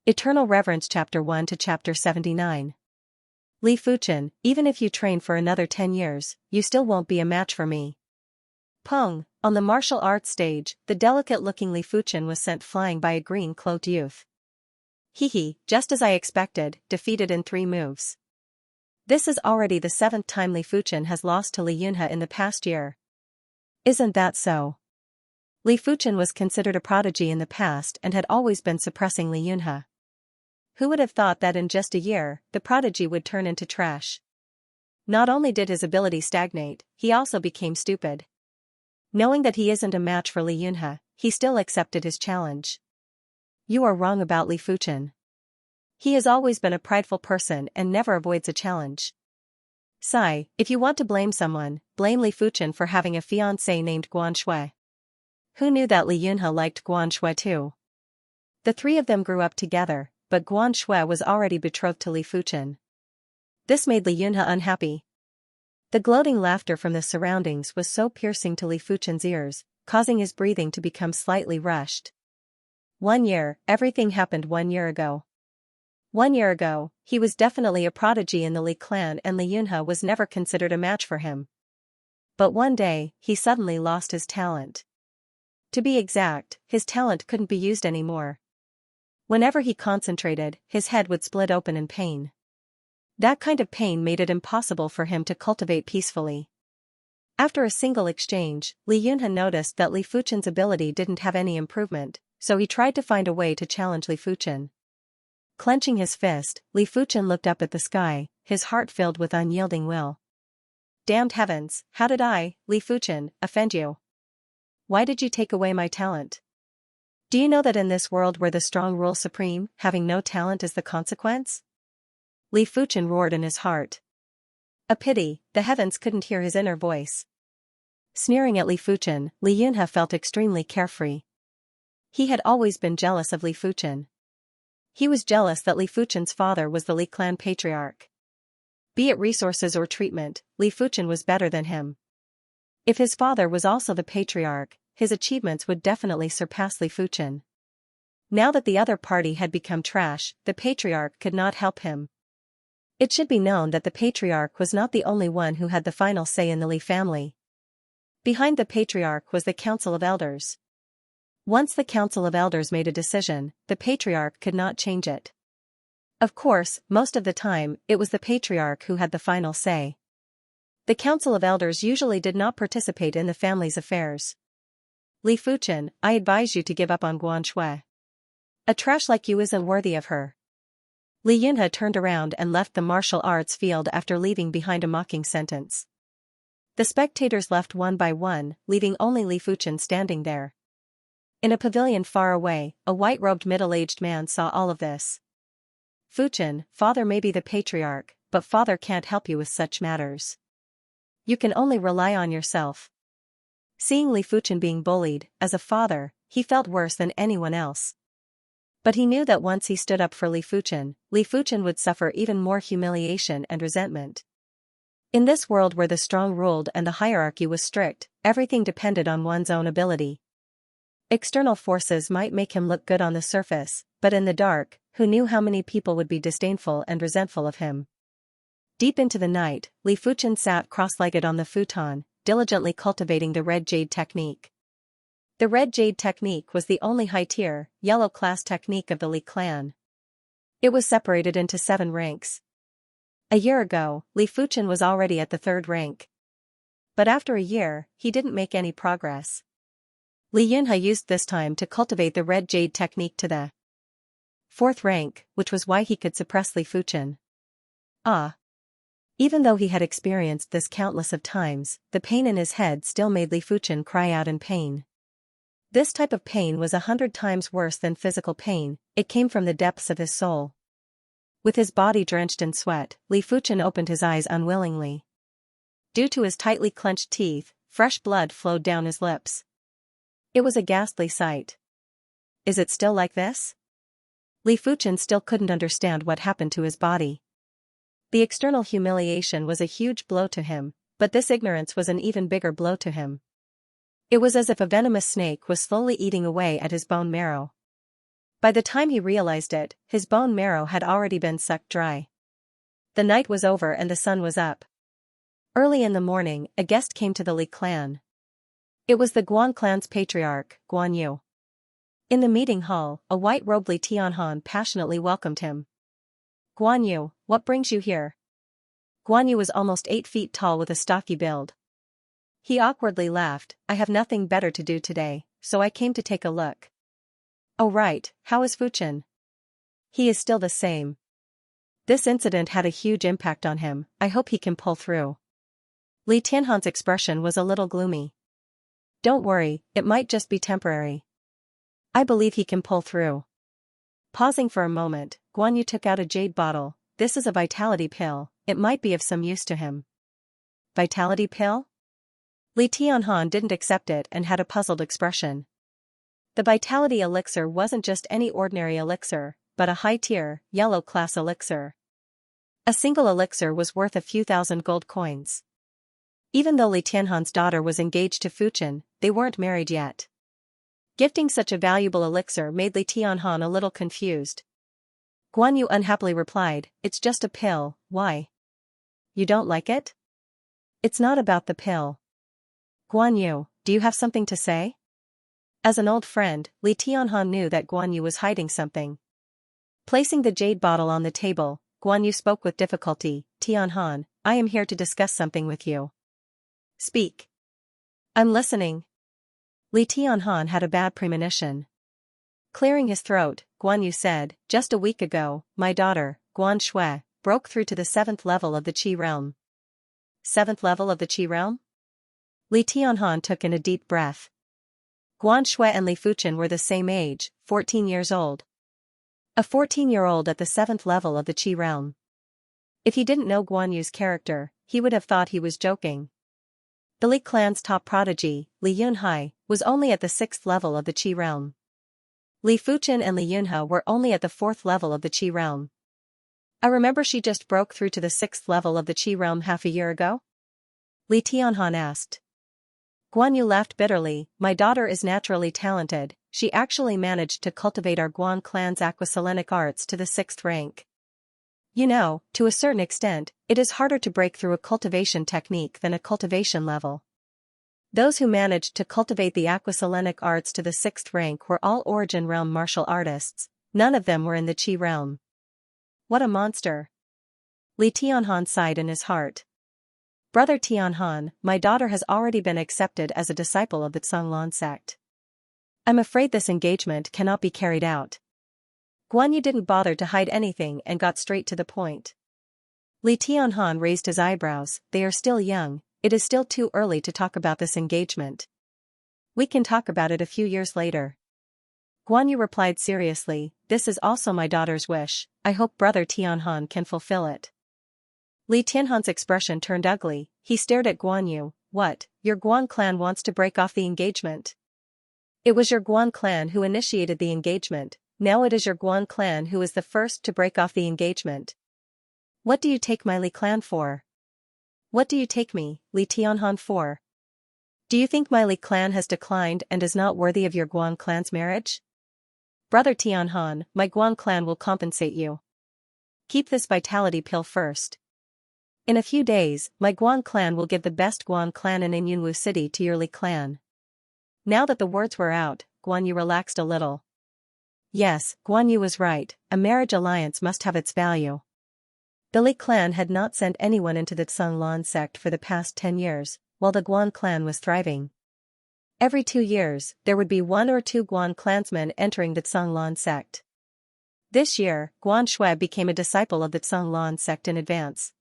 Eternal Reverence Chapter 1 to Chapter 79. Li Fuchen, even if you train for another 10 years, you still won't be a match for me. Peng, on the martial arts stage, the delicate-looking Li Fuchen was sent flying by a green-cloaked youth. Hehe, just as I expected, defeated in 3 moves. This is already the 7th time Li Fuchen has lost to Li Yunhe in the past year. Isn't that so? Li Fuchen was considered a prodigy in the past and had always been suppressing Li Yunhe. Who would have thought that in just a year, the prodigy would turn into trash? Not only did his ability stagnate, he also became stupid. Knowing that he isn't a match for Li Yunhe, he still accepted his challenge. You are wrong about Li Fuchen. He has always been a prideful person and never avoids a challenge. Sigh, if you want to blame someone, blame Li Fuchen for having a fiancé named Guan Shui. Who knew that Li Yunhe liked Guan Shui too? The 3 of them grew up together, but Guan Shui was already betrothed to Li Fuchen. This made Li Yunhe unhappy. The gloating laughter from the surroundings was so piercing to Li Fuchen's ears, causing his breathing to become slightly rushed. 1 year, everything happened 1 year ago. 1 year ago, he was definitely a prodigy in the Li clan and Li Yunhe was never considered a match for him. But one day, he suddenly lost his talent. To be exact, his talent couldn't be used anymore. Whenever he concentrated, his head would split open in pain. That kind of pain made it impossible for him to cultivate peacefully. After a single exchange, Li Yunhe noticed that Li Fuchen's ability didn't have any improvement, so he tried to find a way to challenge Li Fuchen. Clenching his fist, Li Fuchen looked up at the sky, his heart filled with unyielding will. Damned heavens, how did I, Li Fuchen, offend you? Why did you take away my talent? Do you know that in this world where the strong rule supreme, having no talent is the consequence? Li Fuchen roared in his heart. A pity, the heavens couldn't hear his inner voice. Sneering at Li Fuchen, Li Yunhe felt extremely carefree. He had always been jealous of Li Fuchen. He was jealous that Li Fuchen's father was the Li clan patriarch. Be it resources or treatment, Li Fuchen was better than him. If his father was also the patriarch, his achievements would definitely surpass Li Fuchen. Now that the other party had become trash, the patriarch could not help him. It should be known that the patriarch was not the only one who had the final say in the Li family. Behind the patriarch was the Council of Elders. Once the Council of Elders made a decision, the patriarch could not change it. Of course, most of the time, it was the patriarch who had the final say. The Council of Elders usually did not participate in the family's affairs. Li Fuchen, I advise you to give up on Guan Shui. A trash like you isn't worthy of her. Li Yunhe turned around and left the martial arts field after leaving behind a mocking sentence. The spectators left one by one, leaving only Li Fuchen standing there. In a pavilion far away, a white-robed middle-aged man saw all of this. Fuchen, father may be the patriarch, but father can't help you with such matters. You can only rely on yourself. Seeing Li Fuchen being bullied, as a father, he felt worse than anyone else. But he knew that once he stood up for Li Fuchen would suffer even more humiliation and resentment. In this world where the strong ruled and the hierarchy was strict, everything depended on one's own ability. External forces might make him look good on the surface, but in the dark, who knew how many people would be disdainful and resentful of him? Deep into the night, Li Fuchen sat cross-legged on the futon, diligently cultivating the red jade technique. The red jade technique was the only high-tier, yellow-class technique of the Li clan. It was separated into 7 ranks. A year ago, Li Fuchen was already at the 3rd rank. But after a year, he didn't make any progress. Li Yunhe used this time to cultivate the red jade technique to the 4th rank, which was why he could suppress Li Fuchen. Even though he had experienced this countless of times, the pain in his head still made Li Fuchen cry out in pain. This type of pain was 100 times worse than physical pain, it came from the depths of his soul. With his body drenched in sweat, Li Fuchen opened his eyes unwillingly. Due to his tightly clenched teeth, fresh blood flowed down his lips. It was a ghastly sight. Is it still like this? Li Fuchen still couldn't understand what happened to his body. The external humiliation was a huge blow to him, but this ignorance was an even bigger blow to him. It was as if a venomous snake was slowly eating away at his bone marrow. By the time he realized it, his bone marrow had already been sucked dry. The night was over and the sun was up. Early in the morning, a guest came to the Li clan. It was the Guan clan's patriarch, Guan Yu. In the meeting hall, a white-robed Li Tianhan passionately welcomed him. Guan Yu, what brings you here? Guan Yu was almost 8 feet tall with a stocky build. He awkwardly laughed, I have nothing better to do today, so I came to take a look. Oh right, how is Fuchen? He is still the same. This incident had a huge impact on him, I hope he can pull through. Li Tianhan's expression was a little gloomy. Don't worry, it might just be temporary. I believe he can pull through. Pausing for a moment, Guan Yu took out a jade bottle. This is a vitality pill, it might be of some use to him. Vitality pill? Li Tianhan didn't accept it and had a puzzled expression. The vitality elixir wasn't just any ordinary elixir, but a high-tier, yellow-class elixir. A single elixir was worth a few thousand gold coins. Even though Li Tianhan's daughter was engaged to Fuchen, they weren't married yet. Gifting such a valuable elixir made Li Tianhan a little confused. Guan Yu unhappily replied, it's just a pill, why? You don't like it? It's not about the pill. Guan Yu, do you have something to say? As an old friend, Li Tianhan knew that Guan Yu was hiding something. Placing the jade bottle on the table, Guan Yu spoke with difficulty, Tianhan, I am here to discuss something with you. Speak. I'm listening. Li Tianhan had a bad premonition. Clearing his throat, Guan Yu said, just a week ago, my daughter, Guan Shui, broke through to the 7th level of the Qi realm. 7th level of the Qi realm? Li Tianhan took in a deep breath. Guan Shui and Li Fuchen were the same age, 14 years old. A 14-year-old at the 7th level of the Qi realm. If he didn't know Guan Yu's character, he would have thought he was joking. The Li clan's top prodigy, Li Yunhai, was only at the 6th level of the Qi realm. Li Fuchen and Li Yunhe were only at the 4th level of the Qi realm. I remember she just broke through to the 6th level of the Qi realm half a year ago? Li Tianhan asked. Guan Yu laughed bitterly, my daughter is naturally talented, she actually managed to cultivate our Guan clan's aquaselenic arts to the 6th rank. You know, to a certain extent, it is harder to break through a cultivation technique than a cultivation level. Those who managed to cultivate the aquaselenic arts to the 6th rank were all Origin Realm martial artists, none of them were in the Qi realm. What a monster. Li Tianhan sighed in his heart. Brother Tianhan, my daughter has already been accepted as a disciple of the Zhonglan sect. I'm afraid this engagement cannot be carried out. Guan Yu didn't bother to hide anything and got straight to the point. Li Tianhan raised his eyebrows, they are still young, it is still too early to talk about this engagement. We can talk about it a few years later. Guan Yu replied seriously, this is also my daughter's wish, I hope Brother Tianhan can fulfill it. Li Tianhan's expression turned ugly, he stared at Guan Yu, what, your Guan clan wants to break off the engagement? It was your Guan clan who initiated the engagement. Now it is your Guan clan who is the first to break off the engagement. What do you take my Li clan for? What do you take me, Li Tianhan, for? Do you think my Li clan has declined and is not worthy of your Guan clan's marriage? Brother Tianhan, my Guan clan will compensate you. Keep this vitality pill first. In a few days, my Guan clan will give the best Guan clan in Yunwu City to your Li clan. Now that the words were out, Guan Yu relaxed a little. Yes, Guan Yu was right, a marriage alliance must have its value. The Li clan had not sent anyone into the Zhonglan sect for the past 10 years, while the Guan clan was thriving. Every 2 years, there would be 1 or 2 Guan clansmen entering the Zhonglan sect. This year, Guan Shui became a disciple of the Zhonglan sect in advance.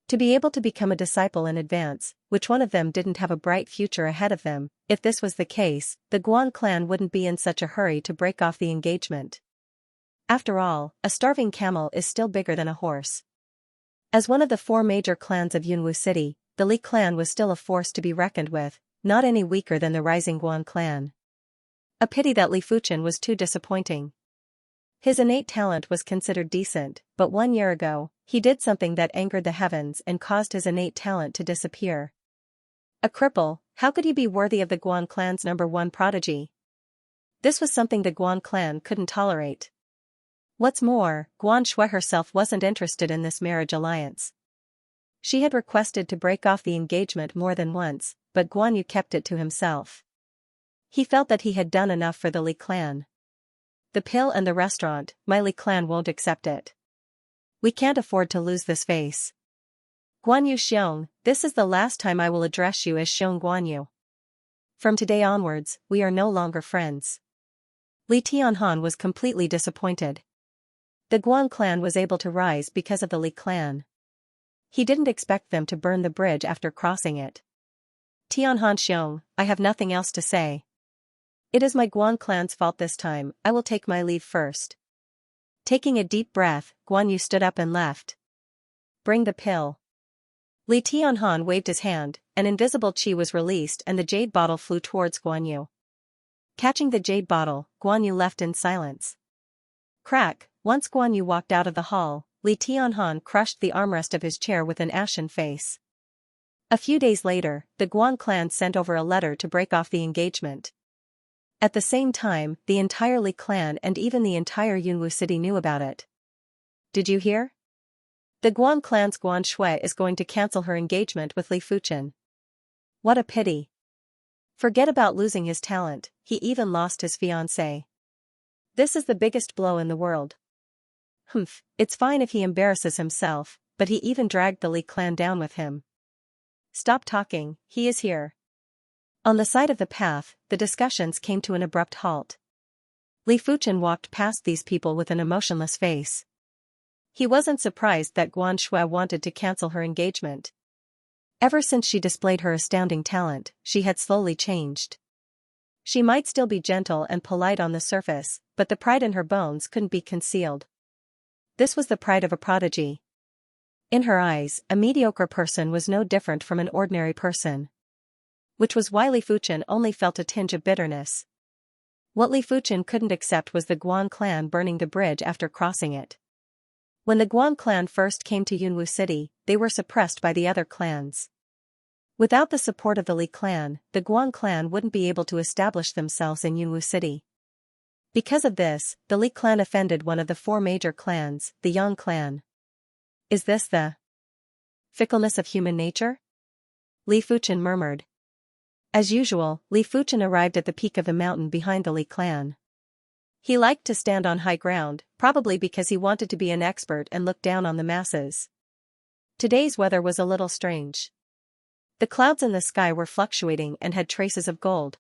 To be able to become a disciple in advance, which one of them didn't have a bright future ahead of them, if this was the case, the Guan clan wouldn't be in such a hurry to break off the engagement. After all, a starving camel is still bigger than a horse. As one of the 4 major clans of Yunwu City, the Li clan was still a force to be reckoned with, not any weaker than the rising Guan clan. A pity that Li Fuchen was too disappointing. His innate talent was considered decent, but 1 year ago, he did something that angered the heavens and caused his innate talent to disappear. A cripple, how could he be worthy of the Guan clan's #1 prodigy? This was something the Guan clan couldn't tolerate. What's more, Guan Shui herself wasn't interested in this marriage alliance. She had requested to break off the engagement more than once, but Guan Yu kept it to himself. He felt that he had done enough for the Li clan. The pill and the restaurant, my Li clan won't accept it. We can't afford to lose this face. Guan Yu Xiong, this is the last time I will address you as Xiong Guan Yu. From today onwards, we are no longer friends. Li Tianhan was completely disappointed. The Guan clan was able to rise because of the Li clan. He didn't expect them to burn the bridge after crossing it. Tianhan Xiong, I have nothing else to say. It is my Guan clan's fault this time, I will take my leave first. Taking a deep breath, Guan Yu stood up and left. Bring the pill. Li Tianhan waved his hand, an invisible qi was released and the jade bottle flew towards Guan Yu. Catching the jade bottle, Guan Yu left in silence. Crack, once Guan Yu walked out of the hall, Li Tianhan crushed the armrest of his chair with an ashen face. A few days later, the Guan clan sent over a letter to break off the engagement. At the same time, the entire Li clan and even the entire Yunwu city knew about it. Did you hear? The Guan clan's Guan Shui is going to cancel her engagement with Li Fuchen. What a pity. Forget about losing his talent, he even lost his fiancée. This is the biggest blow in the world. It's fine if he embarrasses himself, but he even dragged the Li clan down with him. Stop talking, he is here. On the side of the path, the discussions came to an abrupt halt. Li Fuchen walked past these people with an emotionless face. He wasn't surprised that Guan Shui wanted to cancel her engagement. Ever since she displayed her astounding talent, she had slowly changed. She might still be gentle and polite on the surface, but the pride in her bones couldn't be concealed. This was the pride of a prodigy. In her eyes, a mediocre person was no different from an ordinary person. Which was why Li Fuchen only felt a tinge of bitterness. What Li Fuchen couldn't accept was the Guan clan burning the bridge after crossing it. When the Guan clan first came to Yunwu City, they were suppressed by the other clans. Without the support of the Li clan, the Guan clan wouldn't be able to establish themselves in Yunwu City. Because of this, the Li clan offended one of the four major clans, the Yang clan. Is this the fickleness of human nature? Li Fuchen murmured. As usual, Li Fuchen arrived at the peak of the mountain behind the Li clan. He liked to stand on high ground, probably because he wanted to be an expert and look down on the masses. Today's weather was a little strange. The clouds in the sky were fluctuating and had traces of gold.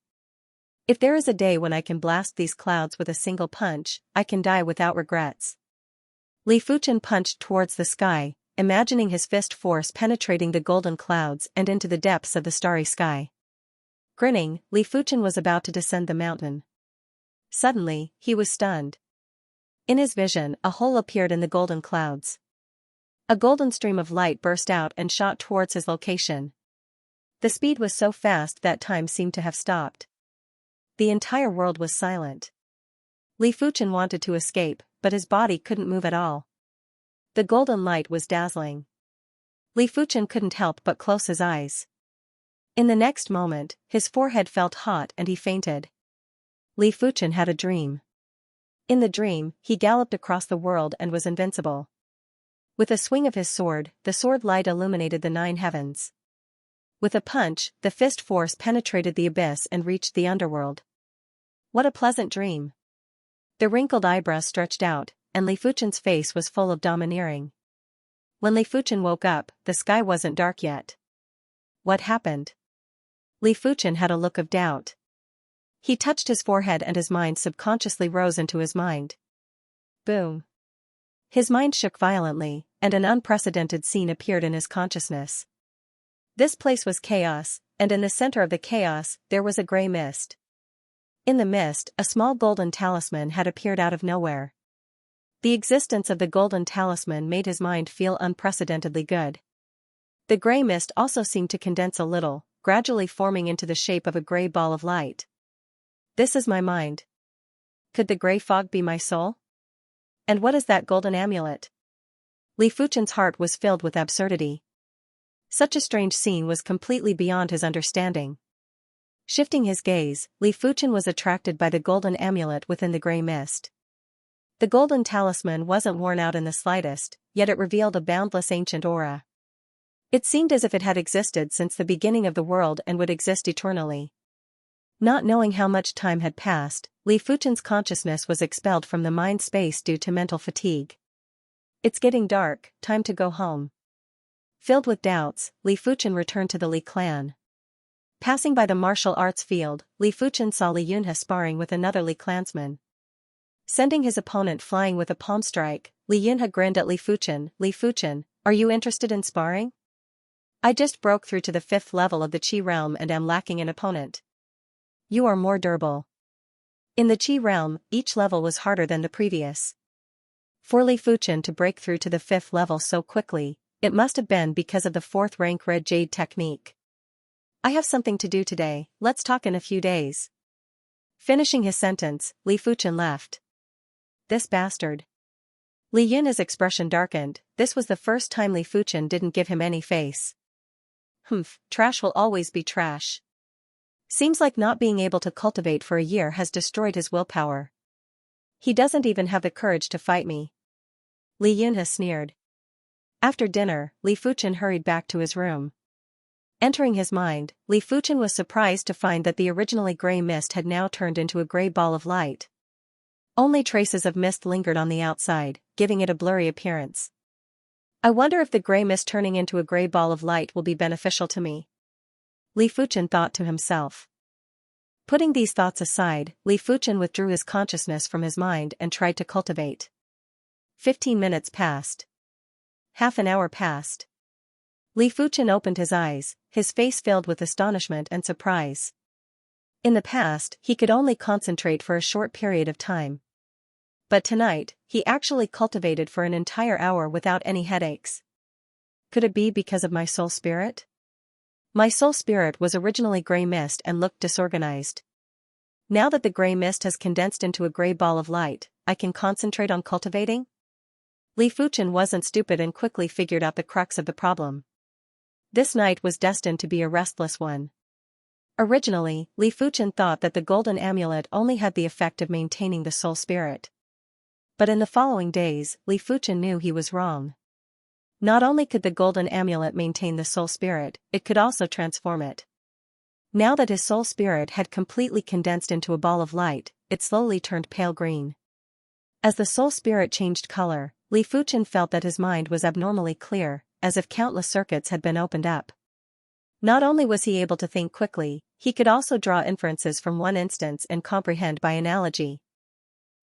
If there is a day when I can blast these clouds with a single punch, I can die without regrets. Li Fuchen punched towards the sky, imagining his fist force penetrating the golden clouds and into the depths of the starry sky. Grinning, Li Fuchen was about to descend the mountain. Suddenly, he was stunned. In his vision, a hole appeared in the golden clouds. A golden stream of light burst out and shot towards his location. The speed was so fast that time seemed to have stopped. The entire world was silent. Li Fuchen wanted to escape, but his body couldn't move at all. The golden light was dazzling. Li Fuchen couldn't help but close his eyes. In the next moment, his forehead felt hot and he fainted. Li Fuchen had a dream. In the dream, he galloped across the world and was invincible. With a swing of his sword, the sword light illuminated the 9 heavens. With a punch, the fist force penetrated the abyss and reached the underworld. What a pleasant dream. The wrinkled eyebrows stretched out, and Li Fuchen's face was full of domineering. When Li Fuchen woke up, the sky wasn't dark yet. What happened? Li Fuchen had a look of doubt. He touched his forehead and his mind subconsciously rose into his mind. Boom. His mind shook violently, and an unprecedented scene appeared in his consciousness. This place was chaos, and in the center of the chaos, there was a gray mist. In the mist, a small golden talisman had appeared out of nowhere. The existence of the golden talisman made his mind feel unprecedentedly good. The gray mist also seemed to condense a little, gradually forming into the shape of a gray ball of light. This is my mind. Could the gray fog be my soul? And what is that golden amulet? Li Fuchen's heart was filled with absurdity. Such a strange scene was completely beyond his understanding. Shifting his gaze, Li Fuchen was attracted by the golden amulet within the gray mist. The golden talisman wasn't worn out in the slightest, yet it revealed a boundless ancient aura. It seemed as if it had existed since the beginning of the world and would exist eternally. Not knowing how much time had passed, Li Fuchen's consciousness was expelled from the mind space due to mental fatigue. It's getting dark, time to go home. Filled with doubts, Li Fuchen returned to the Li clan. Passing by the martial arts field, Li Fuchen saw Li Yunhe sparring with another Li clansman. Sending his opponent flying with a palm strike, Li Yunhe grinned at Li Fuchen. Li Fuchen, are you interested in sparring? I just broke through to the 5th level of the Qi realm and am lacking an opponent. You are more durable. In the Qi realm, each level was harder than the previous. For Li Fuchen to break through to the 5th level so quickly, it must have been because of the 4th rank Red Jade technique. I have something to do today, let's talk in a few days. Finishing his sentence, Li Fuchen left. This bastard. Li Yunhe's expression darkened. This was the first time Li Fuchen didn't give him any face. Humph, trash will always be trash. Seems like not being able to cultivate for a year has destroyed his willpower. He doesn't even have the courage to fight me. Li Yunhe sneered. After dinner, Li Fuchen hurried back to his room. Entering his mind, Li Fuchen was surprised to find that the originally gray mist had now turned into a gray ball of light. Only traces of mist lingered on the outside, giving it a blurry appearance. I wonder if the gray mist turning into a gray ball of light will be beneficial to me. Li Fuchen thought to himself. Putting these thoughts aside, Li Fuchen withdrew his consciousness from his mind and tried to cultivate. 15 minutes passed. Half an hour passed. Li Fuchen opened his eyes, his face filled with astonishment and surprise. In the past, he could only concentrate for a short period of time. But tonight, he actually cultivated for an entire hour without any headaches. Could it be because of my soul spirit? My soul spirit was originally gray mist and looked disorganized. Now that the gray mist has condensed into a gray ball of light, I can concentrate on cultivating? Li Fuchen wasn't stupid and quickly figured out the crux of the problem. This night was destined to be a restless one. Originally, Li Fuchen thought that the golden amulet only had the effect of maintaining the soul spirit. But in the following days, Li Fuchen knew he was wrong. Not only could the golden amulet maintain the soul spirit, it could also transform it. Now that his soul spirit had completely condensed into a ball of light, it slowly turned pale green. As the soul spirit changed color, Li Fuchen felt that his mind was abnormally clear, as if countless circuits had been opened up. Not only was he able to think quickly, he could also draw inferences from one instance and comprehend by analogy.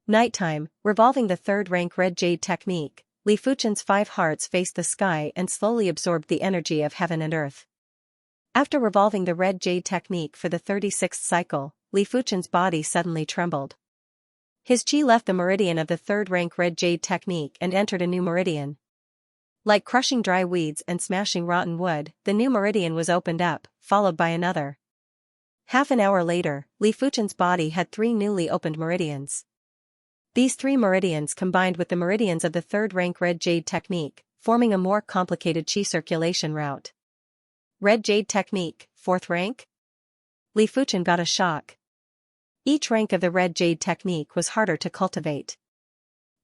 Nighttime, revolving the 3rd rank Red Jade technique, Li Fuchen's 5 hearts faced the sky and slowly absorbed the energy of heaven and earth. After revolving the Red Jade technique for the 36th cycle, Li Fuchen's body suddenly trembled. His chi left the meridian of the 3rd rank Red Jade technique and entered a new meridian. Like crushing dry weeds and smashing rotten wood, the new meridian was opened up, followed by another. Half an hour later, Li Fuchen's body had 3 newly opened meridians. These 3 meridians combined with the meridians of the 3rd rank Red Jade technique, forming a more complicated chi circulation route. Red Jade technique, 4th rank? Li Fuchen got a shock. Each rank of the Red Jade technique was harder to cultivate.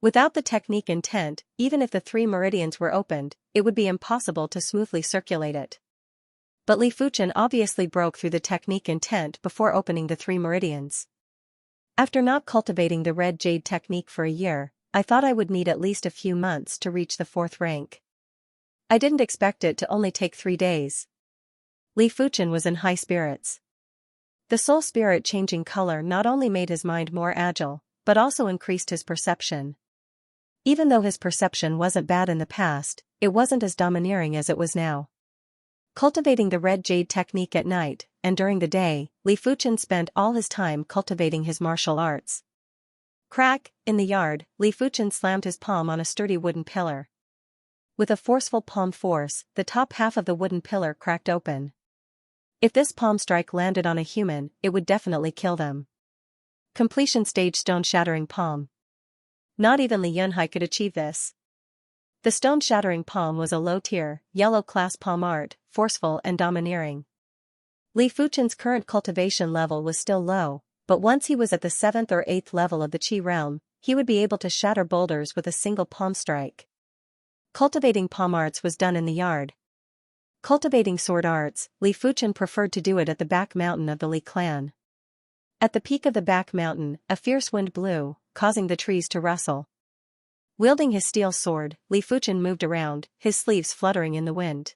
Without the technique intent, even if the 3 meridians were opened, it would be impossible to smoothly circulate it. But Li Fuchen obviously broke through the technique intent before opening the 3 meridians. After not cultivating the Red Jade technique for a year, I thought I would need at least a few months to reach the 4th rank. I didn't expect it to only take 3 days. Li Fuchen was in high spirits. The soul spirit changing color not only made his mind more agile, but also increased his perception. Even though his perception wasn't bad in the past, it wasn't as domineering as it was now. Cultivating the Red Jade technique at night, and during the day, Li Fuchen spent all his time cultivating his martial arts. Crack, in the yard, Li Fuchen slammed his palm on a sturdy wooden pillar. With a forceful palm force, the top half of the wooden pillar cracked open. If this palm strike landed on a human, it would definitely kill them. Completion stage stone-shattering palm. Not even Li Yunhe could achieve this. The stone-shattering palm was a low-tier, yellow-class palm art, forceful and domineering. Li Fuchen's current cultivation level was still low, but once he was at the 7th or 8th level of the Qi realm, he would be able to shatter boulders with a single palm strike. Cultivating palm arts was done in the yard. Cultivating sword arts, Li Fuchen preferred to do it at the back mountain of the Li clan. At the peak of the back mountain, a fierce wind blew, causing the trees to rustle. Wielding his steel sword, Li Fuchen moved around, his sleeves fluttering in the wind.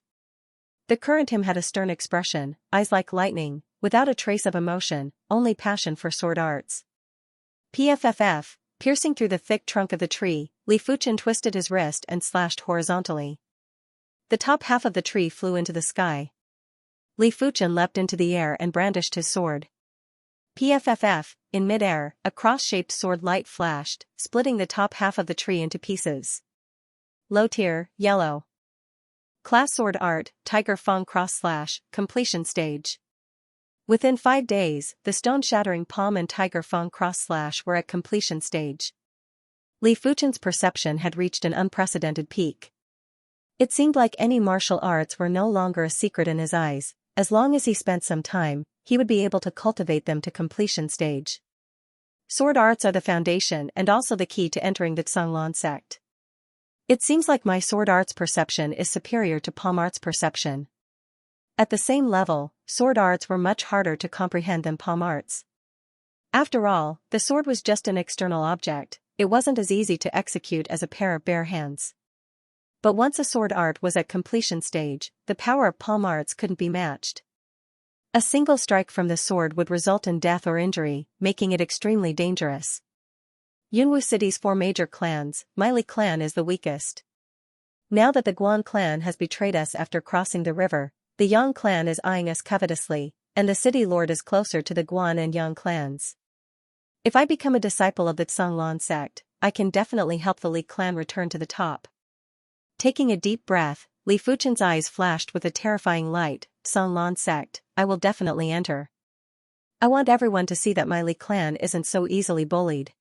The current him had a stern expression, eyes like lightning, without a trace of emotion, only passion for sword arts. Pfff, piercing through the thick trunk of the tree, Li Fuchen twisted his wrist and slashed horizontally. The top half of the tree flew into the sky. Li Fuchen leapt into the air and brandished his sword. Pfff, in mid-air, a cross-shaped sword light flashed, splitting the top half of the tree into pieces. Low tier, yellow. Class sword art, Tiger Fang cross/, completion stage. Within 5 days, the stone-shattering palm and Tiger Fang cross/ were at completion stage. Li Fuchen's perception had reached an unprecedented peak. It seemed like any martial arts were no longer a secret in his eyes. As long as he spent some time, he would be able to cultivate them to completion stage. Sword arts are the foundation and also the key to entering the Zhonglun sect. It seems like my sword arts perception is superior to palm arts perception. At the same level, sword arts were much harder to comprehend than palm arts. After all, the sword was just an external object, it wasn't as easy to execute as a pair of bare hands. But once a sword art was at completion stage, the power of palm arts couldn't be matched. A single strike from the sword would result in death or injury, making it extremely dangerous. Yunwu City's 4 major clans, my Li clan is the weakest. Now that the Guan clan has betrayed us after crossing the river, the Yang clan is eyeing us covetously, and the city lord is closer to the Guan and Yang clans. If I become a disciple of the Zhonglun sect, I can definitely help the Li clan return to the top. Taking a deep breath, Li Fuchen's eyes flashed with a terrifying light. Zhonglun sect, I will definitely enter. I want everyone to see that my Li clan isn't so easily bullied.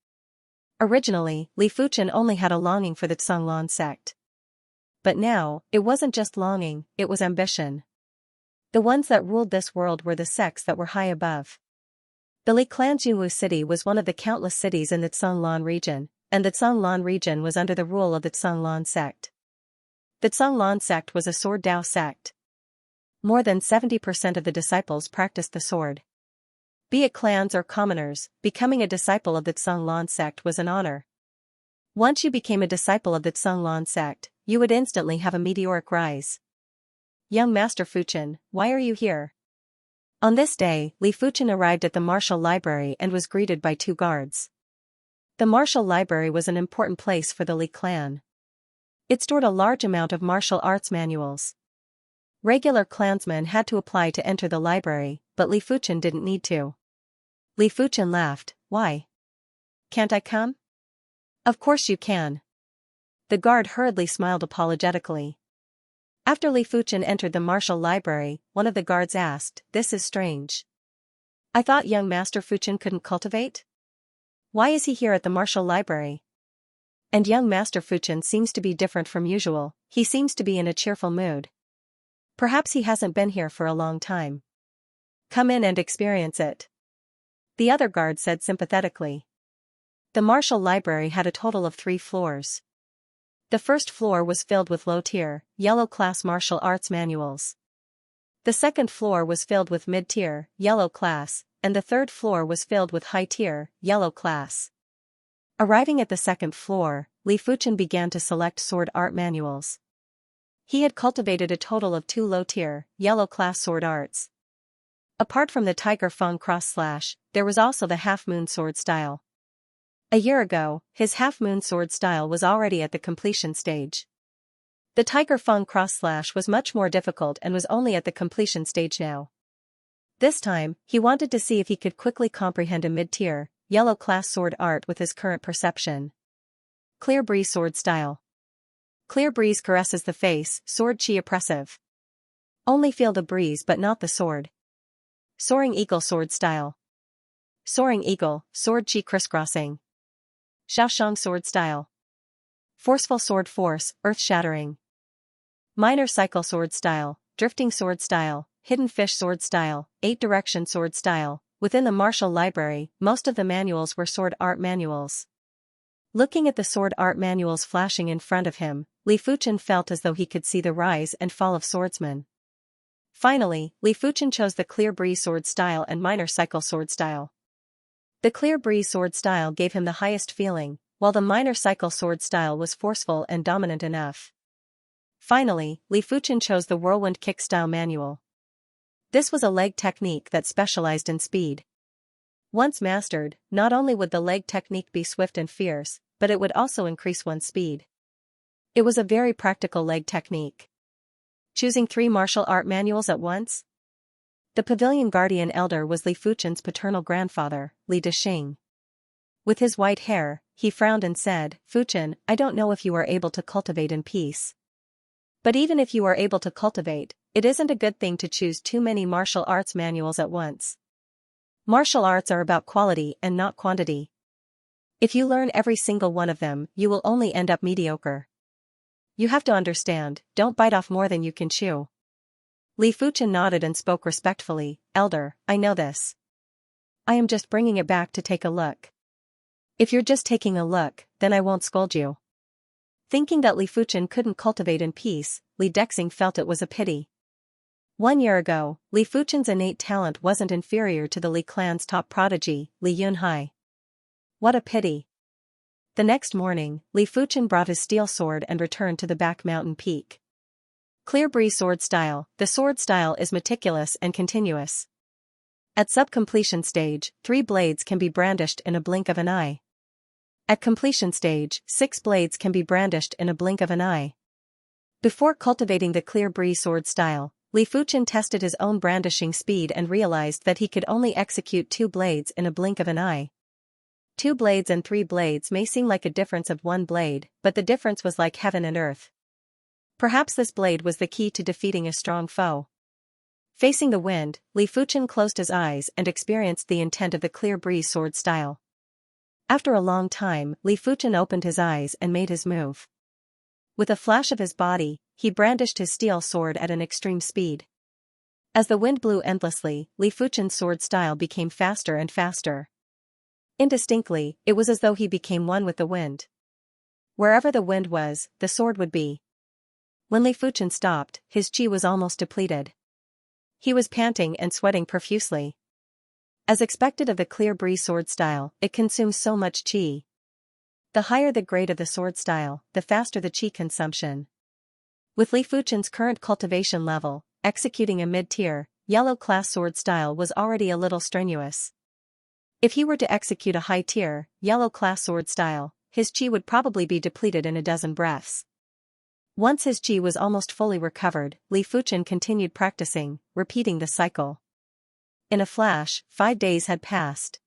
Originally, Li Fuchen only had a longing for the Zhonglun sect. But now, it wasn't just longing, it was ambition. The ones that ruled this world were the sects that were high above. The Li clan's Yunwu City was one of the countless cities in the Zhonglun region, and the Zhonglun region was under the rule of the Zhonglun sect. The Zhonglun sect was a sword Dao sect. More than 70% of the disciples practiced the sword. Be it clans or commoners, becoming a disciple of the Zhonglun sect was an honor. Once you became a disciple of the Zhonglun sect, you would instantly have a meteoric rise. Young Master Fuchen, why are you here? On this day, Li Fuchen arrived at the martial library and was greeted by 2 guards. The martial library was an important place for the Li clan. It stored a large amount of martial arts manuals. Regular clansmen had to apply to enter the library, but Li Fuchen didn't need to. Li Fuchen laughed, why? Can't I come? Of course you can. The guard hurriedly smiled apologetically. After Li Fuchen entered the martial library, one of the guards asked, this is strange. I thought young Master Fuchen couldn't cultivate? Why is he here at the martial library? And young Master Fuchen seems to be different from usual, he seems to be in a cheerful mood. Perhaps he hasn't been here for a long time. Come in and experience it. The other guard said sympathetically. The martial library had a total of 3 floors. The first floor was filled with low-tier, yellow-class martial arts manuals. The second floor was filled with mid-tier, yellow-class, and the third floor was filled with high-tier, yellow-class. Arriving at the second floor, Li Fuchen began to select sword art manuals. He had cultivated a total of 2 low-tier, yellow-class sword arts. Apart from the Tiger Fang cross/, there was also the half-moon sword style. A year ago, his half-moon sword style was already at the completion stage. The Tiger Fang cross/ was much more difficult and was only at the completion stage now. This time, he wanted to see if he could quickly comprehend a mid-tier, yellow-class sword art with his current perception. Clear breeze sword style. Clear breeze caresses the face, sword chi oppressive. Only feel the breeze but not the sword. Soaring eagle sword style. Soaring eagle, sword chi crisscrossing. Xiaoshang sword style. Forceful sword force, earth-shattering. Minor cycle sword style, drifting sword style, Hidden Fish Sword Style, 8-Direction Sword Style. Within the martial library, most of the manuals were sword art manuals. Looking at the sword art manuals flashing in front of him, Li Fuchen felt as though he could see the rise and fall of swordsmen. Finally, Li Fuchen chose the Clear Breeze Sword Style and Minor Cycle Sword Style. The Clear Breeze Sword Style gave him the highest feeling, while the Minor Cycle Sword Style was forceful and dominant enough. Finally, Li Fuchen chose the Whirlwind Kick Style Manual. This was a leg technique that specialized in speed. Once mastered, not only would the leg technique be swift and fierce, but it would also increase one's speed. It was a very practical leg technique. Choosing 3 martial art manuals at once? The Pavilion Guardian Elder was Li Fuchen's paternal grandfather, Li Dexing. With his white hair, he frowned and said, "Fuchen, I don't know if you are able to cultivate in peace. But even if you are able to cultivate, it isn't a good thing to choose too many martial arts manuals at once. Martial arts are about quality and not quantity. If you learn every single one of them, you will only end up mediocre. You have to understand, don't bite off more than you can chew." Li Fuchen nodded and spoke respectfully, "Elder, I know this. I am just bringing it back to take a look." "If you're just taking a look, then I won't scold you." Thinking that Li Fuchen couldn't cultivate in peace, Li Dexing felt it was a pity. 1 year ago, Li Fuchen's innate talent wasn't inferior to the Li clan's top prodigy, Li Yunhai. What a pity. The next morning, Li Fuchen brought his steel sword and returned to the back mountain peak. Clear Breeze Sword Style. The sword style is meticulous and continuous. At sub-completion stage, 3 blades can be brandished in a blink of an eye. At completion stage, 6 blades can be brandished in a blink of an eye. Before cultivating the Clear Breeze Sword Style, Li Fuchen tested his own brandishing speed and realized that he could only execute 2 blades in a blink of an eye. 2 blades and 3 blades may seem like a difference of 1 blade, but the difference was like heaven and earth. Perhaps this blade was the key to defeating a strong foe. Facing the wind, Li Fuchen closed his eyes and experienced the intent of the Clear Breeze Sword Style. After a long time, Li Fuchen opened his eyes and made his move. With a flash of his body, he brandished his steel sword at an extreme speed. As the wind blew endlessly, Li Fuchen's sword style became faster and faster. Indistinctly, it was as though he became one with the wind. Wherever the wind was, the sword would be. When Li Fuchen stopped, his chi was almost depleted. He was panting and sweating profusely. As expected of the Clear Breeze Sword Style, it consumes so much chi. The higher the grade of the sword style, the faster the chi consumption. With Li Fuchen's current cultivation level, executing a mid-tier, yellow class sword style was already a little strenuous. If he were to execute a high-tier, yellow class sword style, his chi would probably be depleted in a dozen breaths. Once his chi was almost fully recovered, Li Fuchen continued practicing, repeating the cycle. In a flash, 5 days had passed.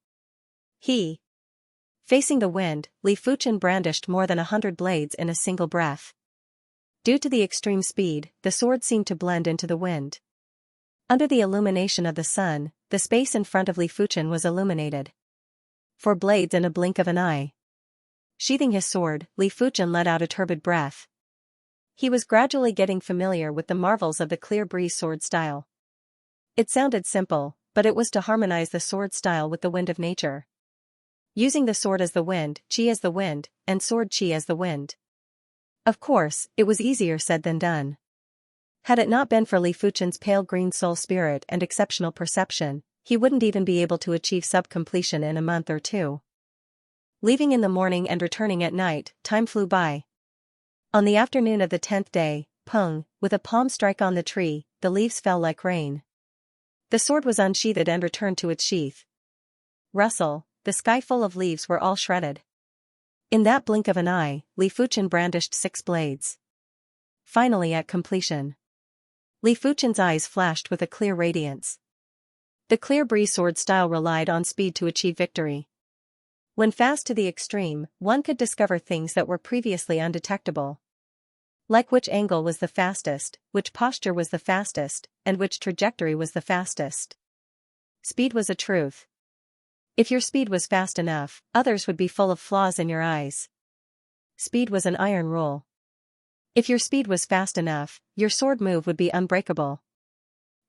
Facing the wind, Li Fuchen brandished more than 100 blades in a single breath. Due to the extreme speed, the sword seemed to blend into the wind. Under the illumination of the sun, the space in front of Li Fuchen was illuminated. 4 blades in a blink of an eye. Sheathing his sword, Li Fuchen let out a turbid breath. He was gradually getting familiar with the marvels of the Clear Breeze Sword Style. It sounded simple, but it was to harmonize the sword style with the wind of nature. Using the sword as the wind, chi as the wind, and sword chi as the wind. Of course, it was easier said than done. Had it not been for Li Fuchen's pale green soul spirit and exceptional perception, he wouldn't even be able to achieve sub-completion in a month or 2. Leaving in the morning and returning at night, time flew by. On the afternoon of the 10th day, Peng, with a palm strike on the tree, the leaves fell like rain. The sword was unsheathed and returned to its sheath. Rustle, the sky full of leaves were all shredded. In that blink of an eye, Li Fuchen brandished 6 blades. Finally at completion. Li Fuchen's eyes flashed with a clear radiance. The Clear Breeze Sword Style relied on speed to achieve victory. When fast to the extreme, one could discover things that were previously undetectable. Like which angle was the fastest, which posture was the fastest, and which trajectory was the fastest. Speed was a truth. If your speed was fast enough, others would be full of flaws in your eyes. Speed was an iron rule. If your speed was fast enough, your sword move would be unbreakable.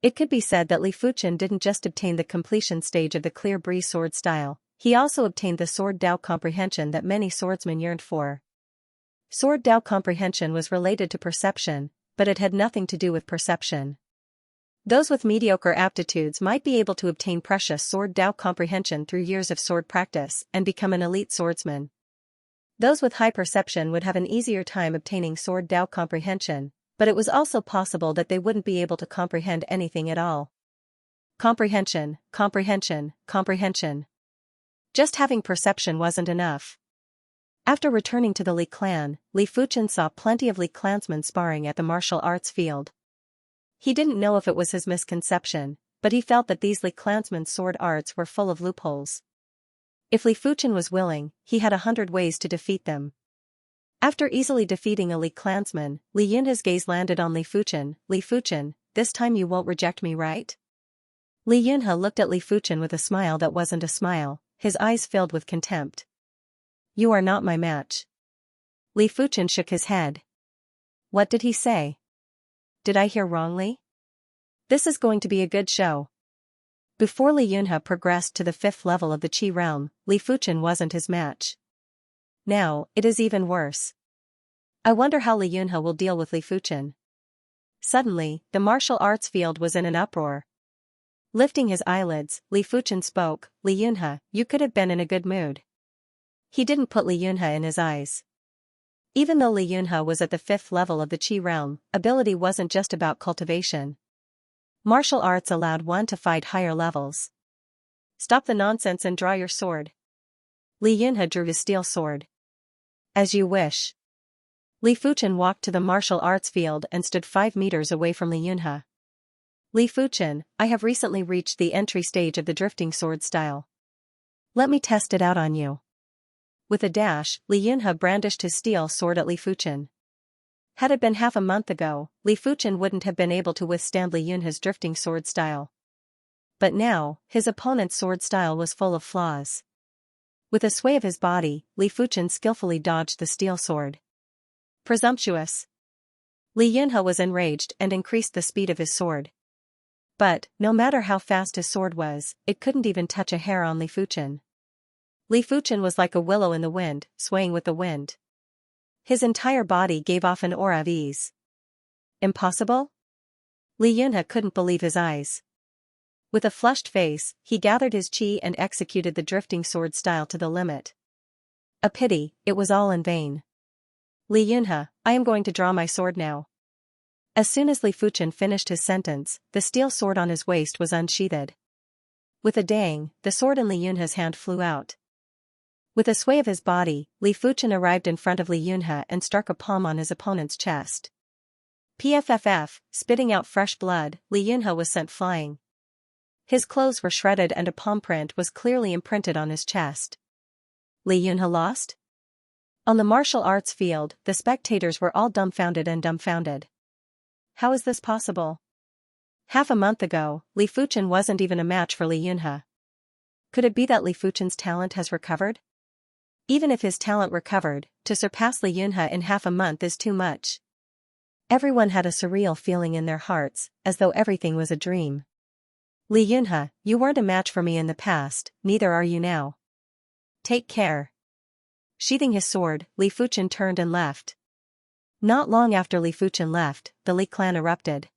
It could be said that Li Fuchen didn't just obtain the completion stage of the clear breeze sword style, he also obtained the sword Dao comprehension that many swordsmen yearned for. Sword Dao comprehension was related to perception, but it had nothing to do with perception. Those with mediocre aptitudes might be able to obtain precious sword Dao comprehension through years of sword practice and become an elite swordsman. Those with high perception would have an easier time obtaining sword Dao comprehension, but it was also possible that they wouldn't be able to comprehend anything at all. Comprehension, comprehension, comprehension. Just having perception wasn't enough. After returning to the Li clan, Li Fuchen saw plenty of Li clansmen sparring at the martial arts field. He didn't know if it was his misconception, but he felt that these Li clansmen's sword arts were full of loopholes. If Li Fuchen was willing, he had 100 ways to defeat them. After easily defeating a Li clansman, Li Yunhe's gaze landed on Li Fuchen. Li Fuchen, this time you won't reject me, right? Li Yunhe looked at Li Fuchen with a smile that wasn't a smile, his eyes filled with contempt. You are not my match. Li Fuchen shook his head. What did he say? Did I hear wrongly? This is going to be a good show. Before Li Yunhe progressed to the 5th level of the Qi realm, Li Fuchen wasn't his match. Now, it is even worse. I wonder how Li Yunhe will deal with Li Fuchen. Suddenly, the martial arts field was in an uproar. Lifting his eyelids, Li Fuchen spoke, Li Yunhe, you could have been in a good mood. He didn't put Li Yunhe in his eyes. Even though Li Yunhe was at the 5th level of the Qi realm, ability wasn't just about cultivation. Martial arts allowed one to fight higher levels. Stop the nonsense and draw your sword. Li Yunhe drew his steel sword. As you wish. Li Fuchen walked to the martial arts field and stood 5 meters away from Li Yunhe. Li Fuchen, I have recently reached the entry stage of the drifting sword style. Let me test it out on you. With a dash, Li Yunhe brandished his steel sword at Li Fuchen. Had it been half a month ago, Li Fuchen wouldn't have been able to withstand Li Yunhe's drifting sword style. But now, his opponent's sword style was full of flaws. With a sway of his body, Li Fuchen skillfully dodged the steel sword. Presumptuous. Li Yunhe was enraged and increased the speed of his sword. But, no matter how fast his sword was, it couldn't even touch a hair on Li Fuchen. Li Fuchen was like a willow in the wind, swaying with the wind. His entire body gave off an aura of ease. Impossible? Li Yunhe couldn't believe his eyes. With a flushed face, he gathered his qi and executed the drifting sword style to the limit. A pity, it was all in vain. Li Yunhe, I am going to draw my sword now. As soon as Li Fuchen finished his sentence, the steel sword on his waist was unsheathed. With a dang, the sword in Li Yunhe's hand flew out. With a sway of his body, Li Fuchen arrived in front of Li Yunhe and struck a palm on his opponent's chest. Pfff, spitting out fresh blood, Li Yunhe was sent flying. His clothes were shredded and a palm print was clearly imprinted on his chest. Li Yunhe lost? On the martial arts field, the spectators were all dumbfounded and dumbfounded. How is this possible? Half a month ago, Li Fuchen wasn't even a match for Li Yunhe. Could it be that Li Fuchen's talent has recovered? Even if his talent recovered, to surpass Li Yunhe in half a month is too much. Everyone had a surreal feeling in their hearts, as though everything was a dream. Li Yunhe, you weren't a match for me in the past, neither are you now. Take care. Sheathing his sword, Li Fuchen turned and left. Not long after Li Fuchen left, the Li clan erupted.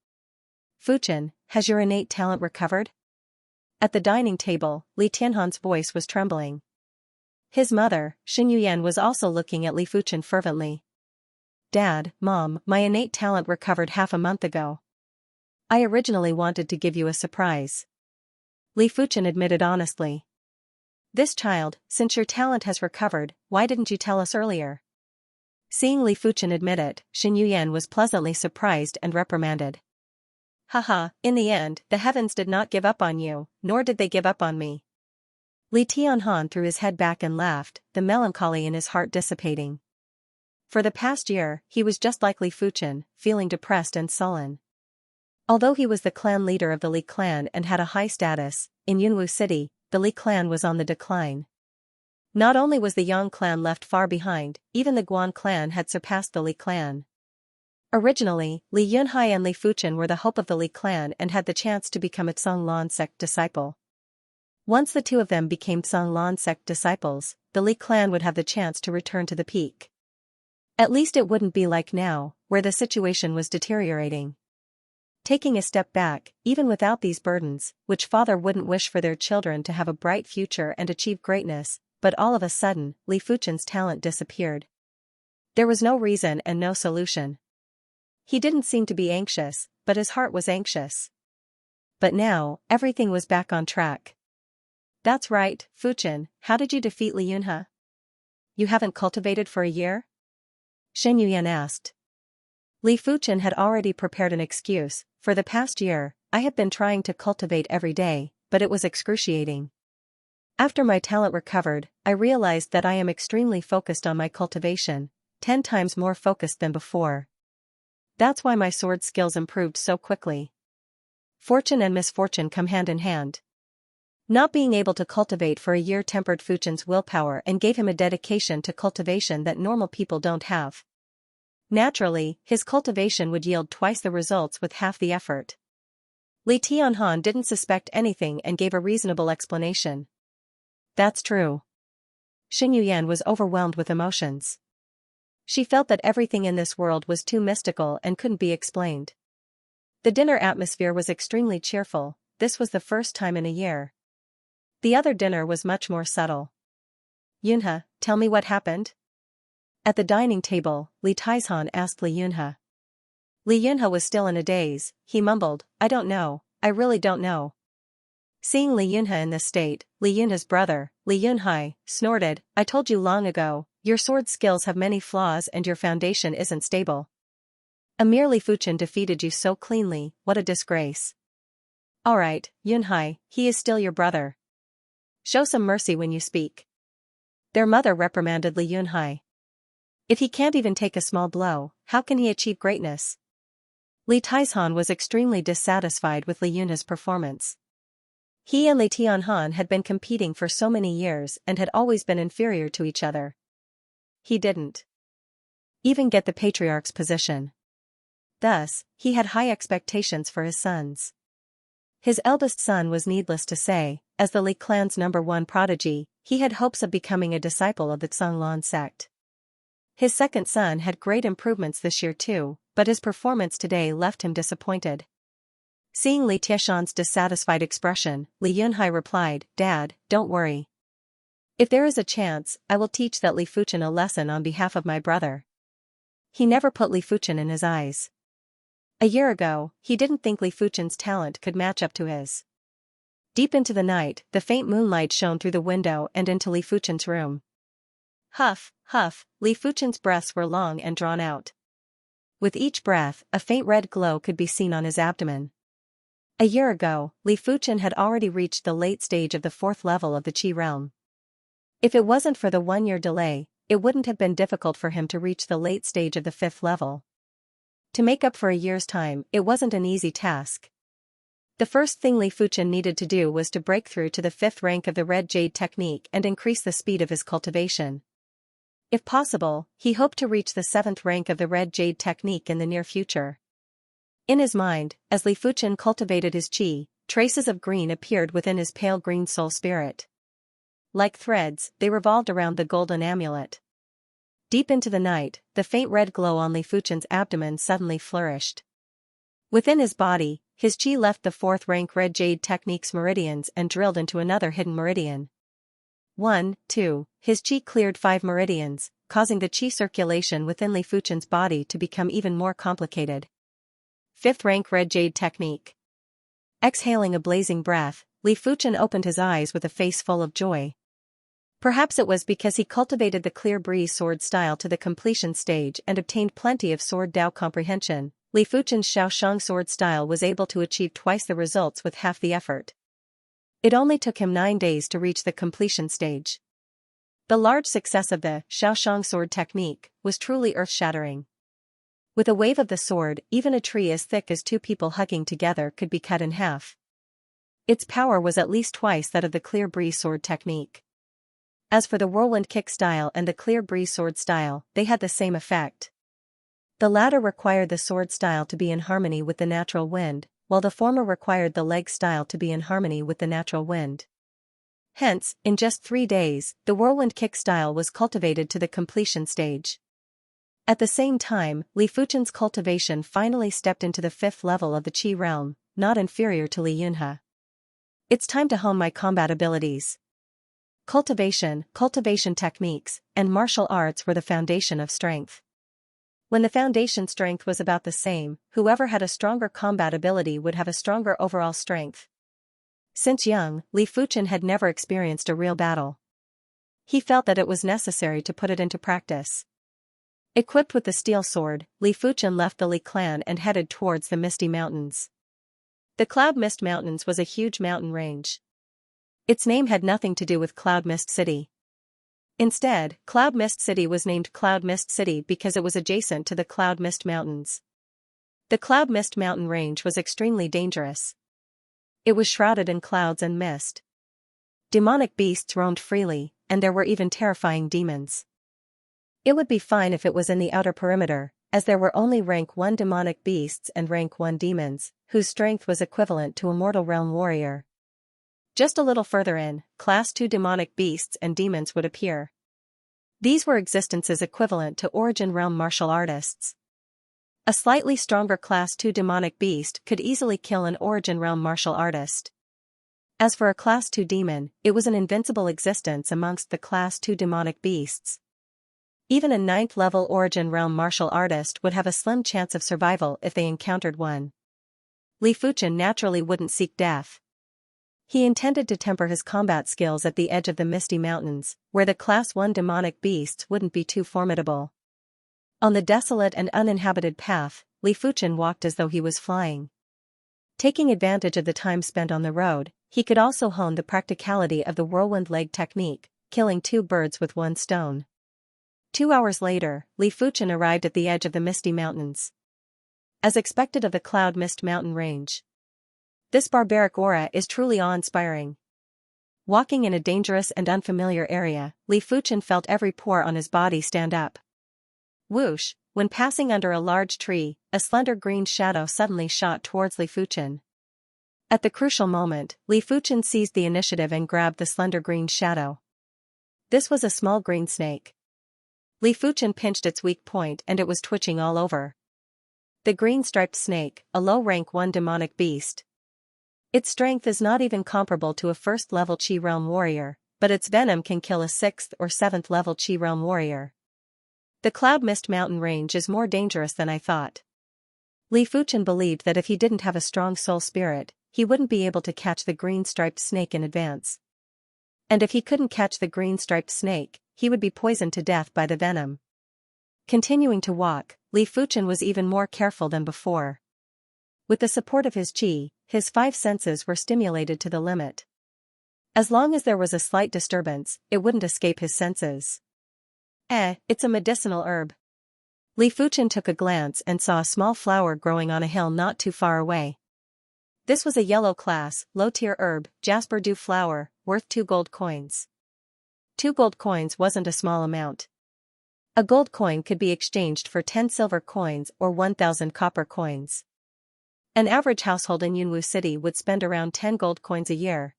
Fuchen, has your innate talent recovered? At the dining table, Li Tianhan's voice was trembling. His mother, Xianxia, was also looking at Li Fuchen fervently. Dad, Mom, my innate talent recovered half a month ago. I originally wanted to give you a surprise. Li Fuchen admitted honestly. This child, since your talent has recovered, why didn't you tell us earlier? Seeing Li Fuchen admit it, Xianxia was pleasantly surprised and reprimanded. Haha, in the end, the heavens did not give up on you, nor did they give up on me. Li Tianhan threw his head back and laughed, the melancholy in his heart dissipating. For the past year, he was just like Li Fuchen, feeling depressed and sullen. Although he was the clan leader of the Li clan and had a high status, in Yunwu City, the Li clan was on the decline. Not only was the Yang clan left far behind, even the Guan clan had surpassed the Li clan. Originally, Li Yunhai and Li Fuchen were the hope of the Li clan and had the chance to become a Canglan sect disciple. Once the two of them became Canglan sect disciples, the Li clan would have the chance to return to the peak. At least it wouldn't be like now, where the situation was deteriorating. Taking a step back, even without these burdens, which father wouldn't wish for their children to have a bright future and achieve greatness, but all of a sudden, Li Fuchen's talent disappeared. There was no reason and no solution. He didn't seem to be anxious, but his heart was anxious. But now, everything was back on track. That's right, Fuchen, how did you defeat Li Yunhe? You haven't cultivated for a year? Xianxia asked. Li Fuchen had already prepared an excuse. For the past year, I have been trying to cultivate every day, but it was excruciating. After my talent recovered, I realized that I am extremely focused on my cultivation, 10 times more focused than before. That's why my sword skills improved so quickly. Fortune and misfortune come hand in hand. Not being able to cultivate for a year tempered Fuchen's willpower and gave him a dedication to cultivation that normal people don't have. Naturally, his cultivation would yield twice the results with half the effort. Li Tianhan didn't suspect anything and gave a reasonable explanation. That's true. Xing Yuyan was overwhelmed with emotions. She felt that everything in this world was too mystical and couldn't be explained. The dinner atmosphere was extremely cheerful. This was the first time in a year. The other dinner was much more subtle. Yunhe, tell me what happened? At the dining table, Li Taizhan asked Li Yunhe. Li Yunhe was still in a daze. He mumbled, I don't know, I really don't know. Seeing Li Yunhe in this state, Li Yunhe's brother, Li Yunhai, snorted, I told you long ago, your sword skills have many flaws and your foundation isn't stable. A mere Li Fuchen defeated you so cleanly, what a disgrace. Alright, Yunhai, he is still your brother. Show some mercy when you speak. Their mother reprimanded Li Yunhai. If he can't even take a small blow, how can he achieve greatness? Li Taizhan was extremely dissatisfied with Li Yunhe's performance. He and Li Tianhan had been competing for so many years and had always been inferior to each other. He didn't even get the patriarch's position. Thus, he had high expectations for his sons. His eldest son was needless to say, as the Li clan's #1 prodigy, he had hopes of becoming a disciple of the Canglan sect. His second son had great improvements this year too, but his performance today left him disappointed. Seeing Li Tieshan's dissatisfied expression, Li Yunhai replied, Dad, don't worry. If there is a chance, I will teach that Li Fuchen a lesson on behalf of my brother. He never put Li Fuchen in his eyes. A year ago, he didn't think Li Fuchen's talent could match up to his. Deep into the night, the faint moonlight shone through the window and into Li Fuchen's room. Huff, huff, Li Fuchen's breaths were long and drawn out. With each breath, a faint red glow could be seen on his abdomen. A year ago, Li Fuchen had already reached the late stage of the 4th level of the Qi realm. If it wasn't for the 1-year delay, it wouldn't have been difficult for him to reach the late stage of the 5th level. To make up for a year's time, it wasn't an easy task. The first thing Li Fuchen needed to do was to break through to the 5th rank of the Red Jade technique and increase the speed of his cultivation. If possible, he hoped to reach the 7th rank of the Red Jade technique in the near future. In his mind, as Li Fuchen cultivated his qi, traces of green appeared within his pale green soul spirit. Like threads, they revolved around the golden amulet. Deep into the night, the faint red glow on Li Fuchen's abdomen suddenly flourished. Within his body, his qi left the 4th rank Red Jade technique's meridians and drilled into another hidden meridian. 1, 2, his qi cleared 5 meridians, causing the qi circulation within Li Fuchen's body to become even more complicated. 5th rank Red Jade technique. Exhaling a blazing breath, Li Fuchen opened his eyes with a face full of joy. Perhaps it was because he cultivated the clear breeze sword style to the completion stage and obtained plenty of sword Dao comprehension. Li Fuchen's Xiaoshang sword style was able to achieve twice the results with half the effort. It only took him 9 days to reach the completion stage. The large success of the Xiaoshang sword technique was truly earth-shattering. With a wave of the sword, even a tree as thick as 2 people hugging together could be cut in half. Its power was at least twice that of the clear breeze sword technique. As for the whirlwind kick style and the clear breeze sword style, they had the same effect. The latter required the sword style to be in harmony with the natural wind, while the former required the leg style to be in harmony with the natural wind. Hence, in just 3 days, the whirlwind kick style was cultivated to the completion stage. At the same time, Li Fuchen's cultivation finally stepped into the 5th level of the Qi realm, not inferior to Li Yunhe. It's time to hone my combat abilities. Cultivation techniques, and martial arts were the foundation of strength. When the foundation strength was about the same, whoever had a stronger combat ability would have a stronger overall strength. Since young, Li Fuchen had never experienced a real battle. He felt that it was necessary to put it into practice. Equipped with the steel sword, Li Fuchen left the Li clan and headed towards the Misty Mountains. The Cloud Mist Mountains was a huge mountain range. Its name had nothing to do with Cloud Mist City. Instead, Cloud Mist City was named Cloud Mist City because it was adjacent to the Cloud Mist Mountains. The Cloud Mist mountain range was extremely dangerous. It was shrouded in clouds and mist. Demonic beasts roamed freely, and there were even terrifying demons. It would be fine if it was in the outer perimeter, as there were only rank 1 demonic beasts and rank 1 demons, whose strength was equivalent to a mortal realm warrior. Just a little further in, Class 2 demonic beasts and demons would appear. These were existences equivalent to Origin Realm martial artists. A slightly stronger Class 2 demonic beast could easily kill an Origin Realm martial artist. As for a Class 2 demon, it was an invincible existence amongst the Class 2 demonic beasts. Even a 9th level Origin Realm martial artist would have a slim chance of survival if they encountered one. Li Fuchen naturally wouldn't seek death. He intended to temper his combat skills at the edge of the Misty Mountains, where the Class 1 demonic beasts wouldn't be too formidable. On the desolate and uninhabited path, Li Fuchen walked as though he was flying. Taking advantage of the time spent on the road, he could also hone the practicality of the whirlwind leg technique, killing 2 birds with 1 stone. 2 hours later, Li Fuchen arrived at the edge of the Misty Mountains. As expected of the Cloud Mist mountain range, this barbaric aura is truly awe-inspiring. Walking in a dangerous and unfamiliar area, Li Fuchen felt every pore on his body stand up. Whoosh! When passing under a large tree, a slender green shadow suddenly shot towards Li Fuchen. At the crucial moment, Li Fuchen seized the initiative and grabbed the slender green shadow. This was a small green snake. Li Fuchen pinched its weak point and it was twitching all over. The green-striped snake, a low rank 1 demonic beast. Its strength is not even comparable to a 1st level Qi realm warrior, but its venom can kill a 6th or 7th level Qi realm warrior. The Cloud Mist mountain range is more dangerous than I thought. Li Fuchen believed that if he didn't have a strong soul spirit, he wouldn't be able to catch the green-striped snake in advance. And if he couldn't catch the green-striped snake, he would be poisoned to death by the venom. Continuing to walk, Li Fuchen was even more careful than before. With the support of his qi, his 5 senses were stimulated to the limit. As long as there was a slight disturbance, it wouldn't escape his senses. It's a medicinal herb. Li Fuchen took a glance and saw a small flower growing on a hill not too far away. This was a yellow class, low-tier herb, Jasper Dew flower, worth 2 gold coins. 2 gold coins wasn't a small amount. A gold coin could be exchanged for 10 silver coins or 1,000 copper coins. An average household in Yunwu City would spend around 10 gold coins a year.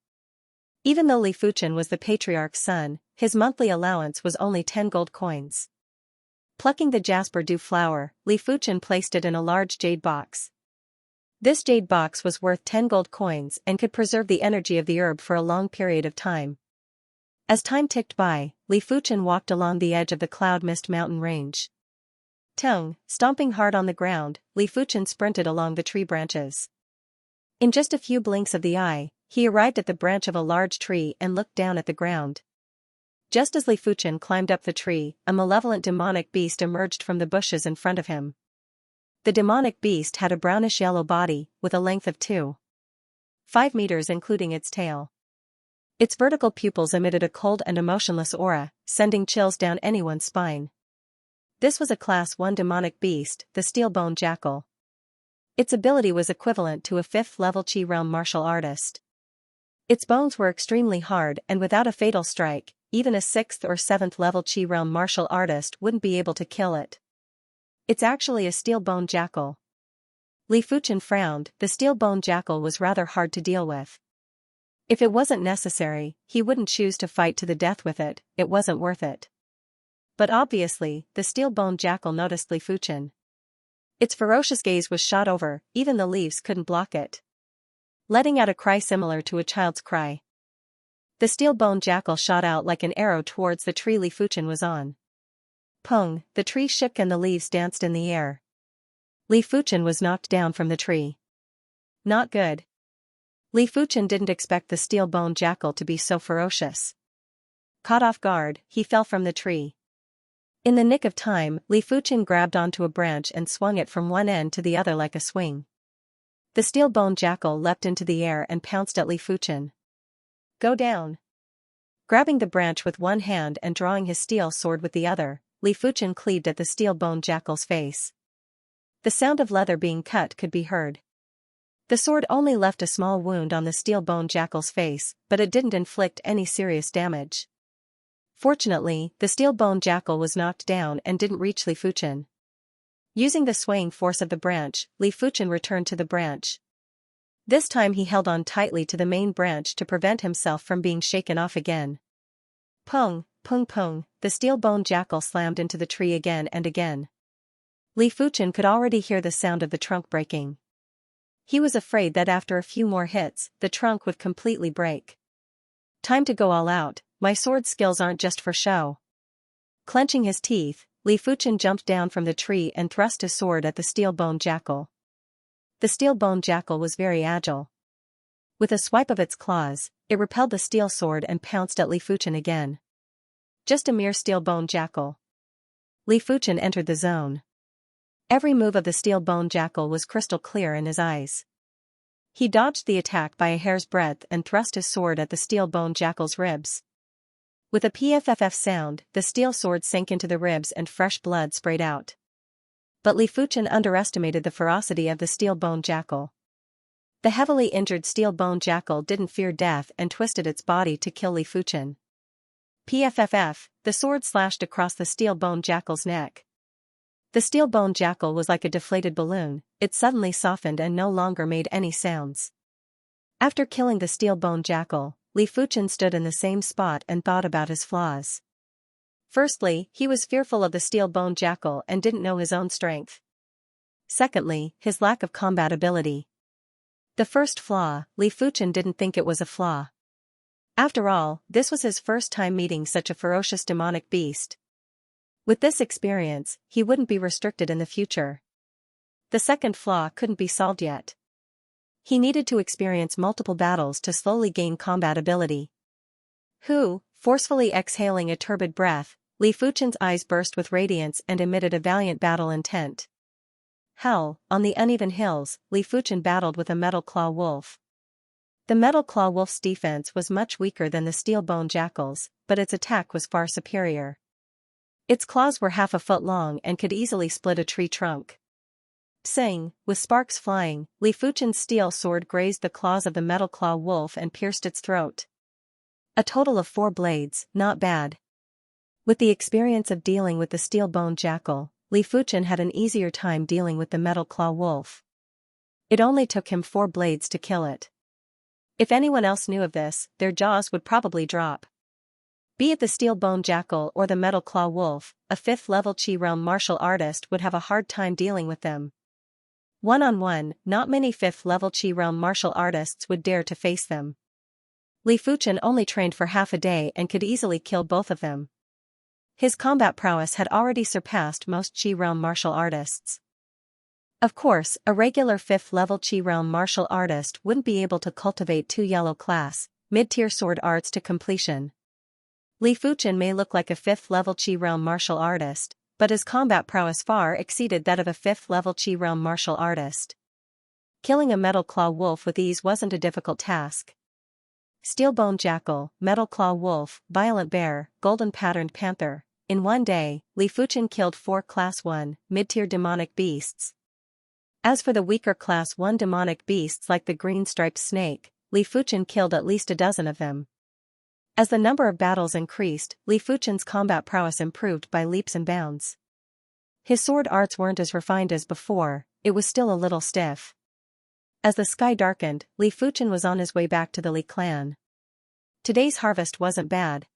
Even though Li Fuchen was the patriarch's son, his monthly allowance was only 10 gold coins. Plucking the Jasper Dew flower, Li Fuchen placed it in a large jade box. This jade box was worth 10 gold coins and could preserve the energy of the herb for a long period of time. As time ticked by, Li Fuchen walked along the edge of the Cloud Mist mountain range. Stomping hard on the ground, Li Fuchen sprinted along the tree branches. In just a few blinks of the eye, he arrived at the branch of a large tree and looked down at the ground. Just as Li Fuchen climbed up the tree, a malevolent demonic beast emerged from the bushes in front of him. The demonic beast had a brownish-yellow body, with a length of 2.5 meters including its tail. Its vertical pupils emitted a cold and emotionless aura, sending chills down anyone's spine. This was a Class 1 demonic beast, the Steel-Bone Jackal. Its ability was equivalent to a 5th level Qi realm martial artist. Its bones were extremely hard and without a fatal strike, even a 6th or 7th level Qi realm martial artist wouldn't be able to kill it. It's actually a steel-bone jackal. Li Fuchen frowned. The steel-bone jackal was rather hard to deal with. If it wasn't necessary, he wouldn't choose to fight to the death with it. It wasn't worth it. But obviously, the steel-bone jackal noticed Li Fuchen. Its ferocious gaze was shot over, even the leaves couldn't block it. Letting out a cry similar to a child's cry. The steel-bone jackal shot out like an arrow towards the tree Li Fuchen was on. Pung, the tree shook and the leaves danced in the air. Li Fuchen was knocked down from the tree. Not good. Li Fuchen didn't expect the steel-bone jackal to be so ferocious. Caught off guard, he fell from the tree. In the nick of time, Li Fuchen grabbed onto a branch and swung it from one end to the other like a swing. The steel-bone jackal leapt into the air and pounced at Li Fuchen. Go down. Grabbing the branch with one hand and drawing his steel sword with the other, Li Fuchen cleaved at the steel-bone jackal's face. The sound of leather being cut could be heard. The sword only left a small wound on the steel-bone jackal's face, but it didn't inflict any serious damage. Fortunately, the steel-bone jackal was knocked down and didn't reach Li Fuchen. Using the swaying force of the branch, Li Fuchen returned to the branch. This time he held on tightly to the main branch to prevent himself from being shaken off again. Pung, pung pung, the steel-bone jackal slammed into the tree again and again. Li Fuchen could already hear the sound of the trunk breaking. He was afraid that after a few more hits, the trunk would completely break. Time to go all out. My sword skills aren't just for show. Clenching his teeth, Li Fuchen jumped down from the tree and thrust his sword at the steel-bone jackal. The steel-bone jackal was very agile. With a swipe of its claws, it repelled the steel sword and pounced at Li Fuchen again. Just a mere steel-bone jackal. Li Fuchen entered the zone. Every move of the steel-bone jackal was crystal clear in his eyes. He dodged the attack by a hair's breadth and thrust his sword at the steel-bone jackal's ribs. With a pfff sound, the steel sword sank into the ribs and fresh blood sprayed out. But Li Fuchen underestimated the ferocity of the steel-bone jackal. The heavily injured steel-bone jackal didn't fear death and twisted its body to kill Li Fuchen. Pfff, the sword slashed across the steel-bone jackal's neck. The steel-bone jackal was like a deflated balloon. It suddenly softened and no longer made any sounds. After killing the steel-bone jackal, Li Fuchen stood in the same spot and thought about his flaws. Firstly, he was fearful of the steel-bone jackal and didn't know his own strength. Secondly, his lack of combat ability. The first flaw, Li Fuchen didn't think it was a flaw. After all, this was his first time meeting such a ferocious demonic beast. With this experience, he wouldn't be restricted in the future. The second flaw couldn't be solved yet. He needed to experience multiple battles to slowly gain combat ability. Forcefully exhaling a turbid breath, Li Fuchen's eyes burst with radiance and emitted a valiant battle intent. Hell, on the uneven hills, Li Fuchen battled with a metal claw wolf. The metal claw wolf's defense was much weaker than the steel-bone jackal's, but its attack was far superior. Its claws were half a foot long and could easily split a tree trunk. Psing, with sparks flying, Li Fuchen's steel sword grazed the claws of the metal claw wolf and pierced its throat. A total of 4 blades, not bad. With the experience of dealing with the steel-bone jackal, Li Fuchen had an easier time dealing with the metal claw wolf. It only took him 4 blades to kill it. If anyone else knew of this, their jaws would probably drop. Be it the steel-bone jackal or the metal claw wolf, a 5th-level Qi realm martial artist would have a hard time dealing with them. One-on-one, not many 5th-level Qi realm martial artists would dare to face them. Li Fuchen only trained for half a day and could easily kill both of them. His combat prowess had already surpassed most Qi realm martial artists. Of course, a regular 5th-level Qi realm martial artist wouldn't be able to cultivate 2 yellow-class, mid-tier sword arts to completion. Li Fuchen may look like a 5th-level Qi realm martial artist, but his combat prowess far exceeded that of a 5th-level Qi realm martial artist. Killing a metal claw wolf with ease wasn't a difficult task. Steel-bone jackal, metal claw wolf, violent bear, golden patterned panther. In one day, Li Fuchen killed 4 Class 1, mid-tier demonic beasts. As for the weaker Class 1 demonic beasts like the green-striped snake, Li Fuchen killed at least a dozen of them. As the number of battles increased, Li Fuchen's combat prowess improved by leaps and bounds. His sword arts weren't as refined as before, it was still a little stiff. As the sky darkened, Li Fuchen was on his way back to the Li clan. Today's harvest wasn't bad.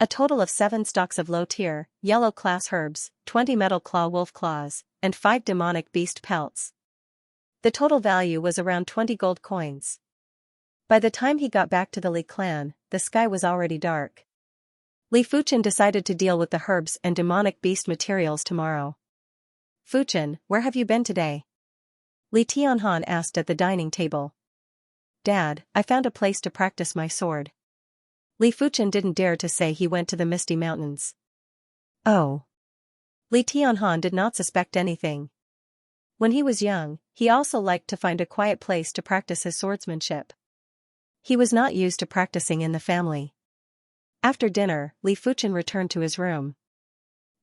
A total of 7 stalks of low-tier, yellow-class herbs, 20 metal claw wolf claws, and 5 demonic beast pelts. The total value was around 20 gold coins. By the time he got back to the Li clan, the sky was already dark. Li Fuchen decided to deal with the herbs and demonic beast materials tomorrow. "Fuchen, where have you been today?" Li Tianhan asked at the dining table. "Dad, I found a place to practice my sword." Li Fuchen didn't dare to say he went to the Misty Mountains. Oh. Li Tianhan did not suspect anything. When he was young, he also liked to find a quiet place to practice his swordsmanship. He was not used to practicing in the family. After dinner, Li Fuchen returned to his room.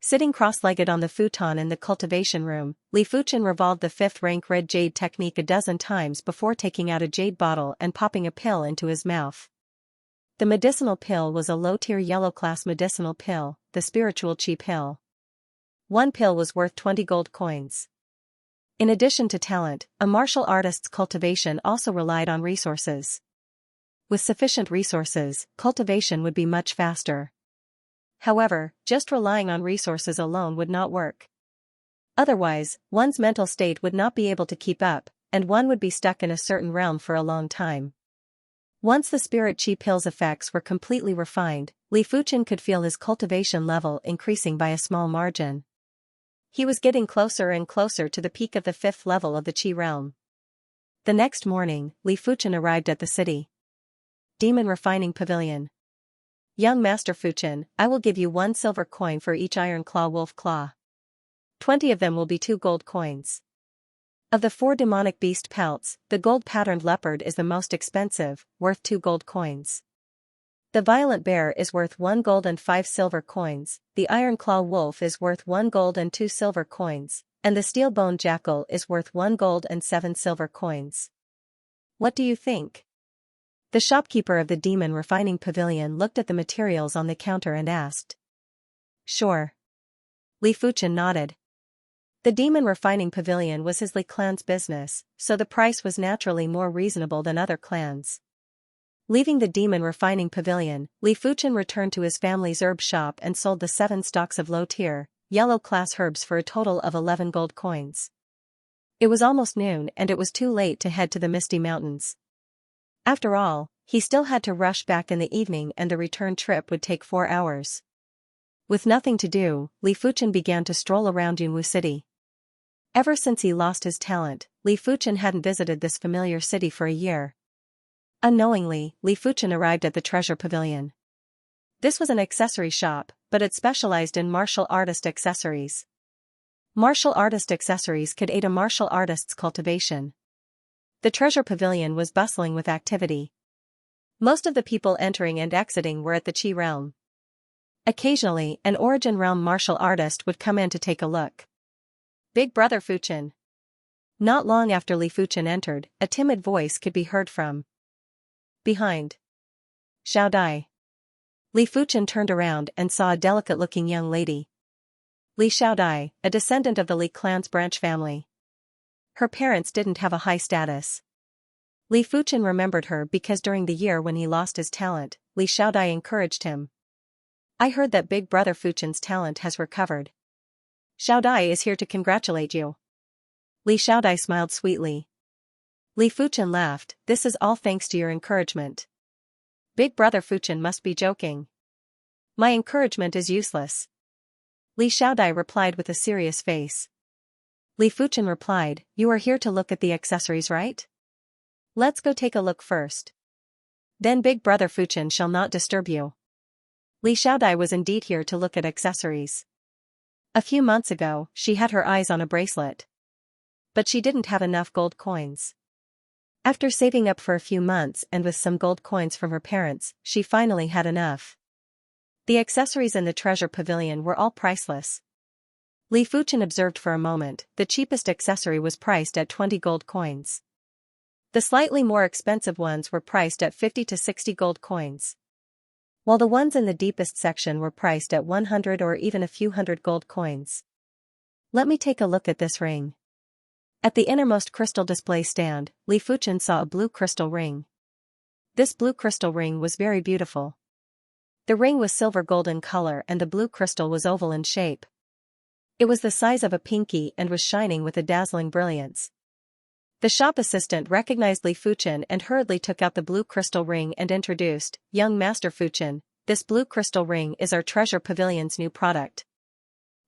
Sitting cross-legged on the futon in the cultivation room, Li Fuchen revolved the 5th-rank red jade technique a dozen times before taking out a jade bottle and popping a pill into his mouth. The medicinal pill was a low-tier yellow-class medicinal pill, the spiritual chi pill. 1 pill was worth 20 gold coins. In addition to talent, a martial artist's cultivation also relied on resources. With sufficient resources, cultivation would be much faster. However, just relying on resources alone would not work. Otherwise, one's mental state would not be able to keep up, and one would be stuck in a certain realm for a long time. Once the spirit chi pill's effects were completely refined, Li Fuchen could feel his cultivation level increasing by a small margin. He was getting closer and closer to the peak of the 5th level of the chi realm. The next morning, Li Fuchen arrived at the city. Demon Refining Pavilion. "Young Master Fuchen, I will give you 1 silver coin for each iron claw wolf claw. 20 of them will be 2 gold coins. Of the 4 demonic beast pelts, the gold-patterned leopard is the most expensive, worth 2 gold coins. The violent bear is worth 1 gold and 5 silver coins, the iron claw wolf is worth 1 gold and 2 silver coins, and the steel-bone jackal is worth 1 gold and 7 silver coins. What do you think?" The shopkeeper of the Demon Refining Pavilion looked at the materials on the counter and asked. "Sure." Li Fuchen nodded. The Demon Refining Pavilion was his Li clan's business, so the price was naturally more reasonable than other clans. Leaving the Demon Refining Pavilion, Li Fuchen returned to his family's herb shop and sold the 7 stalks of low-tier, yellow-class herbs for a total of 11 gold coins. It was almost noon and it was too late to head to the Misty Mountains. After all, he still had to rush back in the evening and the return trip would take 4 hours. With nothing to do, Li Fuchen began to stroll around Yunwu City. Ever since he lost his talent, Li Fuchen hadn't visited this familiar city for a year. Unknowingly, Li Fuchen arrived at the Treasure Pavilion. This was an accessory shop, but it specialized in martial artist accessories. Martial artist accessories could aid a martial artist's cultivation. The Treasure Pavilion was bustling with activity. Most of the people entering and exiting were at the Chi realm. Occasionally, an Origin realm martial artist would come in to take a look. "Big Brother Fuchen." Not long after Li Fuchen entered, a timid voice could be heard from behind. "Xiao Dai." Li Fuchen turned around and saw a delicate-looking young lady. Li Xiao Dai, a descendant of the Li clan's branch family. Her parents didn't have a high status. Li Fuchen remembered her because during the year when he lost his talent, Li Xiao Dai encouraged him. "I heard that Big Brother Fuchen's talent has recovered. Xiao Dai is here to congratulate you." Li Xiao Dai smiled sweetly. Li Fuchen laughed, "This is all thanks to your encouragement. Big Brother Fuchen must be joking. My encouragement is useless." Li Xiao Dai replied with a serious face. Li Fuchen replied, "You are here to look at the accessories, right? Let's go take a look first. Then Big Brother Fuchen shall not disturb you." Li Xiao Dai was indeed here to look at accessories. A few months ago, she had her eyes on a bracelet. But she didn't have enough gold coins. After saving up for a few months and with some gold coins from her parents, she finally had enough. The accessories in the Treasure Pavilion were all priceless. Li Fuchen observed for a moment, the cheapest accessory was priced at 20 gold coins. The slightly more expensive ones were priced at 50 to 60 gold coins. While the ones in the deepest section were priced at 100 or even a few hundred gold coins. Let me take a look at this ring. At the innermost crystal display stand, Li Fuchen saw a blue crystal ring. This blue crystal ring was very beautiful. The ring was silver golden color and the blue crystal was oval in shape. It was the size of a pinky and was shining with a dazzling brilliance. The shop assistant recognized Li Fuchen and hurriedly took out the blue crystal ring and introduced, "Young Master Fuchen, this blue crystal ring is our Treasure Pavilion's new product.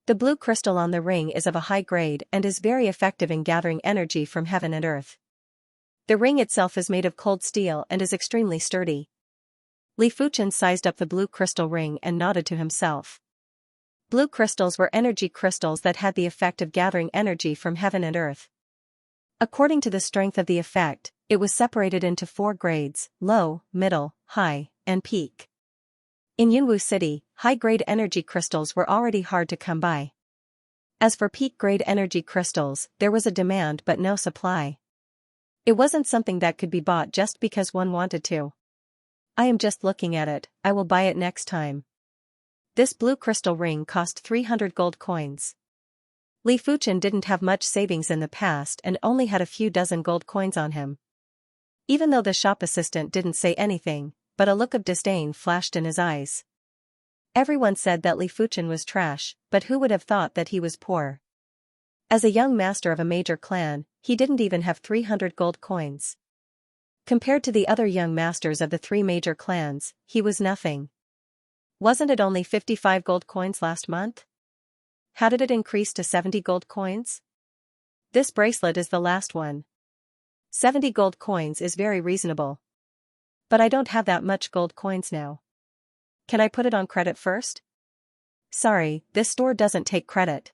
The blue crystal on the ring is of a high grade and is very effective in gathering energy from heaven and earth. The ring itself is made of cold steel and is extremely sturdy." Li Fuchen sized up the blue crystal ring and nodded to himself. Blue crystals were energy crystals that had the effect of gathering energy from heaven and earth. According to the strength of the effect, it was separated into 4 grades: low, middle, high, and peak. In Yunwu City, high-grade energy crystals were already hard to come by. As for peak-grade energy crystals, there was a demand but no supply. It wasn't something that could be bought just because one wanted to. "I am just looking at it, I will buy it next time." This blue crystal ring cost 300 gold coins. Li Fuchen didn't have much savings in the past and only had a few dozen gold coins on him. Even though the shop assistant didn't say anything, but a look of disdain flashed in his eyes. Everyone said that Li Fuchen was trash, but who would have thought that he was poor? As a young master of a major clan, he didn't even have 300 gold coins. Compared to the other young masters of the 3 major clans, he was nothing. Wasn't it only 55 gold coins last month? How did it increase to 70 gold coins? This bracelet is the last one. 70 gold coins is very reasonable. But I don't have that much gold coins now. Can I put it on credit first? Sorry, this store doesn't take credit.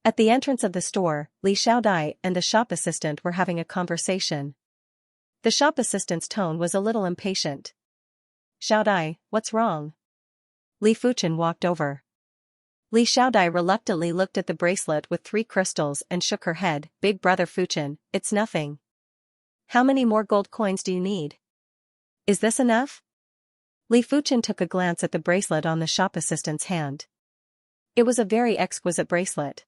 At the entrance of the store, Li Xiaodai and the shop assistant were having a conversation. The shop assistant's tone was a little impatient. "Xiaodai, what's wrong?" Li Fuchen walked over. Li Xiaodai reluctantly looked at the bracelet with 3 crystals and shook her head. "Big brother Fuchen, it's nothing. How many more gold coins do you need? Is this enough?" Li Fuchen took a glance at the bracelet on the shop assistant's hand. It was a very exquisite bracelet.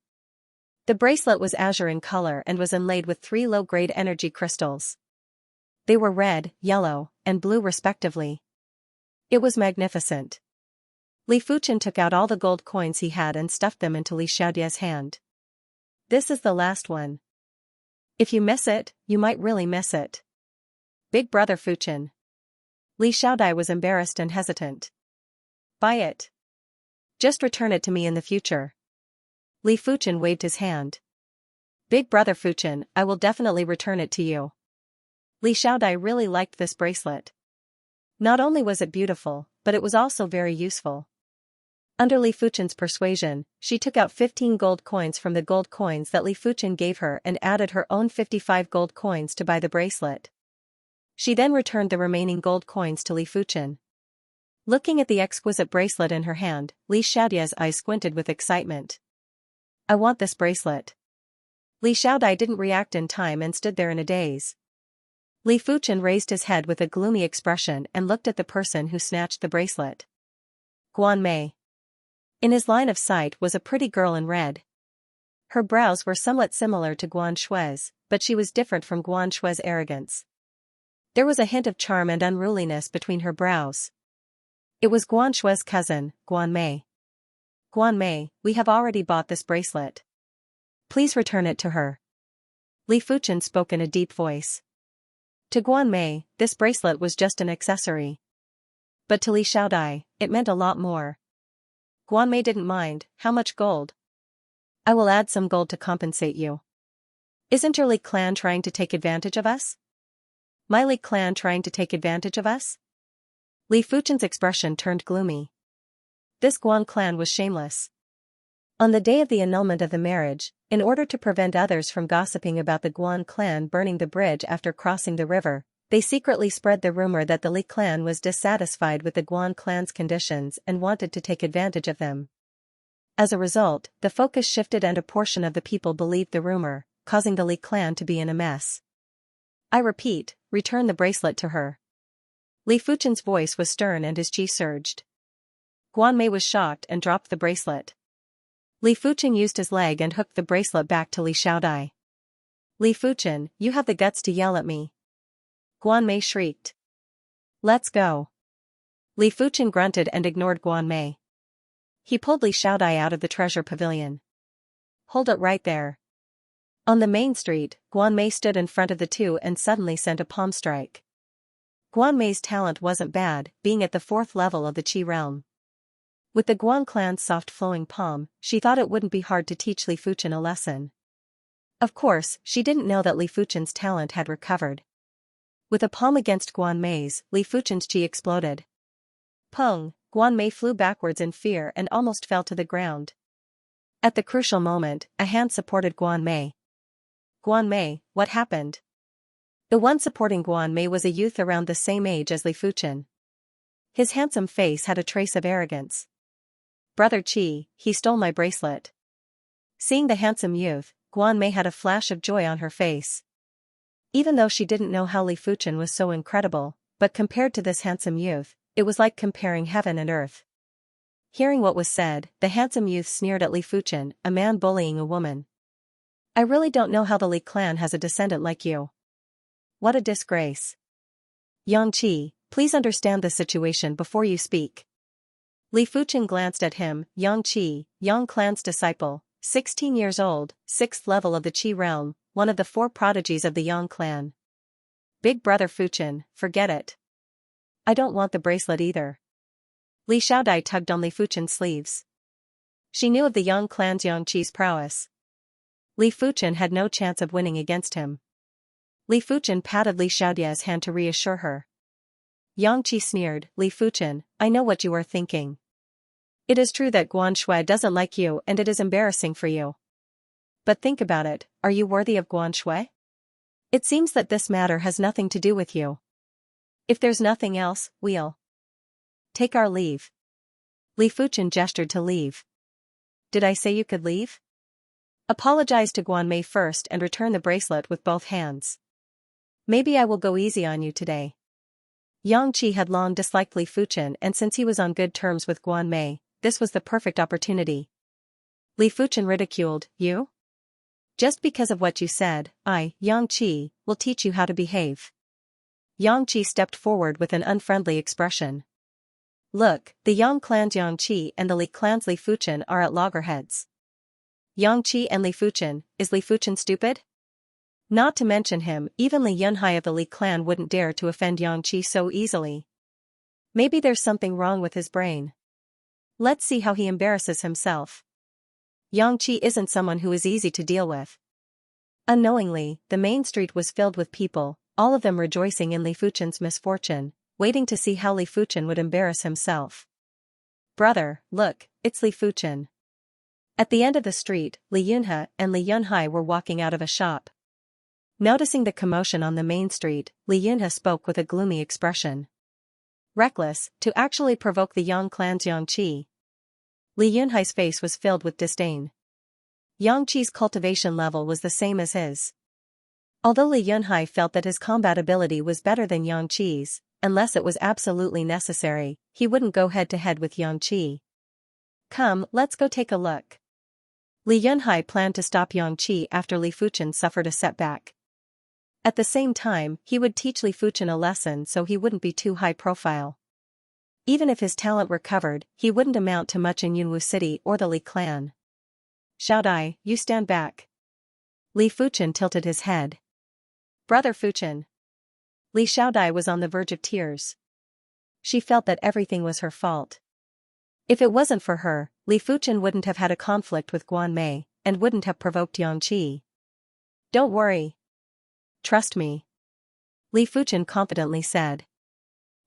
The bracelet was azure in color and was inlaid with 3 low-grade energy crystals. They were red, yellow, and blue respectively. It was magnificent. Li Fuchen took out all the gold coins he had and stuffed them into Li Xiaodai's hand. "This is the last one. If you miss it, you might really miss it. Big brother Fuchen." Li Xiaodai was embarrassed and hesitant. "Buy it. Just return it to me in the future." Li Fuchen waved his hand. "Big brother Fuchen, I will definitely return it to you." Li Xiaodai really liked this bracelet. Not only was it beautiful, but it was also very useful. Under Li Fuchen's persuasion, she took out 15 gold coins from the gold coins that Li Fuchen gave her and added her own 55 gold coins to buy the bracelet. She then returned the remaining gold coins to Li Fuchen. Looking at the exquisite bracelet in her hand, Li Xiaodai's eyes squinted with excitement. "I want this bracelet." Li Xiaodai didn't react in time and stood there in a daze. Li Fuchen raised his head with a gloomy expression and looked at the person who snatched the bracelet. Guan Mei. In his line of sight was a pretty girl in red. Her brows were somewhat similar to Guan Shui's, but she was different from Guan Shui's arrogance. There was a hint of charm and unruliness between her brows. It was Guan Shui's cousin, Guan Mei. "Guan Mei, we have already bought this bracelet. Please return it to her." Li Fuchen spoke in a deep voice. To Guan Mei, this bracelet was just an accessory. But to Li Xiaodai, it meant a lot more. Guan Mei didn't mind. "How much gold?" "I will add some gold to compensate you." "Isn't your Li clan trying to take advantage of us?" "My Li clan trying to take advantage of us?" Li Fuchen's expression turned gloomy. This Guan clan was shameless. On the day of the annulment of the marriage, in order to prevent others from gossiping about the Guan clan burning the bridge after crossing the river, they secretly spread the rumor that the Li clan was dissatisfied with the Guan clan's conditions and wanted to take advantage of them. As a result, the focus shifted and a portion of the people believed the rumor, causing the Li clan to be in a mess. "I repeat, return the bracelet to her." Li Fuchen's voice was stern and his chi surged. Guan Mei was shocked and dropped the bracelet. Li Fuchen used his leg and hooked the bracelet back to Li Xiaodai. Li Fuchen, you have the guts to yell at me. Guan Mei shrieked. Let's go. Li Fuchen grunted and ignored Guan Mei. He pulled Li Xiaodai out of the treasure pavilion. Hold it right there. On the main street, Guan Mei stood in front of the two and suddenly sent a palm strike. Guan Mei's talent wasn't bad, being at the 4th level of the Qi realm. With the Guan clan's soft flowing palm, she thought it wouldn't be hard to teach Li Fuchen a lesson. Of course, she didn't know that Li Fuchen's talent had recovered. With a palm against Guan Mei's, Li Fuchen's Qi exploded. Pung! Guan Mei flew backwards in fear and almost fell to the ground. At the crucial moment, a hand supported Guan Mei. Guan Mei, what happened? The one supporting Guan Mei was a youth around the same age as Li Fuchen. His handsome face had a trace of arrogance. Brother Qi, he stole my bracelet. Seeing the handsome youth, Guan Mei had a flash of joy on her face. Even though she didn't know how Li Fuchen was so incredible, but compared to this handsome youth, it was like comparing heaven and earth. Hearing what was said, the handsome youth sneered at Li Fuchen, a man bullying a woman. I really don't know how the Li clan has a descendant like you. What a disgrace. Xianxia, please understand the situation before you speak. Li Fuchen glanced at him. Xianxia, Yang clan's disciple, 16 years old, 6th level of the Qi realm, one of the 4 prodigies of the Yang clan. Big brother Fuchen, forget it. I don't want the bracelet either. Li Xiaodai tugged on Li Fuchen's sleeves. She knew of the Yang clan's Xianxia's prowess. Li Fuchen had no chance of winning against him. Li Fuchen patted Li Xiaodai's hand to reassure her. Xianxia sneered, Li Fuchen, I know what you are thinking. It is true that Guan Shui doesn't like you and it is embarrassing for you. But think about it, are you worthy of Guan Shui? It seems that this matter has nothing to do with you. If there's nothing else, we'll take our leave. Li Fuchen gestured to leave. Did I say you could leave? Apologize to Guan Mei first and return the bracelet with both hands. Maybe I will go easy on you today. Xianxia had long disliked Li Fuchen and since he was on good terms with Guan Mei, this was the perfect opportunity. Li Fuchen ridiculed, you? Just because of what you said, I, Xianxia, will teach you how to behave. Xianxia stepped forward with an unfriendly expression. Look, the Yang clan's Xianxia and the Li clan's Li Fuchen are at loggerheads. Xianxia and Li Fuchen, is Li Fuchen stupid? Not to mention him, even Li Yunhai of the Li clan wouldn't dare to offend Xianxia so easily. Maybe there's something wrong with his brain. Let's see how he embarrasses himself. Xianxia isn't someone who is easy to deal with. Unknowingly, the main street was filled with people, all of them rejoicing in Li Fuchen's misfortune, waiting to see how Li Fuchen would embarrass himself. Brother, look, it's Li Fuchen. At the end of the street, Li Yunhe and Li Yunhai were walking out of a shop. Noticing the commotion on the main street, Li Yunhe spoke with a gloomy expression. Reckless, to actually provoke the Yang clan's Xianxia. Li Yunhai's face was filled with disdain. Xianxia's cultivation level was the same as his. Although Li Yunhai felt that his combat ability was better than Xianxia's, unless it was absolutely necessary, he wouldn't go head-to-head with Xianxia. Come, let's go take a look. Li Yunhai planned to stop Xianxia after Li Fuchen suffered a setback. At the same time, he would teach Li Fuchen a lesson so he wouldn't be too high profile. Even if his talent recovered, he wouldn't amount to much in Yunwu City or the Li clan. Xiaodai, you stand back. Li Fuchen tilted his head. Brother Fuchen. Li Xiaodai was on the verge of tears. She felt that everything was her fault. If it wasn't for her, Li Fuchen wouldn't have had a conflict with Guan Mei, and wouldn't have provoked Xianxia. Don't worry. Trust me. Li Fuchen confidently said.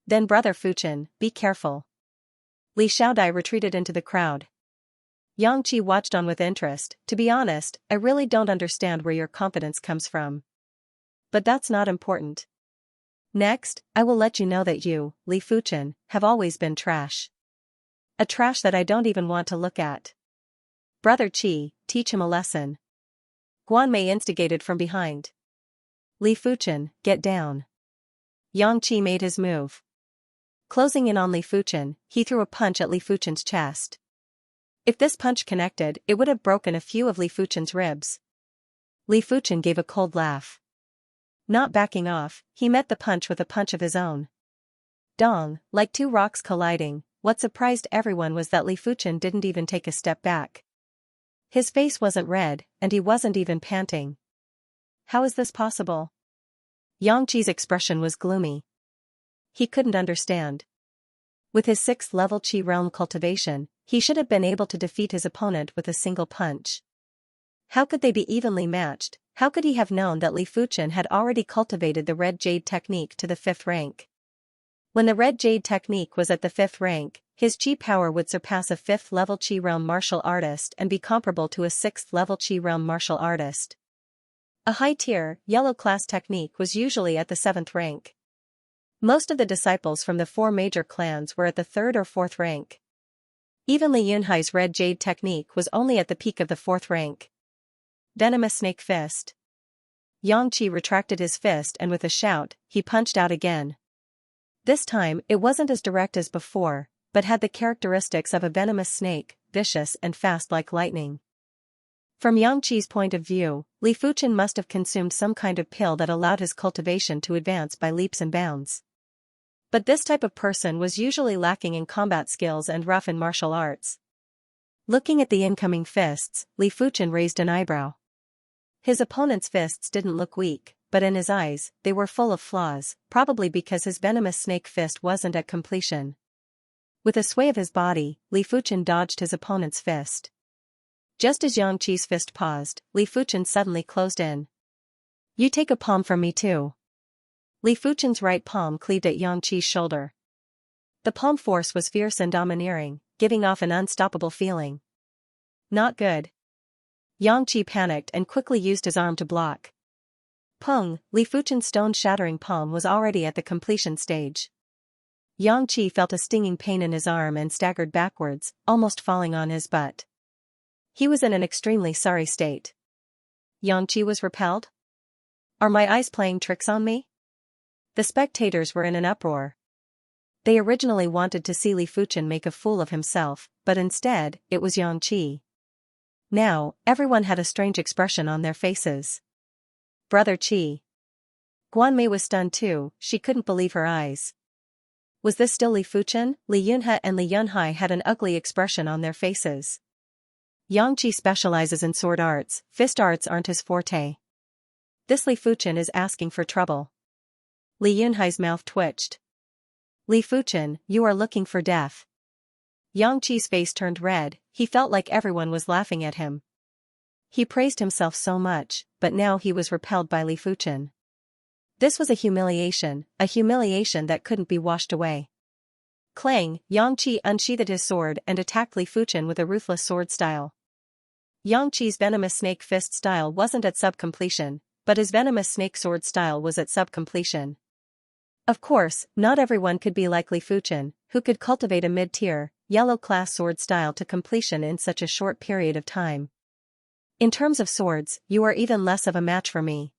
Then Brother Fuchen, be careful. Li Xiaodai retreated into the crowd. Xianxia watched on with interest. To be honest, I really don't understand where your confidence comes from. But that's not important. Next, I will let you know that you, Li Fuchen, have always been trash. A trash that I don't even want to look at. Brother Qi, teach him a lesson. Guan Mei instigated from behind. Li Fuchen, get down. Xianxia made his move. Closing in on Li Fuchen, he threw a punch at Li Fuchen's chest. If this punch connected, it would have broken a few of Li Fuchen's ribs. Li Fuchen gave a cold laugh. Not backing off, he met the punch with a punch of his own. Dong, like two rocks colliding, what surprised everyone was that Li Fuchen didn't even take a step back. His face wasn't red, and he wasn't even panting. How is this possible? Xianxia's expression was gloomy. He couldn't understand. With his 6th level Qi realm cultivation, he should have been able to defeat his opponent with a single punch. How could they be evenly matched? How could he have known that Li Fuchen had already cultivated the Red Jade technique to the 5th rank? When the Red Jade technique was at the 5th rank, his Qi power would surpass a 5th level Qi realm martial artist and be comparable to a 6th level Qi realm martial artist. A high-tier, yellow class technique was usually at the 7th rank. Most of the disciples from the 4 major clans were at the 3rd or 4th rank. Even Li Yunhai's Red Jade technique was only at the peak of the 4th rank. Venomous Snake Fist. Xianxia retracted his fist and with a shout, he punched out again. This time, it wasn't as direct as before, but had the characteristics of a venomous snake, vicious and fast like lightning. From Xianxia's point of view, Li Fuchen must have consumed some kind of pill that allowed his cultivation to advance by leaps and bounds. But this type of person was usually lacking in combat skills and rough in martial arts. Looking at the incoming fists, Li Fuchen raised an eyebrow. His opponent's fists didn't look weak, but in his eyes, they were full of flaws, probably because his venomous snake fist wasn't at completion. With a sway of his body, Li Fuchen dodged his opponent's fist. Just as Xianxia's fist paused, Li Fuchen suddenly closed in. You take a palm from me too. Li Fuchen's right palm cleaved at Xianxia's shoulder. The palm force was fierce and domineering, giving off an unstoppable feeling. Not good. Xianxia panicked and quickly used his arm to block. Pung, Li Fuchen's stone-shattering palm was already at the completion stage. Xianxia felt a stinging pain in his arm and staggered backwards, almost falling on his butt. He was in an extremely sorry state. Xianxia was repelled? Are my eyes playing tricks on me? The spectators were in an uproar. They originally wanted to see Li Fuchen make a fool of himself, but instead, it was Xianxia. Now, everyone had a strange expression on their faces. Brother Qi. Guanmei was stunned too, she couldn't believe her eyes. Was this still Li Fuchen? Li Yunhe and Li Yunhai had an ugly expression on their faces. Xianxia specializes in sword arts, fist arts aren't his forte. This Li Fuchen is asking for trouble. Li Yunhai's mouth twitched. Li Fuchen, you are looking for death. Xianxia's face turned red, he felt like everyone was laughing at him. He praised himself so much, but now he was repelled by Li Fuchen. This was a humiliation that couldn't be washed away. Clang, Xianxia unsheathed his sword and attacked Li Fuchen with a ruthless sword style. Xianxia's venomous snake fist style wasn't at sub-completion, but his venomous snake sword style was at sub-completion. Of course, not everyone could be like Li Fuchen, who could cultivate a mid-tier, yellow-class sword style to completion in such a short period of time. In terms of swords, you are even less of a match for me.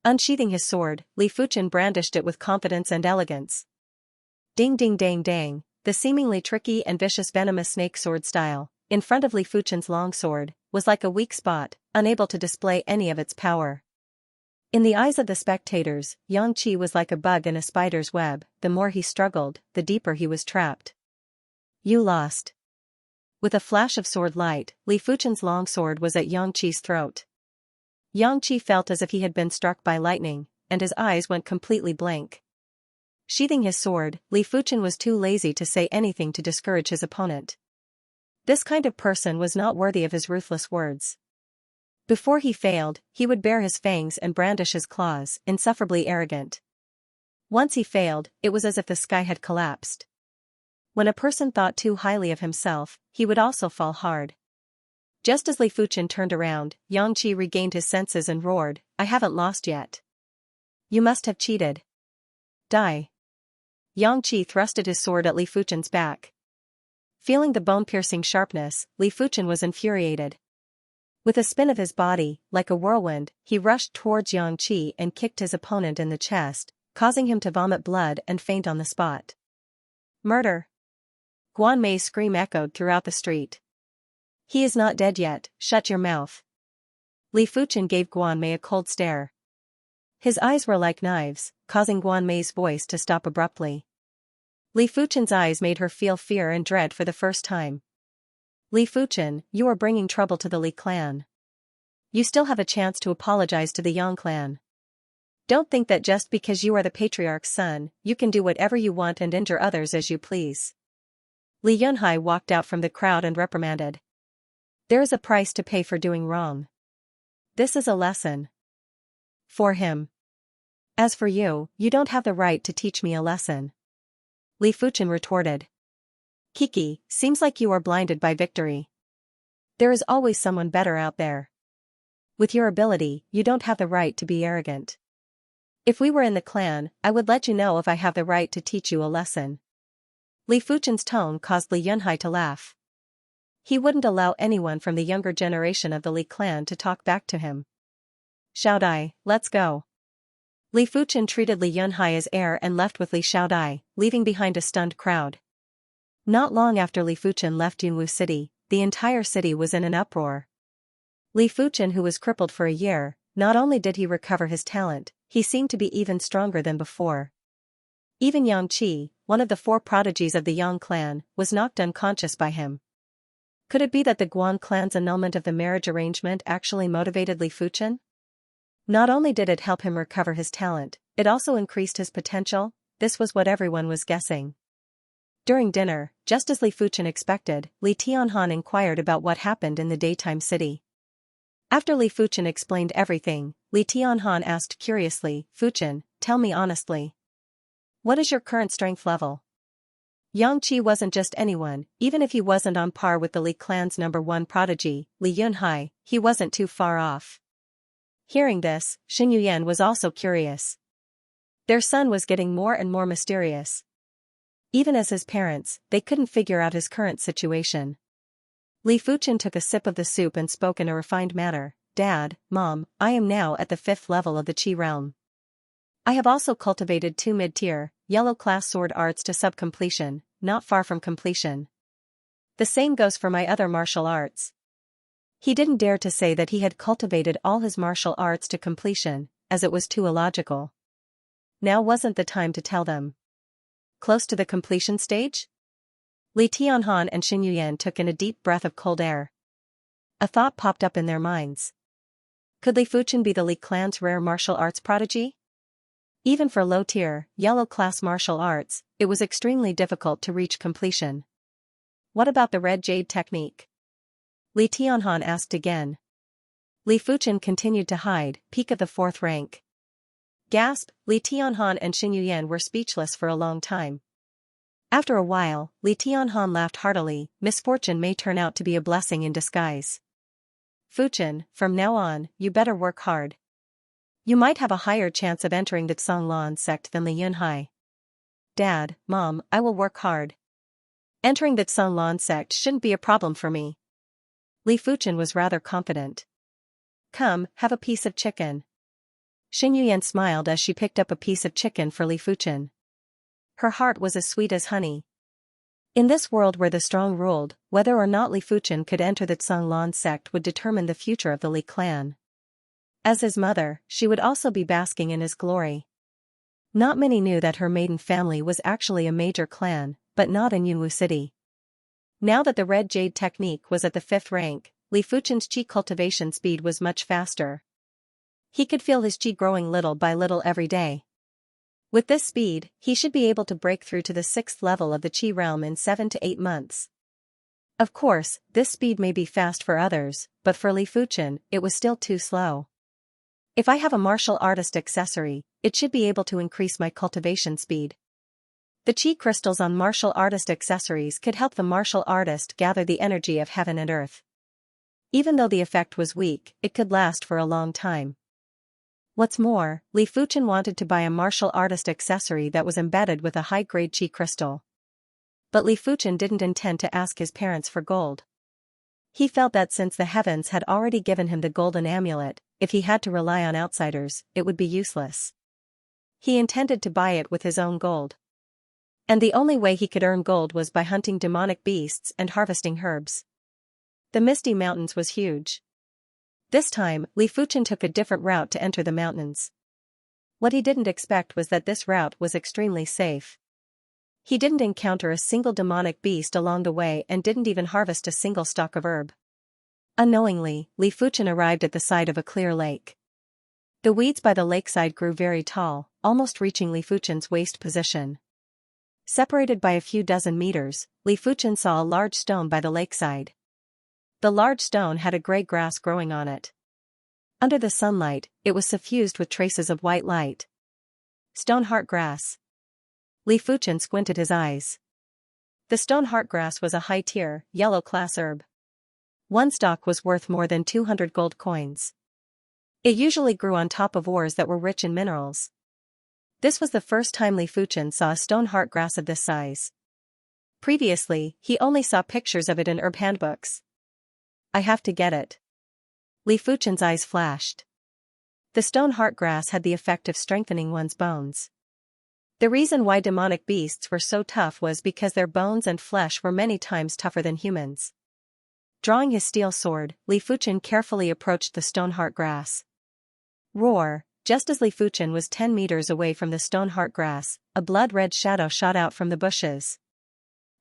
Unsheathing his sword, Li Fuchen brandished it with confidence and elegance. Ding ding dang dang, the seemingly tricky and vicious venomous snake sword style, in front of Li Fuchen's long sword, was like a weak spot, unable to display any of its power. In the eyes of the spectators, Xianxia was like a bug in a spider's web, the more he struggled, the deeper he was trapped. You lost. With a flash of sword light, Li Fuchen's long sword was at Xianxia's throat. Xianxia felt as if he had been struck by lightning, and his eyes went completely blank. Sheathing his sword, Li Fuchen was too lazy to say anything to discourage his opponent. This kind of person was not worthy of his ruthless words. Before he failed, he would bare his fangs and brandish his claws, insufferably arrogant. Once he failed, it was as if the sky had collapsed. When a person thought too highly of himself, he would also fall hard. Just as Li Fuchen turned around, Xianxia regained his senses and roared, I haven't lost yet. You must have cheated. Die. Xianxia thrusted his sword at Li Fuchen's back. Feeling the bone-piercing sharpness, Li Fuchen was infuriated. With a spin of his body, like a whirlwind, he rushed towards Xianxia and kicked his opponent in the chest, causing him to vomit blood and faint on the spot. Murder! Guanmei's scream echoed throughout the street. He is not dead yet, shut your mouth. Li Fuchen gave Guanmei a cold stare. His eyes were like knives, causing Guanmei's voice to stop abruptly. Li Fuchen's eyes made her feel fear and dread for the first time. Li Fuchen, you are bringing trouble to the Li clan. You still have a chance to apologize to the Yang clan. Don't think that just because you are the patriarch's son, you can do whatever you want and injure others as you please. Li Yunhai walked out from the crowd and reprimanded. There is a price to pay for doing wrong. This is a lesson. For him. As for you, you don't have the right to teach me a lesson. Li Fuchen retorted. Kiki, seems like you are blinded by victory. There is always someone better out there. With your ability, you don't have the right to be arrogant. If we were in the clan, I would let you know if I have the right to teach you a lesson. Li Fuchen's tone caused Li Yunhai to laugh. He wouldn't allow anyone from the younger generation of the Li clan to talk back to him. Xiaodai, let's go. Li Fuchen treated Li Yunhai as heir and left with Li Xiaodai, leaving behind a stunned crowd. Not long after Li Fuchen left Yunwu City, the entire city was in an uproar. Li Fuchen, who was crippled for a year, not only did he recover his talent, he seemed to be even stronger than before. Even Yang Qi, one of the 4 prodigies of the Yang clan, was knocked unconscious by him. Could it be that the Guan clan's annulment of the marriage arrangement actually motivated Li Fuchen? Not only did it help him recover his talent, it also increased his potential. This was what everyone was guessing. During dinner, just as Li Fuchen expected, Li Tianhan inquired about what happened in the daytime city. After Li Fuchen explained everything, Li Tianhan asked curiously, Fuchen, tell me honestly. What is your current strength level? Yang Qi wasn't just anyone, even if he wasn't on par with the Li clan's #1 prodigy, Li Yunhai, he wasn't too far off. Hearing this, Xin Yuyan was also curious. Their son was getting more and more mysterious. Even as his parents, they couldn't figure out his current situation. Li Fuchen took a sip of the soup and spoke in a refined manner. Dad, Mom, I am now at the 5th level of the Qi realm. I have also cultivated 2 mid-tier, yellow-class sword arts to sub-completion, not far from completion. The same goes for my other martial arts. He didn't dare to say that he had cultivated all his martial arts to completion, as it was too illogical. Now wasn't the time to tell them. Close to the completion stage? Li Tianhan and Xin Yuyan took in a deep breath of cold air. A thought popped up in their minds. Could Li Fuchen be the Li clan's rare martial arts prodigy? Even for low-tier, yellow-class martial arts, it was extremely difficult to reach completion. What about the red jade technique? Li Tianhan asked again. Li Fuchen continued to hide, peak of the 4th rank. Gasp, Li Tianhan and Xin Yuyan were speechless for a long time. After a while, Li Tianhan laughed heartily. Misfortune may turn out to be a blessing in disguise. Fuchen, from now on, you better work hard. You might have a higher chance of entering the Xanglan sect than Li Yunhai. Dad, Mom, I will work hard. Entering the Xanglan sect shouldn't be a problem for me. Li Fuchen was rather confident. Come, have a piece of chicken. Xin Yuyan smiled as she picked up a piece of chicken for Li Fuchen. Her heart was as sweet as honey. In this world where the strong ruled, whether or not Li Fuchen could enter the Xanglan sect would determine the future of the Li clan. As his mother, she would also be basking in his glory. Not many knew that her maiden family was actually a major clan, but not in Yunwu City. Now that the red jade technique was at the 5th rank, Li Fuchen's qi cultivation speed was much faster. He could feel his qi growing little by little every day. With this speed, he should be able to break through to the 6th level of the qi realm in 7 to 8 months. Of course, this speed may be fast for others, but for Li Fuchen, it was still too slow. If I have a martial artist accessory, it should be able to increase my cultivation speed. The qi crystals on martial artist accessories could help the martial artist gather the energy of heaven and earth. Even though the effect was weak, it could last for a long time. What's more, Li Fuchen wanted to buy a martial artist accessory that was embedded with a high-grade qi crystal. But Li Fuchen didn't intend to ask his parents for gold. He felt that since the heavens had already given him the golden amulet, if he had to rely on outsiders, it would be useless. He intended to buy it with his own gold. And the only way he could earn gold was by hunting demonic beasts and harvesting herbs. The Misty Mountains was huge. This time, Li Fuchen took a different route to enter the mountains. What he didn't expect was that this route was extremely safe. He didn't encounter a single demonic beast along the way and didn't even harvest a single stalk of herb. Unknowingly, Li Fuchen arrived at the side of a clear lake. The weeds by the lakeside grew very tall, almost reaching Li Fuchen's waist position. Separated by a few dozen meters, Li Fuchen saw a large stone by the lakeside. The large stone had a gray grass growing on it. Under the sunlight, it was suffused with traces of white light. Stone heart grass. Li Fuchen squinted his eyes. The stone heart grass was a high-tier, yellow-class herb. One stalk was worth more than 200 gold coins. It usually grew on top of ores that were rich in minerals. This was the first time Li Fuchen saw a stone heart grass of this size. Previously, he only saw pictures of it in herb handbooks. I have to get it. Li Fuchen's eyes flashed. The stone heart grass had the effect of strengthening one's bones. The reason why demonic beasts were so tough was because their bones and flesh were many times tougher than humans. Drawing his steel sword, Li Fuchen carefully approached the stone heart grass. Roar! Just as Li Fuchen was 10 meters away from the stone heart grass, a blood-red shadow shot out from the bushes.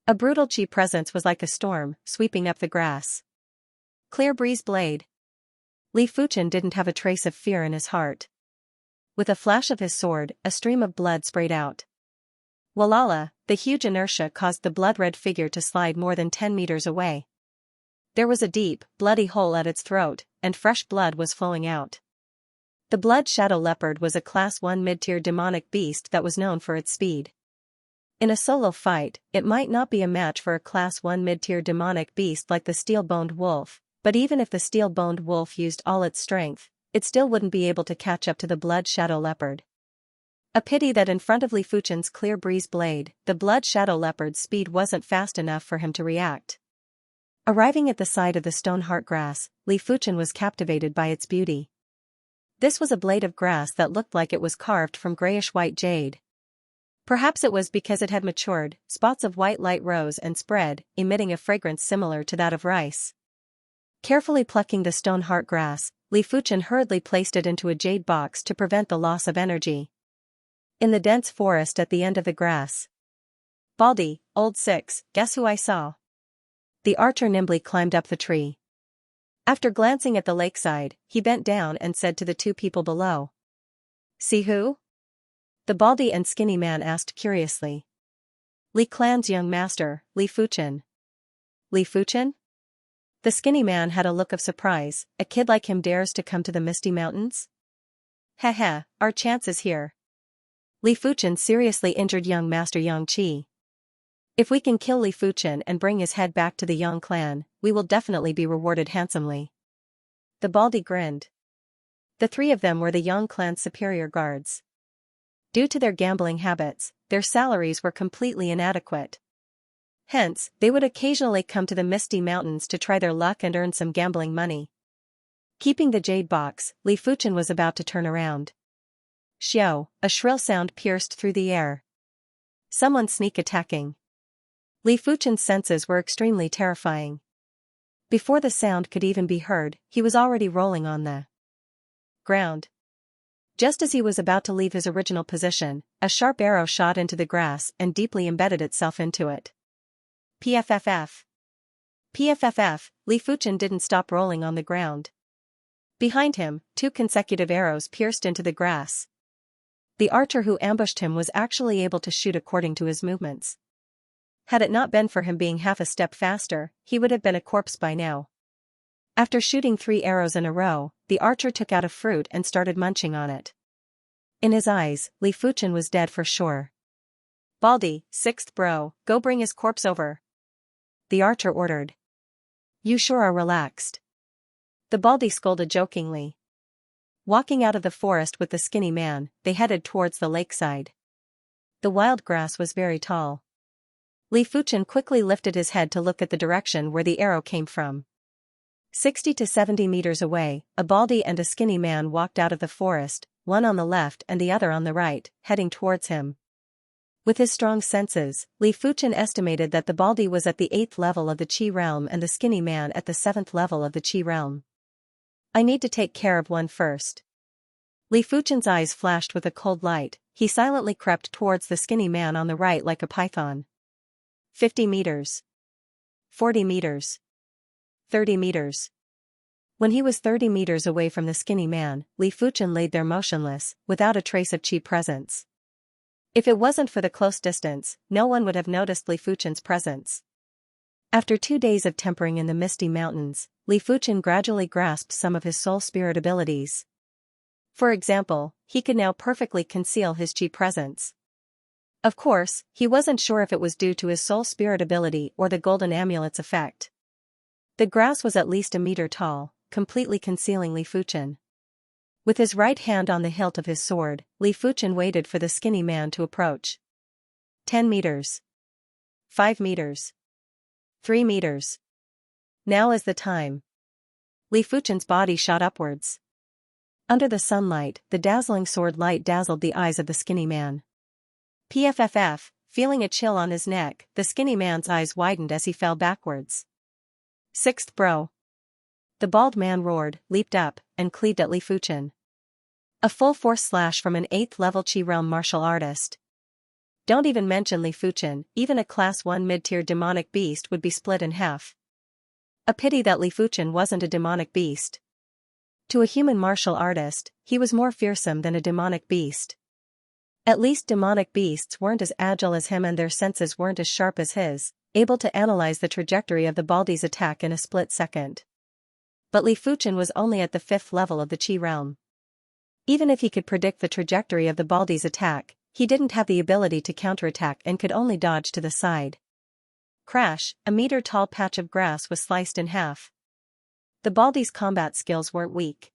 A brutal chi presence was like a storm, sweeping up the grass. Clear breeze blade. Li Fuchen didn't have a trace of fear in his heart. With a flash of his sword, a stream of blood sprayed out. Walala, the huge inertia caused the blood-red figure to slide more than 10 meters away. There was a deep, bloody hole at its throat, and fresh blood was flowing out. The blood shadow leopard was a Class 1 mid-tier demonic beast that was known for its speed. In a solo fight, it might not be a match for a Class 1 mid-tier demonic beast like the steel-boned wolf, but even if the steel-boned wolf used all its strength, it still wouldn't be able to catch up to the blood shadow leopard. A pity that in front of Li Fuchen's clear breeze blade, the blood shadow leopard's speed wasn't fast enough for him to react. Arriving at the side of the stone heart grass, Li Fuchen was captivated by its beauty. This was a blade of grass that looked like it was carved from grayish-white jade. Perhaps it was because it had matured, spots of white light rose and spread, emitting a fragrance similar to that of rice. Carefully plucking the stone heart grass, Li Fuchen hurriedly placed it into a jade box to prevent the loss of energy. In the dense forest at the end of the grass. Baldy, old six, guess who I saw? The archer nimbly climbed up the tree. After glancing at the lakeside, he bent down and said to the two people below. See who? The baldy and skinny man asked curiously. Li Clan's young master, Li Fuchen. Li Fuchen? The skinny man had a look of surprise. A kid like him dares to come to the Misty Mountains? Heh, our chance is here. Li Fuchen seriously injured young master Yang Qi. If we can kill Li Fuchen and bring his head back to the Yang clan, we will definitely be rewarded handsomely. The baldy grinned. The three of them were the Yang clan's superior guards. Due to their gambling habits, their salaries were completely inadequate. Hence, they would occasionally come to the Misty Mountains to try their luck and earn some gambling money. Keeping the jade box, Li Fuchen was about to turn around. Xiao, a shrill sound pierced through the air. Someone sneak attacking. Li Fuchen's senses were extremely terrifying. Before the sound could even be heard, he was already rolling on the ground. Just as he was about to leave his original position, a sharp arrow shot into the grass and deeply embedded itself into it. PFFF. PFFF, Li Fuchen didn't stop rolling on the ground. Behind him, 2 consecutive arrows pierced into the grass. The archer who ambushed him was actually able to shoot according to his movements. Had it not been for him being half a step faster, he would have been a corpse by now. After shooting 3 arrows in a row, the archer took out a fruit and started munching on it. In his eyes, Li Fuchen was dead for sure. Baldy, 6th bro, go bring his corpse over. The archer ordered. You sure are relaxed. The baldy scolded jokingly. Walking out of the forest with the skinny man, they headed towards the lakeside. The wild grass was very tall. Li Fuchen quickly lifted his head to look at the direction where the arrow came from. 60 to 70 meters away, a baldy and a skinny man walked out of the forest, one on the left and the other on the right, heading towards him. With his strong senses, Li Fuchen estimated that the Baldi was at the 8th level of the Qi realm and the skinny man at the 7th level of the Qi realm. I need to take care of one first. Li Fuchen's eyes flashed with a cold light. He silently crept towards the skinny man on the right like a python. 50 meters. 40 meters. 30 meters. When he was 30 meters away from the skinny man, Li Fuchen laid there motionless, without a trace of Qi presence. If it wasn't for the close distance, no one would have noticed Li Fuchen's presence. After 2 days of tempering in the misty mountains, Li Fuchen gradually grasped some of his soul spirit abilities. For example, he could now perfectly conceal his Qi presence. Of course, he wasn't sure if it was due to his soul spirit ability or the golden amulet's effect. The grass was at least a meter tall, completely concealing Li Fuchen. With his right hand on the hilt of his sword, Li Fuchen waited for the skinny man to approach. 10 meters. 5 meters. 3 meters. Now is the time. Li Fuchen's body shot upwards. Under the sunlight, the dazzling sword light dazzled the eyes of the skinny man. PFFF, feeling a chill on his neck, the skinny man's eyes widened as he fell backwards. 6th bro. The bald man roared, leaped up, and cleaved at Li Fuchen. A full-force slash from an 8th level Qi realm martial artist. Don't even mention Li Fuchen, even a class 1 mid-tier demonic beast would be split in half. A pity that Li Fuchen wasn't a demonic beast. To a human martial artist, he was more fearsome than a demonic beast. At least demonic beasts weren't as agile as him and their senses weren't as sharp as his, able to analyze the trajectory of the Baldi's attack in a split second. But Li Fuchen was only at the 5th level of the Qi realm. Even if he could predict the trajectory of the Baldi's attack, he didn't have the ability to counterattack and could only dodge to the side. Crash, a meter-tall patch of grass was sliced in half. The Baldi's combat skills weren't weak.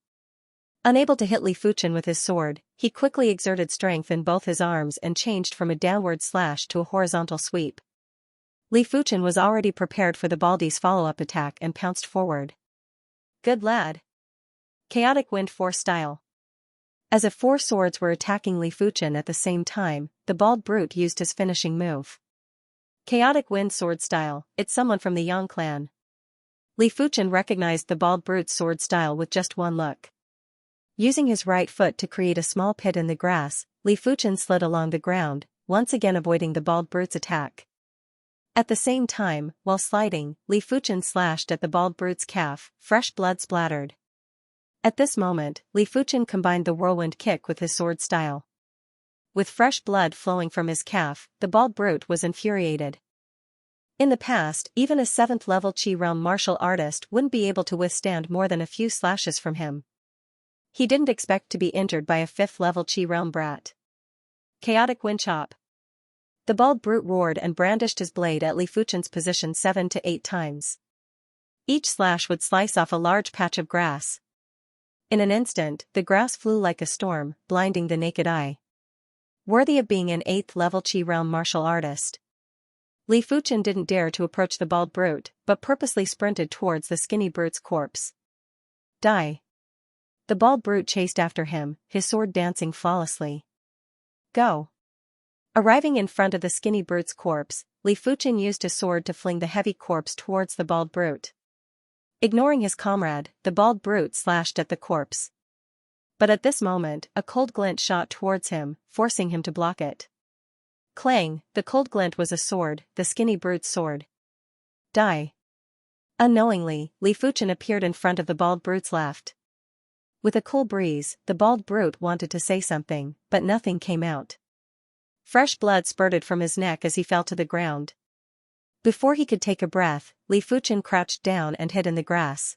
Unable to hit Li Fuchen with his sword, he quickly exerted strength in both his arms and changed from a downward slash to a horizontal sweep. Li Fuchen was already prepared for the Baldi's follow-up attack and pounced forward. Good lad. Chaotic Wind Force style. As if 4 swords were attacking Li Fuchen at the same time, the bald brute used his finishing move. Chaotic Wind Sword style, it's someone from the Yang clan. Li Fuchen recognized the bald brute's sword style with just one look. Using his right foot to create a small pit in the grass, Li Fuchen slid along the ground, once again avoiding the bald brute's attack. At the same time, while sliding, Li Fuchen slashed at the bald brute's calf, fresh blood splattered. At this moment, Li Fuchen combined the whirlwind kick with his sword style. With fresh blood flowing from his calf, the bald brute was infuriated. In the past, even a 7th level Qi realm martial artist wouldn't be able to withstand more than a few slashes from him. He didn't expect to be injured by a 5th level Qi realm brat. Chaotic Wind Chop. The bald brute roared and brandished his blade at Li Fuchen's position 7 to 8 times. Each slash would slice off a large patch of grass. In an instant, the grass flew like a storm, blinding the naked eye. Worthy of being an 8th level Qi realm martial artist. Li Fuchen didn't dare to approach the bald brute, but purposely sprinted towards the skinny brute's corpse. Die. The bald brute chased after him, his sword dancing flawlessly. Go. Arriving in front of the skinny brute's corpse, Li Fuchen used his sword to fling the heavy corpse towards the bald brute. Ignoring his comrade, the bald brute slashed at the corpse. But at this moment, a cold glint shot towards him, forcing him to block it. Clang, the cold glint was a sword, the skinny brute's sword. Die. Unknowingly, Li Fuchen appeared in front of the bald brute's left. With a cool breeze, the bald brute wanted to say something, but nothing came out. Fresh blood spurted from his neck as he fell to the ground. Before he could take a breath, Li Fuchen crouched down and hid in the grass.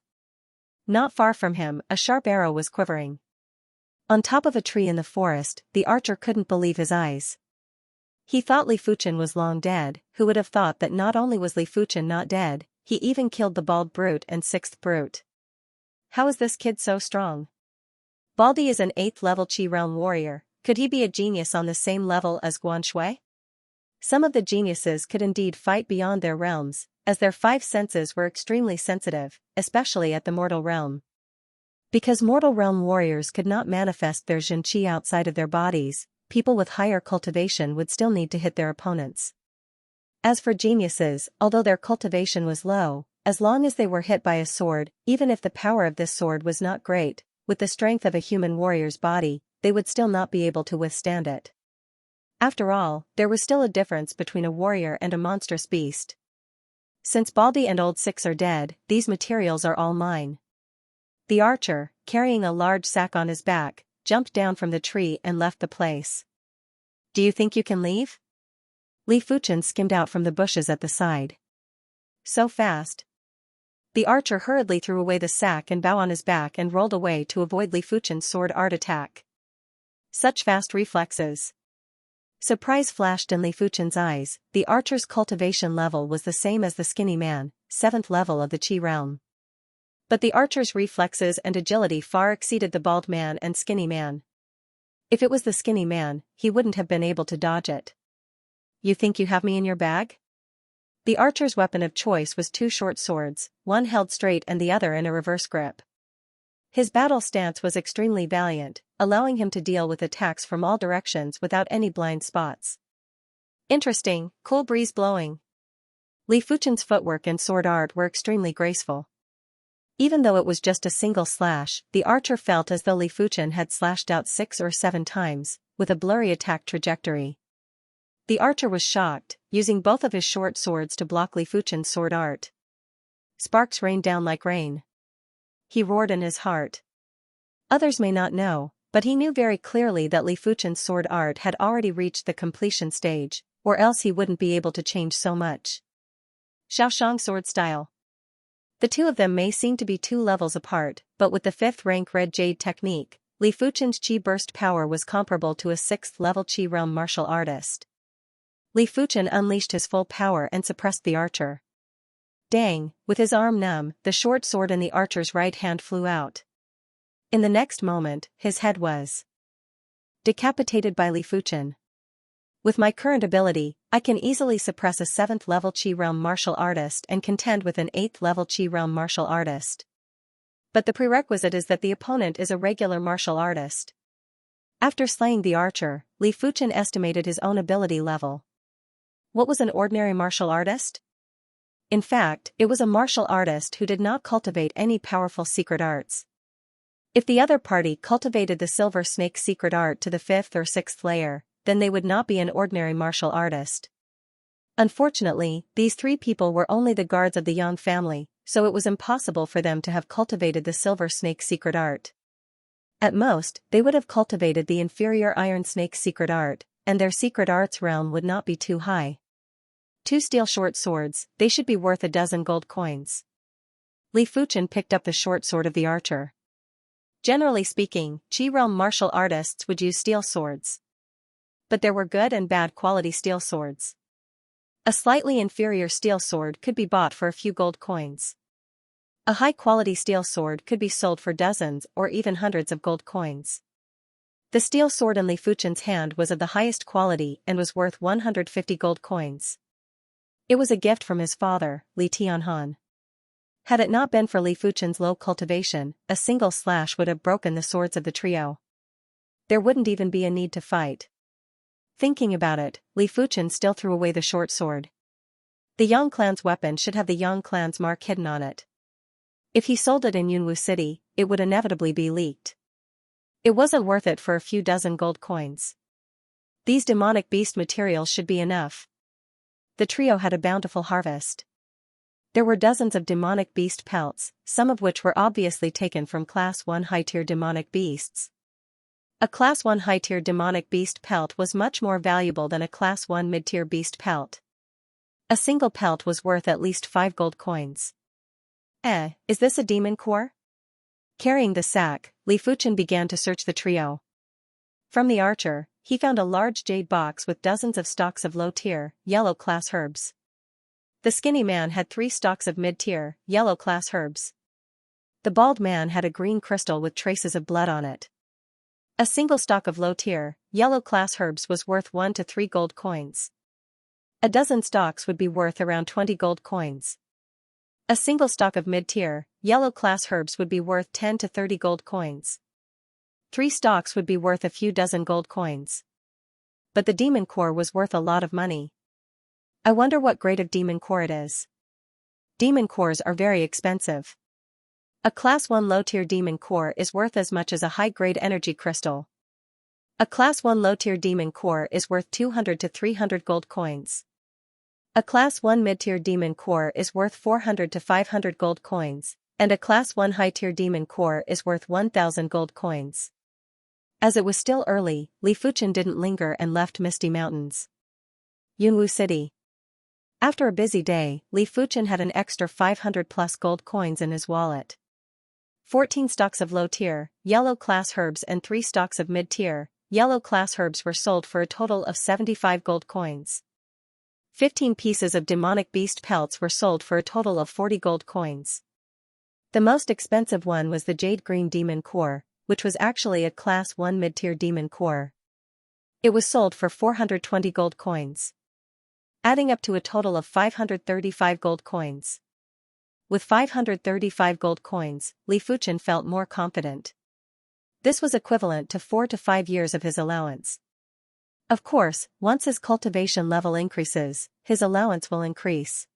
Not far from him, a sharp arrow was quivering. On top of a tree in the forest, the archer couldn't believe his eyes. He thought Li Fuchen was long dead. Who would have thought that not only was Li Fuchen not dead, he even killed the bald brute and 6th brute. How is this kid so strong? Baldi is an 8th level Qi realm warrior. Could he be a genius on the same level as Guan Shui? Some of the geniuses could indeed fight beyond their realms, as their 5 senses were extremely sensitive, especially at the mortal realm. Because mortal realm warriors could not manifest their Xianxia outside of their bodies, people with higher cultivation would still need to hit their opponents. As for geniuses, although their cultivation was low, as long as they were hit by a sword, even if the power of this sword was not great, with the strength of a human warrior's body, they would still not be able to withstand it. After all, there was still a difference between a warrior and a monstrous beast. Since Baldy and Old Six are dead, these materials are all mine. The archer, carrying a large sack on his back, jumped down from the tree and left the place. Do you think you can leave? Li Fuchen skimmed out from the bushes at the side. So fast. The archer hurriedly threw away the sack and bow on his back and rolled away to avoid Li Fuchen's sword art attack. Such fast reflexes. Surprise flashed in Li Fuchen's eyes. The archer's cultivation level was the same as the skinny man, 7th level of the Qi realm. But the archer's reflexes and agility far exceeded the bald man and skinny man. If it was the skinny man, he wouldn't have been able to dodge it. You think you have me in your bag? The archer's weapon of choice was 2 short swords, one held straight and the other in a reverse grip. His battle stance was extremely valiant, allowing him to deal with attacks from all directions without any blind spots. Interesting, cool breeze blowing. Li Fuchen's footwork and sword art were extremely graceful. Even though it was just a single slash, the archer felt as though Li Fuchen had slashed out 6 or 7 times, with a blurry attack trajectory. The archer was shocked, using both of his short swords to block Li Fuchen's sword art. Sparks rained down like rain. He roared in his heart. Others may not know, but he knew very clearly that Li Fuchen's sword art had already reached the completion stage, or else he wouldn't be able to change so much. Xiaoshang sword style. The two of them may seem to be 2 levels apart, but with the 5th rank Red Jade technique, Li Fuchen's Qi burst power was comparable to a 6th level Qi realm martial artist. Li Fuchen unleashed his full power and suppressed the archer. Dang, with his arm numb, the short sword in the archer's right hand flew out. In the next moment, his head was decapitated by Li Fuchen. With my current ability, I can easily suppress a 7th level Qi realm martial artist and contend with an 8th level Qi realm martial artist. But the prerequisite is that the opponent is a regular martial artist. After slaying the archer, Li Fuchen estimated his own ability level. What was an ordinary martial artist? In fact, it was a martial artist who did not cultivate any powerful secret arts. If the other party cultivated the Silver Snake secret art to the 5th or 6th layer, then they would not be an ordinary martial artist. Unfortunately, these 3 people were only the guards of the Yang family, so it was impossible for them to have cultivated the Silver Snake secret art. At most, they would have cultivated the inferior Iron Snake secret art, and their secret arts realm would not be too high. 2 steel short swords, they should be worth 12 gold coins. Li Fuchen picked up the short sword of the archer. Generally speaking, Qi realm martial artists would use steel swords. But there were good and bad quality steel swords. A slightly inferior steel sword could be bought for a few gold coins. A high-quality steel sword could be sold for dozens or even hundreds of gold coins. The steel sword in Li Fuchen's hand was of the highest quality and was worth 150 gold coins. It was a gift from his father, Li Tianhan. Had it not been for Li Fuchen's low cultivation, a single slash would have broken the swords of the trio. There wouldn't even be a need to fight. Thinking about it, Li Fuchen still threw away the short sword. The Yang clan's weapon should have the Yang clan's mark hidden on it. If he sold it in Yunwu City, it would inevitably be leaked. It wasn't worth it for a few dozen gold coins. These demonic beast materials should be enough. The trio had a bountiful harvest. There were dozens of demonic beast pelts, some of which were obviously taken from Class 1 high-tier demonic beasts. A Class 1 high-tier demonic beast pelt was much more valuable than a Class 1 mid-tier beast pelt. A single pelt was worth at least 5 gold coins. Is this a demon core? Carrying the sack, Li Fuchen began to search the trio. From the archer, he found a large jade box with dozens of stalks of low-tier, yellow-class herbs. The skinny man had 3 stalks of mid-tier, yellow-class herbs. The bald man had a green crystal with traces of blood on it. A single stalk of low-tier, yellow-class herbs was worth 1 to 3 gold coins. A dozen stalks would be worth around 20 gold coins. A single stalk of mid-tier, yellow-class herbs would be worth 10 to 30 gold coins. 3 stalks would be worth a few dozen gold coins. but the demon core was worth a lot of money. I wonder what grade of demon core it is. Demon cores are very expensive. A Class 1 low-tier demon core is worth as much as a high-grade energy crystal. A Class 1 low-tier demon core is worth 200 to 300 gold coins. A Class 1 mid-tier demon core is worth 400 to 500 gold coins, and a Class 1 high-tier demon core is worth 1,000 gold coins. As it was still early, Li Fuchen didn't linger and left Misty Mountains. Yunwu City. After a busy day, Li Fuchen had an extra 500+ gold coins in his wallet. 14 stalks of low-tier, yellow class herbs and 3 stalks of mid-tier, yellow class herbs were sold for a total of 75 gold coins. 15 pieces of demonic beast pelts were sold for a total of 40 gold coins. The most expensive one was the jade green demon core, which was actually a Class 1 mid-tier demon core. It was sold for 420 gold coins, adding up to a total of 535 gold coins. With 535 gold coins, Li Fuchen felt more confident. This was equivalent to 4 to 5 years of his allowance. Of course, once his cultivation level increases, his allowance will increase.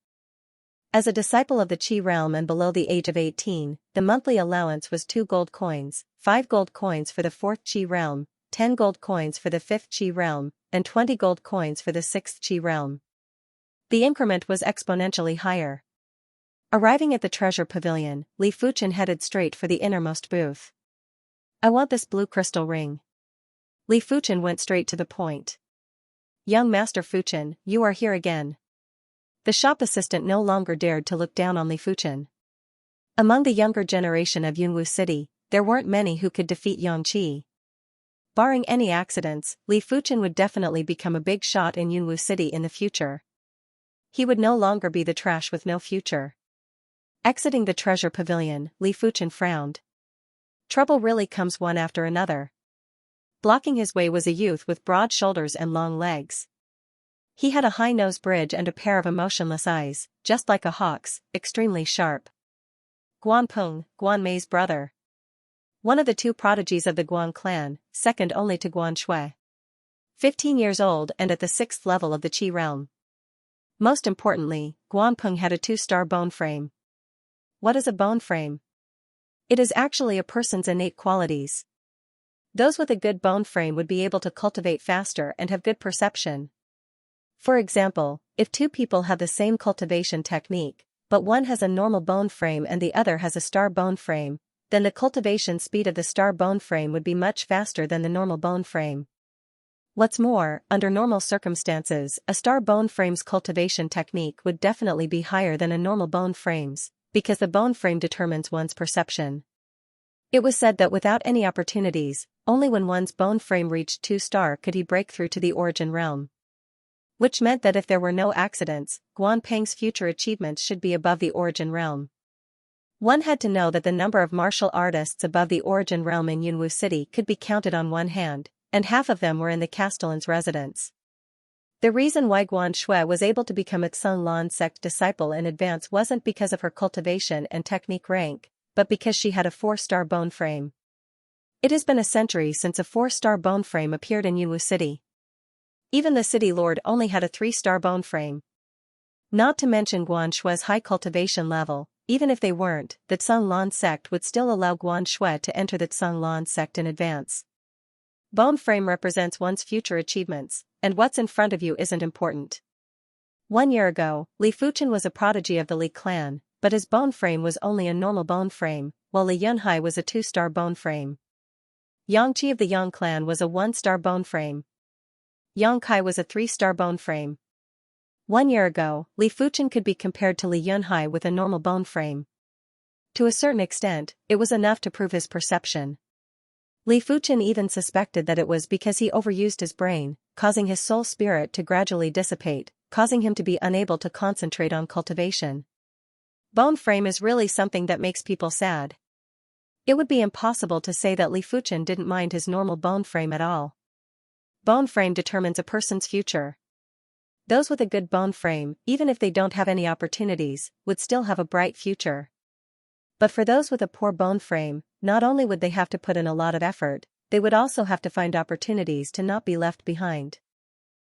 As a disciple of the Qi realm and below the age of 18, the monthly allowance was 2 gold coins, 5 gold coins for the 4th Qi realm, 10 gold coins for the 5th Qi realm, and 20 gold coins for the 6th Qi realm. The increment was exponentially higher. Arriving at the treasure pavilion, Li Fuchen headed straight for the innermost booth. I want this blue crystal ring. Li Fuchen went straight to the point. Young Master Fuchen, you are here again. The shop assistant no longer dared to look down on Li Fuchen. Among the younger generation of Yunwu City, there weren't many who could defeat Yang Qi. Barring any accidents, Li Fuchen would definitely become a big shot in Yunwu City in the future. He would no longer be the trash with no future. Exiting the treasure pavilion, Li Fuchen frowned. Trouble really comes one after another. Blocking his way was a youth with broad shoulders and long legs. He had a high nose bridge and a pair of emotionless eyes, just like a hawk's, extremely sharp. Guan Peng, Guan Mei's brother. One of the 2 prodigies of the Guan clan, second only to Guan Shui. 15 years old and at the 6th level of the Qi realm. Most importantly, Guan Peng had a 2-star bone frame. What is a bone frame? It is actually a person's innate qualities. Those with a good bone frame would be able to cultivate faster and have good perception. For example, if 2 people have the same cultivation technique, but one has a normal bone frame and the other has a star bone frame, then the cultivation speed of the star bone frame would be much faster than the normal bone frame. What's more, under normal circumstances, a star bone frame's cultivation technique would definitely be higher than a normal bone frame's, because the bone frame determines one's perception. It was said that without any opportunities, only when one's bone frame reached 2-star could he break through to the origin realm. Which meant that if there were no accidents, Guan Peng's future achievements should be above the origin realm. One had to know that the number of martial artists above the origin realm in Yunwu City could be counted on one hand, and half of them were in the Castellan's residence. The reason why Guan Shui was able to become a Xun Lan sect disciple in advance wasn't because of her cultivation and technique rank, but because she had a 4-star bone frame. It has been a century since a 4-star bone frame appeared in Yunwu City. Even the city lord only had a 3-star bone frame. Not to mention Guan Shui's high cultivation level, even if they weren't, the Xun Lan sect would still allow Guan Shui to enter the Xun Lan sect in advance. Bone frame represents one's future achievements, and what's in front of you isn't important. 1 year ago, Li Fuchen was a prodigy of the Li clan, but his bone frame was only a normal bone frame, while Li Yunhai was a 2-star bone frame. Yang Qi of the Yang clan was a 1-star bone frame. Yang Kai was a 3-star bone frame. 1 year ago, Li Fuchen could be compared to Li Yunhai with a normal bone frame. To a certain extent, it was enough to prove his perception. Li Fuchen even suspected that it was because he overused his brain, causing his soul spirit to gradually dissipate, causing him to be unable to concentrate on cultivation. Bone frame is really something that makes people sad. It would be impossible to say that Li Fuchen didn't mind his normal bone frame at all. Bone frame determines a person's future. Those with a good bone frame, even if they don't have any opportunities, would still have a bright future. But for those with a poor bone frame, not only would they have to put in a lot of effort, they would also have to find opportunities to not be left behind.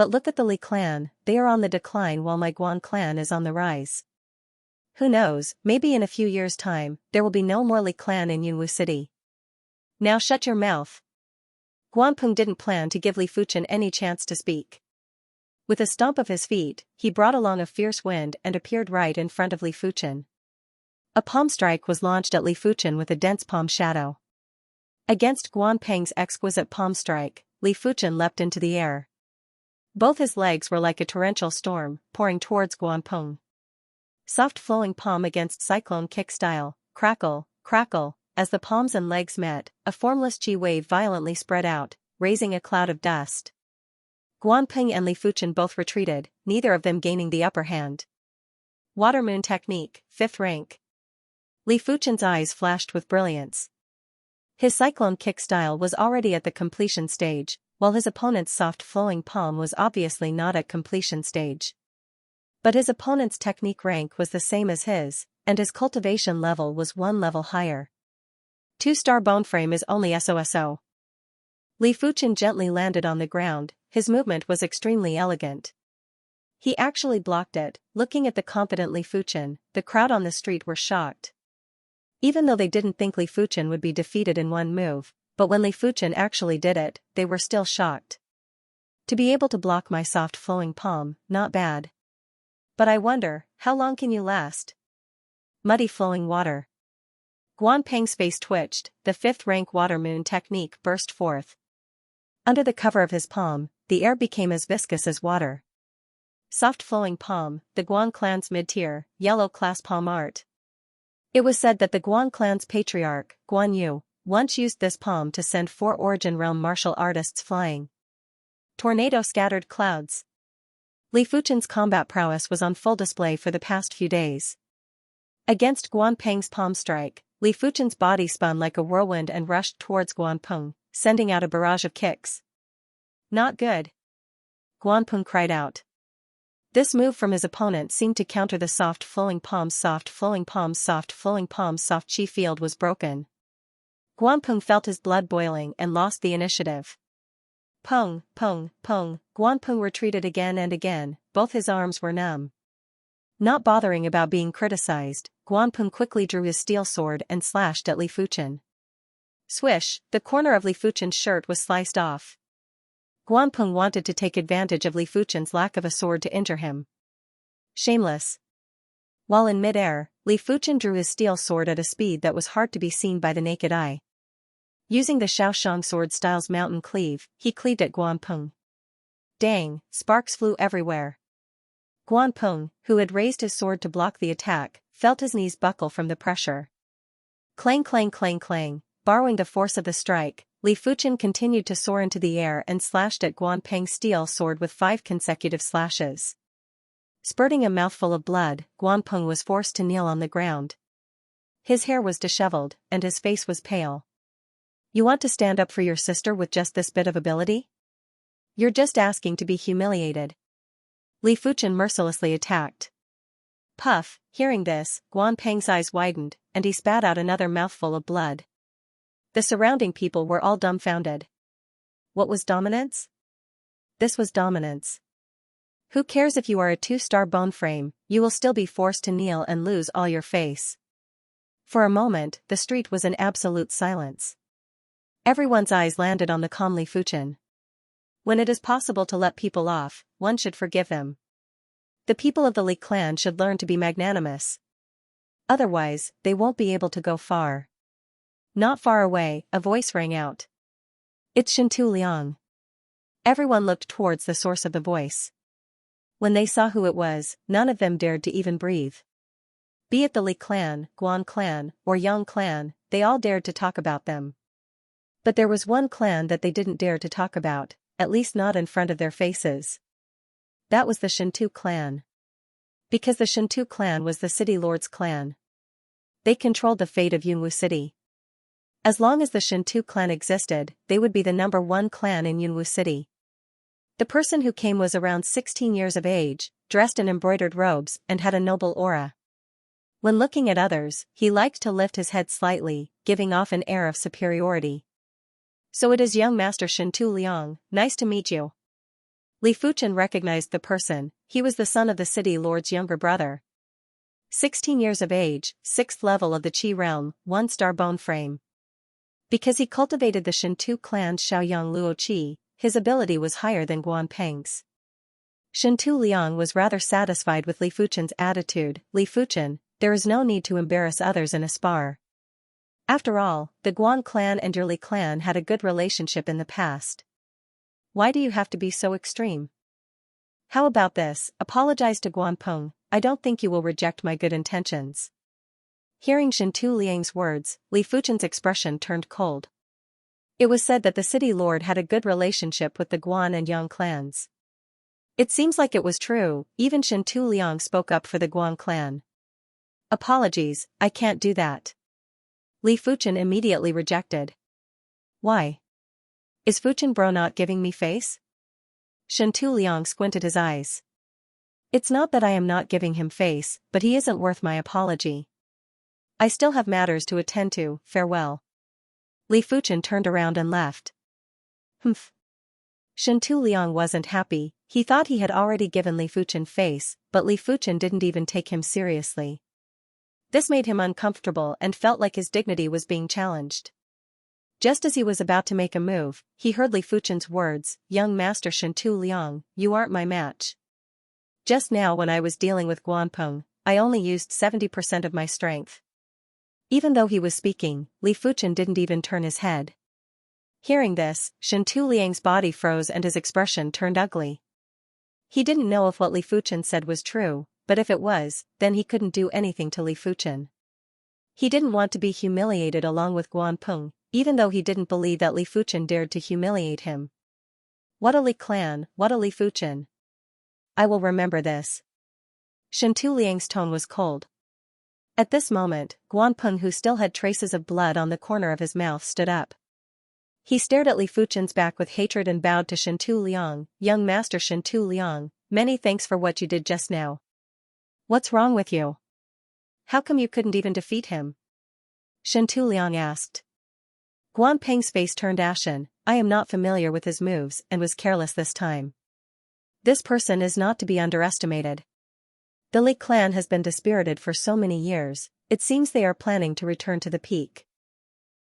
But look at the Li clan, they are on the decline while my Guan clan is on the rise. Who knows, maybe in a few years' time, there will be no more Li clan in Yunwu City. Now shut your mouth. Guanpeng didn't plan to give Li Fuchen any chance to speak. With a stomp of his feet, he brought along a fierce wind and appeared right in front of Li Fuchen. A palm strike was launched at Li Fuchen with a dense palm shadow. Against Guanpeng's exquisite palm strike, Li Fuchen leapt into the air. Both his legs were like a torrential storm, pouring towards Guanpeng. Soft flowing palm against cyclone kick style, crackle, crackle, as the palms and legs met, a formless chi wave violently spread out, raising a cloud of dust. Guanpeng and Li Fuchen both retreated, neither of them gaining the upper hand. Water Moon Technique, 5th rank. Li Fuchen's eyes flashed with brilliance. His cyclone kick style was already at the completion stage, while his opponent's soft flowing palm was obviously not at completion stage. But his opponent's technique rank was the same as his, and his cultivation level was one level higher. 2-star bone frame is only SOSO. Li Fuchen gently landed on the ground, his movement was extremely elegant. He actually blocked it. Looking at the confident Li Fuchen, the crowd on the street were shocked. Even though they didn't think Li Fuchen would be defeated in one move, but when Li Fuchen actually did it, they were still shocked. To be able to block my soft flowing palm, not bad. But I wonder, how long can you last? Muddy flowing water. Guanpeng's face twitched, the 5th rank Water Moon Technique burst forth. Under the cover of his palm, the air became as viscous as water. Soft flowing palm, the Guan clan's mid-tier, yellow class palm art. It was said that the Guan clan's patriarch, Guan Yu, once used this palm to send 4 Origin Realm martial artists flying. Tornado scattered clouds. Li Fuchen's combat prowess was on full display for the past few days. Against Guan Peng's palm strike, Li Fuchen's body spun like a whirlwind and rushed towards Guan Peng, sending out a barrage of kicks. Not good. Guan Peng cried out. This move from his opponent seemed to counter the soft flowing palms. Soft chi field was broken. Guan Peng felt his blood boiling and lost the initiative. Peng. Guan Peng retreated again and again, both his arms were numb. Not bothering about being criticized, Guan Peng quickly drew his steel sword and slashed at Li Fuchen. Swish, the corner of Li Fuchen's shirt was sliced off. Guan Peng wanted to take advantage of Li Fuchen's lack of a sword to injure him. Shameless. While in mid-air, Li Fuchen drew his steel sword at a speed that was hard to be seen by the naked eye. Using the Xiaoshang sword style's mountain cleave, he cleaved at Guan Peng. Dang, sparks flew everywhere. Guan Peng, who had raised his sword to block the attack, felt his knees buckle from the pressure. Clang. Borrowing the force of the strike, Li Fuchen continued to soar into the air and slashed at Guan Peng's steel sword with 5 consecutive slashes. Spurting a mouthful of blood, Guan Peng was forced to kneel on the ground. His hair was disheveled, and his face was pale. You want to stand up for your sister with just this bit of ability? You're just asking to be humiliated. Li Fuchen mercilessly attacked. Puff, hearing this, Guan Peng's eyes widened, and he spat out another mouthful of blood. The surrounding people were all dumbfounded. What was dominance? This was dominance. Who cares if you are a 2-star bone frame, you will still be forced to kneel and lose all your face. For a moment, the street was in absolute silence. Everyone's eyes landed on the calm Li Fuchen. When it is possible to let people off, one should forgive them. The people of the Li clan should learn to be magnanimous. Otherwise, they won't be able to go far. Not far away, a voice rang out. It's Shintu Liang. Everyone looked towards the source of the voice. When they saw who it was, none of them dared to even breathe. Be it the Li clan, Guan clan, or Yang clan, they all dared to talk about them. But there was one clan that they didn't dare to talk about, at least not in front of their faces. That was the Shintu clan. Because the Shintu clan was the city lord's clan. They controlled the fate of Yunwu City. As long as the Shintu clan existed, they would be the #1 clan in Yunwu City. The person who came was around 16 years of age, dressed in embroidered robes and had a noble aura. When looking at others, he liked to lift his head slightly, giving off an air of superiority. So it is young Master Shintu Liang, nice to meet you. Li Fuchen recognized the person, he was the son of the city lord's younger brother. 16 years of age, 6th level of the Qi realm, 1-star bone frame. Because he cultivated the Shintu clan's Xiaoyang Luo Qi, his ability was higher than Guan Peng's. Shintu Liang was rather satisfied with Li Fuchen's attitude. Li Fuchen, there is no need to embarrass others in a spar. After all, the Guan clan and your Li clan had a good relationship in the past. Why do you have to be so extreme? How about this, apologize to Guan Peng, I don't think you will reject my good intentions. Hearing Shintu Liang's words, Li Fuchen's expression turned cold. It was said that the city lord had a good relationship with the Guan and Yang clans. It seems like it was true, even Shintu Liang spoke up for the Guan clan. Apologies, I can't do that. Li Fuchen immediately rejected. Why? Is Fuchen bro not giving me face? Shintu Liang squinted his eyes. It's not that I am not giving him face, but he isn't worth my apology. I still have matters to attend to, farewell. Li Fuchen turned around and left. Humph. Shintu Liang wasn't happy, he thought he had already given Li Fuchen face, but Li Fuchen didn't even take him seriously. This made him uncomfortable and felt like his dignity was being challenged. Just as he was about to make a move, he heard Li Fuchen's words, young Master Shintu Liang, you aren't my match. Just now when I was dealing with Guan Peng, I only used 70% of my strength. Even though he was speaking, Li Fuchen didn't even turn his head. Hearing this, Shen Tuliang's body froze and his expression turned ugly. He didn't know if what Li Fuchen said was true, but if it was, then he couldn't do anything to Li Fuchen. He didn't want to be humiliated along with Guan Peng, even though he didn't believe that Li Fuchen dared to humiliate him. What a Li clan, what a Li Fuchen. I will remember this. Shen Tuliang's tone was cold. At this moment, Guan Peng, who still had traces of blood on the corner of his mouth, stood up. He stared at Li Fuchen's back with hatred and bowed to Shen Tuliang. Young Master Shen Tuliang, many thanks for what you did just now. What's wrong with you? How come you couldn't even defeat him? Shen Tuliang asked. Guan Peng's face turned ashen. I am not familiar with his moves and was careless this time. This person is not to be underestimated. The Li clan has been dispirited for so many years, it seems they are planning to return to the peak.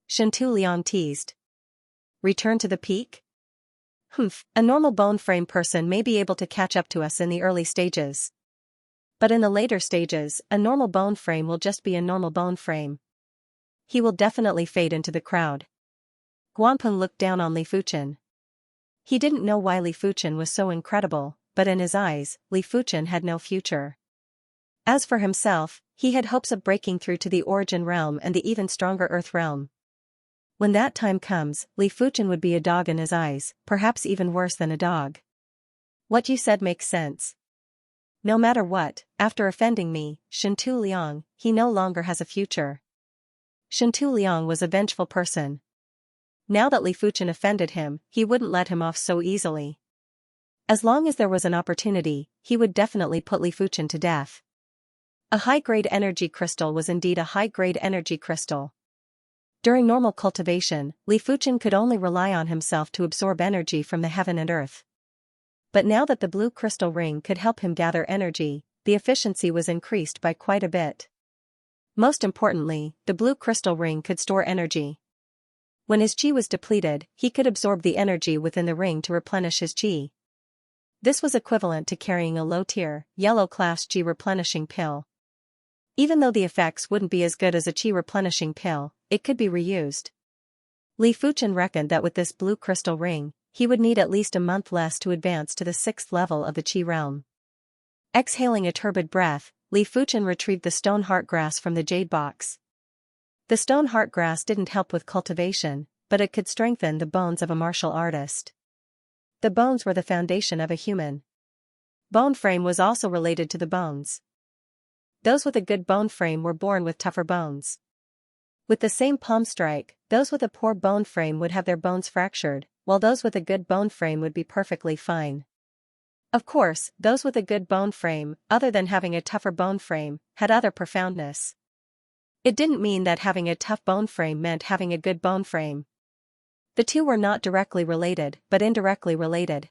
Shen Tuliang teased. Return to the peak? A normal bone frame person may be able to catch up to us in the early stages. But in the later stages, a normal bone frame will just be a normal bone frame. He will definitely fade into the crowd. Guan Peng looked down on Li Fuchen. He didn't know why Li Fuchen was so incredible, but in his eyes, Li Fuchen had no future. As for himself, he had hopes of breaking through to the Origin Realm and the even stronger Earth Realm. When that time comes, Li Fuchen would be a dog in his eyes, perhaps even worse than a dog. What you said makes sense. No matter what, after offending me, Shen Tuliang, he no longer has a future. Shen Tuliang was a vengeful person. Now that Li Fuchen offended him, he wouldn't let him off so easily. As long as there was an opportunity, he would definitely put Li Fuchen to death. A high-grade energy crystal was indeed a high-grade energy crystal. During normal cultivation, Li Fuchen could only rely on himself to absorb energy from the heaven and earth. But now that the blue crystal ring could help him gather energy, the efficiency was increased by quite a bit. Most importantly, the blue crystal ring could store energy. When his qi was depleted, he could absorb the energy within the ring to replenish his qi. This was equivalent to carrying a low-tier, yellow-class qi replenishing pill. Even though the effects wouldn't be as good as a qi replenishing pill, it could be reused. Li Fuchen reckoned that with this blue crystal ring, he would need at least a month less to advance to the 6th level of the qi realm. Exhaling a turbid breath, Li Fuchen retrieved the stone heart grass from the jade box. The stone heart grass didn't help with cultivation, but it could strengthen the bones of a martial artist. The bones were the foundation of a human. Bone frame was also related to the bones. Those with a good bone frame were born with tougher bones. With the same palm strike, those with a poor bone frame would have their bones fractured, while those with a good bone frame would be perfectly fine. Of course, those with a good bone frame, other than having a tougher bone frame, had other profoundness. It didn't mean that having a tough bone frame meant having a good bone frame. The two were not directly related, but indirectly related.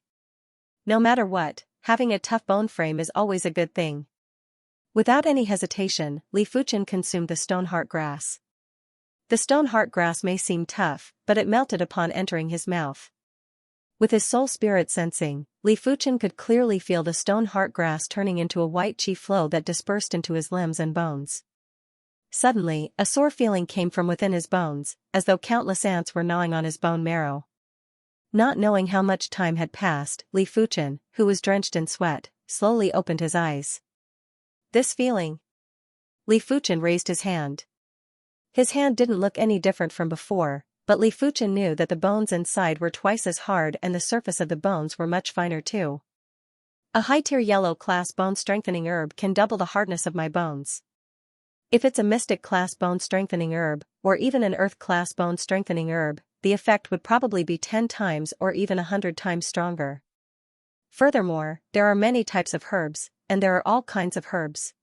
No matter what, having a tough bone frame is always a good thing. Without any hesitation, Li Fuchen consumed the stone heart grass. The stone heart grass may seem tough, but it melted upon entering his mouth. With his soul spirit sensing, Li Fuchen could clearly feel the stone heart grass turning into a white qi flow that dispersed into his limbs and bones. Suddenly, a sore feeling came from within his bones, as though countless ants were gnawing on his bone marrow. Not knowing how much time had passed, Li Fuchen, who was drenched in sweat, slowly opened his eyes. This feeling. Li Fuchen raised his hand. His hand didn't look any different from before, but Li Fuchen knew that the bones inside were twice as hard and the surface of the bones were much finer too. A high-tier yellow-class bone-strengthening herb can double the hardness of my bones. If it's a mystic-class bone-strengthening herb, or even an earth-class bone-strengthening herb, the effect would probably be 10 times or even 100 times stronger. Furthermore, there are many types of herbs, and there are all kinds of herbs.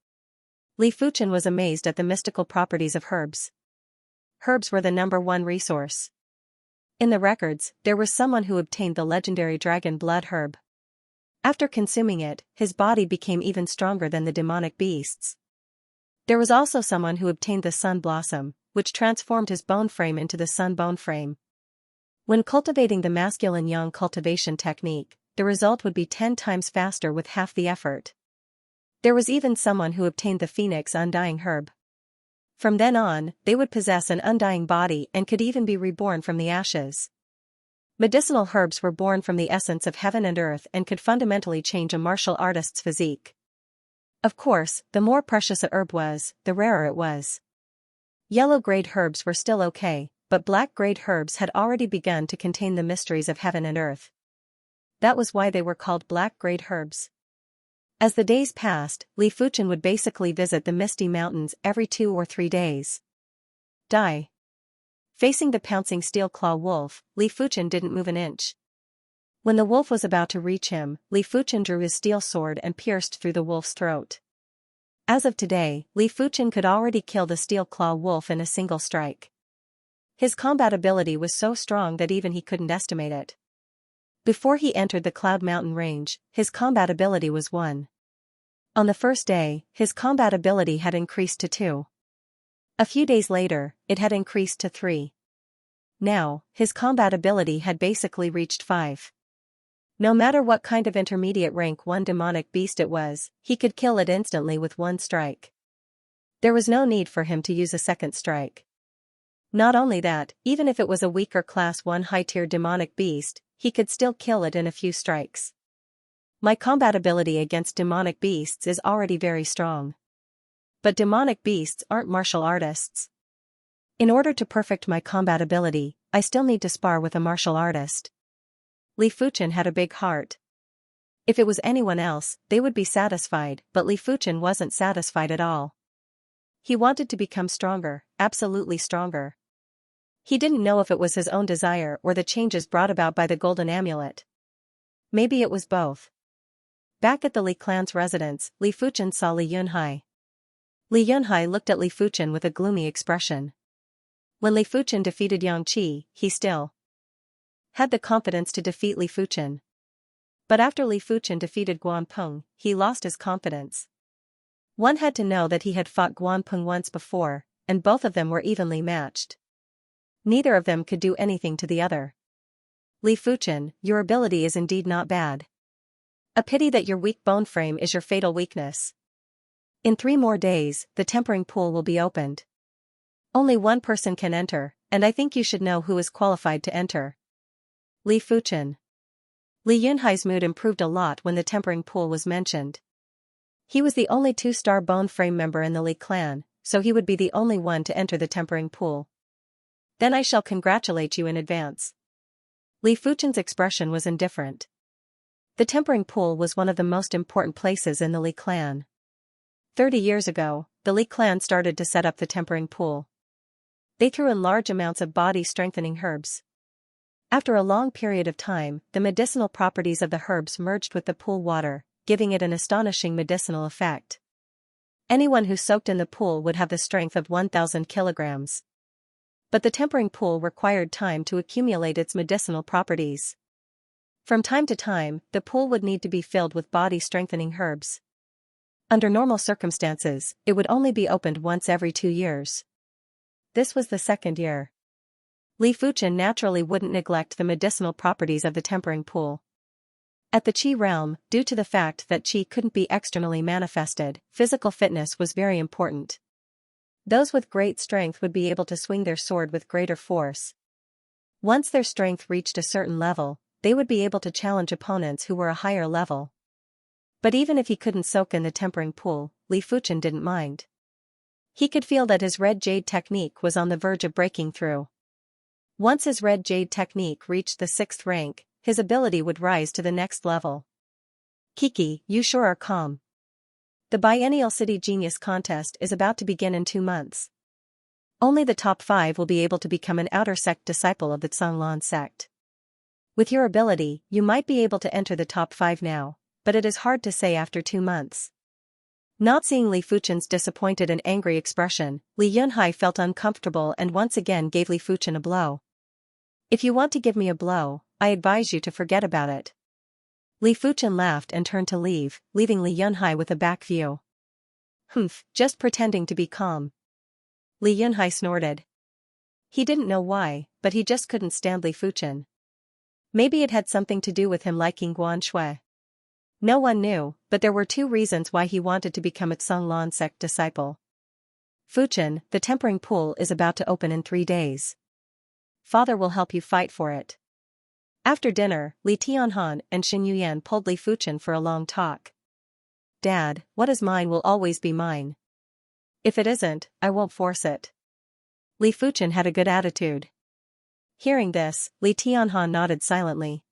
Li Fuchen was amazed at the mystical properties of herbs. Herbs were the #1 resource. In the records, there was someone who obtained the legendary dragon blood herb. After consuming it, his body became even stronger than the demonic beasts. There was also someone who obtained the sun blossom, which transformed his bone frame into the sun bone frame. When cultivating the masculine yang cultivation technique, the result would be 10 times faster with half the effort. There was even someone who obtained the phoenix undying herb. From then on, they would possess an undying body and could even be reborn from the ashes. Medicinal herbs were born from the essence of heaven and earth and could fundamentally change a martial artist's physique. Of course, the more precious a herb was, the rarer it was. Yellow-grade herbs were still okay, but black-grade herbs had already begun to contain the mysteries of heaven and earth. That was why they were called black-grade herbs. As the days passed, Li Fuchen would basically visit the Misty Mountains every 2 or 3 days. Die. Facing the pouncing steel-claw wolf, Li Fuchen didn't move an inch. When the wolf was about to reach him, Li Fuchen drew his steel sword and pierced through the wolf's throat. As of today, Li Fuchen could already kill the steel-claw wolf in a single strike. His combat ability was so strong that even he couldn't estimate it. Before he entered the Cloud Mountain range, his combat ability was 1. On the first day, his combat ability had increased to 2. A few days later, it had increased to 3. Now, his combat ability had basically reached 5. No matter what kind of intermediate rank 1 demonic beast it was, he could kill it instantly with 1 strike. There was no need for him to use a second strike. Not only that, even if it was a weaker class 1 high-tier demonic beast, he could still kill it in a few strikes. My combat ability against demonic beasts is already very strong. But demonic beasts aren't martial artists. In order to perfect my combat ability, I still need to spar with a martial artist. Li Fuchen had a big heart. If it was anyone else, they would be satisfied, but Li Fuchen wasn't satisfied at all. He wanted to become stronger, absolutely stronger. He didn't know if it was his own desire or the changes brought about by the golden amulet. Maybe it was both. Back at the Li clan's residence, Li Fuchen saw Li Yunhai. Li Yunhai looked at Li Fuchen with a gloomy expression. When Li Fuchen defeated Xianxia, he still had the confidence to defeat Li Fuchen. But after Li Fuchen defeated Guanpeng, he lost his confidence. One had to know that he had fought Guanpeng once before, and both of them were evenly matched. Neither of them could do anything to the other. Li Fuchen, your ability is indeed not bad. A pity that your weak bone frame is your fatal weakness. In 3 more days, the tempering pool will be opened. Only 1 person can enter, and I think you should know who is qualified to enter. Li Fuchen. Li Yunhai's mood improved a lot when the tempering pool was mentioned. He was the only 2-star bone frame member in the Li clan, so he would be the only one to enter the tempering pool. Then I shall congratulate you in advance. Li Fuchen's expression was indifferent. The tempering pool was one of the most important places in the Li clan. 30 years ago, the Li clan started to set up the tempering pool. They threw in large amounts of body-strengthening herbs. After a long period of time, the medicinal properties of the herbs merged with the pool water, giving it an astonishing medicinal effect. Anyone who soaked in the pool would have the strength of 1,000 kilograms. But the tempering pool required time to accumulate its medicinal properties. From time to time, the pool would need to be filled with body-strengthening herbs. Under normal circumstances, it would only be opened once every 2 years. This was the 2nd year. Li Fuchen naturally wouldn't neglect the medicinal properties of the tempering pool. At the Qi realm, due to the fact that Qi couldn't be externally manifested, physical fitness was very important. Those with great strength would be able to swing their sword with greater force. Once their strength reached a certain level, they would be able to challenge opponents who were a higher level. But even if he couldn't soak in the tempering pool, Li Fuchen didn't mind. He could feel that his red jade technique was on the verge of breaking through. Once his red jade technique reached the 6th rank, his ability would rise to the next level. Kiki, you sure are calm. The biennial City Genius contest is about to begin in 2 months. Only the top 5 will be able to become an outer sect disciple of the Zhonglan sect. With your ability, you might be able to enter the top 5 now, but it is hard to say after 2 months. Not seeing Li Fuchen's disappointed and angry expression, Li Yunhai felt uncomfortable and once again gave Li Fuchen a blow. If you want to give me a blow, I advise you to forget about it. Li Fuchen laughed and turned to leave, leaving Li Yunhai with a back view. Humph, just pretending to be calm. Li Yunhai snorted. He didn't know why, but he just couldn't stand Li Fuchen. Maybe it had something to do with him liking Guan Shui. No one knew, but there were 2 reasons why he wanted to become a Zhonglan sect disciple. Fuchen, the tempering pool is about to open in 3 days. Father will help you fight for it. After dinner, Li Tianhan and Xin Yuyan pulled Li Fuchen for a long talk. Dad, what is mine will always be mine. If it isn't, I won't force it. Li Fuchen had a good attitude. Hearing this, Li Tianhan nodded silently.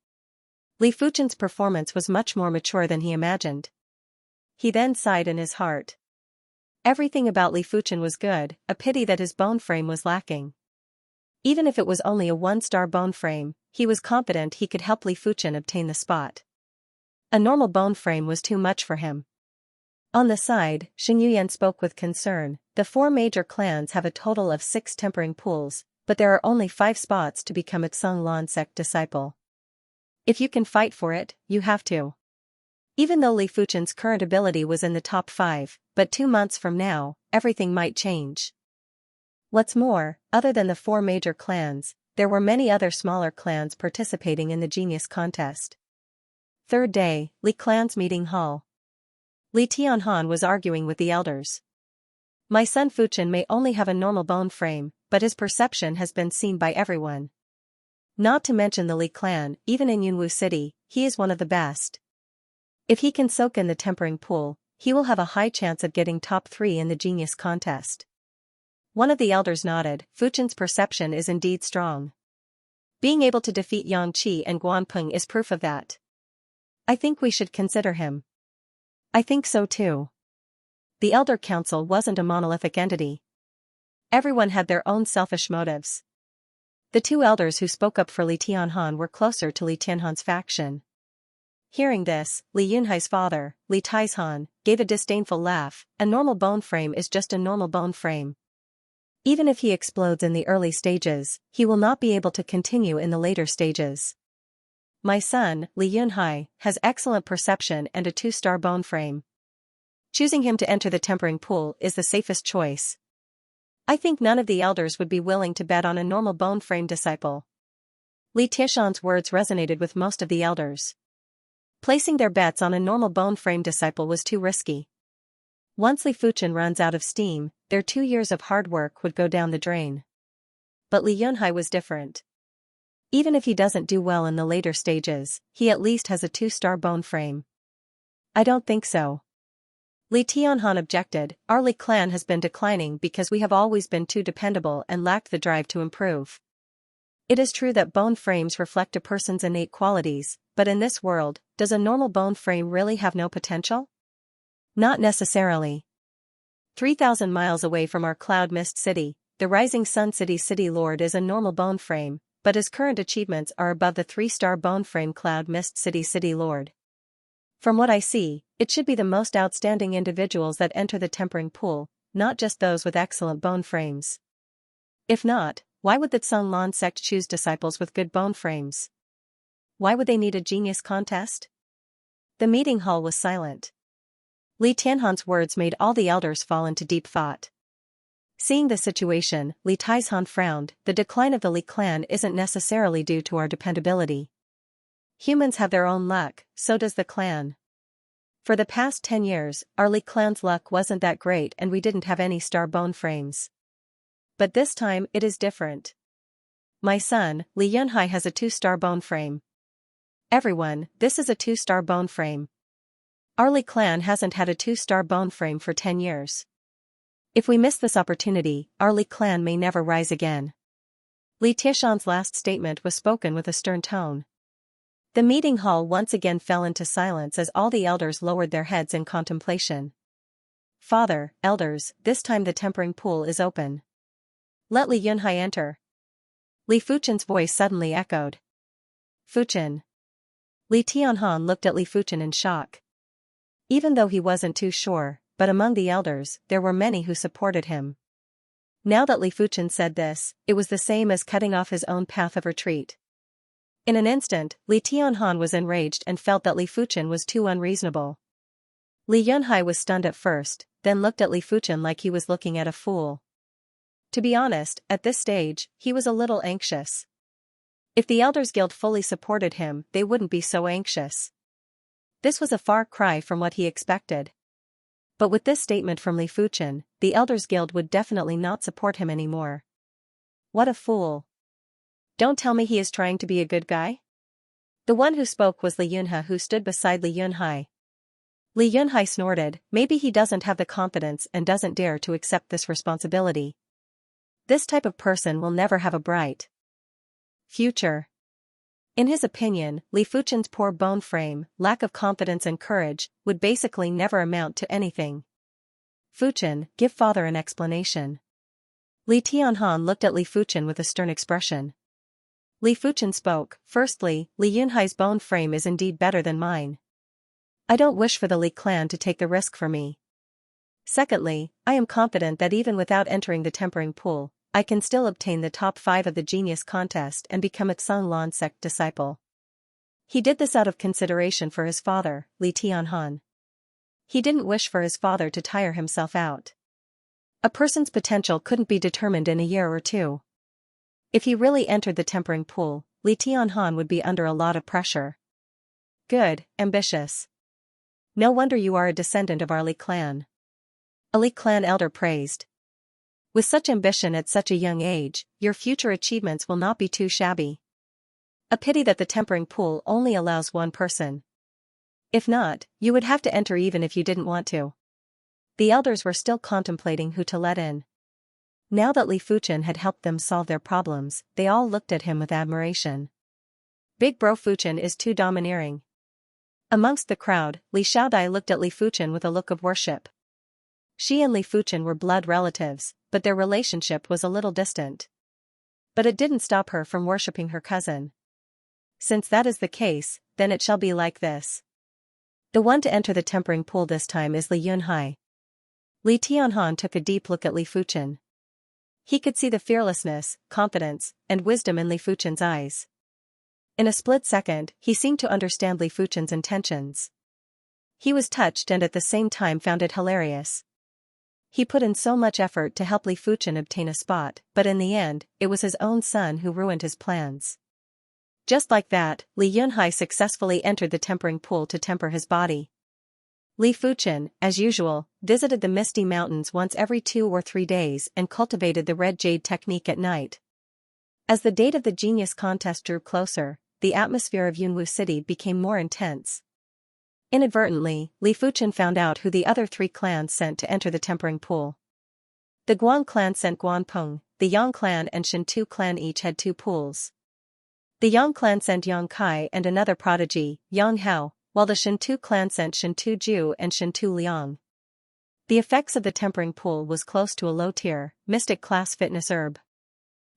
Li Fuchen's performance was much more mature than he imagined. He then sighed in his heart. Everything about Li Fuchen was good, a pity that his bone frame was lacking. Even if it was only a one-star bone frame, he was confident he could help Li Fuchen obtain the spot. A normal bone frame was too much for him. On the side, Xin Yuyan spoke with concern. The 4 major clans have a total of 6 tempering pools, but there are only 5 spots to become a Xinglan sect disciple. If you can fight for it, you have to. Even though Li Fuchen's current ability was in the top 5, but 2 months from now, everything might change. What's more, other than the 4 major clans, there were many other smaller clans participating in the genius contest. Third day, Li Clan's meeting hall. Li Tianhan was arguing with the elders. My son Fuchen may only have a normal bone frame, but his perception has been seen by everyone. Not to mention the Li clan, even in Yunwu City, he is one of the best. If he can soak in the tempering pool, he will have a high chance of getting top 3 in the genius contest. One of the elders nodded. Fuchen's perception is indeed strong. Being able to defeat Yang Qi and Guanpeng is proof of that. I think we should consider him. I think so too. The Elder Council wasn't a monolithic entity. Everyone had their own selfish motives. The 2 elders who spoke up for Li Tianhan were closer to Li Tianhan's faction. Hearing this, Li Yunhai's father, Li Taizhan, gave a disdainful laugh. A normal bone frame is just a normal bone frame. Even if he explodes in the early stages, he will not be able to continue in the later stages. My son, Li Yunhai, has excellent perception and a 2-star bone frame. Choosing him to enter the tempering pool is the safest choice. I think none of the elders would be willing to bet on a normal bone frame disciple. Li Tianhan's words resonated with most of the elders. Placing their bets on a normal bone frame disciple was too risky. Once Li Fuchen runs out of steam, their 2 years of hard work would go down the drain. But Li Yunhai was different. Even if he doesn't do well in the later stages, he at least has a 2-star bone frame. I don't think so. Li Tianhan objected. Our Li clan has been declining because we have always been too dependable and lacked the drive to improve. It is true that bone frames reflect a person's innate qualities, but in this world, does a normal bone frame really have no potential? Not necessarily. 3,000 miles away from our cloud mist city, the Rising Sun City Lord is a normal bone frame, but his current achievements are above the 3-star bone frame Cloud Mist City Lord. From what I see, it should be the most outstanding individuals that enter the tempering pool, not just those with excellent bone frames. If not, why would the Xinglan sect choose disciples with good bone frames? Why would they need a genius contest? The meeting hall was silent. Li Tianhan's words made all the elders fall into deep thought. Seeing the situation, Li Taizhan frowned. The decline of the Li clan isn't necessarily due to our dependability. Humans have their own luck, so does the clan. For the past 10 years, our Li clan's luck wasn't that great and we didn't have any star bone frames. But this time it is different. My son, Li Yunhai has a 2-star bone frame. Everyone, this is a 2-star bone frame. Our Li clan hasn't had a 2-star bone frame for 10 years. If we miss this opportunity, our Li clan may never rise again. Li Tianhan's last statement was spoken with a stern tone. The meeting hall once again fell into silence as all the elders lowered their heads in contemplation. Father, elders, this time the tempering pool is open. Let Li Yunhai enter. Li Fuchen's voice suddenly echoed. Fuchen. Li Tianhan looked at Li Fuchen in shock. Even though he wasn't too sure, but among the elders, there were many who supported him. Now that Li Fuchen said this, it was the same as cutting off his own path of retreat. In an instant, Li Tianhan was enraged and felt that Li Fuchen was too unreasonable. Li Yunhai was stunned at first, then looked at Li Fuchen like he was looking at a fool. To be honest, at this stage, he was a little anxious. If the Elders Guild fully supported him, they wouldn't be so anxious. This was a far cry from what he expected. But with this statement from Li Fuchen, the Elders Guild would definitely not support him anymore. What a fool. Don't tell me he is trying to be a good guy? The one who spoke was Li Yunhe, who stood beside Li Yunhai. Li Yunhai snorted. Maybe he doesn't have the confidence and doesn't dare to accept this responsibility. This type of person will never have a bright future. In his opinion, Li Fuchen's poor bone frame, lack of confidence and courage, would basically never amount to anything. Fuchen, give father an explanation. Li Tianhan looked at Li Fuchen with a stern expression. Li Fuchen spoke. Firstly, Li Yunhai's bone frame is indeed better than mine. I don't wish for the Li clan to take the risk for me. Secondly, I am confident that even without entering the tempering pool, I can still obtain the top 5 of the genius contest and become a Xanglan sect disciple. He did this out of consideration for his father, Li Tianhan. He didn't wish for his father to tire himself out. A person's potential couldn't be determined in a year or two. If he really entered the tempering pool, Li Tianhan would be under a lot of pressure. Good, ambitious. No wonder you are a descendant of our Li clan. A Li clan elder praised. With such ambition at such a young age, your future achievements will not be too shabby. A pity that the tempering pool only allows one person. If not, you would have to enter even if you didn't want to. The elders were still contemplating who to let in. Now that Li Fuchen had helped them solve their problems, they all looked at him with admiration. Big bro Fuchen is too domineering. Amongst the crowd, Li Xiaodai looked at Li Fuchen with a look of worship. She and Li Fuchen were blood relatives, but their relationship was a little distant. But it didn't stop her from worshipping her cousin. Since that is the case, then it shall be like this. The one to enter the tempering pool this time is Li Yunhai. Li Tianhan took a deep look at Li Fuchen. He could see the fearlessness, confidence, and wisdom in Li Fuchen's eyes. In a split second, he seemed to understand Li Fuchen's intentions. He was touched and at the same time found it hilarious. He put in so much effort to help Li Fuchen obtain a spot, but in the end, it was his own son who ruined his plans. Just like that, Li Yunhai successfully entered the tempering pool to temper his body. Li Fuchen, as usual, visited the Misty Mountains once every 2 or 3 days and cultivated the red jade technique at night. As the date of the genius contest drew closer, the atmosphere of Yunwu City became more intense. Inadvertently, Li Fuchen found out who the other 3 clans sent to enter the tempering pool. The Guan clan sent Guan Peng, the Yang clan and Shintu clan each had 2 pools. The Yang clan sent Yang Kai and another prodigy, Yang Hao, while the Shintu clan sent Shintu Ju and Shintu Liang. The effects of the tempering pool was close to a low-tier, mystic class fitness herb.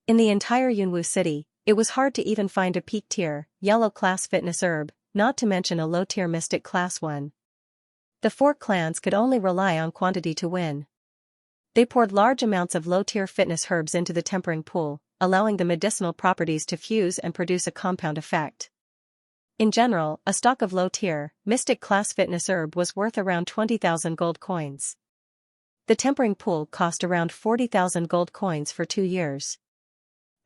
In the entire Yunwu city, it was hard to even find a peak-tier, yellow class fitness herb, not to mention a low-tier mystic class one. The 4 clans could only rely on quantity to win. They poured large amounts of low-tier fitness herbs into the tempering pool, allowing the medicinal properties to fuse and produce a compound effect. In general, a stock of low-tier, mystic class fitness herb was worth around 20,000 gold coins. The tempering pool cost around 40,000 gold coins for 2 years.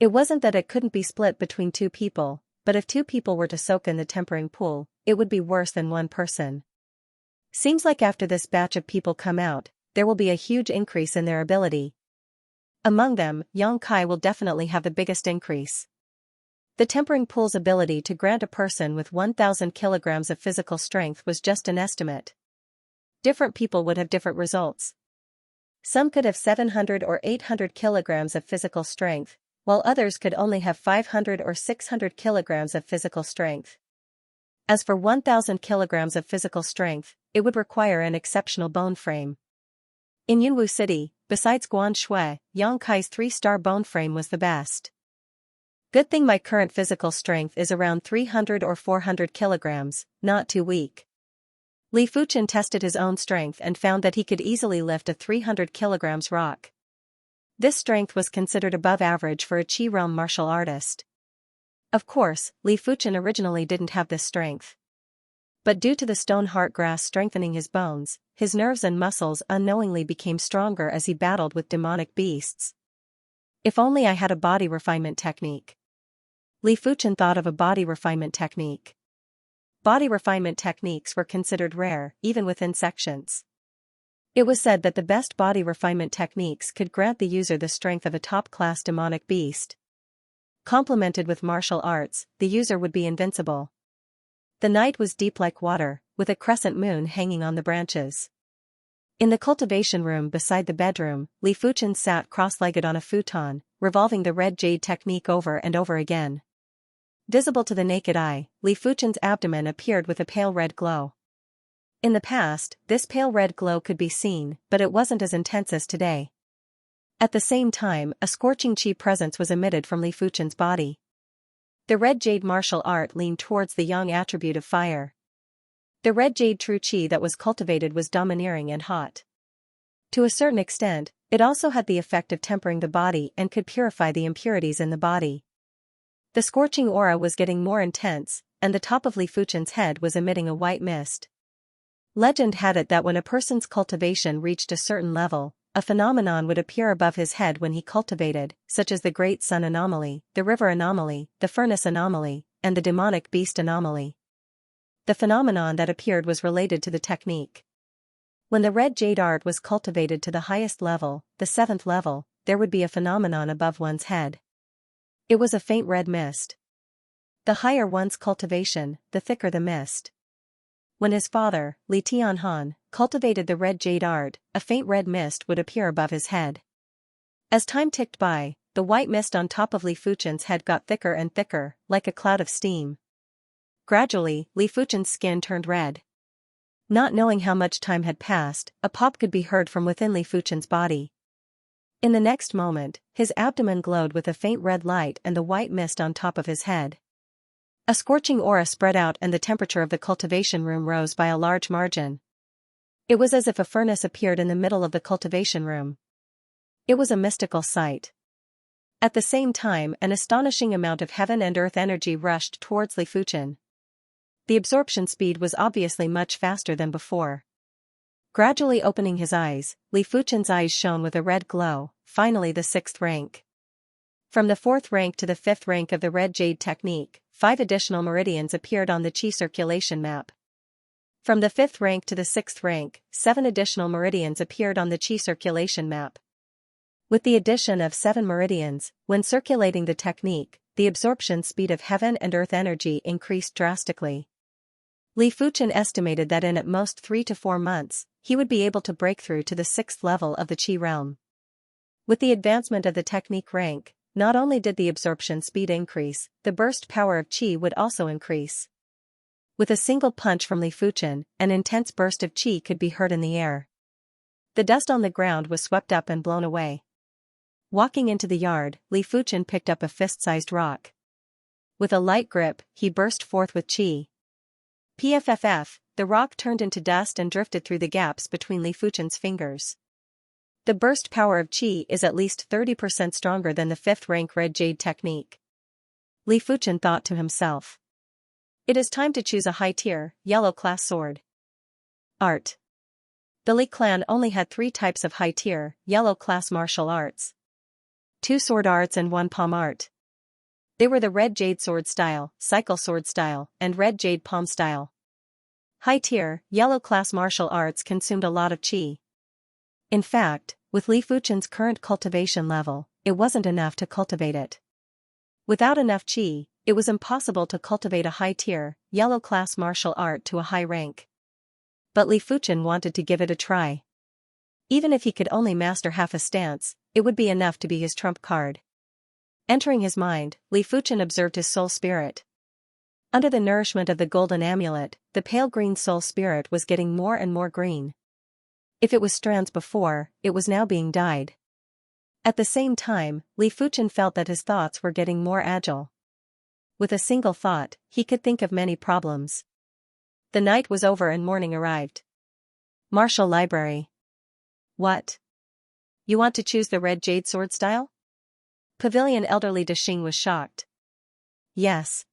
It wasn't that it couldn't be split between 2 people, but if 2 people were to soak in the tempering pool, it would be worse than 1 person. Seems like after this batch of people come out, there will be a huge increase in their ability. Among them, Yang Kai will definitely have the biggest increase. The tempering pool's ability to grant a person with 1,000 kilograms of physical strength was just an estimate. Different people would have different results. Some could have 700 or 800 kilograms of physical strength, while others could only have 500 or 600 kilograms of physical strength. As for 1,000 kilograms of physical strength, it would require an exceptional bone frame. In Yunwu City, besides Guan Shui, Yang Kai's 3-star bone frame was the best. Good thing my current physical strength is around 300 or 400 kilograms, not too weak. Li Fuchen tested his own strength and found that he could easily lift a 300 kilograms rock. This strength was considered above average for a Qi realm martial artist. Of course, Li Fuchen originally didn't have this strength. But due to the stone heart grass strengthening his bones, his nerves and muscles unknowingly became stronger as he battled with demonic beasts. If only I had a body refinement technique. Li Fuchen thought of a body refinement technique. Body refinement techniques were considered rare, even within sections. It was said that the best body refinement techniques could grant the user the strength of a top-class demonic beast. Complemented with martial arts, the user would be invincible. The night was deep like water, with a crescent moon hanging on the branches. In the cultivation room beside the bedroom, Li Fuchen sat cross-legged on a futon, revolving the red jade technique over and over again. Visible to the naked eye, Li Fuchen's abdomen appeared with a pale red glow. In the past, this pale red glow could be seen, but it wasn't as intense as today. At the same time, a scorching qi presence was emitted from Li Fuchen's body. The red jade martial art leaned towards the yang attribute of fire. The red jade true qi that was cultivated was domineering and hot. To a certain extent, it also had the effect of tempering the body and could purify the impurities in the body. The scorching aura was getting more intense, and the top of Li Fuchen's head was emitting a white mist. Legend had it that when a person's cultivation reached a certain level, a phenomenon would appear above his head when he cultivated, such as the Great Sun Anomaly, the River Anomaly, the Furnace Anomaly, and the Demonic Beast Anomaly. The phenomenon that appeared was related to the technique. When the red jade art was cultivated to the highest level, the 7th level, there would be a phenomenon above one's head. It was a faint red mist. The higher one's cultivation, the thicker the mist. When his father, Li Tianhan, cultivated the red jade art, a faint red mist would appear above his head. As time ticked by, the white mist on top of Li Fuchen's head got thicker and thicker, like a cloud of steam. Gradually, Li Fuchen's skin turned red. Not knowing how much time had passed, a pop could be heard from within Li Fuchen's body. In the next moment, his abdomen glowed with a faint red light and the white mist on top of his head. A scorching aura spread out and the temperature of the cultivation room rose by a large margin. It was as if a furnace appeared in the middle of the cultivation room. It was a mystical sight. At the same time, an astonishing amount of heaven and earth energy rushed towards Li Fuchen. The absorption speed was obviously much faster than before. Gradually opening his eyes, Li Fuchen's eyes shone with a red glow, finally the 6th rank. From the 4th rank to the 5th rank of the red jade technique, 5 additional meridians appeared on the qi circulation map. From the 5th rank to the 6th rank, 7 additional meridians appeared on the qi circulation map. With the addition of 7 meridians, when circulating the technique, the absorption speed of heaven and earth energy increased drastically. Li Fuchen estimated that in at most 3 to 4 months, he would be able to break through to the 6th level of the qi realm. With the advancement of the technique rank, not only did the absorption speed increase, the burst power of qi would also increase. With a single punch from Li Fuchen, an intense burst of qi could be heard in the air. The dust on the ground was swept up and blown away. Walking into the yard, Li Fuchen picked up a fist-sized rock. With a light grip, he burst forth with qi. Pfff, the rock turned into dust and drifted through the gaps between Li Fuchen's fingers. The burst power of qi is at least 30% stronger than the 5th rank red jade technique. Li Fuchen thought to himself. It is time to choose a high-tier, yellow-class sword. Art. The Li clan only had 3 types of high-tier, yellow-class martial arts. 2 sword arts and 1 palm art. They were the red jade sword style, cycle sword style, and red jade palm style. High-tier, yellow-class martial arts consumed a lot of qi. In fact, with Li Fuchen's current cultivation level, it wasn't enough to cultivate it. Without enough qi, it was impossible to cultivate a high-tier, yellow-class martial art to a high rank. But Li Fuchen wanted to give it a try. Even if he could only master half a stance, it would be enough to be his trump card. Entering his mind, Li Fuchen observed his soul spirit. Under the nourishment of the golden amulet, the pale green soul spirit was getting more and more green. If it was strands before, it was now being dyed. At the same time, Li Fuchen felt that his thoughts were getting more agile. With a single thought, he could think of many problems. The night was over and morning arrived. Martial Library. What? You want to choose the red jade sword style? Pavilion elderly Dexing was shocked. Yes.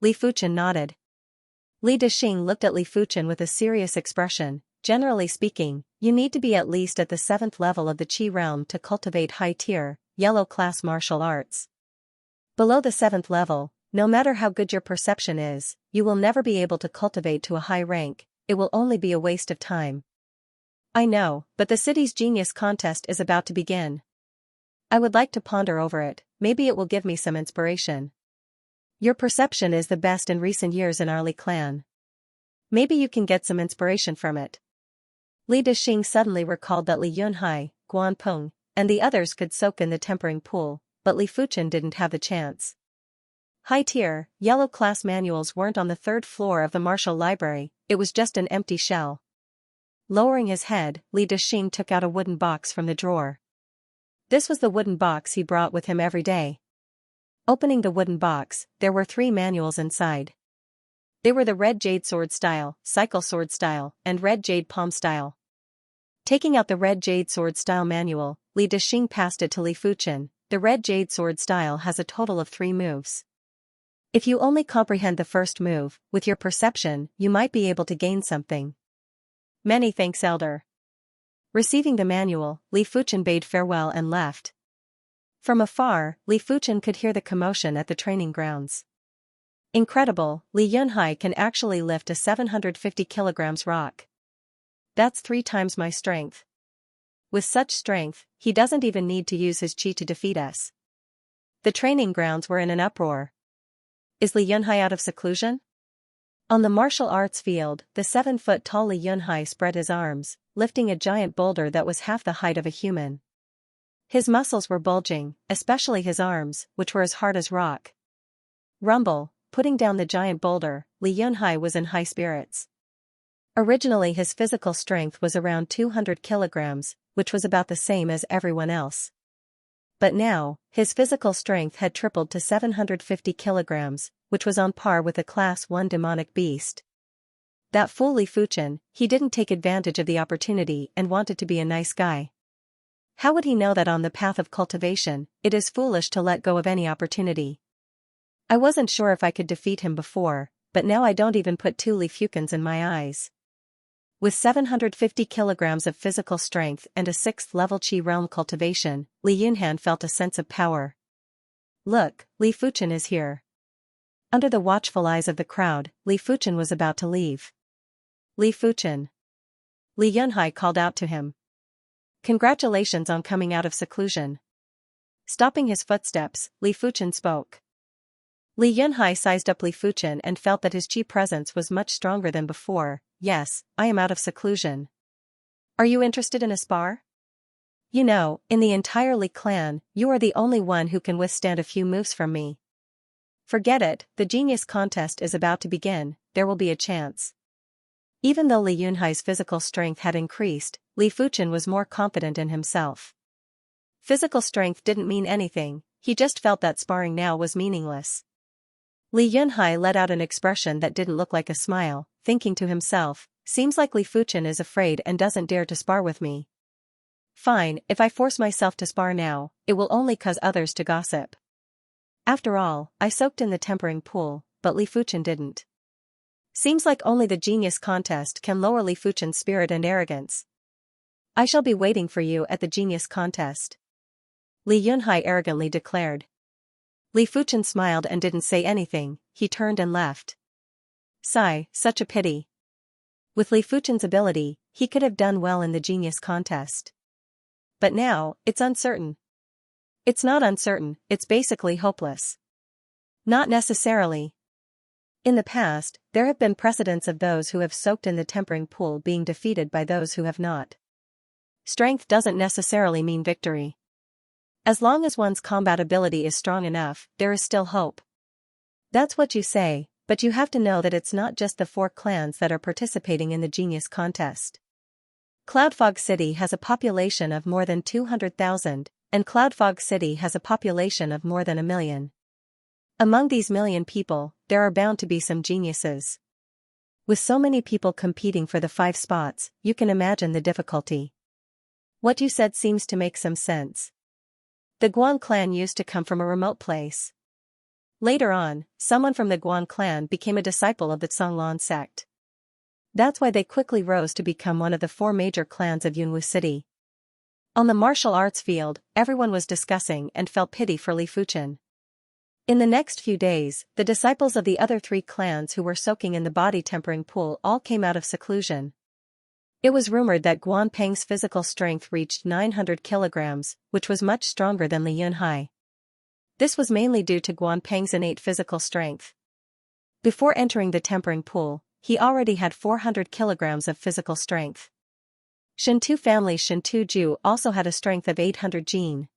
Li Fuchen nodded. Li Dexing looked at Li Fuchen with a serious expression. Generally speaking, you need to be at least at the 7th level of the qi realm to cultivate high-tier, yellow-class martial arts. Below the 7th level, no matter how good your perception is, you will never be able to cultivate to a high rank, it will only be a waste of time. I know, but the city's genius contest is about to begin. I would like to ponder over it, maybe it will give me some inspiration. Your perception is the best in recent years in our Li clan. Maybe you can get some inspiration from it. Li Dexing suddenly recalled that Li Yunhai, Guan Peng, and the others could soak in the tempering pool, but Li Fuchen didn't have the chance. High-tier, yellow class manuals weren't on the third floor of the martial library, it was just an empty shell. Lowering his head, Li Dexing took out a wooden box from the drawer. This was the wooden box he brought with him every day. Opening the wooden box, there were 3 manuals inside. They were the Red Jade Sword Style, Cycle Sword Style, and Red Jade Palm Style. Taking out the Red Jade Sword Style manual, Li Dexing passed it to Li Fuchen. The Red Jade Sword Style has a total of 3 moves. If you only comprehend the first move, with your perception, you might be able to gain something. Many thanks, Elder. Receiving the manual, Li Fuchen bade farewell and left. From afar, Li Fuchen could hear the commotion at the training grounds. Incredible, Li Yunhai can actually lift a 750 kilograms rock. That's 3 times my strength. With such strength, he doesn't even need to use his chi to defeat us. The training grounds were in an uproar. Is Li Yunhai out of seclusion? On the martial arts field, the 7-foot-tall Li Yunhai spread his arms, lifting a giant boulder that was half the height of a human. His muscles were bulging, especially his arms, which were as hard as rock. Rumble, putting down the giant boulder, Li Yunhai was in high spirits. Originally his physical strength was around 200 kilograms, which was about the same as everyone else. But now, his physical strength had tripled to 750 kilograms, which was on par with a Class 1 demonic beast. That fool Li Fuchen, he didn't take advantage of the opportunity and wanted to be a nice guy. How would he know that on the path of cultivation, it is foolish to let go of any opportunity? I wasn't sure if I could defeat him before, but now I don't even put 2 Li Fuchens in my eyes. With 750 kilograms of physical strength and a 6th-level Qi realm cultivation, Li Yunhan felt a sense of power. Look, Li Fuchen is here. Under the watchful eyes of the crowd, Li Fuchen was about to leave. Li Fuchen. Li Yunhai called out to him. Congratulations on coming out of seclusion. Stopping his footsteps, Li Fuchen spoke. Li Yunhai sized up Li Fuchen and felt that his Qi presence was much stronger than before. Yes, I am out of seclusion. Are you interested in a spar? You know, in the entire Li clan, you are the only one who can withstand a few moves from me. Forget it, the genius contest is about to begin, there will be a chance. Even though Li Yunhai's physical strength had increased, Li Fuchen was more confident in himself. Physical strength didn't mean anything, he just felt that sparring now was meaningless. Li Yunhai let out an expression that didn't look like a smile, thinking to himself, seems like Li Fuchen is afraid and doesn't dare to spar with me. Fine, if I force myself to spar now, it will only cause others to gossip. After all, I soaked in the tempering pool, but Li Fuchen didn't. Seems like only the genius contest can lower Li Fuchen's spirit and arrogance. I shall be waiting for you at the genius contest. Li Yunhai arrogantly declared. Li Fuchen smiled and didn't say anything, he turned and left. Sigh, such a pity. With Li Fuchen's ability, he could have done well in the genius contest. But now, it's uncertain. It's not uncertain, it's basically hopeless. Not necessarily. In the past, there have been precedents of those who have soaked in the tempering pool being defeated by those who have not. Strength doesn't necessarily mean victory. As long as one's combat ability is strong enough, there is still hope. That's what you say, but you have to know that it's not just the 4 clans that are participating in the genius contest. Cloudfog City has a population of more than 200,000, and Cloudfog City has a population of more than 1 million. Among these million people, there are bound to be some geniuses. With so many people competing for the 5 spots, you can imagine the difficulty. What you said seems to make some sense. The Guan clan used to come from a remote place. Later on, someone from the Guan clan became a disciple of the Canglan sect. That's why they quickly rose to become one of the 4 major clans of Yunwu City. On the martial arts field, everyone was discussing and felt pity for Li Fuchen. In the next few days, the disciples of the other 3 clans who were soaking in the body tempering pool all came out of seclusion. It was rumored that Guan Peng's physical strength reached 900 kilograms, which was much stronger than Li Yunhai. This was mainly due to Guanpeng's innate physical strength. Before entering the tempering pool, he already had 400 kilograms of physical strength. Shintu family Shintu Ju also had a strength of 800 jin.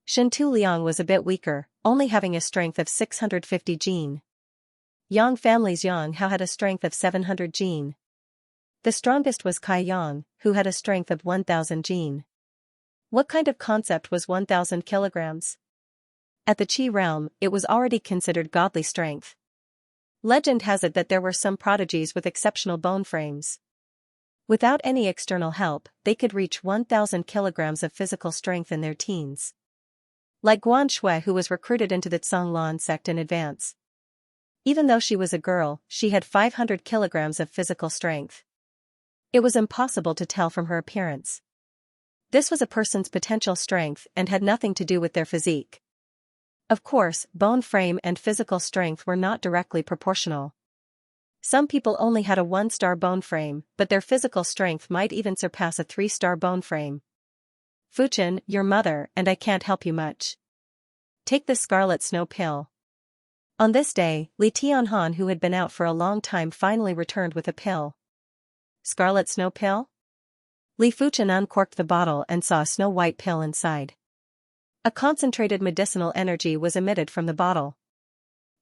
Shintu Liang was a bit weaker, only having a strength of 650 jin. Yang family's Yang Hao had a strength of 700 jin. The strongest was Kai Yang, who had a strength of 1000 jin. What kind of concept was 1000 kilograms? At the Qi realm, it was already considered godly strength. Legend has it that there were some prodigies with exceptional bone frames. Without any external help, they could reach 1000 kilograms of physical strength in their teens. Like Guan Shui, who was recruited into the Zhonglan sect in advance. Even though she was a girl, she had 500 kilograms of physical strength. It was impossible to tell from her appearance. This was a person's potential strength and had nothing to do with their physique. Of course, bone frame and physical strength were not directly proportional. Some people only had a 1-star bone frame, but their physical strength might even surpass a 3-star bone frame. Fuchen, your mother, and I can't help you much. Take the scarlet snow pill. On this day, Li Tianhan, who had been out for a long time, finally returned with a pill. Scarlet snow pill? Li Fuchen uncorked the bottle and saw a snow-white pill inside. A concentrated medicinal energy was emitted from the bottle.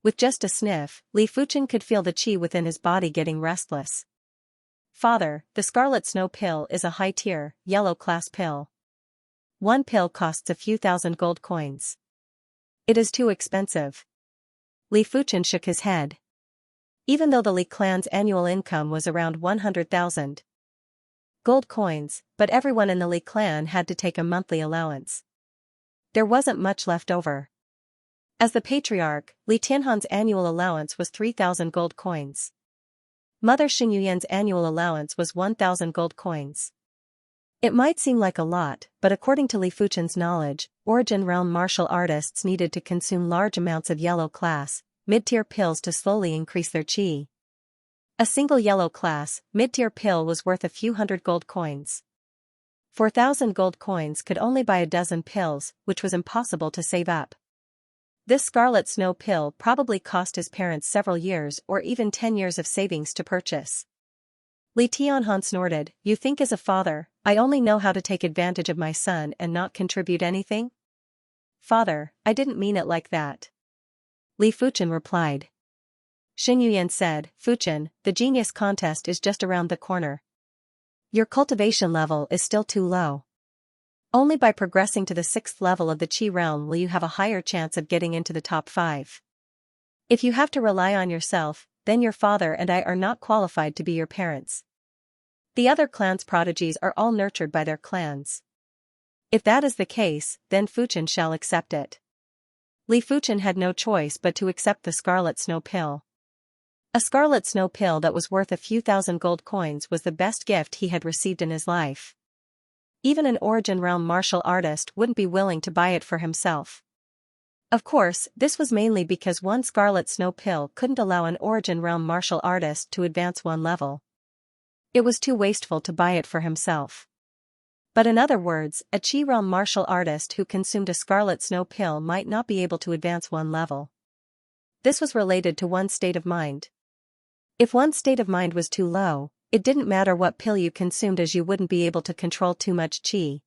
With just a sniff, Li Fuchen could feel the qi within his body getting restless. Father, the scarlet snow pill is a high-tier, yellow-class pill. One pill costs a few thousand gold coins. It is too expensive. Li Fuchen shook his head. Even though the Li clan's annual income was around 100,000 gold coins, but everyone in the Li clan had to take a monthly allowance. There wasn't much left over. As the patriarch, Li Tianhan's annual allowance was 3,000 gold coins. Mother Xingyuyan's annual allowance was 1,000 gold coins. It might seem like a lot, but according to Li Fuchen's knowledge, origin realm martial artists needed to consume large amounts of yellow class, mid-tier pills to slowly increase their qi. A single yellow class, mid-tier pill was worth a few hundred gold coins. 4,000 gold coins could only buy a dozen pills, which was impossible to save up. This scarlet snow pill probably cost his parents several years or even 10 years of savings to purchase. Li Tianhan snorted, "You think as a father, I only know how to take advantage of my son and not contribute anything?" "Father, I didn't mean it like that." Li Fuchen replied. Xingyuyan said, "Fuchen, the genius contest is just around the corner. Your cultivation level is still too low. Only by progressing to the 6th level of the Qi realm will you have a higher chance of getting into the top 5. If you have to rely on yourself, then your father and I are not qualified to be your parents. The other clans' prodigies are all nurtured by their clans. If that is the case, then Fuchen shall accept it." Li Fuchen had no choice but to accept the scarlet snow pill. A scarlet snow pill that was worth a few thousand gold coins was the best gift he had received in his life. Even an origin realm martial artist wouldn't be willing to buy it for himself. Of course, this was mainly because one scarlet snow pill couldn't allow an origin realm martial artist to advance one level. It was too wasteful to buy it for himself. But in other words, a Qi realm martial artist who consumed a scarlet snow pill might not be able to advance one level. This was related to one's state of mind. If one's state of mind was too low, it didn't matter what pill you consumed, as you wouldn't be able to control too much qi.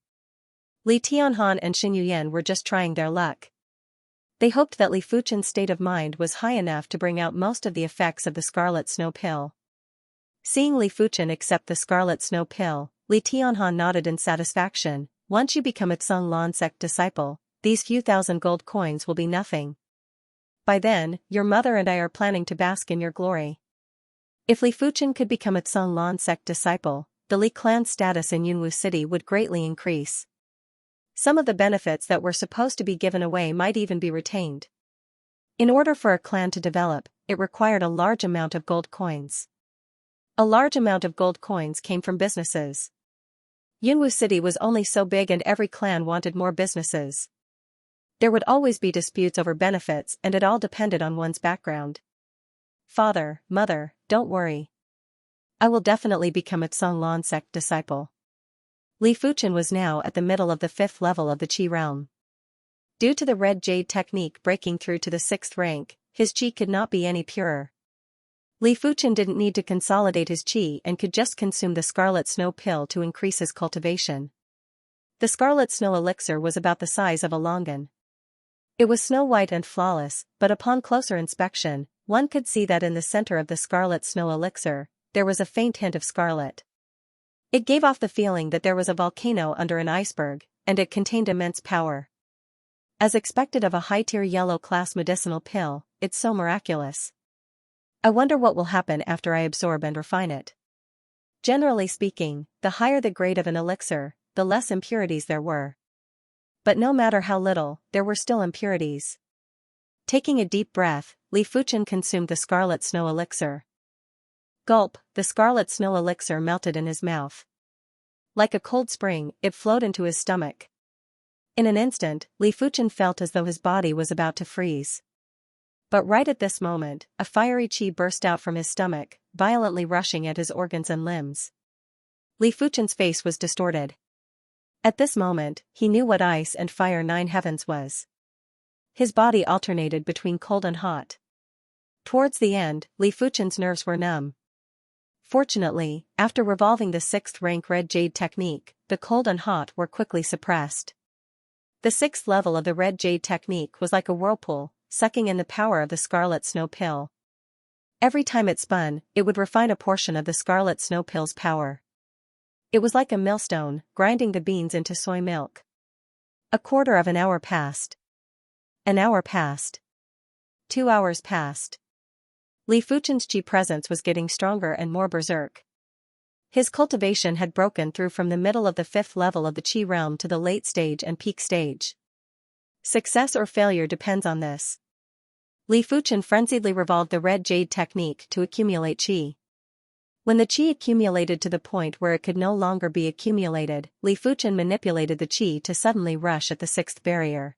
Li Tianhan and Xingyuyan were just trying their luck. They hoped that Li Fuchen's state of mind was high enough to bring out most of the effects of the scarlet snow pill. Seeing Li Fuchen accept the scarlet snow pill, Li Tianhan nodded in satisfaction. "Once you become a Zhonglan sect disciple, these few thousand gold coins will be nothing. By then, your mother and I are planning to bask in your glory." If Li Fuchen could become a Zhonglan sect disciple, the Li clan's status in Yunwu City would greatly increase. Some of the benefits that were supposed to be given away might even be retained. In order for a clan to develop, it required a large amount of gold coins. A large amount of gold coins came from businesses. Yunwu City was only so big and every clan wanted more businesses. There would always be disputes over benefits and it all depended on one's background. "Father, mother, don't worry. I will definitely become a Zhonglan sect disciple." Li Fuchen was now at the middle of the 5th level of the Qi realm. Due to the red jade technique breaking through to the 6th rank, his qi could not be any purer. Li Fuchen didn't need to consolidate his qi and could just consume the scarlet snow pill to increase his cultivation. The scarlet snow elixir was about the size of a longan. It was snow-white and flawless, but upon closer inspection, one could see that in the center of the scarlet snow elixir, there was a faint hint of scarlet. It gave off the feeling that there was a volcano under an iceberg, and it contained immense power. As expected of a high-tier yellow-class medicinal pill, it's so miraculous. I wonder what will happen after I absorb and refine it. Generally speaking, the higher the grade of an elixir, the less impurities there were. But no matter how little, there were still impurities. Taking a deep breath, Li Fuchen consumed the scarlet snow elixir. Gulp, the scarlet snow elixir melted in his mouth. Like a cold spring, it flowed into his stomach. In an instant, Li Fuchen felt as though his body was about to freeze. But right at this moment, a fiery qi burst out from his stomach, violently rushing at his organs and limbs. Li Fuchen's face was distorted. At this moment, he knew what ice and fire 9 heavens was. His body alternated between cold and hot. Towards the end, Li Fuchen's nerves were numb. Fortunately, after revolving the 6th rank red jade technique, the cold and hot were quickly suppressed. The 6th level of the red jade technique was like a whirlpool, sucking in the power of the scarlet snow pill. Every time it spun, it would refine a portion of the scarlet snow pill's power. It was like a millstone, grinding the beans into soy milk. A quarter of an hour passed. An hour passed. 2 hours passed. Li Fuchen's qi presence was getting stronger and more berserk. His cultivation had broken through from the middle of the 5th level of the qi realm to the late stage and peak stage. Success or failure depends on this. Li Fuchen frenziedly revolved the red jade technique to accumulate qi. When the qi accumulated to the point where it could no longer be accumulated, Li Fuchen manipulated the qi to suddenly rush at the 6th barrier.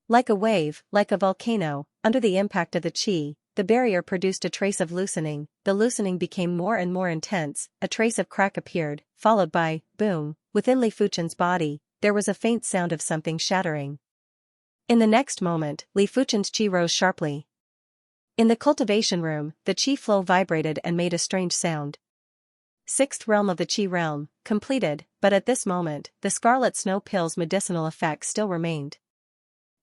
Like a wave, like a volcano, under the impact of the qi, the barrier produced a trace of loosening. The loosening became more and more intense, a trace of crack appeared, followed by, boom, within Li Fuchen's body, there was a faint sound of something shattering. In the next moment, Li Fuchen's qi rose sharply. In the cultivation room, the qi flow vibrated and made a strange sound. 6th realm of the qi realm, completed, but at this moment, the scarlet snow pill's medicinal effect still remained.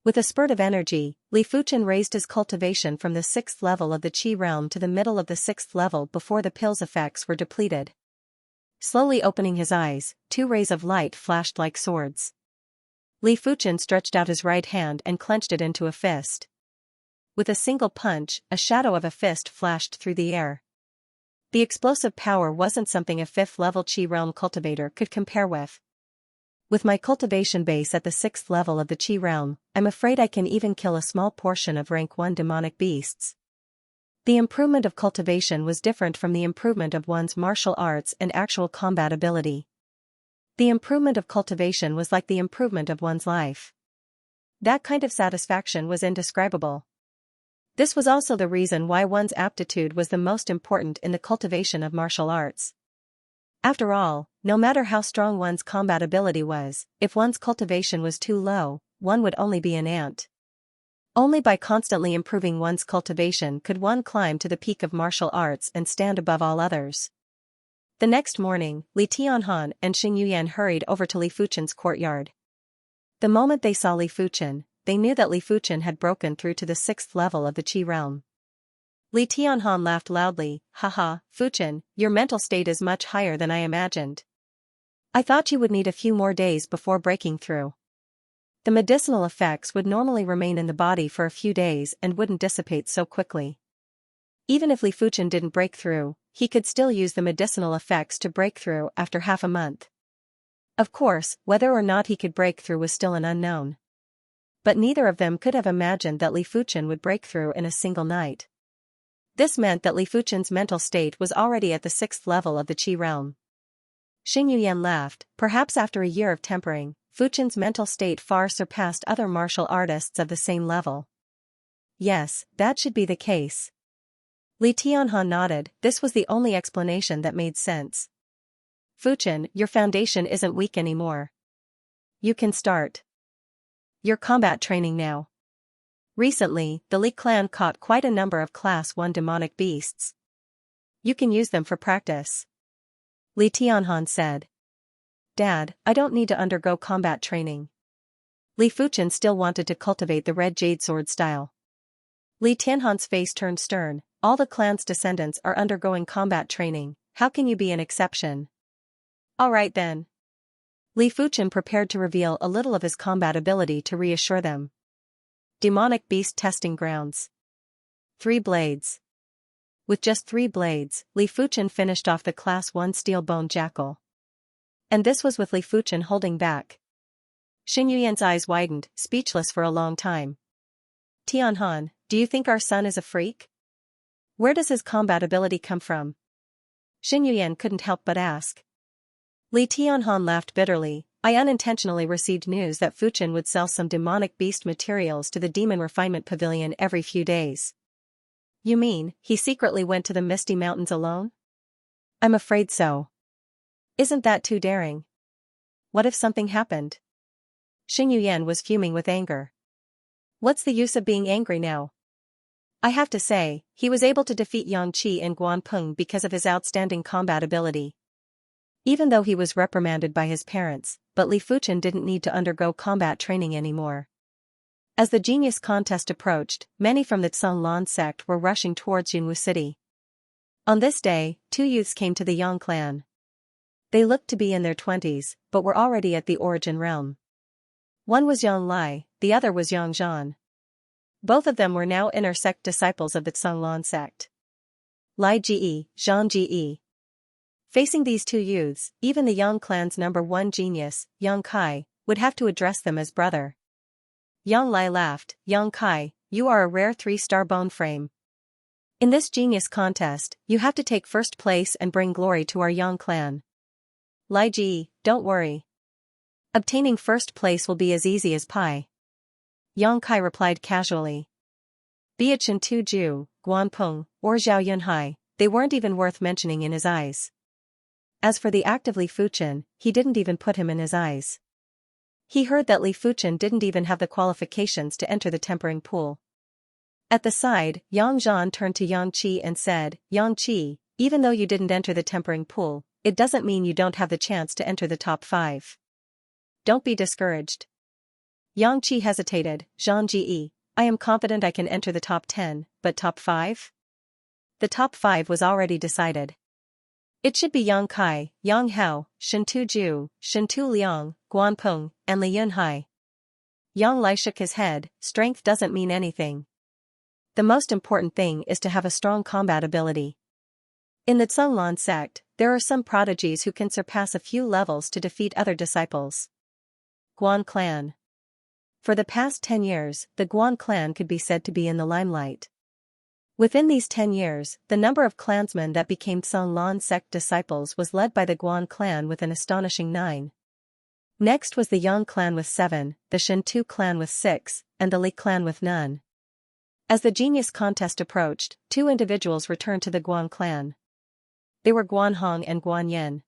With a spurt of energy, Li Fuchen raised his cultivation from the 6th level of the qi realm to the middle of the 6th level before the pill's effects were depleted. Slowly opening his eyes, 2 rays of light flashed like swords. Li Fuchen stretched out his right hand and clenched it into a fist. With a single punch, a shadow of a fist flashed through the air. The explosive power wasn't something a 5th level qi realm cultivator could compare with. With my cultivation base at the 6th level of the qi realm, I'm afraid I can even kill a small portion of rank 1 demonic beasts. The improvement of cultivation was different from the improvement of one's martial arts and actual combat ability. The improvement of cultivation was like the improvement of one's life. That kind of satisfaction was indescribable. This was also the reason why one's aptitude was the most important in the cultivation of martial arts. After all, no matter how strong one's combat ability was, if one's cultivation was too low, one would only be an ant. Only by constantly improving one's cultivation could one climb to the peak of martial arts and stand above all others. The next morning, Li Tianhan and Xianxia hurried over to Li Fuchen's courtyard. The moment they saw Li Fuchen, they knew that Li Fuchen had broken through to the 6th level of the qi realm. Li Tianhan laughed loudly, "Haha, Fuchen, your mental state is much higher than I imagined. I thought you would need a few more days before breaking through." The medicinal effects would normally remain in the body for a few days and wouldn't dissipate so quickly. Even if Li Fuchen didn't break through, he could still use the medicinal effects to break through after half a month. Of course, whether or not he could break through was still an unknown. But neither of them could have imagined that Li Fuchen would break through in a single night. This meant that Li Fuchen's mental state was already at the 6th level of the qi realm. Xianxia laughed. Perhaps after a year of tempering, Fuchen's mental state far surpassed other martial artists of the same level. Yes, that should be the case. Li Tianhan nodded. This was the only explanation that made sense. Fuchen, your foundation isn't weak anymore. You can start. You're combat training now. Recently, the Li clan caught quite a number of Class 1 demonic beasts. You can use them for practice. Li Tianhan said. Dad, I don't need to undergo combat training. Li Fuchen still wanted to cultivate the red jade sword style. Li Tianhan's face turned stern. All the clan's descendants are undergoing combat training, how can you be an exception? Alright then. Li Fuchen prepared to reveal a little of his combat ability to reassure them. Demonic Beast Testing Grounds. 3 blades. With just 3 blades, Li Fuchen finished off the Class 1 Steel Bone Jackal. And this was with Li Fuchen holding back. Xinyuyan's eyes widened, speechless for a long time. Tianhan, do you think our son is a freak? Where does his combat ability come from? Xinyuyan couldn't help but ask. Li Tianhan laughed bitterly. I unintentionally received news that Fuchen would sell some demonic beast materials to the Demon Refinement Pavilion every few days. You mean, he secretly went to the Misty Mountains alone? I'm afraid so. Isn't that too daring? What if something happened? Xinyuyan was fuming with anger. What's the use of being angry now? I have to say, he was able to defeat Yang Qi and Guanpeng because of his outstanding combat ability. Even though he was reprimanded by his parents, but Li Fuchen didn't need to undergo combat training anymore. As the genius contest approached, many from the Tsung sect were rushing towards Yunwu City. On this day, 2 youths came to the Yang clan. They looked to be in their 20s, but were already at the origin realm. One was Yang Lai, the other was Yang Zhan. Both of them were now inner sect disciples of the Tsung sect. Lai Ji, Zhang Ji. Facing these 2 youths, even the Yang clan's number 1 genius, Yang Kai, would have to address them as brother. Yang Lai laughed. Yang Kai, you are a rare 3-star bone frame. In this genius contest, you have to take first place and bring glory to our Yang clan. Lai Ji, don't worry. Obtaining first place will be as easy as pie. Yang Kai replied casually. Be it Shen Tuju, Guanpeng, or Zhao Yunhai, they weren't even worth mentioning in his eyes. As for the active Li Fuchen, he didn't even put him in his eyes. He heard that Li Fuchen didn't even have the qualifications to enter the tempering pool. At the side, Yang Zhan turned to Yang Qi and said, Yang Qi, even though you didn't enter the tempering pool, it doesn't mean you don't have the chance to enter the top 5. Don't be discouraged. Yang Qi hesitated. Zhang Ji, I am confident I can enter the top 10, but top 5? The top 5 was already decided. It should be Yang Kai, Yang Hao, Shen Tuju, Shen Tu Liang, Guanpeng, and Li Yunhai. Yang Lai shook his head. Strength doesn't mean anything. The most important thing is to have a strong combat ability. In the Tsung sect, there are some prodigies who can surpass a few levels to defeat other disciples. Guan clan. For the past 10 years, the Guan clan could be said to be in the limelight. Within these 10 years, the number of clansmen that became Tsung sect disciples was led by the Guan clan with an astonishing 9. Next was the Yang clan with 7, the Shen Tu clan with 6, and the Li clan with none. As the genius contest approached, 2 individuals returned to the Guan clan. They were Guan Hong and Guan Yen.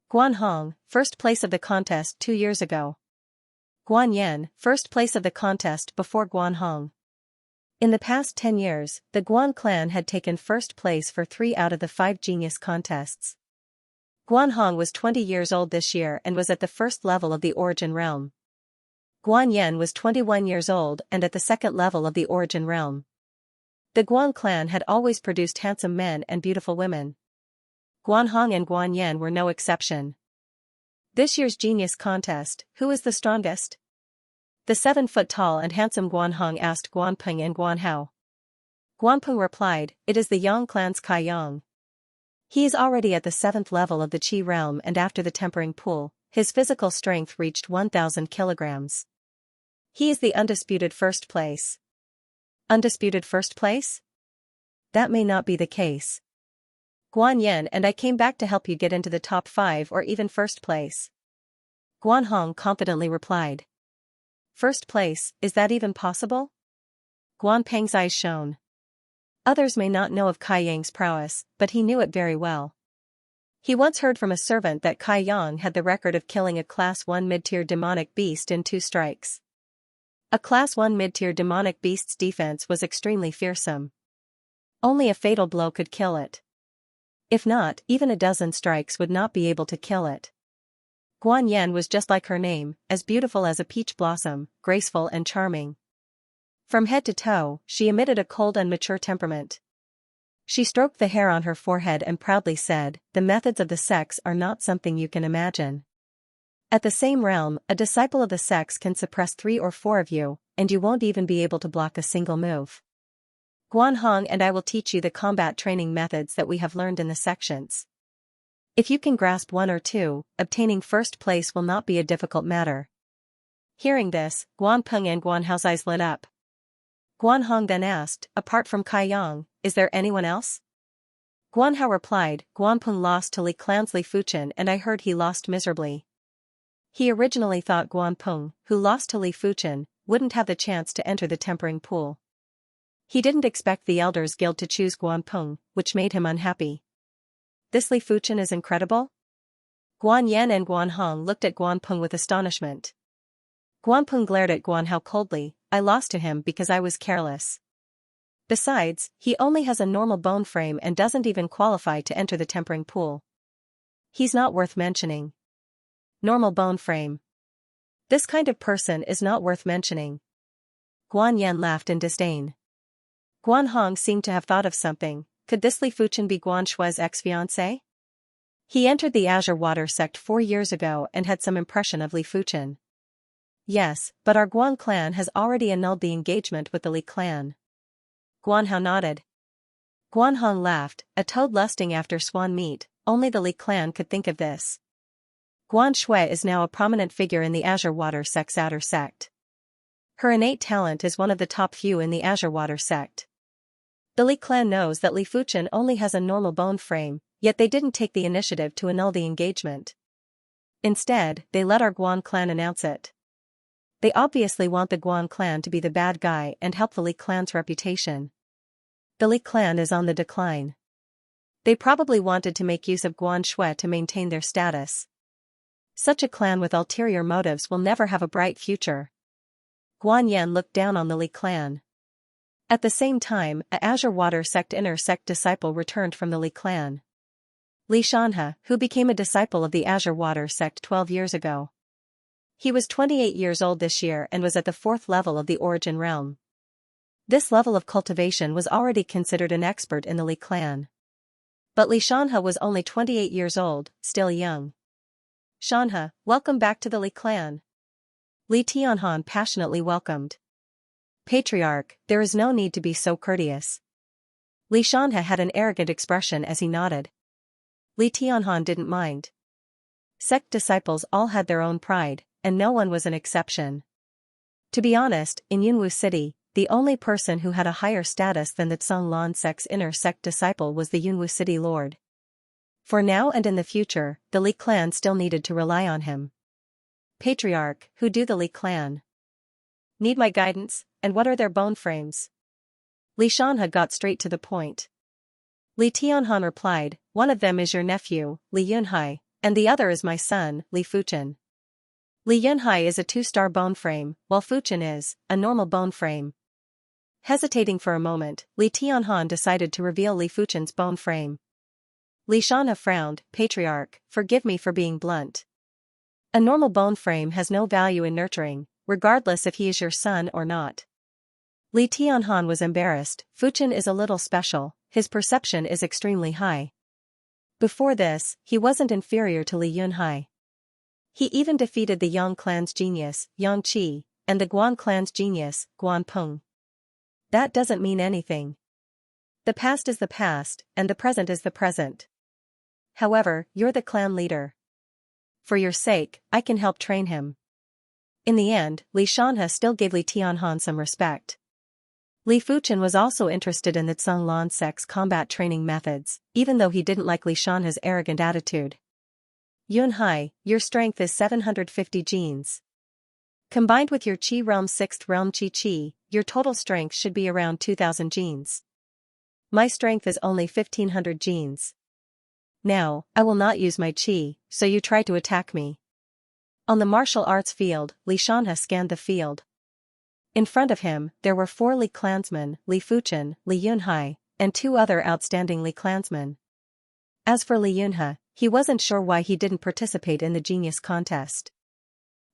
Guan Hong, first place of the contest 2 years ago. Guan Yen, first place of the contest before Guan Hong. In the past 10 years, the Guan clan had taken first place for 3 out of the 5 genius contests. Guan Hong was 20 years old this year and was at the first level of the origin realm. Guan Yen was 21 years old and at the second level of the origin realm. The Guan clan had always produced handsome men and beautiful women. Guan Hong and Guan Yen were no exception. This year's genius contest, who is the strongest? The 7-foot-tall and handsome Guan Hong asked Guanpeng and Guan Hao. Guanpeng replied, it is the Yang clan's Kai Yang. He is already at the 7th level of the Qi realm and after the tempering pool, his physical strength reached 1,000 kilograms. He is the undisputed first place. Undisputed first place? That may not be the case. Guan Yen and I came back to help you get into the top 5 or even first place. Guan Hong confidently replied. First place, is that even possible? Guan Peng's eyes shone. Others may not know of Kai Yang's prowess, but he knew it very well. He once heard from a servant that Kai Yang had the record of killing a Class 1 mid-tier demonic beast in 2 strikes. A Class 1 mid-tier demonic beast's defense was extremely fearsome. Only a fatal blow could kill it. If not, even a dozen strikes would not be able to kill it. Guan Yan was just like her name, as beautiful as a peach blossom, graceful and charming. From head to toe, she emitted a cold and mature temperament. She stroked the hair on her forehead and proudly said, "The methods of the sex are not something you can imagine. At the same realm, a disciple of the sex can suppress 3 or 4 of you, and you won't even be able to block a single move. Guan Hong and I will teach you the combat training methods that we have learned in the sections. If you can grasp 1 or 2, obtaining first place will not be a difficult matter." Hearing this, Guan Peng and Guan Hao's eyes lit up. Guan Hong then asked, "Apart from Kai Yang, is there anyone else?" Guan Hao replied, "Guan Peng lost to Li Clan's Li Fuchen and I heard he lost miserably." He originally thought Guan Peng, who lost to Li Fuchen, wouldn't have the chance to enter the tempering pool. He didn't expect the Elders Guild to choose Guan Peng, which made him unhappy. This Li Fuchen is incredible? Guan Yan and Guan Hong looked at Guan Peng with astonishment. Guan Peng glared at Guan Hao coldly, "I lost to him because I was careless. Besides, he only has a normal bone frame and doesn't even qualify to enter the tempering pool. He's not worth mentioning." Normal bone frame. This kind of person is not worth mentioning. Guan Yan laughed in disdain. Guan Hong seemed to have thought of something. Could this Li Fuchen be Guan Shui's ex-fiancé? He entered the Azure Water sect 4 years ago and had some impression of Li Fuchen. Yes, but our Guan clan has already annulled the engagement with the Li clan. Guan Hao nodded. Guan Hong laughed, "A toad lusting after swan meat, only the Li clan could think of this." Guan Shui is now a prominent figure in the Azure Water sect's outer sect. Her innate talent is one of the top few in the Azure Water sect. The Li clan knows that Li Fuchen only has a normal bone frame, yet they didn't take the initiative to annul the engagement. Instead, they let our Guan clan announce it. They obviously want the Guan clan to be the bad guy and help the Li clan's reputation. The Li clan is on the decline. They probably wanted to make use of Guan Shui to maintain their status. Such a clan with ulterior motives will never have a bright future. Guan Yan looked down on the Li clan. At the same time, a Azure Water sect inner sect disciple returned from the Li clan. Li Xianxia, who became a disciple of the Azure Water sect 12 years ago. He was 28 years old this year and was at the 4th level of the Origin Realm. This level of cultivation was already considered an expert in the Li clan. But Li Xianxia was only 28 years old, still young. "Xianxia, welcome back to the Li clan." Li Tianhan passionately welcomed. "Patriarch, there is no need to be so courteous." Li Xianxia had an arrogant expression as he nodded. Li Tianhan didn't mind. Sect disciples all had their own pride, and no one was an exception. To be honest, in Yunwu City, the only person who had a higher status than the Zhonglan sect's inner sect disciple was the Yunwu City Lord. For now and in the future, the Li clan still needed to rely on him. "Patriarch, who do the Li clan need my guidance, and what are their bone frames?" Li Xianxia got straight to the point. Li Tianhan replied, "One of them is your nephew, Li Yunhai, and the other is my son, Li Fuchen. Li Yunhai is a 2-star bone frame, while Fuchen is a normal bone frame." Hesitating for a moment, Li Tianhan decided to reveal Li Fuchen's bone frame. Li Xianxia frowned, "Patriarch, forgive me for being blunt. A normal bone frame has no value in nurturing, regardless if he is your son or not." Li Tianhan was embarrassed. Fuchen is a little special, his perception is extremely high. Before this, he wasn't inferior to Li Yunhai. He even defeated the Yang clan's genius, Yang Qi, and the Guan clan's genius, Guan Peng. That doesn't mean anything. The past is the past, and the present is the present. However, you're the clan leader. For your sake, I can help train him. In the end, Li Xianxia still gave Li Tianhan some respect. Li Fuchen was also interested in the Zhonglan sect's combat training methods, even though he didn't like Li Xianxia's arrogant attitude. "Yunhai, your strength is 750 genes. Combined with your Qi realm 6th realm Qi, your total strength should be around 2,000 genes. My strength is only 1,500 genes. Now, I will not use my Qi, so you try to attack me." On the martial arts field, Li Xianxia scanned the field. In front of him, there were 4 Li clansmen, Li Fuchen, Li Yunhai, and 2 other outstanding Li clansmen. As for Li Yunhe, he wasn't sure why he didn't participate in the genius contest.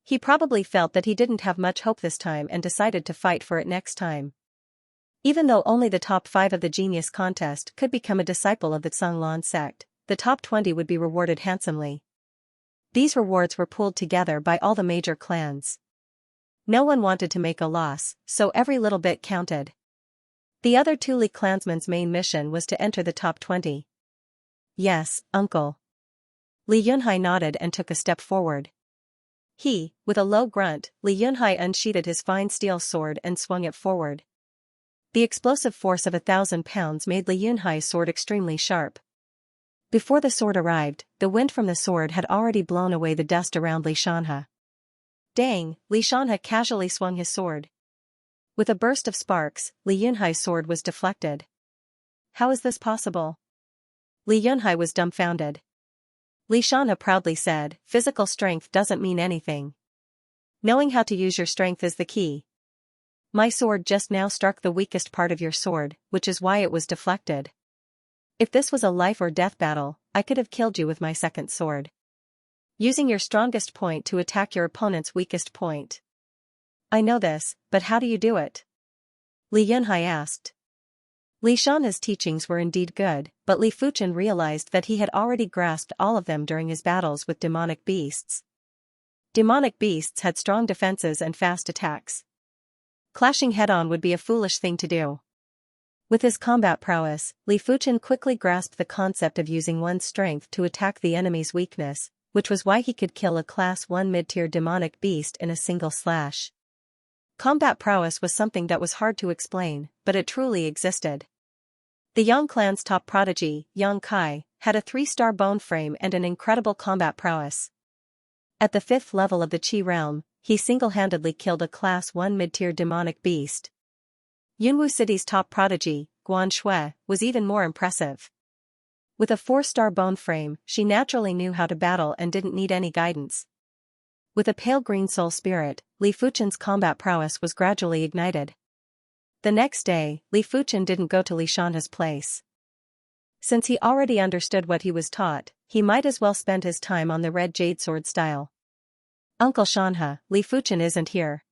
He probably felt that he didn't have much hope this time and decided to fight for it next time. Even though only the top 5 of the genius contest could become a disciple of the Zhonglan sect, the top 20 would be rewarded handsomely. These rewards were pooled together by all the major clans. No one wanted to make a loss, so every little bit counted. The other 2 Li clansmen's main mission was to enter the top 20. Yes, uncle. Li Yunhai nodded and took a step forward. With a low grunt, Li Yunhai unsheathed his fine steel sword and swung it forward. The explosive force of 1,000 pounds made Li Yunhai's sword extremely sharp. Before the sword arrived, the wind from the sword had already blown away the dust around Li Xianxia. Dang, Li Xianxia casually swung his sword. With a burst of sparks, Li Yunhai's sword was deflected. How is this possible? Li Yunhai was dumbfounded. Li Xianxia proudly said, physical strength doesn't mean anything. Knowing how to use your strength is the key. My sword just now struck the weakest part of your sword, which is why it was deflected. If this was a life or death battle, I could have killed you with my second sword. Using your strongest point to attack your opponent's weakest point. I know this, but how do you do it? Li Yunhai asked. Li Xianxia's teachings were indeed good, but Li Fuchen realized that he had already grasped all of them during his battles with demonic beasts. Demonic beasts had strong defenses and fast attacks. Clashing head-on would be a foolish thing to do. With his combat prowess, Li Fuchen quickly grasped the concept of using one's strength to attack the enemy's weakness, which was why he could kill a Class 1 mid-tier demonic beast in a single slash. Combat prowess was something that was hard to explain, but it truly existed. The Yang clan's top prodigy, Yang Kai, had a 3-star bone frame and an incredible combat prowess. At the 5th level of the Qi realm, he single-handedly killed a Class 1 mid-tier demonic beast. Yunwu City's top prodigy, Guan Shui, was even more impressive. With a 4-star bone frame, she naturally knew how to battle and didn't need any guidance. With a pale green soul spirit, Li Fuchen's combat prowess was gradually ignited. The next day, Li Fuchen didn't go to Li Xianxia's place. Since he already understood what he was taught, he might as well spend his time on the red jade sword style. Uncle Xianxia, Li Fuchen isn't here.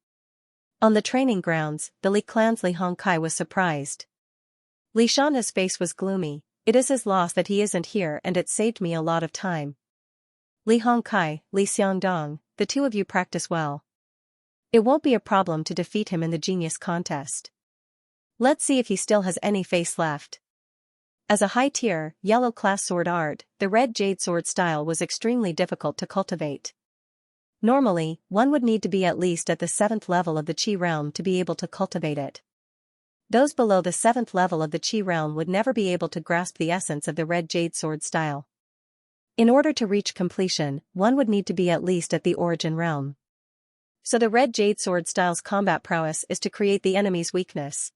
On the training grounds, the Li clan's Li Hongkai was surprised. Li Xianxia's face was gloomy. It is his loss that he isn't here and it saved me a lot of time. Li Hongkai, Li Xiangdong, the 2 of you practice well. It won't be a problem to defeat him in the genius contest. Let's see if he still has any face left. As a high-tier, yellow-class sword art, the red jade sword style was extremely difficult to cultivate. Normally, one would need to be at least at the 7th level of the Qi realm to be able to cultivate it. Those below the 7th level of the Qi realm would never be able to grasp the essence of the red jade sword style. In order to reach completion, one would need to be at least at the origin realm. So the red jade sword style's combat prowess is to create the enemy's weakness.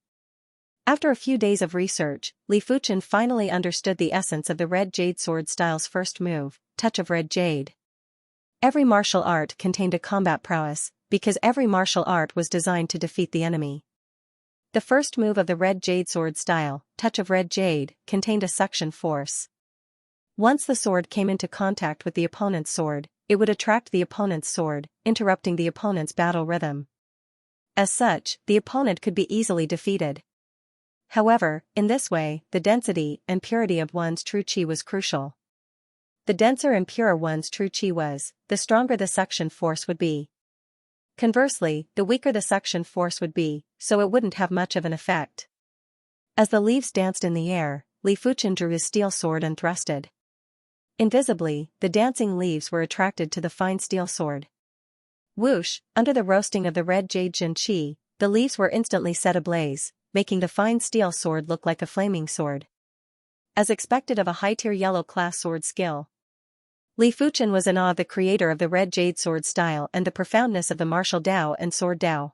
After a few days of research, Li Fuchen finally understood the essence of the red jade sword style's first move, Touch of Red Jade. Every martial art contained a combat prowess, because every martial art was designed to defeat the enemy. The first move of the red jade sword style, Touch of Red Jade, contained a suction force. Once the sword came into contact with the opponent's sword, it would attract the opponent's sword, interrupting the opponent's battle rhythm. As such, the opponent could be easily defeated. However, in this way, the density and purity of one's true qi was crucial. The denser and purer one's true qi was, the stronger the suction force would be. Conversely, the weaker the suction force would be, so it wouldn't have much of an effect. As the leaves danced in the air, Li Fuchen drew his steel sword and thrusted. Invisibly, the dancing leaves were attracted to the fine steel sword. Whoosh, under the roasting of the red jade Jin Qi, the leaves were instantly set ablaze, making the fine steel sword look like a flaming sword. As expected of a high-tier yellow-class sword skill, Li Fuchen was in awe of the creator of the red jade sword style and the profoundness of the martial Dao and sword Dao.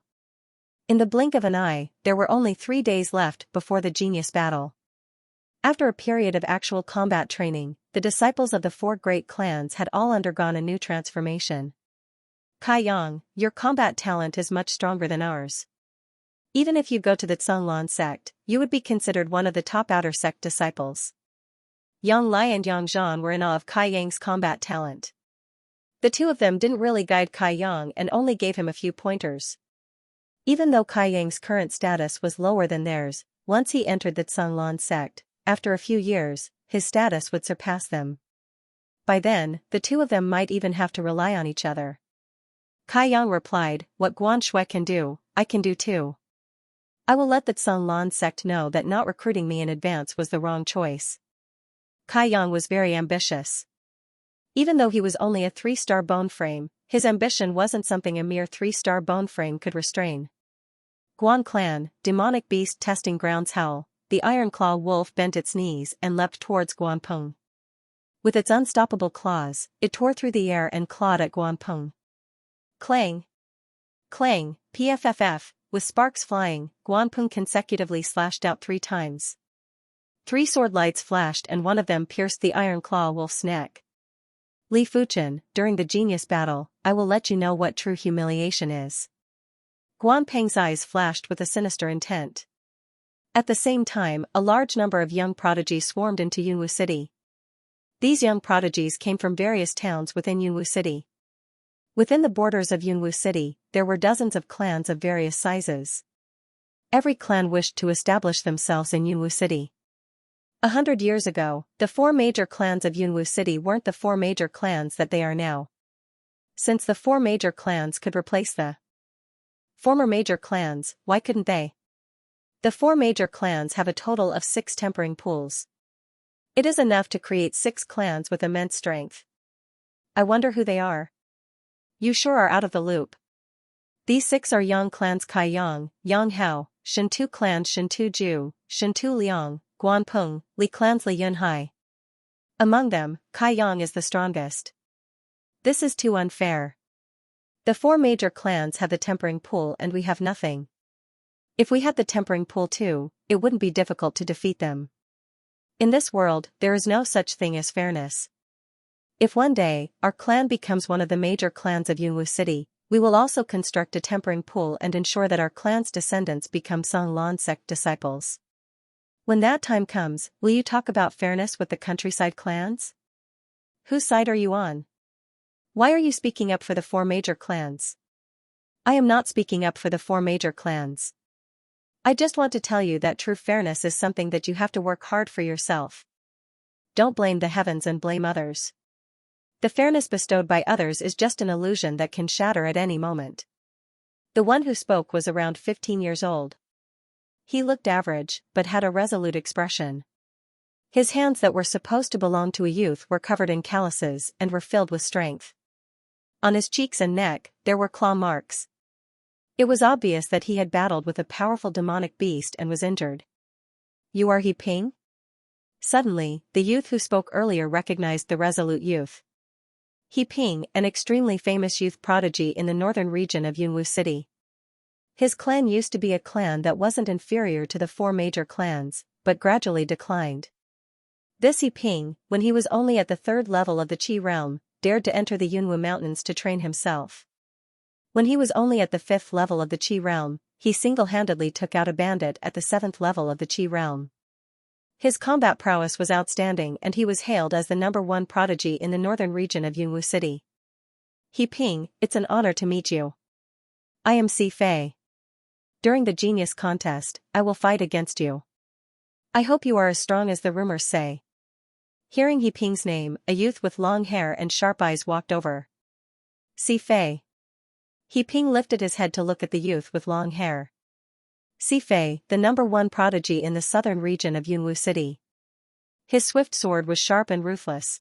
In the blink of an eye, there were only 3 days left before the genius battle. After a period of actual combat training, the disciples of the 4 great clans had all undergone a new transformation. Kai Yang, your combat talent is much stronger than ours. Even if you go to the Zhonglan sect, you would be considered one of the top outer sect disciples. Yang Li and Yang Zhan were in awe of Kai Yang's combat talent. The two of them didn't really guide Kai Yang and only gave him a few pointers. Even though Kai Yang's current status was lower than theirs, once he entered the Zhonglan sect, after a few years, his status would surpass them. By then, the two of them might even have to rely on each other. Kai Yang replied, "What Guan Shui can do, I can do too. I will let the Zhonglan sect know that not recruiting me in advance was the wrong choice." Kai Yang was very ambitious. Even though he was only a 3-star bone frame, his ambition wasn't something a mere 3-star bone frame could restrain. Guan Clan, demonic beast testing grounds howl, the iron claw wolf bent its knees and leapt towards Guan Peng. With its unstoppable claws, it tore through the air and clawed at Guan Peng. Clang! Clang, pfff, with sparks flying, Guan Peng consecutively slashed out 3 times. 3 sword lights flashed and one of them pierced the iron claw wolf's neck. Li Fuchen, during the genius battle, I will let you know what true humiliation is. Guan Peng's eyes flashed with a sinister intent. At the same time, a large number of young prodigies swarmed into Yunwu City. These young prodigies came from various towns within Yunwu City. Within the borders of Yunwu City, there were dozens of clans of various sizes. Every clan wished to establish themselves in Yunwu City. 100 years ago, the 4 major clans of Yunwu City weren't the 4 major clans that they are now. Since the 4 major clans could replace the former major clans, why couldn't they? The 4 major clans have a total of 6 tempering pools. It is enough to create 6 clans with immense strength. I wonder who they are. You sure are out of the loop. These 6 are Yang clans: Kai Yang, Yang Hao, Shintu clan Shintu Ju, Shintu Liang, Guan Peng, Li clans Li Yunhai. Among them, Kai Yang is the strongest. This is too unfair. The 4 major clans have the tempering pool and we have nothing. If we had the tempering pool too, it wouldn't be difficult to defeat them. In this world, there is no such thing as fairness. If one day, our clan becomes one of the major clans of Yunwu City, we will also construct a tempering pool and ensure that our clan's descendants become Zhonglan sect disciples. When that time comes, will you talk about fairness with the countryside clans? Whose side are you on? Why are you speaking up for the 4 major clans? I am not speaking up for the 4 major clans. I just want to tell you that true fairness is something that you have to work hard for yourself. Don't blame the heavens and blame others. The fairness bestowed by others is just an illusion that can shatter at any moment. The one who spoke was around 15 years old. He looked average, but had a resolute expression. His hands that were supposed to belong to a youth were covered in calluses and were filled with strength. On his cheeks and neck, there were claw marks. It was obvious that he had battled with a powerful demonic beast and was injured. You are He Ping? Suddenly, the youth who spoke earlier recognized the resolute youth. He Ping, an extremely famous youth prodigy in the northern region of Yunwu City. His clan used to be a clan that wasn't inferior to the 4 major clans, but gradually declined. This He Ping, when he was only at the 3rd level of the Qi realm, dared to enter the Yunwu mountains to train himself. When he was only at the 5th level of the Qi realm, he single-handedly took out a bandit at the 7th level of the Qi realm. His combat prowess was outstanding and he was hailed as the #1 prodigy in the northern region of Yunwu City. He Ping, it's an honor to meet you. I am Si Fei. During the genius contest, I will fight against you. I hope you are as strong as the rumors say. Hearing He Ping's name, a youth with long hair and sharp eyes walked over. Si Fei. He Ping lifted his head to look at the youth with long hair. Si Fei, the #1 prodigy in the southern region of Yunwu City. His swift sword was sharp and ruthless.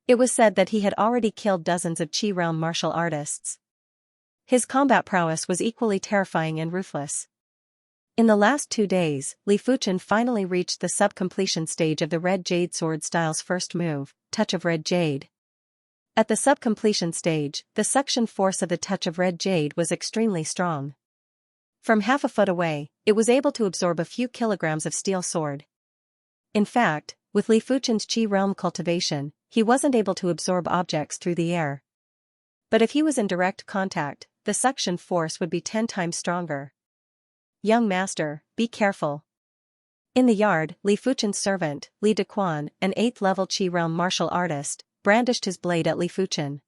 It was said that he had already killed dozens of Qi realm martial artists. His combat prowess was equally terrifying and ruthless. In the last 2 days, Li Fuchen finally reached the sub-completion stage of the Red Jade Sword style's first move, Touch of Red Jade. At the sub-completion stage, the suction force of the Touch of Red Jade was extremely strong. From half a foot away, it was able to absorb a few kilograms of steel sword. In fact, with Li Fuchen's Qi realm cultivation, he wasn't able to absorb objects through the air. But if he was in direct contact, the suction force would be 10 times stronger. young master, be careful. In the yard, Li Fuchen's servant, Li Dequan, an 8th-level Qi realm martial artist, brandished his blade at Li Fuchen.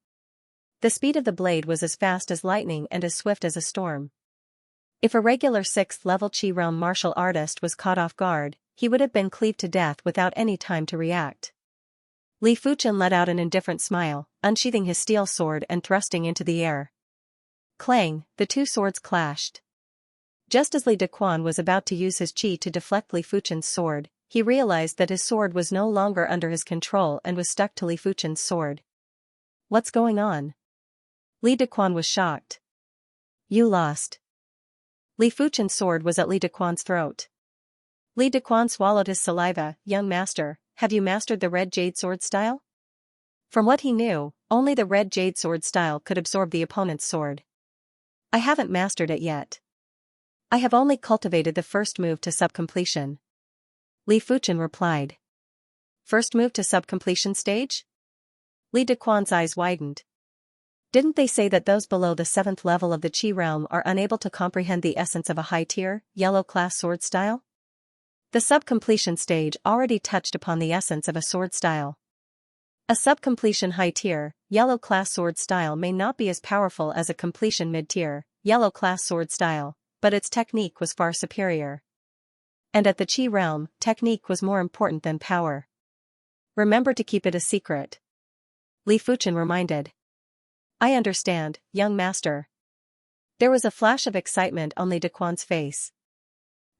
The speed of the blade was as fast as lightning and as swift as a storm. If a regular 6th-level Qi realm martial artist was caught off guard, he would have been cleaved to death without any time to react. Li Fuchen let out an indifferent smile, unsheathing his steel sword and thrusting into the air. Clang, the two swords clashed. Just as Li Dequan was about to use his qi to deflect Li Fuchen's sword, he realized that his sword was no longer under his control and was stuck to Li Fuchen's sword. What's going on? Li Dequan was shocked. You lost. Li Fuchen's sword was at Li Dequan's throat. Li Dequan swallowed his saliva. Young master, have you mastered the red jade sword style? From what he knew, only the red jade sword style could absorb the opponent's sword. I haven't mastered it yet. I have only cultivated the first move to subcompletion. Li Fuchen replied. First move to subcompletion stage? Li Dequan's eyes widened. Didn't they say that those below the 7th level of the Qi realm are unable to comprehend the essence of a high-tier, yellow-class sword style? The subcompletion stage already touched upon the essence of a sword style. A subcompletion high-tier, yellow-class sword style may not be as powerful as a completion mid-tier, yellow-class sword style, but its technique was far superior. And at the Qi realm, technique was more important than power. Remember to keep it a secret. Li Fuchen reminded. I understand, young master. There was a flash of excitement on Li Dequan's face.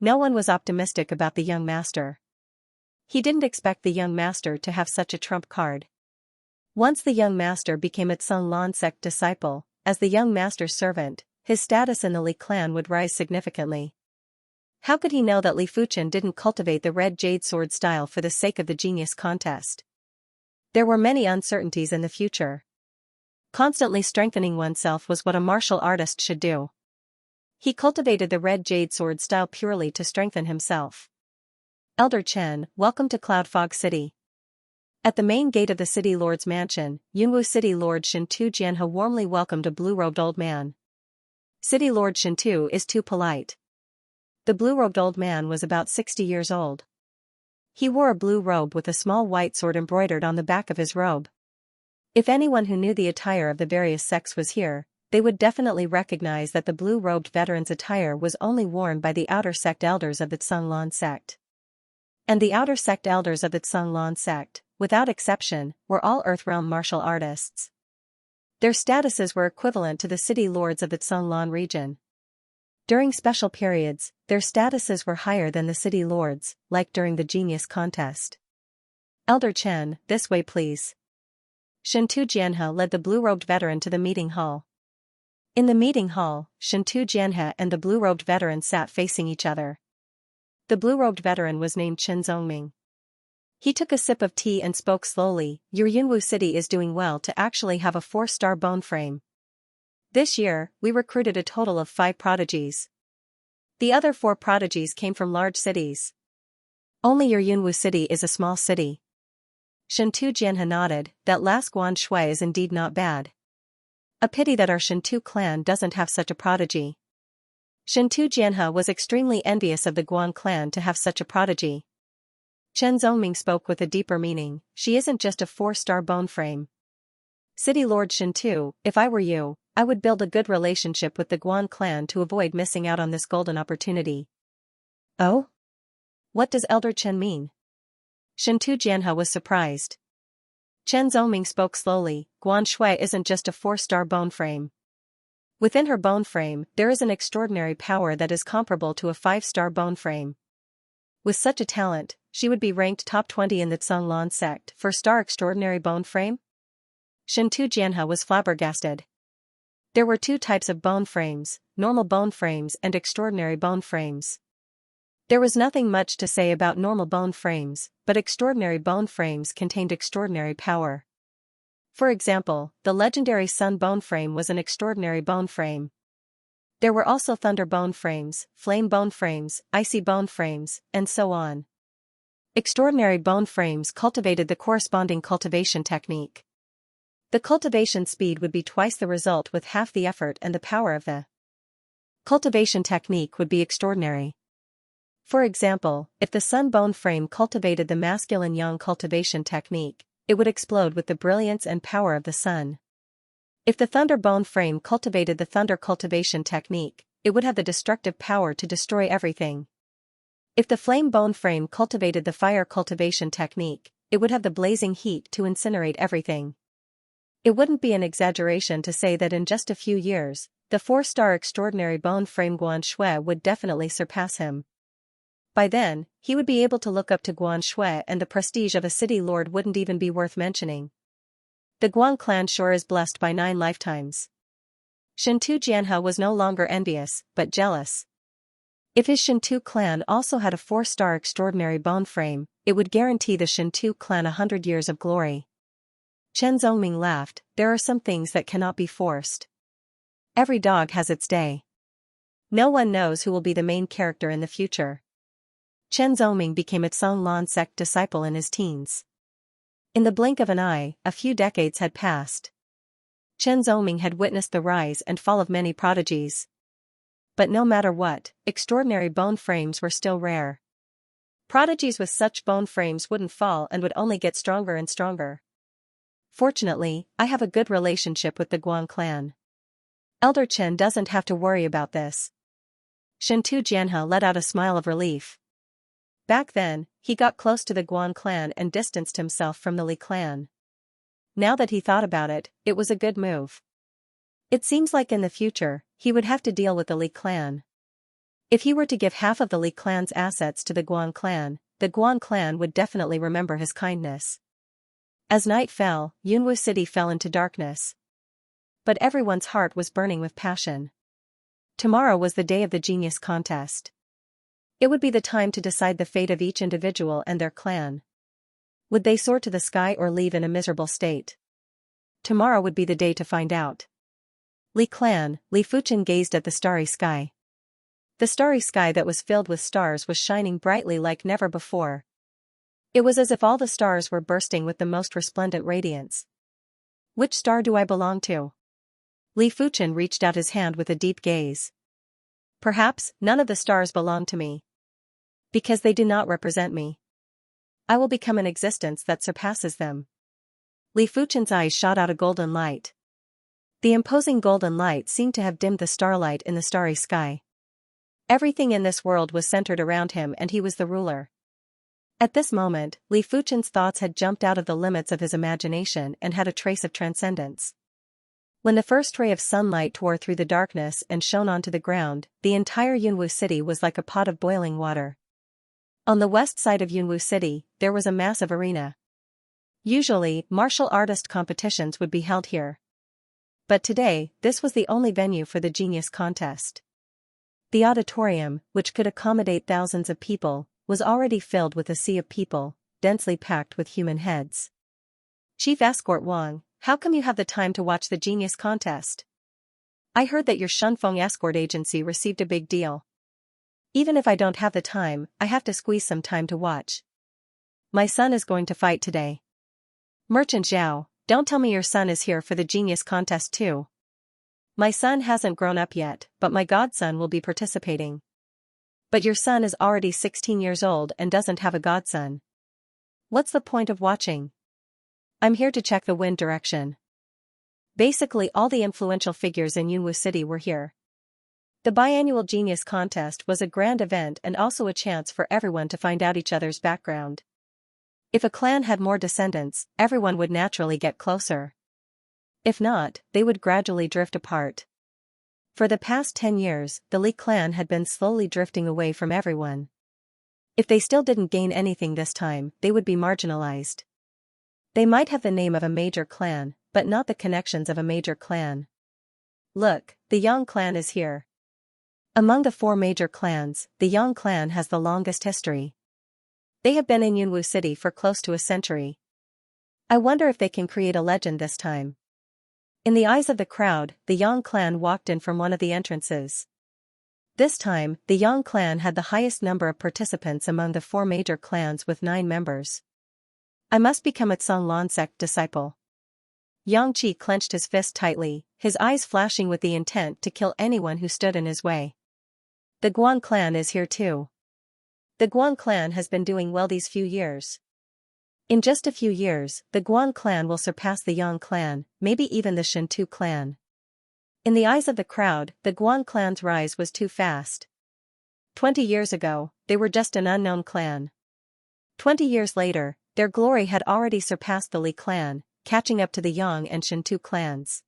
No one was optimistic about the young master. He didn't expect the young master to have such a trump card. Once the young master became a Cunlan sect disciple, as the young master's servant, his status in the Li clan would rise significantly. How could he know that Li Fuchen didn't cultivate the red jade sword style for the sake of the genius contest? There were many uncertainties in the future. Constantly strengthening oneself was what a martial artist should do. He cultivated the red jade sword style purely to strengthen himself. Elder Chen, welcome to Cloud Fog City. At the main gate of the city lord's mansion, Yunwu City Lord Shintu Jianhe warmly welcomed a blue-robed old man. City Lord Shintu is too polite. The blue-robed old man was about 60 years old. He wore a blue robe with a small white sword embroidered on the back of his robe. If anyone who knew the attire of the various sects was here, they would definitely recognize that the blue-robed veteran's attire was only worn by the outer sect elders of the Cunlan sect. And the outer sect elders of the Cunlan sect, without exception, were all Earthrealm martial artists. Their statuses were equivalent to the city lords of the Cunlan region. During special periods, their statuses were higher than the city lords, like during the genius contest. Elder Chen, this way please. Shintu Jianhe led the blue-robed veteran to the meeting hall. In the meeting hall, Shintu Jianhe and the blue-robed veteran sat facing each other. The blue-robed veteran was named Chen Zongming. He took a sip of tea and spoke slowly. Your Yunwu city is doing well to actually have a 4-star bone frame. This year, we recruited a total of 5 prodigies. The other 4 prodigies came from large cities. Only your Yunwu city is a small city. Shintu Jianhe nodded. That last Guan Shui is indeed not bad. A pity that our Shintu clan doesn't have such a prodigy. Shintu Jianhe was extremely envious of the Guan clan to have such a prodigy. Chen Zongming spoke with a deeper meaning. She isn't just a 4-star bone frame. City Lord Shintu, if I were you, I would build a good relationship with the Guan clan to avoid missing out on this golden opportunity. Oh? What does Elder Chen mean? Shintu Jianhe was surprised. Chen Zongming spoke slowly. Guan Shui isn't just a 4-star bone frame. Within her bone frame, there is an extraordinary power that is comparable to a 5-star bone frame. With such a talent, she would be ranked top 20 in the Cunlan sect for star extraordinary bone frame? Shintu Jianhe was flabbergasted. There were 2 types of bone frames, normal bone frames and extraordinary bone frames. There was nothing much to say about normal bone frames, but extraordinary bone frames contained extraordinary power. For example, the legendary Sun bone frame was an extraordinary bone frame. There were also thunder bone frames, flame bone frames, icy bone frames, and so on. Extraordinary bone frames cultivated the corresponding cultivation technique. The cultivation speed would be twice the result with half the effort and the power of the Cultivation technique would be extraordinary. For example, if the sun bone frame cultivated the masculine yang cultivation technique, it would explode with the brilliance and power of the sun. If the thunder bone frame cultivated the thunder cultivation technique, it would have the destructive power to destroy everything. If the flame bone frame cultivated the fire cultivation technique, it would have the blazing heat to incinerate everything. It wouldn't be an exaggeration to say that in just a few years, the 4-star extraordinary bone frame Guan Shui would definitely surpass him. By then, he would be able to look up to Guan Shui, and the prestige of a city lord wouldn't even be worth mentioning. The Guan clan sure is blessed by 9 lifetimes. Shintu Jianhe was no longer envious, but jealous. If his Shintu clan also had a 4-star extraordinary bone frame, it would guarantee the Shintu clan 100 years of glory. Chen Zongming laughed. There are some things that cannot be forced. Every dog has its day. No one knows who will be the main character in the future. Chen Zongming became a Zhonglan sect disciple in his teens. In the blink of an eye, a few decades had passed. Chen Zongming had witnessed the rise and fall of many prodigies. But no matter what, extraordinary bone frames were still rare. Prodigies with such bone frames wouldn't fall and would only get stronger and stronger. Fortunately, I have a good relationship with the Guan clan. Elder Chen doesn't have to worry about this. Shintu Jianhe let out a smile of relief. Back then, he got close to the Guan clan and distanced himself from the Li clan. Now that he thought about it, it was a good move. It seems like in the future, he would have to deal with the Li clan. If he were to give half of the Li clan's assets to the Guan clan would definitely remember his kindness. As night fell, Yunwu City fell into darkness. But everyone's heart was burning with passion. Tomorrow was the day of the genius contest. It would be the time to decide the fate of each individual and their clan. Would they soar to the sky or leave in a miserable state? Tomorrow would be the day to find out. Li clan, Li Fuchen gazed at the starry sky. The starry sky that was filled with stars was shining brightly like never before. It was as if all the stars were bursting with the most resplendent radiance. Which star do I belong to? Li Fuchen reached out his hand with a deep gaze. Perhaps none of the stars belong to me. Because they do not represent me. I will become an existence that surpasses them. Li Fuchen's eyes shot out a golden light. The imposing golden light seemed to have dimmed the starlight in the starry sky. Everything in this world was centered around him and he was the ruler. At this moment, Li Fuchen's thoughts had jumped out of the limits of his imagination and had a trace of transcendence. When the first ray of sunlight tore through the darkness and shone onto the ground, the entire Yunwu city was like a pot of boiling water. On the west side of Yunwu city, there was a massive arena. Usually, martial artist competitions would be held here. But today, this was the only venue for the genius contest. The auditorium, which could accommodate thousands of people, was already filled with a sea of people, densely packed with human heads. Chief Escort Wang, how come you have the time to watch the genius contest? I heard that your Shunfeng escort agency received a big deal. Even if I don't have the time, I have to squeeze some time to watch. My son is going to fight today. Merchant Zhao, don't tell me your son is here for the genius contest too. My son hasn't grown up yet, but my godson will be participating. But your son is already 16 years old and doesn't have a godson. What's the point of watching? I'm here to check the wind direction. Basically all the influential figures in Yunwu City were here. The biannual genius contest was a grand event and also a chance for everyone to find out each other's background. If a clan had more descendants, everyone would naturally get closer. If not, they would gradually drift apart. For the past 10 years, the Li clan had been slowly drifting away from everyone. If they still didn't gain anything this time, they would be marginalized. They might have the name of a major clan, but not the connections of a major clan. Look, the Yang clan is here. Among the 4 major clans, the Yang clan has the longest history. They have been in Yunwu City for close to a century. I wonder if they can create a legend this time. In the eyes of the crowd, the Yang clan walked in from one of the entrances. This time, the Yang clan had the highest number of participants among the 4 major clans with 9 members. I must become a Zhonglan sect disciple. Xianxia clenched his fist tightly, his eyes flashing with the intent to kill anyone who stood in his way. The Guan clan is here too. The Guan clan has been doing well these few years. In just a few years, the Guan clan will surpass the Yang clan, maybe even the Shintu clan. In the eyes of the crowd, the Guan clan's rise was too fast. 20 years ago, they were just an unknown clan. 20 years later, their glory had already surpassed the Li clan, catching up to the Yang and Shintu clans.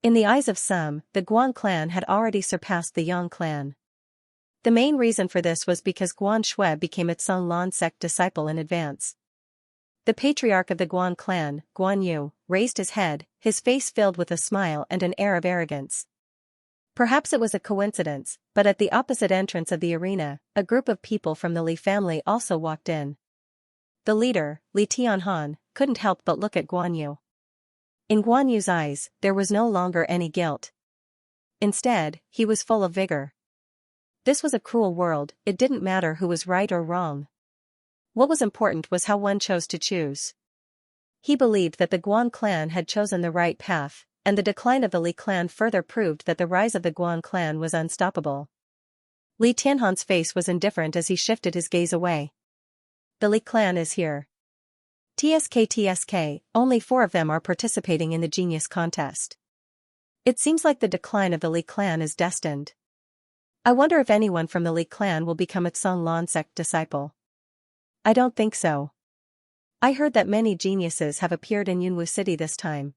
In the eyes of some, the Guan clan had already surpassed the Yang clan. The main reason for this was because Guan Shui became its Song Lan sect disciple in advance. The patriarch of the Guan clan, Guan Yu, raised his head, his face filled with a smile and an air of arrogance. Perhaps it was a coincidence, but at the opposite entrance of the arena, a group of people from the Li family also walked in. The leader, Li Tianhan, couldn't help but look at Guan Yu. In Guan Yu's eyes, there was no longer any guilt. Instead, he was full of vigor. This was a cruel world, it didn't matter who was right or wrong. What was important was how one chose to choose. He believed that the Guan clan had chosen the right path, and the decline of the Li clan further proved that the rise of the Guan clan was unstoppable. Li Tianhan's face was indifferent as he shifted his gaze away. The Li clan is here. TSK, only 4 of them are participating in the genius contest. It seems like the decline of the Li clan is destined. I wonder if anyone from the Li clan will become its Song Lan sect disciple. I don't think so. I heard that many geniuses have appeared in Yunwu City this time.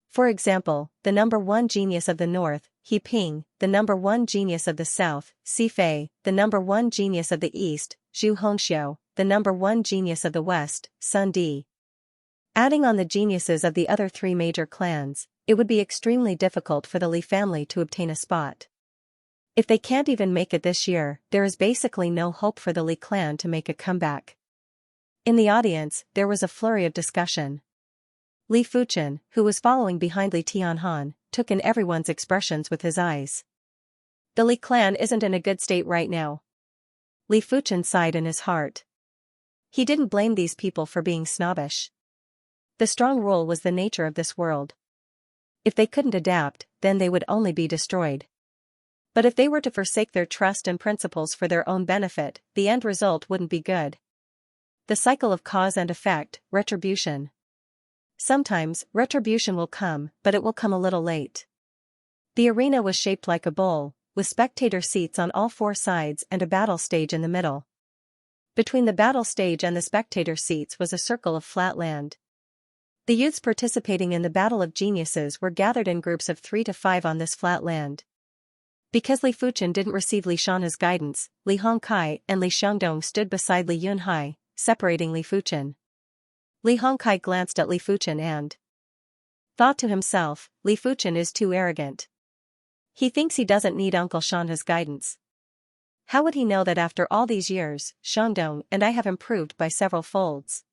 For example, the number 1 genius of the north, He Ping, the number 1 genius of the south, Si Fei, the number 1 genius of the east, Zhu Hongxiu, the number 1 genius of the west, Sun Di. Adding on the geniuses of the other 3 major clans, it would be extremely difficult for the Li family to obtain a spot. If they can't even make it this year, there is basically no hope for the Li clan to make a comeback. In the audience, there was a flurry of discussion. Li Fuchen, who was following behind Li Tianhan, took in everyone's expressions with his eyes. The Li clan isn't in a good state right now. Li Fuchen sighed in his heart. He didn't blame these people for being snobbish. The strong rule was the nature of this world. If they couldn't adapt, then they would only be destroyed. But if they were to forsake their trust and principles for their own benefit, the end result wouldn't be good. The cycle of cause and effect, retribution. Sometimes, retribution will come, but it will come a little late. The arena was shaped like a bowl, with spectator seats on all 4 sides and a battle stage in the middle. Between the battle stage and the spectator seats was a circle of flat land. The youths participating in the Battle of Geniuses were gathered in groups of 3 to 5 on this flat land. Because Li Fuchen didn't receive Li Shanha's guidance, Li Hongkai and Li Xiangdong stood beside Li Yunhai, separating Li Fuchen. Li Hongkai glanced at Li Fuchen and thought to himself, Li Fuchen is too arrogant. He thinks he doesn't need Uncle Shanha's guidance. How would he know that after all these years, Xiangdong and I have improved by several folds?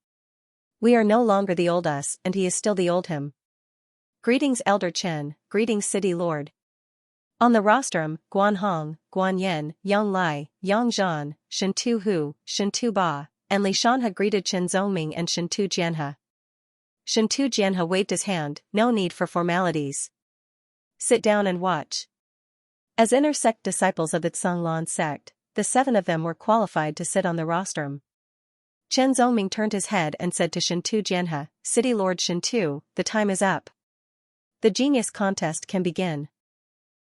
We are no longer the old us and he is still the old him. Greetings Elder Chen, greetings City Lord. On the rostrum, Guan Hong, Guan Yen, Yang Lai, Yang Zhan, Shintu Hu, Shintu Ba, and Li Shanha greeted Chen Zongming and Shintu Jianhe. Shintu Jianhe waved his hand, no need for formalities. Sit down and watch. As inner sect disciples of the Song Lan sect, the 7 of them were qualified to sit on the rostrum. Chen Zongming turned his head and said to Shintu Jianhe, City Lord Shintu, the time is up. The genius contest can begin.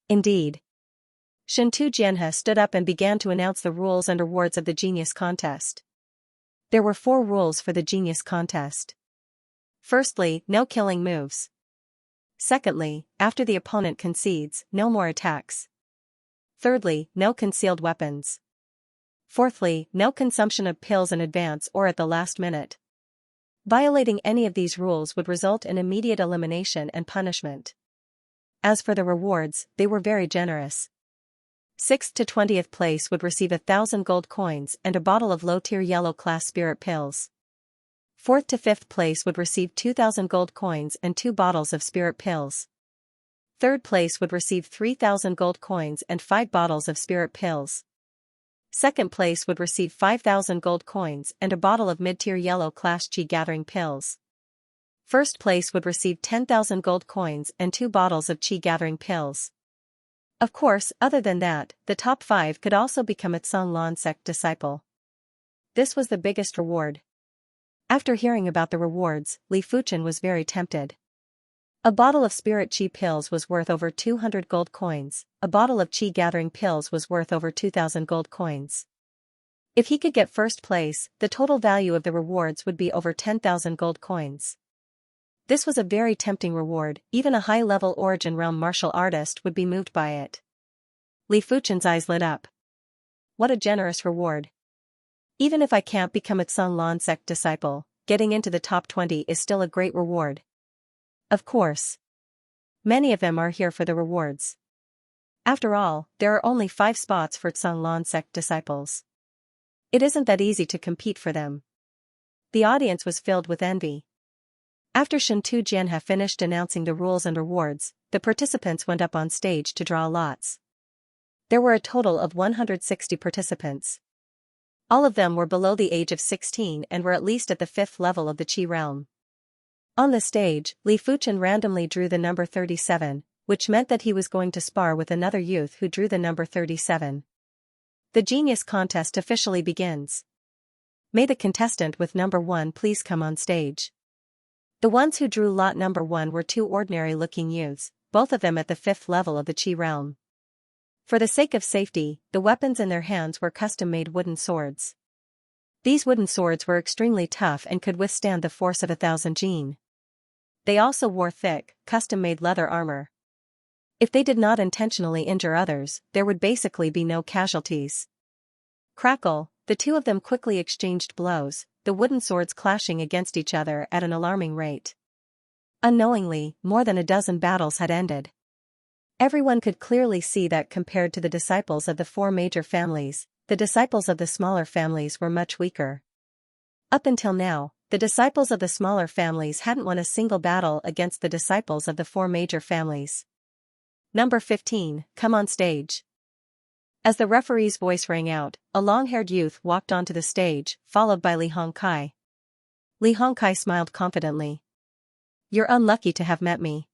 Indeed. Shintu Jianhe stood up and began to announce the rules and rewards of the genius contest. There were 4 rules for the genius contest. Firstly, no killing moves. Secondly, after the opponent concedes, no more attacks. Thirdly, no concealed weapons. Fourthly, no consumption of pills in advance or at the last minute. Violating any of these rules would result in immediate elimination and punishment. As for the rewards, they were very generous. 6th to 20th place would receive 1,000 gold coins and a bottle of low-tier yellow-class spirit pills. 4th to 5th place would receive 2,000 gold coins and 2 bottles of spirit pills. 3rd place would receive 3,000 gold coins and 5 bottles of spirit pills. 2nd place would receive 5,000 gold coins and a bottle of mid-tier yellow-class chi gathering pills. First place would receive 10,000 gold coins and 2 bottles of qi-gathering pills. Of course, other than that, the top 5 could also become a Canglan sect disciple. This was the biggest reward. After hearing about the rewards, Li Fuchen was very tempted. A bottle of spirit qi pills was worth over 200 gold coins, a bottle of qi-gathering pills was worth over 2,000 gold coins. If he could get first place, the total value of the rewards would be over 10,000 gold coins. This was a very tempting reward, even a high-level Origin Realm martial artist would be moved by it. Li Fuchen's eyes lit up. What a generous reward. Even if I can't become a Canglan sect disciple, getting into the top 20 is still a great reward. Of course. Many of them are here for the rewards. After all, there are only 5 spots for Canglan sect disciples. It isn't that easy to compete for them. The audience was filled with envy. After Shentu Jianhe finished announcing the rules and rewards, the participants went up on stage to draw lots. There were a total of 160 participants. All of them were below the age of 16 and were at least at the 5th level of the Qi realm. On the stage, Li Fuchen randomly drew the number 37, which meant that he was going to spar with another youth who drew the number 37. The genius contest officially begins. May the contestant with number 1 please come on stage. The ones who drew lot number 1 were 2 ordinary-looking youths, both of them at the 5th level of the Qi realm. For the sake of safety, the weapons in their hands were custom-made wooden swords. These wooden swords were extremely tough and could withstand the force of 1,000 jin. They also wore thick, custom-made leather armor. If they did not intentionally injure others, there would basically be no casualties. Crackle, the 2 of them quickly exchanged blows, the wooden swords clashing against each other at an alarming rate. Unknowingly, more than a dozen battles had ended. Everyone could clearly see that compared to the disciples of the 4 major families, the disciples of the smaller families were much weaker. Up until now, the disciples of the smaller families hadn't won a single battle against the disciples of the 4 major families. Number 15, come on stage. As the referee's voice rang out, a long-haired youth walked onto the stage, followed by Li Hongkai. Li Hongkai smiled confidently. You're unlucky to have met me.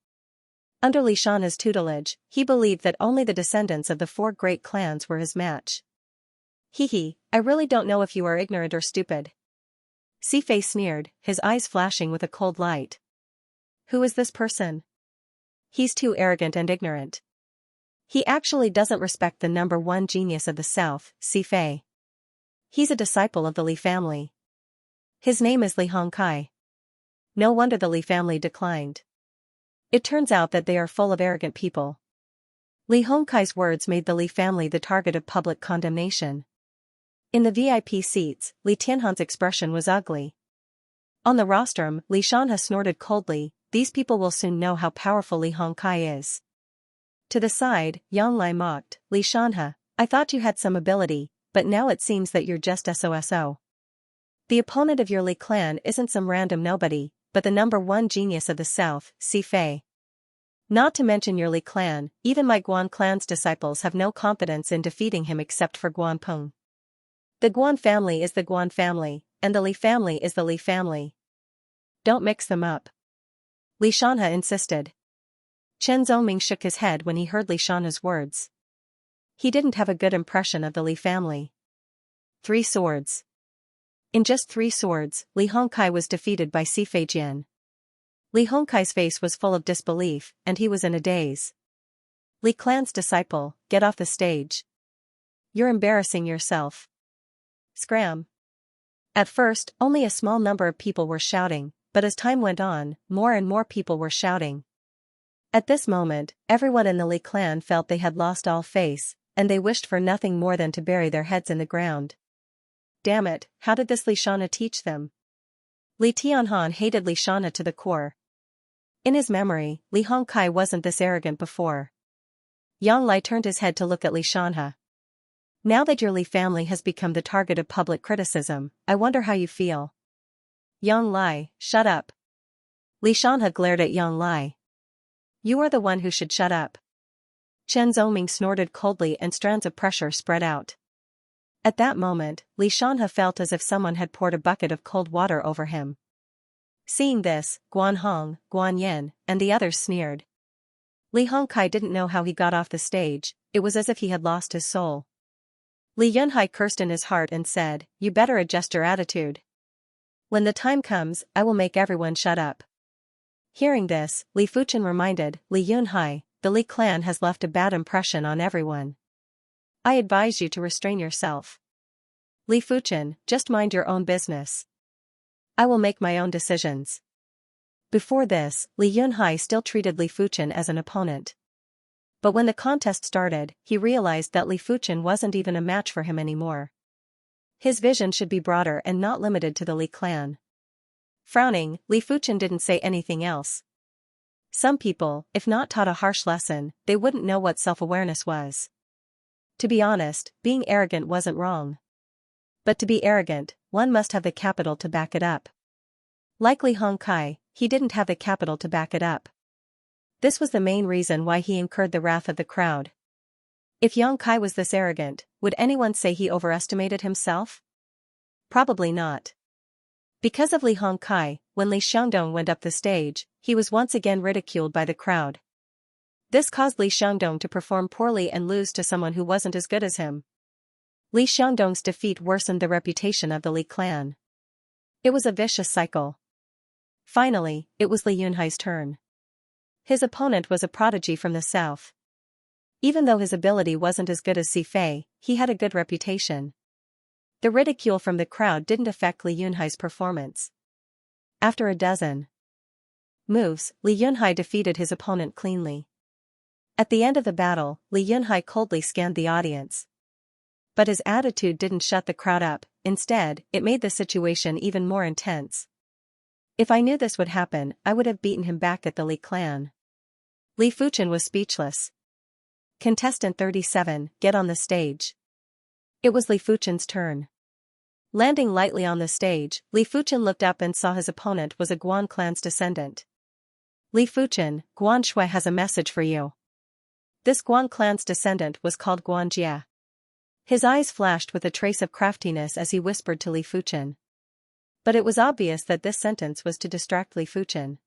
Under Li Shanna's tutelage, he believed that only the descendants of the 4 great clans were his match. Hee, I really don't know if you are ignorant or stupid. Sifei sneered, his eyes flashing with a cold light. Who is this person? He's too arrogant and ignorant. He actually doesn't respect the number 1 genius of the South, Sifei. He's a disciple of the Li family. His name is Li Hongkai. No wonder the Li family declined. It turns out that they are full of arrogant people. Li Hongkai's words made the Li family the target of public condemnation. In the VIP seats, Li Tianhan's expression was ugly. On the rostrum, Li Shanha snorted coldly, these people will soon know how powerful Li Hongkai is. To the side, Yang Lai mocked, Li Shanha, I thought you had some ability, but now it seems that you're just SOSO. The opponent of your Li clan isn't some random nobody, but the number 1 genius of the South, Sifei. Not to mention your Li clan, even my Guan clan's disciples have no confidence in defeating him except for Guan Peng. The Guan family is the Guan family, and the Li family is the Li family. Don't mix them up. Li Shanha insisted. Chen Zongming shook his head when he heard Li Shanha's words. He didn't have a good impression of the Li family. 3 swords. In just 3 swords, Li Hongkai was defeated by Sifei Jian. Li Hongkai's face was full of disbelief, and he was in a daze. Li clan's disciple, get off the stage. You're embarrassing yourself. Scram. At first, only a small number of people were shouting, but as time went on, more and more people were shouting. At this moment, everyone in the Li clan felt they had lost all face, and they wished for nothing more than to bury their heads in the ground. Damn it, how did this Li Shanna teach them? Li Tianhan hated Li Shanna to the core. In his memory, Li Hongkai wasn't this arrogant before. Yang Lai turned his head to look at Li Shanha. Now that your Li family has become the target of public criticism, I wonder how you feel. Yang Lai, shut up. Li Shanha glared at Yang Lai. You are the one who should shut up. Chen Zongming snorted coldly and strands of pressure spread out. At that moment, Li Shanha felt as if someone had poured a bucket of cold water over him. Seeing this, Guan Hong, Guan Yin, and the others sneered. Li Hongkai didn't know how he got off the stage, it was as if he had lost his soul. Li Yunhai cursed in his heart and said, "You better adjust your attitude. When the time comes, I will make everyone shut up." Hearing this, Li Fuchen reminded Li Yunhai, "The Li clan has left a bad impression on everyone. I advise you to restrain yourself. Li Fuchen, just mind your own business. I will make my own decisions." Before this, Li Yunhai still treated Li Fuchen as an opponent. But when the contest started, he realized that Li Fuchen wasn't even a match for him anymore. His vision should be broader and not limited to the Li clan. Frowning, Li Fuchen didn't say anything else. Some people, if not taught a harsh lesson, they wouldn't know what self-awareness was. To be honest, being arrogant wasn't wrong. But to be arrogant, one must have the capital to back it up. Like Li Hongkai, he didn't have the capital to back it up. This was the main reason why he incurred the wrath of the crowd. If Yongkai was this arrogant, would anyone say he overestimated himself? Probably not. Because of Li Hongkai, when Li Xiangdong went up the stage, he was once again ridiculed by the crowd. This caused Li Xiangdong to perform poorly and lose to someone who wasn't as good as him. Li Xiangdong's defeat worsened the reputation of the Li clan. It was a vicious cycle. Finally, it was Li Yunhai's turn. His opponent was a prodigy from the south. Even though his ability wasn't as good as Si Fei, he had a good reputation. The ridicule from the crowd didn't affect Li Yunhai's performance. After a dozen moves, Li Yunhai defeated his opponent cleanly. At the end of the battle, Li Yunhai coldly scanned the audience. But his attitude didn't shut the crowd up, instead, it made the situation even more intense. If I knew this would happen, I would have beaten him back at the Li clan. Li Fuchen was speechless. Contestant 37, get on the stage. It was Li Fuchen's turn. Landing lightly on the stage, Li Fuchen looked up and saw his opponent was a Guan clan's descendant. Li Fuchen, Guan Shui has a message for you. This Guan clan's descendant was called Guan Jia. His eyes flashed with a trace of craftiness as he whispered to Li Fuchen. But it was obvious that this sentence was to distract Li Fuchen.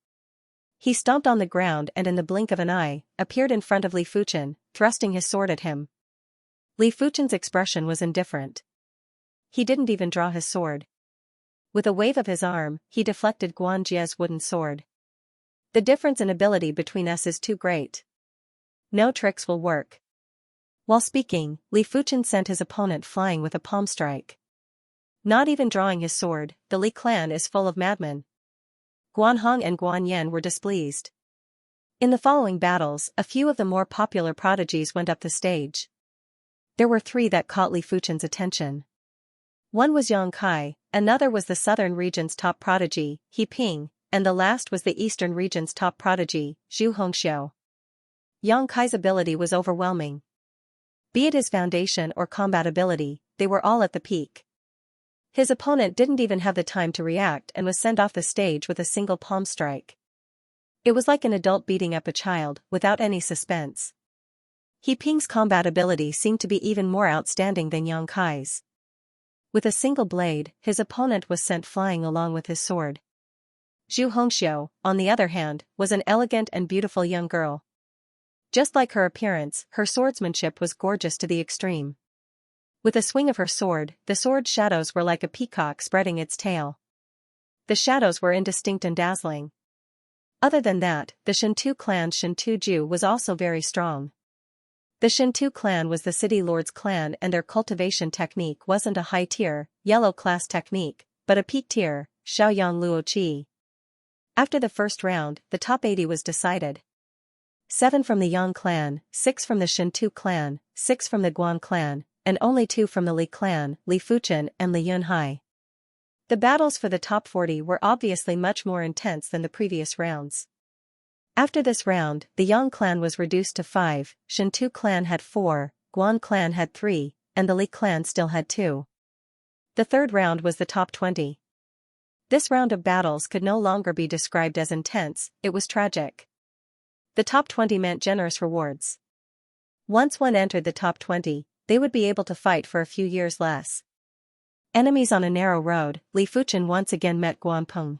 He stomped on the ground and in the blink of an eye, appeared in front of Li Fuchen, thrusting his sword at him. Li Fuchen's expression was indifferent. He didn't even draw his sword. With a wave of his arm, he deflected Guan Jia's wooden sword. The difference in ability between us is too great. No tricks will work. While speaking, Li Fuchen sent his opponent flying with a palm strike. Not even drawing his sword, the Li clan is full of madmen. Guan Hong and Guan Yin were displeased. In the following battles, a few of the more popular prodigies went up the stage. There were 3 that caught Li Fuchen's attention. One was Yongkai, another was the southern region's top prodigy, He Ping, and the last was the eastern region's top prodigy, Zhu Hongxiu. Yongkai's ability was overwhelming. Be it his foundation or combat ability, they were all at the peak. His opponent didn't even have the time to react and was sent off the stage with a single palm strike. It was like an adult beating up a child, without any suspense. He Ping's combat ability seemed to be even more outstanding than Yongkai's. With a single blade, his opponent was sent flying along with his sword. Zhu Hongxiu, on the other hand, was an elegant and beautiful young girl. Just like her appearance, her swordsmanship was gorgeous to the extreme. With a swing of her sword, the sword's shadows were like a peacock spreading its tail. The shadows were indistinct and dazzling. Other than that, the Shintu clan's Shintu Ju was also very strong. The Shintu clan was the city lord's clan and their cultivation technique wasn't a high-tier, yellow-class technique, but a peak-tier, Xiaoyang Luo Qi. After the first round, the top 80 was decided. 7 from the Yang clan, 6 from the Shintu clan, 6 from the Guan clan, and only 2 from the Li clan, Li Fuchen and Li Yunhai. The battles for the top 40 were obviously much more intense than the previous rounds. After this round, the Yang clan was reduced to 5, Shintu clan had 4, Guan clan had 3, and the Li clan still had 2. The third round was the top 20. This round of battles could no longer be described as intense, it was tragic. The top 20 meant generous rewards. Once one entered the top 20, they would be able to fight for a few years less. Enemies on a narrow road, Li Fuchen once again met Guan Peng.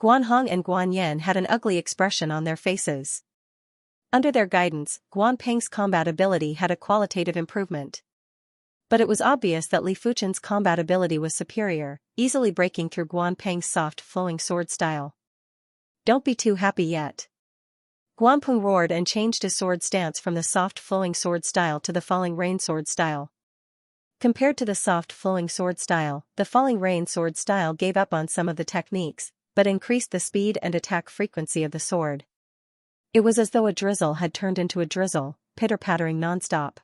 Guan Hong and Guan Yan had an ugly expression on their faces. Under their guidance, Guan Peng's combat ability had a qualitative improvement. But it was obvious that Li Fuchen's combat ability was superior, easily breaking through Guan Peng's soft flowing sword style. Don't be too happy yet. Guan Peng roared and changed his sword stance from the soft flowing sword style to the falling rain sword style. Compared to the soft flowing sword style, the falling rain sword style gave up on some of the techniques, but increased the speed and attack frequency of the sword. It was as though a drizzle had turned into a drizzle, pitter-pattering non-stop.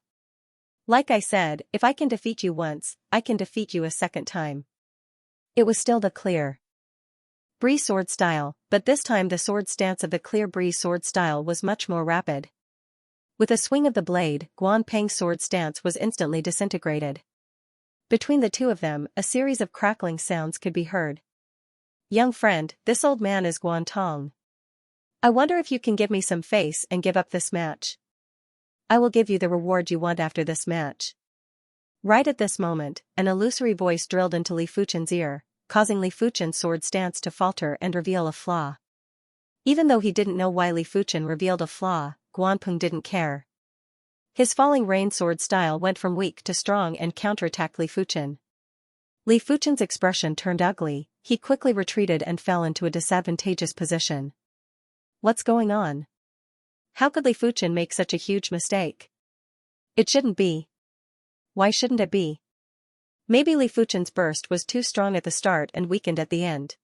Like I said, if I can defeat you once, I can defeat you a second time. It was still the clear Bree sword style, but this time the sword stance of the clear Bree sword style was much more rapid. With a swing of the blade, Guan Peng's sword stance was instantly disintegrated. Between the two of them, a series of crackling sounds could be heard. Young friend, this old man is Guan Tong. I wonder if you can give me some face and give up this match. I will give you the reward you want after this match. Right at this moment, an illusory voice drilled into Li Fuchen's ear, causing Li Fuchen's sword stance to falter and reveal a flaw. Even though he didn't know why Li Fuchen revealed a flaw, Guan Peng didn't care. His falling rain sword style went from weak to strong and counterattacked Li Fuchen. Li Fuchen's expression turned ugly, he quickly retreated and fell into a disadvantageous position. What's going on? How could Li Fuchen make such a huge mistake? It shouldn't be. Why shouldn't it be? Maybe Li Fuchen's burst was too strong at the start and weakened at the end.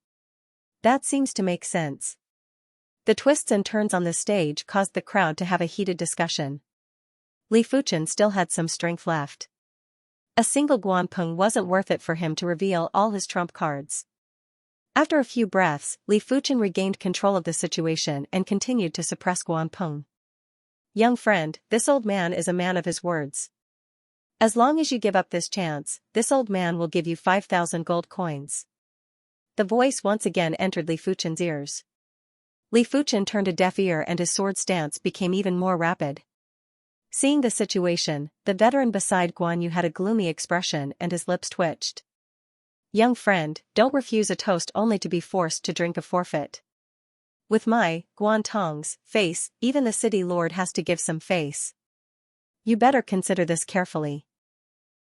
That seems to make sense. The twists and turns on the stage caused the crowd to have a heated discussion. Li Fuchen still had some strength left. A single Guan Peng wasn't worth it for him to reveal all his trump cards. After a few breaths, Li Fuchen regained control of the situation and continued to suppress Guan Peng. Young friend, this old man is a man of his words. As long as you give up this chance, this old man will give you 5,000 gold coins. The voice once again entered Li Fuchen's ears. Li Fuchen turned a deaf ear and his sword stance became even more rapid. Seeing the situation, the veteran beside Guan Yu had a gloomy expression and his lips twitched. Young friend, don't refuse a toast only to be forced to drink a forfeit. With my, Guan Tong's, face, even the city lord has to give some face. You better consider this carefully.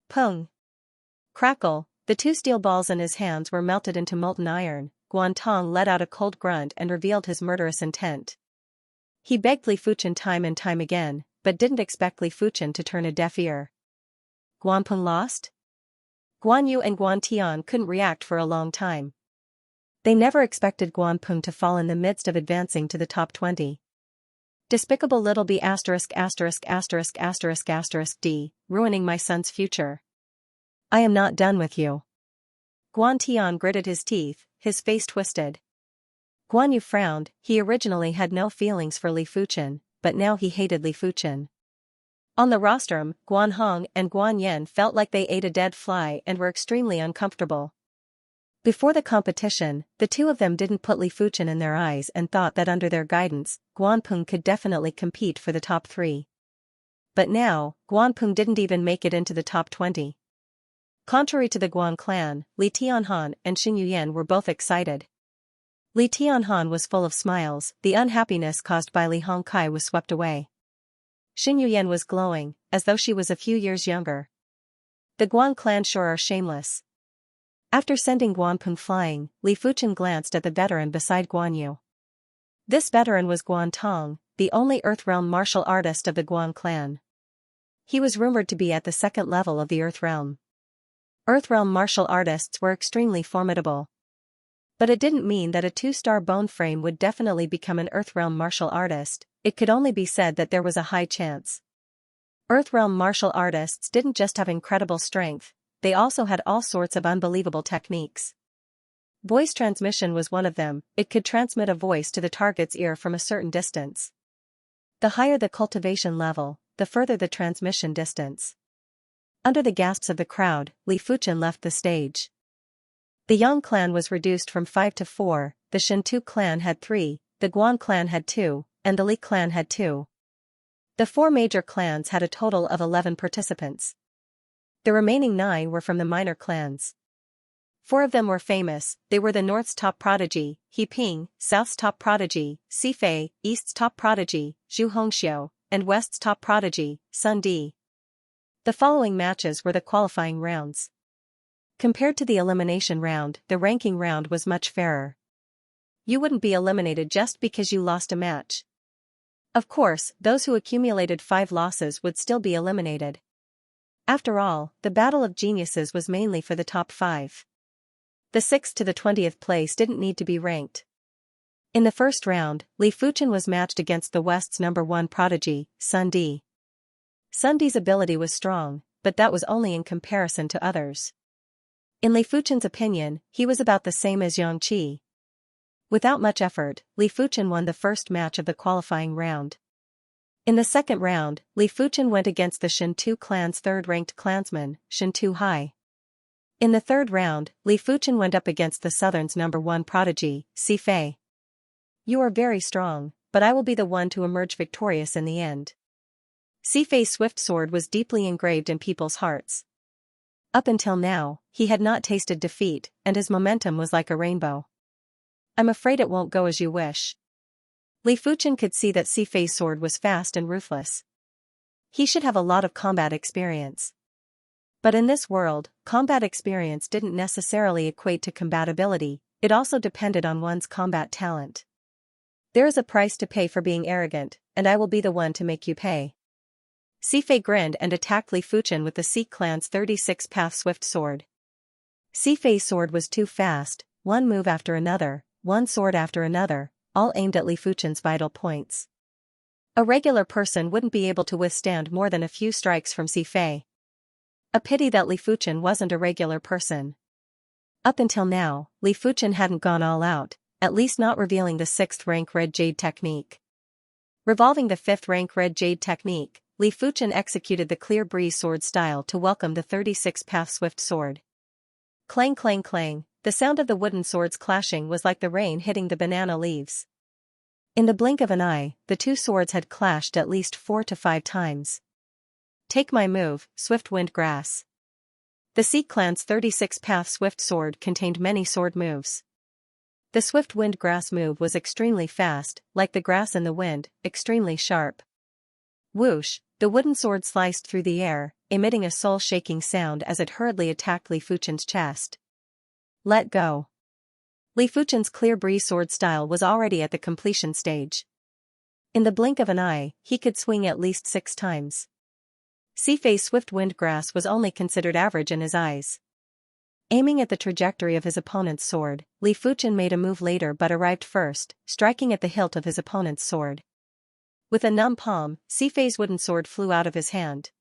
Pung. Crackle, the two steel balls in his hands were melted into molten iron. Guan Tong let out a cold grunt and revealed his murderous intent. He begged Li Fuchen time and time again, but didn't expect Li Fuchen to turn a deaf ear. Guan Peng lost? Guan Yu and Guan Tian couldn't react for a long time. They never expected Guan Peng to fall in the midst of advancing to the top 20. Despicable little b******************, d, ruining my son's future. I am not done with you. Guan Tian gritted his teeth, his face twisted. Guan Yu frowned, he originally had no feelings for Li Fuchen, but now he hated Li Fuchen. On the rostrum, Guan Hong and Guan Yan felt like they ate a dead fly and were extremely uncomfortable. Before the competition, the two of them didn't put Li Fuchen in their eyes and thought that under their guidance, Guan Peng could definitely compete for the top 3. But now, Guan Peng didn't even make it into the top 20. Contrary to the Guan clan, Li Tianhan and Xing Yuyan were both excited. Li Tianhan was full of smiles, the unhappiness caused by Li Hongkai was swept away. Xing Yuyan was glowing, as though she was a few years younger. The Guan clan sure are shameless. After sending Guan Peng flying, Li Fuchen glanced at the veteran beside Guan Yu. This veteran was Guan Tong, the only Earthrealm martial artist of the Guan clan. He was rumored to be at the second level of the Earthrealm. Earthrealm martial artists were extremely formidable. But it didn't mean that a 2-star bone frame would definitely become an Earthrealm martial artist, it could only be said that there was a high chance. Earthrealm martial artists didn't just have incredible strength, they also had all sorts of unbelievable techniques. Voice transmission was one of them, it could transmit a voice to the target's ear from a certain distance. The higher the cultivation level, the further the transmission distance. Under the gasps of the crowd, Li Fuchen left the stage. The Yang clan was reduced from 5 to 4, the Shintu clan had 3, the Guan clan had 2, and the Li clan had 2. The 4 major clans had a total of 11 participants. The remaining 9 were from the minor clans. 4 of them were famous, they were the North's top prodigy, He Ping, South's top prodigy, Si Fei, East's top prodigy, Zhu Hongxiu, and West's top prodigy, Sun Di. The following matches were the qualifying rounds. Compared to the elimination round, the ranking round was much fairer. You wouldn't be eliminated just because you lost a match. Of course, those who accumulated 5 losses would still be eliminated. After all, the Battle of Geniuses was mainly for the top 5. The 6th to the 20th place didn't need to be ranked. In the first round, Li Fuchen was matched against the West's number 1 prodigy, Sun Di. Sun Di's ability was strong, but that was only in comparison to others. In Li Fuchen's opinion, he was about the same as Xianxia. Without much effort, Li Fuchen won the first match of the qualifying round. In the second round, Li Fuchen went against the Shan-Tu clan's third-ranked clansman, Shan-Tu Hai. In the third round, Li Fuchen went up against the Southern's #1 prodigy, Sifei. You are very strong, but I will be the one to emerge victorious in the end. Sifei's swift sword was deeply engraved in people's hearts. Up until now, he had not tasted defeat, and his momentum was like a rainbow. I'm afraid it won't go as you wish. Li Fuchen could see that Sifei's sword was fast and ruthless. He should have a lot of combat experience. But in this world, combat experience didn't necessarily equate to combatability, it also depended on one's combat talent. There is a price to pay for being arrogant, and I will be the one to make you pay. Sifei grinned and attacked Li Fuchen with the Xi clan's 36-path swift sword. Sifei's sword was too fast, one move after another, one sword after another, all aimed at Li Fuchen's vital points. A regular person wouldn't be able to withstand more than a few strikes from Sifei. A pity that Li Fuchen wasn't a regular person. Up until now, Li Fuchen hadn't gone all out, at least not revealing the 6th rank Red Jade technique. Revolving the 5th rank Red Jade technique, Li Fuchen executed the clear breeze sword style to welcome the 36-path swift sword. Clang clang clang, the sound of the wooden swords clashing was like the rain hitting the banana leaves. In the blink of an eye, the two swords had clashed at least 4 to 5 times. Take my move, Swift Wind Grass. The Xi clan's 36-path swift sword contained many sword moves. The Swift Wind Grass move was extremely fast, like the grass in the wind, extremely sharp. Whoosh, the wooden sword sliced through the air, emitting a soul-shaking sound as it hurriedly attacked Li Fuchen's chest. Let go. Li Fuchen's clear breeze sword style was already at the completion stage. In the blink of an eye, he could swing at least 6 times. Sifei's swift wind grass was only considered average in his eyes. Aiming at the trajectory of his opponent's sword, Li Fuchen made a move later but arrived first, striking at the hilt of his opponent's sword. With a numb palm, Sifei's wooden sword flew out of his hand.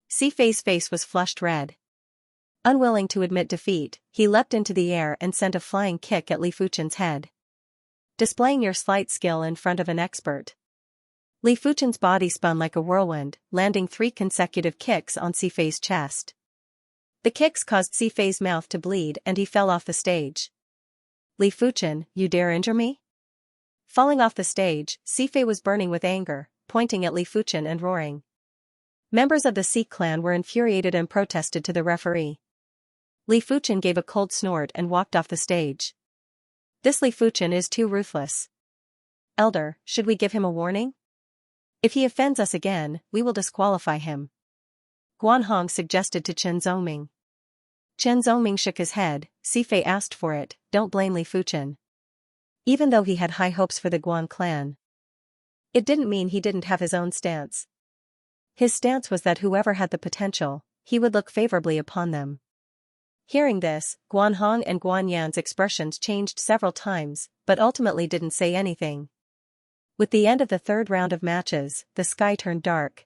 Sifei's face was flushed red. Unwilling to admit defeat, he leapt into the air and sent a flying kick at Li Fuchen's head. Displaying your slight skill in front of an expert. Li Fuchen's body spun like a whirlwind, landing 3 consecutive kicks on Sifei's chest. The kicks caused Sifei's mouth to bleed and he fell off the stage. Li Fuchen, you dare injure me? Falling off the stage, Sifei was burning with anger, pointing at Li Fuchen and roaring. Members of the Xi clan were infuriated and protested to the referee. Li Fuchen gave a cold snort and walked off the stage. This Li Fuchen is too ruthless. Elder, should we give him a warning? If he offends us again, we will disqualify him. Guan Hong suggested to Chen Zongming. Chen Zongming shook his head. Sifei asked for it, don't blame Li Fuchen. Even though he had high hopes for the Guan clan, it didn't mean he didn't have his own stance. His stance was that whoever had the potential, he would look favorably upon them. Hearing this, Guan Hong and Guan Yan's expressions changed several times, but ultimately didn't say anything. With the end of the third round of matches, the sky turned dark.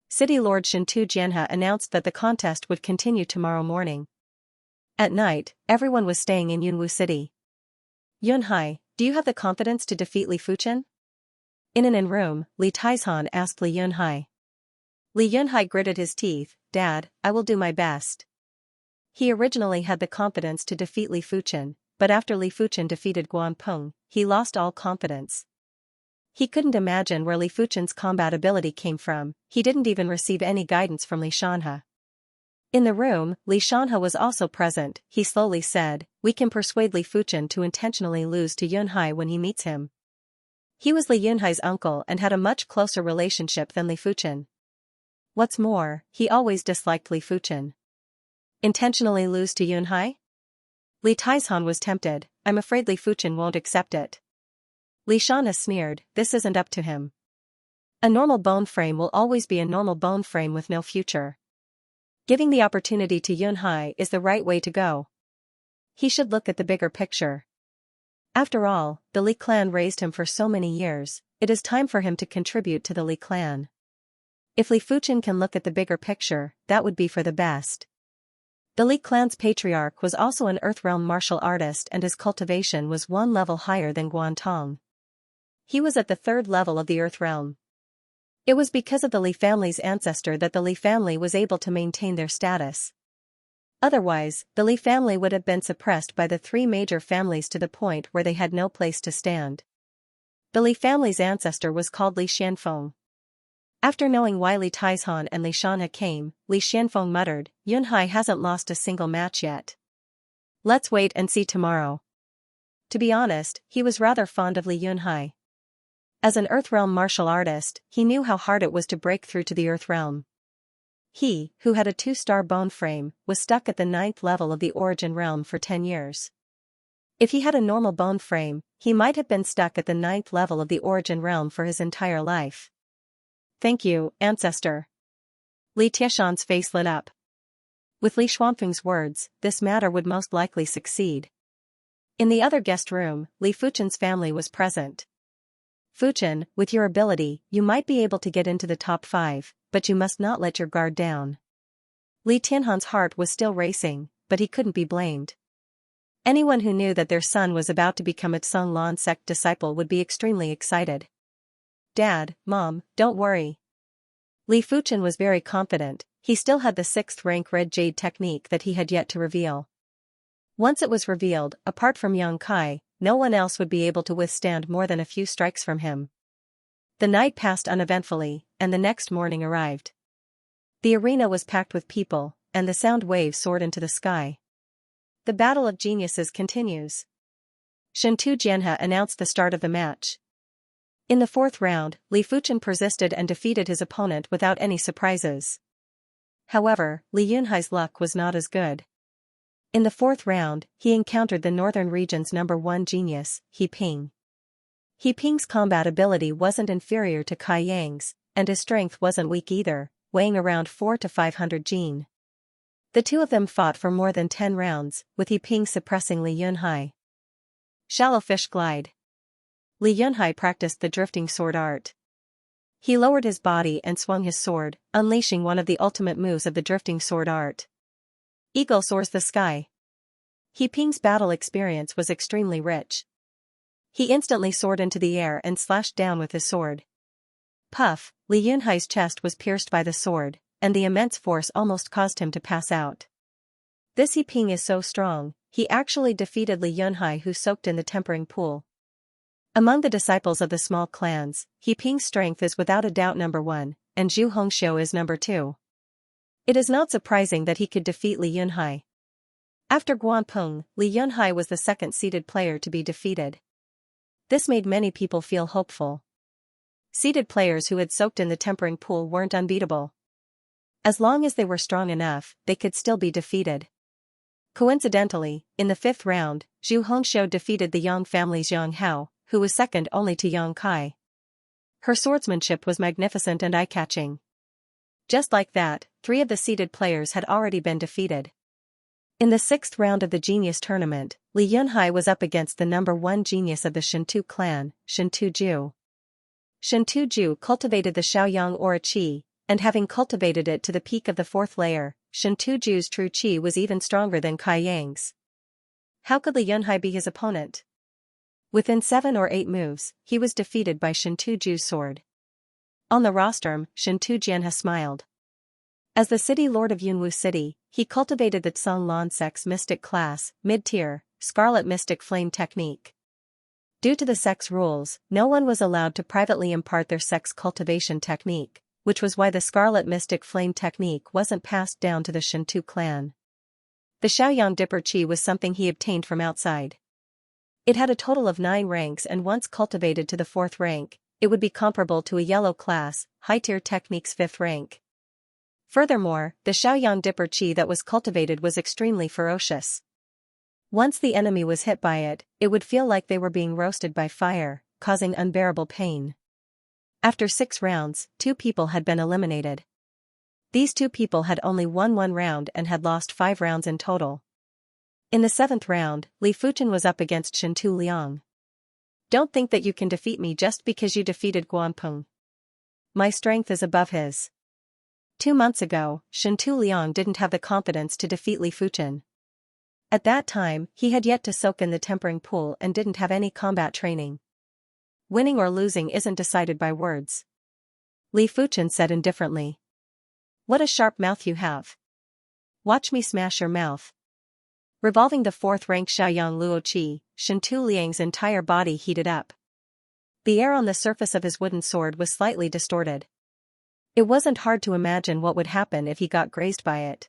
City Lord Shan-Tu Jianhe announced that the contest would continue tomorrow morning. At night, everyone was staying in Yunwu City. Yunhai, do you have the confidence to defeat Li Fuchen? In an in-room, Li Taizhan asked Li Yunhai. Li Yunhai gritted his teeth, Dad, I will do my best. He originally had the confidence to defeat Li Fuchen, but after Li Fuchen defeated Guan Peng, he lost all confidence. He couldn't imagine where Li Fuchen's combat ability came from, he didn't even receive any guidance from Li Xianhe. In the room, Li Xianhe was also present. He slowly said, we can persuade Li Fuchen to intentionally lose to Yunhai when he meets him. He was Li Yunhai's uncle and had a much closer relationship than Li Fuchen. What's more, he always disliked Li Fuchen. Intentionally lose to Yunhai? Li Taizhan was tempted. I'm afraid Li Fuchen won't accept it. Li Xianhe sneered, this isn't up to him. A normal bone frame will always be a normal bone frame with no future. Giving the opportunity to Yunhai is the right way to go. He should look at the bigger picture. After all, the Li clan raised him for so many years, it is time for him to contribute to the Li clan. If Li Fuchen can look at the bigger picture, that would be for the best. The Li clan's patriarch was also an Earthrealm martial artist, and his cultivation was one level higher than Guantong. He was at the 3rd level of the Earthrealm. It was because of the Li family's ancestor that the Li family was able to maintain their status. Otherwise, the Li family would have been suppressed by the 3 major families to the point where they had no place to stand. The Li family's ancestor was called Li Xianfeng. After knowing why Li Taizhan and Li Xianxia came, Li Xianfeng muttered, "Yunhai hasn't lost a single match yet. Let's wait and see tomorrow." To be honest, he was rather fond of Li Yunhai. As an Earthrealm martial artist, he knew how hard it was to break through to the Earthrealm. He, who had a 2-star bone frame, was stuck at the 9th level of the Origin Realm for 10 years. If he had a normal bone frame, he might have been stuck at the 9th level of the Origin Realm for his entire life. "Thank you, ancestor." Li Tieshan's face lit up. With Li Xuanfeng's words, this matter would most likely succeed. In the other guest room, Li Fuchen's family was present. "Fuchen, with your ability, you might be able to get into the top 5, but you must not let your guard down." Li Tianhan's heart was still racing, but he couldn't be blamed. Anyone who knew that their son was about to become a Tsung Lan sect disciple would be extremely excited. "Dad, Mom, don't worry." Li Fuchen was very confident. He still had the 6th rank Red Jade technique that he had yet to reveal. Once it was revealed, apart from Yang Kai, no one else would be able to withstand more than a few strikes from him. The night passed uneventfully, and the next morning arrived. The arena was packed with people, and the sound waves soared into the sky. The battle of geniuses continues. Shentu Jianhe announced the start of the match. In the 4th round, Li Fuchen persisted and defeated his opponent without any surprises. However, Li Yunhai's luck was not as good. In the 4th round, he encountered the Northern region's #1 genius, He Ping. He Ping's combat ability wasn't inferior to Kai Yang's, and his strength wasn't weak either, weighing around 400 to 500 jin. The two of them fought for more than 10 rounds, with He Ping suppressing Li Yunhai. Shallow fish glide. Li Yunhai practiced the drifting sword art. He lowered his body and swung his sword, unleashing one of the ultimate moves of the drifting sword art. Eagle soars the sky. He Ping's battle experience was extremely rich. He instantly soared into the air and slashed down with his sword. Puff, Li Yunhai's chest was pierced by the sword, and the immense force almost caused him to pass out. This He Ping is so strong, he actually defeated Li Yunhai, who soaked in the tempering pool. Among the disciples of the small clans, He Ping's strength is without a doubt #1, and Zhu Hongxiu is #2. It is not surprising that he could defeat Li Yunhai. After Guanpeng, Li Yunhai was the 2nd-seeded player to be defeated. This made many people feel hopeful. Seeded players who had soaked in the tempering pool weren't unbeatable. As long as they were strong enough, they could still be defeated. Coincidentally, in the 5th round, Zhu Hongxiu defeated the Yang family's Yang Hao, who was second only to Yang Kai. Her swordsmanship was magnificent and eye-catching. Just like that, 3 of the seeded players had already been defeated. In the 6th round of the Genius Tournament, Li Yunhai was up against the #1 genius of the Shentu clan, Shentu Ju. Shentu Ju cultivated the Shaoyang Aura Qi, and having cultivated it to the peak of the 4th layer, Shentu Ju's true Qi was even stronger than Kai Yang's. How could Li Yunhai be his opponent? Within 7 or 8 moves, he was defeated by Shentu Ju's sword. On the rostrum, Shentu Jianhe smiled. As the city lord of Yunwu City, he cultivated the Tsung Lan sect's mystic class, mid-tier, Scarlet Mystic Flame technique. Due to the sect's rules, no one was allowed to privately impart their sect's cultivation technique, which was why the Scarlet Mystic Flame technique wasn't passed down to the Shentu clan. The Shaoyang Dipper Qi was something he obtained from outside. It had a total of 9 ranks, and once cultivated to the 4th rank, it would be comparable to a yellow class, high-tier technique's 5th rank. Furthermore, the Shaoyang Dipper Qi that was cultivated was extremely ferocious. Once the enemy was hit by it, it would feel like they were being roasted by fire, causing unbearable pain. After 6 rounds, 2 people had been eliminated. These 2 people had only won 1 round and had lost 5 rounds in total. In the 7th round, Li Fuchen was up against Shentu Liang. "Don't think that you can defeat me just because you defeated Guanpeng. My strength is above his." 2 months ago, Shentu Liang didn't have the confidence to defeat Li Fuchen. At that time, he had yet to soak in the tempering pool and didn't have any combat training. Winning or losing isn't decided by words. Li Fuchen said indifferently. What a sharp mouth you have. Watch me smash your mouth. Revolving the 4th-rank Xiaoyang Luoqi, Shentu Liang's entire body heated up. The air on the surface of his wooden sword was slightly distorted. It wasn't hard to imagine what would happen if he got grazed by it.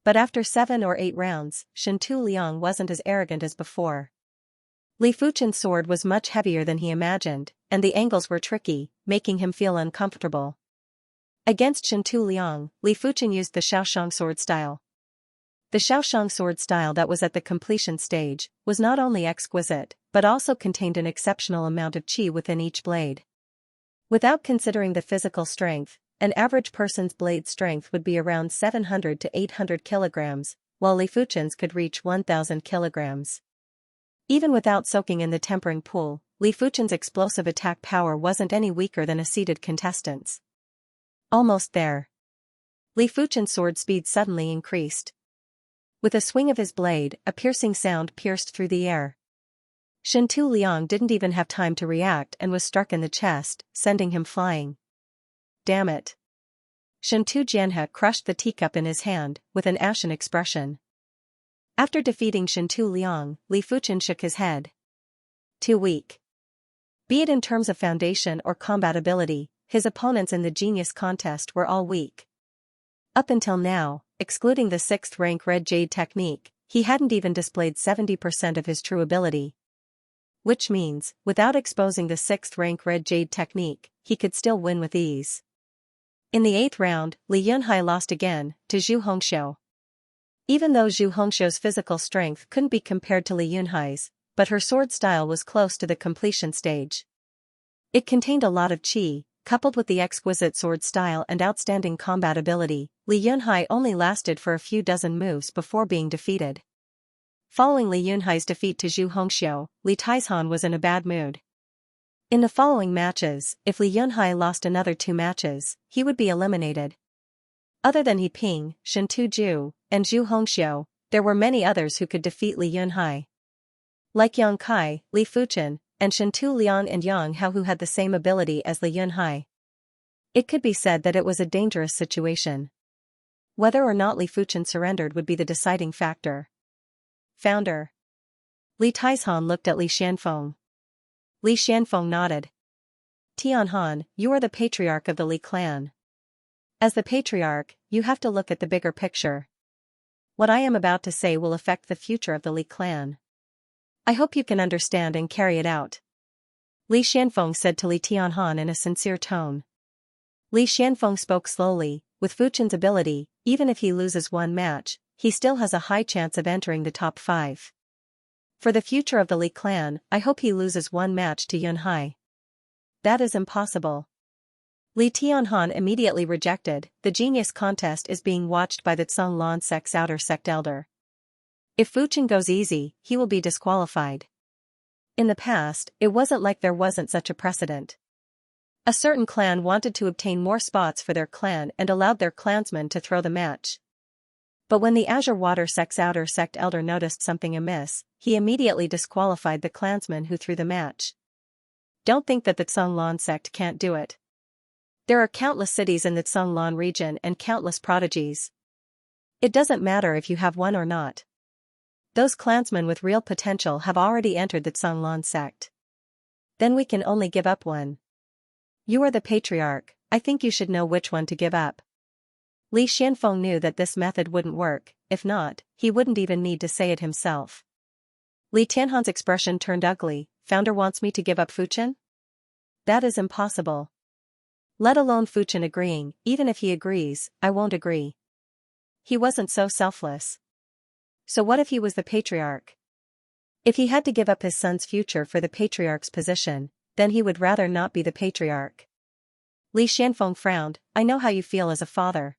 But after 7 or 8 rounds, Shentu Liang wasn't as arrogant as before. Li Fuchen's sword was much heavier than he imagined, and the angles were tricky, making him feel uncomfortable. Against Shentu Liang, Li Fuchen used the Xiaoshang sword style. The Xiaoshang sword style that was at the completion stage was not only exquisite, but also contained an exceptional amount of qi within each blade. Without considering the physical strength, an average person's blade strength would be around 700 to 800 kilograms, while Li Fuchen's could reach 1,000 kilograms. Even without soaking in the tempering pool, Li Fuchen's explosive attack power wasn't any weaker than a seated contestant's. Almost there. Li Fuchen's sword speed suddenly increased. With a swing of his blade, a piercing sound pierced through the air. Shentu Liang didn't even have time to react and was struck in the chest, sending him flying. Damn it. Shentu Jianhe crushed the teacup in his hand, with an ashen expression. After defeating Shentu Liang, Li Fuchen shook his head. Too weak. Be it in terms of foundation or combat ability, his opponents in the genius contest were all weak. Up until now, excluding the 6th-rank Red Jade technique, he hadn't even displayed 70% of his true ability. Which means, without exposing the 6th-rank Red Jade technique, he could still win with ease. In the 8th round, Li Yunhai lost again, to Zhu Hongxiu. Even though Zhu Hongxiu's physical strength couldn't be compared to Li Yunhai's, but her sword style was close to the completion stage. It contained a lot of qi, coupled with the exquisite sword style and outstanding combat ability. Li Yunhai only lasted for a few dozen moves before being defeated. Following Li Yunhai's defeat to Zhu Hongxiu, Li Taizhan was in a bad mood. In the following matches, if Li Yunhai lost another 2 matches, he would be eliminated. Other than He Ping, Shentu Zhu, and Zhu Hongxiu, there were many others who could defeat Li Yunhai. Like Yang Kai, Li Fuchen, and Shentu Liang and Yang Hao, who had the same ability as Li Yunhai. It could be said that it was a dangerous situation. Whether or not Li Fuchen surrendered would be the deciding factor. Founder. Li Taizhan looked at Li Xianfeng. Li Xianfeng nodded. Tianhan, you are the patriarch of the Li clan. As the patriarch, you have to look at the bigger picture. What I am about to say will affect the future of the Li clan. I hope you can understand and carry it out. Li Xianfeng said to Li Tianhan in a sincere tone. Li Xianfeng spoke slowly. With Fuchen's ability, even if he loses one match, he still has a high chance of entering the top 5. For the future of the Li clan, I hope he loses one match to Yunhai. That is impossible. Li Tianhan immediately rejected. The genius contest is being watched by the Zhonglan sect's outer sect elder. If Fuchen goes easy, he will be disqualified. In the past, it wasn't like there wasn't such a precedent. A certain clan wanted to obtain more spots for their clan and allowed their clansmen to throw the match. But when the Azure Water sect's outer sect elder noticed something amiss, he immediately disqualified the clansman who threw the match. Don't think that the Zhonglan sect can't do it. There are countless cities in the Zhonglan region and countless prodigies. It doesn't matter if you have one or not. Those clansmen with real potential have already entered the Zhonglan sect. Then we can only give up one. You are the patriarch, I think you should know which one to give up. Li Xianfeng knew that this method wouldn't work. If not, he wouldn't even need to say it himself. Li Tianhan's expression turned ugly. Founder wants me to give up Fuchen? That is impossible. Let alone Fuchen agreeing. Even if he agrees, I won't agree. He wasn't so selfless. So what if he was the patriarch? If he had to give up his son's future for the patriarch's position, then he would rather not be the patriarch. Li Xianfeng frowned. I know how you feel as a father.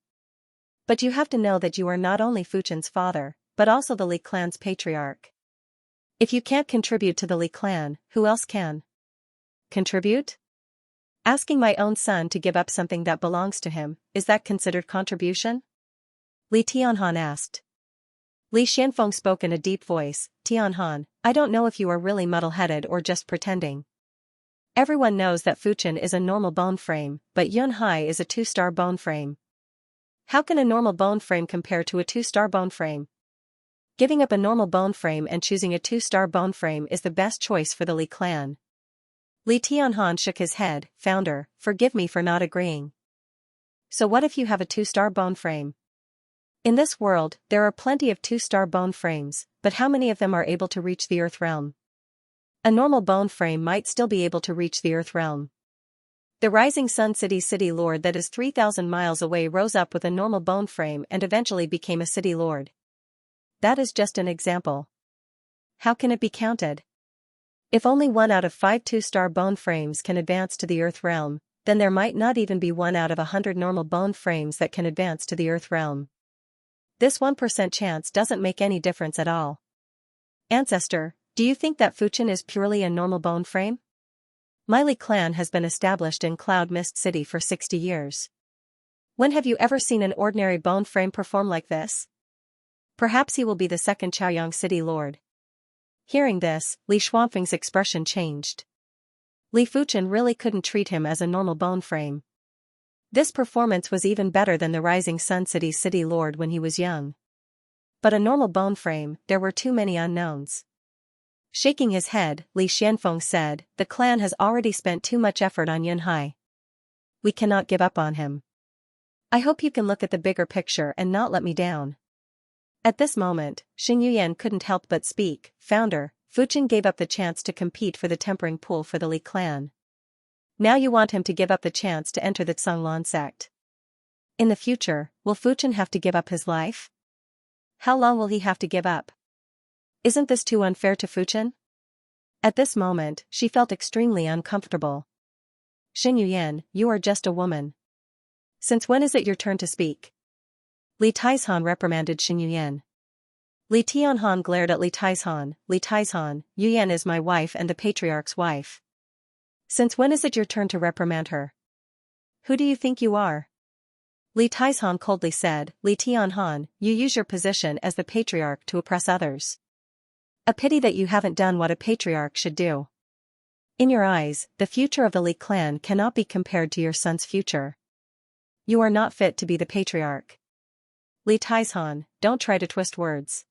But you have to know that you are not only Fuchen's father, but also the Li clan's patriarch. If you can't contribute to the Li clan, who else can? Contribute? Asking my own son to give up something that belongs to him, is that considered contribution? Li Tianhan asked. Li Xianfeng spoke in a deep voice, Tianhan, I don't know if you are really muddle-headed or just pretending. Everyone knows that Fuchen is a normal bone frame, but Yunhai is a 2-star bone frame. How can a normal bone frame compare to a 2-star bone frame? Giving up a normal bone frame and choosing a 2-star bone frame is the best choice for the Li clan. Li Tianhan shook his head, Founder, forgive me for not agreeing. So what if you have a 2-star bone frame? In this world, there are plenty of 2-star bone frames, but how many of them are able to reach the Earth realm? A normal bone frame might still be able to reach the Earth realm. The rising sun city lord that is 3,000 miles away rose up with a normal bone frame and eventually became a city lord. That is just an example. How can it be counted? If only 1 out of 5 2-star bone frames can advance to the Earth realm, then there might not even be 1 out of 100 normal bone frames that can advance to the Earth realm. This 1% chance doesn't make any difference at all. Ancestor, do you think that Fuchen is purely a normal bone frame? My Li clan has been established in Cloud Mist City for 60 years. When have you ever seen an ordinary bone frame perform like this? Perhaps he will be the second Chaoyang City Lord. Hearing this, Li Xuanfeng's expression changed. Li Fuchen really couldn't treat him as a normal bone frame. This performance was even better than the Rising Sun City Lord when he was young. But a normal bone frame, there were too many unknowns. Shaking his head, Li Xianfeng said, the clan has already spent too much effort on Yunhai. We cannot give up on him. I hope you can look at the bigger picture and not let me down. At this moment, Xingyuan couldn't help but speak, Founder, Fuchen gave up the chance to compete for the tempering pool for the Li clan. Now you want him to give up the chance to enter the Canglan sect. In the future, will Fuchen have to give up his life? How long will he have to give up? Isn't this too unfair to Fuchen? At this moment, she felt extremely uncomfortable. Xingyuan, you are just a woman. Since when is it your turn to speak? Li Taizhan reprimanded Xingyuan. Li Tianhan glared at Li Taizhan, Yuyan is my wife and the patriarch's wife. Since when is it your turn to reprimand her? Who do you think you are? Li Taizhan coldly said, Li Tianhan, you use your position as the patriarch to oppress others. A pity that you haven't done what a patriarch should do. In your eyes, the future of the Li clan cannot be compared to your son's future. You are not fit to be the patriarch. Li Taizhan, don't try to twist words.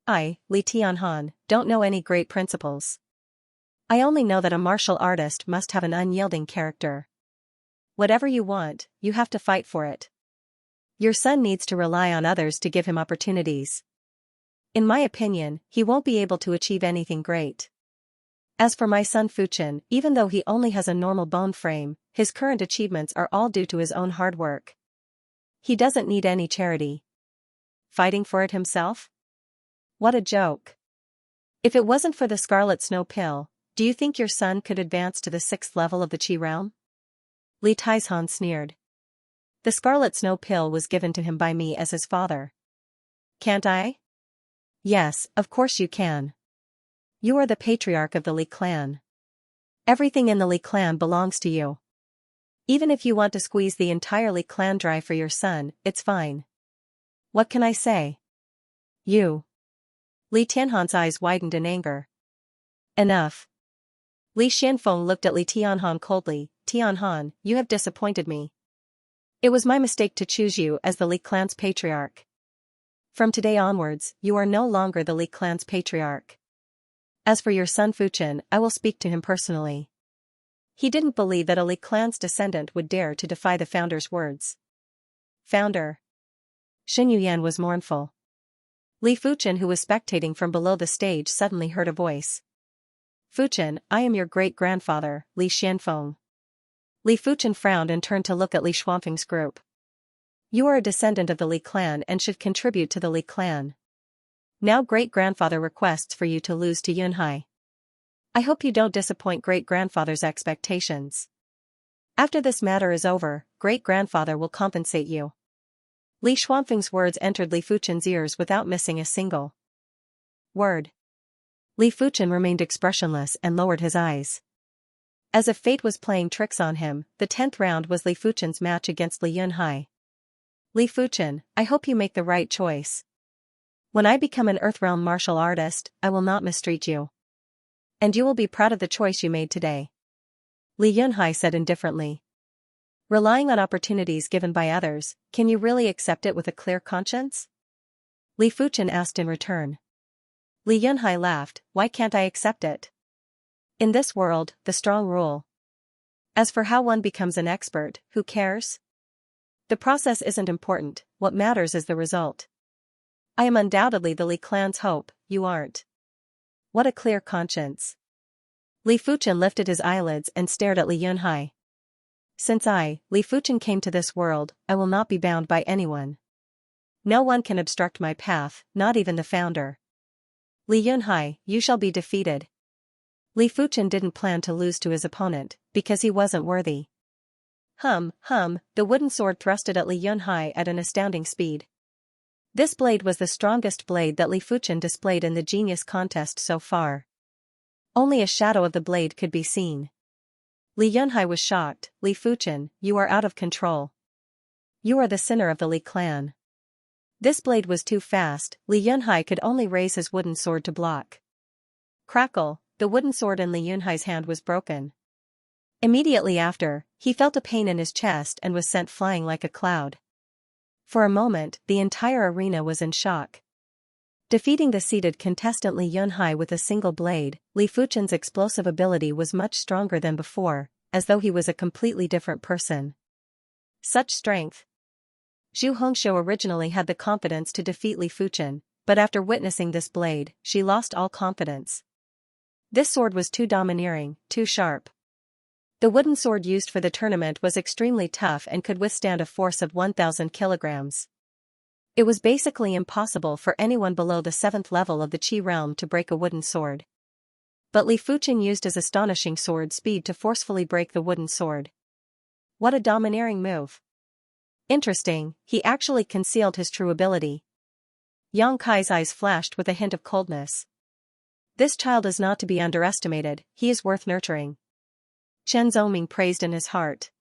I, Li Tianhan, don't know any great principles. I only know that a martial artist must have an unyielding character. Whatever you want, you have to fight for it. Your son needs to rely on others to give him opportunities. In my opinion, he won't be able to achieve anything great. As for my son Fuchen, even though he only has a normal bone frame, his current achievements are all due to his own hard work. He doesn't need any charity. Fighting for it himself? What a joke. If it wasn't for the Scarlet Snow Pill, do you think your son could advance to the 6th level of the Qi realm? Li Taizhan sneered. The Scarlet Snow Pill was given to him by me as his father. Can't I? Yes, of course you can. You are the patriarch of the Li clan. Everything in the Li clan belongs to you. Even if you want to squeeze the entire Li clan dry for your son, it's fine. What can I say? You. Li Tianhan's eyes widened in anger. Enough. Li Xianfeng looked at Li Tianhan coldly, Tianhan, you have disappointed me. It was my mistake to choose you as the Li clan's patriarch. From today onwards, you are no longer the Li clan's patriarch. As for your son Fuchen, I will speak to him personally. He didn't believe that a Li clan's descendant would dare to defy the founder's words. Founder. Xingyuan was mournful. Li Fuchen, who was spectating from below the stage, suddenly heard a voice. Fuchen, I am your great-grandfather, Li Xianfeng. Li Fuchen frowned and turned to look at Li Xuanfeng's group. You are a descendant of the Li clan and should contribute to the Li clan. Now great-grandfather requests for you to lose to Yunhai. I hope you don't disappoint great-grandfather's expectations. After this matter is over, great-grandfather will compensate you. Li Xuanfeng's words entered Li Fuchen's ears without missing a single word. Li Fuchen remained expressionless and lowered his eyes. As if fate was playing tricks on him, the 10th round was Li Fuchen's match against Li Yunhai. Li Fuchen, I hope you make the right choice. When I become an Earthrealm martial artist, I will not mistreat you. And you will be proud of the choice you made today. Li Yunhai said indifferently. Relying on opportunities given by others, can you really accept it with a clear conscience? Li Fuchen asked in return. Li Yunhai laughed, why can't I accept it? In this world, the strong rule. As for how one becomes an expert, who cares? The process isn't important, what matters is the result. I am undoubtedly the Li clan's hope, you aren't. What a clear conscience. Li Fuchen lifted his eyelids and stared at Li Yunhai. Since I, Li Fuchen, came to this world, I will not be bound by anyone. No one can obstruct my path, not even the founder. Li Yunhai, you shall be defeated. Li Fuchen didn't plan to lose to his opponent, because he wasn't worthy. The wooden sword thrusted at Li Yunhai at an astounding speed. This blade was the strongest blade that Li Fuchen displayed in the genius contest so far. Only a shadow of the blade could be seen. Li Yunhai was shocked. Li Fuchen, you are out of control. You are the sinner of the Li clan. This blade was too fast, Li Yunhai could only raise his wooden sword to block. Crackle, the wooden sword in Li Yunhai's hand was broken. Immediately after, he felt a pain in his chest and was sent flying like a cloud. For a moment, the entire arena was in shock. Defeating the seated contestant Li Yunhai with a single blade, Li Fuchen's explosive ability was much stronger than before, as though he was a completely different person. Such strength. Zhu Hongxiu originally had the confidence to defeat Li Fuchen, but after witnessing this blade, she lost all confidence. This sword was too domineering, too sharp. The wooden sword used for the tournament was extremely tough and could withstand a force of 1,000 kilograms. It was basically impossible for anyone below the 7th level of the Qi realm to break a wooden sword. But Li Fuchen used his astonishing sword speed to forcefully break the wooden sword. What a domineering move. Interesting, he actually concealed his true ability. Yang Kai's eyes flashed with a hint of coldness. This child is not to be underestimated, he is worth nurturing. Chen Zhoming praised in his heart.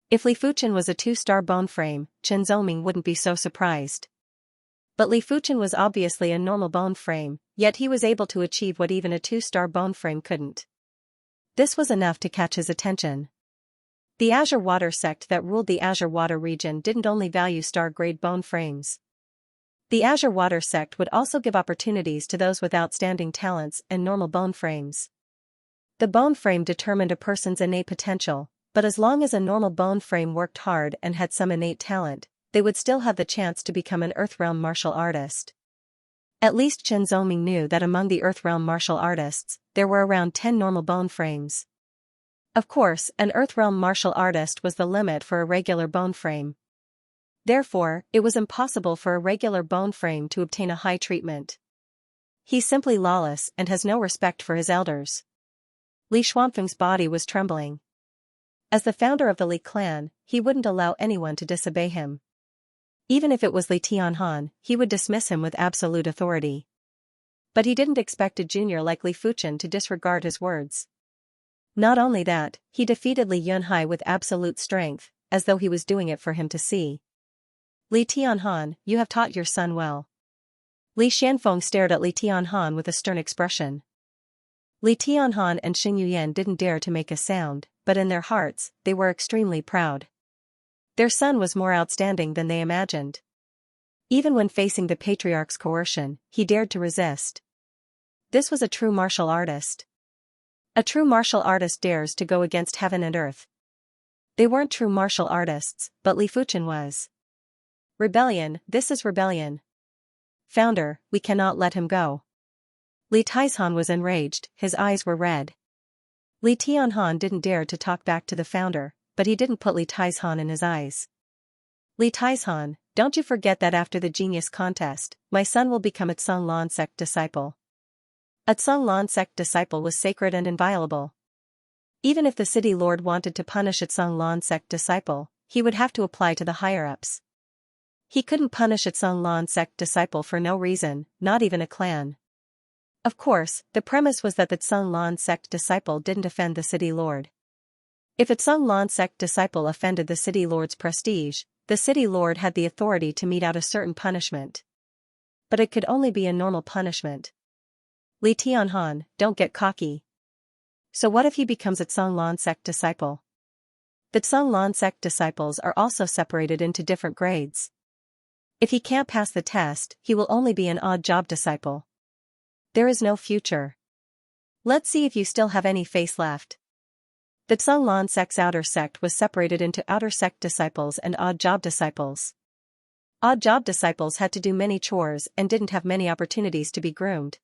If Li Fuchen was a 2-star bone frame, Chen Zhoming wouldn't be so surprised. But Li Fuchen was obviously a normal bone frame, yet he was able to achieve what even a 2-star bone frame couldn't. This was enough to catch his attention. The Azure Water sect that ruled the Azure Water region didn't only value star-grade bone frames. The Azure Water sect would also give opportunities to those with outstanding talents and normal bone frames. The bone frame determined a person's innate potential, but as long as a normal bone frame worked hard and had some innate talent, they would still have the chance to become an Earthrealm martial artist. At least Chen Zhoming knew that among the Earthrealm martial artists, there were around 10 normal bone frames. Of course, an Earthrealm martial artist was the limit for a regular bone frame. Therefore, it was impossible for a regular bone frame to obtain a high treatment. He's simply lawless and has no respect for his elders. Li Xuanfeng's body was trembling. As the founder of the Li clan, he wouldn't allow anyone to disobey him. Even if it was Li Tianhan, he would dismiss him with absolute authority. But he didn't expect a junior like Li Fuchen to disregard his words. Not only that, he defeated Li Yunhai with absolute strength, as though he was doing it for him to see. Li Tianhan, you have taught your son well. Li Xianfeng stared at Li Tianhan with a stern expression. Li Tianhan and Xing Yuyan didn't dare to make a sound, but in their hearts, they were extremely proud. Their son was more outstanding than they imagined. Even when facing the patriarch's coercion, he dared to resist. This was a true martial artist. A true martial artist dares to go against heaven and earth. They weren't true martial artists, but Li Fuchen was. Rebellion, this is rebellion. Founder, we cannot let him go. Li Taishan was enraged, his eyes were red. Li Tianhan didn't dare to talk back to the founder, but he didn't put Li Taishan in his eyes. Li Taishan, don't you forget that after the genius contest, my son will become a Tsang Lan sect disciple. A Tsang Lan sect disciple was sacred and inviolable. Even if the city lord wanted to punish a Tsang Lan sect disciple, he would have to apply to the higher-ups. He couldn't punish a Tsang Lan sect disciple for no reason, not even a clan. Of course, the premise was that the Tsang Lan sect disciple didn't offend the city lord. If a Tsung Lan sect disciple offended the city lord's prestige, the city lord had the authority to mete out a certain punishment. But it could only be a normal punishment. Li Tianhan, don't get cocky. So what if he becomes a Tsung Lan sect disciple? The Tsung Lan sect disciples are also separated into different grades. If he can't pass the test, he will only be an odd job disciple. There is no future. Let's see if you still have any face left. The Tsung Lan sect's outer sect was separated into outer sect disciples and odd job disciples. Odd job disciples had to do many chores and didn't have many opportunities to be groomed.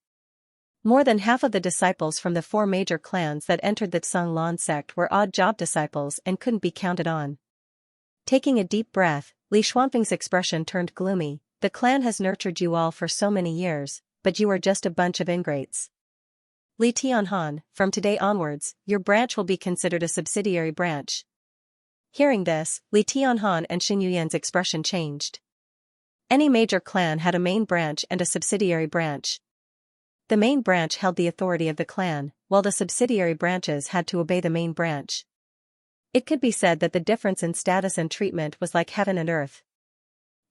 More than half of the disciples from the 4 major clans that entered the Tsung Lan sect were odd job disciples and couldn't be counted on. Taking a deep breath, Li Xuanfeng's expression turned gloomy. The clan has nurtured you all for so many years, but you are just a bunch of ingrates. Li Tianhan, from today onwards, your branch will be considered a subsidiary branch. Hearing this, Li Tianhan and Xin Yuyan's expression changed. Any major clan had a main branch and a subsidiary branch. The main branch held the authority of the clan, while the subsidiary branches had to obey the main branch. It could be said that the difference in status and treatment was like heaven and earth.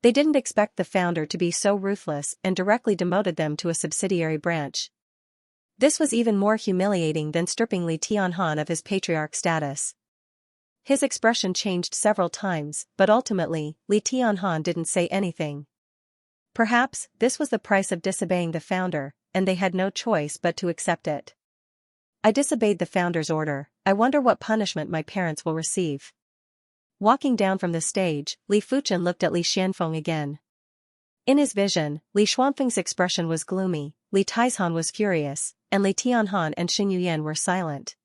They didn't expect the founder to be so ruthless and directly demoted them to a subsidiary branch. This was even more humiliating than stripping Li Tianhan of his patriarch status. His expression changed several times, but ultimately, Li Tianhan didn't say anything. Perhaps, this was the price of disobeying the founder, and they had no choice but to accept it. I disobeyed the founder's order. I wonder what punishment my parents will receive. Walking down from the stage, Li Fuchen looked at Li Xianfeng again. In his vision, Li Xuanfeng's expression was gloomy, Li Taizhan was furious, and Li Tianhan and Xin Yuyan were silent.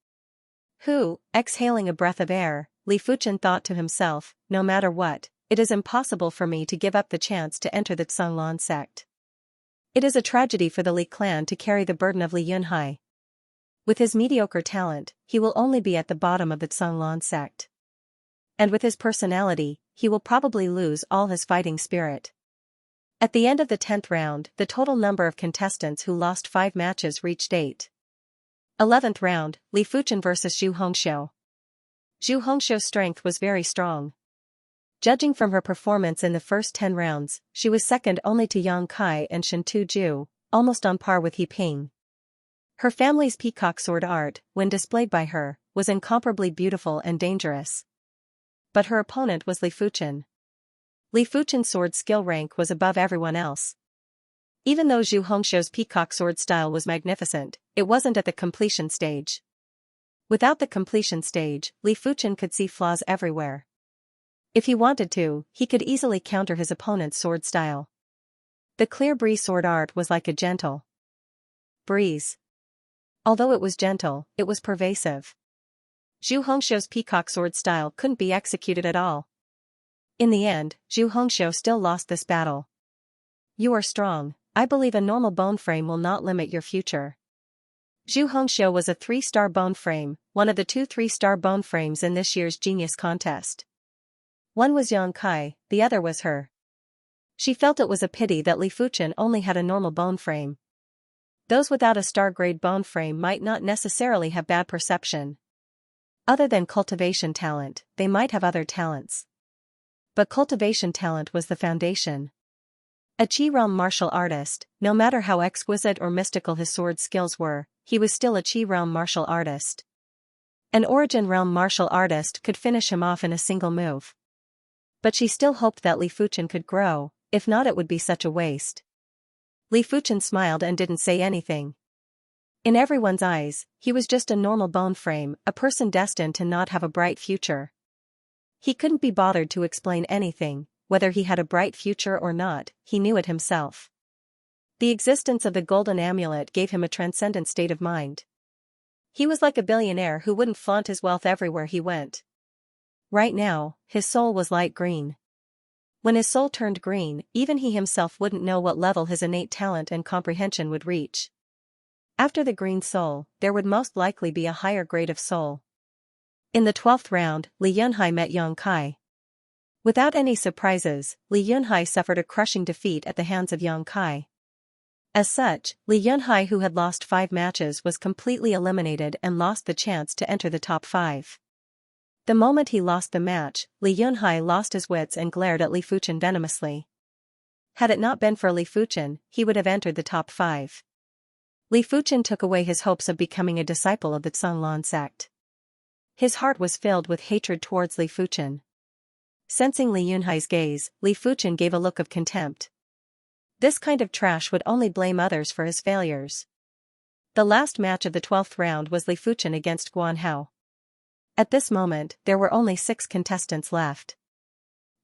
Exhaling a breath of air, Li Fuchen thought to himself, no matter what, it is impossible for me to give up the chance to enter the Tsung Lan sect. It is a tragedy for the Li clan to carry the burden of Li Yunhai. With his mediocre talent, he will only be at the bottom of the Tsung Lan sect. And with his personality, he will probably lose all his fighting spirit. At the end of the 10th round, the total number of contestants who lost 5 matches reached 8. 11th round, Li Fuchen vs Zhu Hongxiu. Zhu Hongxiu's strength was very strong. Judging from her performance in the first 10 rounds, she was second only to Yang Kai and Shen Tuzhu, almost on par with He Ping. Her family's peacock sword art, when displayed by her, was incomparably beautiful and dangerous. But her opponent was Li Fuchen. Li Fuchen's sword skill rank was above everyone else. Even though Zhu Hongxiu's peacock sword style was magnificent, it wasn't at the completion stage. Without the completion stage, Li Fuchen could see flaws everywhere. If he wanted to, he could easily counter his opponent's sword style. The clear breeze sword art was like a gentle breeze. Although it was gentle, it was pervasive. Zhu Hongxiu's peacock sword style couldn't be executed at all. In the end, Zhu Hongxiu still lost this battle. You are strong. I believe a normal bone frame will not limit your future. Zhu Hongxiu was a 3-star bone frame, one of the 2 3-star bone frames in this year's Genius contest. One was Yang Kai, the other was her. She felt it was a pity that Li Fuchen only had a normal bone frame. Those without a star-grade bone frame might not necessarily have bad perception. Other than cultivation talent, they might have other talents. But cultivation talent was the foundation. A Qi realm martial artist, no matter how exquisite or mystical his sword skills were, he was still a Qi realm martial artist. An Origin realm martial artist could finish him off in a single move. But she still hoped that Li Fuchen could grow, if not it would be such a waste. Li Fuchen smiled and didn't say anything. In everyone's eyes, he was just a normal bone frame, a person destined to not have a bright future. He couldn't be bothered to explain anything, whether he had a bright future or not, he knew it himself. The existence of the golden amulet gave him a transcendent state of mind. He was like a billionaire who wouldn't flaunt his wealth everywhere he went. Right now, his soul was light green. When his soul turned green, even he himself wouldn't know what level his innate talent and comprehension would reach. After the green soul, there would most likely be a higher grade of soul. In the 12th round, Li Yunhai met Yang Kai. Without any surprises, Li Yunhai suffered a crushing defeat at the hands of Yang Kai. As such, Li Yunhai, who had lost 5 matches, was completely eliminated and lost the chance to enter the top 5. The moment he lost the match, Li Yunhai lost his wits and glared at Li Fuchen venomously. Had it not been for Li Fuchen, he would have entered the top 5. Li Fuchen took away his hopes of becoming a disciple of the Canglan sect. His heart was filled with hatred towards Li Fuchen. Sensing Li Yunhai's gaze, Li Fuchen gave a look of contempt. This kind of trash would only blame others for his failures. The last match of the 12th round was Li Fuchen against Guan Hao. At this moment, there were only 6 contestants left.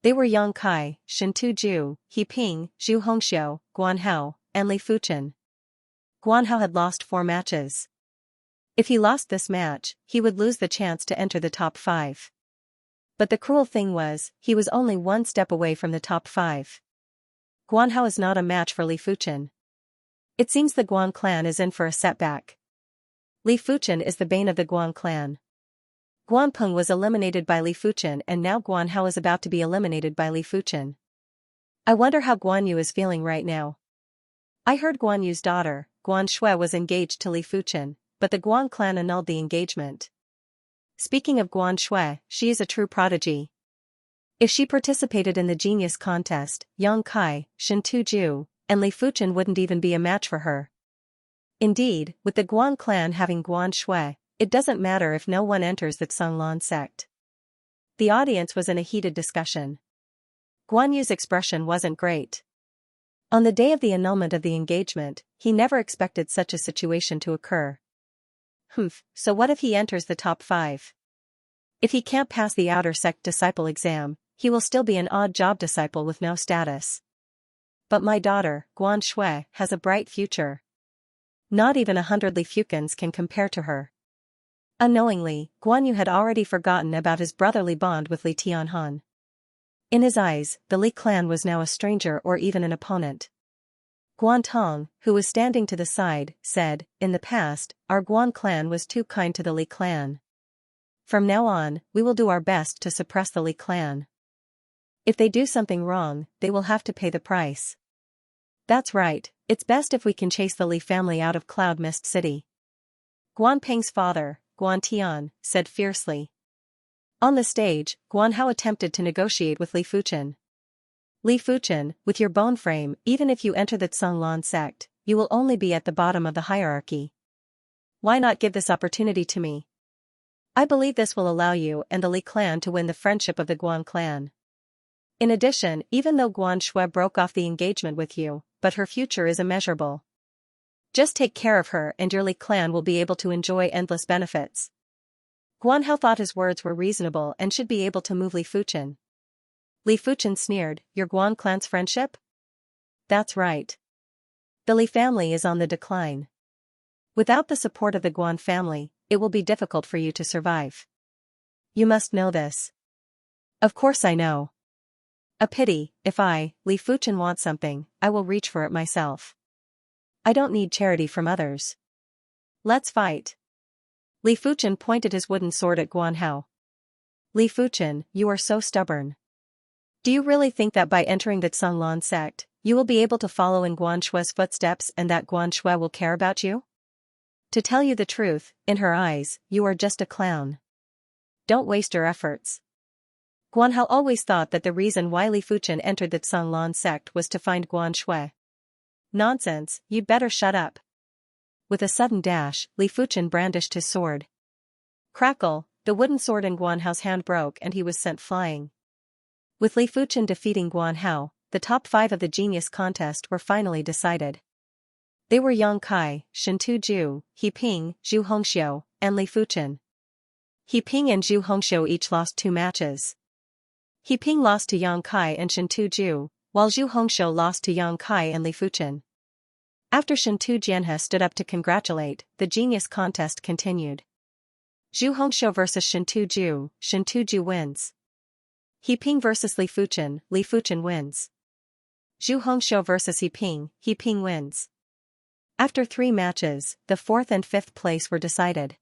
They were Yang Kai, Shen Tuzhu, He Ping, Zhu Hongxiu, Guan Hao, and Li Fuchen. Guan Hao had lost 4 matches. If he lost this match, he would lose the chance to enter the top 5. But the cruel thing was, he was only 1 step away from the top 5. Guan Hao is not a match for Li Fuchen. It seems the Guan clan is in for a setback. Li Fuchen is the bane of the Guan clan. Guan Peng was eliminated by Li Fuchen and now Guan Hao is about to be eliminated by Li Fuchen. I wonder how Guan Yu is feeling right now. I heard Guan Yu's daughter, Guan Shui, was engaged to Li Fuchen, but the Guan clan annulled the engagement. Speaking of Guan Shui, she is a true prodigy. If she participated in the genius contest, Yang Kai, Shen Tuzhu, and Li Fuchen wouldn't even be a match for her. Indeed, with the Guan clan having Guan Shui, it doesn't matter if no one enters the Canglan sect. The audience was in a heated discussion. Guan Yu's expression wasn't great. On the day of the annulment of the engagement, he never expected such a situation to occur. So what if he enters the top 5? If he can't pass the outer sect disciple exam, he will still be an odd job disciple with no status. But my daughter, Guan Shui, has a bright future. Not even 100 Li Fuchens can compare to her. Unknowingly, Guan Yu had already forgotten about his brotherly bond with Li Tianhan. In his eyes, the Li clan was now a stranger or even an opponent. Guan Tong, who was standing to the side, said, "In the past, our Guan clan was too kind to the Li clan. From now on, we will do our best to suppress the Li clan. If they do something wrong, they will have to pay the price." That's right, it's best if we can chase the Li family out of Cloud Mist City. Guan Peng's father, Guan Tian, said fiercely. On the stage, Guan Hao attempted to negotiate with Li Fuchen. Li Fuchen, with your bone frame, even if you enter the Canglan sect, you will only be at the bottom of the hierarchy. Why not give this opportunity to me? I believe this will allow you and the Li clan to win the friendship of the Guan clan. In addition, even though Guan Shui broke off the engagement with you, but her future is immeasurable. Just take care of her and your Li clan will be able to enjoy endless benefits. Guan Hao thought his words were reasonable and should be able to move Li Fuchen. Li Fuchen sneered, "Your Guan clan's friendship?" That's right. The Li family is on the decline. Without the support of the Guan family, it will be difficult for you to survive. You must know this. Of course I know. A pity, if I, Li Fuchen, want something, I will reach for it myself. I don't need charity from others. Let's fight. Li Fuchen pointed his wooden sword at Guan Hao. Li Fuchen, you are so stubborn. Do you really think that by entering the Canglan sect, you will be able to follow in Guan Shui's footsteps and that Guan Shui will care about you? To tell you the truth, in her eyes, you are just a clown. Don't waste your efforts. Guan Hao always thought that the reason why Li Fuchen entered the Canglan sect was to find Guan Shui. Nonsense, you'd better shut up. With a sudden dash, Li Fuchen brandished his sword. Crackle, the wooden sword in Guan Hao's hand broke and he was sent flying. With Li Fuchen defeating Guan Hao, the top 5 of the genius contest were finally decided. They were Yang Kai, Shen Tuzhu, He Ping, Zhu Hongxiu, and Li Fuchen. He Ping and Zhu Hongxiu each lost 2 matches. He Ping lost to Yang Kai and Shen Tuzhu, while Zhu Hongxiu lost to Yang Kai and Li Fuchen. After Shen Tuzhu stood up to congratulate, the genius contest continued. Zhu Hongxiu vs Shen Tuzhu wins. He Ping vs Li Fuchen wins. Zhu Hongxiu vs He Ping wins. After 3 matches, the 4th and 5th place were decided.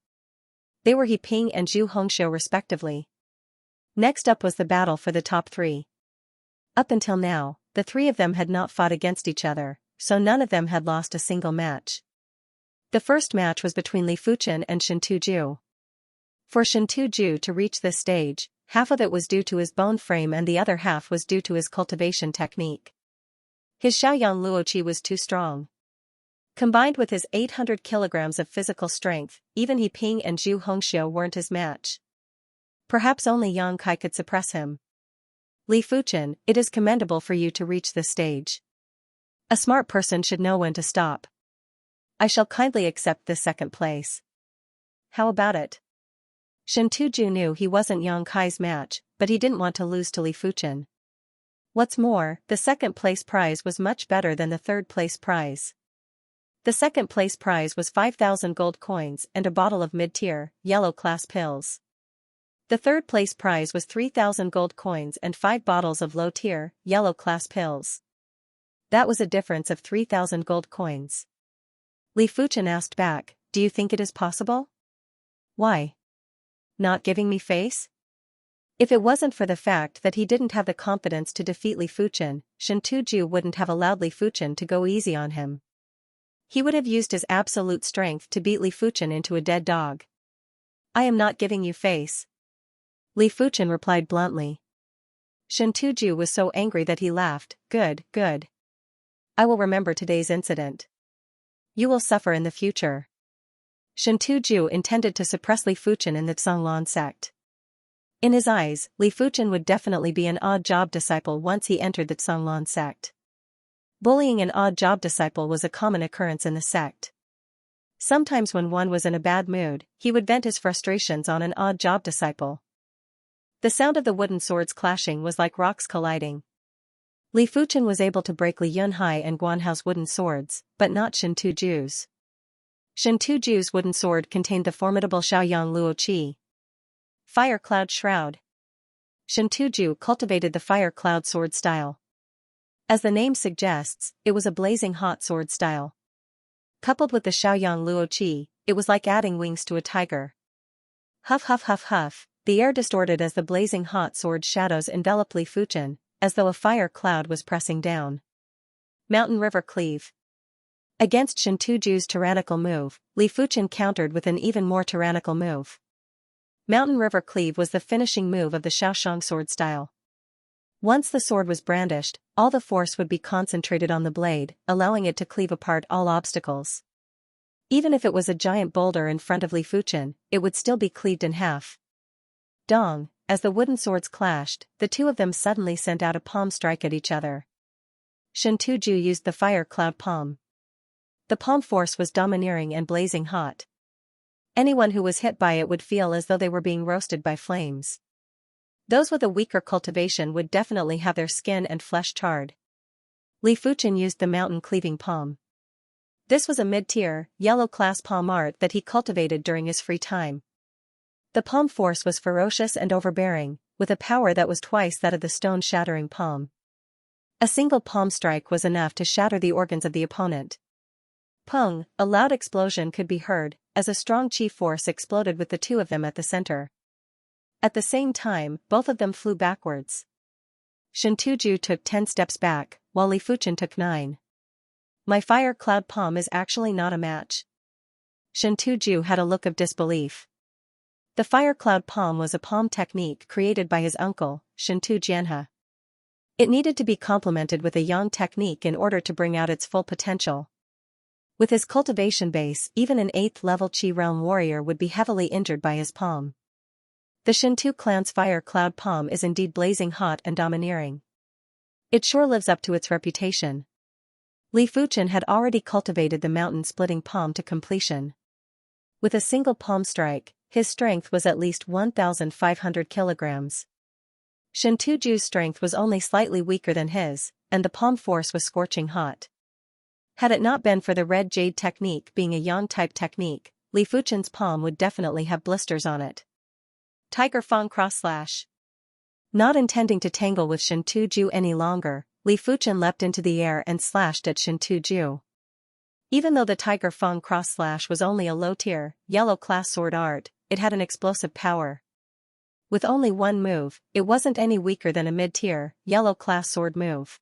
They were He Ping and Zhu Hongxiu respectively. Next up was the battle for the top 3. Up until now, the 3 of them had not fought against each other, so none of them had lost a single match. The first match was between Li Fuchen and Shen Tuzhu. For Xianxia to reach this stage, half of it was due to his bone frame and the other half was due to his cultivation technique. His Xiaoyang Luoqi was too strong. Combined with his 800 kilograms of physical strength, even He Ping and Zhu Hongxiu weren't his match. Perhaps only Yang Kai could suppress him. Li Fuchen, it is commendable for you to reach this stage. A smart person should know when to stop. I shall kindly accept this second place. How about it? Xianxia knew he wasn't Yang Kai's match, but he didn't want to lose to Li Fuchen. What's more, the second place prize was much better than the third place prize. The second place prize was 5,000 gold coins and a bottle of mid-tier, yellow-class pills. The third place prize was 3,000 gold coins and 5 bottles of low-tier, yellow-class pills. That was a difference of 3,000 gold coins. Li Fuchen asked back, do you think it is possible? Why? Not giving me face? If it wasn't for the fact that he didn't have the confidence to defeat Li Fuchen, Xianxia wouldn't have allowed Li Fuchen to go easy on him. He would have used his absolute strength to beat Li Fuchen into a dead dog. I am not giving you face. Li Fuchen replied bluntly. Xianxia was so angry that he laughed, good, good. I will remember today's incident. You will suffer in the future. Xianxia intended to suppress Li Fuchen in the Zhonglan sect. In his eyes, Li Fuchen would definitely be an odd job disciple once he entered the Zhonglan sect. Bullying an odd job disciple was a common occurrence in the sect. Sometimes when one was in a bad mood, he would vent his frustrations on an odd job disciple. The sound of the wooden swords clashing was like rocks colliding. Li Fuchen was able to break Li Yunhai and Guanhao's wooden swords, but not Xianxu's. Xianxu's wooden sword contained the formidable Xiaoyang Luoqi. Fire Cloud Shroud. Xianxia cultivated the Fire Cloud sword style. As the name suggests, it was a blazing hot sword style. Coupled with the Xiaoyang Luoqi, it was like adding wings to a tiger. Huff huff huff huff, the air distorted as the blazing hot sword shadows enveloped Li Fuchen, as though a fire cloud was pressing down. Mountain River Cleave. Against Xianxu's tyrannical move, Li Fuchen countered with an even more tyrannical move. Mountain River Cleave was the finishing move of the Xiaoshang sword style. Once the sword was brandished, all the force would be concentrated on the blade, allowing it to cleave apart all obstacles. Even if it was a giant boulder in front of Li Fuchen, it would still be cleaved in half. Dong, as the wooden swords clashed, the two of them suddenly sent out a palm strike at each other. Xianxia used the fire cloud palm. The palm force was domineering and blazing hot. Anyone who was hit by it would feel as though they were being roasted by flames. Those with a weaker cultivation would definitely have their skin and flesh charred. Li Fuchen used the mountain cleaving palm. This was a mid-tier, yellow-class palm art that he cultivated during his free time. The palm force was ferocious and overbearing, with a power that was twice that of the stone-shattering palm. A single palm strike was enough to shatter the organs of the opponent. Pung, a loud explosion could be heard, as a strong chi force exploded with the two of them at the center. At the same time, both of them flew backwards. Xianxia took 10 steps back, while Li Fuchen took 9. My fire cloud palm is actually not a match. Xianxia had a look of disbelief. The fire cloud palm was a palm technique created by his uncle, Xianxu Jianhe. It needed to be complemented with a yang technique in order to bring out its full potential. With his cultivation base, even an 8th level Qi realm warrior would be heavily injured by his palm. The Xianxu clan's fire cloud palm is indeed blazing hot and domineering. It sure lives up to its reputation. Li Fuchen had already cultivated the mountain-splitting palm to completion. With a single palm strike, his strength was at least 1,500 kilograms. Xianxu's strength was only slightly weaker than his, and the palm force was scorching hot. Had it not been for the red jade technique being a yang-type technique, Li Fuchen's palm would definitely have blisters on it. Tiger Fang Cross Slash. Not intending to tangle with Xianxia any longer, Li Fuchen leapt into the air and slashed at Xianxia. Even though the Tiger Fang Cross Slash was only a low-tier, yellow-class sword art, it had an explosive power. With only one move, it wasn't any weaker than a mid-tier, yellow-class sword move.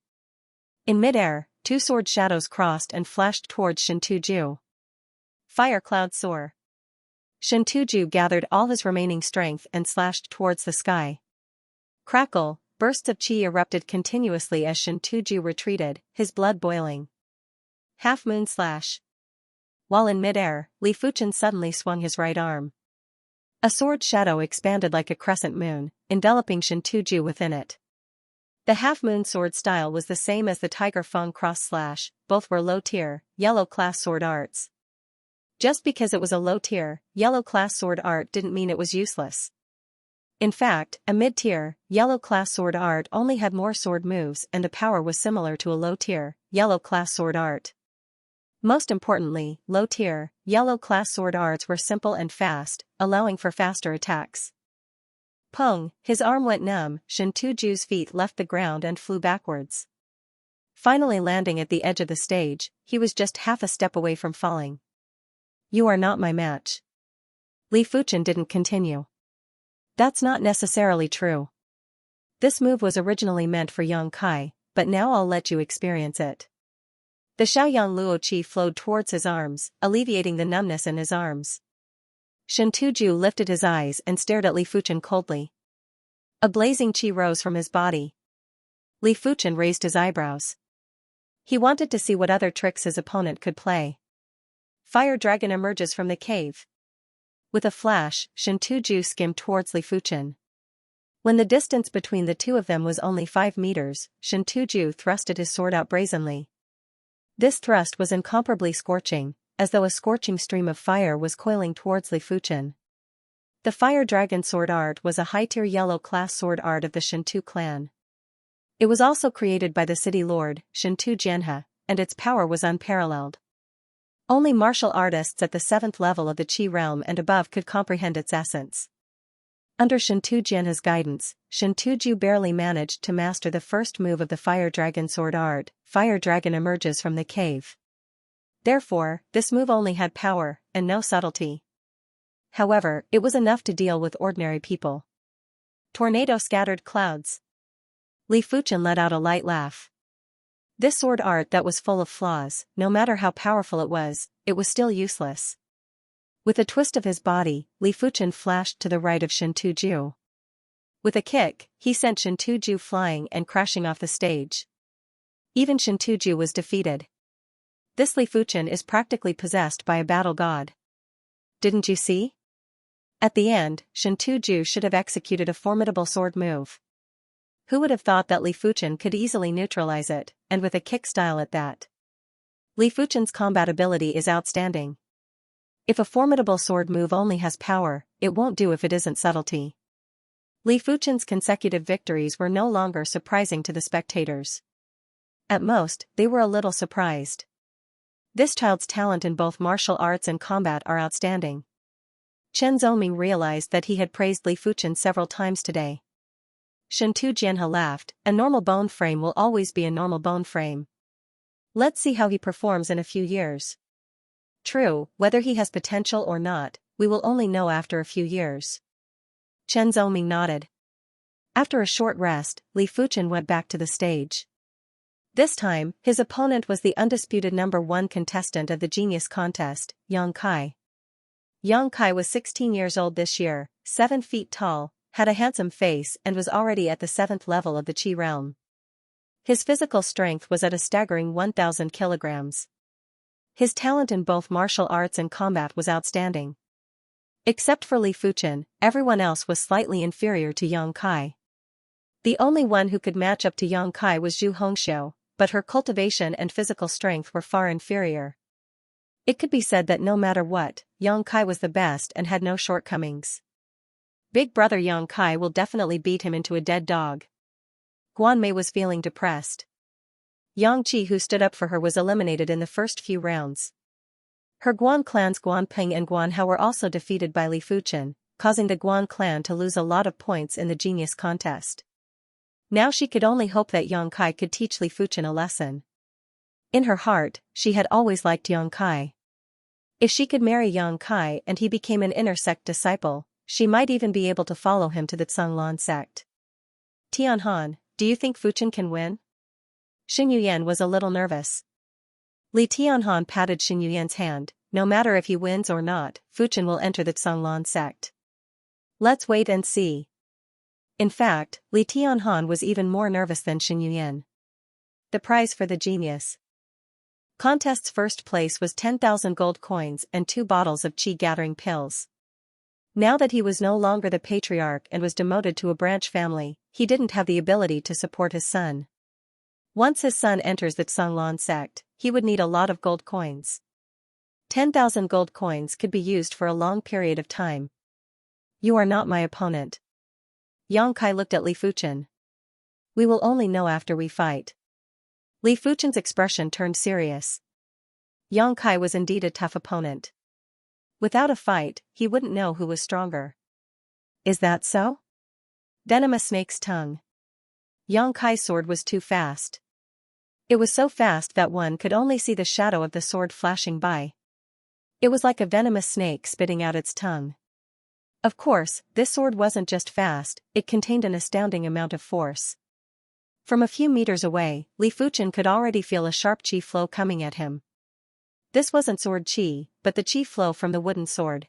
In mid-air, two sword shadows crossed and flashed towards Xianxia. Fire Cloud Soar. Shen Tuju gathered all his remaining strength and slashed towards the sky. Crackle, bursts of chi erupted continuously as Shen Tuju retreated, his blood boiling. Half-moon slash. While in mid-air, Li Fuchen suddenly swung his right arm. A sword shadow expanded like a crescent moon, enveloping Shen Tuju within it. The half-moon sword style was the same as the Tiger Feng cross slash, both were low-tier, yellow-class sword arts. Just because it was a low-tier, yellow-class sword art didn't mean it was useless. In fact, a mid-tier, yellow-class sword art only had more sword moves and the power was similar to a low-tier, yellow-class sword art. Most importantly, low-tier, yellow-class sword arts were simple and fast, allowing for faster attacks. Pung, his arm went numb, Shen Tuju's feet left the ground and flew backwards. Finally landing at the edge of the stage, he was just half a step away from falling. You are not my match. Li Fuchen didn't continue. That's not necessarily true. This move was originally meant for Yang Kai, but now I'll let you experience it. The Xiaoyang Luo Qi flowed towards his arms, alleviating the numbness in his arms. Shen Tuju lifted his eyes and stared at Li Fuchen coldly. A blazing qi rose from his body. Li Fuchen raised his eyebrows. He wanted to see what other tricks his opponent could play. Fire dragon emerges from the cave. With a flash, Shen Tuju skimmed towards Li Fuchen. When the distance between the two of them was only 5 meters, Shen Tuju thrusted his sword out brazenly. This thrust was incomparably scorching, as though a scorching stream of fire was coiling towards Li Fuchen. The fire dragon sword art was a high-tier yellow-class sword art of the Shentu clan. It was also created by the city lord, Shentu Jianhe, and its power was unparalleled. Only martial artists at the 7th level of the Qi realm and above could comprehend its essence. Under Shentu Jianhe's guidance, Shen Tuju barely managed to master the first move of the fire dragon sword art. Fire dragon emerges from the cave. Therefore, this move only had power, and no subtlety. However, it was enough to deal with ordinary people. Tornado scattered clouds. Li Fuchen let out a light laugh. This sword art that was full of flaws, no matter how powerful it was still useless. With a twist of his body, Li Fuchen flashed to the right of Shen Tuju. With a kick, he sent Shen Tuju flying and crashing off the stage. Even Shen Tuju was defeated. This Li Fuchen is practically possessed by a battle god. Didn't you see? At the end, Shen Tuju should have executed a formidable sword move. Who would have thought that Li Fuchen could easily neutralize it, and with a kick style at that? Li Fuchen's combat ability is outstanding. If a formidable sword move only has power, it won't do if it isn't subtlety. Li Fuchen's consecutive victories were no longer surprising to the spectators. At most, they were a little surprised. This child's talent in both martial arts and combat are outstanding. Chen Zhongming realized that he had praised Li Fuchen several times today. Shentu Jianhe laughed, a normal bone frame will always be a normal bone frame. Let's see how he performs in a few years. True, whether he has potential or not, we will only know after a few years. Chen Zhongming nodded. After a short rest, Li Fuchen went back to the stage. This time, his opponent was the undisputed #1 contestant of the Genius Contest, Yang Kai. Yang Kai was 16 years old this year, 7 feet tall, had a handsome face and was already at the 7th level of the Qi realm. His physical strength was at a staggering 1,000 kilograms. His talent in both martial arts and combat was outstanding. Except for Li Fuchen, everyone else was slightly inferior to Yang Kai. The only one who could match up to Yang Kai was Zhu Hongxiu, but her cultivation and physical strength were far inferior. It could be said that no matter what, Yang Kai was the best and had no shortcomings. Big brother Yang Kai will definitely beat him into a dead dog. Guan Mei was feeling depressed. Yang Qi, who stood up for her, was eliminated in the first few rounds. Her Guan clans Guan Peng and Guan Hao were also defeated by Li Fuchen, causing the Guan clan to lose a lot of points in the Genius Contest. Now she could only hope that Yang Kai could teach Li Fuchen a lesson. In her heart, she had always liked Yang Kai. If she could marry Yang Kai and he became an inner sect disciple, she might even be able to follow him to the Canglan sect. Tianhan, do you think Fuchen can win? Xin Yuyan was a little nervous. Li Tianhan patted Xin Yuyan's hand, no matter if he wins or not, Fuchen will enter the Zhonglan sect. Let's wait and see. In fact, Li Tianhan was even more nervous than Xianxia. The prize for the genius contest's first place was 10,000 gold coins and 2 bottles of qi-gathering pills. Now that he was no longer the patriarch and was demoted to a branch family, he didn't have the ability to support his son. Once his son enters the Zhonglan sect, he would need a lot of gold coins. 10,000 gold coins could be used for a long period of time. You are not my opponent. Yang Kai looked at Li Fuchen. We will only know after we fight. Li Fuchen's expression turned serious. Yang Kai was indeed a tough opponent. Without a fight, he wouldn't know who was stronger. Is that so? Venomous snake's tongue. Yang Kai's sword was too fast. It was so fast that one could only see the shadow of the sword flashing by. It was like a venomous snake spitting out its tongue. Of course, this sword wasn't just fast, it contained an astounding amount of force. From a few meters away, Li Fuchen could already feel a sharp qi flow coming at him. This wasn't sword qi, but the qi flow from the wooden sword.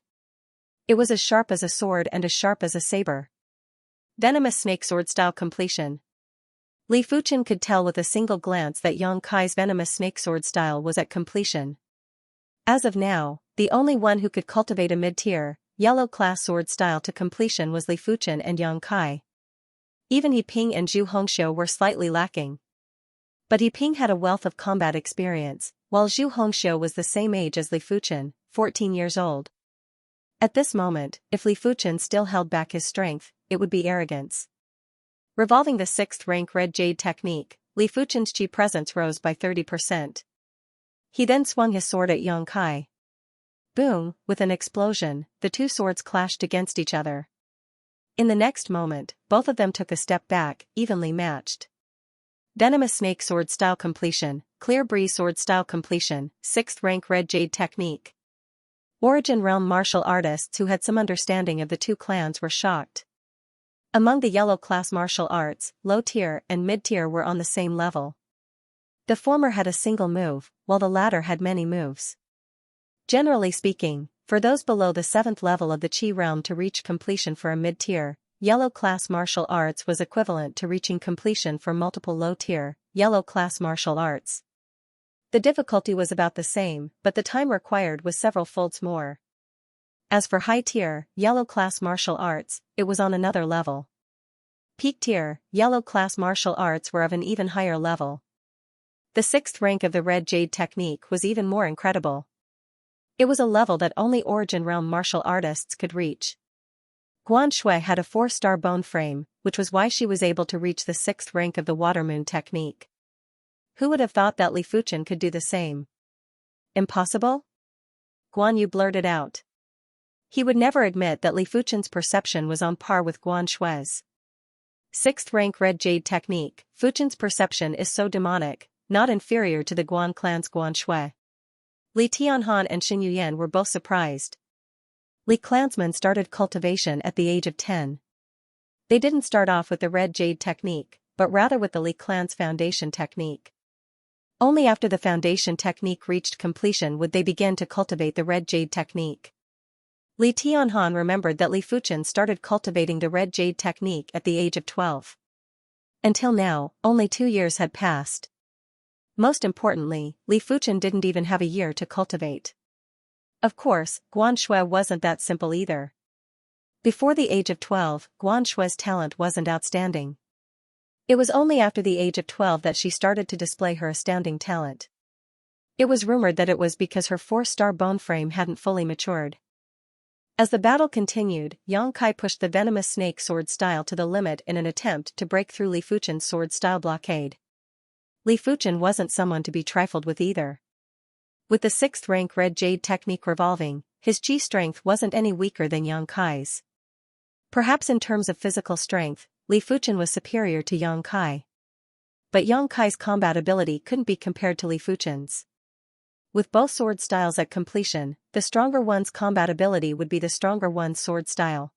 It was as sharp as a sword and as sharp as a saber. Venomous snake sword style completion. Li Fuchen could tell with a single glance that Yang Kai's venomous snake sword style was at completion. As of now, the only one who could cultivate a mid-tier, yellow-class sword style to completion was Li Fuchen and Yang Kai. Even He Ping and Zhu Hongxiu were slightly lacking. But He Ping had a wealth of combat experience, while Zhu Hongxiu was the same age as Li Fuchen, 14 years old. At this moment, if Li Fuchen still held back his strength, it would be arrogance. Revolving the 6th rank Red Jade technique, Li Fuchen's qi presence rose by 30%. He then swung his sword at Yang Kai. Boom, with an explosion, the two swords clashed against each other. In the next moment, both of them took a step back, evenly matched. Venomous snake sword style completion, clear breeze sword style completion, 6th rank Red Jade technique. Origin realm martial artists who had some understanding of the two clans were shocked. Among the yellow class martial arts, low tier and mid tier were on the same level. The former had a single move, while the latter had many moves. Generally speaking, for those below the 7th level of the Qi realm to reach completion for a mid-tier, yellow-class martial arts was equivalent to reaching completion for multiple low-tier, yellow-class martial arts. The difficulty was about the same, but the time required was several folds more. As for high-tier, yellow-class martial arts, it was on another level. Peak-tier, yellow-class martial arts were of an even higher level. The 6th rank of the Red Jade technique was even more incredible. It was a level that only Origin realm martial artists could reach. Guan Shui had a 4-star bone frame, which was why she was able to reach the 6th rank of the Water Moon technique. Who would have thought that Li Fuchen could do the same? Impossible? Guan Yu blurted out. He would never admit that Li Fuchen's perception was on par with Guan Shui's. 6th rank Red Jade technique, Fuchen's perception is so demonic, not inferior to the Guan clan's Guan Shui. Li Tianhan and Xianxia were both surprised. Li clansmen started cultivation at the age of 10. They didn't start off with the Red Jade technique, but rather with the Li clan's foundation technique. Only after the foundation technique reached completion would they begin to cultivate the Red Jade technique. Li Tianhan remembered that Li Fuchen started cultivating the Red Jade technique at the age of 12. Until now, only 2 years had passed. Most importantly, Li Fuchen didn't even have a year to cultivate. Of course, Guan Shui wasn't that simple either. Before the age of 12, Guan Shui's talent wasn't outstanding. It was only after the age of 12 that she started to display her astounding talent. It was rumored that it was because her 4-star bone frame hadn't fully matured. As the battle continued, Yang Kai pushed the venomous snake sword style to the limit in an attempt to break through Li Fuchen's sword style blockade. Li Fuchen wasn't someone to be trifled with either. With the 6th rank Red Jade technique revolving, his qi strength wasn't any weaker than Yang Kai's. Perhaps in terms of physical strength, Li Fuchen was superior to Yang Kai. But Yang Kai's combat ability couldn't be compared to Li Fuchen's. With both sword styles at completion, the stronger one's combat ability would be the stronger one's sword style.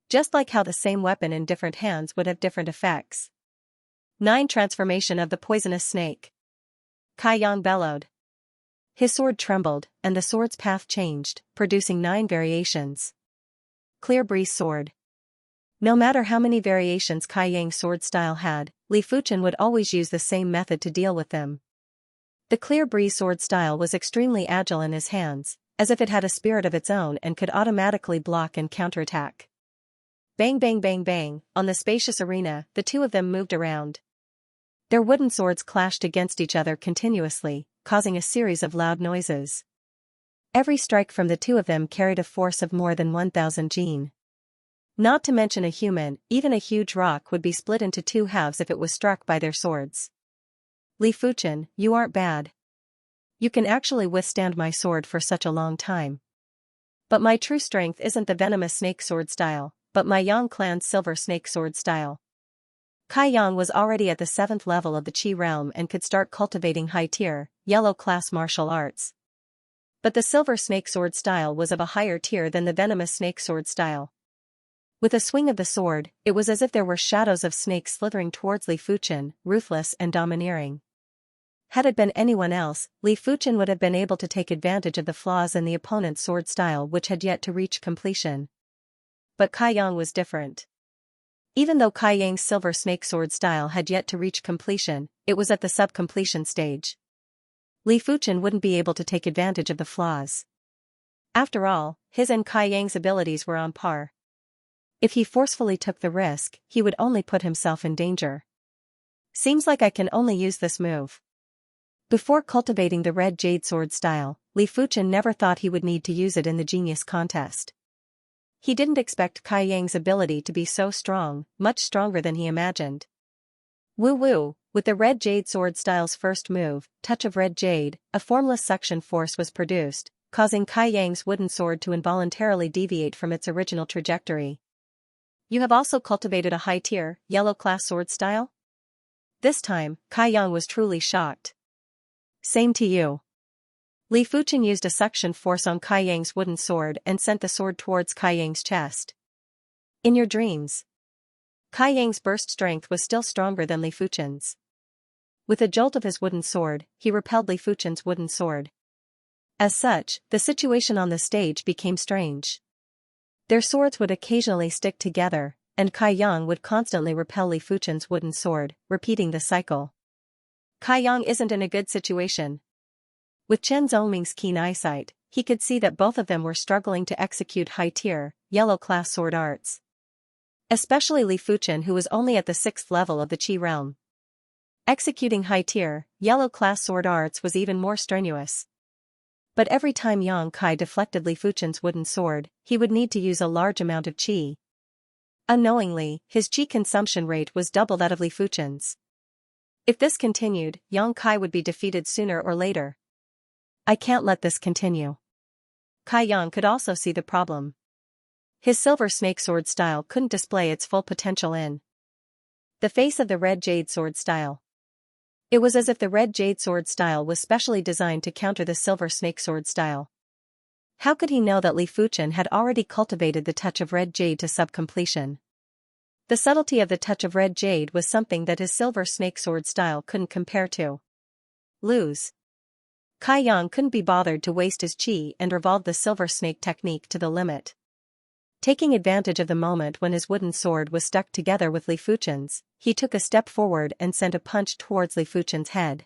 Just like how the same weapon in different hands would have different effects. 9 Transformation of the poisonous snake. Kai Yang bellowed. His sword trembled, and the sword's path changed, producing 9 variations. Clear Breeze Sword. No matter how many variations Kai Yang's sword style had, Li Fuchen would always use the same method to deal with them. The Clear Breeze sword style was extremely agile in his hands, as if it had a spirit of its own and could automatically block and counterattack. Bang bang bang bang, on the spacious arena, the two of them moved around. Their wooden swords clashed against each other continuously, causing a series of loud noises. Every strike from the two of them carried a force of more than 1,000 jin. Not to mention a human, even a huge rock would be split into 2 halves if it was struck by their swords. Li Fuchen, you aren't bad. You can actually withstand my sword for such a long time. But my true strength isn't the venomous snake sword style, but my Yang clan's silver snake sword style. Kai Yang was already at the 7th level of the Qi realm and could start cultivating high-tier, yellow-class martial arts. But the silver snake sword style was of a higher tier than the venomous snake sword style. With a swing of the sword, it was as if there were shadows of snakes slithering towards Li Fuchen, ruthless and domineering. Had it been anyone else, Li Fuchen would have been able to take advantage of the flaws in the opponent's sword style which had yet to reach completion. But Kai Yang was different. Even though Kai Yang's silver snake sword style had yet to reach completion, it was at the sub-completion stage. Li Fuchen wouldn't be able to take advantage of the flaws. After all, his and Kai Yang's abilities were on par. If he forcefully took the risk, he would only put himself in danger. Seems like I can only use this move. Before cultivating the red jade sword style, Li Fuchen never thought he would need to use it in the genius contest. He didn't expect Kai Yang's ability to be so strong, much stronger than he imagined. Woo woo, with the red jade sword style's first move, Touch of Red Jade, a formless suction force was produced, causing Kai Yang's wooden sword to involuntarily deviate from its original trajectory. You have also cultivated a high-tier, yellow-class sword style? This time, Kai Yang was truly shocked. Same to you. Li Fuchen used a suction force on Kai Yang's wooden sword and sent the sword towards Kai Yang's chest. In your dreams. Kai Yang's burst strength was still stronger than Li Fuchen's. With a jolt of his wooden sword, he repelled Li Fuchen's wooden sword. As such, the situation on the stage became strange. Their swords would occasionally stick together, and Kai Yang would constantly repel Li Fuchen's wooden sword, repeating the cycle. Kai Yang isn't in a good situation. With Chen Zhongming's keen eyesight, he could see that both of them were struggling to execute high-tier, yellow-class sword arts. Especially Li Fuchen, who was only at the 6th level of the Qi realm. Executing high-tier, yellow-class sword arts was even more strenuous. But every time Yang Kai deflected Li Fuchen's wooden sword, he would need to use a large amount of qi. Unknowingly, his qi consumption rate was double that of Li Fuchen's. If this continued, Yang Kai would be defeated sooner or later. I can't let this continue. Kai Yang could also see the problem. His silver snake sword style couldn't display its full potential in the face of the red jade sword style. It was as if the red jade sword style was specially designed to counter the silver snake sword style. How could he know that Li Fuchen had already cultivated the touch of red jade to sub-completion? The subtlety of the touch of red jade was something that his silver snake sword style couldn't compare to. Lose. Kai Yang couldn't be bothered to waste his qi and revolved the silver snake technique to the limit. Taking advantage of the moment when his wooden sword was stuck together with Li Fuchen's, he took a step forward and sent a punch towards Li Fuchen's head.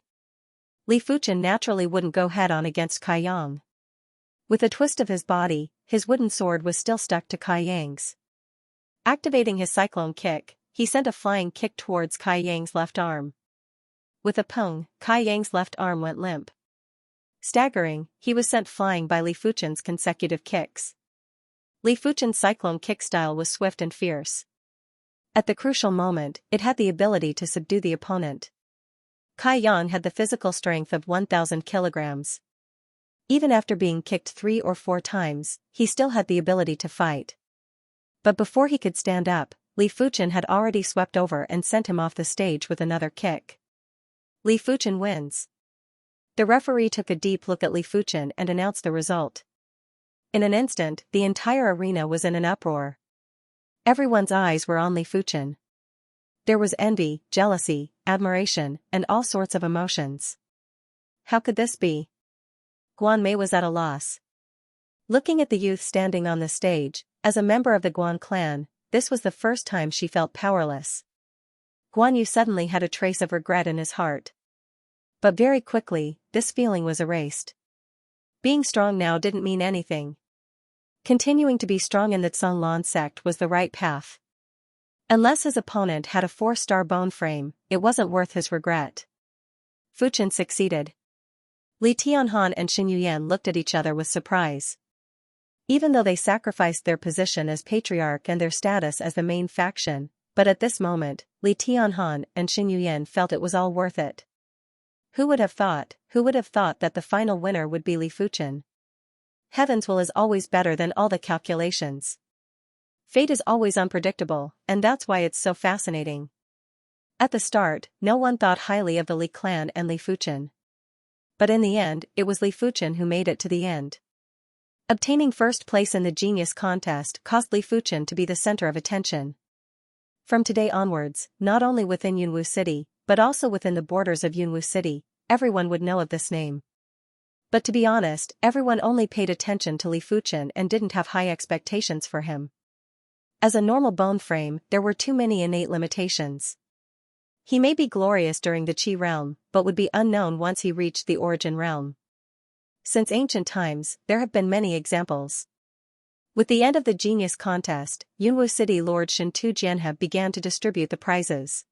Li Fuchen naturally wouldn't go head-on against Kai Yang. With a twist of his body, his wooden sword was still stuck to Kai Yang's. Activating his cyclone kick, he sent a flying kick towards Kai Yang's left arm. With a pung, Kai Yang's left arm went limp. Staggering, he was sent flying by Li Fuchen's consecutive kicks. Li Fuchen's cyclone kick style was swift and fierce. At the crucial moment, it had the ability to subdue the opponent. Kai Yang had the physical strength of 1,000 kilograms. Even after being kicked 3 or 4 times, he still had the ability to fight. But before he could stand up, Li Fuchen had already swept over and sent him off the stage with another kick. Li Fuchen wins. The referee took a deep look at Li Fuchen and announced the result. In an instant, the entire arena was in an uproar. Everyone's eyes were on Li Fuchen. There was envy, jealousy, admiration, and all sorts of emotions. How could this be? Guan Mei was at a loss. Looking at the youth standing on the stage, as a member of the Guan clan, this was the first time she felt powerless. Guan Yu suddenly had a trace of regret in his heart. But very quickly, this feeling was erased. Being strong now didn't mean anything. Continuing to be strong in the Canglan sect was the right path. Unless his opponent had a 4-star bone frame, it wasn't worth his regret. Fuchen succeeded. Li Tianhan and Xin Yuyan looked at each other with surprise. Even though they sacrificed their position as patriarch and their status as the main faction, but at this moment, Li Tianhan and Xin Yuyan felt it was all worth it. Who would have thought that the final winner would be Li Fuchen? Heaven's will is always better than all the calculations. Fate is always unpredictable, and that's why it's so fascinating. At the start, no one thought highly of the Li clan and Li Fuchen. But in the end, it was Li Fuchen who made it to the end. Obtaining first place in the genius contest caused Li Fuchen to be the center of attention. From today onwards, not only within Yunwu City, but also within the borders of Yunwu City, everyone would know of this name. But to be honest, everyone only paid attention to Li Fuchen and didn't have high expectations for him. As a normal bone frame, there were too many innate limitations. He may be glorious during the Qi realm, but would be unknown once he reached the origin realm. Since ancient times, there have been many examples. With the end of the genius contest, Yunwu City Lord Shintu Jianhe began to distribute the prizes.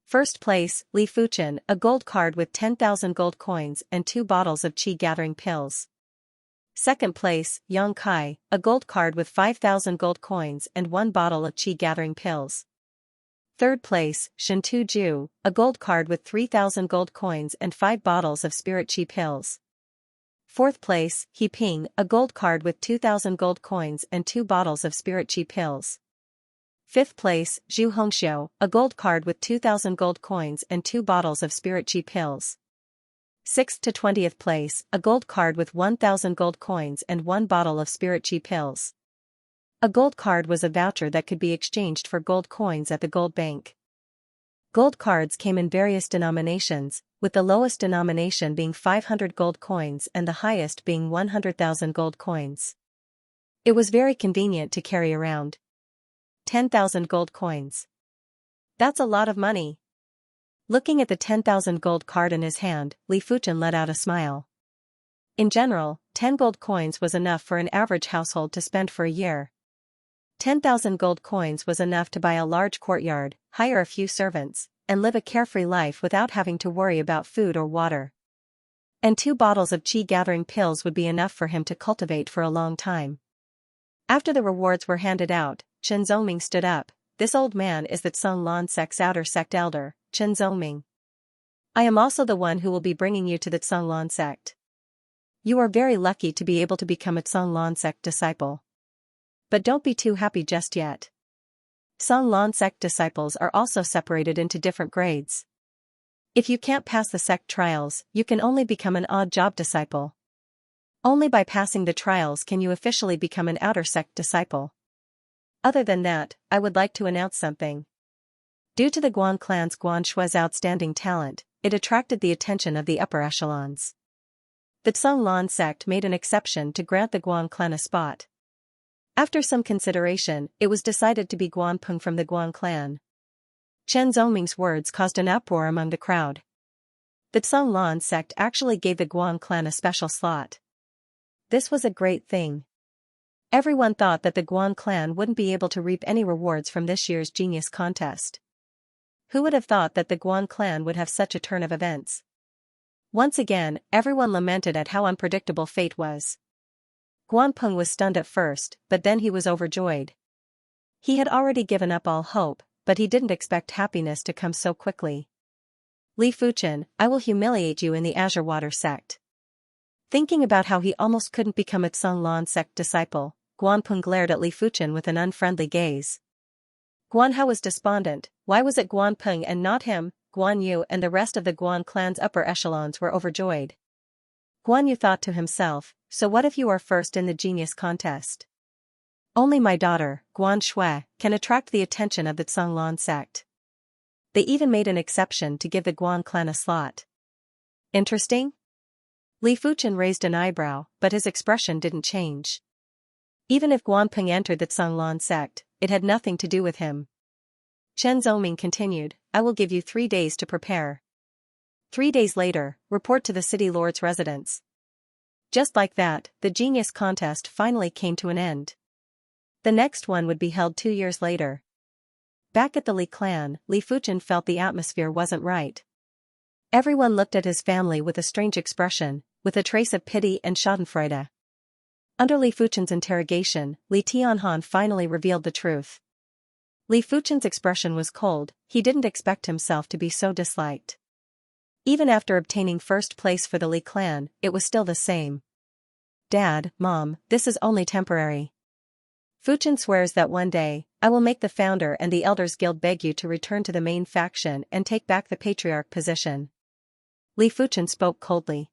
First place, Li Fuchen, a gold card with 10,000 gold coins and 2 bottles of Qi gathering pills. Second place, Yang Kai, a gold card with 5,000 gold coins and 1 bottle of Qi gathering pills. Third place, Shintu Ju, a gold card with 3,000 gold coins and 5 bottles of spirit Qi pills. Fourth place, He Ping, a gold card with 2,000 gold coins and 2 bottles of spirit Qi pills. Fifth place, Zhu Hongxiu, a gold card with 2,000 gold coins and 2 bottles of spirit Qi pills. 6th to 20th place, a gold card with 1,000 gold coins and 1 bottle of spirit Qi pills. A gold card was a voucher that could be exchanged for gold coins at the gold bank. Gold cards came in various denominations, with the lowest denomination being 500 gold coins and the highest being 100,000 gold coins. It was very convenient to carry around. 10,000 gold coins. That's a lot of money. Looking at the 10,000 gold card in his hand, Li Fuchen let out a smile. In general, 10 gold coins was enough for an average household to spend for a year. 10,000 gold coins was enough to buy a large courtyard, hire a few servants, and live a carefree life without having to worry about food or water. And 2 bottles of Qi gathering pills would be enough for him to cultivate for a long time. After the rewards were handed out, Chen Zongming stood up. This old man is the Canglan sect's outer sect elder, Chen Zongming. I am also the one who will be bringing you to the Canglan sect. You are very lucky to be able to become a Canglan sect disciple. But don't be too happy just yet. Canglan sect disciples are also separated into different grades. If you can't pass the sect trials, you can only become an odd job disciple. Only by passing the trials can you officially become an outer sect disciple. Other than that, I would like to announce something. Due to the Guan clan's Guan Shui's outstanding talent, it attracted the attention of the upper echelons. The Canglan sect made an exception to grant the Guan clan a spot. After some consideration, it was decided to be Guan Peng from the Guan clan. Chen Zongming's words caused an uproar among the crowd. The Canglan sect actually gave the Guan clan a special slot. This was a great thing. Everyone thought that the Guan clan wouldn't be able to reap any rewards from this year's genius contest. Who would have thought that the Guan clan would have such a turn of events? Once again, everyone lamented at how unpredictable fate was. Guan Peng was stunned at first, but then he was overjoyed. He had already given up all hope, but he didn't expect happiness to come so quickly. Li Fuchen, I will humiliate you in the Azure Water sect. Thinking about how he almost couldn't become a Canglan sect disciple, Guan Peng glared at Li Fuchen with an unfriendly gaze. Guan Hao was despondent. Why was it Guan Peng and not him? Guan Yu and the rest of the Guan clan's upper echelons were overjoyed. Guan Yu thought to himself, so what if you are first in the genius contest? Only my daughter, Guan Shui, can attract the attention of the Canglan sect. They even made an exception to give the Guan clan a slot. Interesting? Li Fuchen raised an eyebrow, but his expression didn't change. Even if Guanping entered the Canglan sect, it had nothing to do with him. Chen Zhoming continued, I will give you 3 days to prepare. 3 days later, report to the city lord's residence. Just like that, the genius contest finally came to an end. The next one would be held 2 years later. Back at the Li clan, Li Fuchen felt the atmosphere wasn't right. Everyone looked at his family with a strange expression, with a trace of pity and schadenfreude. Under Li Fuchen's interrogation, Li Tianhan finally revealed the truth. Li Fuchen's expression was cold, he didn't expect himself to be so disliked. Even after obtaining first place for the Li clan, it was still the same. Dad, Mom, this is only temporary. Fuchen swears that one day, I will make the founder and the Elders Guild beg you to return to the main faction and take back the patriarch position. Li Fuchen spoke coldly.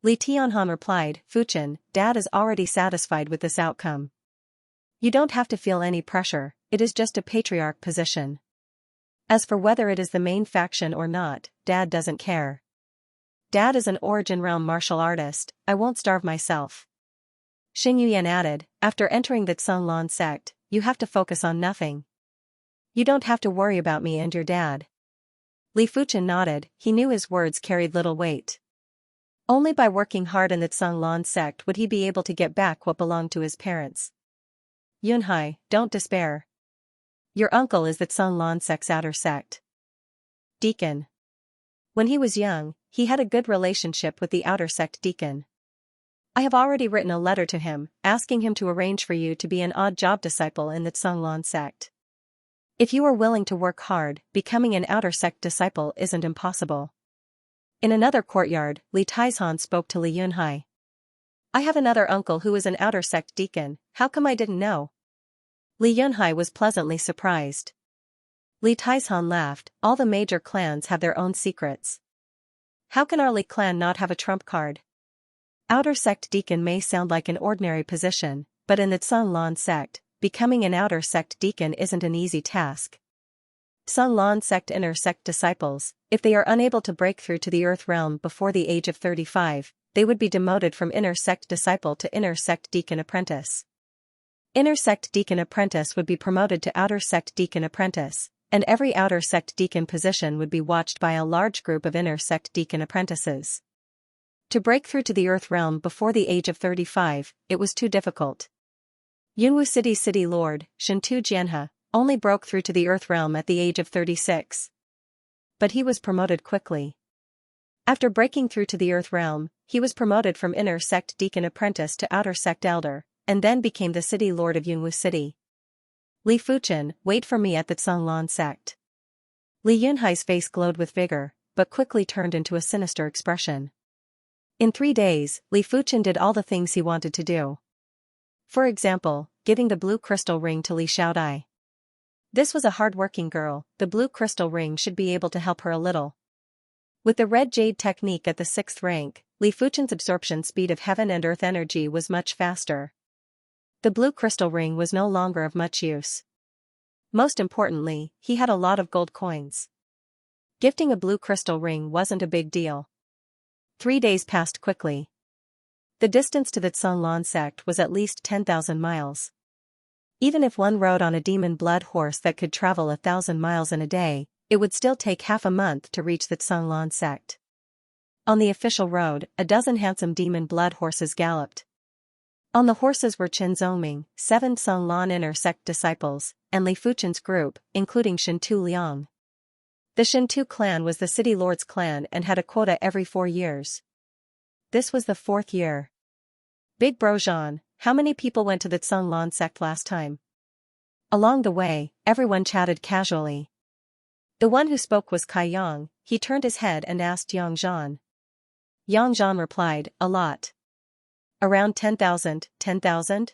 Li Tianhan replied, Fuchen, Dad is already satisfied with this outcome. You don't have to feel any pressure, it is just a patriarch position. As for whether it is the main faction or not, Dad doesn't care. Dad is an origin realm martial artist, I won't starve myself. Xing Yuyan added, after entering the Canglan sect, you have to focus on nothing. You don't have to worry about me and your dad. Li Fuchen nodded, he knew his words carried little weight. Only by working hard in the Canglan sect would he be able to get back what belonged to his parents. Yunhai, don't despair. Your uncle is the Canglan sect's outer sect. Deacon. When he was young, he had a good relationship with the outer sect deacon. I have already written a letter to him, asking him to arrange for you to be an odd job disciple in the Canglan sect. If you are willing to work hard, becoming an outer sect disciple isn't impossible. In another courtyard, Li Taizhan spoke to Li Yunhai. I have another uncle who is an outer sect deacon, how come I didn't know? Li Yunhai was pleasantly surprised. Li Taizhan laughed, all the major clans have their own secrets. How can our Li clan not have a trump card? Outer sect deacon may sound like an ordinary position, but in the Canglan sect, becoming an outer sect deacon isn't an easy task. Canglan sect inner sect disciples, if they are unable to break through to the earth realm before the age of 35, they would be demoted from inner sect disciple to inner sect deacon apprentice. Inner sect deacon apprentice would be promoted to outer sect deacon apprentice, and every outer sect deacon position would be watched by a large group of inner sect deacon apprentices. To break through to the earth realm before the age of 35, it was too difficult. Yunwu City's city lord, Shentu Jianhe, only broke through to the earth realm at the age of 36. But he was promoted quickly. After breaking through to the earth realm, he was promoted from inner sect deacon apprentice to outer sect elder, and then became the city lord of Yunwu City. Li Fuchen, wait for me at the Canglan sect. Li Yunhai's face glowed with vigor, but quickly turned into a sinister expression. In 3 days, Li Fuchen did all the things he wanted to do. For example, giving the blue crystal ring to Li Xiaodai. This was a hard-working girl, the blue crystal ring should be able to help her a little. With the red jade technique at the 6th rank, Li Fuchen's absorption speed of heaven and earth energy was much faster. The blue crystal ring was no longer of much use. Most importantly, he had a lot of gold coins. Gifting a blue crystal ring wasn't a big deal. 3 days passed quickly. The distance to the Canglan sect was at least 10,000 miles. Even if one rode on a demon blood horse that could travel 1,000 miles in a day, it would still take half a month to reach the Canglan sect. On the official road, a dozen handsome demon blood horses galloped. On the horses were Chen Zhoming, 7 Canglan inner sect disciples, and Li Fuchen's group, including Shentu Liang. The Shentu clan was the city lord's clan and had a quota every 4 years. This was the 4th year. Big Bro Jean, how many people went to the Canglan sect last time? Along the way, everyone chatted casually. The one who spoke was Kai Yang, he turned his head and asked Yang Zhan. Yang Zhan replied, a lot. Around 10,000, 10,000?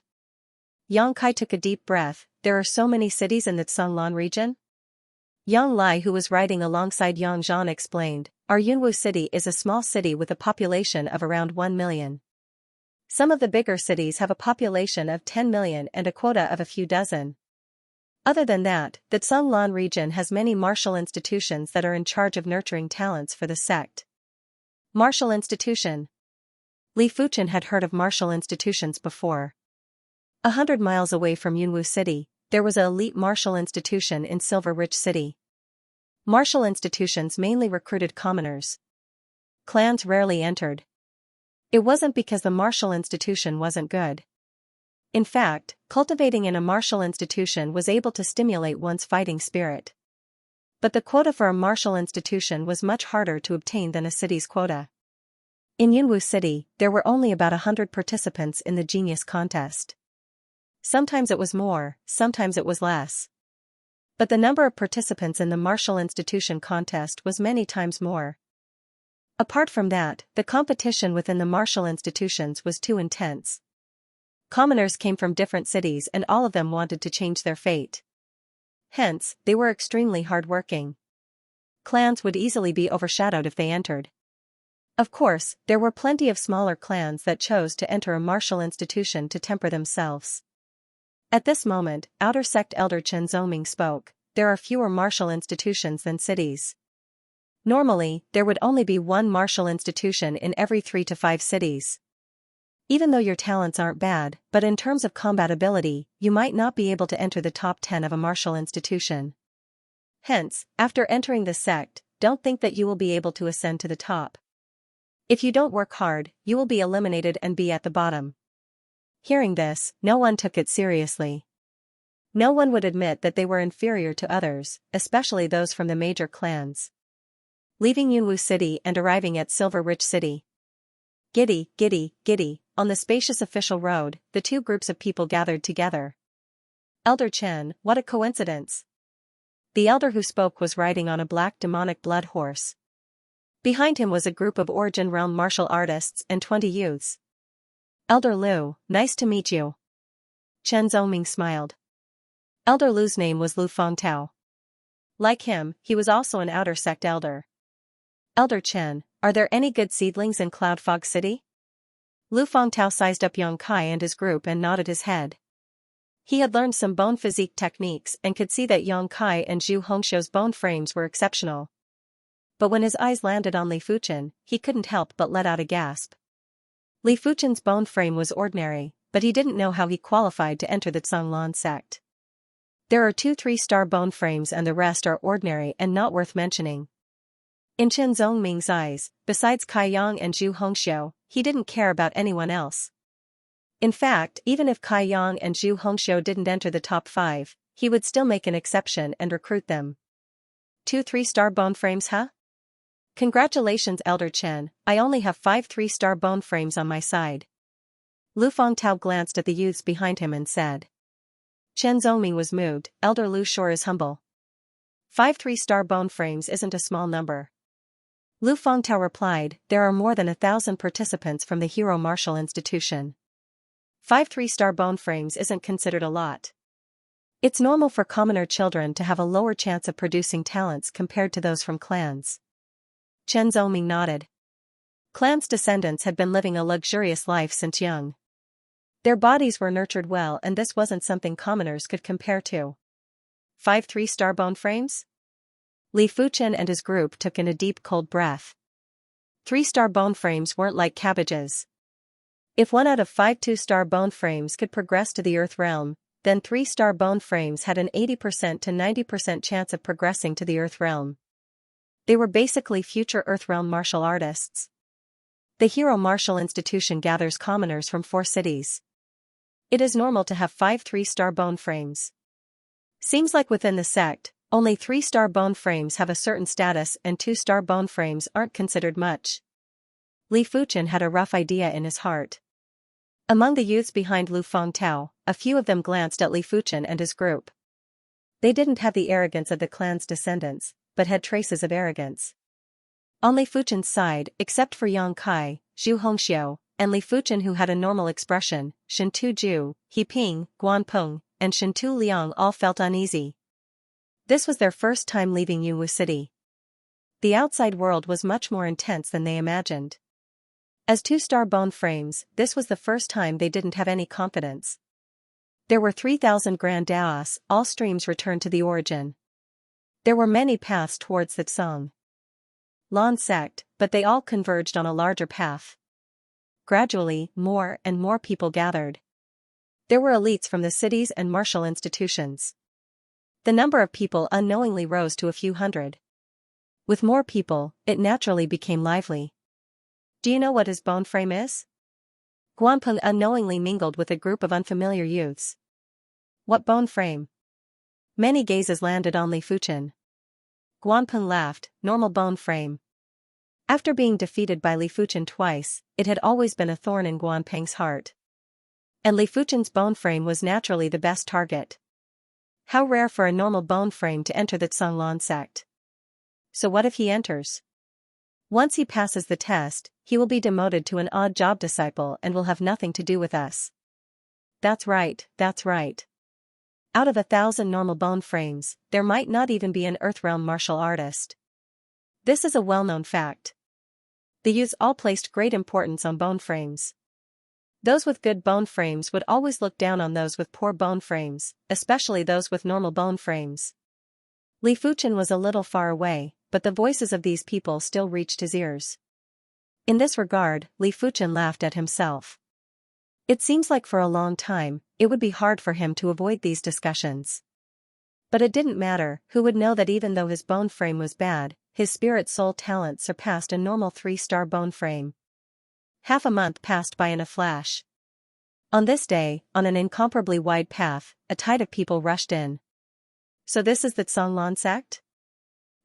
Yang Kai took a deep breath, there are so many cities in the Canglan region? Yang Lai, who was riding alongside Yang Zhan, explained, our Yunwu city is a small city with a population of around 1 million. Some of the bigger cities have a population of 10 million and a quota of a few dozen. Other than that, the Canglan region has many martial institutions that are in charge of nurturing talents for the sect. Martial institution. Li Fuchen had heard of martial institutions before. 100 miles away from Yunwu City, there was an elite martial institution in Silver Rich City. Martial institutions mainly recruited commoners. Clans rarely entered. It wasn't because the martial institution wasn't good. In fact, cultivating in a martial institution was able to stimulate one's fighting spirit. But the quota for a martial institution was much harder to obtain than a city's quota. In Yunwu City, there were only about 100 participants in the genius contest. Sometimes it was more, sometimes it was less. But the number of participants in the martial institution contest was many times more. Apart from that, the competition within the martial institutions was too intense. Commoners came from different cities and all of them wanted to change their fate. Hence, they were extremely hard-working. Clans would easily be overshadowed if they entered. Of course, there were plenty of smaller clans that chose to enter a martial institution to temper themselves. At this moment, Outer Sect Elder Chen Zhongming spoke. There are fewer martial institutions than cities. Normally, there would only be one martial institution in every 3 to 5 cities. Even though your talents aren't bad, but in terms of combat ability, you might not be able to enter the top 10 of a martial institution. Hence, after entering the sect, don't think that you will be able to ascend to the top. If you don't work hard, you will be eliminated and be at the bottom. Hearing this, no one took it seriously. No one would admit that they were inferior to others, especially those from the major clans. Leaving Yunwu City and arriving at Silver Rich City. Giddy, giddy, giddy, on the spacious official road, the two groups of people gathered together. Elder Chen, what a coincidence. The elder who spoke was riding on a black demonic blood horse. Behind him was a group of Origin Realm martial artists and 20 youths. Elder Lu, nice to meet you. Chen Zhongming smiled. Elder Lu's name was Lu Fengtao. Like him, he was also an outer sect elder. Elder Chen, are there any good seedlings in Cloud Fog City? Lu Fengtao sized up Yang Kai and his group and nodded his head. He had learned some bone physique techniques and could see that Yang Kai and Zhu Hongxiu's bone frames were exceptional. But when his eyes landed on Li Fuchen, he couldn't help but let out a gasp. Li Fuchen's bone frame was ordinary, but he didn't know how he qualified to enter the Zhonglan sect. There are 2 3-star bone frames and the rest are ordinary and not worth mentioning. In Chen Zhongming's eyes, besides Kai Yang and Zhu Hongxiu, he didn't care about anyone else. In fact, even if Kai Yang and Zhu Hongxiu didn't enter the top 5, he would still make an exception and recruit them. 2 3-star bone frames, huh? Congratulations, Elder Chen, I only have 5 3-star bone frames on my side. Lu Fengtao glanced at the youths behind him and said. Chen Zhongming was moved, Elder Lu sure is humble. 5 3-star bone frames isn't a small number. Lu Fengtao replied, there are more than 1,000 participants from the Hero Martial Institution. 5 3-star bone frames isn't considered a lot. It's normal for commoner children to have a lower chance of producing talents compared to those from clans. Chen Zhongming nodded. Clans' descendants had been living a luxurious life since young. Their bodies were nurtured well and this wasn't something commoners could compare to. 5 3-star bone frames? Li Fuchen and his group took in a deep cold breath. 3-star bone frames weren't like cabbages. If 1 out of 5 2-star bone frames could progress to the Earth realm, then 3-star bone frames had an 80% to 90% chance of progressing to the Earth realm. They were basically future Earthrealm martial artists. The Hero Martial Institution gathers commoners from 4 cities. It is normal to have 5 3-star bone frames. Seems like within the sect, only 3-star bone frames have a certain status and 2-star bone frames aren't considered much. Li Fuchen had a rough idea in his heart. Among the youths behind Lu Fengtao, a few of them glanced at Li Fuchen and his group. They didn't have the arrogance of the clan's descendants, but had traces of arrogance. On Li Fuchen's side, except for Yang Kai, Zhu Hongxiu, and Li Fuchen who had a normal expression, Shintu Zhu, He Ping, Guan Peng, and Shintu Liang all felt uneasy. This was their first time leaving Yunwu City. The outside world was much more intense than they imagined. As 2-star bone frames, this was the first time they didn't have any confidence. There were 3,000 Grand Daos, all streams returned to the origin. There were many paths towards the Zhonglan sect, but they all converged on a larger path. gradually, more and more people gathered. There were elites from the cities and martial institutions. The number of people unknowingly rose to a few hundred. With more people, it naturally became lively. Do you know what his bone frame is? Guanpeng unknowingly mingled with a group of unfamiliar youths. What bone frame? Many gazes landed on Li Fuchen. Guanpeng laughed, normal bone frame. After being defeated by Li Fuchen twice, it had always been a thorn in Guanpeng's heart. And Li Fuchen's bone frame was naturally the best target. How rare for a normal bone frame to enter the Canglan sect. So what if he enters? Once he passes the test, he will be demoted to an odd job disciple and will have nothing to do with us. That's right, that's right. Out of 1,000 normal bone frames, there might not even be an Earthrealm martial artist. This is a well-known fact. The youths all placed great importance on bone frames. Those with good bone frames would always look down on those with poor bone frames, especially those with normal bone frames. Li Fuchen was a little far away, but the voices of these people still reached his ears. In this regard, Li Fuchen laughed at himself. It seems like for a long time, it would be hard for him to avoid these discussions. But it didn't matter, who would know that even though his bone frame was bad, his spirit soul talent surpassed a normal 3-star bone frame. Half a month passed by in a flash. On this day, on an incomparably wide path, a tide of people rushed in. So this is the Canglan sect?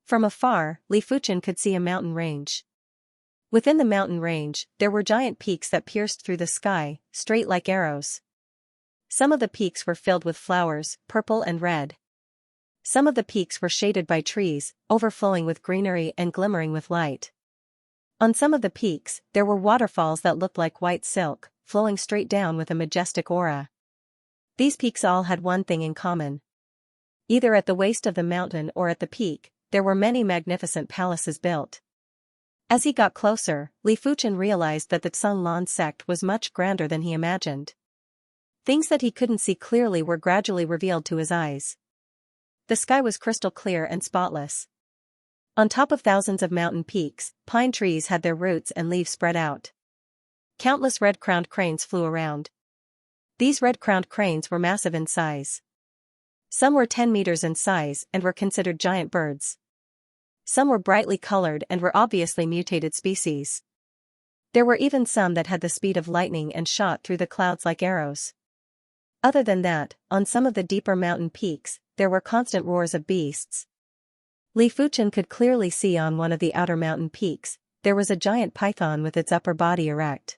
From afar, Li Fuchen could see a mountain range. Within the mountain range, there were giant peaks that pierced through the sky, straight like arrows. Some of the peaks were filled with flowers, purple and red. Some of the peaks were shaded by trees, overflowing with greenery and glimmering with light. On some of the peaks, there were waterfalls that looked like white silk, flowing straight down with a majestic aura. These peaks all had one thing in common. Either at the waist of the mountain or at the peak, there were many magnificent palaces built. As he got closer, Li Fuchen realized that the Canglan sect was much grander than he imagined. Things that he couldn't see clearly were gradually revealed to his eyes. The sky was crystal clear and spotless. On top of thousands of mountain peaks, pine trees had their roots and leaves spread out. Countless red-crowned cranes flew around. These red-crowned cranes were massive in size. Some were 10 meters in size and were considered giant birds. Some were brightly colored and were obviously mutated species. There were even some that had the speed of lightning and shot through the clouds like arrows. Other than that, on some of the deeper mountain peaks, there were constant roars of beasts. Li Fuchen could clearly see on one of the outer mountain peaks, there was a giant python with its upper body erect.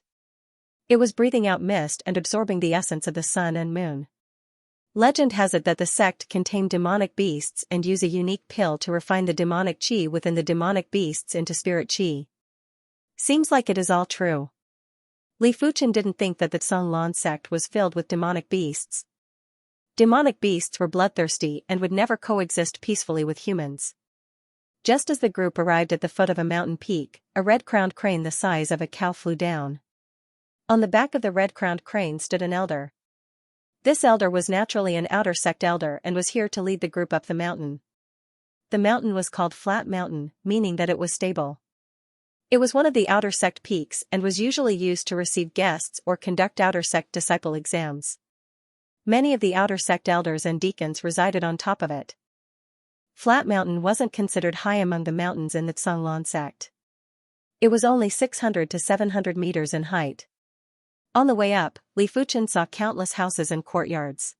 It was breathing out mist and absorbing the essence of the sun and moon. Legend has it that the sect can tame demonic beasts and use a unique pill to refine the demonic qi within the demonic beasts into spirit qi. Seems like it is all true. Li Fuchen didn't think that the Canglan sect was filled with demonic beasts. Demonic beasts were bloodthirsty and would never coexist peacefully with humans. Just as the group arrived at the foot of a mountain peak, a red-crowned crane the size of a cow flew down. On the back of the red-crowned crane stood an elder. This elder was naturally an outer sect elder and was here to lead the group up the mountain. The mountain was called Flat Mountain, meaning that it was stable. It was one of the outer sect peaks and was usually used to receive guests or conduct outer sect disciple exams. Many of the outer sect elders and deacons resided on top of it. Flat Mountain wasn't considered high among the mountains in the Canglan sect. It was only 600 to 700 meters in height. On the way up, Li Fuchen saw countless houses and courtyards.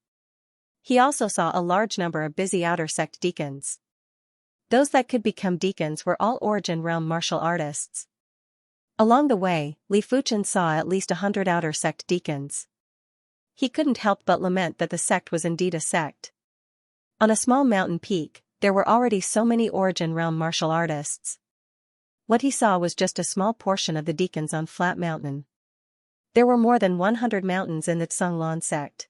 He also saw a large number of busy outer sect deacons. Those that could become deacons were all Origin Realm martial artists. Along the way, Li Fuchen saw at least 100 outer sect deacons. He couldn't help but lament that the sect was indeed a sect. On a small mountain peak, there were already so many Origin Realm martial artists. What he saw was just a small portion of the deacons on Flat Mountain. There were more than 100 mountains in the Canglan sect.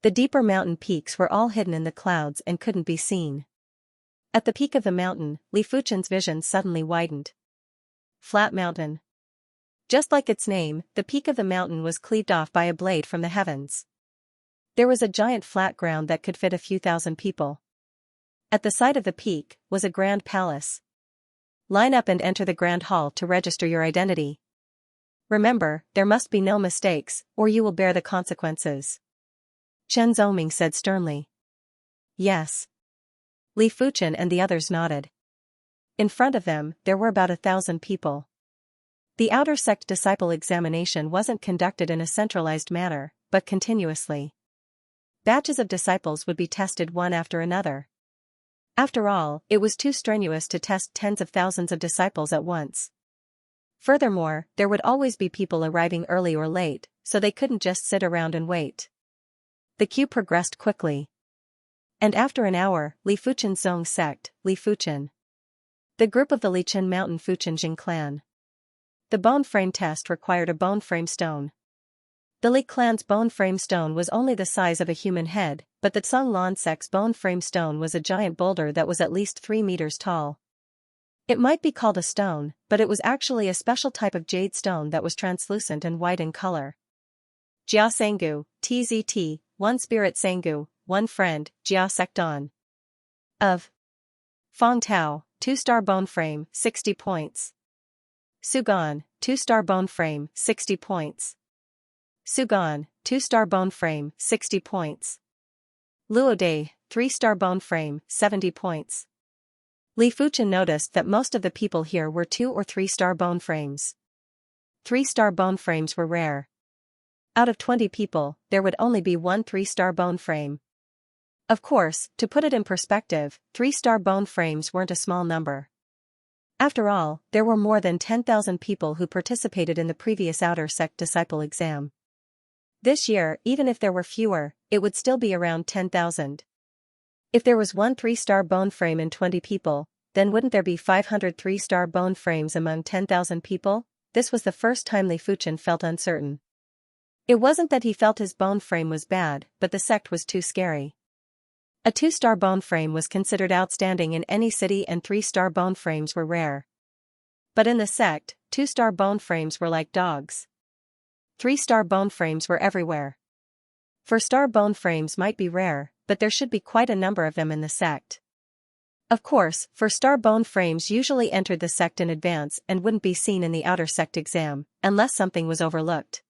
The deeper mountain peaks were all hidden in the clouds and couldn't be seen. At the peak of the mountain, Li Fuchen's vision suddenly widened. Flat Mountain. Just like its name, the peak of the mountain was cleaved off by a blade from the heavens. There was a giant flat ground that could fit a few thousand people. At the side of the peak was a grand palace. Line up and enter the grand hall to register your identity. Remember, there must be no mistakes, or you will bear the consequences. Chen Zoming said sternly. Yes. Li Fuchen and the others nodded. In front of them, there were about 1,000 people. The outer sect disciple examination wasn't conducted in a centralized manner, but continuously. Batches of disciples would be tested one after another. After all, it was too strenuous to test tens of thousands of disciples at once. Furthermore, there would always be people arriving early or late, so they couldn't just sit around and wait. The queue progressed quickly. And after an hour, Li Fuchen's Zong sect, Li Fuchen. The group of the Lichen Mountain Fuchen Jing clan. The bone frame test required a bone frame stone. The Li clan's bone frame stone was only the size of a human head, but the Tsung Lan sect's bone frame stone was a giant boulder that was at least 3 meters tall. It might be called a stone, but it was actually a special type of jade stone that was translucent and white in color. Jia Sengu, TZT, 1 Spirit Sengu, 1 Friend, Jia Sekton. Of Fong Tao, 2-star bone frame, 60 points. Sugan, 2-star bone frame, 60 points. Sugan, 2-star bone frame, 60 points. Luode, 3-star bone frame, 70 points. Li Fuchen noticed that most of the people here were 2 or 3-star bone frames. 3-star bone frames were rare. Out of 20 people, there would only be 1 3-star bone frame. Of course, to put it in perspective, 3-star bone frames weren't a small number. After all, there were more than 10,000 people who participated in the previous outer sect disciple exam. This year, even if there were fewer, it would still be around 10,000. If there was 1 3-star bone frame in 20 people, then wouldn't there be 500 3-star bone frames among 10,000 people? This was the first time Li Fuchen felt uncertain. It wasn't that he felt his bone frame was bad, but the sect was too scary. A 2-star bone frame was considered outstanding in any city and 3-star bone frames were rare. But in the sect, 2-star bone frames were like dogs. 3-star bone frames were everywhere. 4-star bone frames might be rare, but there should be quite a number of them in the sect. Of course, 4-star bone frames usually entered the sect in advance and wouldn't be seen in the outer sect exam, unless something was overlooked.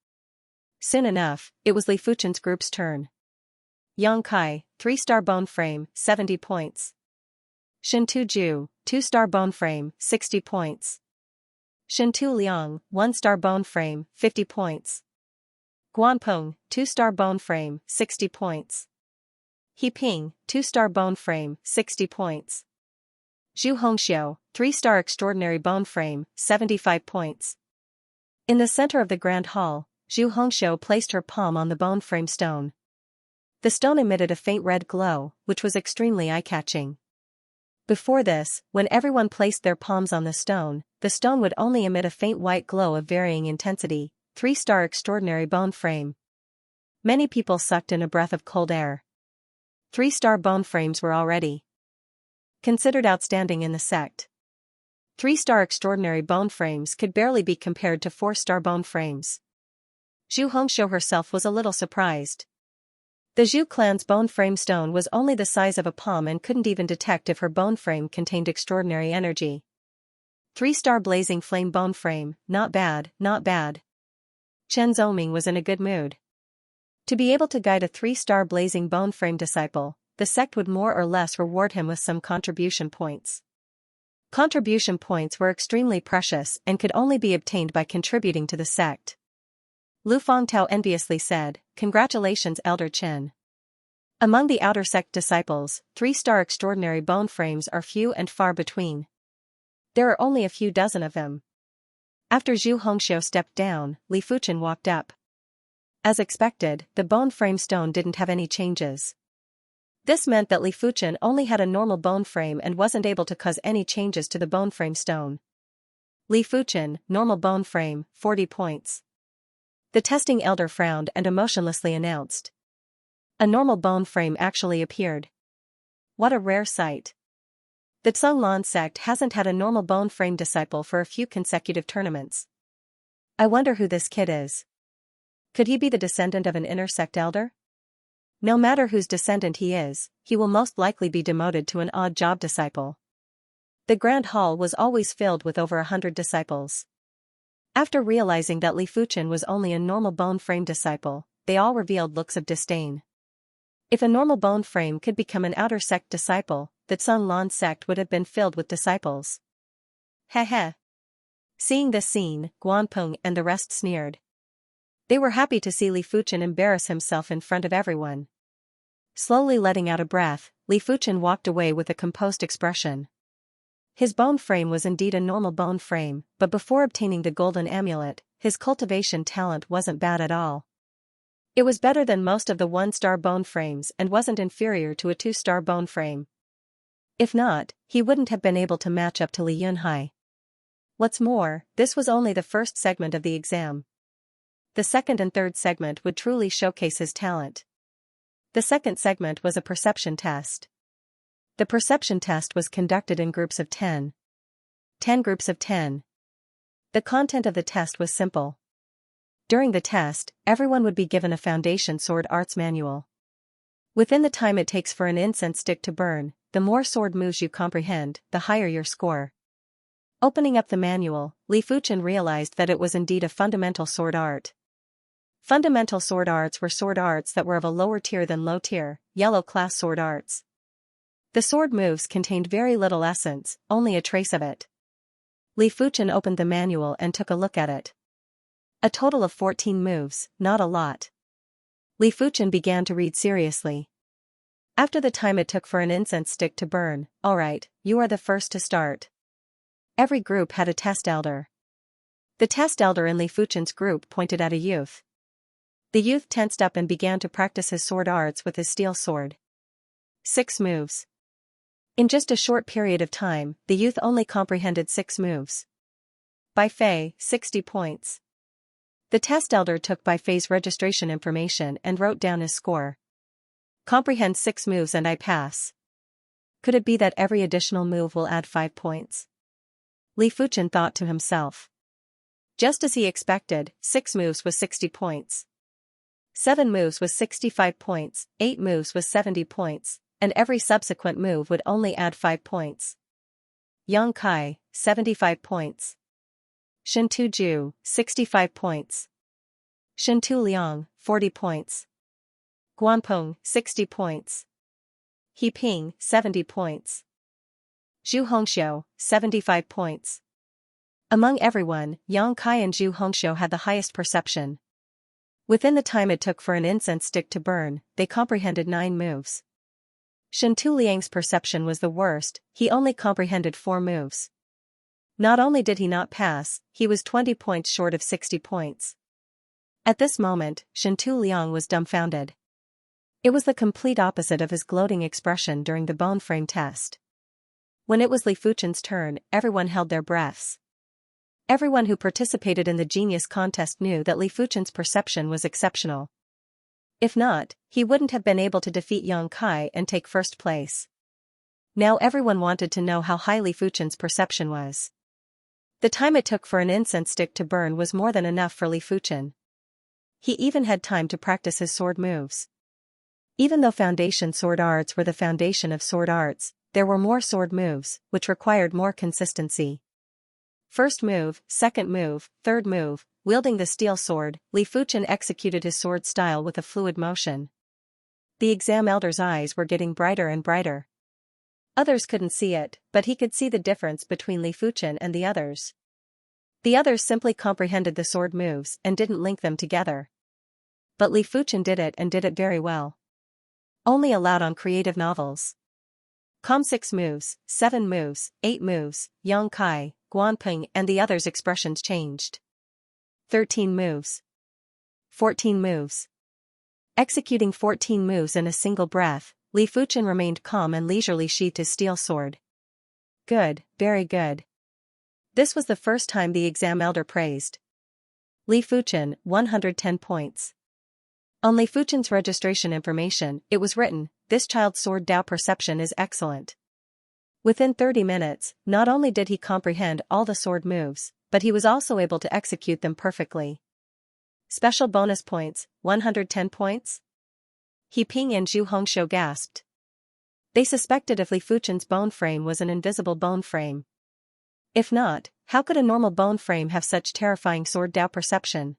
Soon enough, it was Li Fuchen's group's turn. Yang Kai, 3-star bone frame, 70 points. Shintu Ju, 2-star bone frame, 60 points. Shintu Liang, 1-star bone frame, 50 points. Guanpeng, 2-star bone frame, 60 points. He Ping, 2-star bone frame, 60 points. Zhu Hongxiu, 3-star extraordinary bone frame, 75 points. In the center of the grand hall, Zhu Hongxiu placed her palm on the bone frame stone. The stone emitted a faint red glow, which was extremely eye-catching. Before this, when everyone placed their palms on the stone would only emit a faint white glow of varying intensity. 3-star extraordinary bone frame. Many people sucked in a breath of cold air. 3-star bone frames were already considered outstanding in the sect. 3-star extraordinary bone frames could barely be compared to 4-star bone frames. Zhu Hongxiu herself was a little surprised. The Zhu clan's bone frame stone was only the size of a palm and couldn't even detect if her bone frame contained extraordinary energy. 3-star blazing flame bone frame, not bad, not bad. Chen Zoming was in a good mood. To be able to guide a 3-star blazing bone frame disciple, the sect would more or less reward him with some contribution points. Contribution points were extremely precious and could only be obtained by contributing to the sect. Lu Fongtao enviously said, "Congratulations, Elder Chen. Among the outer sect disciples, 3-star extraordinary bone frames are few and far between. There are only a few dozen of them." After Zhu Hongxiu stepped down, Li Fuchen walked up. As expected, the bone frame stone didn't have any changes. This meant that Li Fuchen only had a normal bone frame and wasn't able to cause any changes to the bone frame stone. Li Fuchen, normal bone frame, 40 points. The testing elder frowned and emotionlessly announced. A normal bone frame actually appeared. What a rare sight. The Tsung Lan sect hasn't had a normal bone frame disciple for a few consecutive tournaments. I wonder who this kid is. Could he be the descendant of an inner sect elder? No matter whose descendant he is, he will most likely be demoted to an odd job disciple. The grand hall was always filled with over 100 disciples. After realizing that Li Fuchen was only a normal bone frame disciple, they all revealed looks of disdain. If a normal bone frame could become an outer sect disciple, the Tsung Lan sect would have been filled with disciples. Heh. Seeing this scene, Guanpeng and the rest sneered. They were happy to see Li Fuchen embarrass himself in front of everyone. Slowly letting out a breath, Li Fuchen walked away with a composed expression. His bone frame was indeed a normal bone frame, but before obtaining the golden amulet, his cultivation talent wasn't bad at all. It was better than most of the 1-star bone frames and wasn't inferior to a 2-star bone frame. If not, he wouldn't have been able to match up to Li Yunhai. What's more, this was only the first segment of the exam. The second and third segment would truly showcase his talent. The second segment was a perception test. The perception test was conducted in groups of 10. 10 groups of 10. The content of the test was simple. During the test, everyone would be given a foundation sword arts manual. Within the time it takes for an incense stick to burn, the more sword moves you comprehend, the higher your score. Opening up the manual, Li Fuchen realized that it was indeed a fundamental sword art. Fundamental sword arts were sword arts that were of a lower tier than low tier, yellow class sword arts. The sword moves contained very little essence, only a trace of it. Li Fuchen opened the manual and took a look at it. A total of 14 moves, not a lot. Li Fuchen began to read seriously. After the time it took for an incense stick to burn, alright, you are the first to start. Every group had a test elder. The test elder in Li Fuchen's group pointed at a youth. The youth tensed up and began to practice his sword arts with his steel sword. 6 moves. In just a short period of time, the youth only comprehended 6 moves. Bai Fei, 60 points. The test elder took Bai Fei's registration information and wrote down his score. Comprehend 6 moves and I pass. Could it be that every additional move will add 5 points? Li Fuchen thought to himself. Just as he expected, 6 moves was 60 points. 7 moves was 65 points, 8 moves was 70 points, and every subsequent move would only add 5 points. Yang Kai, 75 points. Shintu Ju, 65 points. Shintu Liang, 40 points. Guanpeng, 60 points. He Ping, 70 points. Zhu Hongxiu, 75 points. Among everyone, Yang Kai and Zhu Hongxiu had the highest perception. Within the time it took for an incense stick to burn, they comprehended 9 moves. Shintu Liang's perception was the worst, he only comprehended 4 moves. Not only did he not pass, he was 20 points short of 60 points. At this moment, Shintu Liang was dumbfounded. It was the complete opposite of his gloating expression during the bone frame test. When it was Li Fuchen's turn, everyone held their breaths. Everyone who participated in the genius contest knew that Li Fuchen's perception was exceptional. If not, he wouldn't have been able to defeat Yang Kai and take first place. Now everyone wanted to know how high Li Fuchen's perception was. The time it took for an incense stick to burn was more than enough for Li Fuchen. He even had time to practice his sword moves. Even though foundation sword arts were the foundation of sword arts, there were more sword moves, which required more consistency. First move, second move, third move, wielding the steel sword, Li Fuchen executed his sword style with a fluid motion. The exam elder's eyes were getting brighter and brighter. Others couldn't see it, but he could see the difference between Li Fuchen and the others. The others simply comprehended the sword moves and didn't link them together. But Li Fuchen did it and did it very well. Only allowed on creative novels. 6 moves, 7 moves, 8 moves, Yang Kai, Guanpeng and the others' expressions changed. 13 moves. 14 moves. Executing 14 moves in a single breath, Li Fuchen remained calm and leisurely sheathed his steel sword. Good, very good. This was the first time the exam elder praised. Li Fuchen, 110 points. On Li Fuchen's registration information, it was written, "This child's sword Dao perception is excellent." Within 30 minutes, not only did he comprehend all the sword moves, but he was also able to execute them perfectly. Special bonus points, 110 points? He Ping and Zhu Hongxiu gasped. They suspected if Li Fuchen's bone frame was an invisible bone frame. If not, how could a normal bone frame have such terrifying sword Dao perception?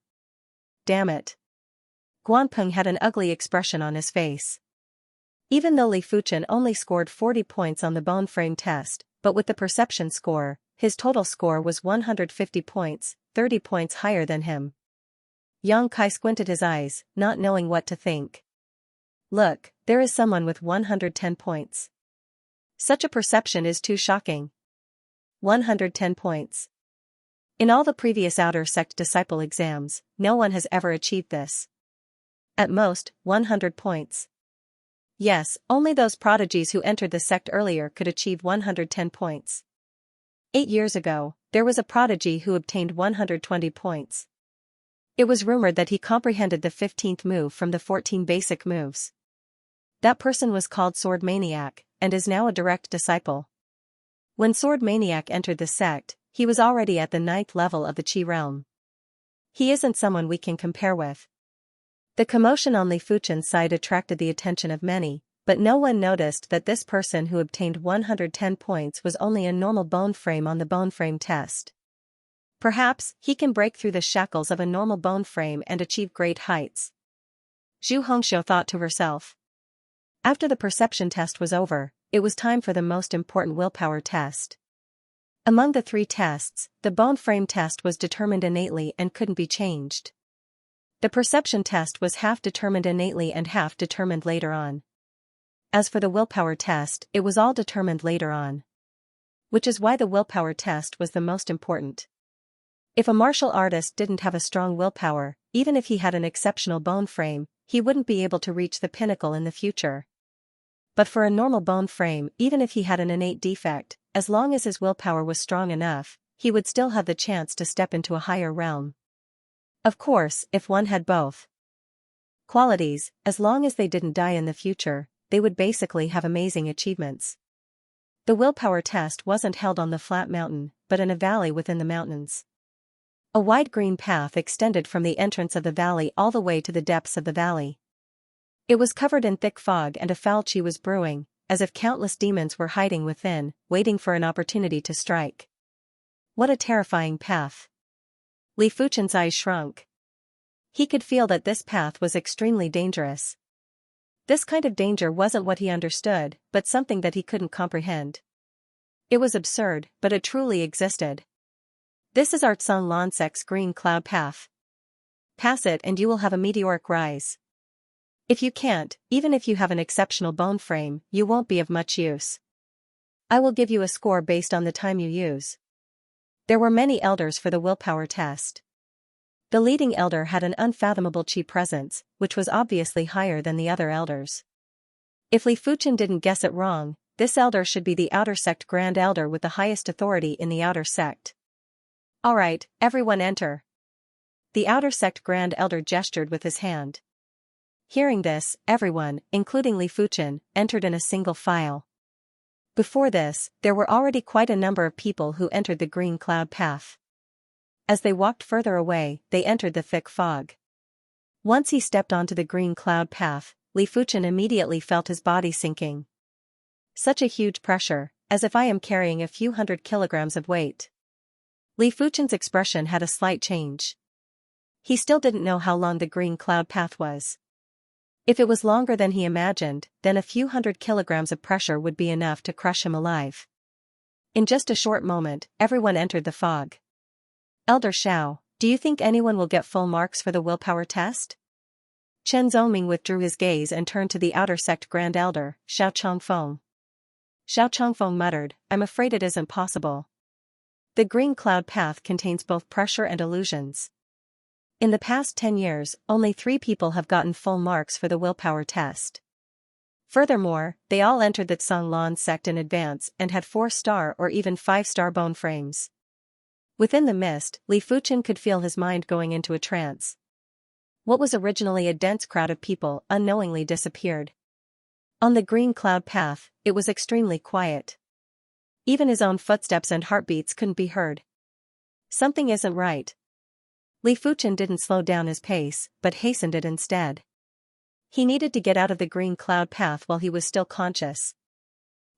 Damn it. Guanpeng had an ugly expression on his face. Even though Li Fuchen only scored 40 points on the bone frame test, but with the perception score, his total score was 150 points, 30 points higher than him. Yang Kai squinted his eyes, not knowing what to think. Look, there is someone with 110 points. Such a perception is too shocking. 110 points. In all the previous outer sect disciple exams, no one has ever achieved this. At most, 100 points. Yes, only those prodigies who entered the sect earlier could achieve 110 points. 8 years ago, there was a prodigy who obtained 120 points. It was rumored that he comprehended the 15th move from the 14 basic moves. That person was called Sword Maniac, and is now a direct disciple. When Sword Maniac entered the sect, he was already at the 9th level of the Qi realm. He isn't someone we can compare with. The commotion on Li Fuchen's side attracted the attention of many, but no one noticed that this person who obtained 110 points was only a normal bone frame on the bone frame test. Perhaps he can break through the shackles of a normal bone frame and achieve great heights. Zhu Hongxiu thought to herself. After the perception test was over, it was time for the most important willpower test. Among the 3 tests, the bone frame test was determined innately and couldn't be changed. The perception test was half determined innately and half determined later on. As for the willpower test, it was all determined later on. Which is why the willpower test was the most important. If a martial artist didn't have a strong willpower, even if he had an exceptional bone frame, he wouldn't be able to reach the pinnacle in the future. But for a normal bone frame, even if he had an innate defect, as long as his willpower was strong enough, he would still have the chance to step into a higher realm. Of course, if one had both qualities, as long as they didn't die in the future, they would basically have amazing achievements. The willpower test wasn't held on the flat mountain, but in a valley within the mountains. A wide green path extended from the entrance of the valley all the way to the depths of the valley. It was covered in thick fog and a foul qi was brewing, as if countless demons were hiding within, waiting for an opportunity to strike. What a terrifying path. Li Fuchen's eyes shrunk. He could feel that this path was extremely dangerous. This kind of danger wasn't what he understood, but something that he couldn't comprehend. It was absurd, but it truly existed. This is Art Sung Lonsec's green cloud path. Pass it and you will have a meteoric rise. If you can't, even if you have an exceptional bone frame, you won't be of much use. I will give you a score based on the time you use. There were many elders for the willpower test. The leading elder had an unfathomable qi presence, which was obviously higher than the other elders. If Li Fuchen didn't guess it wrong, this elder should be the outer sect grand elder with the highest authority in the outer sect. Alright, everyone enter. The outer sect grand elder gestured with his hand. Hearing this, everyone, including Li Fuchen, entered in a single file. Before this, there were already quite a number of people who entered the green cloud path. As they walked further away, they entered the thick fog. Once he stepped onto the green cloud path, Li Fuchen immediately felt his body sinking. Such a huge pressure, as if I am carrying a few hundred kilograms of weight. Li Fuchen's expression had a slight change. He still didn't know how long the green cloud path was. If it was longer than he imagined, then a few hundred kilograms of pressure would be enough to crush him alive. In just a short moment, everyone entered the fog. Elder Xiao, do you think anyone will get full marks for the willpower test? Chen Zongming withdrew his gaze and turned to the outer sect grand elder, Xiao Chongfeng. Xiao Chongfeng muttered, I'm afraid it isn't possible. The green cloud path contains both pressure and illusions. In the past 10 years, only 3 people have gotten full marks for the willpower test. Furthermore, they all entered the Tsanglan sect in advance and had 4-star or even 5-star bone frames. Within the mist, Li Fuchen could feel his mind going into a trance. What was originally a dense crowd of people unknowingly disappeared. On the green cloud path, it was extremely quiet. Even his own footsteps and heartbeats couldn't be heard. Something isn't right. Li Fuchen didn't slow down his pace, but hastened it instead. He needed to get out of the green cloud path while he was still conscious.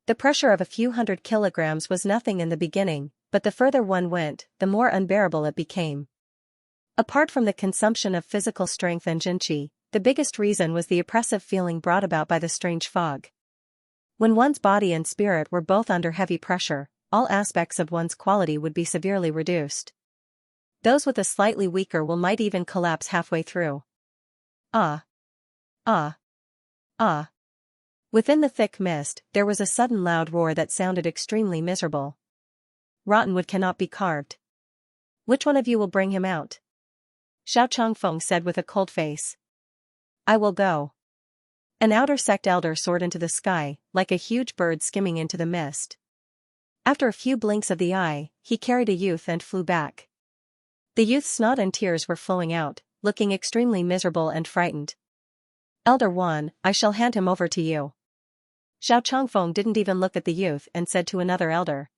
The pressure of a few hundred kilograms was nothing in the beginning, but the further one went, the more unbearable it became. Apart from the consumption of physical strength and Xianxia, the biggest reason was the oppressive feeling brought about by the strange fog. When one's body and spirit were both under heavy pressure, all aspects of one's quality would be severely reduced. Those with a slightly weaker will might even collapse halfway through. Ah! Ah! Ah! Within the thick mist, there was a sudden loud roar that sounded extremely miserable. Rotten wood cannot be carved. Which one of you will bring him out? Xiao Changfeng said with a cold face. I will go. An outer sect elder soared into the sky, like a huge bird skimming into the mist. After a few blinks of the eye, he carried a youth and flew back. The youth's snot and tears were flowing out, looking extremely miserable and frightened. Elder Wan, I shall hand him over to you. Xiao Changfeng didn't even look at the youth and said to another elder.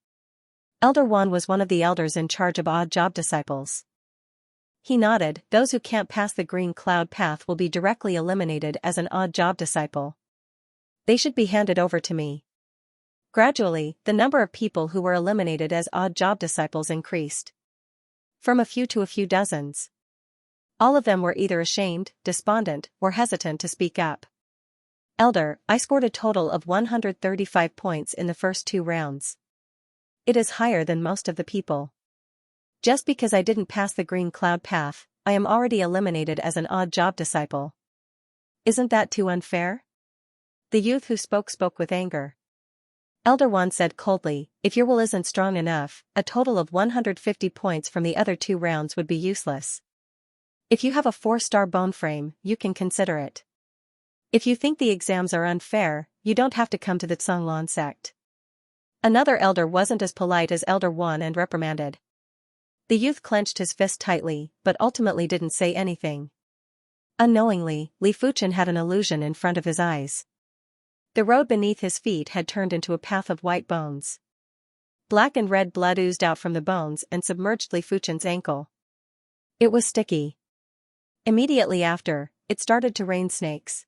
Elder Wan was one of the elders in charge of odd job disciples. He nodded. Those who can't pass the green cloud path will be directly eliminated as an odd job disciple. They should be handed over to me. Gradually, the number of people who were eliminated as odd job disciples increased. From a few to a few dozens. All of them were either ashamed, despondent, or hesitant to speak up. Elder, I scored a total of 135 points in the first 2 rounds. It is higher than most of the people. Just because I didn't pass the green cloud path, I am already eliminated as an odd job disciple. Isn't that too unfair? The youth who spoke with anger. Elder Wan said coldly, if your will isn't strong enough, a total of 150 points from the other 2 rounds would be useless. If you have a 4-star bone frame, you can consider it. If you think the exams are unfair, you don't have to come to the Canglan sect. Another elder wasn't as polite as Elder Wan and reprimanded. The youth clenched his fist tightly, but ultimately didn't say anything. Unknowingly, Li Fuchen had an illusion in front of his eyes. The road beneath his feet had turned into a path of white bones. Black and red blood oozed out from the bones and submerged Li Fuchen's ankle. It was sticky. Immediately after, it started to rain snakes.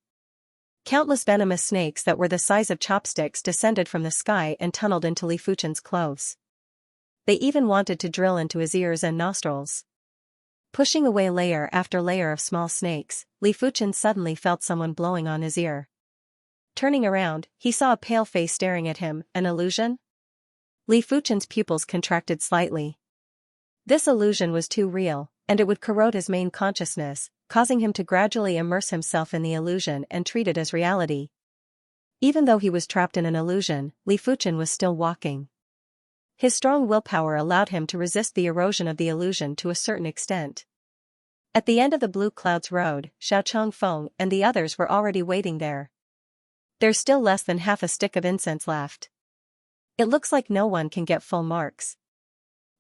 Countless venomous snakes that were the size of chopsticks descended from the sky and tunneled into Li Fuchen's clothes. They even wanted to drill into his ears and nostrils. Pushing away layer after layer of small snakes, Li Fuchen suddenly felt someone blowing on his ear. Turning around, he saw a pale face staring at him. An illusion? Li Fuchen's pupils contracted slightly. This illusion was too real, and it would corrode his main consciousness, causing him to gradually immerse himself in the illusion and treat it as reality. Even though he was trapped in an illusion, Li Fuchen was still walking. His strong willpower allowed him to resist the erosion of the illusion to a certain extent. At the end of the Blue Clouds Road, Xiao Changfeng and the others were already waiting there. There's still less than half a stick of incense left. It looks like no one can get full marks.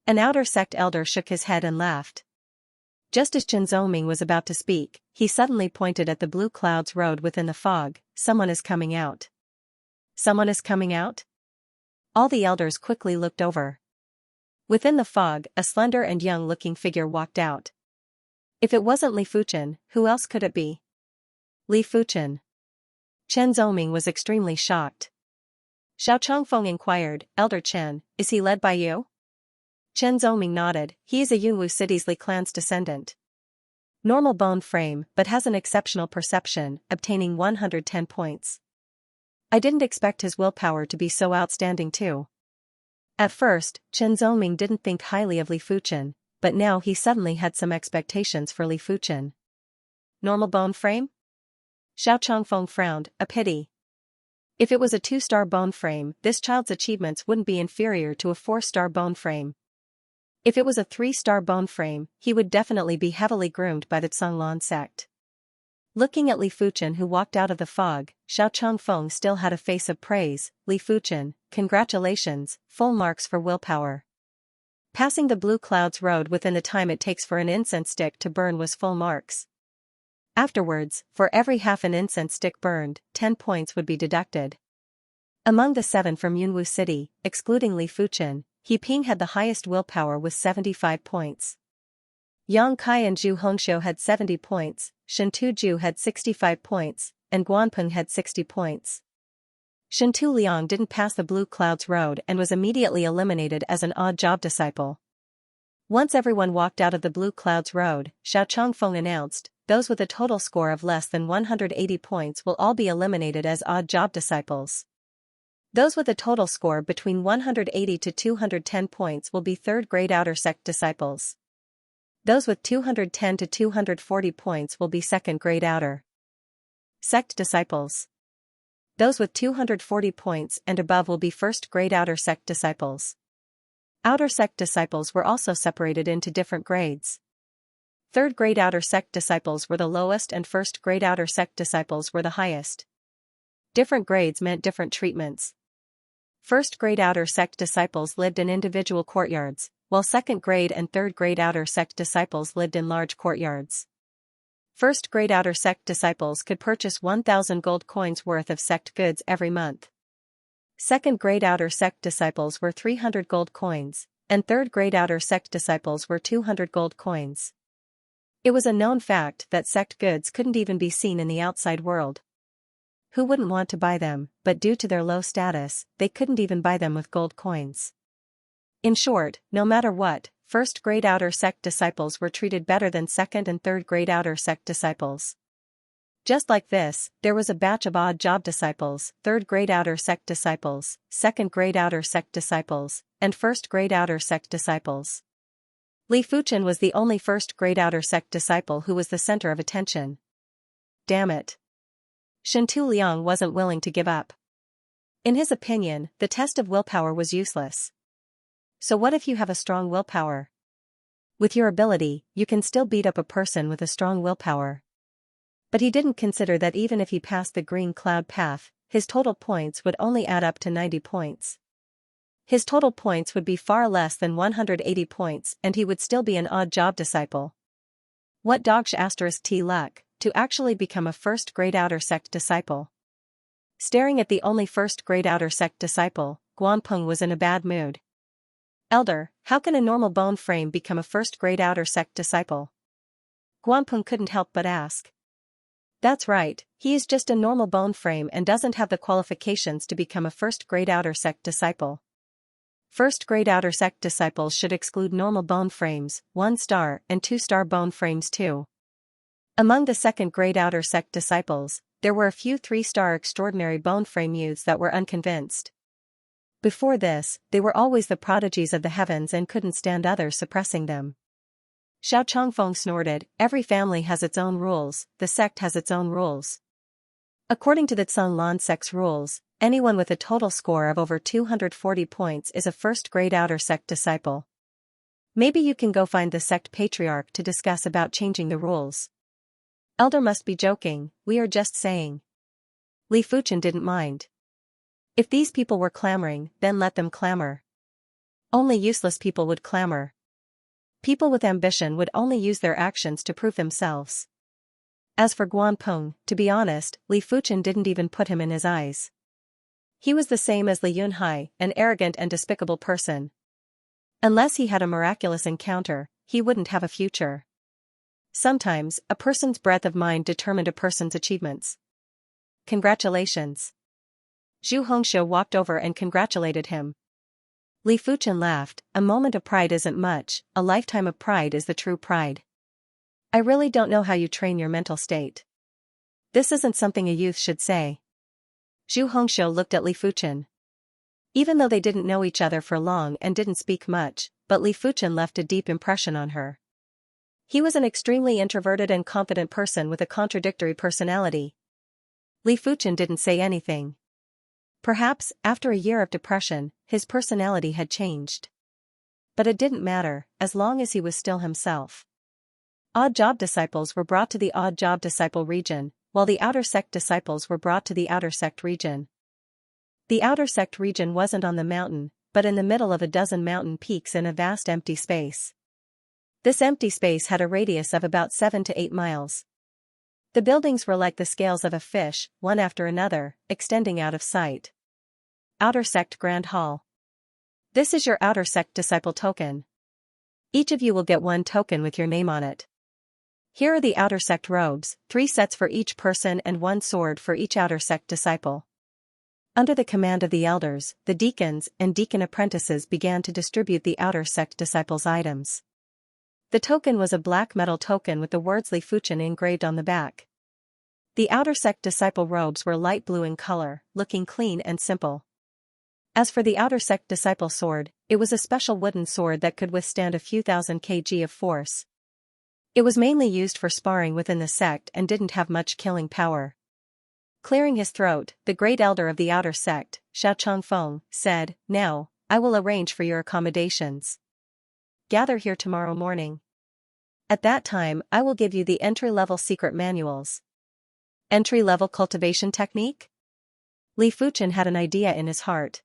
An outer sect elder shook his head and laughed. Just as Chen Zhongming was about to speak, he suddenly pointed at the Blue Clouds Road within the fog. Someone is coming out. Someone is coming out? All the elders quickly looked over. Within the fog, a slender and young-looking figure walked out. If it wasn't Li Fuchen, who else could it be? Li Fuchen. Chen Zhongming was extremely shocked. Xiao Changfeng inquired, Elder Chen, is he led by you? Chen Zhongming nodded. He is a Yunwu City's Li clan's descendant. Normal bone frame, but has an exceptional perception, obtaining 110 points. I didn't expect his willpower to be so outstanding too. At first, Chen Zhongming didn't think highly of Li Fuchen, but now he suddenly had some expectations for Li Fuchen. Normal bone frame? Xiao Changfeng frowned, a pity. If it was a 2-star bone frame, this child's achievements wouldn't be inferior to a 4-star bone frame. If it was a 3-star bone frame, he would definitely be heavily groomed by the Canglan sect. Looking at Li Fuchen who walked out of the fog, Xiao Changfeng still had a face of praise. Li Fuchen, congratulations, full marks for willpower. Passing the Blue Clouds Road within the time it takes for an incense stick to burn was full marks. Afterwards, for every half an incense stick burned, 10 points would be deducted. Among the 7 from Yunwu City, excluding Li Fuchen, He Ping had the highest willpower with 75 points. Yang Kai and Zhu Hongxiu had 70 points, Shen Tuzhu had 65 points, and Guanpeng had 60 points. Shintu Liang didn't pass the Blue Clouds Road and was immediately eliminated as an odd job disciple. Once everyone walked out of the Blue Clouds Road, Xiao Changfeng announced, those with a total score of less than 180 points will all be eliminated as odd job disciples. Those with a total score between 180 to 210 points will be third-grade outer sect disciples. Those with 210 to 240 points will be second-grade outer sect disciples. Those with 240 points and above will be first-grade outer sect disciples. Outer sect disciples were also separated into different grades. Third-grade outer sect disciples were the lowest and first-grade outer sect disciples were the highest. Different grades meant different treatments. First-grade outer sect disciples lived in individual courtyards, while second-grade and third-grade outer sect disciples lived in large courtyards. First-grade outer sect disciples could purchase 1,000 gold coins worth of sect goods every month. Second-grade outer sect disciples were 300 gold coins, and third-grade outer sect disciples were 200 gold coins. It was a known fact that sect goods couldn't even be seen in the outside world. Who wouldn't want to buy them, but due to their low status, they couldn't even buy them with gold coins. In short, no matter what, first-grade outer sect disciples were treated better than second and third-grade outer sect disciples. Just like this, there was a batch of odd job disciples, third-grade outer sect disciples, second-grade outer sect disciples, and first-grade outer sect disciples. Li Fuchen was the only first-grade outer sect disciple who was the center of attention. Damn it. Shintu Liang wasn't willing to give up. In his opinion, the test of willpower was useless. So what if you have a strong willpower? With your ability, you can still beat up a person with a strong willpower. But he didn't consider that even if he passed the green cloud path, his total points would only add up to 90 points. His total points would be far less than 180 points and he would still be an odd job disciple. What dogsh *t luck, to actually become a first-grade outer sect disciple. Staring at the only first-grade outer sect disciple, Guanpeng was in a bad mood. Elder, how can a normal bone frame become a first-grade outer sect disciple? Guanpeng couldn't help but ask. That's right, he is just a normal bone frame and doesn't have the qualifications to become a first-grade outer sect disciple. First-grade outer sect disciples should exclude normal bone frames, 1-star and 2-star bone frames too. Among the second-grade outer sect disciples, there were a few 3-star extraordinary bone frame youths that were unconvinced. Before this, they were always the prodigies of the heavens and couldn't stand others suppressing them. Xiao Changfeng snorted, every family has its own rules, the sect has its own rules. According to the Tsung Lan sect's rules, anyone with a total score of over 240 points is a first-grade outer sect disciple. Maybe you can go find the sect patriarch to discuss about changing the rules. Elder must be joking, we are just saying. Li Fuchen didn't mind. If these people were clamoring, then let them clamor. Only useless people would clamor. People with ambition would only use their actions to prove themselves. As for Guanpeng, to be honest, Li Fuchen didn't even put him in his eyes. He was the same as Li Yunhai, an arrogant and despicable person. Unless he had a miraculous encounter, he wouldn't have a future. Sometimes, a person's breadth of mind determined a person's achievements. Congratulations. Zhu Hongxiu walked over and congratulated him. Li Fuchen laughed, a moment of pride isn't much, a lifetime of pride is the true pride. I really don't know how you train your mental state. This isn't something a youth should say. Zhu Hongxiu looked at Li Fuchen. Even though they didn't know each other for long and didn't speak much, but Li Fuchen left a deep impression on her. He was an extremely introverted and confident person with a contradictory personality. Li Fuchen didn't say anything. Perhaps, after a year of depression, his personality had changed. But it didn't matter, as long as he was still himself. Odd job disciples were brought to the odd job disciple region, while the outer sect disciples were brought to the outer sect region. The outer sect region wasn't on the mountain, but in the middle of a dozen mountain peaks in a vast empty space. This empty space had a radius of about 7 to 8 miles. The buildings were like the scales of a fish, one after another, extending out of sight. Outer Sect Grand Hall. This is your outer sect disciple token. Each of you will get 1 token with your name on it. Here are the outer sect robes, 3 sets for each person and 1 sword for each outer sect disciple. Under the command of the elders, the deacons and deacon apprentices began to distribute the outer sect disciples' items. The token was a black metal token with the words Li Fuchen engraved on the back. The outer sect disciple robes were light blue in color, looking clean and simple. As for the outer sect disciple sword, it was a special wooden sword that could withstand a few thousand kg of force. It was mainly used for sparring within the sect and didn't have much killing power. Clearing his throat, the great elder of the outer sect, Xianxia, said, "Now, I will arrange for your accommodations. Gather here tomorrow morning. At that time I will give you the entry-level secret manuals." Entry-level cultivation technique? Li Fuchen had an idea in his heart.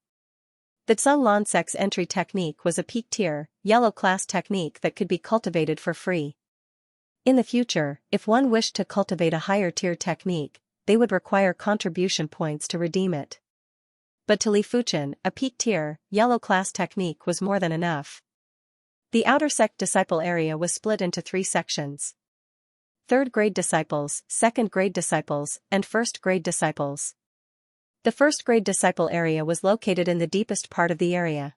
The Zhonglan sect's entry technique was a peak-tier, yellow-class technique that could be cultivated for free. In the future, if one wished to cultivate a higher-tier technique, they would require contribution points to redeem it. But to Li Fuchen, a peak-tier, yellow-class technique was more than enough. The outer sect disciple area was split into 3 sections. 3rd-grade disciples, 2nd-grade disciples, and 1st-grade disciples. The 1st-grade disciple area was located in the deepest part of the area.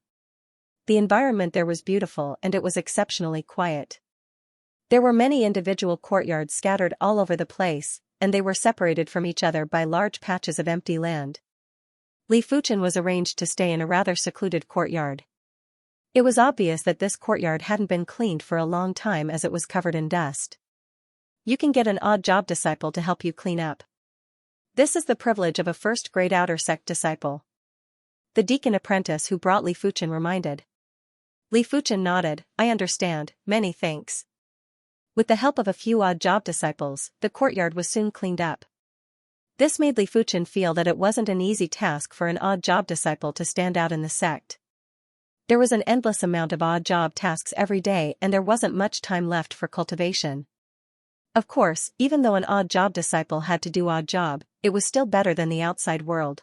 The environment there was beautiful and it was exceptionally quiet. There were many individual courtyards scattered all over the place, and they were separated from each other by large patches of empty land. Li Fuchen was arranged to stay in a rather secluded courtyard. It was obvious that this courtyard hadn't been cleaned for a long time as it was covered in dust. You can get an odd job disciple to help you clean up. This is the privilege of a 1st-grade outer sect disciple. The deacon apprentice who brought Li Fuchen reminded. Li Fuchen nodded, "I understand, many thanks." With the help of a few odd job disciples, the courtyard was soon cleaned up. This made Li Fuchen feel that it wasn't an easy task for an odd job disciple to stand out in the sect. There was an endless amount of odd job tasks every day and there wasn't much time left for cultivation. Of course, even though an odd job disciple had to do odd job, it was still better than the outside world.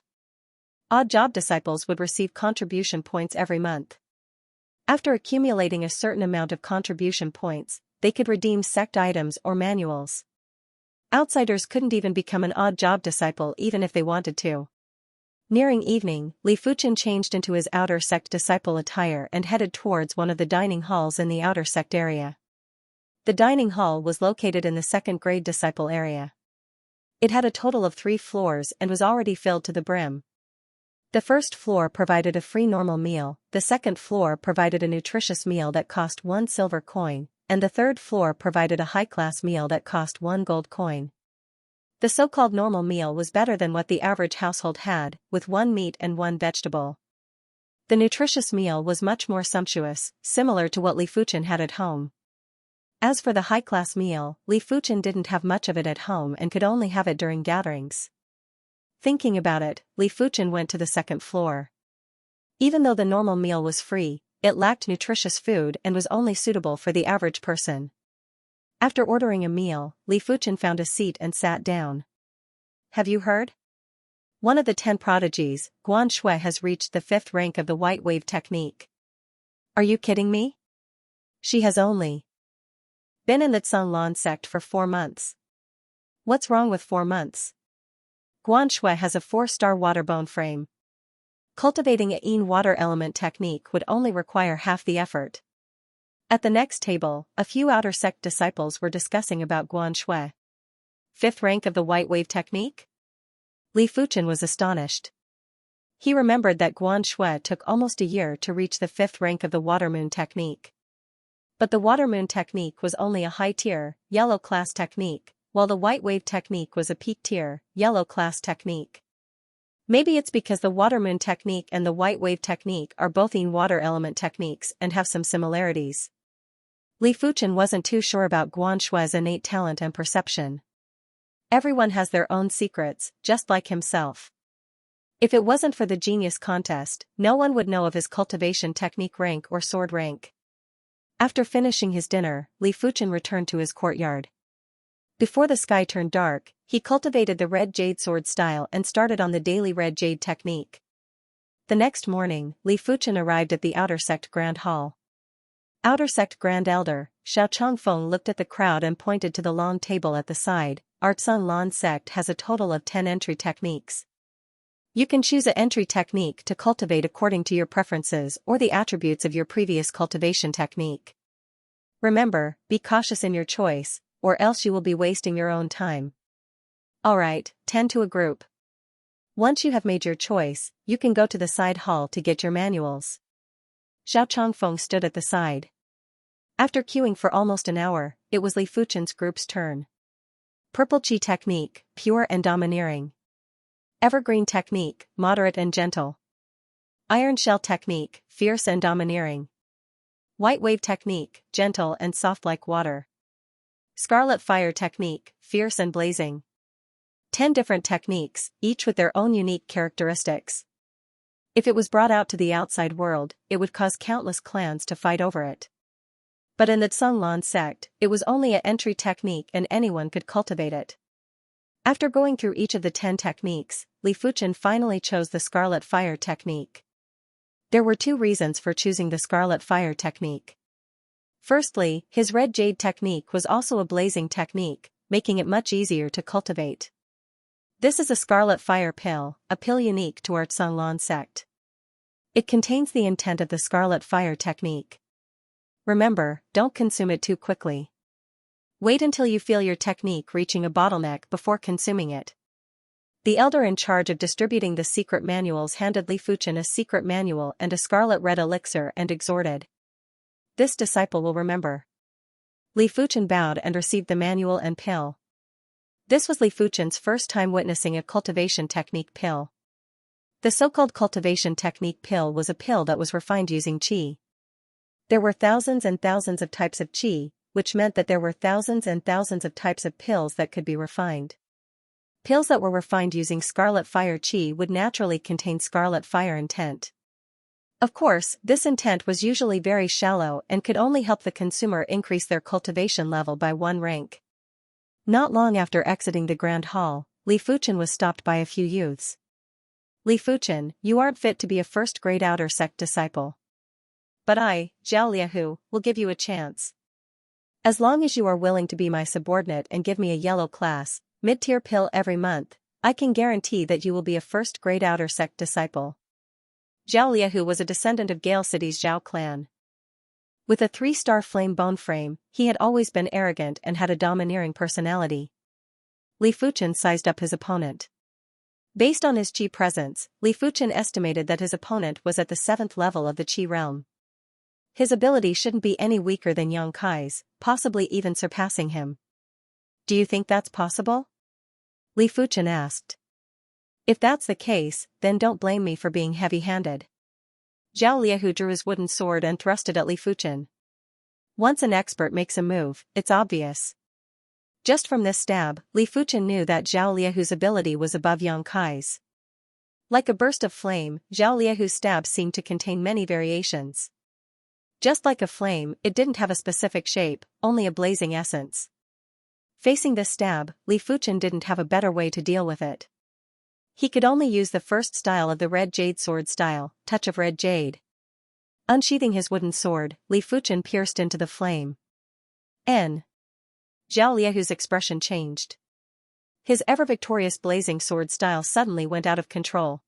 Odd job disciples would receive contribution points every month. After accumulating a certain amount of contribution points, they could redeem sect items or manuals. Outsiders couldn't even become an odd job disciple even if they wanted to. Nearing evening, Li Fuchen changed into his outer sect disciple attire and headed towards one of the dining halls in the outer sect area. The dining hall was located in the 2nd-grade disciple area. It had a total of 3 floors and was already filled to the brim. The 1st floor provided a free normal meal, the 2nd floor provided a nutritious meal that cost 1 silver coin, and the 3rd floor provided a high-class meal that cost 1 gold coin. The so-called normal meal was better than what the average household had, with 1 meat and 1 vegetable. The nutritious meal was much more sumptuous, similar to what Li Fuchen had at home. As for the high-class meal, Li Fuchen didn't have much of it at home and could only have it during gatherings. Thinking about it, Li Fuchen went to the 2nd floor. Even though the normal meal was free, it lacked nutritious food and was only suitable for the average person. After ordering a meal, Li Fuchen found a seat and sat down. "Have you heard? One of the 10 prodigies, Xianxia, has reached the 5th rank of the white wave technique." "Are you kidding me? She has only been in the Zhonglan sect for 4 months. What's wrong with 4 months? Xianxia has a 4-star waterbone frame. Cultivating a Yin water element technique would only require half the effort." At the next table, a few outer sect disciples were discussing about Xianxia. 5th rank of the white wave technique? Li Fuchen was astonished. He remembered that Xianxia took almost a year to reach the 5th rank of the water moon technique. But the water moon technique was only a high-tier, yellow-class technique, while the white wave technique was a peak-tier, yellow-class technique. Maybe it's because the water moon technique and the white wave technique are both Yin water element techniques and have some similarities. Li Fuchen wasn't too sure about Xianxia's innate talent and perception. Everyone has their own secrets, just like himself. If it wasn't for the genius contest, no one would know of his cultivation technique rank or sword rank. After finishing his dinner, Li Fuchen returned to his courtyard. Before the sky turned dark, he cultivated the red jade sword style and started on the daily red jade technique. The next morning, Li Fuchen arrived at the outer sect grand hall. Outer sect grand elder, Xianxia, looked at the crowd and pointed to the long table at the side. "Our Zhonglan sect has a total of 10 entry techniques. You can choose an entry technique to cultivate according to your preferences or the attributes of your previous cultivation technique. Remember, be cautious in your choice, or else you will be wasting your own time. Alright, tend to a group. Once you have made your choice, you can go to the side hall to get your manuals. Zhao Chongfeng stood at the side. After queuing for almost an hour, it was Li Fuchen's group's turn. Purple Qi technique, pure and domineering. Evergreen technique, moderate and gentle. Iron shell technique, fierce and domineering. White wave technique, gentle and soft like water. Scarlet fire technique, fierce and blazing. 10 different techniques, each with their own unique characteristics. If it was brought out to the outside world, it would cause countless clans to fight over it. But in the Zhonglan sect, it was only an entry technique and anyone could cultivate it. After going through each of the 10 techniques, Li Fuchen finally chose the Scarlet Fire technique. There were 2 reasons for choosing the Scarlet Fire technique. Firstly, his Red Jade technique was also a blazing technique, making it much easier to cultivate. This is a Scarlet Fire pill, a pill unique to our Zhonglan sect. It contains the intent of the Scarlet Fire technique. Remember, don't consume it too quickly. Wait until you feel your technique reaching a bottleneck before consuming it. The elder in charge of distributing the secret manuals handed Li Fuchen a secret manual and a scarlet red elixir and exhorted. This disciple will remember. Li Fuchen bowed and received the manual and pill. This was Li Fuchen's first time witnessing a cultivation technique pill. The so-called cultivation technique pill was a pill that was refined using qi. There were thousands and thousands of types of qi, which meant that there were thousands and thousands of types of pills that could be refined. Pills that were refined using Scarlet Fire Qi would naturally contain Scarlet Fire intent. Of course, this intent was usually very shallow and could only help the consumer increase their cultivation level by 1 rank. Not long after exiting the Grand Hall, Li Fuchen was stopped by a few youths. Li Fuchen, you aren't fit to be a first-grade outer sect disciple. But I, Zhao Liahu, will give you a chance. As long as you are willing to be my subordinate and give me a yellow class, mid-tier pill every month, I can guarantee that you will be a first-grade outer sect disciple. Zhao Liahu was a descendant of Gale City's Zhao clan. With a 3-star flame bone frame, he had always been arrogant and had a domineering personality. Li Fuchen sized up his opponent. Based on his qi presence, Li Fuchen estimated that his opponent was at the 7th level of the qi realm. His ability shouldn't be any weaker than Yang Kai's, possibly even surpassing him. Do you think that's possible? Li Fuchen asked. If that's the case, then don't blame me for being heavy-handed. Zhao Liahu drew his wooden sword and thrust it at Li Fuchen. Once an expert makes a move, it's obvious. Just from this stab, Li Fuchen knew that Zhao Liahu's ability was above Yang Kai's. Like a burst of flame, Zhao Liahu's stab seemed to contain many variations. Just like a flame, it didn't have a specific shape, only a blazing essence. Facing this stab, Li Fuchen didn't have a better way to deal with it. He could only use the first style of the Red Jade sword style, Touch of Red Jade. Unsheathing his wooden sword, Li Fuchen pierced into the flame. Zhao Liahu's expression changed. His ever-victorious blazing sword style suddenly went out of control.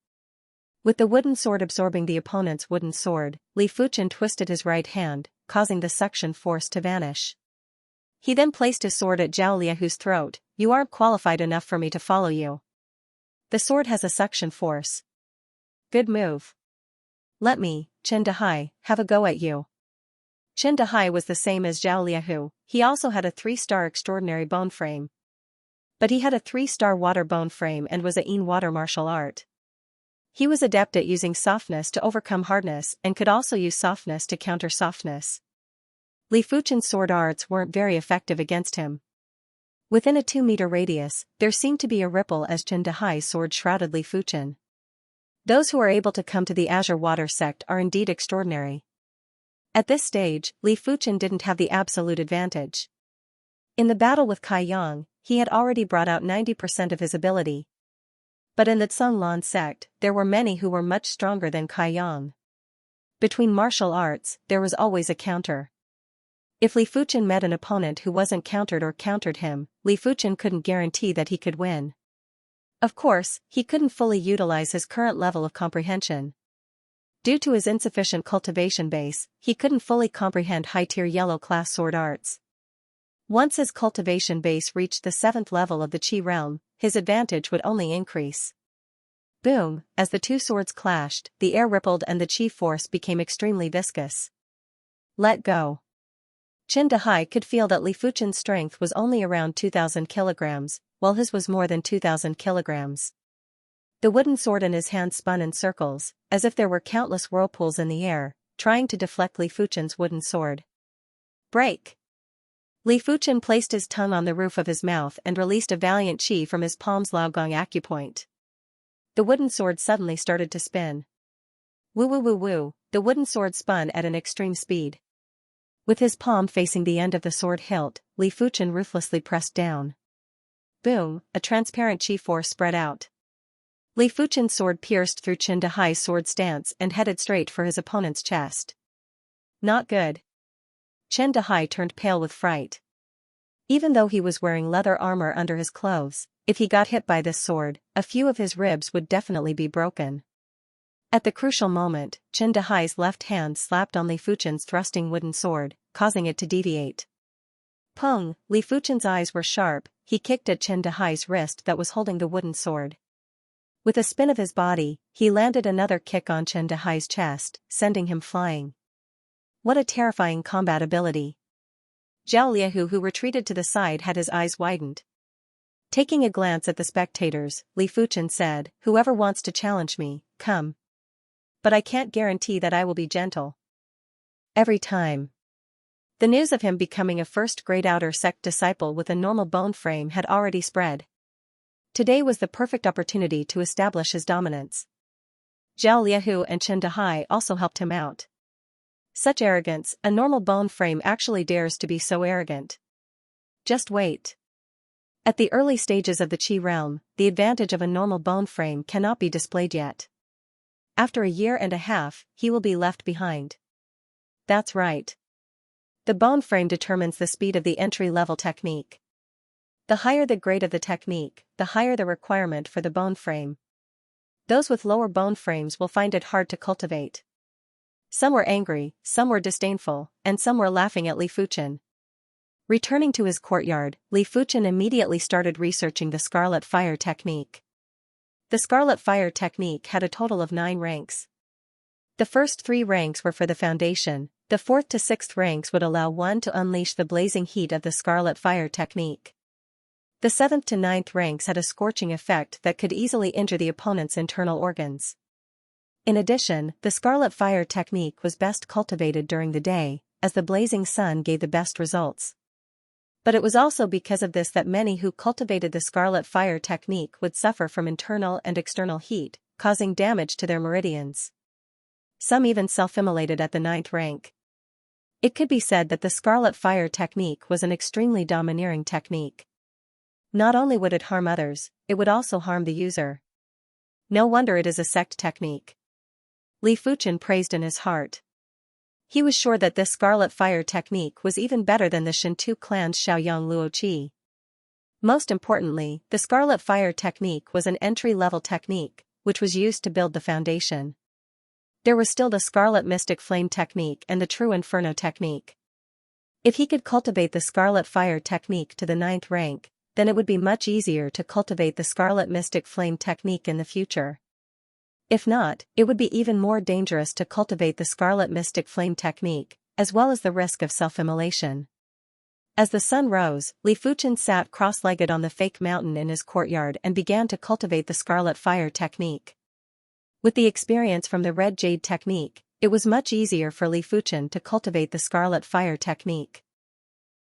With the wooden sword absorbing the opponent's wooden sword, Li Fuchen twisted his right hand, causing the suction force to vanish. He then placed his sword at Zhao Liahu's throat. You aren't qualified enough for me to follow you. The sword has a suction force. Good move. Let me, Chen Dahai, have a go at you. Chen Dahai was the same as Zhao Liahu. He also had a 3-star extraordinary bone frame. But he had a 3-star water bone frame and was a in water martial art. He was adept at using softness to overcome hardness and could also use softness to counter softness. Li Fuchen's sword arts weren't very effective against him. Within a 2-meter radius, there seemed to be a ripple as Chen Dahai's sword shrouded Li Fuchen. Those who are able to come to the Azure Water sect are indeed extraordinary. At this stage, Li Fuchen didn't have the absolute advantage. In the battle with Kai Yang, he had already brought out 90% of his ability. But in the Zhonglan sect, there were many who were much stronger than Kai Yang. Between martial arts, there was always a counter. If Li Fuchen met an opponent who wasn't countered or countered him, Li Fuchen couldn't guarantee that he could win. Of course, he couldn't fully utilize his current level of comprehension. Due to his insufficient cultivation base, he couldn't fully comprehend high-tier yellow-class sword arts. Once his cultivation base reached the 7th level of the Qi realm, his advantage would only increase. Boom, as the two swords clashed, the air rippled and the Qi force became extremely viscous. Let go. Qin Dahai could feel that Li Fuchen's strength was only around 2,000 kilograms, while his was more than 2,000 kilograms. The wooden sword in his hand spun in circles, as if there were countless whirlpools in the air, trying to deflect Li Fuchen's wooden sword. Break! Li Fuchen placed his tongue on the roof of his mouth and released a valiant qi from his palm's Laogong acupoint. The wooden sword suddenly started to spin. Woo woo woo woo, the wooden sword spun at an extreme speed. With his palm facing the end of the sword hilt, Li Fuchen ruthlessly pressed down. Boom, a transparent qi force spread out. Li Fuchen's sword pierced through Qin Dahai's sword stance and headed straight for his opponent's chest. Not good. Qin Dahai turned pale with fright. Even though he was wearing leather armor under his clothes, if he got hit by this sword, a few of his ribs would definitely be broken. At the crucial moment, Qin Dahai's left hand slapped on Li Fuchen's thrusting wooden sword, causing it to deviate. Pung, Li Fuchen's eyes were sharp, he kicked at Qin Dahai's wrist that was holding the wooden sword. With a spin of his body, he landed another kick on Qin Dahai's chest, sending him flying. What a terrifying combat ability. Zhao Liahu, who retreated to the side, had his eyes widened. Taking a glance at the spectators, Li Fuchen said, "Whoever wants to challenge me, come. But I can't guarantee that I will be gentle. Every time." The news of him becoming a first-grade outer sect disciple with a normal bone frame had already spread. Today was the perfect opportunity to establish his dominance. Zhao Liahu and Qin Dahai also helped him out. Such arrogance, a normal bone frame actually dares to be so arrogant. Just wait. At the early stages of the Qi realm, the advantage of a normal bone frame cannot be displayed yet. After a year and a half, he will be left behind. That's right. The bone frame determines the speed of the entry-level technique. The higher the grade of the technique, the higher the requirement for the bone frame. Those with lower bone frames will find it hard to cultivate. Some were angry, some were disdainful, and some were laughing at Li Fuchen. Returning to his courtyard, Li Fuchen immediately started researching the Scarlet Fire technique. The Scarlet Fire technique had a total of 9 ranks. The first 3 ranks were for the foundation, the 4th to 6th ranks would allow one to unleash the blazing heat of the Scarlet Fire technique. The 7th to 9th ranks had a scorching effect that could easily injure the opponent's internal organs. In addition, the Scarlet Fire technique was best cultivated during the day, as the blazing sun gave the best results. But it was also because of this that many who cultivated the Scarlet Fire technique would suffer from internal and external heat, causing damage to their meridians. Some even self-immolated at the 9th rank. It could be said that the Scarlet Fire technique was an extremely domineering technique. Not only would it harm others, it would also harm the user. No wonder it is a sect technique. Li Fuchen praised in his heart. He was sure that this Scarlet Fire technique was even better than the Shintu clan's Xiaoyang Luo Qi. Most importantly, the Scarlet Fire technique was an entry-level technique, which was used to build the foundation. There was still the Scarlet Mystic Flame technique and the True Inferno technique. If he could cultivate the Scarlet Fire technique to the 9th rank, then it would be much easier to cultivate the Scarlet Mystic Flame technique in the future. If not, it would be even more dangerous to cultivate the Scarlet Mystic Flame technique, as well as the risk of self-immolation. As the sun rose, Li Fuchen sat cross-legged on the fake mountain in his courtyard and began to cultivate the Scarlet Fire technique. With the experience from the Red Jade technique, it was much easier for Li Fuchen to cultivate the Scarlet Fire technique.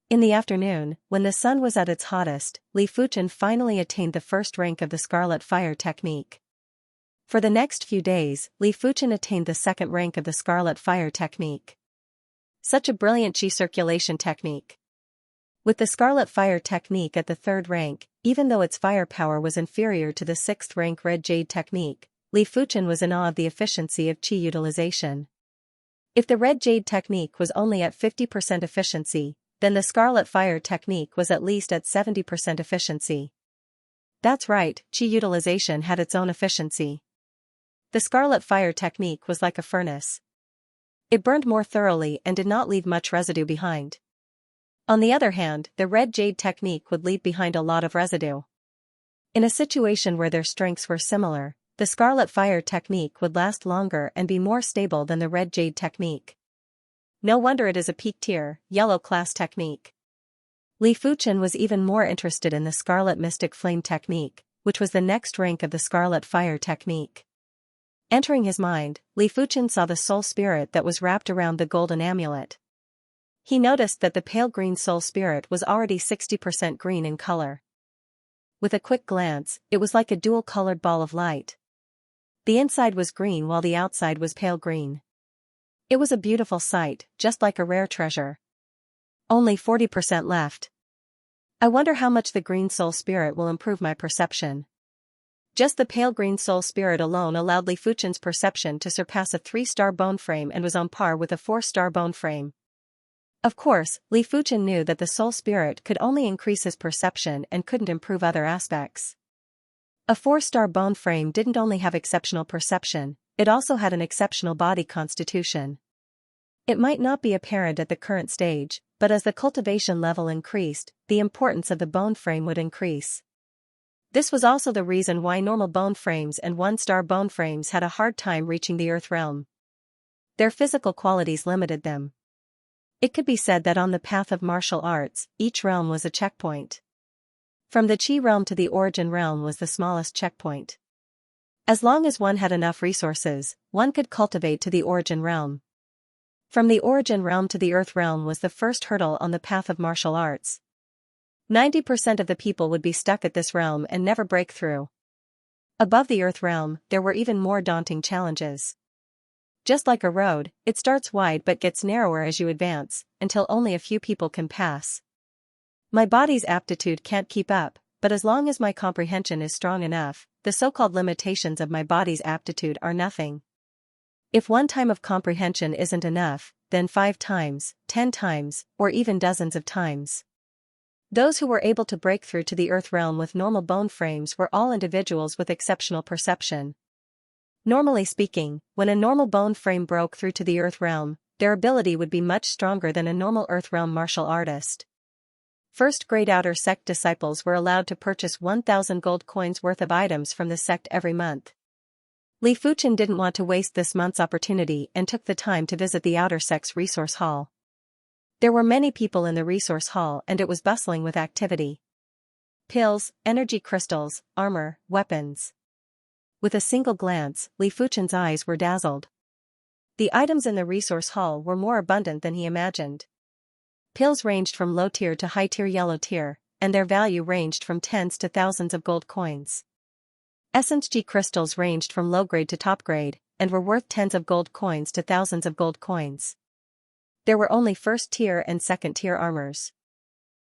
In the afternoon, when the sun was at its hottest, Li Fuchen finally attained the 1st rank of the Scarlet Fire technique. For the next few days, Li Fuchen attained the 2nd rank of the Scarlet Fire technique. Such a brilliant qi circulation technique. With the Scarlet Fire technique at the 3rd rank, even though its firepower was inferior to the 6th rank Red Jade technique, Li Fuchen was in awe of the efficiency of qi utilization. If the Red Jade technique was only at 50% efficiency, then the Scarlet Fire technique was at least at 70% efficiency. That's right, qi utilization had its own efficiency. The scarlet fire technique was like a furnace. It burned more thoroughly and did not leave much residue behind. On the other hand, the red jade technique would leave behind a lot of residue. In a situation where their strengths were similar, the scarlet fire technique would last longer and be more stable than the red jade technique. No wonder it is a peak tier, yellow class technique. Li Fuchen was even more interested in the Scarlet Mystic Flame technique, which was the next rank of the Scarlet Fire technique. Entering his mind, Li Fuchen saw the soul spirit that was wrapped around the golden amulet. He noticed that the pale green soul spirit was already 60% green in color. With a quick glance, it was like a dual-colored ball of light. The inside was green while the outside was pale green. It was a beautiful sight, just like a rare treasure. Only 40% left. I wonder how much the green soul spirit will improve my perception. Just the pale green soul spirit alone allowed Li Fuchen's perception to surpass a 3-star bone frame and was on par with a 4-star bone frame. Of course, Li Fuchen knew that the soul spirit could only increase his perception and couldn't improve other aspects. A 4-star bone frame didn't only have exceptional perception, it also had an exceptional body constitution. It might not be apparent at the current stage, but as the cultivation level increased, the importance of the bone frame would increase. This was also the reason why normal bone frames and 1-star bone frames had a hard time reaching the Earth realm. Their physical qualities limited them. It could be said that on the path of martial arts, each realm was a checkpoint. From the Qi realm to the Origin realm was the smallest checkpoint. As long as one had enough resources, one could cultivate to the Origin realm. From the Origin realm to the Earth realm was the first hurdle on the path of martial arts. 90% of the people would be stuck at this realm and never break through. Above the Earth realm, there were even more daunting challenges. Just like a road, it starts wide but gets narrower as you advance, until only a few people can pass. My body's aptitude can't keep up, but as long as my comprehension is strong enough, the so-called limitations of my body's aptitude are nothing. If one time of comprehension isn't enough, then 5 times, 10 times, or even dozens of times. Those who were able to break through to the Earth realm with normal bone frames were all individuals with exceptional perception. Normally speaking, when a normal bone frame broke through to the Earth realm, their ability would be much stronger than a normal Earth realm martial artist. First-grade outer sect disciples were allowed to purchase 1,000 gold coins worth of items from the sect every month. Li Fuchen didn't want to waste this month's opportunity and took the time to visit the outer sect's resource hall. There were many people in the resource hall and it was bustling with activity. Pills, energy crystals, armor, weapons. With a single glance, Li Fuchen's eyes were dazzled. The items in the resource hall were more abundant than he imagined. Pills ranged from low tier to high tier yellow tier, and their value ranged from tens to thousands of gold coins. Essence G crystals ranged from low grade to top grade, and were worth tens of gold coins to thousands of gold coins. There were only first tier and second tier armors.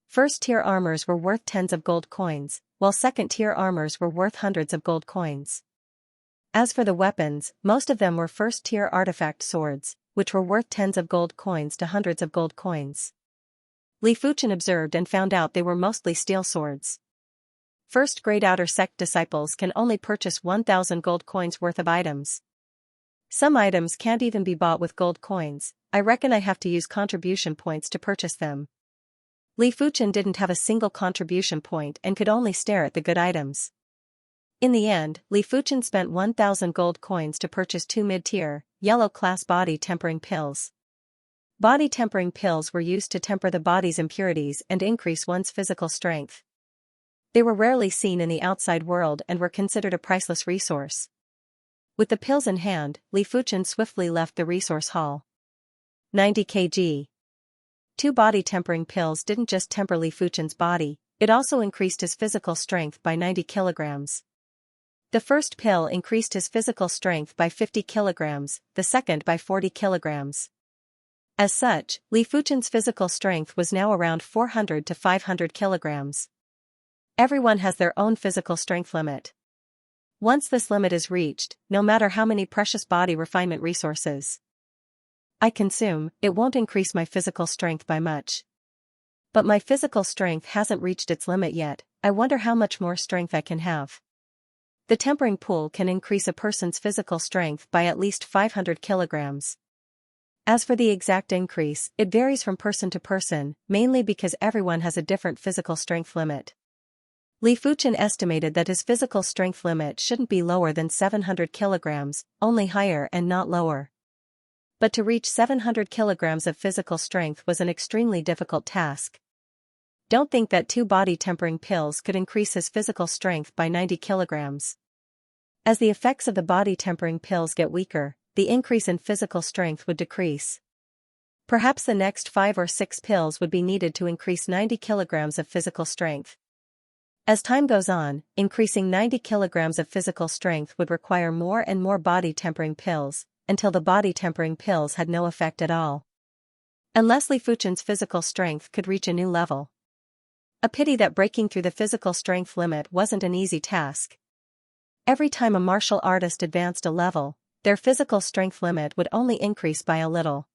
First tier armors were worth tens of gold coins, while second tier armors were worth hundreds of gold coins. As for the weapons, most of them were first tier artifact swords, which were worth tens of gold coins to hundreds of gold coins. Li Fuchen observed and found out they were mostly steel swords. First-grade outer sect disciples can only purchase 1,000 gold coins worth of items. Some items can't even be bought with gold coins. I reckon I have to use contribution points to purchase them. Li Fuchen didn't have a single contribution point and could only stare at the good items. In the end, Li Fuchen spent 1,000 gold coins to purchase 2 mid-tier, yellow-class body tempering pills. Body tempering pills were used to temper the body's impurities and increase one's physical strength. They were rarely seen in the outside world and were considered a priceless resource. With the pills in hand, Li Fuchen swiftly left the resource hall. 90 kg. 2 body tempering pills didn't just temper Li Fuchen's body, it also increased his physical strength by 90 kilograms. The first pill increased his physical strength by 50 kilograms, the second by 40 kilograms. As such, Li Fuchen's physical strength was now around 400 to 500 kilograms. Everyone has their own physical strength limit. Once this limit is reached, no matter how many precious body refinement resources I consume, it won't increase my physical strength by much. But my physical strength hasn't reached its limit yet, I wonder how much more strength I can have. The tempering pool can increase a person's physical strength by at least 500 kilograms. As for the exact increase, it varies from person to person, mainly because everyone has a different physical strength limit. Li Fuchen estimated that his physical strength limit shouldn't be lower than 700 kilograms, only higher and not lower. But to reach 700 kilograms of physical strength was an extremely difficult task. Don't think that 2 body tempering pills could increase his physical strength by 90 kilograms. As the effects of the body tempering pills get weaker, the increase in physical strength would decrease. Perhaps the next 5 or 6 pills would be needed to increase 90 kilograms of physical strength. As time goes on, increasing 90 kilograms of physical strength would require more and more body tempering pills, until the body tempering pills had no effect at all. Unless Li Fuchen's physical strength could reach a new level. A pity that breaking through the physical strength limit wasn't an easy task. Every time a martial artist advanced a level, their physical strength limit would only increase by a little.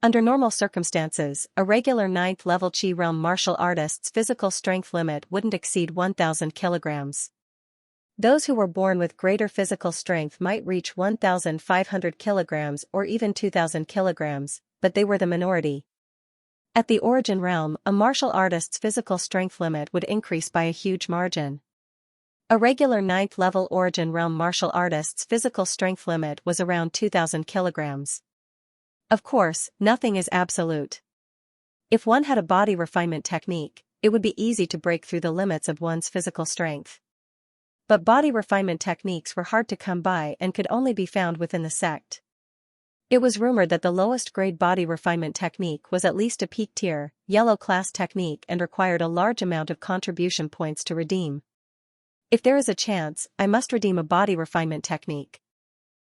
Under normal circumstances, a regular 9th level Qi realm martial artist's physical strength limit wouldn't exceed 1,000 kilograms. Those who were born with greater physical strength might reach 1,500 kilograms or even 2,000 kilograms, but they were the minority. At the origin realm, a martial artist's physical strength limit would increase by a huge margin. A regular 9th level origin realm martial artist's physical strength limit was around 2,000 kilograms. Of course, nothing is absolute. If one had a body refinement technique, it would be easy to break through the limits of one's physical strength. But body refinement techniques were hard to come by and could only be found within the sect. It was rumored that the lowest grade body refinement technique was at least a peak tier, yellow class technique and required a large amount of contribution points to redeem. If there is a chance, I must redeem a body refinement technique.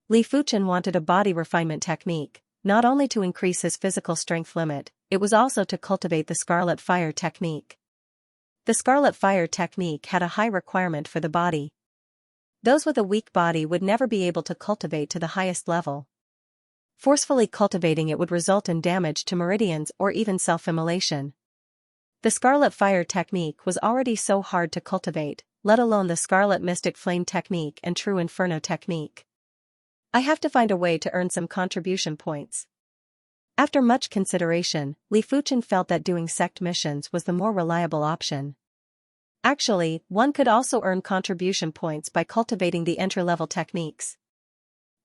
Li Fuchen wanted a body refinement technique, not only to increase his physical strength limit, it was also to cultivate the Scarlet Fire technique. The Scarlet Fire technique had a high requirement for the body. Those with a weak body would never be able to cultivate to the highest level. Forcefully cultivating it would result in damage to meridians or even self-immolation. The Scarlet Fire technique was already so hard to cultivate, let alone the Scarlet Mystic Flame technique and True Inferno technique. I have to find a way to earn some contribution points. After much consideration, Li Fuchen felt that doing sect missions was the more reliable option. Actually, one could also earn contribution points by cultivating the entry-level techniques.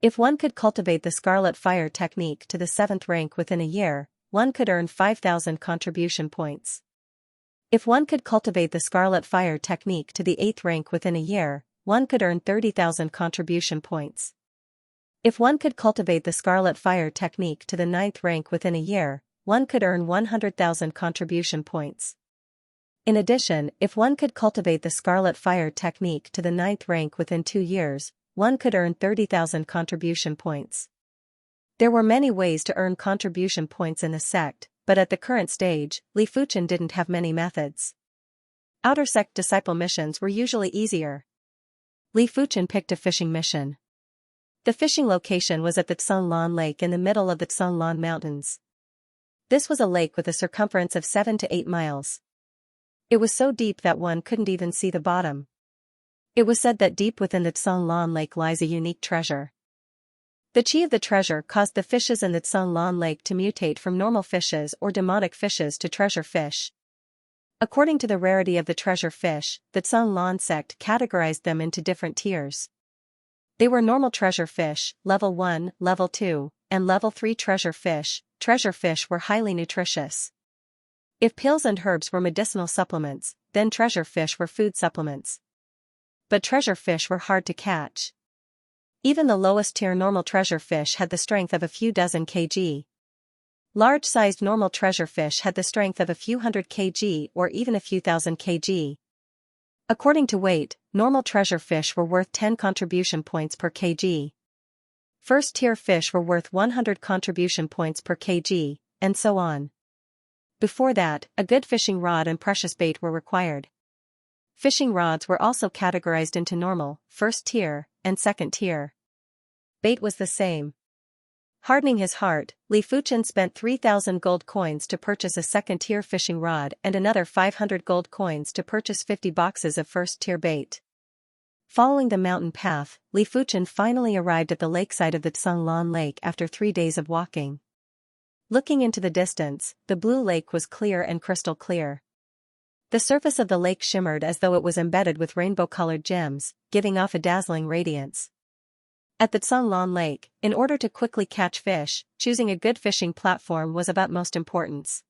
If one could cultivate the Scarlet Fire technique to the 7th rank within a year, one could earn 5,000 contribution points. If one could cultivate the Scarlet Fire technique to the 8th rank within a year, one could earn 30,000 contribution points. If one could cultivate the Scarlet Fire technique to the 9th rank within a year, one could earn 100,000 contribution points. In addition, if one could cultivate the Scarlet Fire technique to the 9th rank within 2 years, one could earn 30,000 contribution points. There were many ways to earn contribution points in the sect, but at the current stage, Li Fuchen didn't have many methods. Outer sect disciple missions were usually easier. Li Fuchen picked a fishing mission. The fishing location was at the Xinlan Lake in the middle of the Xinlan Mountains. This was a lake with a circumference of 7 to 8 miles. It was so deep that one couldn't even see the bottom. It was said that deep within the Xinlan Lake lies a unique treasure. The chi of the treasure caused the fishes in the Xinlan Lake to mutate from normal fishes or demonic fishes to treasure fish. According to the rarity of the treasure fish, the Xinlan sect categorized them into different tiers. They were normal treasure fish, level 1, level 2, and level 3 treasure fish. Treasure fish were highly nutritious. If pills and herbs were medicinal supplements, then treasure fish were food supplements. But treasure fish were hard to catch. Even the lowest tier normal treasure fish had the strength of a few dozen kg. Large-sized normal treasure fish had the strength of a few hundred kg or even a few thousand kg. According to weight, normal treasure fish were worth 10 contribution points per kg. First-tier fish were worth 100 contribution points per kg, and so on. Before that, a good fishing rod and precious bait were required. Fishing rods were also categorized into normal, first tier, and second tier. Bait was the same. Hardening his heart, Li Fuchen spent 3,000 gold coins to purchase a second-tier fishing rod and another 500 gold coins to purchase 50 boxes of first-tier bait. Following the mountain path, Li Fuchen finally arrived at the lakeside of the Tsanglan Lake after 3 days of walking. Looking into the distance, the blue lake was clear and crystal clear. The surface of the lake shimmered as though it was embedded with rainbow-colored gems, giving off a dazzling radiance. At the Tsanglan Lake, in order to quickly catch fish, choosing a good fishing platform was of utmost importance.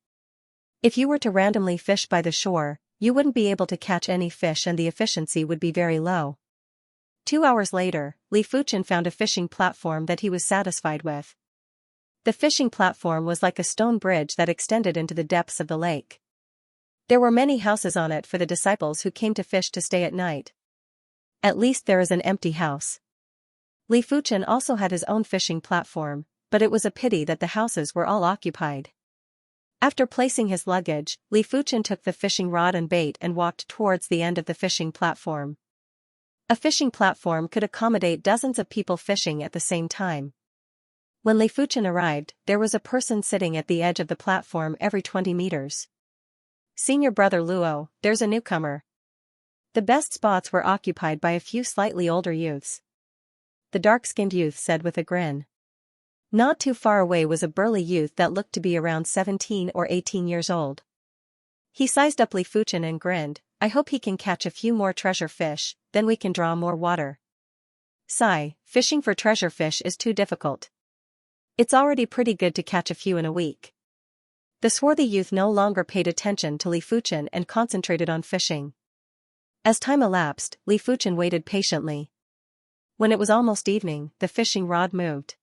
If you were to randomly fish by the shore, you wouldn't be able to catch any fish and the efficiency would be very low. 2 hours later, Li Fuchen found a fishing platform that he was satisfied with. The fishing platform was like a stone bridge that extended into the depths of the lake. There were many houses on it for the disciples who came to fish to stay at night. At least there is an empty house. Li Fuchen also had his own fishing platform, but it was a pity that the houses were all occupied. After placing his luggage, Li Fuchen took the fishing rod and bait and walked towards the end of the fishing platform. A fishing platform could accommodate dozens of people fishing at the same time. When Li Fuchen arrived, there was a person sitting at the edge of the platform every 20 meters. "Senior brother Luo, there's a newcomer." The best spots were occupied by a few slightly older youths. The dark-skinned youth said with a grin. Not too far away was a burly youth that looked to be around 17 or 18 years old. He sized up Li Fuchen and grinned. "I hope he can catch a few more treasure fish, then we can draw more water." "Sigh, fishing for treasure fish is too difficult. It's already pretty good to catch a few in a week." The swarthy youth no longer paid attention to Li Fuchen and concentrated on fishing. As time elapsed, Li Fuchen waited patiently. When it was almost evening, the fishing rod moved.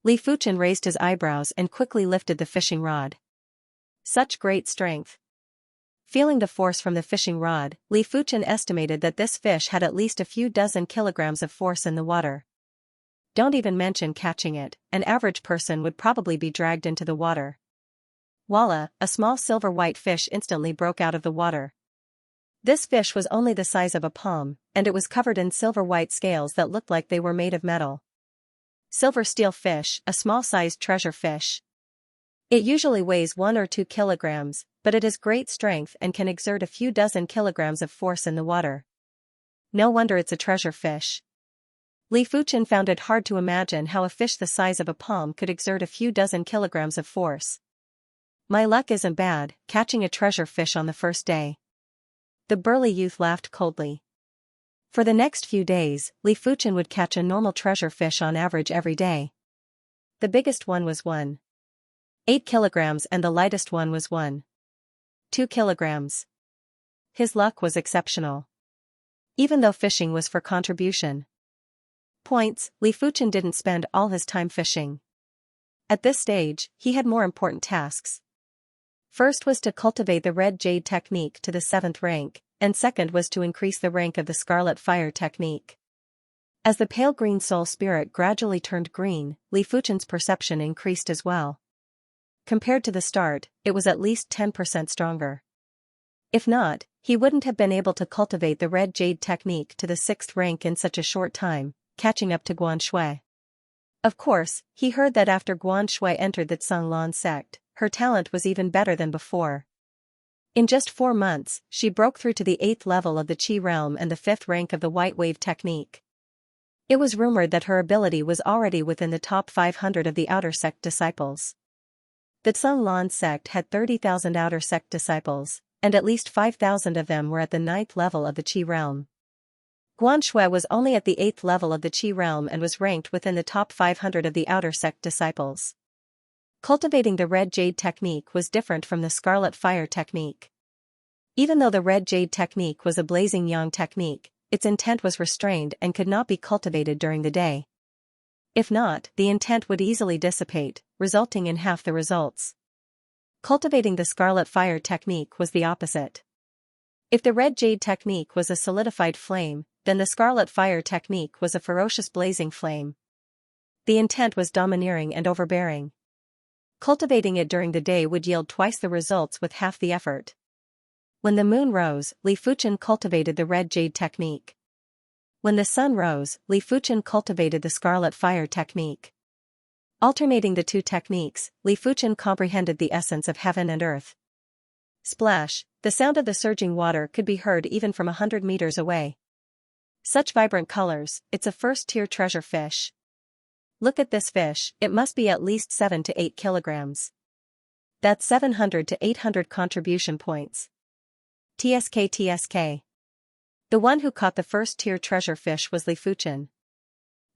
Li Fuchen raised his eyebrows and quickly lifted the fishing rod. Such great strength. Feeling the force from the fishing rod, Li Fuchen estimated that this fish had at least a few dozen kilograms of force in the water. Don't even mention catching it, an average person would probably be dragged into the water. Voila, a small silver-white fish instantly broke out of the water. This fish was only the size of a palm, and it was covered in silver-white scales that looked like they were made of metal. Silver steel fish, a small-sized treasure fish. It usually weighs 1 or 2 kilograms, but it has great strength and can exert a few dozen kilograms of force in the water. No wonder it's a treasure fish. Li Fuchen found it hard to imagine how a fish the size of a palm could exert a few dozen kilograms of force. My luck isn't bad, catching a treasure fish on the first day. The burly youth laughed coldly. For the next few days, Li Fuchen would catch a normal treasure fish on average every day. The biggest one was 1.8 kilograms and the lightest one was 1.2 kilograms. His luck was exceptional. Even though fishing was for contribution points, Li Fuchen didn't spend all his time fishing. At this stage, he had more important tasks. First was to cultivate the red jade technique to the 7th rank, and second was to increase the rank of the scarlet fire technique. As the pale green soul spirit gradually turned green, Li Fuchen's perception increased as well. Compared to the start, it was at least 10% stronger. If not, he wouldn't have been able to cultivate the red jade technique to the 6th rank in such a short time, catching up to Guan Shui. Of course, he heard that after Guan Shui entered the Tsanglan sect, her talent was even better than before. In just 4 months, she broke through to the 8th level of the Qi realm and the 5th rank of the White Wave technique. It was rumored that her ability was already within the top 500 of the outer sect disciples. The Tsanglan sect had 30,000 outer sect disciples, and at least 5,000 of them were at the 9th level of the Qi realm. Guan Shui was only at the 8th level of the Qi realm and was ranked within the top 500 of the outer sect disciples. Cultivating the red jade technique was different from the scarlet fire technique. Even though the red jade technique was a blazing yang technique, its intent was restrained and could not be cultivated during the day. If not, the intent would easily dissipate, resulting in half the results. Cultivating the scarlet fire technique was the opposite. If the red jade technique was a solidified flame, then the scarlet fire technique was a ferocious blazing flame. The intent was domineering and overbearing. Cultivating it during the day would yield twice the results with half the effort. When the moon rose, Li Fuchen cultivated the red jade technique. When the sun rose, Li Fuchen cultivated the scarlet fire technique. Alternating the two techniques, Li Fuchen comprehended the essence of heaven and earth. Splash, the sound of the surging water could be heard even from 100 meters away. Such vibrant colors, it's a first-tier treasure fish. Look at this fish, it must be at least 7 to 8 kilograms. That's 700 to 800 contribution points. TSK. The one who caught the first-tier treasure fish was Li Fuchen.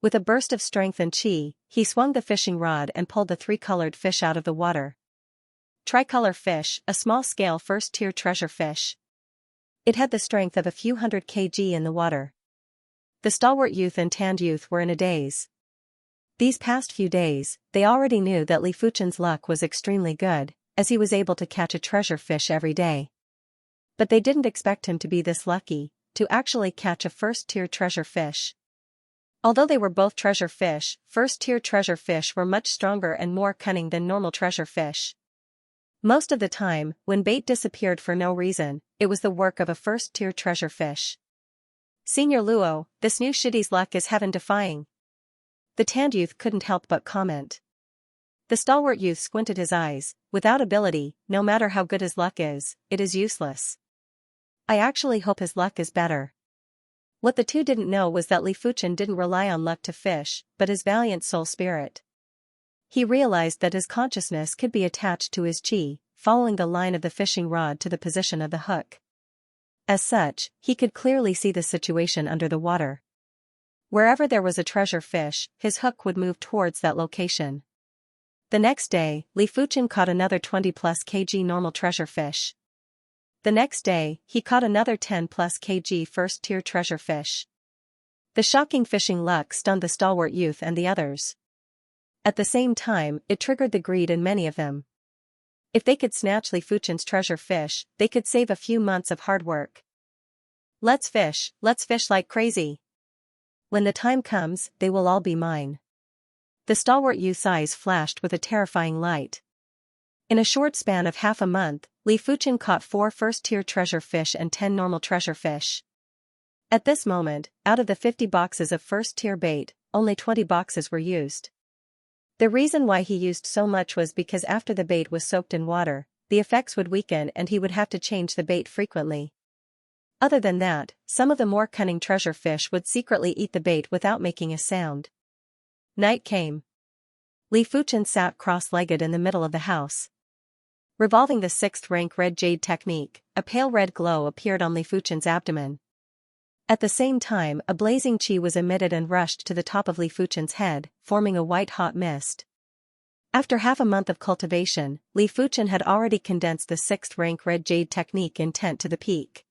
With a burst of strength and chi, he swung the fishing rod and pulled the three-colored fish out of the water. Tricolor fish, a small-scale first-tier treasure fish. It had the strength of a few hundred kg in the water. The stalwart youth and tanned youth were in a daze. These past few days, they already knew that Li Fuchen's luck was extremely good, as he was able to catch a treasure fish every day. But they didn't expect him to be this lucky, to actually catch a first-tier treasure fish. Although they were both treasure fish, first-tier treasure fish were much stronger and more cunning than normal treasure fish. Most of the time, when bait disappeared for no reason, it was the work of a first-tier treasure fish. Senior Luo, this new shitty's luck is heaven-defying. The tanned youth couldn't help but comment. The stalwart youth squinted his eyes. Without ability, no matter how good his luck is, it is useless. I actually hope his luck is better. What the two didn't know was that Li Fuchen didn't rely on luck to fish, but his valiant soul spirit. He realized that his consciousness could be attached to his chi, following the line of the fishing rod to the position of the hook. As such, he could clearly see the situation under the water. Wherever there was a treasure fish, his hook would move towards that location. The next day, Li Fuchen caught another 20+ kg normal treasure fish. The next day, he caught another 10+ kg first-tier treasure fish. The shocking fishing luck stunned the stalwart youth and the others. At the same time, it triggered the greed in many of them. If they could snatch Li Fuchen's treasure fish, they could save a few months of hard work. Let's fish like crazy. When the time comes, they will all be mine. The stalwart youth's eyes flashed with a terrifying light. In a short span of half a month, Li Fuchen caught 4 first-tier treasure fish and 10 normal treasure fish. At this moment, out of the 50 boxes of first-tier bait, only 20 boxes were used. The reason why he used so much was because after the bait was soaked in water, the effects would weaken and he would have to change the bait frequently. Other than that, some of the more cunning treasure fish would secretly eat the bait without making a sound. Night came. Li Fuchen sat cross-legged in the middle of the house. Revolving the 6th rank red jade technique, a pale red glow appeared on Li Fuchen's abdomen. At the same time, a blazing chi was emitted and rushed to the top of Li Fuchen's head, forming a white-hot mist. After half a month of cultivation, Li Fuchen had already condensed the 6th rank red jade technique intent to the peak.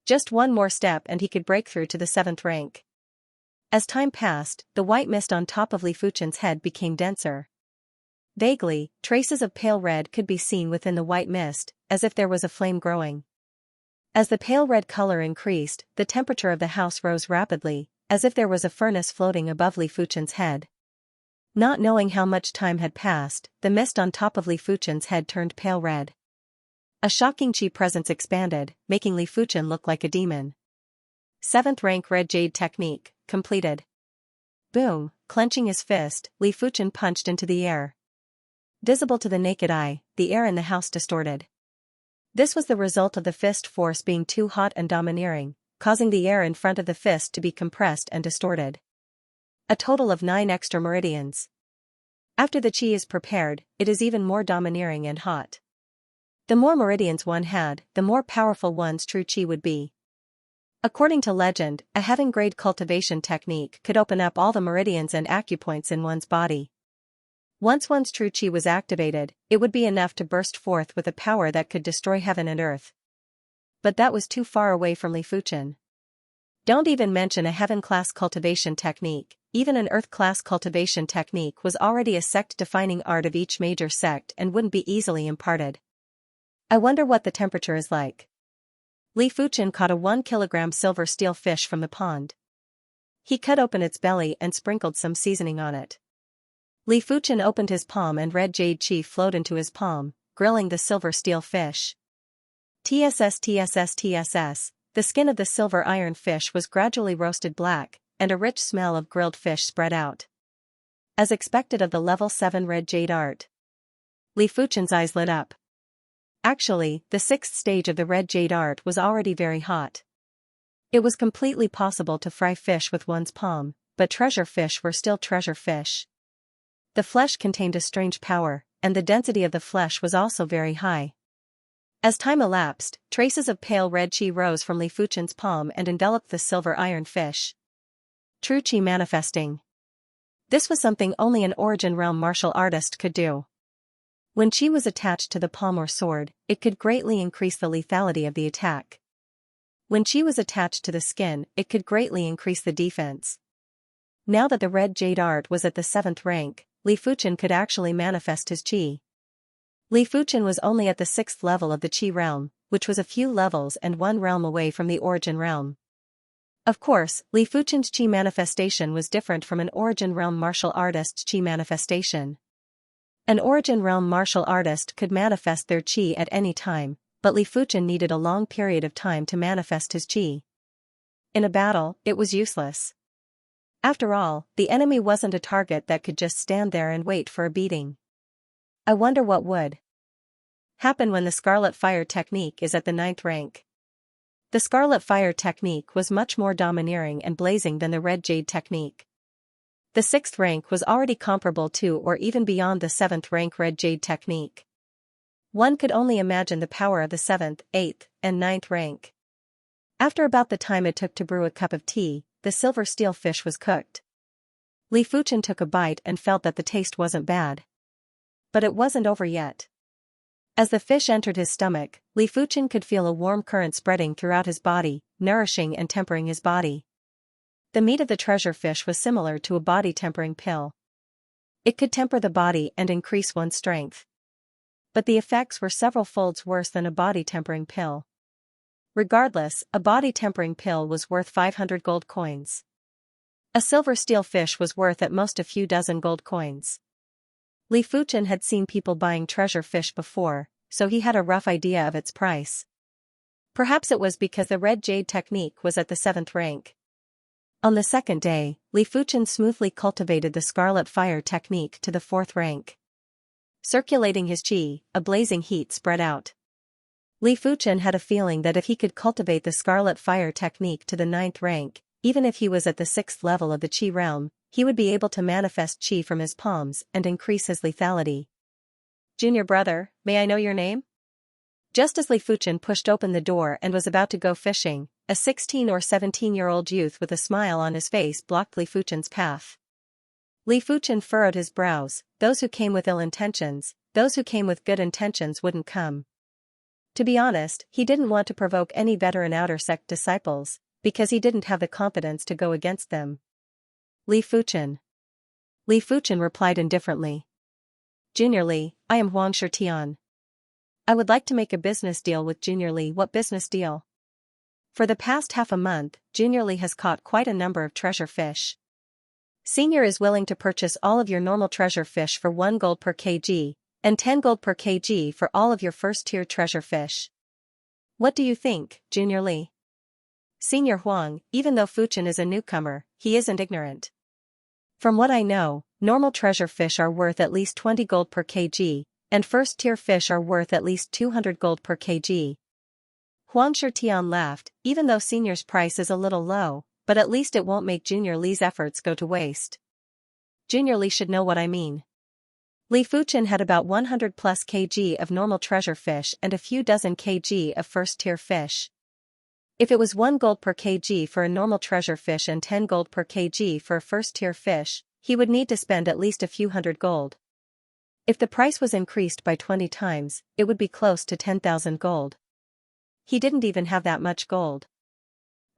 Just one more step and he could break through to the 7th rank. As time passed, the white mist on top of Li Fuchen's head became denser. Vaguely, traces of pale red could be seen within the white mist, as if there was a flame growing. As the pale red color increased, the temperature of the house rose rapidly, as if there was a furnace floating above Li Fuchen's head. Not knowing how much time had passed, the mist on top of Li Fuchen's head turned pale red. A shocking chi presence expanded, making Li Fuchen look like a demon. 7th rank red jade technique, completed. Boom, clenching his fist, Li Fuchen punched into the air. Visible to the naked eye, the air in the house distorted. This was the result of the fist force being too hot and domineering, causing the air in front of the fist to be compressed and distorted. A total of 9 extra meridians. After the chi is prepared, it is even more domineering and hot. The more meridians one had, the more powerful one's true chi would be. According to legend, a heaven-grade cultivation technique could open up all the meridians and acupoints in one's body. Once one's true chi was activated, it would be enough to burst forth with a power that could destroy heaven and earth. But that was too far away from Li Fuchen. Don't even mention a heaven-class cultivation technique, even an earth-class cultivation technique was already a sect-defining art of each major sect and wouldn't be easily imparted. I wonder what the temperature is like. Li Fuchen caught a 1 kilogram silver steel fish from the pond. He cut open its belly and sprinkled some seasoning on it. Li Fuchen opened his palm and red jade chi flowed into his palm, grilling the silver steel fish. TSS. The skin of the silver iron fish was gradually roasted black, and a rich smell of grilled fish spread out. as expected of the level 7 red jade art. Li Fuchen's eyes lit up. Actually, the 6th stage of the red jade art was already very hot. It was completely possible to fry fish with one's palm, but treasure fish were still treasure fish. The flesh contained a strange power, and the density of the flesh was also very high. As time elapsed, traces of pale red qi rose from Li Fuchen's palm and enveloped the silver iron fish. True qi manifesting. This was something only an Origin Realm martial artist could do. When qi was attached to the palm or sword, it could greatly increase the lethality of the attack. When qi was attached to the skin, it could greatly increase the defense. Now that the red jade art was at the 7th rank, Li Fuchen could actually manifest his qi. Li Fuchen was only at the 6th level of the qi realm, which was a few levels and one realm away from the Origin Realm. Of course, Li Fuchen's qi manifestation was different from an Origin Realm martial artist's qi manifestation. An Origin Realm martial artist could manifest their qi at any time, but Li Fuchen needed a long period of time to manifest his qi. In a battle, it was useless. After all, the enemy wasn't a target that could just stand there and wait for a beating. I wonder what would happen when the Scarlet Fire technique is at the 9th rank. The Scarlet Fire technique was much more domineering and blazing than the Red Jade technique. The 6th rank was already comparable to or even beyond the 7th rank Red Jade technique. One could only imagine the power of the 7th, 8th, and 9th rank. After about the time it took to brew a cup of tea, the silver steel fish was cooked. Li Fuchen took a bite and felt that the taste wasn't bad. But it wasn't over yet. As the fish entered his stomach, Li Fuchen could feel a warm current spreading throughout his body, nourishing and tempering his body. The meat of the treasure fish was similar to a body-tempering pill. It could temper the body and increase one's strength. But the effects were several folds worse than a body-tempering pill. Regardless, a body-tempering pill was worth 500 gold coins. A silver steel fish was worth at most a few dozen gold coins. Li Fuchen had seen people buying treasure fish before, so he had a rough idea of its price. Perhaps it was because the Red Jade technique was at the 7th rank. On the 2nd day, Li Fuchen smoothly cultivated the Scarlet Fire technique to the 4th rank. Circulating his qi, a blazing heat spread out. Li Fuchen had a feeling that if he could cultivate the Scarlet Fire technique to the 9th rank, even if he was at the 6th level of the qi realm, he would be able to manifest qi from his palms and increase his lethality. Junior brother, may I know your name? Just as Li Fuchen pushed open the door and was about to go fishing, a 16 or 17-year-old youth with a smile on his face blocked Li Fuchen's path. Li Fuchen furrowed his brows. Those who came with ill intentions, those who came with good intentions wouldn't come. To be honest, he didn't want to provoke any veteran outer sect disciples, because he didn't have the competence to go against them. Li Fuchen. Li Fuchen replied indifferently. Junior Li, I am Xianxia Tian. I would like to make a business deal with Junior Li. What business deal? For the past half a month, Junior Li has caught quite a number of treasure fish. Senior is willing to purchase all of your normal treasure fish for 1 gold per kg, and 10 gold per kg for all of your first-tier treasure fish. What do you think, Junior Li? Senior Huang, even though Fuchen is a newcomer, he isn't ignorant. From what I know, normal treasure fish are worth at least 20 gold per kg, and first-tier fish are worth at least 200 gold per kg. Xianxia Tian laughed. Even though Senior's price is a little low, but at least it won't make Junior Li's efforts go to waste. Junior Li should know what I mean. Li Fuchen had about 100 plus kg of normal treasure fish and a few dozen kg of first-tier fish. If it was 1 gold per kg for a normal treasure fish and 10 gold per kg for a first-tier fish, he would need to spend at least a few hundred gold. If the price was increased by 20 times, it would be close to 10,000 gold. He didn't even have that much gold.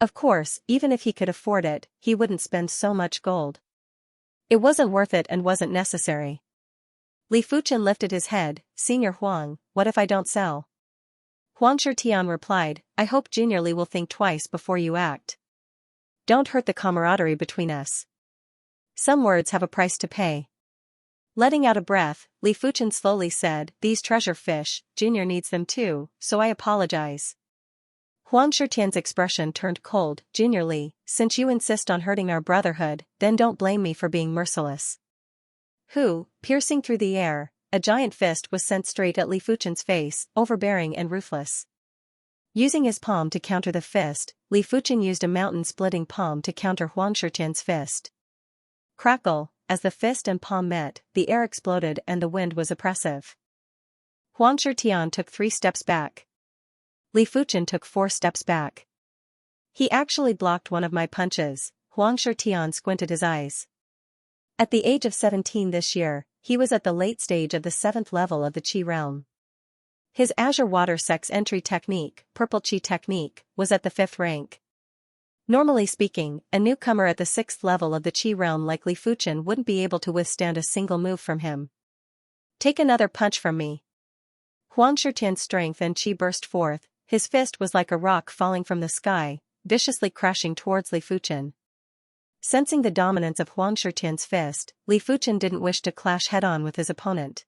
Of course, even if he could afford it, he wouldn't spend so much gold. It wasn't worth it and wasn't necessary. Li Fuchen lifted his head. Senior Huang, what if I don't sell? Xianxia Tian replied, I hope Junior Li will think twice before you act. Don't hurt the camaraderie between us. Some words have a price to pay. Letting out a breath, Li Fuchen slowly said, these treasure fish, Junior needs them too, so I apologize. Xianxia Tian's expression turned cold. Junior Li, since you insist on hurting our brotherhood, then don't blame me for being merciless. Piercing through the air, a giant fist was sent straight at Li Fuchen's face, overbearing and ruthless. Using his palm to counter the fist, Li Fuchen used a mountain-splitting palm to counter Huang Shitian's fist. Crackle, as the fist and palm met, the air exploded and the wind was oppressive. Huang Shitian took 3 steps back. Li Fuchen took 4 steps back. He actually blocked one of my punches. Huang Shitian squinted his eyes. At the age of 17 this year, he was at the late stage of the 7th level of the Qi realm. His Azure Water Sex entry technique, Purple Qi technique, was at the 5th rank. Normally speaking, a newcomer at the 6th level of the Qi realm like Li Fuchen wouldn't be able to withstand a single move from him. Take another punch from me. Huang Shitian's strength and Qi burst forth, his fist was like a rock falling from the sky, viciously crashing towards Li Fuchen. Sensing the dominance of Huang Shitian's fist, Li Fuchen didn't wish to clash head-on with his opponent.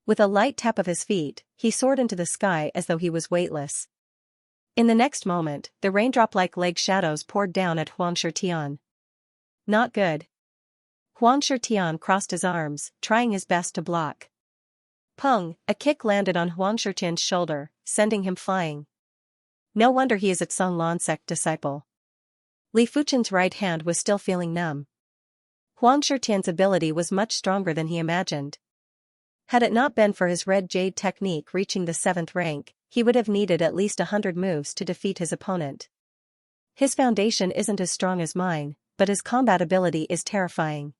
With a light tap of his feet, he soared into the sky as though he was weightless. In the next moment, the raindrop-like leg shadows poured down at Huang Shitian. Not good. Huang Shitian crossed his arms, trying his best to block. Pung, a kick landed on Huang Shitian's shoulder, sending him flying. No wonder he is a Tsang Lan sect disciple. Li Fuchen's right hand was still feeling numb. Huang Shitian's ability was much stronger than he imagined. Had it not been for his red jade technique reaching the 7th rank, he would have needed at least 100 moves to defeat his opponent. His foundation isn't as strong as mine, but his combat ability is terrifying.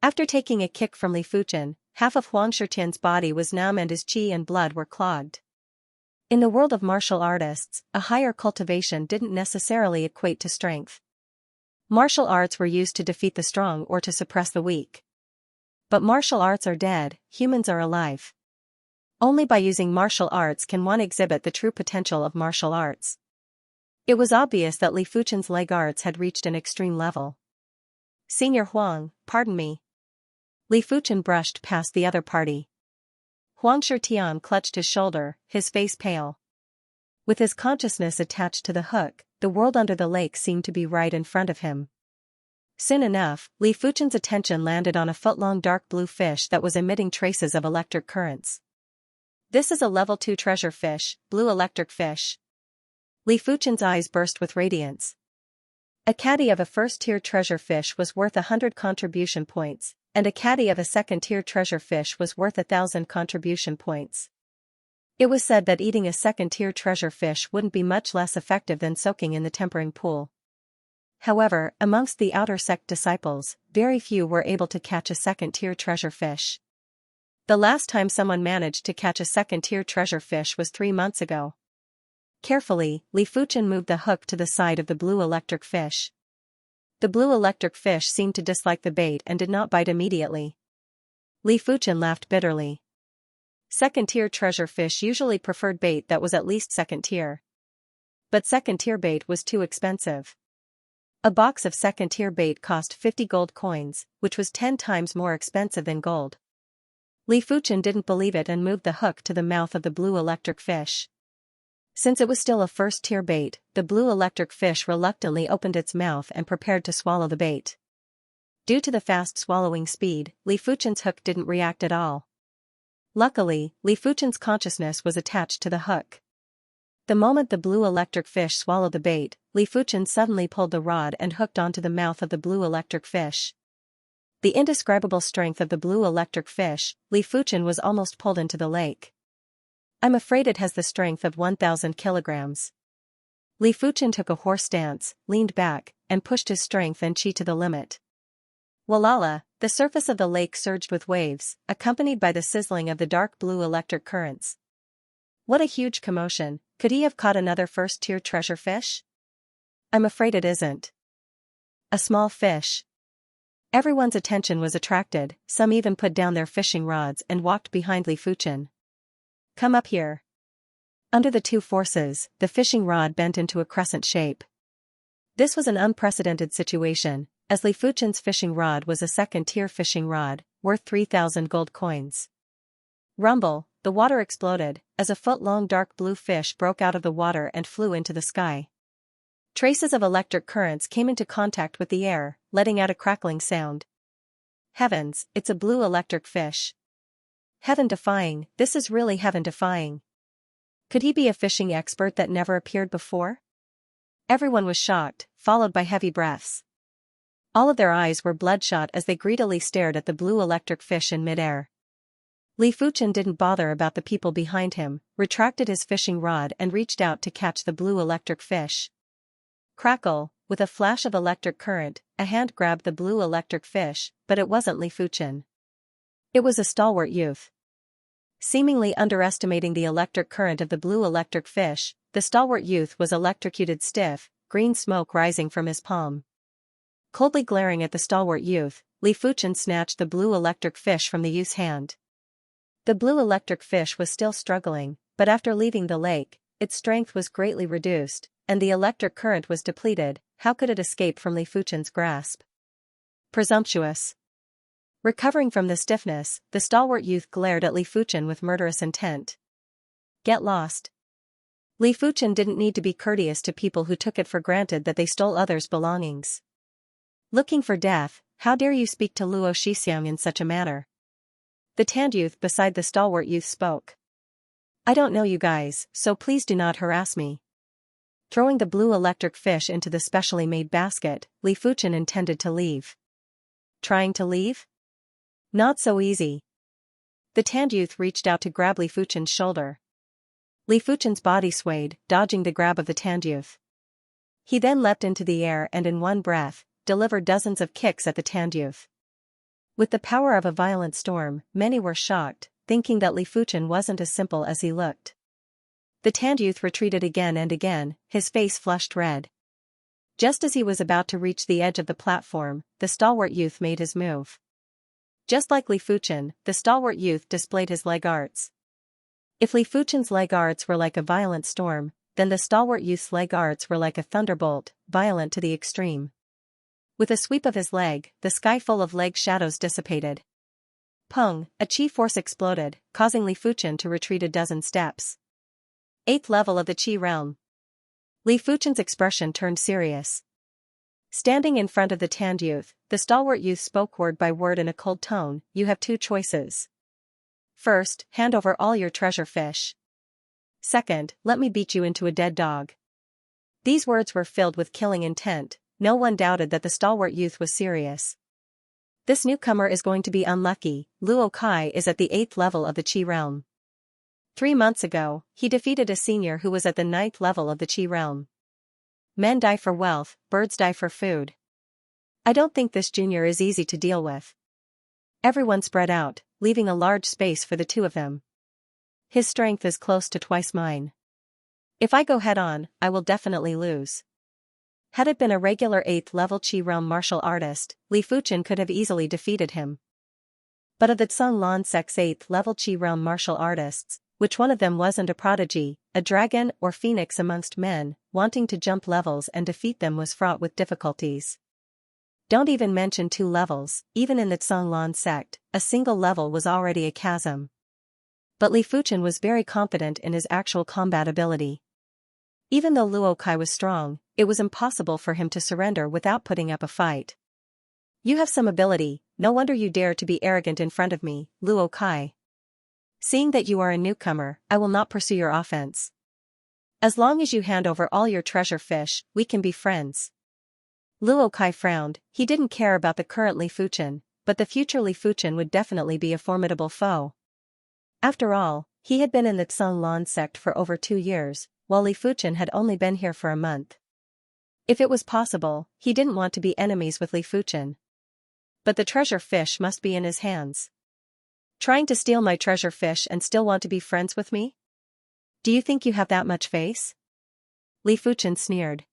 After taking a kick from Li Fuchen, half of Huang Shitian's body was numb and his qi and blood were clogged. In the world of martial artists, a higher cultivation didn't necessarily equate to strength. Martial arts were used to defeat the strong or to suppress the weak. But martial arts are dead, humans are alive. Only by using martial arts can one exhibit the true potential of martial arts. It was obvious that Li Fuchen's leg arts had reached an extreme level. Senior Huang, pardon me. Li Fuchen brushed past the other party. Huang Shitian clutched his shoulder, his face pale. With his consciousness attached to the hook, the world under the lake seemed to be right in front of him. Soon enough, Li Fuchen's attention landed on a foot-long dark blue fish that was emitting traces of electric currents. This is a level 2 treasure fish, blue electric fish. Li Fuchen's eyes burst with radiance. A caddy of a first-tier treasure fish was worth 100 contribution points, and a caddy of a second-tier treasure fish was worth 1,000 contribution points. It was said that eating a second-tier treasure fish wouldn't be much less effective than soaking in the tempering pool. However, amongst the outer sect disciples, very few were able to catch a second-tier treasure fish. The last time someone managed to catch a second-tier treasure fish was 3 months ago. Carefully, Li Fuchen moved the hook to the side of the blue electric fish. The blue electric fish seemed to dislike the bait and did not bite immediately. Li Fuchen laughed bitterly. Second-tier treasure fish usually preferred bait that was at least second-tier. But second-tier bait was too expensive. A box of second-tier bait cost 50 gold coins, which was 10 times more expensive than gold. Li Fuchen didn't believe it and moved the hook to the mouth of the blue electric fish. Since it was still a first-tier bait, the blue electric fish reluctantly opened its mouth and prepared to swallow the bait. Due to the fast swallowing speed, Li Fuchen's hook didn't react at all. Luckily, Li Fuchen's consciousness was attached to the hook. The moment the blue electric fish swallowed the bait, Li Fuchen suddenly pulled the rod and hooked onto the mouth of the blue electric fish. The indescribable strength of the blue electric fish, Li Fuchen was almost pulled into the lake. I'm afraid it has the strength of 1,000 kilograms. Li Fuchen took a horse stance, leaned back, and pushed his strength and qi to the limit. Walala, the surface of the lake surged with waves, accompanied by the sizzling of the dark blue electric currents. What a huge commotion, could he have caught another first-tier treasure fish? I'm afraid it isn't. A small fish. Everyone's attention was attracted, some even put down their fishing rods and walked behind Li Fuchen. Come up here. Under the two forces, the fishing rod bent into a crescent shape. This was an unprecedented situation, as Li Fuchen's fishing rod was a second-tier fishing rod, worth 3,000 gold coins. Rumble, the water exploded, as a foot-long dark blue fish broke out of the water and flew into the sky. Traces of electric currents came into contact with the air, letting out a crackling sound. Heavens, it's a blue electric fish. Heaven-defying, this is really heaven-defying. Could he be a fishing expert that never appeared before? Everyone was shocked, followed by heavy breaths. All of their eyes were bloodshot as they greedily stared at the blue electric fish in midair. Li Fuchen didn't bother about the people behind him, retracted his fishing rod and reached out to catch the blue electric fish. Crackle, with a flash of electric current, a hand grabbed the blue electric fish, but it wasn't Li Fuchen. It was a stalwart youth. Seemingly underestimating the electric current of the blue electric fish, the stalwart youth was electrocuted stiff, green smoke rising from his palm. Coldly glaring at the stalwart youth, Li Fuchen snatched the blue electric fish from the youth's hand. The blue electric fish was still struggling, but after leaving the lake, its strength was greatly reduced, and the electric current was depleted. How could it escape from Li Fuchen's grasp? Presumptuous. Recovering from the stiffness, the stalwart youth glared at Li Fuchen with murderous intent. Get lost. Li Fuchen didn't need to be courteous to people who took it for granted that they stole others' belongings. Looking for death, how dare you speak to Luo Shixiang in such a manner? The tanned youth beside the stalwart youth spoke. I don't know you guys, so please do not harass me. Throwing the blue electric fish into the specially made basket, Li Fuchen intended to leave. Trying to leave? Not so easy. The tanned youth reached out to grab Li Fuchen's shoulder. Li Fuchen's body swayed, dodging the grab of the tanned youth. He then leapt into the air and in one breath, delivered dozens of kicks at the tanned youth. With the power of a violent storm, many were shocked, thinking that Li Fuchen wasn't as simple as he looked. The tanned youth retreated again and again, his face flushed red. Just as he was about to reach the edge of the platform, the stalwart youth made his move. Just like Li Fuchen, the stalwart youth displayed his leg arts. If Li Fuchen's leg arts were like a violent storm, then the stalwart youth's leg arts were like a thunderbolt, violent to the extreme. With a sweep of his leg, the sky full of leg shadows dissipated. Pung, a chi force exploded, causing Li Fuchen to retreat a dozen steps. 8th level of the chi realm. Li Fuchen's expression turned serious. Standing in front of the tanned youth, the stalwart youth spoke word by word in a cold tone. You have two choices. First, hand over all your treasure fish. Second, let me beat you into a dead dog. These words were filled with killing intent. No one doubted that the stalwart youth was serious. This newcomer is going to be unlucky. Luo Kai is at the 8th level of the Qi realm. 3 months ago, he defeated a senior who was at the 9th level of the Qi realm. Men die for wealth, birds die for food. I don't think this junior is easy to deal with. Everyone spread out, leaving a large space for the two of them. His strength is close to twice mine. If I go head-on, I will definitely lose. Had it been a regular 8th level Qi realm martial artist, Li Fuchen could have easily defeated him. But of the Tsung Lan sect's 8th level Qi realm martial artists, which one of them wasn't a prodigy, a dragon or phoenix amongst men? Wanting to jump levels and defeat them was fraught with difficulties. Don't even mention 2 levels, even in the Tsung Lan sect, a single level was already a chasm. But Li Fuchen was very confident in his actual combat ability. Even though Luo Kai was strong, it was impossible for him to surrender without putting up a fight. You have some ability, no wonder you dare to be arrogant in front of me, Luo Kai. Seeing that you are a newcomer, I will not pursue your offense. As long as you hand over all your treasure fish, we can be friends. Luo Kai frowned. He didn't care about the current Li Fuchen, but the future Li Fuchen would definitely be a formidable foe. After all, he had been in the Tsung Lan sect for over 2 years, while Li Fuchen had only been here for a month. If it was possible, he didn't want to be enemies with Li Fuchen. But the treasure fish must be in his hands. Trying to steal my treasure fish and still want to be friends with me? Do you think you have that much face? Li Fuchen sneered.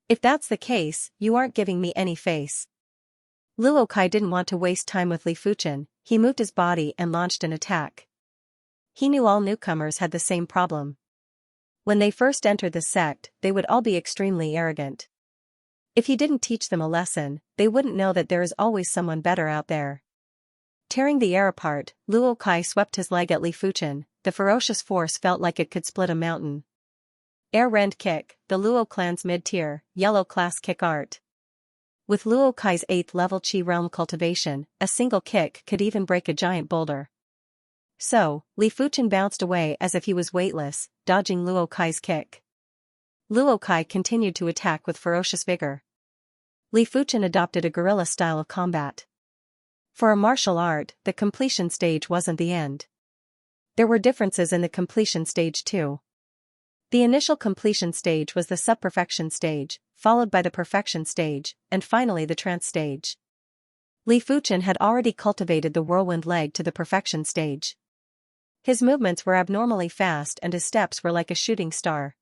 If that's the case, you aren't giving me any face. Luo Kai didn't want to waste time with Li Fuchen. He moved his body and launched an attack. He knew all newcomers had the same problem. When they first entered the sect, they would all be extremely arrogant. If he didn't teach them a lesson, they wouldn't know that there is always someone better out there. Tearing the air apart, Luo Kai swept his leg at Li Fuchen. The ferocious force felt like it could split a mountain. Air rend kick, the Luo clan's mid-tier, yellow class kick art. With Luo Kai's 8th level Qi realm cultivation, a single kick could even break a giant boulder. So, Li Fuchen bounced away as if he was weightless, dodging Luo Kai's kick. Luo Kai continued to attack with ferocious vigor. Li Fuchen adopted a guerrilla style of combat. For a martial art, the completion stage wasn't the end. There were differences in the completion stage too. The initial completion stage was the sub-perfection stage, followed by the perfection stage, and finally the trance stage. Li Fuchen had already cultivated the whirlwind leg to the perfection stage. His movements were abnormally fast and his steps were like a shooting star.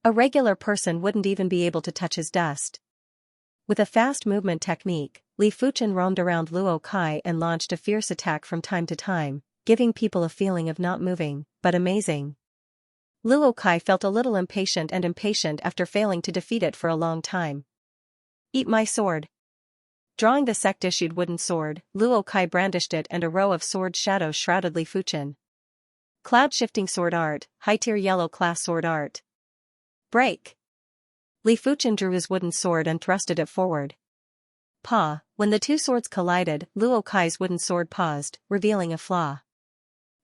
A regular person wouldn't even be able to touch his dust. With a fast movement technique, Li Fuchen roamed around Luo Kai and launched a fierce attack from time to time, giving people a feeling of not moving, but amazing. Luo Kai felt a little impatient after failing to defeat it for a long time. Eat my sword. Drawing the sect-issued wooden sword, Luo Kai brandished it and a row of sword shadows shrouded Li Fuchen. Cloud-shifting sword art, high-tier yellow class sword art. Break! Li Fuchen drew his wooden sword and thrusted it forward. Pa! When the two swords collided, Luo Kai's wooden sword paused, revealing a flaw.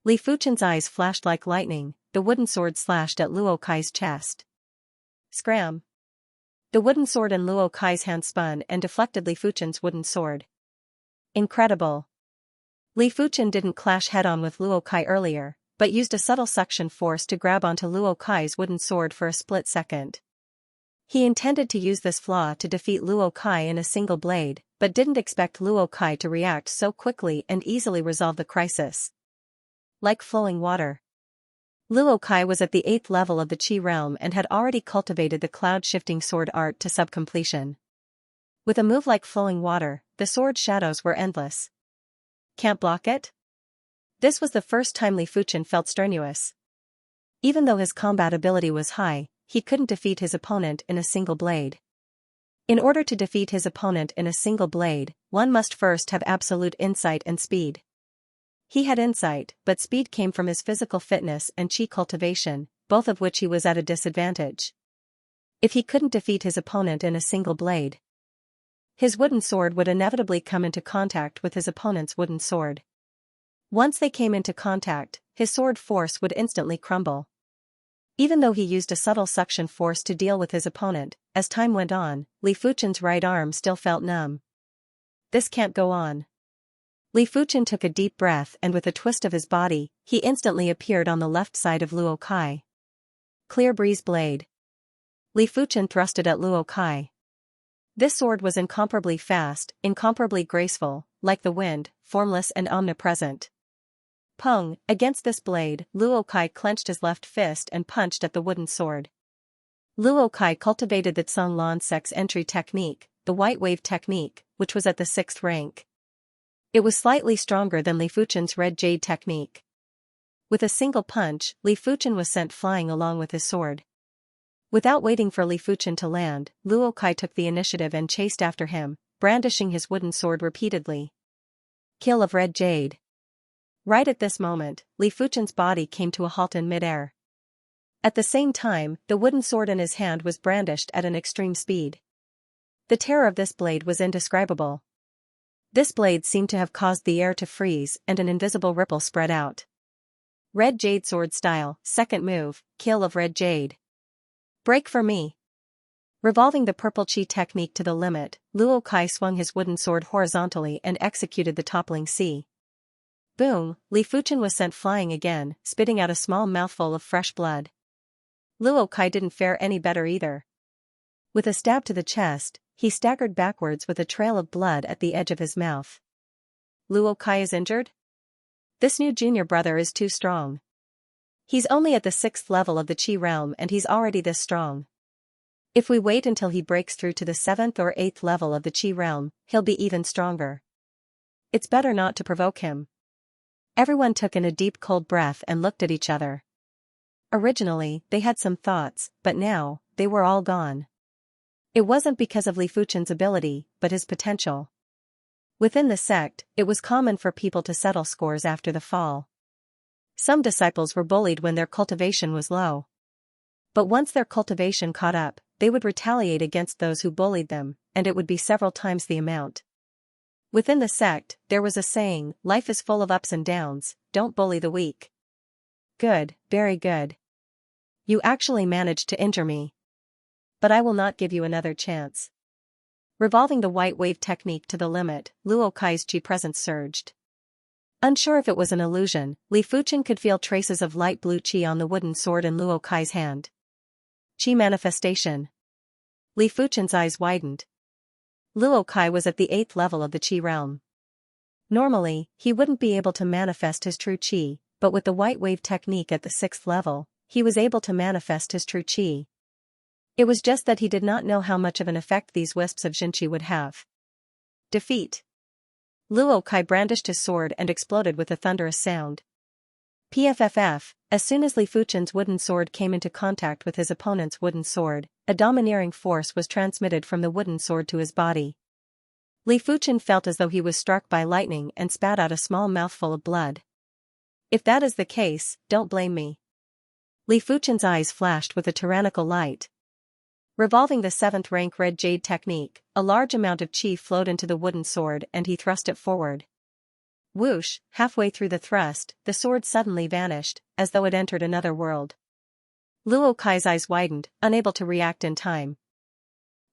Li Fuchen's eyes flashed like lightning, the wooden sword slashed at Luo Kai's chest. Scram! The wooden sword in Luo Kai's hand spun and deflected Li Fuchen's wooden sword. Incredible! Li Fuchen didn't clash head-on with Luo Kai earlier, but used a subtle suction force to grab onto Luo Kai's wooden sword for a split second. He intended to use this flaw to defeat Luo Kai in a single blade, but didn't expect Luo Kai to react so quickly and easily resolve the crisis. Like flowing water. Luo Kai was at the 8th level of the Qi realm and had already cultivated the cloud-shifting sword art to sub-completion. With a move like flowing water, the sword shadows were endless. Can't block it? This was the first time Li Fuchen felt strenuous. Even though his combat ability was high, he couldn't defeat his opponent in a single blade. In order to defeat his opponent in a single blade, one must first have absolute insight and speed. He had insight, but speed came from his physical fitness and Qi cultivation, both of which he was at a disadvantage. If he couldn't defeat his opponent in a single blade, his wooden sword would inevitably come into contact with his opponent's wooden sword. Once they came into contact, his sword force would instantly crumble. Even though he used a subtle suction force to deal with his opponent, as time went on, Li Fuchen's right arm still felt numb. This can't go on. Li Fuchen took a deep breath and with a twist of his body, he instantly appeared on the left side of Luo Kai. Clear breeze blade. Li Fuchen thrusted at Luo Kai. This sword was incomparably fast, incomparably graceful, like the wind, formless and omnipresent. Pung! Against this blade, Luo Kai clenched his left fist and punched at the wooden sword. Luo Kai cultivated the Tsung Lan Sek's entry technique, the White Wave technique, which was at the 6th rank. It was slightly stronger than Li Fuchen's Red Jade technique. With a single punch, Li Fuchen was sent flying along with his sword. Without waiting for Li Fuchen to land, Luo Kai took the initiative and chased after him, brandishing his wooden sword repeatedly. Kill of Red Jade. Right at this moment, Li Fuchen's body came to a halt in midair. At the same time, the wooden sword in his hand was brandished at an extreme speed. The terror of this blade was indescribable. This blade seemed to have caused the air to freeze and an invisible ripple spread out. Red Jade sword style, second move, kill of Red Jade. Break for me. Revolving the purple Qi technique to the limit, Luo Kai swung his wooden sword horizontally and executed the toppling sea. Boom! Li Fuchen was sent flying again, spitting out a small mouthful of fresh blood. Luo Kai didn't fare any better either. With a stab to the chest, he staggered backwards with a trail of blood at the edge of his mouth. Luo Kai is injured? This new junior brother is too strong. He's only at the 6th level of the Qi realm and he's already this strong. If we wait until he breaks through to the 7th or 8th level of the Qi realm, he'll be even stronger. It's better not to provoke him. Everyone took in a deep cold breath and looked at each other. Originally, they had some thoughts, but now, they were all gone. It wasn't because of Li Fuchen's ability, but his potential. Within the sect, it was common for people to settle scores after the fall. Some disciples were bullied when their cultivation was low. But once their cultivation caught up, they would retaliate against those who bullied them, and it would be several times the amount. Within the sect, there was a saying, life is full of ups and downs, don't bully the weak. Good, very good. You actually managed to injure me. But I will not give you another chance. Revolving the white wave technique to the limit, Luo Kai's chi presence surged. Unsure if it was an illusion, Li Fuchen could feel traces of light blue chi on the wooden sword in Luo Kai's hand. Chi manifestation. Li Fuchen's eyes widened. Luo Kai was at the 8th level of the chi realm. Normally, he wouldn't be able to manifest his true chi, but with the white wave technique at the 6th level, he was able to manifest his true chi. It was just that he did not know how much of an effect these wisps of Xianxia would have. Defeat. Luo Kai brandished his sword and exploded with a thunderous sound. PFFF, as soon as Li Fuchen's wooden sword came into contact with his opponent's wooden sword, a domineering force was transmitted from the wooden sword to his body. Li Fuchen felt as though he was struck by lightning and spat out a small mouthful of blood. If that is the case, don't blame me. Li Fuchen's eyes flashed with a tyrannical light. Revolving the 7th rank red jade technique, a large amount of chi flowed into the wooden sword and he thrust it forward. Whoosh, halfway through the thrust, the sword suddenly vanished, as though it entered another world. Luo Kai's eyes widened, unable to react in time.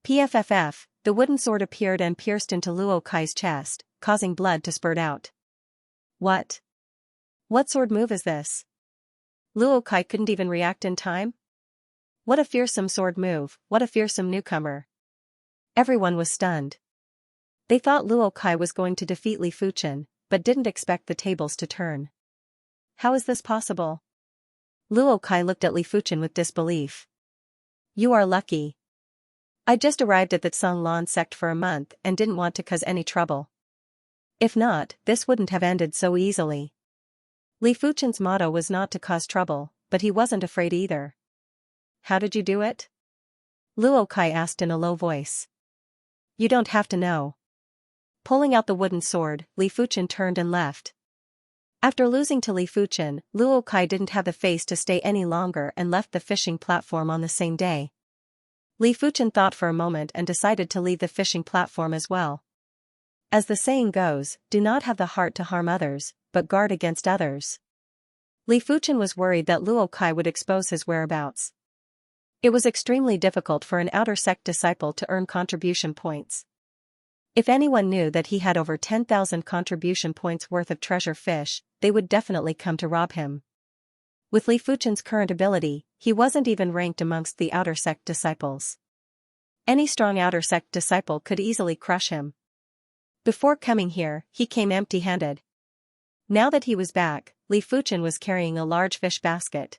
PFFF, the wooden sword appeared and pierced into Luo Kai's chest, causing blood to spurt out. What? What sword move is this? Luo Kai couldn't even react in time? What a fearsome sword move, what a fearsome newcomer. Everyone was stunned. They thought Luo Kai was going to defeat Li Fuchen, but didn't expect the tables to turn. How is this possible? Luo Kai looked at Li Fuchen with disbelief. You are lucky. I just arrived at the Tsanglan sect for a month and didn't want to cause any trouble. If not, this wouldn't have ended so easily. Li Fuchen's motto was not to cause trouble, but he wasn't afraid either. How did you do it? Luo Kai asked in a low voice. You don't have to know. Pulling out the wooden sword, Li Fuchen turned and left. After losing to Li Fuchen, Luo Kai didn't have the face to stay any longer and left the fishing platform on the same day. Li Fuchen thought for a moment and decided to leave the fishing platform as well. As the saying goes, do not have the heart to harm others, but guard against others. Li Fuchen was worried that Luo Kai would expose his whereabouts. It was extremely difficult for an outer sect disciple to earn contribution points. If anyone knew that he had over 10,000 contribution points worth of treasure fish, they would definitely come to rob him. With Li Fuchen's current ability, he wasn't even ranked amongst the outer sect disciples. Any strong outer sect disciple could easily crush him. Before coming here, he came empty-handed. Now that he was back, Li Fuchen was carrying a large fish basket.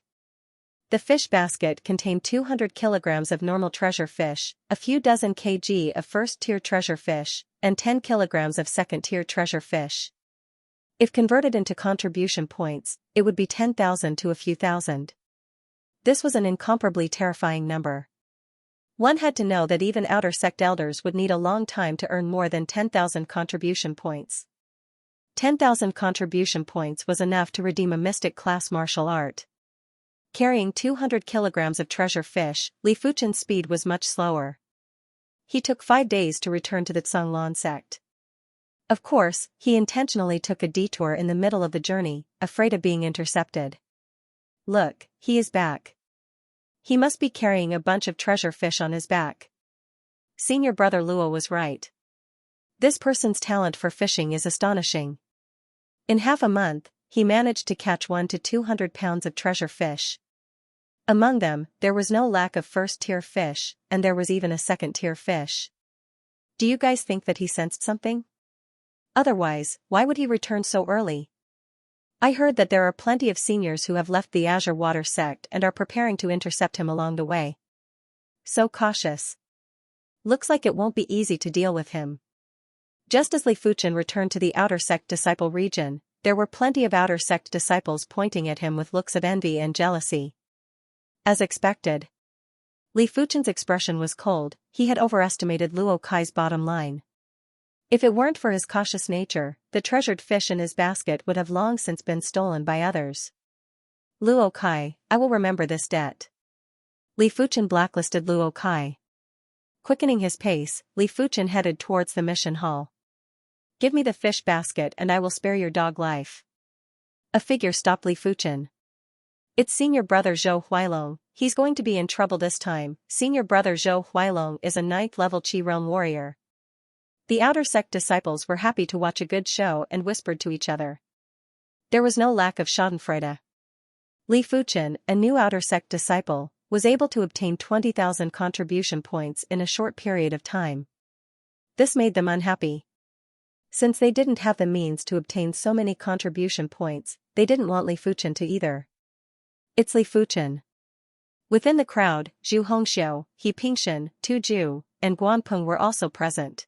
The fish basket contained 200 kilograms of normal treasure fish, a few dozen kg of first-tier treasure fish, and 10 kilograms of second-tier treasure fish. If converted into contribution points, it would be 10,000 to a few thousand. This was an incomparably terrifying number. One had to know that even outer sect elders would need a long time to earn more than 10,000 contribution points. 10,000 contribution points was enough to redeem a mystic class martial art. Carrying 200 kilograms of treasure fish, Li Fuchen's speed was much slower. He took 5 days to return to the Tsanglan sect. Of course, he intentionally took a detour in the middle of the journey, afraid of being intercepted. Look, he is back. He must be carrying a bunch of treasure fish on his back. Senior brother Luo was right. This person's talent for fishing is astonishing. In half a month, he managed to catch 1 to 200 pounds of treasure fish. Among them, there was no lack of first-tier fish, and there was even a second-tier fish. Do you guys think that he sensed something? Otherwise, why would he return so early? I heard that there are plenty of seniors who have left the Azure Water sect and are preparing to intercept him along the way. So cautious. Looks like it won't be easy to deal with him. Just as Li Fuchen returned to the outer sect disciple region, there were plenty of outer sect disciples pointing at him with looks of envy and jealousy. As expected. Li Fuchen's expression was cold, he had overestimated Luo Kai's bottom line. If it weren't for his cautious nature, the treasured fish in his basket would have long since been stolen by others. Luo Kai, I will remember this debt. Li Fuchen blacklisted Luo Kai. Quickening his pace, Li Fuchen headed towards the mission hall. Give me the fish basket and I will spare your dog life. A figure stopped Li Fuchen. It's senior brother Zhou Huailong, he's going to be in trouble this time. Senior brother Zhou Huailong is a 9th level Qi realm warrior. The outer sect disciples were happy to watch a good show and whispered to each other. There was no lack of schadenfreude. Li Fuchen, a new outer sect disciple, was able to obtain 20,000 contribution points in a short period of time. This made them unhappy. Since they didn't have the means to obtain so many contribution points, they didn't want Li Fuchen to either. It's Li Fuchen. Within the crowd, Zhu Hongxiu, He Pingshan, Tu Ju, and Guanpeng were also present.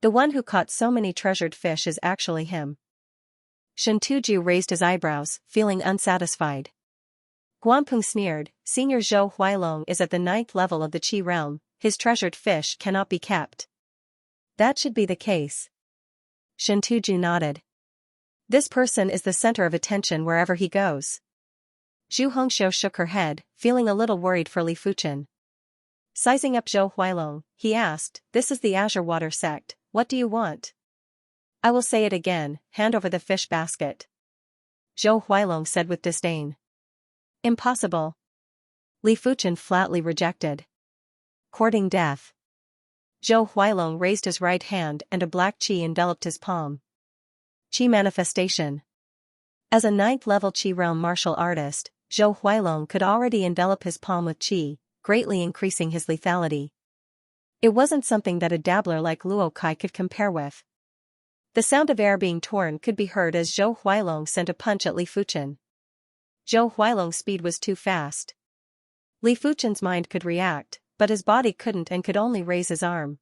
The one who caught so many treasured fish is actually him. Shen Tuju raised his eyebrows, feeling unsatisfied. Guanpeng sneered, Senior Zhou Huailong is at the 9th level of the Qi realm, his treasured fish cannot be kept. That should be the case. Shen Tuju nodded. This person is the center of attention wherever he goes. Zhu Hongxiu shook her head, feeling a little worried for Li Fuchen. Sizing up Zhou Huailong, he asked, This is the Azure Water sect, what do you want? I will say it again, hand over the fish basket. Zhou Huailong said with disdain. Impossible. Li Fuchen flatly rejected. Courting death. Zhou Huailong raised his right hand and a black qi enveloped his palm. Qi manifestation. As a 9th level Qi realm martial artist, Zhou Huailong could already envelop his palm with qi, greatly increasing his lethality. It wasn't something that a dabbler like Luo Kai could compare with. The sound of air being torn could be heard as Zhou Huailong sent a punch at Li Fuchen. Zhou Huailong's speed was too fast. Li Fuchen's mind could react, but his body couldn't and could only raise his arm.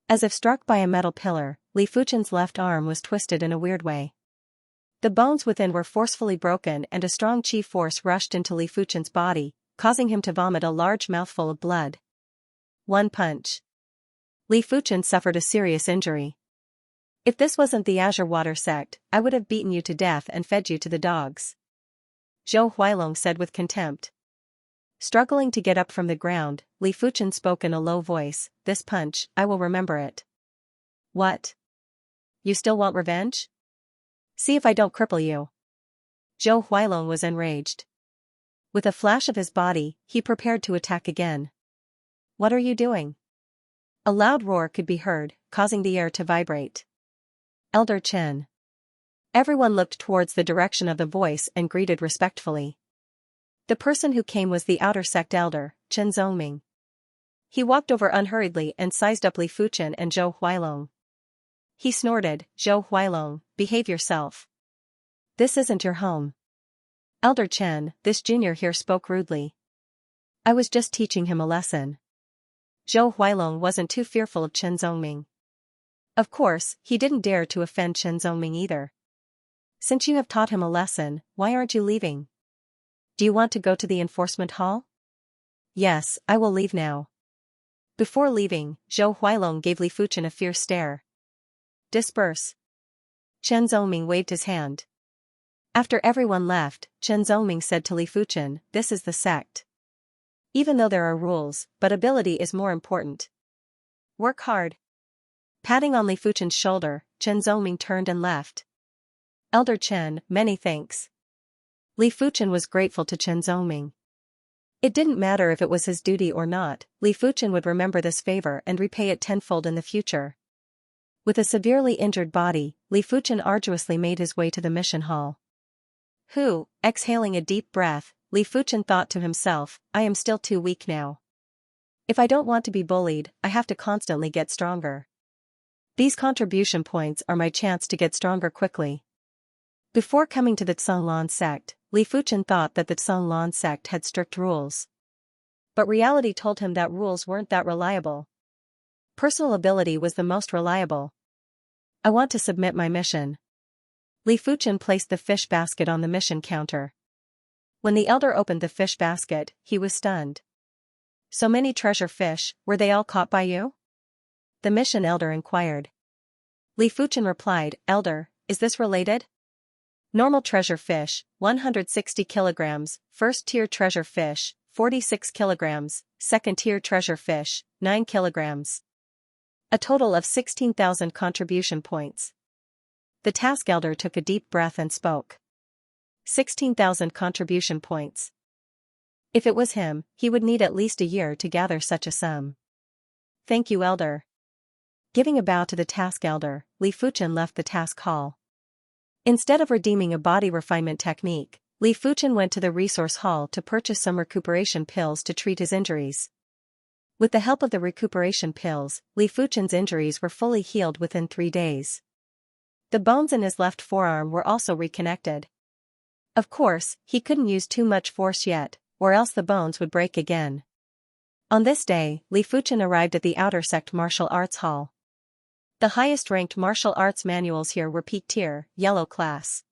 As if struck by a metal pillar, Li Fuchen's left arm was twisted in a weird way. The bones within were forcefully broken and a strong qi force rushed into Li Fuchen's body, causing him to vomit a large mouthful of blood. One punch. Li Fuchen suffered a serious injury. If this wasn't the Azure Water sect, I would have beaten you to death and fed you to the dogs. Zhou Huailong said with contempt. Struggling to get up from the ground, Li Fuchen spoke in a low voice, This punch, I will remember it. What? You still want revenge? See if I don't cripple you. Zhou Huailong was enraged. With a flash of his body, he prepared to attack again. What are you doing? A loud roar could be heard, causing the air to vibrate. Elder Chen. Everyone looked towards the direction of the voice and greeted respectfully. The person who came was the outer sect elder, Chen Zongming. He walked over unhurriedly and sized up Li Fuchen and Zhou Huailong. He snorted, Zhou Huailong, behave yourself. This isn't your home. Elder Chen, this junior here spoke rudely. I was just teaching him a lesson. Zhou Huailong wasn't too fearful of Chen Zongming. Of course, he didn't dare to offend Chen Zongming either. Since you have taught him a lesson, why aren't you leaving? Do you want to go to the enforcement hall? Yes, I will leave now. Before leaving, Zhou Huailong gave Li Fuchen a fierce stare. Disperse. Chen Zongming waved his hand. After everyone left, Chen Zongming said to Li Fuchen, This is the sect. Even though there are rules, but ability is more important. Work hard. Patting on Li Fuchen's shoulder, Chen Zongming turned and left. Elder Chen, many thanks. Li Fuchen was grateful to Chen Zongming. It didn't matter if it was his duty or not, Li Fuchen would remember this favor and repay it tenfold in the future. With a severely injured body, Li Fuchen arduously made his way to the mission hall. Exhaling a deep breath, Li Fuchen thought to himself, I am still too weak now. If I don't want to be bullied, I have to constantly get stronger. These contribution points are my chance to get stronger quickly. Before coming to the Canglan sect, Li Fuchen thought that the Canglan sect had strict rules. But reality told him that rules weren't that reliable. Personal ability was the most reliable. I want to submit my mission. Li Fuchen placed the fish basket on the mission counter. When the elder opened the fish basket, he was stunned. So many treasure fish, were they all caught by you? The mission elder inquired. Li Fuchen replied, Elder, is this related? Normal treasure fish, 160 kilograms, first tier treasure fish, 46 kilograms, second tier treasure fish, 9 kilograms. A total of 16,000 contribution points. The task elder took a deep breath and spoke. 16,000 contribution points. If it was him, he would need at least a year to gather such a sum. Thank you, elder. Giving a bow to the task elder, Li Fuchen left the task hall. Instead of redeeming a body refinement technique, Li Fuchen went to the resource hall to purchase some recuperation pills to treat his injuries. With the help of the recuperation pills, Li Fuchen's injuries were fully healed within 3 days. The bones in his left forearm were also reconnected. Of course, he couldn't use too much force yet, or else the bones would break again. On this day, Li Fuchen arrived at the Outer Sect Martial Arts Hall. The highest-ranked martial arts manuals here were Peak Tier, Yellow Class.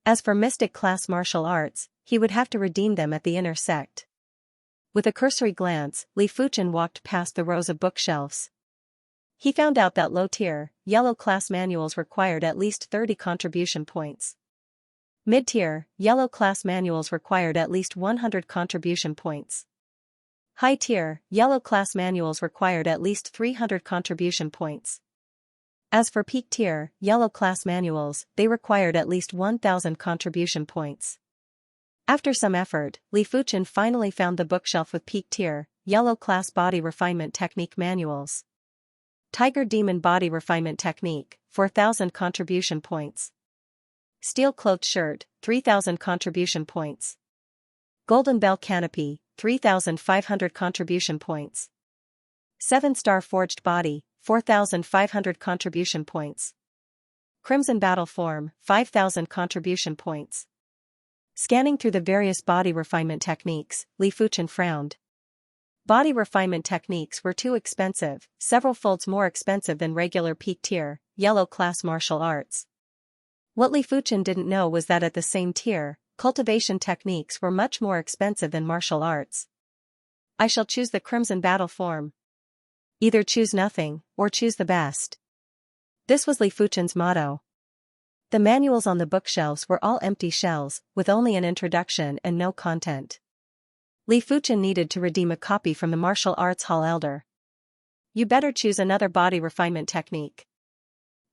As for Mystic Class martial arts, he would have to redeem them at the Inner Sect. With a cursory glance, Li Fuchen walked past the rows of bookshelves. He found out that low-tier, Yellow Class manuals required at least 30 contribution points. Mid-tier, Yellow Class manuals required at least 100 contribution points. High-tier, Yellow Class manuals required at least 300 contribution points. As for Peak Tier, Yellow Class manuals, they required at least 1,000 contribution points. After some effort, Li Fuchen finally found the bookshelf with Peak Tier, Yellow Class Body Refinement Technique manuals. Tiger Demon Body Refinement Technique, 4,000 contribution points. Steel Cloaked Shirt, 3,000 contribution points. Golden Bell Canopy, 3,500 contribution points. 7-Star Forged Body, 4,500 contribution points. Crimson Battle Form, 5,000 contribution points. Scanning through the various body refinement techniques, Li Fuchen frowned. Body refinement techniques were too expensive, several folds more expensive than regular Peak Tier, Yellow Class martial arts. What Li Fuchen didn't know was that at the same tier, cultivation techniques were much more expensive than martial arts. I shall choose the Crimson Battle Form. Either choose nothing, or choose the best. This was Li Fuchen's motto. The manuals on the bookshelves were all empty shells, with only an introduction and no content. Li Fuchen needed to redeem a copy from the Martial Arts Hall elder. You better choose another body refinement technique.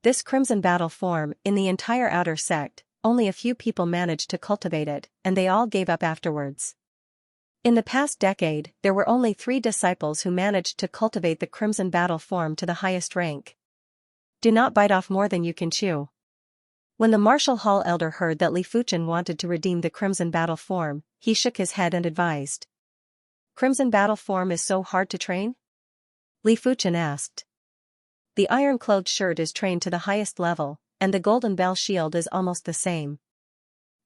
This Crimson Battle Form, in the entire Outer Sect, only a few people managed to cultivate it, and they all gave up afterwards. In the past decade, there were only 3 disciples who managed to cultivate the Crimson Battle Form to the highest rank. Do not bite off more than you can chew. When the Martial Hall elder heard that Li Fuchen wanted to redeem the Crimson Battle Form, he shook his head and advised. Crimson Battle Form is so hard to train? Li Fuchen asked. The Iron-Clothed Shirt is trained to the highest level, and the Golden Bell Shield is almost the same.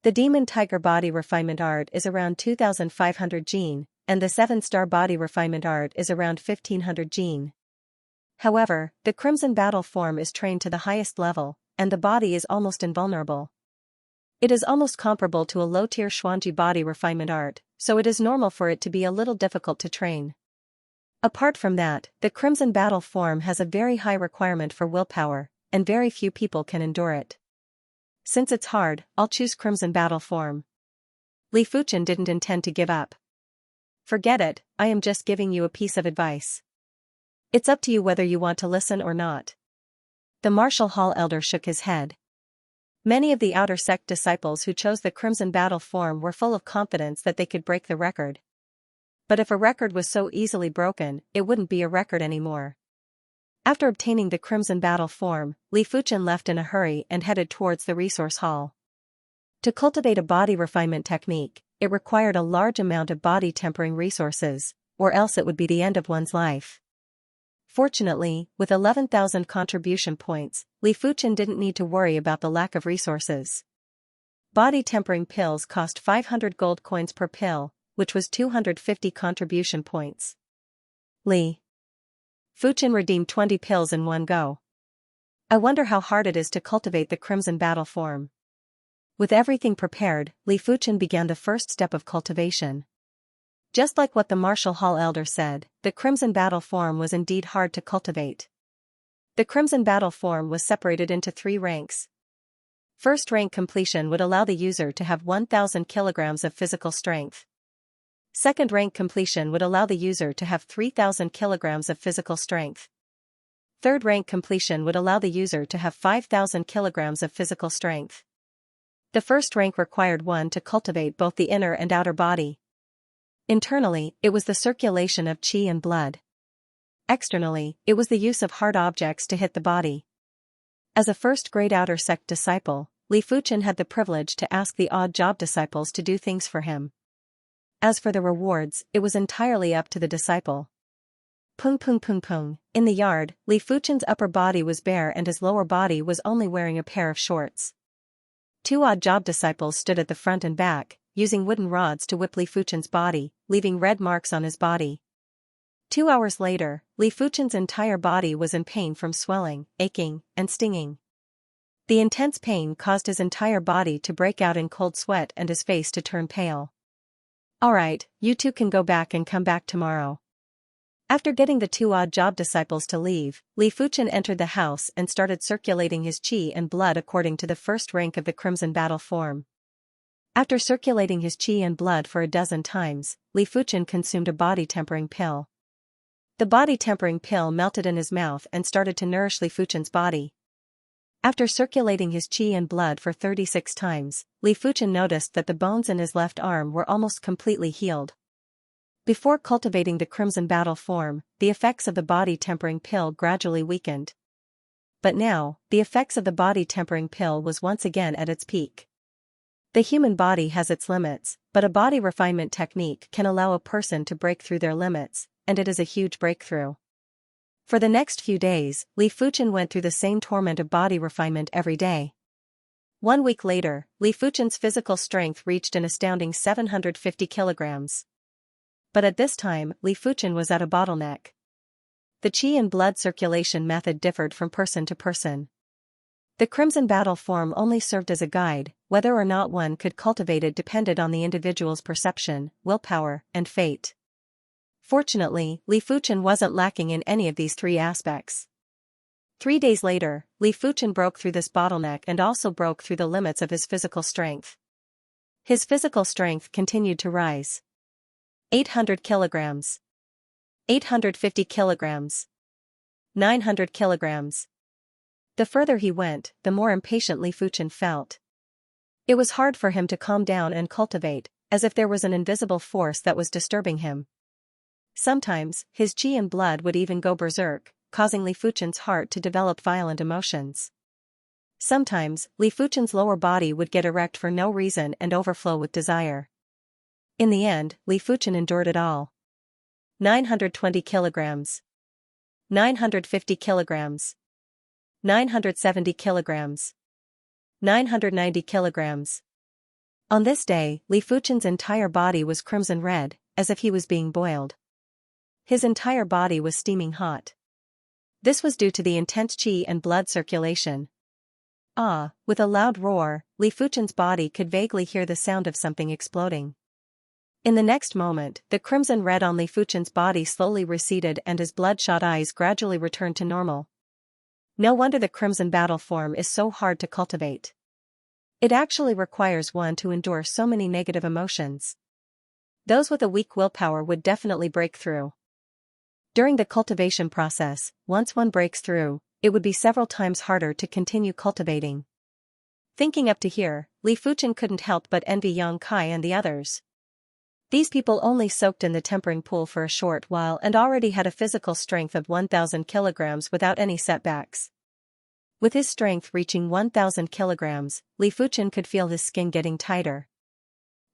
The Demon Tiger Body Refinement Art is around 2,500 gene, and the 7-Star Body Refinement Art is around 1,500 gene. However, the Crimson Battle Form is trained to the highest level, and the body is almost invulnerable. It is almost comparable to a low-tier Xuanji Body Refinement Art, so it is normal for it to be a little difficult to train. Apart from that, the Crimson Battle Form has a very high requirement for willpower, and very few people can endure it. Since it's hard, I'll choose Crimson Battle Form. Li Fuchen didn't intend to give up. Forget it, I am just giving you a piece of advice. It's up to you whether you want to listen or not. The Martial Hall elder shook his head. Many of the Outer Sect disciples who chose the Crimson Battle Form were full of confidence that they could break the record. But if a record was so easily broken, it wouldn't be a record anymore. After obtaining the Crimson Battle Form, Li Fuchen left in a hurry and headed towards the resource hall. To cultivate a body refinement technique, it required a large amount of body tempering resources, or else it would be the end of one's life. Fortunately, with 11,000 contribution points, Li Fuchen didn't need to worry about the lack of resources. Body tempering pills cost 500 gold coins per pill, which was 250 contribution points. Li Fuchen redeemed 20 pills in one go. I wonder how hard it is to cultivate the Crimson Battle Form. With everything prepared, Li Fuchen began the first step of cultivation. Just like what the Martial Hall elder said, the Crimson Battle Form was indeed hard to cultivate. The Crimson Battle Form was separated into 3 ranks. First rank completion would allow the user to have 1,000 kilograms of physical strength. Second rank completion would allow the user to have 3,000 kilograms of physical strength. Third rank completion would allow the user to have 5,000 kilograms of physical strength. The first rank required one to cultivate both the inner and outer body. Internally, it was the circulation of qi and blood. Externally, it was the use of hard objects to hit the body. As a first-grade outer sect disciple, Li Fuchen had the privilege to ask the odd job disciples to do things for him. As for the rewards, it was entirely up to the disciple. Pung pung pung pung. In the yard, Li Fuchen's upper body was bare and his lower body was only wearing a pair of shorts. Two odd job disciples stood at the front and back, using wooden rods to whip Li Fuchen's body, leaving red marks on his body. 2 hours later, Li Fuchen's entire body was in pain from swelling, aching, and stinging. The intense pain caused his entire body to break out in cold sweat and his face to turn pale. "Alright, you two can go back and come back tomorrow." After getting the two odd job disciples to leave, Li Fuchen entered the house and started circulating his qi and blood according to the first rank of the Crimson Battle form. After circulating his qi and blood for a dozen times, Li Fuchen consumed a body-tempering pill. The body-tempering pill melted in his mouth and started to nourish Li Fuchen's body. After circulating his qi and blood for 36 times, Li Fuchen noticed that the bones in his left arm were almost completely healed. Before cultivating the Crimson Battle form, the effects of the body-tempering pill gradually weakened. But now, the effects of the body-tempering pill was once again at its peak. The human body has its limits, but a body refinement technique can allow a person to break through their limits, and it is a huge breakthrough. For the next few days, Li Fuchen went through the same torment of body refinement every day. 1 week later, Li Fuchen's physical strength reached an astounding 750 kilograms. But at this time, Li Fuchen was at a bottleneck. The qi and blood circulation method differed from person to person. The Crimson Battle form only served as a guide, whether or not one could cultivate it depended on the individual's perception, willpower, and fate. Fortunately, Li Fuchen wasn't lacking in any of these three aspects. 3 days later, Li Fuchen broke through this bottleneck and also broke through the limits of his physical strength. His physical strength continued to rise. 800 kilograms. 850 kilograms. 900 kilograms. The further he went, the more impatient Li Fuchen felt. It was hard for him to calm down and cultivate, as if there was an invisible force that was disturbing him. Sometimes, his qi and blood would even go berserk, causing Li Fuchen's heart to develop violent emotions. Sometimes, Li Fuchen's lower body would get erect for no reason and overflow with desire. In the end, Li Fuchen endured it all. 920 kilograms. 950 kilograms. 970 kilograms. 990 kilograms. On this day, Li Fuchen's entire body was crimson red, as if he was being boiled. His entire body was steaming hot. This was due to the intense qi and blood circulation. Ah, with a loud roar, Li Fuchen's body could vaguely hear the sound of something exploding. In the next moment, the crimson red on Li Fuchen's body slowly receded and his bloodshot eyes gradually returned to normal. No wonder the Crimson Battle form is so hard to cultivate. It actually requires one to endure so many negative emotions. Those with a weak willpower would definitely break through. During the cultivation process, once one breaks through, it would be several times harder to continue cultivating. Thinking up to here, Li Fuchen couldn't help but envy Yang Kai and the others. These people only soaked in the tempering pool for a short while and already had a physical strength of 1,000 kilograms without any setbacks. With his strength reaching 1,000 kilograms, Li Fuchen could feel his skin getting tighter.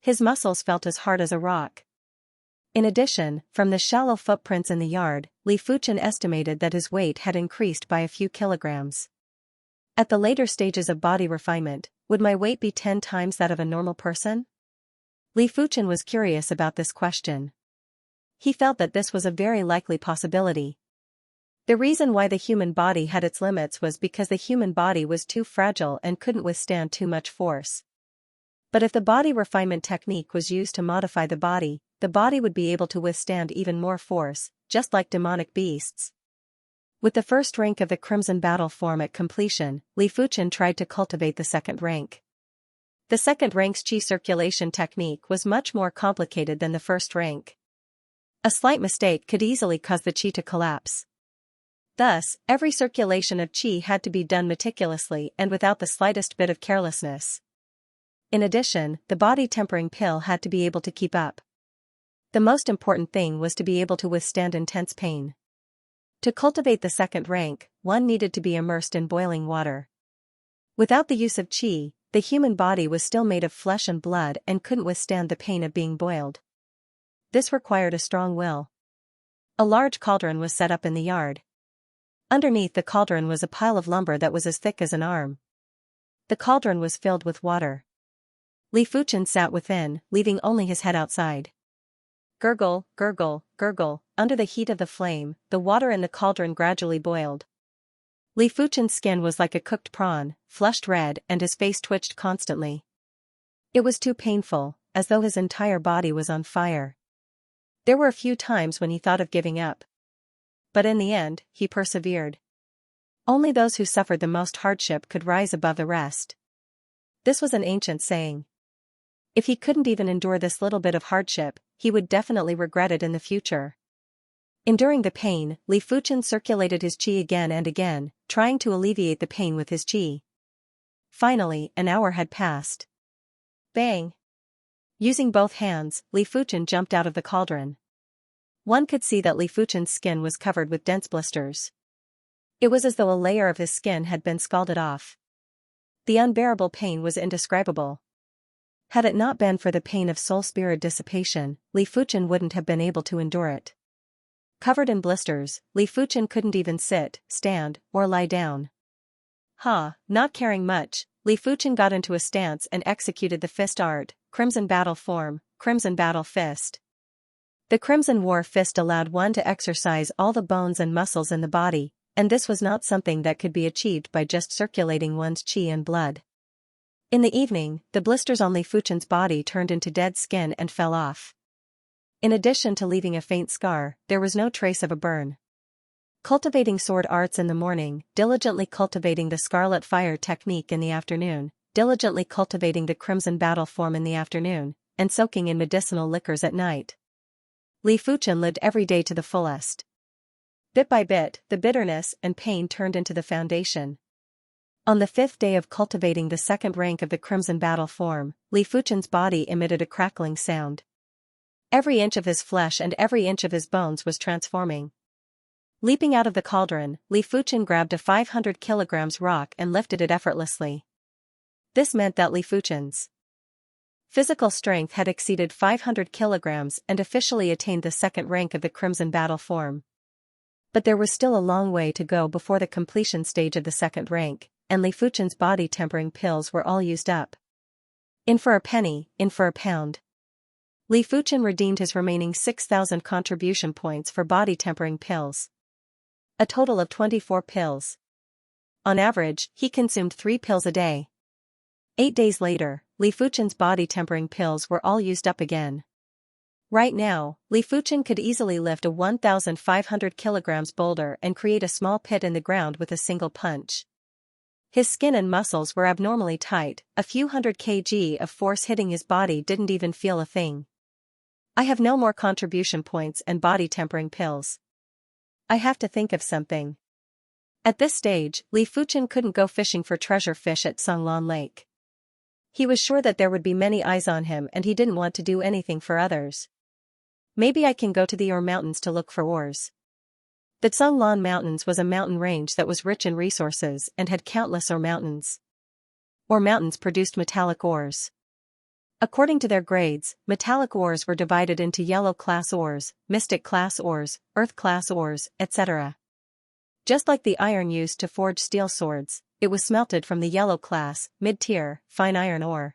His muscles felt as hard as a rock. In addition, from the shallow footprints in the yard, Li Fuchen estimated that his weight had increased by a few kilograms. At the later stages of body refinement, would my weight be 10 times that of a normal person? Li Fuchen was curious about this question. He felt that this was a very likely possibility. The reason why the human body had its limits was because the human body was too fragile and couldn't withstand too much force. But if the body refinement technique was used to modify the body would be able to withstand even more force, just like demonic beasts. With the first rank of the Crimson Battle form at completion, Li Fuchen tried to cultivate the second rank. The second rank's qi circulation technique was much more complicated than the first rank. A slight mistake could easily cause the qi to collapse. Thus, every circulation of qi had to be done meticulously and without the slightest bit of carelessness. In addition, the body tempering pill had to be able to keep up. The most important thing was to be able to withstand intense pain. To cultivate the second rank, one needed to be immersed in boiling water. Without the use of qi, the human body was still made of flesh and blood and couldn't withstand the pain of being boiled. This required a strong will. A large cauldron was set up in the yard. Underneath the cauldron was a pile of lumber that was as thick as an arm. The cauldron was filled with water. Li Fuchen sat within, leaving only his head outside. Gurgle, gurgle, gurgle, under the heat of the flame, the water in the cauldron gradually boiled. Li Fuchen's skin was like a cooked prawn, flushed red, and his face twitched constantly. It was too painful, as though his entire body was on fire. There were a few times when he thought of giving up. But in the end, he persevered. Only those who suffered the most hardship could rise above the rest. This was an ancient saying. If he couldn't even endure this little bit of hardship, he would definitely regret it in the future. Enduring the pain, Li Fuchen circulated his qi again and again, trying to alleviate the pain with his qi. Finally, an hour had passed. Bang! Using both hands, Li Fuchen jumped out of the cauldron. One could see that Li Fuchen's skin was covered with dense blisters. It was as though a layer of his skin had been scalded off. The unbearable pain was indescribable. Had it not been for the pain of soul-spirit dissipation, Li Fuchen wouldn't have been able to endure it. Covered in blisters, Li Fuchen couldn't even sit, stand, or lie down. Not caring much, Li Fuchen got into a stance and executed the fist art, Crimson Battle Form, Crimson Battle Fist. The Crimson War Fist allowed one to exercise all the bones and muscles in the body, and this was not something that could be achieved by just circulating one's qi and blood. In the evening, the blisters on Li Fuchen's body turned into dead skin and fell off. In addition to leaving a faint scar, there was no trace of a burn. Cultivating sword arts in the morning, diligently cultivating the Scarlet Fire technique in the afternoon, diligently cultivating the Crimson Battle Form in the afternoon, and soaking in medicinal liquors at night. Li Fuchen lived every day to the fullest. Bit by bit, the bitterness and pain turned into the foundation. On the 5th day of cultivating the second rank of the Crimson Battle Form, Li Fuchen's body emitted a crackling sound. Every inch of his flesh and every inch of his bones was transforming. Leaping out of the cauldron, Li Fuchen grabbed a 500 kilograms rock and lifted it effortlessly. This meant that Li Fuchen's physical strength had exceeded 500 kilograms and officially attained the second rank of the Crimson Battle Form. But there was still a long way to go before the completion stage of the second rank, and Li Fuchen's body tempering pills were all used up. In for a penny, in for a pound. Li Fuchen redeemed his remaining 6,000 contribution points for body tempering pills. A total of 24 pills. On average, he consumed 3 pills a day. 8 days later, Li Fuchen's body tempering pills were all used up again. Right now, Li Fuchen could easily lift a 1,500 kilograms boulder and create a small pit in the ground with a single punch. His skin and muscles were abnormally tight, a few hundred kg of force hitting his body didn't even feel a thing. I have no more contribution points and body tempering pills. I have to think of something. At this stage, Li Fuchen couldn't go fishing for treasure fish at Songlan Lake. He was sure that there would be many eyes on him and he didn't want to do anything for others. Maybe I can go to the Ore Mountains to look for ores. The Songlan Mountains was a mountain range that was rich in resources and had countless ore mountains. Ore mountains produced metallic ores. According to their grades, metallic ores were divided into yellow class ores, mystic class ores, earth class ores, etc. Just like the iron used to forge steel swords, it was smelted from the yellow class, mid-tier, fine iron ore.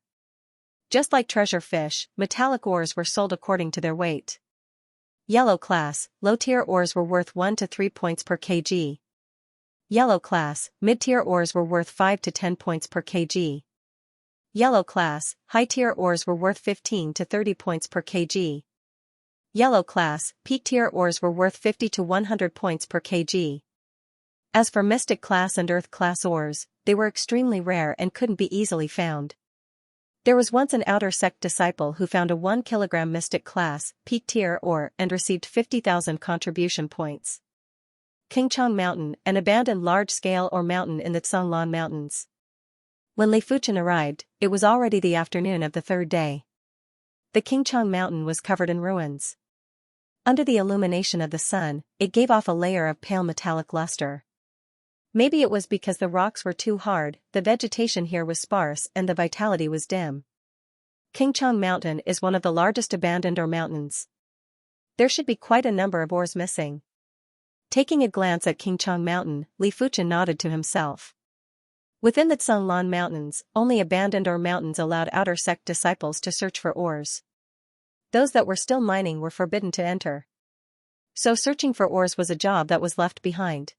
Just like treasure fish, metallic ores were sold according to their weight. Yellow class, low-tier ores were worth 1 to 3 points per kg. Yellow class, mid-tier ores were worth 5 to 10 points per kg. Yellow class, high-tier ores were worth 15 to 30 points per kg. Yellow class, peak-tier ores were worth 50 to 100 points per kg. As for mystic class and earth class ores, they were extremely rare and couldn't be easily found. There was once an outer sect disciple who found a 1 kilogram mystic class, peak tier ore and received 50,000 contribution points. Qingchang Mountain, an abandoned large-scale ore mountain in the Zhonglan Mountains. When Li Fuchen arrived, it was already the afternoon of the third day. The Qingchang Mountain was covered in ruins. Under the illumination of the sun, it gave off a layer of pale metallic luster. Maybe it was because the rocks were too hard, the vegetation here was sparse and the vitality was dim. Qingchang Mountain is one of the largest abandoned ore mountains. There should be quite a number of ores missing. Taking a glance at Qingchang Mountain, Li Fuchen nodded to himself. Within the Zhonglan Mountains, only abandoned ore mountains allowed outer sect disciples to search for ores. Those that were still mining were forbidden to enter. So searching for ores was a job that was left behind.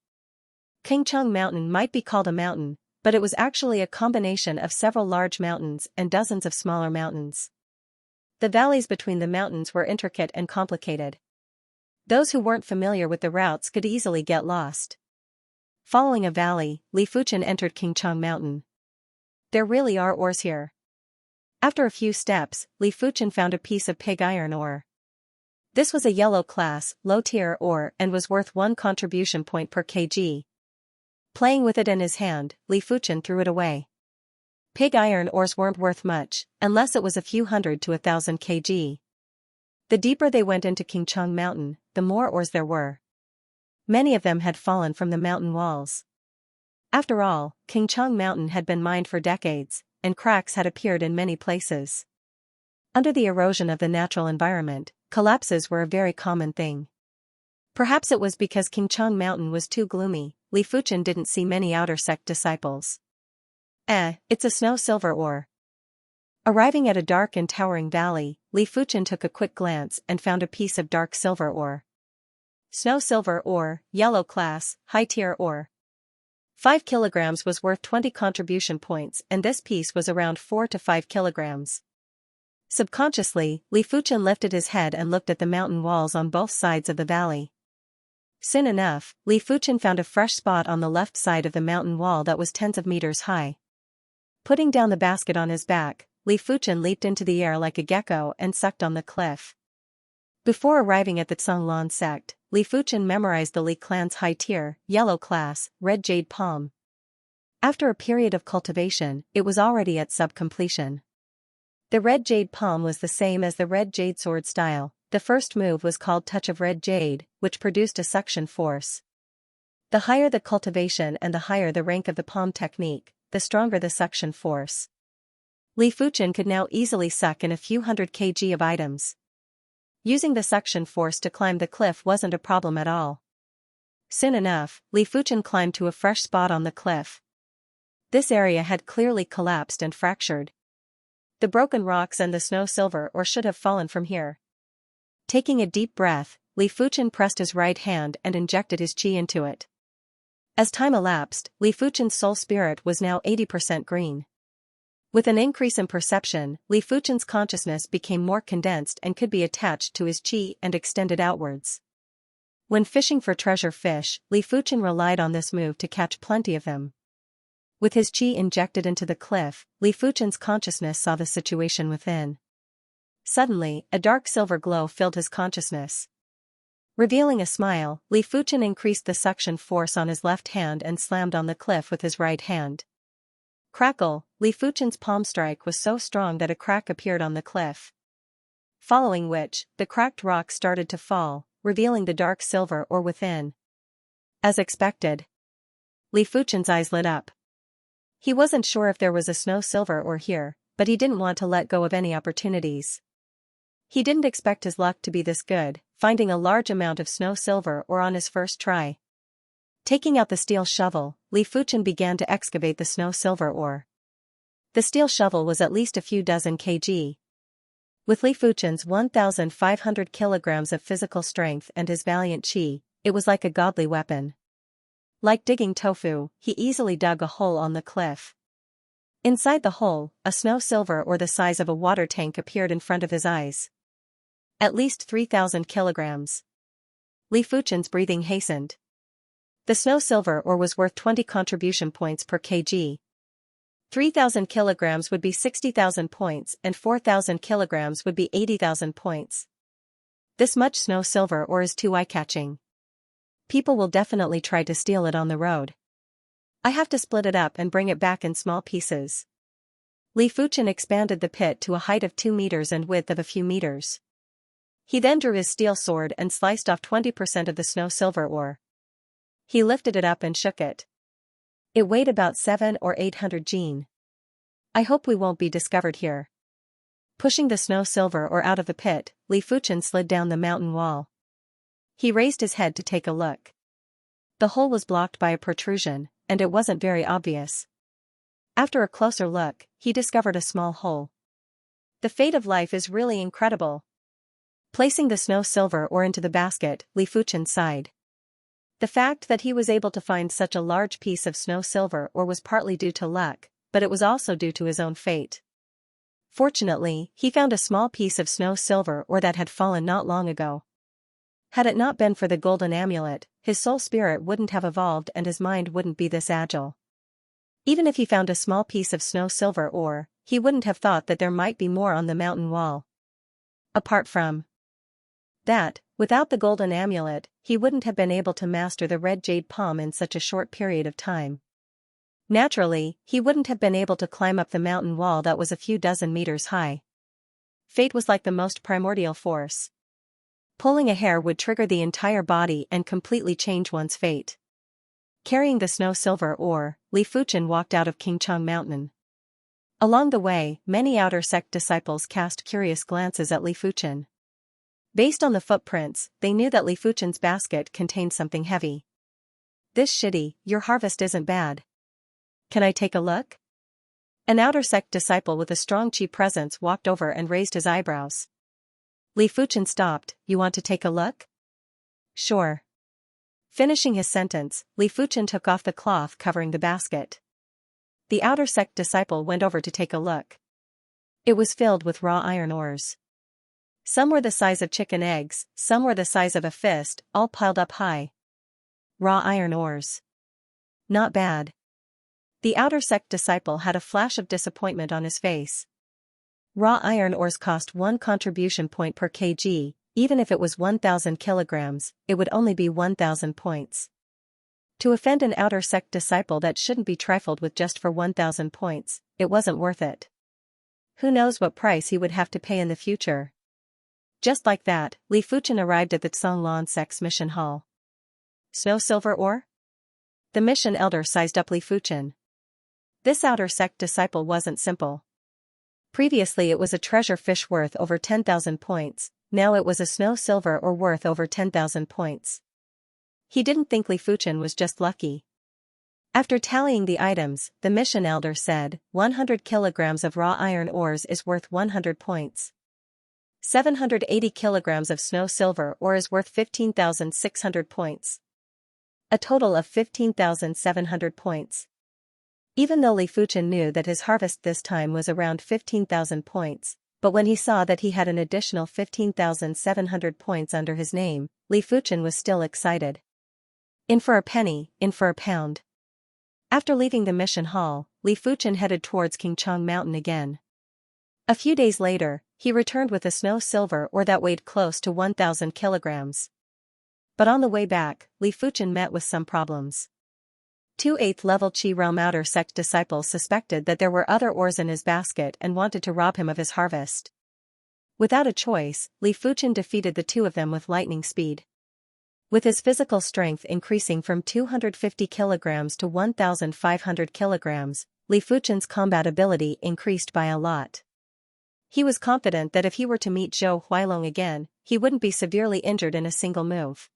Qingchang Mountain might be called a mountain, but it was actually a combination of several large mountains and dozens of smaller mountains. The valleys between the mountains were intricate and complicated. Those who weren't familiar with the routes could easily get lost. Following a valley, Li Fuchen entered Qingchang Mountain. There really are ores here. After a few steps, Li Fuchen found a piece of pig iron ore. This was a yellow class, low-tier ore and was worth 1 contribution point per kg. Playing with it in his hand, Li Fuchen threw it away. Pig iron ores weren't worth much, unless it was a few hundred to 1,000 kg. The deeper they went into Qingchang Mountain, the more ores there were. Many of them had fallen from the mountain walls. After all, Qingchang Mountain had been mined for decades, and cracks had appeared in many places. Under the erosion of the natural environment, collapses were a very common thing. Perhaps it was because Qingchang Mountain was too gloomy, Li Fuchen didn't see many outer sect disciples. It's a snow-silver ore. Arriving at a dark and towering valley, Li Fuchen took a quick glance and found a piece of dark silver ore. Snow-silver ore, yellow class, high-tier ore. 5 kilograms was worth 20 contribution points and this piece was around 4 to 5 kilograms. Subconsciously, Li Fuchen lifted his head and looked at the mountain walls on both sides of the valley. Soon enough, Li Fuchen found a fresh spot on the left side of the mountain wall that was tens of meters high. Putting down the basket on his back, Li Fuchen leaped into the air like a gecko and sucked on the cliff. Before arriving at the Zhonglan sect, Li Fuchen memorized the Li clan's high-tier, yellow class, red jade palm. After a period of cultivation, it was already at sub-completion. The red jade palm was the same as the red jade sword style. The first move was called Touch of Red Jade, which produced a suction force. The higher the cultivation and the higher the rank of the palm technique, the stronger the suction force. Li Fuchen could now easily suck in a few hundred kg of items. Using the suction force to climb the cliff wasn't a problem at all. Soon enough, Li Fuchen climbed to a fresh spot on the cliff. This area had clearly collapsed and fractured. The broken rocks and the snow-silver ore should have fallen from here. Taking a deep breath, Li Fuchen pressed his right hand and injected his qi into it. As time elapsed, Li Fuchen's soul spirit was now 80% green. With an increase in perception, Li Fuchen's consciousness became more condensed and could be attached to his qi and extended outwards. When fishing for treasure fish, Li Fuchen relied on this move to catch plenty of them. With his qi injected into the cliff, Li Fuchen's consciousness saw the situation within. Suddenly, a dark silver glow filled his consciousness. Revealing a smile, Li Fuchen increased the suction force on his left hand and slammed on the cliff with his right hand. Crackle, Li Fuchen's palm strike was so strong that a crack appeared on the cliff. Following which, the cracked rock started to fall, revealing the dark silver ore within. As expected, Li Fuchen's eyes lit up. He wasn't sure if there was a snow-silver ore here, but he didn't want to let go of any opportunities. He didn't expect his luck to be this good, finding a large amount of snow-silver ore on his first try. Taking out the steel shovel, Li Fuchen began to excavate the snow-silver ore. The steel shovel was at least a few dozen kg. With Li Fuchen's 1,500 kilograms of physical strength and his valiant qi, it was like a godly weapon. Like digging tofu, he easily dug a hole on the cliff. Inside the hole, a snow-silver ore the size of a water tank appeared in front of his eyes. At least 3,000 kilograms. Li Fuchen's breathing hastened. The snow-silver ore was worth 20 contribution points per kg. 3,000 kilograms would be 60,000 points and 4,000 kilograms would be 80,000 points. This much snow silver ore is too eye-catching. People will definitely try to steal it on the road. I have to split it up and bring it back in small pieces. Li Fuchen expanded the pit to a height of 2 meters and width of a few meters. He then drew his steel sword and sliced off 20% of the snow silver ore. He lifted it up and shook it. It weighed about 700 or 800 jin. I hope we won't be discovered here. Pushing the snow silver ore out of the pit, Li Fuchen slid down the mountain wall. He raised his head to take a look. The hole was blocked by a protrusion, and it wasn't very obvious. After a closer look, he discovered a small hole. The fate of life is really incredible. Placing the snow silver ore into the basket, Li Fuchen sighed. The fact that he was able to find such a large piece of snow silver ore was partly due to luck, but it was also due to his own fate. Fortunately, he found a small piece of snow silver ore that had fallen not long ago. Had it not been for the golden amulet, his soul spirit wouldn't have evolved and his mind wouldn't be this agile. Even if he found a small piece of snow silver ore, he wouldn't have thought that there might be more on the mountain wall. Apart from that, without the golden amulet, he wouldn't have been able to master the red jade palm in such a short period of time. Naturally, he wouldn't have been able to climb up the mountain wall that was a few dozen meters high. Fate was like the most primordial force. Pulling a hair would trigger the entire body and completely change one's fate. Carrying the snow silver ore, Li Fuchen walked out of Xianxia Mountain. Along the way, many outer sect disciples cast curious glances at Li Fuchen. Based on the footprints, they knew that Li Fuchen's basket contained something heavy. This shitty, your harvest isn't bad. Can I take a look? An outer sect disciple with a strong chi presence walked over and raised his eyebrows. Li Fuchen stopped. You want to take a look? Sure. Finishing his sentence, Li Fuchen took off the cloth covering the basket. The outer sect disciple went over to take a look. It was filled with raw iron ores. Some were the size of chicken eggs, some were the size of a fist, all piled up high. Raw iron ores. Not bad. The outer sect disciple had a flash of disappointment on his face. Raw iron ores cost 1 contribution point per kg, even if it was 1,000 kilograms, it would only be 1,000 points. To offend an outer sect disciple that shouldn't be trifled with just for 1,000 points, it wasn't worth it. Who knows what price he would have to pay in the future. Just like that, Li Fuchen arrived at the Tsonglan sect's mission hall. Snow silver ore? The mission elder sized up Li Fuchen. This outer sect disciple wasn't simple. Previously it was a treasure fish worth over 10,000 points, now it was a snow silver ore worth over 10,000 points. He didn't think Li Fuchen was just lucky. After tallying the items, the mission elder said, 100 kilograms of raw iron ores is worth 100 points. 780 kilograms of snow silver ore is worth 15,600 points. A total of 15,700 points. Even though Li Fuchen knew that his harvest this time was around 15,000 points, but when he saw that he had an additional 15,700 points under his name, Li Fuchen was still excited. In for a penny, in for a pound. After leaving the mission hall, Li Fuchen headed towards Xianxia Mountain again. A few days later, he returned with a snow silver ore that weighed close to 1,000 kilograms. But on the way back, Li Fuchen met with some problems. 2 8th-level Chi Realm outer sect disciples suspected that there were other ores in his basket and wanted to rob him of his harvest. Without a choice, Li Fuchen defeated the 2 of them with lightning speed. With his physical strength increasing from 250 kilograms to 1,500 kilograms, Li Fuchen's combat ability increased by a lot. He was confident that if he were to meet Zhou Huailong again, he wouldn't be severely injured in a single move.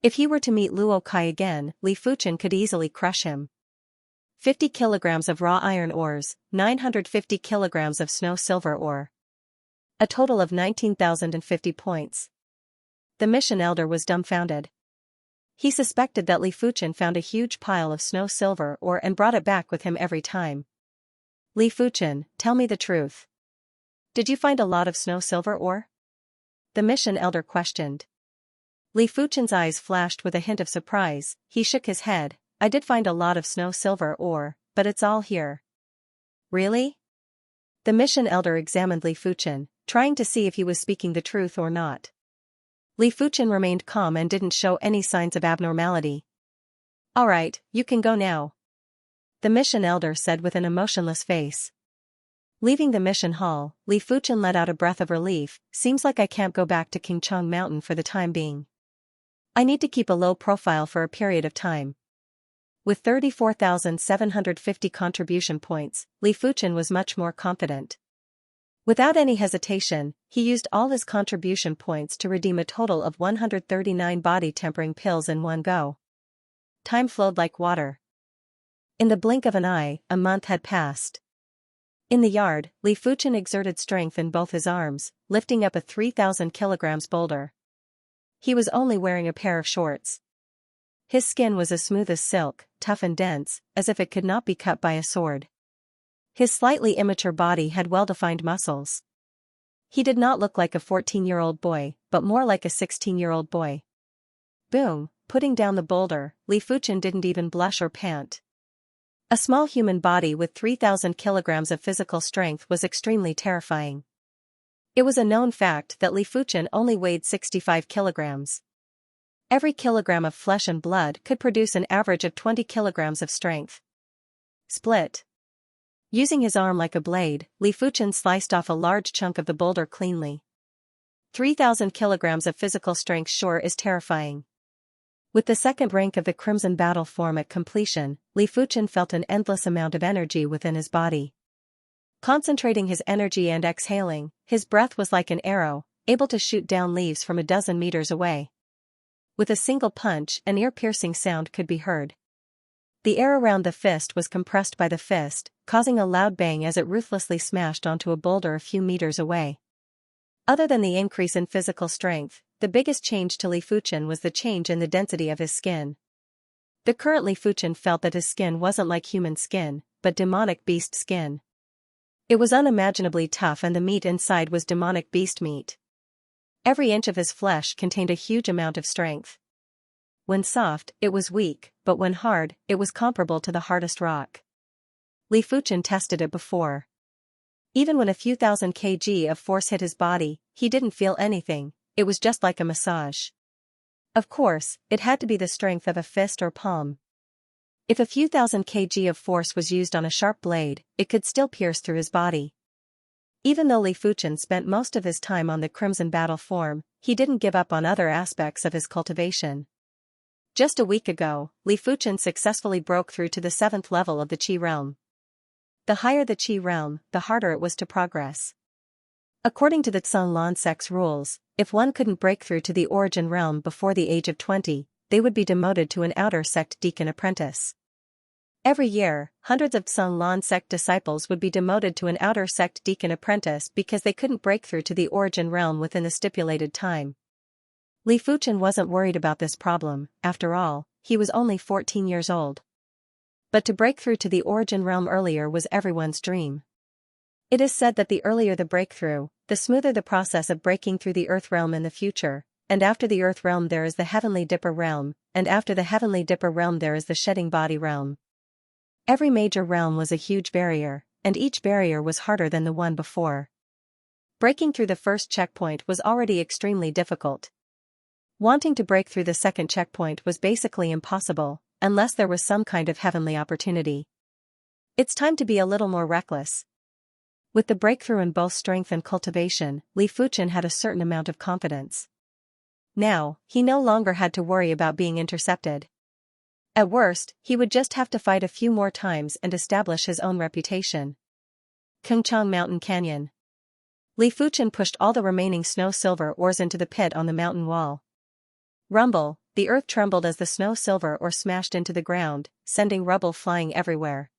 If he were to meet Luo Kai again, Li Fuchen could easily crush him. 50 kilograms of raw iron ores, 950 kilograms of snow silver ore. A total of 19,050 points. The mission elder was dumbfounded. He suspected that Li Fuchen found a huge pile of snow silver ore and brought it back with him every time. Li Fuchen, tell me the truth. Did you find a lot of snow silver ore? The mission elder questioned. Li Fuchen's eyes flashed with a hint of surprise. He shook his head. I did find a lot of snow silver ore, but it's all here. Really? The mission elder examined Li Fuchen, trying to see if he was speaking the truth or not. Li Fuchen remained calm and didn't show any signs of abnormality. All right, you can go now, the mission elder said with an emotionless face. Leaving the mission hall, Li Fuchen let out a breath of relief. Seems like I can't go back to Qingcheng Mountain for the time being. I need to keep a low profile for a period of time. With 34,750 contribution points, Li Fuchen was much more confident. Without any hesitation, he used all his contribution points to redeem a total of 139 body-tempering pills in one go. Time flowed like water. In the blink of an eye, a month had passed. In the yard, Li Fuchen exerted strength in both his arms, lifting up a 3,000 kilograms boulder. He was only wearing a pair of shorts. His skin was as smooth as silk, tough and dense, as if it could not be cut by a sword. His slightly immature body had well-defined muscles. He did not look like a 14-year-old boy, but more like a 16-year-old boy. Boom, putting down the boulder, Li Fuchen didn't even blush or pant. A small human body with 3,000 kilograms of physical strength was extremely terrifying. It was a known fact that Li Fuchen only weighed 65 kilograms. Every kilogram of flesh and blood could produce an average of 20 kilograms of strength. Split. Using his arm like a blade, Li Fuchen sliced off a large chunk of the boulder cleanly. 3,000 kilograms of physical strength sure is terrifying. With the second rank of the Crimson Battle form at completion, Li Fuchen felt an endless amount of energy within his body. Concentrating his energy and exhaling, his breath was like an arrow, able to shoot down leaves from a dozen meters away. With a single punch, an ear-piercing sound could be heard. The air around the fist was compressed by the fist, causing a loud bang as it ruthlessly smashed onto a boulder a few meters away. Other than the increase in physical strength, the biggest change to Li Fuchen was the change in the density of his skin. The current Li Fuchen felt that his skin wasn't like human skin, but demonic beast skin. It was unimaginably tough and the meat inside was demonic beast meat. Every inch of his flesh contained a huge amount of strength. When soft, it was weak, but when hard, it was comparable to the hardest rock. Li Fuchen tested it before. Even when a few thousand kg of force hit his body, he didn't feel anything. It was just like a massage. Of course, it had to be the strength of a fist or palm. If a few thousand kg of force was used on a sharp blade, it could still pierce through his body. Even though Li Fuchen spent most of his time on the Crimson Battle form, he didn't give up on other aspects of his cultivation. Just a week ago, Li Fuchen successfully broke through to the 7th level of the Qi realm. The higher the Qi realm, the harder it was to progress. According to the Zhonglan sect's rules, if one couldn't break through to the Origin realm before the age of 20, they would be demoted to an outer sect deacon apprentice. Every year, hundreds of Zhonglan sect disciples would be demoted to an outer sect deacon apprentice because they couldn't break through to the Origin realm within the stipulated time. Li Fuchen wasn't worried about this problem. After all, he was only 14 years old. But to break through to the Origin realm earlier was everyone's dream. It is said that the earlier the breakthrough, the smoother the process of breaking through the Earth realm in the future, and after the Earth realm there is the Heavenly Dipper realm, and after the Heavenly Dipper realm there is the Shedding Body realm. Every major realm was a huge barrier, and each barrier was harder than the one before. Breaking through the first checkpoint was already extremely difficult. Wanting to break through the second checkpoint was basically impossible, unless there was some kind of heavenly opportunity. It's time to be a little more reckless. With the breakthrough in both strength and cultivation, Li Fuchen had a certain amount of confidence. Now, he no longer had to worry about being intercepted. At worst, he would just have to fight a few more times and establish his own reputation. Qingcheng Mountain Canyon. Li Fuchen pushed all the remaining snow-silver ores into the pit on the mountain wall. Rumble, the earth trembled as the snow-silver ore smashed into the ground, sending rubble flying everywhere.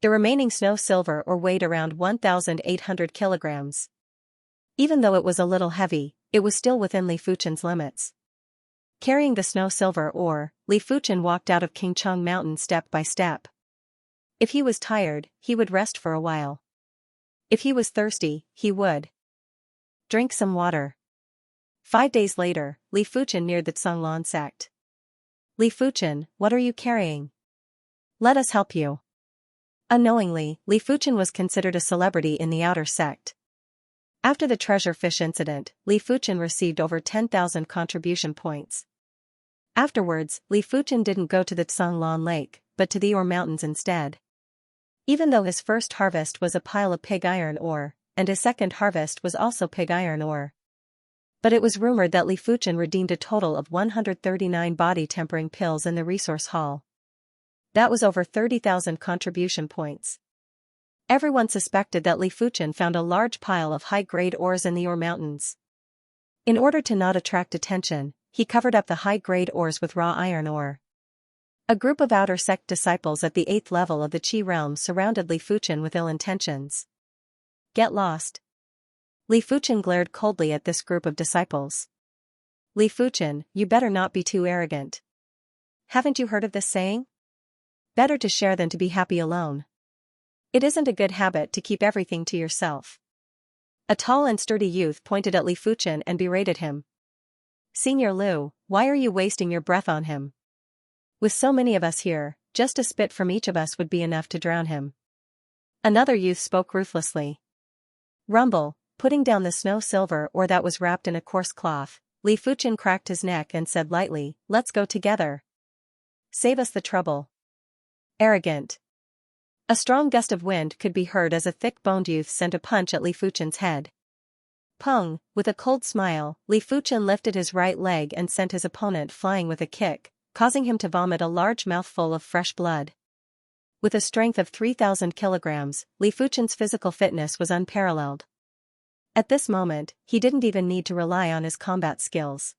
The remaining snow-silver ore weighed around 1,800 kilograms. Even though it was a little heavy, it was still within Li Fuchen's limits. Carrying the snow-silver ore, Li Fuchen walked out of Qingcheng Mountain step by step. If he was tired, he would rest for a while. If he was thirsty, he would drink some water. 5 days later, Li Fuchen neared the Zhonglan sect. Li Fuchen, what are you carrying? Let us help you. Unknowingly, Li Fuchen was considered a celebrity in the outer sect. After the treasure fish incident, Li Fuchen received over 10,000 contribution points. Afterwards, Li Fuchen didn't go to the Tsanglan Lake, but to the ore mountains instead. Even though his first harvest was a pile of pig iron ore, and his second harvest was also pig iron ore. But it was rumored that Li Fuchen redeemed a total of 139 body-tempering pills in the resource hall. That was over 30,000 contribution points. Everyone suspected that Li Fuchen found a large pile of high-grade ores in the ore mountains. In order to not attract attention, he covered up the high-grade ores with raw iron ore. A group of outer sect disciples at the 8th level of the Qi realm surrounded Li Fuchen with ill intentions. Get lost. Li Fuchen glared coldly at this group of disciples. Li Fuchen, you better not be too arrogant. Haven't you heard of this saying? Better to share than to be happy alone. It isn't a good habit to keep everything to yourself. A tall and sturdy youth pointed at Li Fuchen and berated him. Senior Liu, why are you wasting your breath on him? With so many of us here, just a spit from each of us would be enough to drown him. Another youth spoke ruthlessly. Rumble, putting down the snow silver ore that was wrapped in a coarse cloth, Li Fuchen cracked his neck and said lightly, let's go together. Save us the trouble. Arrogant. A strong gust of wind could be heard as a thick-boned youth sent a punch at Li Fuchen's head. Pung, with a cold smile, Li Fuchen lifted his right leg and sent his opponent flying with a kick, causing him to vomit a large mouthful of fresh blood. With a strength of 3,000 kilograms, Li Fuchen's physical fitness was unparalleled. At this moment, he didn't even need to rely on his combat skills.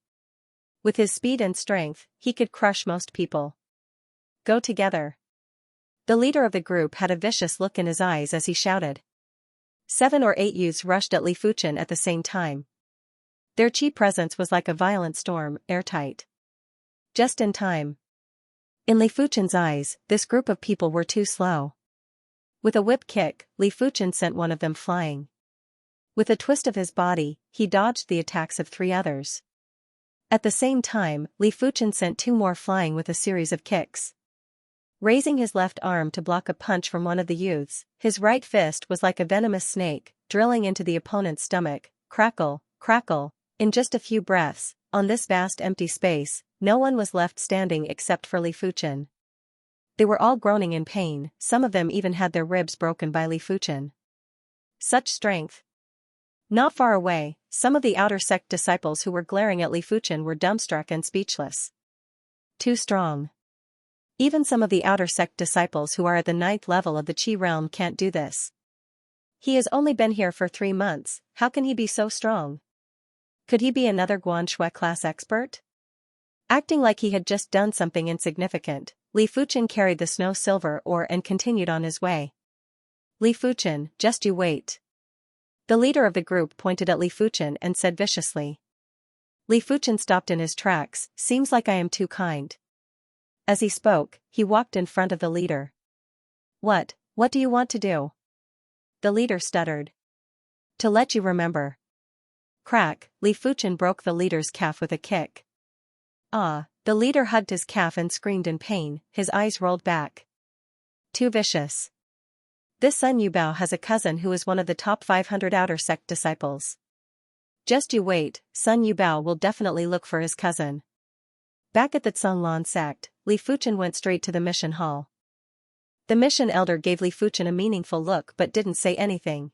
With his speed and strength, he could crush most people. Go together. The leader of the group had a vicious look in his eyes as he shouted. 7 or 8 youths rushed at Li Fuchen at the same time. Their Qi presence was like a violent storm, airtight. Just in time. In Li Fuchen's eyes, this group of people were too slow. With a whip kick, Li Fuchen sent one of them flying. With a twist of his body, he dodged the attacks of 3 others. At the same time, Li Fuchen sent 2 more flying with a series of kicks. Raising his left arm to block a punch from one of the youths, his right fist was like a venomous snake, drilling into the opponent's stomach, crackle, crackle. In just a few breaths, on this vast empty space, no one was left standing except for Li Fuchen. They were all groaning in pain, some of them even had their ribs broken by Li Fuchen. Such strength. Not far away, some of the outer sect disciples who were glaring at Li Fuchen were dumbstruck and speechless. Too strong. Even some of the outer sect disciples who are at the 9th level of the Qi realm can't do this. He has only been here for 3 months, how can he be so strong? Could he be another Guanshui class expert? Acting like he had just done something insignificant, Li Fuchen carried the snow silver ore and continued on his way. Li Fuchen, just you wait. The leader of the group pointed at Li Fuchen and said viciously. Li Fuchen stopped in his tracks, seems like I am too kind. As he spoke, he walked in front of the leader. What do you want to do? The leader stuttered. To let you remember. Crack, Li Fuchen broke the leader's calf with a kick. Ah, the leader hugged his calf and screamed in pain, his eyes rolled back. Too vicious. This Sun Yubao has a cousin who is one of the top 500 outer sect disciples. Just you wait, Sun Yubao will definitely look for his cousin. Back at the Tsanglan sect, Li Fuchen went straight to the mission hall. The mission elder gave Li Fuchen a meaningful look but didn't say anything.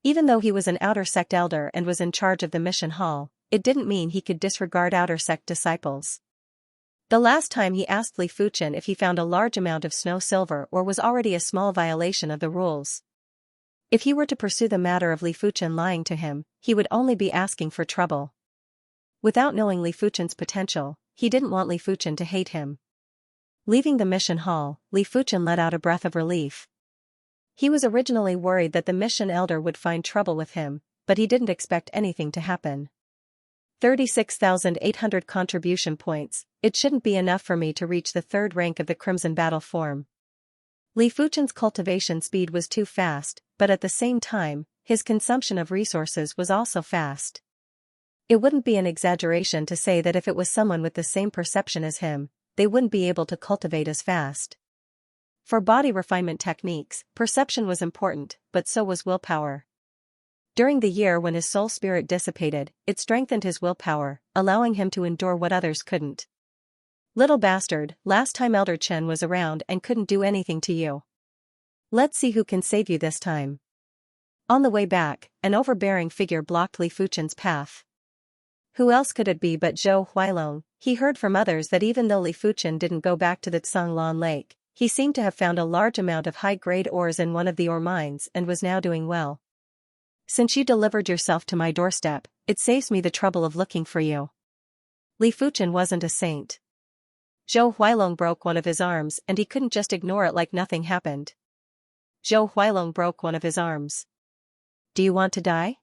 Even though he was an outer sect elder and was in charge of the mission hall, it didn't mean he could disregard outer sect disciples. The last time he asked Li Fuchen if he found a large amount of snow silver or was already a small violation of the rules. If he were to pursue the matter of Li Fuchen lying to him, he would only be asking for trouble. Without knowing Li Fuchen's potential, he didn't want Li Fuchen to hate him. Leaving the mission hall, Li Fuchen let out a breath of relief. He was originally worried that the mission elder would find trouble with him, but he didn't expect anything to happen. 36,800 contribution points, it shouldn't be enough for me to reach the 3rd rank of the Crimson Battle form. Li Fuchen's cultivation speed was too fast, but at the same time, his consumption of resources was also fast. It wouldn't be an exaggeration to say that if it was someone with the same perception as him, they wouldn't be able to cultivate as fast. For body refinement techniques, perception was important, but so was willpower. During the year when his soul spirit dissipated, it strengthened his willpower, allowing him to endure what others couldn't. Little bastard, last time Elder Chen was around and couldn't do anything to you. Let's see who can save you this time. On the way back, an overbearing figure blocked Li Fuchen's path. Who else could it be but Zhou Huailong? He heard from others that even though Li Fuchen didn't go back to the Tsanglan Lake, he seemed to have found a large amount of high-grade ores in one of the ore mines and was now doing well. Since you delivered yourself to my doorstep, it saves me the trouble of looking for you. Li Fuchen wasn't a saint. Zhou Huailong broke one of his arms and he couldn't just ignore it like nothing happened. Zhou Huailong broke one of his arms. Do you want to die?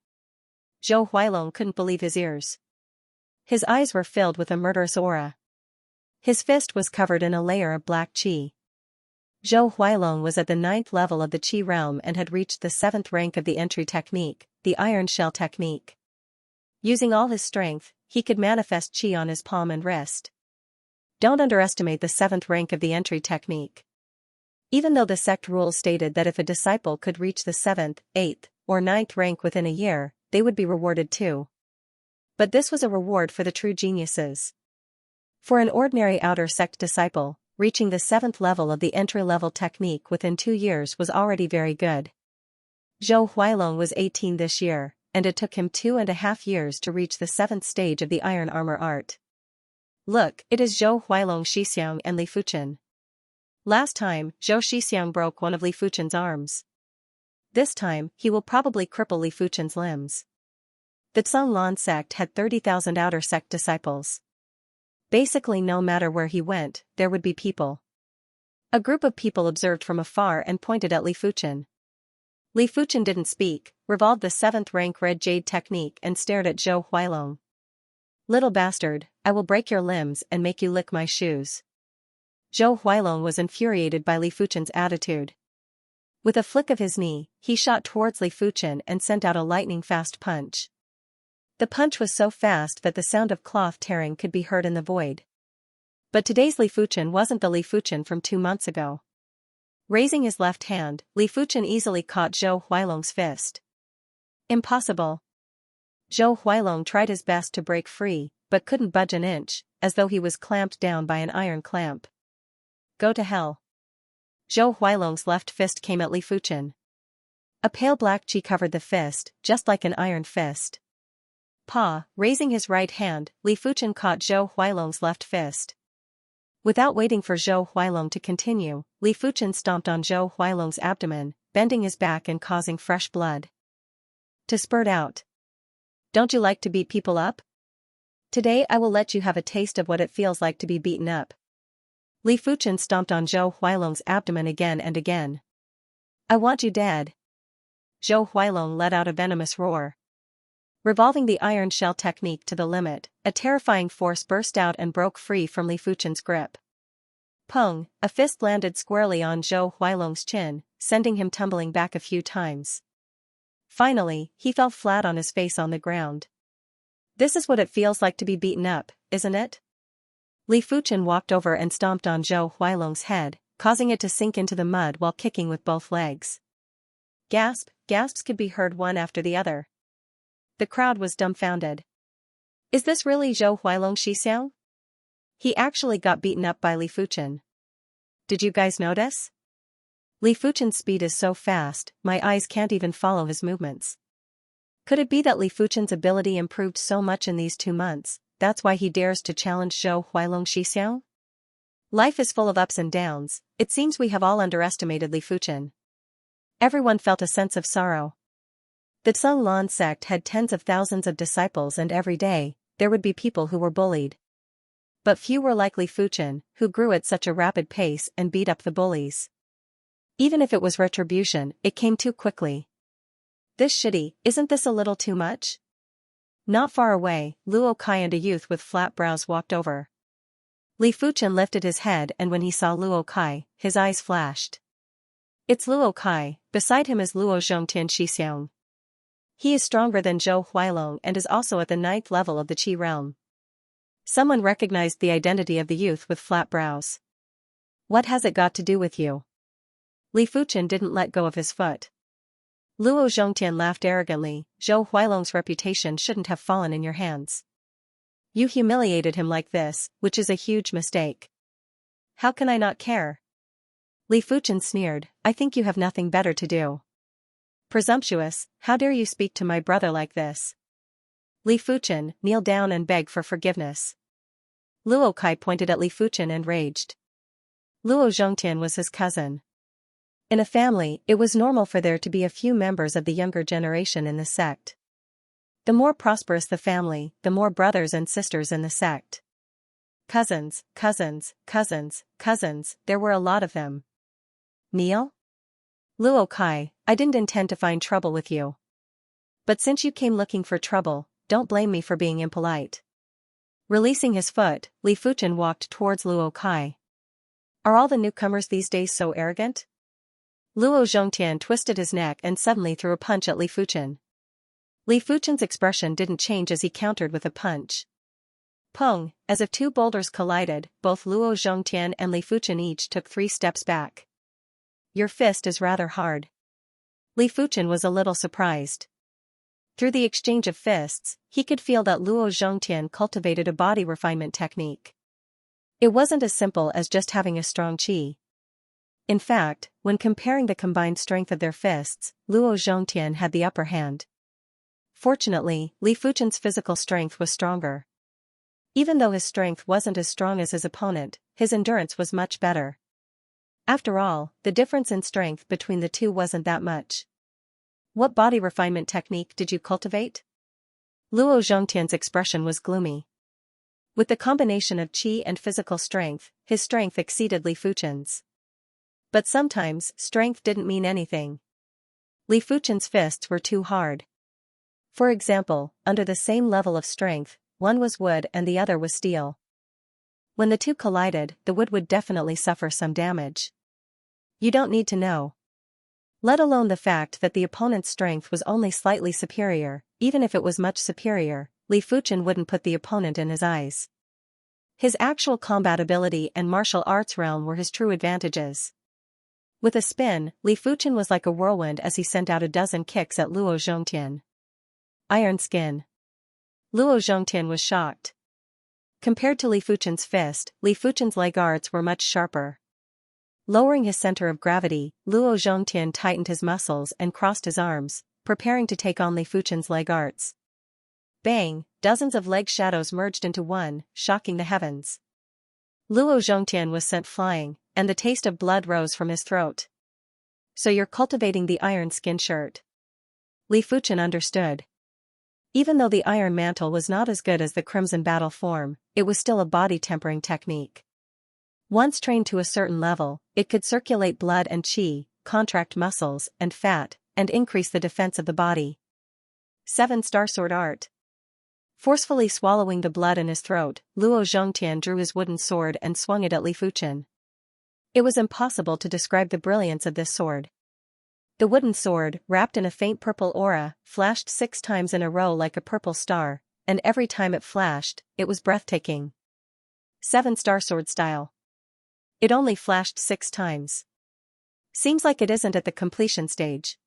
Zhou Huailong couldn't believe his ears. His eyes were filled with a murderous aura. His fist was covered in a layer of black qi. Zhou Huailong was at the 9th level of the qi realm and had reached the 7th rank of the entry technique, the iron shell technique. Using all his strength, he could manifest qi on his palm and wrist. Don't underestimate the 7th rank of the entry technique. Even though the sect rules stated that if a disciple could reach the 7th, 8th, or 9th rank within a year, they would be rewarded too. But this was a reward for the true geniuses. For an ordinary outer sect disciple, reaching the 7th level of the entry-level technique within 2 years was already very good. Zhou Huailong was 18 this year, and it took him 2.5 years to reach the 7th stage of the iron armor art. Look, it is Zhou Huailong, Xixiang and Li Fuchen. Last time, Zhou Xixiang broke one of Li Fuchen's arms. This time, he will probably cripple Li Fuchen's limbs. The Tsanglan sect had 30,000 outer sect disciples. Basically no matter where he went, there would be people. A group of people observed from afar and pointed at Li Fuchen. Li Fuchen didn't speak, revolved the 7th rank red jade technique and stared at Zhou Huailong. Little bastard, I will break your limbs and make you lick my shoes. Zhou Huailong was infuriated by Li Fuchen's attitude. With a flick of his knee, he shot towards Li Fuchen and sent out a lightning-fast punch. The punch was so fast that the sound of cloth tearing could be heard in the void. But today's Li Fuchen wasn't the Li Fuchen from 2 months ago. Raising his left hand, Li Fuchen easily caught Zhou Huailong's fist. Impossible. Zhou Huailong tried his best to break free, but couldn't budge an inch, as though he was clamped down by an iron clamp. Go to hell. Zhou Huailong's left fist came at Li Fuchen. A pale black qi covered the fist, just like an iron fist. Raising his right hand, Li Fuchen caught Zhou Huailong's left fist. Without waiting for Zhou Huailong to continue, Li Fuchen stomped on Zhou Huailong's abdomen, bending his back and causing fresh blood to spurt out. Don't you like to beat people up? Today I will let you have a taste of what it feels like to be beaten up. Li Fuchen stomped on Zhou Huailong's abdomen again and again. I want you dead. Zhou Huailong let out a venomous roar. Revolving the iron shell technique to the limit, a terrifying force burst out and broke free from Li Fuchen's grip. Pung, a fist landed squarely on Zhou Huailong's chin, sending him tumbling back a few times. Finally, he fell flat on his face on the ground. This is what it feels like to be beaten up, isn't it? Li Fuchen walked over and stomped on Zhou Huailong's head, causing it to sink into the mud while kicking with both legs. Gasps could be heard one after the other. The crowd was dumbfounded. Is this really Zhou Huailong Xixiang? He actually got beaten up by Li Fuchen. Did you guys notice? Li Fuchen's speed is so fast, my eyes can't even follow his movements. Could it be that Li Fuchen's ability improved so much in these 2 months, that's why he dares to challenge Zhou Huailong Xixiang? Life is full of ups and downs, it seems we have all underestimated Li Fuchen. Everyone felt a sense of sorrow. The Tsanglan sect had tens of thousands of disciples and every day, there would be people who were bullied. But few were like Li Fuchen, who grew at such a rapid pace and beat up the bullies. Even if it was retribution, it came too quickly. This shitty, isn't this a little too much? Not far away, Luo Kai and a youth with flat brows walked over. Li Fuchen lifted his head and when he saw Luo Kai, his eyes flashed. It's Luo Kai, beside him is Luo Zhongtian Xixiang. He is stronger than Zhou Huailong and is also at the 9th level of the Qi realm. Someone recognized the identity of the youth with flat brows. What has it got to do with you? Li Fuchen didn't let go of his foot. Luo Zhongtian laughed arrogantly. Zhou Huilong's reputation shouldn't have fallen in your hands. You humiliated him like this, which is a huge mistake. How can I not care? Li Fuchen sneered, I think you have nothing better to do. Presumptuous, how dare you speak to my brother like this? Li Fuchen, kneel down and beg for forgiveness. Luo Kai pointed at Li Fuchen and raged. Luo Zhongtian was his cousin. In a family, it was normal for there to be a few members of the younger generation in the sect. The more prosperous the family, the more brothers and sisters in the sect. Cousins, there were a lot of them. Kneel? Luo Kai, I didn't intend to find trouble with you. But since you came looking for trouble, don't blame me for being impolite. Releasing his foot, Li Fuchen walked towards Luo Kai. Are all the newcomers these days so arrogant? Luo Zhongtian twisted his neck and suddenly threw a punch at Li Fuchen. Li Fuchen's expression didn't change as he countered with a punch. Pung, as if two boulders collided, both Luo Zhongtian and Li Fuchen each took 3 steps back. Your fist is rather hard. Li Fuchen was a little surprised. Through the exchange of fists, he could feel that Luo Zhongtian cultivated a body refinement technique. It wasn't as simple as just having a strong qi. In fact, when comparing the combined strength of their fists, Luo Zhongtian had the upper hand. Fortunately, Li Fuchen's physical strength was stronger. Even though his strength wasn't as strong as his opponent, his endurance was much better. After all, the difference in strength between the two wasn't that much. What body refinement technique did you cultivate? Luo Zhongtian's expression was gloomy. With the combination of qi and physical strength, his strength exceeded Li Fuchen's. But sometimes, strength didn't mean anything. Li Fuchen's fists were too hard. For example, under the same level of strength, one was wood and the other was steel. When the two collided, the wood would definitely suffer some damage. You don't need to know. Let alone the fact that the opponent's strength was only slightly superior, even if it was much superior, Li Fuchen wouldn't put the opponent in his eyes. His actual combat ability and martial arts realm were his true advantages. With a spin, Li Fuchen was like a whirlwind as he sent out a dozen kicks at Luo Zhongtian. Iron skin. Luo Zhongtian was shocked. Compared to Li Fuchen's fist, Li Fuchen's leg arts were much sharper. Lowering his center of gravity, Luo Zhongtian tightened his muscles and crossed his arms, preparing to take on Li Fuchen's leg arts. Bang! Dozens of leg shadows merged into one, shocking the heavens. Luo Zhongtian was sent flying, and the taste of blood rose from his throat. So you're cultivating the iron skin shirt. Li Fuchen understood. Even though the iron mantle was not as good as the crimson battle form, it was still a body tempering technique. Once trained to a certain level, it could circulate blood and qi, contract muscles and fat, and increase the defense of the body. 7-star sword art. Forcefully swallowing the blood in his throat, Luo Zhongtian drew his wooden sword and swung it at Li Fuchen. It was impossible to describe the brilliance of this sword. The wooden sword, wrapped in a faint purple aura, flashed 6 times in a row like a purple star, and every time it flashed, it was breathtaking. 7-star sword style. It only flashed 6 times. Seems like it isn't at the completion stage.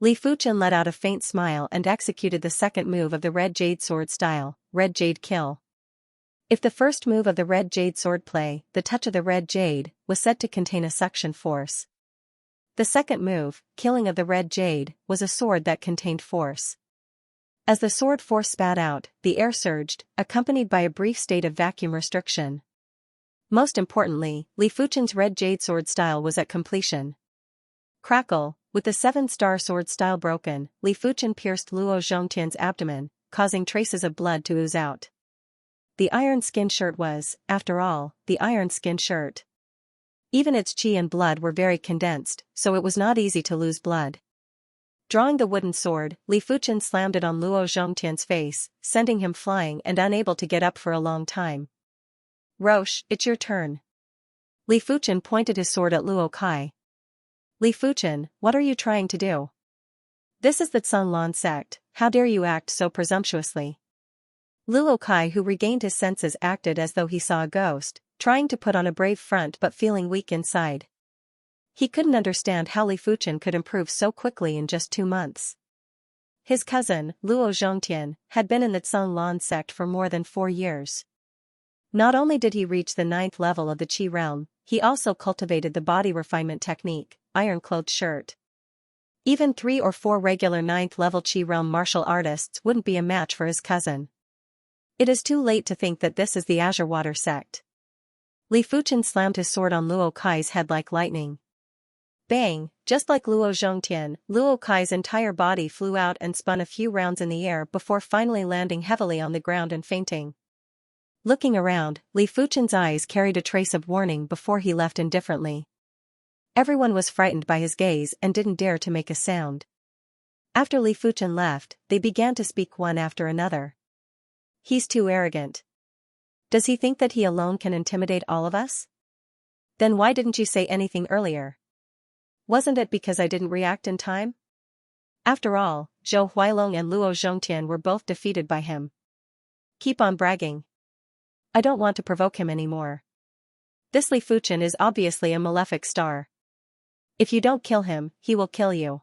Li Fuchen let out a faint smile and executed the second move of the red jade sword style, red jade kill. If the first move of the red jade sword play, the touch of the red jade, was said to contain a suction force. The second move, killing of the red jade, was a sword that contained force. As the sword force spat out, the air surged, accompanied by a brief state of vacuum restriction. Most importantly, Li Fuchen's red jade sword style was at completion. Crackle, with the 7-star sword style broken, Li Fuchen pierced Luo Zhongtian's abdomen, causing traces of blood to ooze out. The iron skin shirt was, after all, the iron skin shirt. Even its qi and blood were very condensed, so it was not easy to lose blood. Drawing the wooden sword, Li Fuchen slammed it on Luo Zhongtian's face, sending him flying and unable to get up for a long time. Roche, it's your turn. Li Fuchen pointed his sword at Luo Kai. Li Fuchen, what are you trying to do? This is the Canglan sect, how dare you act so presumptuously? Luo Kai, who regained his senses, acted as though he saw a ghost, trying to put on a brave front but feeling weak inside. He couldn't understand how Li Fuchen could improve so quickly in just 2 months. His cousin, Luo Zhongtian, had been in the Cunlan sect for more than 4 years. Not only did he reach the 9th level of the Qi realm, he also cultivated the body refinement technique, iron-clothed shirt. Even 3 or 4 regular 9th level Qi realm martial artists wouldn't be a match for his cousin. It is too late to think that this is the Azure Water sect. Li Fuchen slammed his sword on Luo Kai's head like lightning. Bang! Just like Luo Zhongtian, Luo Kai's entire body flew out and spun a few rounds in the air before finally landing heavily on the ground and fainting. Looking around, Li Fuchen's eyes carried a trace of warning before he left indifferently. Everyone was frightened by his gaze and didn't dare to make a sound. After Li Fuchen left, they began to speak one after another. He's too arrogant. Does he think that he alone can intimidate all of us? Then why didn't you say anything earlier? Wasn't it because I didn't react in time? After all, Zhou Huailong and Luo Zhongtian were both defeated by him. Keep on bragging. I don't want to provoke him anymore. This Li Fuchen is obviously a malefic star. If you don't kill him, he will kill you.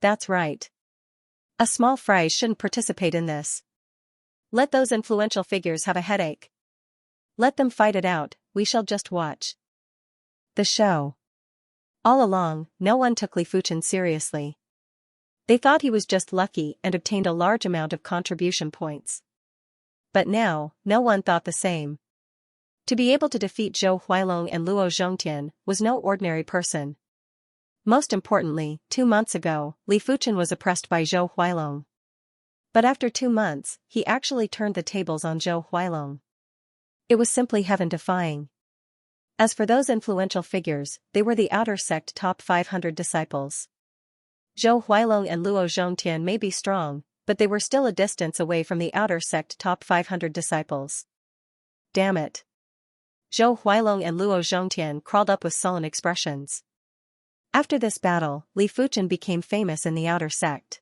That's right. A small fry shouldn't participate in this. Let those influential figures have a headache. Let them fight it out, we shall just watch. The show. All along, no one took Li Fuchen seriously. They thought he was just lucky and obtained a large amount of contribution points. But now, no one thought the same. To be able to defeat Zhou Huailong and Luo Zhongtian was no ordinary person. Most importantly, 2 months ago, Li Fuchen was oppressed by Zhou Huailong. But after 2 months, he actually turned the tables on Zhou Huailong. It was simply heaven-defying. As for those influential figures, they were the outer sect top 500 disciples. Zhou Huailong and Luo Zhongtian may be strong, but they were still a distance away from the outer sect top 500 disciples. Damn it. Zhou Huailong and Luo Zhongtian crawled up with sullen expressions. After this battle, Li Fuchen became famous in the outer sect.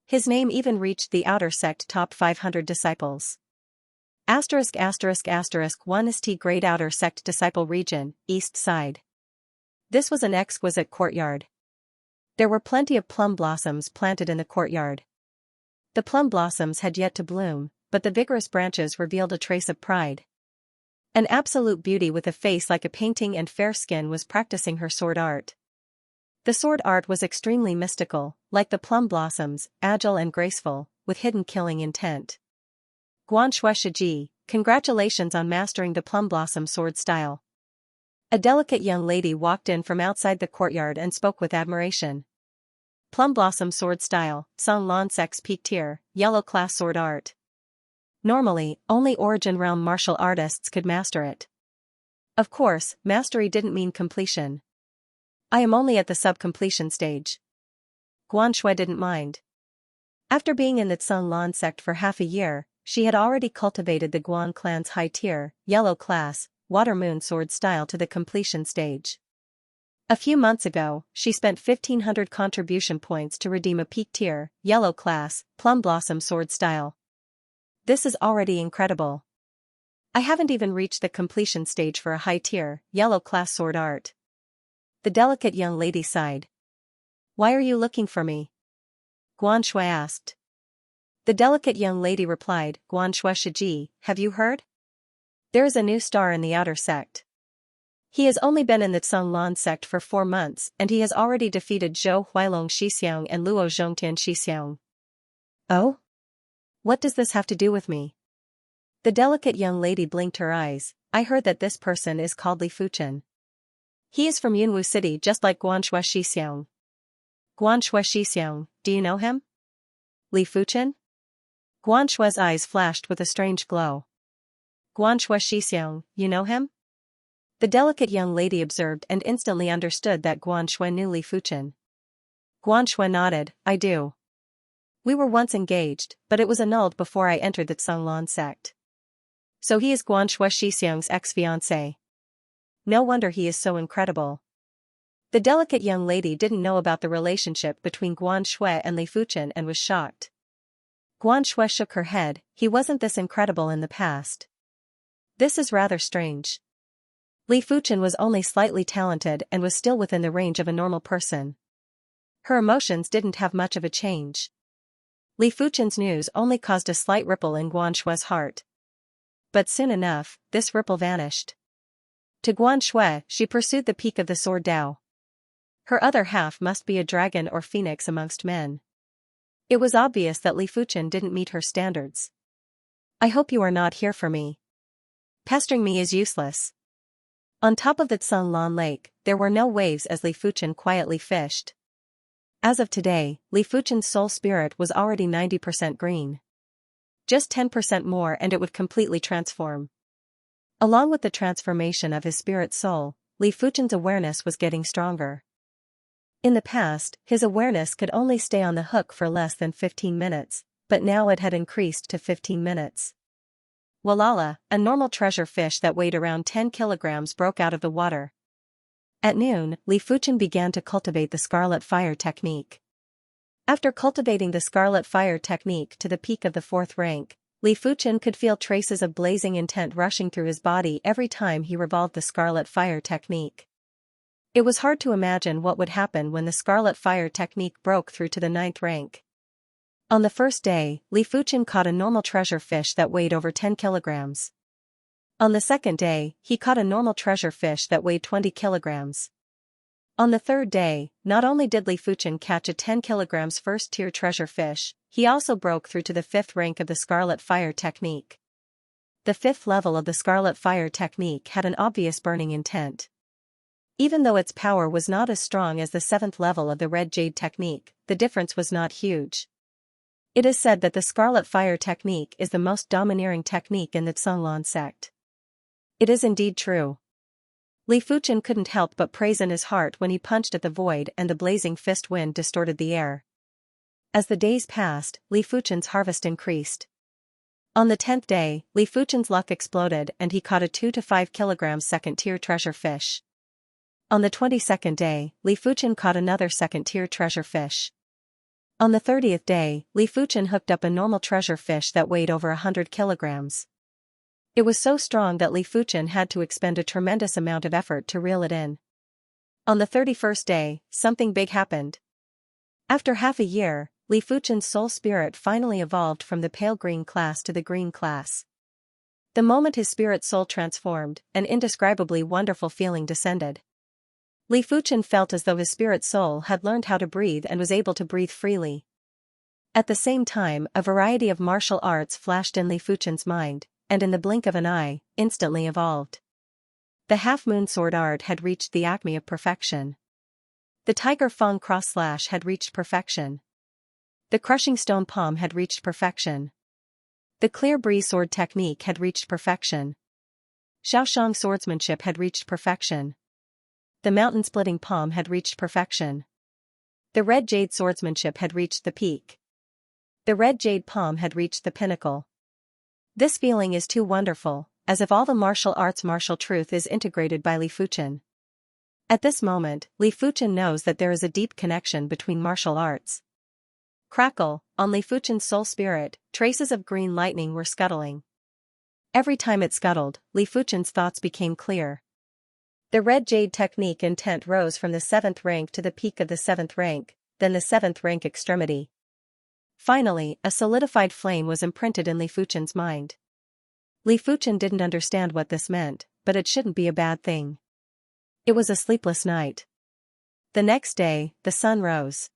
His name even reached the outer sect top 500 disciples. ******1 St Great Outer Sect Disciple Region, East Side. This was an exquisite courtyard. There were plenty of plum blossoms planted in the courtyard. The plum blossoms had yet to bloom, but the vigorous branches revealed a trace of pride. An absolute beauty with a face like a painting and fair skin was practicing her sword art. The sword art was extremely mystical, like the plum blossoms, agile and graceful, with hidden killing intent. Guan Shui Shiji, congratulations on mastering the plum blossom sword style. A delicate young lady walked in from outside the courtyard and spoke with admiration. Plum blossom sword style, Cunlan sect's peak tier, yellow class sword art. Normally, only Origin Realm martial artists could master it. Of course, mastery didn't mean completion. I am only at the sub-completion stage. Guan Shui didn't mind. After being in the Cunlan sect for half a year, she had already cultivated the Guan clan's high-tier, yellow class, water moon sword style to the completion stage. A few months ago, she spent 1,500 contribution points to redeem a peak-tier, yellow class, plum blossom sword style. This is already incredible. I haven't even reached the completion stage for a high-tier, yellow class sword art. The delicate young lady sighed. Why are you looking for me? Guan Shui asked. The delicate young lady replied, Guan Shui Shiji, have you heard? There is a new star in the outer sect. He has only been in the Cunlan sect for 4 months and he has already defeated Zhou Huailong Xixiang and Luo Zhongtian Xixiang. Oh? What does this have to do with me? The delicate young lady blinked her eyes. I heard that this person is called Li Fuchen. He is from Yunwu City just like Guan Shui Xixiang. Guan Shui Xixiang, do you know him? Li Fuchen? Guan Shui's eyes flashed with a strange glow. Guan Shui Xixiang, you know him? The delicate young lady observed and instantly understood that Guan Shui knew Li Fuchen. Guan Shui nodded, I do. We were once engaged, but it was annulled before I entered the Cunlan sect. So he is Guan Shui Xixiang's ex-fiancé. No wonder he is so incredible. The delicate young lady didn't know about the relationship between Guan Shui and Li Fuchen and was shocked. Guan Shui shook her head, he wasn't this incredible in the past. This is rather strange. Li Fuchen was only slightly talented and was still within the range of a normal person. Her emotions didn't have much of a change. Li Fuchen's news only caused a slight ripple in Guan Shue's heart. But soon enough, this ripple vanished. To Guan Shui, she pursued the peak of the sword Dao. Her other half must be a dragon or phoenix amongst men. It was obvious that Li Fuchen didn't meet her standards. I hope you are not here for me. Pestering me is useless. On top of the Cunlan Lake, there were no waves as Li Fuchen quietly fished. As of today, Li Fuchen's soul spirit was already 90% green. Just 10% more and it would completely transform. Along with the transformation of his spirit soul, Li Fuchen's awareness was getting stronger. In the past, his awareness could only stay on the hook for less than 15 minutes, but now it had increased to 15 minutes. Walala, a normal treasure fish that weighed around 10 kilograms broke out of the water. At noon, Li Fuchen began to cultivate the Scarlet Fire technique. After cultivating the Scarlet Fire technique to the peak of the 4th rank, Li Fuchen could feel traces of blazing intent rushing through his body every time he revolved the Scarlet Fire technique. It was hard to imagine what would happen when the Scarlet Fire technique broke through to the 9th rank. On the first day, Li Fuchen caught a normal treasure fish that weighed over 10 kilograms. On the second day, he caught a normal treasure fish that weighed 20 kilograms. On the third day, not only did Li Fuchen catch a 10 kilograms first-tier treasure fish, he also broke through to the 5th rank of the Scarlet Fire technique. The 5th level of the Scarlet Fire technique had an obvious burning intent. Even though its power was not as strong as the 7th level of the Red Jade technique, the difference was not huge. It is said that the Scarlet Fire technique is the most domineering technique in the Cunlan sect. It is indeed true. Li Fuchen couldn't help but praise in his heart when he punched at the void and the blazing fist wind distorted the air. As the days passed, Li Fuchen's harvest increased. On the 10th day, Li Fuchen's luck exploded and he caught a 2 to 5 kilograms second-tier treasure fish. On the 22nd day, Li Fuchen caught another second-tier treasure fish. On the 30th day, Li Fuchen hooked up a normal treasure fish that weighed over 100 kilograms. It was so strong that Li Fuchen had to expend a tremendous amount of effort to reel it in. On the 31st day, something big happened. After half a year, Li Fuchen's soul spirit finally evolved from the pale green class to the green class. The moment his spirit soul transformed, an indescribably wonderful feeling descended. Li Fuchen felt as though his spirit soul had learned how to breathe and was able to breathe freely. At the same time, a variety of martial arts flashed in Li Fuchen's mind, and in the blink of an eye, instantly evolved. The half-moon sword art had reached the acme of perfection. The tiger fang cross slash had reached perfection. The crushing stone palm had reached perfection. The clear breeze sword technique had reached perfection. Xiaoshang swordsmanship had reached perfection. The mountain-splitting palm had reached perfection. The red jade swordsmanship had reached the peak. The red jade palm had reached the pinnacle. This feeling is too wonderful, as if all the martial arts martial truth is integrated by Li Fuchen. At this moment, Li Fuchen knows that there is a deep connection between martial arts. Crackle, on Li Fuchen's soul spirit, traces of green lightning were scuttling. Every time it scuttled, Li Fuchen's thoughts became clear. The red jade technique intent rose from the 7th rank to the peak of the 7th rank, then the 7th rank extremity. Finally, a solidified flame was imprinted in Li Fuchen's mind. Li Fuchen didn't understand what this meant, but it shouldn't be a bad thing. It was a sleepless night. The next day, the sun rose.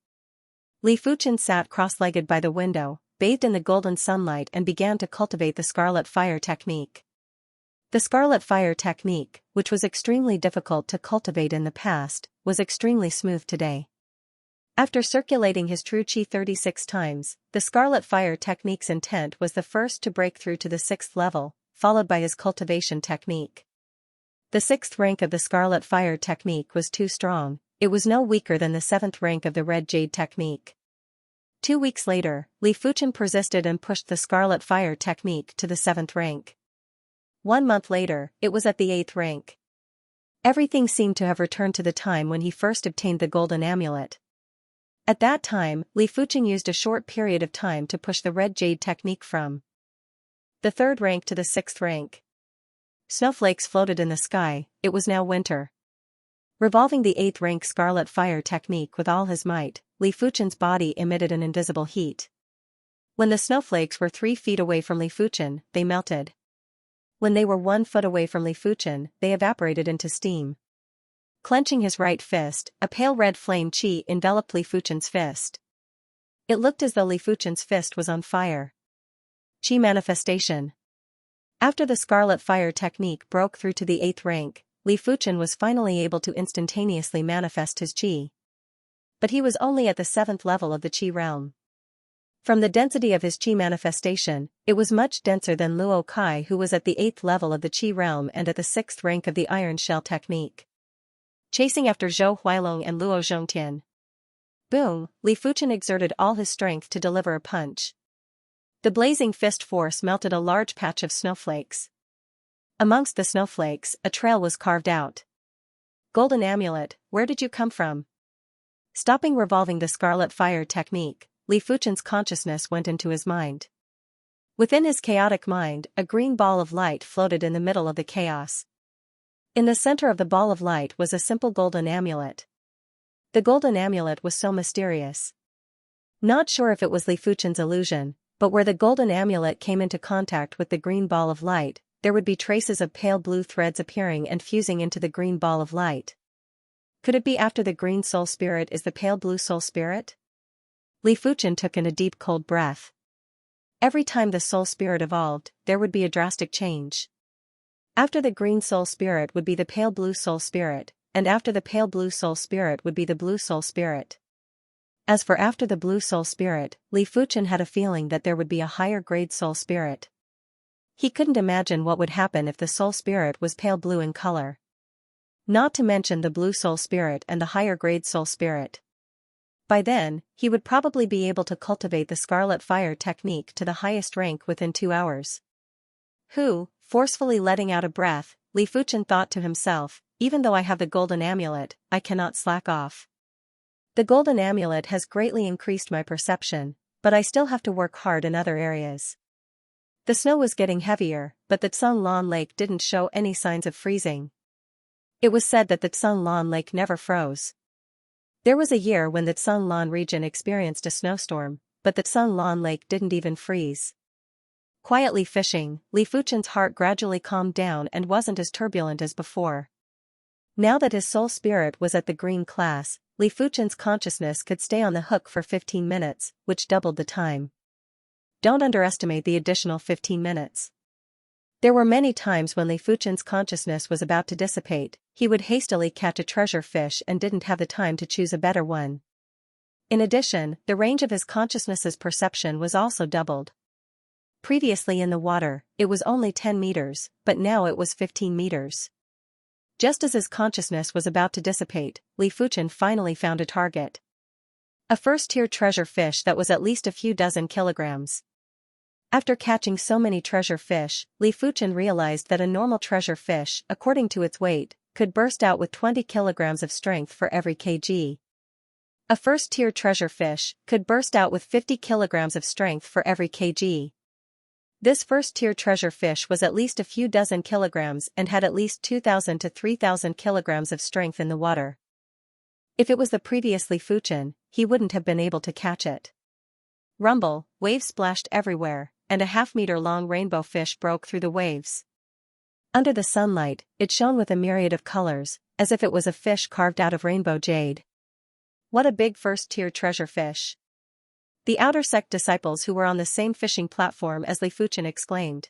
Li Fuchen sat cross-legged by the window, bathed in the golden sunlight and began to cultivate the Scarlet Fire technique. The Scarlet Fire technique, which was extremely difficult to cultivate in the past, was extremely smooth today. After circulating his true chi 36 times, the Scarlet Fire technique's intent was the first to break through to the 6th level, followed by his cultivation technique. The 6th rank of the Scarlet Fire technique was too strong, it was no weaker than the 7th rank of the Red Jade technique. 2 weeks later, Li Fuchen persisted and pushed the Scarlet Fire technique to the 7th rank. 1 month later, it was at the 8th rank. Everything seemed to have returned to the time when he first obtained the golden amulet. At that time, Li Fuchen used a short period of time to push the Red Jade technique from the 3rd rank to the 6th rank. Snowflakes floated in the sky. It was now winter. Revolving the 8th rank scarlet fire technique with all his might, Li Fuchen's body emitted an invisible heat. When the snowflakes were 3 feet away from Li Fuchen, they melted. When they were 1 foot away from Li Fuchen, they evaporated into steam. Clenching his right fist, a pale red flame qi enveloped Li Fuchen's fist. It looked as though Li Fuchen's fist was on fire. Qi manifestation. After the scarlet fire technique broke through to the 8th rank, Li Fuchen was finally able to instantaneously manifest his qi. But he was only at the 7th level of the qi realm. From the density of his qi manifestation, it was much denser than Luo Kai, who was at the 8th level of the qi realm and at the 6th rank of the iron shell technique. Chasing after Zhou Huilong and Luo Zhongtian. Boom, Li Fuchen exerted all his strength to deliver a punch. The blazing fist force melted a large patch of snowflakes. Amongst the snowflakes, a trail was carved out. Golden amulet, where did you come from? Stopping revolving the scarlet fire technique, Li Fuchen's consciousness went into his mind. Within his chaotic mind, a green ball of light floated in the middle of the chaos. In the center of the ball of light was a simple golden amulet. The golden amulet was so mysterious. Not sure if it was Li Fuchen's illusion, but where the golden amulet came into contact with the green ball of light, there would be traces of pale blue threads appearing and fusing into the green ball of light. Could it be after the green soul spirit is the pale blue soul spirit? Li Fuchen took in a deep cold breath. Every time the soul spirit evolved, there would be a drastic change. After the green soul spirit would be the pale blue soul spirit, and after the pale blue soul spirit would be the blue soul spirit. As for after the blue soul spirit, Li Fuchen had a feeling that there would be a higher grade soul spirit. He couldn't imagine what would happen if the soul spirit was pale blue in color. Not to mention the blue soul spirit and the higher grade soul spirit. By then, he would probably be able to cultivate the scarlet fire technique to the highest rank within 2 hours. Forcefully letting out a breath, Li Fuchen thought to himself, even though I have the golden amulet, I cannot slack off. The golden amulet has greatly increased my perception, but I still have to work hard in other areas. The snow was getting heavier, but the Tsunglan Lake didn't show any signs of freezing. It was said that the Tsunglan Lake never froze. There was a year when the Tsunglan region experienced a snowstorm, but the Tsunglan Lake didn't even freeze. Quietly fishing, Li Fuchen's heart gradually calmed down and wasn't as turbulent as before. Now that his soul spirit was at the green class, Li Fuchen's consciousness could stay on the hook for 15 minutes, which doubled the time. Don't underestimate the additional 15 minutes. There were many times when Li Fuchen's consciousness was about to dissipate, he would hastily catch a treasure fish and didn't have the time to choose a better one. In addition, the range of his consciousness's perception was also doubled. Previously in the water, it was only 10 meters, but now it was 15 meters. Just as his consciousness was about to dissipate, Li Fuchen finally found a target. A first-tier treasure fish that was at least a few dozen kilograms. After catching so many treasure fish, Li Fuchen realized that a normal treasure fish, according to its weight, could burst out with 20 kilograms of strength for every kg. A first-tier treasure fish could burst out with 50 kilograms of strength for every kg. This first-tier treasure fish was at least a few dozen kilograms and had at least 2,000 to 3,000 kilograms of strength in the water. If it was the previous Li Fuchen, he wouldn't have been able to catch it. Rumble, waves splashed everywhere, and a half-meter-long rainbow fish broke through the waves. Under the sunlight, it shone with a myriad of colors, as if it was a fish carved out of rainbow jade. What a big first-tier treasure fish! The outer sect disciples who were on the same fishing platform as Li Fuchen exclaimed.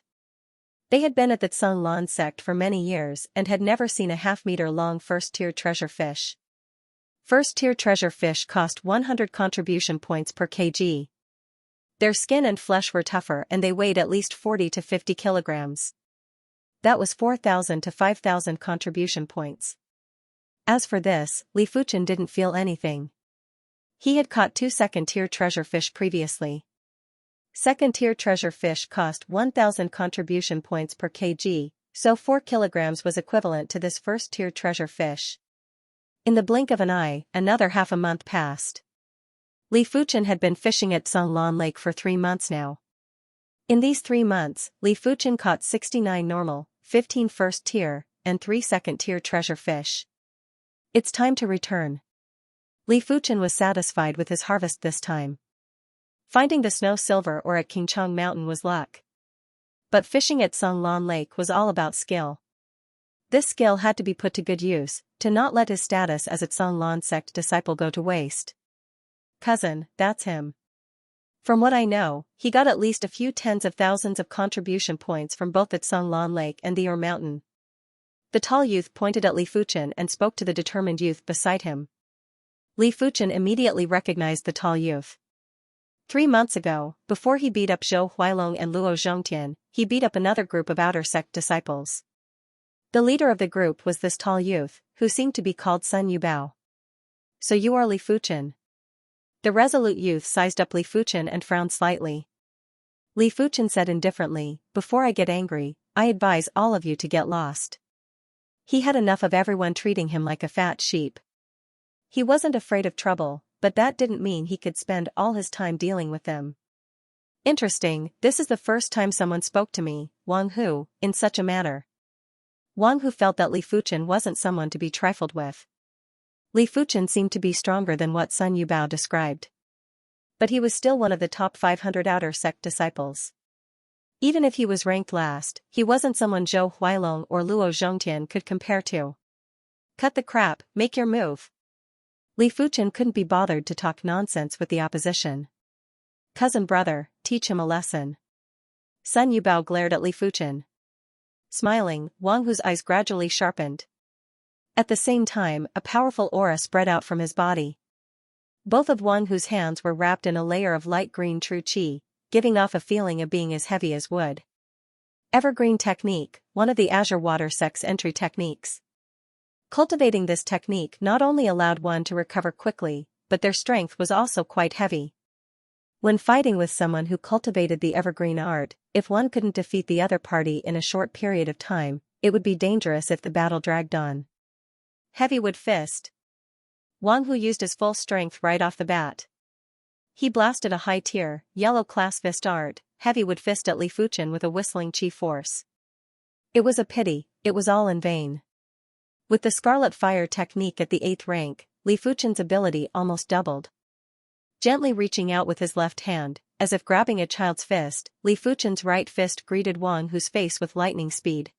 They had been at the Tsunglan sect for many years and had never seen a half-meter-long first-tier treasure fish. First-tier treasure fish cost 100 contribution points per kg. Their skin and flesh were tougher and they weighed at least 40 to 50 kilograms. That was 4,000 to 5,000 contribution points. As for this, Li Fuchen didn't feel anything. He had caught 2 second-tier treasure fish previously. Second-tier treasure fish cost 1,000 contribution points per kg, so 4 kilograms was equivalent to this first-tier treasure fish. In the blink of an eye, another half a month passed. Li Fuchen had been fishing at Tsunglan Lake for 3 months now. In these 3 months, Li Fuchen caught 69 normal, 15 first tier, and 3 second tier treasure fish. It's time to return. Li Fuchen was satisfied with his harvest this time. Finding the snow silver ore at Qingcheng Mountain was luck. But fishing at Songlan Lake was all about skill. This skill had to be put to good use, to not let his status as a Songlan sect disciple go to waste. Cousin, that's him. From what I know, he got at least a few tens of thousands of contribution points from both at Songlan Lake and the Ore Mountain. The tall youth pointed at Li Fuchen and spoke to the determined youth beside him. Li Fuchen immediately recognized the tall youth. 3 months ago, before he beat up Zhou Huailong and Luo Zhongtian, he beat up another group of outer sect disciples. The leader of the group was this tall youth, who seemed to be called Sun Yubao. So you are Li Fuchen? The resolute youth sized up Li Fuchen and frowned slightly. Li Fuchen said indifferently, before I get angry, I advise all of you to get lost. He had enough of everyone treating him like a fat sheep. He wasn't afraid of trouble, but that didn't mean he could spend all his time dealing with them. Interesting, this is the first time someone spoke to me, Wang Hu, in such a manner. Wang Hu felt that Li Fuchen wasn't someone to be trifled with. Li Fuchen seemed to be stronger than what Sun Yubao described. But he was still one of the top 500 outer sect disciples. Even if he was ranked last, he wasn't someone Zhou Huailong or Luo Zhongtian could compare to. Cut the crap, make your move. Li Fuchen couldn't be bothered to talk nonsense with the opposition. Cousin brother, teach him a lesson. Sun Yubao glared at Li Fuchen. Smiling, Wang Hu's eyes gradually sharpened. At the same time, a powerful aura spread out from his body. Both of Wang Hu's hands were wrapped in a layer of light green true qi, giving off a feeling of being as heavy as wood. Evergreen technique, one of the Azure Water sect's entry techniques. Cultivating this technique not only allowed one to recover quickly, but their strength was also quite heavy. When fighting with someone who cultivated the evergreen art, if one couldn't defeat the other party in a short period of time, it would be dangerous if the battle dragged on. Heavy wood fist. Wang Hu used his full strength right off the bat. He blasted a high-tier, yellow class fist art, heavy wood fist at Li Fuchen with a whistling chi force. It was a pity, it was all in vain. With the Scarlet Fire technique at the 8th rank, Li Fuchen's ability almost doubled. Gently reaching out with his left hand, as if grabbing a child's fist, Li Fuchen's right fist greeted Wang Hu's face with lightning speed.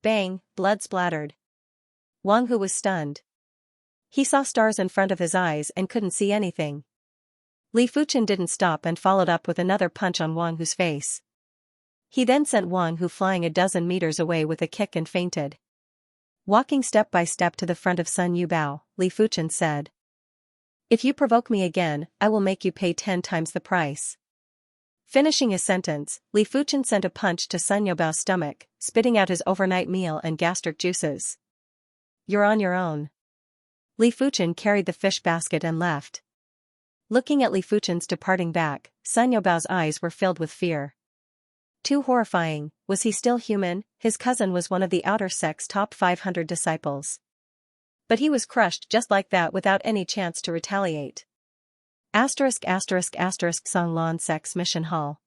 Bang, blood splattered. Wang Hu was stunned. He saw stars in front of his eyes and couldn't see anything. Li Fuchen didn't stop and followed up with another punch on Wang Hu's face. He then sent Wang Hu flying a dozen meters away with a kick and fainted. Walking step by step to the front of Sun Yubao, Li Fuchen said. If you provoke me again, I will make you pay 10 times the price. Finishing his sentence, Li Fuchen sent a punch to Sun Yubao's stomach, spitting out his overnight meal and gastric juices. You're on your own. Li Fuchen carried the fish basket and left. Looking at Li Fuchen's departing back, Sun Yubao's eyes were filled with fear. Too horrifying, was he still human? His cousin was one of the outer sect's top 500 disciples. But he was crushed just like that without any chance to retaliate. Songlan sect's mission hall.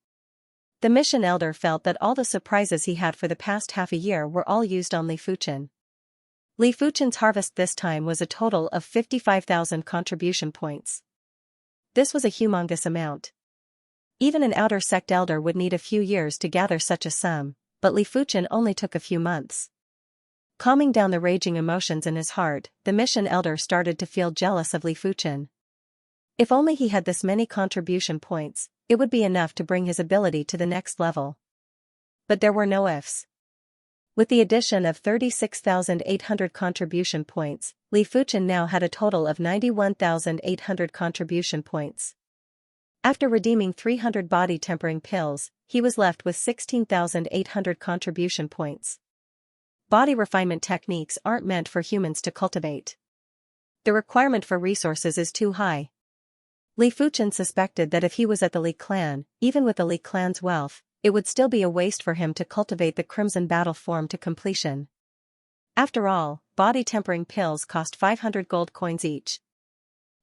The mission elder felt that all the surprises he had for the past half a year were all used on Li Fuchen. Li Fuchen's harvest this time was a total of 55,000 contribution points. This was a humongous amount. Even an outer sect elder would need a few years to gather such a sum, but Li Fuchen only took a few months. Calming down the raging emotions in his heart, the mission elder started to feel jealous of Li Fuchen. If only he had this many contribution points, it would be enough to bring his ability to the next level. But there were no ifs. With the addition of 36,800 contribution points, Li Fuchen now had a total of 91,800 contribution points. After redeeming 300 body tempering pills, he was left with 16,800 contribution points. Body refinement techniques aren't meant for humans to cultivate. The requirement for resources is too high. Li Fuchen suspected that if he was at the Li clan, even with the Li clan's wealth, it would still be a waste for him to cultivate the Crimson Battle form to completion. After all, body tempering pills cost 500 gold coins each.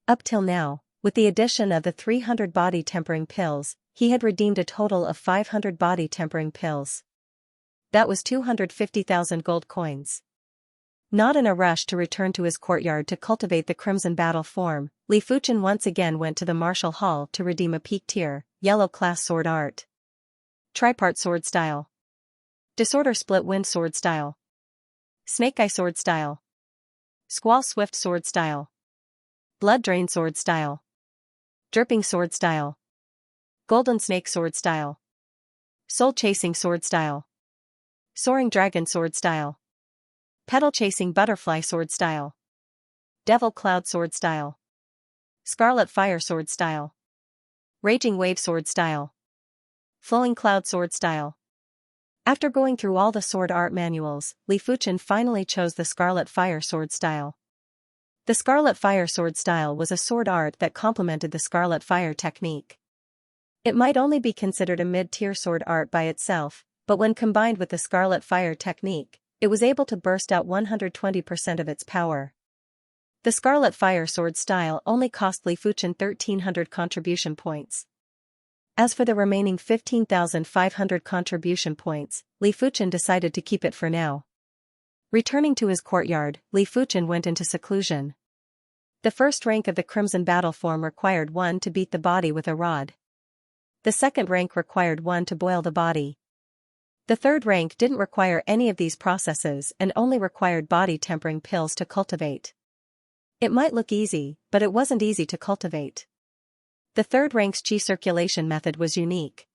Up till now, with the addition of the 300 body tempering pills, he had redeemed a total of 500 body tempering pills. That was 250,000 gold coins. Not in a rush to return to his courtyard to cultivate the crimson battle form, Li Fuchen once again went to the martial hall to redeem a peak tier, yellow class sword art. Tripart sword style. Disorder split wind sword style. Snake eye sword style. Squall swift sword style. Blood drain sword style. Dripping sword style. Golden snake sword style. Soul chasing sword style. Soaring dragon sword style. Petal chasing butterfly sword style. Devil cloud sword style. Scarlet fire sword style. Raging wave sword style. Flowing cloud sword style. After going through all the sword art manuals, Li Fuchen finally chose the Scarlet Fire sword style. The Scarlet Fire sword style was a sword art that complemented the Scarlet Fire technique. It might only be considered a mid-tier sword art by itself, but when combined with the Scarlet Fire technique, it was able to burst out 120% of its power. The Scarlet Fire sword style only cost Li Fuchen 1,300 contribution points. As for the remaining 15,500 contribution points, Li Fuchen decided to keep it for now. Returning to his courtyard, Li Fuchen went into seclusion. The first rank of the Crimson Battle form required one to beat the body with a rod. The second rank required one to boil the body. The third rank didn't require any of these processes and only required body tempering pills to cultivate. It might look easy, but it wasn't easy to cultivate. The third rank's qi circulation method was unique.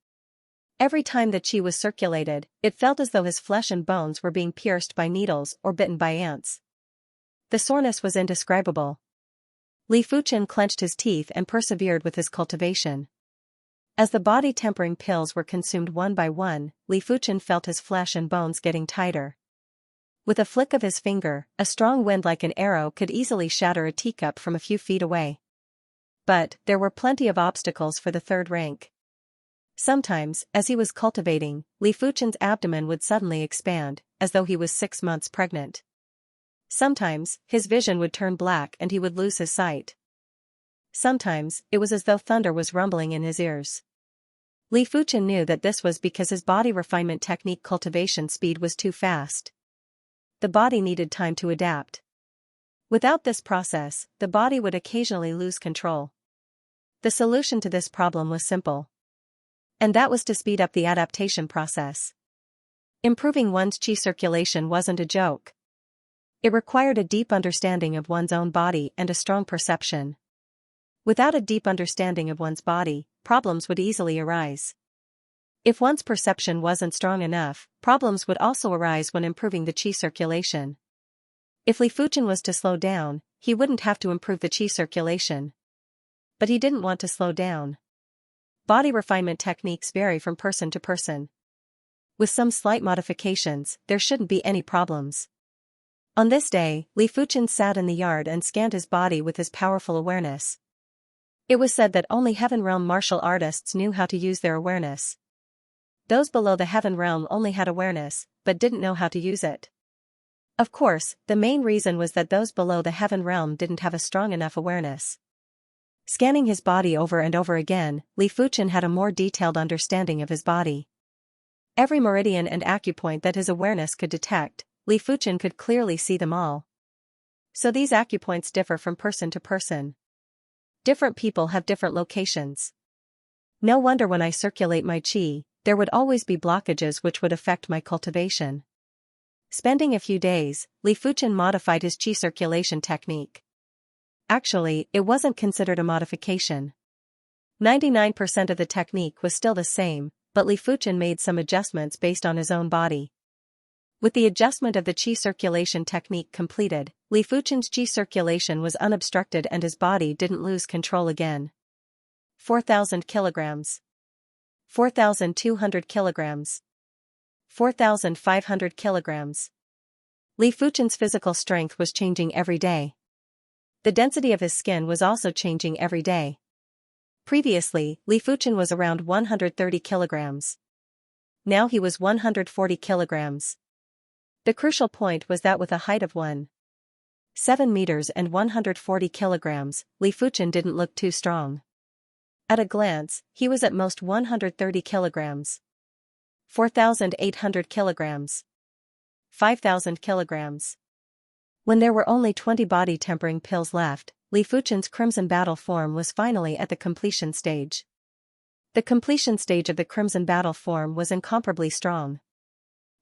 Every time the qi was circulated, it felt as though his flesh and bones were being pierced by needles or bitten by ants. The soreness was indescribable. Li Fuchen clenched his teeth and persevered with his cultivation. As the body tempering pills were consumed one by one, Li Fuchen felt his flesh and bones getting tighter. With a flick of his finger, a strong wind like an arrow could easily shatter a teacup from a few feet away. But there were plenty of obstacles for the third rank. Sometimes, as he was cultivating, Li Fuchen's abdomen would suddenly expand, as though he was 6 months pregnant. Sometimes, his vision would turn black and he would lose his sight. Sometimes, it was as though thunder was rumbling in his ears. Li Fuchen knew that this was because his body refinement technique cultivation speed was too fast. The body needed time to adapt. Without this process, the body would occasionally lose control. The solution to this problem was simple. And that was to speed up the adaptation process. Improving one's qi circulation wasn't a joke. It required a deep understanding of one's own body and a strong perception. Without a deep understanding of one's body, problems would easily arise. If one's perception wasn't strong enough, problems would also arise when improving the qi circulation. If Li Fuchen was to slow down, he wouldn't have to improve the qi circulation. But he didn't want to slow down. Body refinement techniques vary from person to person. With some slight modifications, there shouldn't be any problems. On this day, Li Fuchen sat in the yard and scanned his body with his powerful awareness. It was said that only Heaven Realm martial artists knew how to use their awareness. Those below the Heaven Realm only had awareness, but didn't know how to use it. Of course, the main reason was that those below the Heaven Realm didn't have a strong enough awareness. Scanning his body over and over again, Li Fuchen had a more detailed understanding of his body. Every meridian and acupoint that his awareness could detect, Li Fuchen could clearly see them all. So these acupoints differ from person to person. Different people have different locations. No wonder when I circulate my qi, there would always be blockages which would affect my cultivation. Spending a few days, Li Fuchen modified his qi circulation technique. Actually, it wasn't considered a modification. 99% of the technique was still the same, but Li Fuchen made some adjustments based on his own body. With the adjustment of the qi circulation technique completed, Li Fuchen's qi circulation was unobstructed and his body didn't lose control again. 4,000 kilograms. 4,200 kilograms. 4,500 kilograms. Li Fuchen's physical strength was changing every day. The density of his skin was also changing every day. Previously, Li Fuchen was around 130 kilograms. Now he was 140 kilograms. The crucial point was that with a height of 1.7 meters and 140 kilograms, Li Fuchen didn't look too strong. At a glance, he was at most 130 kilograms. 4,800 kilograms. 5,000 kilograms. When there were only 20 body-tempering pills left, Li Fuchen's Crimson Battle form was finally at the completion stage. The completion stage of the Crimson Battle form was incomparably strong.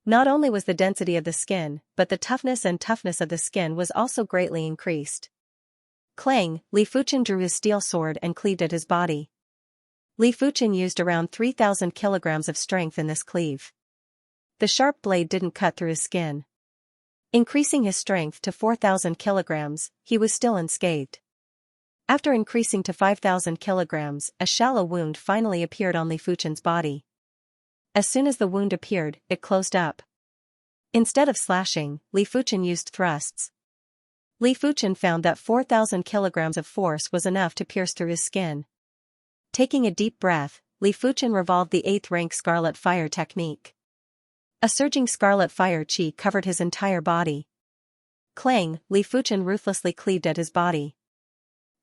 Not only was the density of the skin, but the toughness of the skin was also greatly increased. Clang, Li Fuchen drew his steel sword and cleaved at his body. Li Fuchen used around 3,000 kilograms of strength in this cleave. The sharp blade didn't cut through his skin. Increasing his strength to 4,000 kilograms, he was still unscathed. After increasing to 5,000 kilograms, a shallow wound finally appeared on Li Fuchen's body. As soon as the wound appeared, it closed up. Instead of slashing, Li Fuchen used thrusts. Li Fuchen found that 4,000 kilograms of force was enough to pierce through his skin. Taking a deep breath, Li Fuchen revolved the 8th rank Scarlet Fire technique. A surging scarlet fire chi covered his entire body. Clang, Li Fuchen ruthlessly cleaved at his body.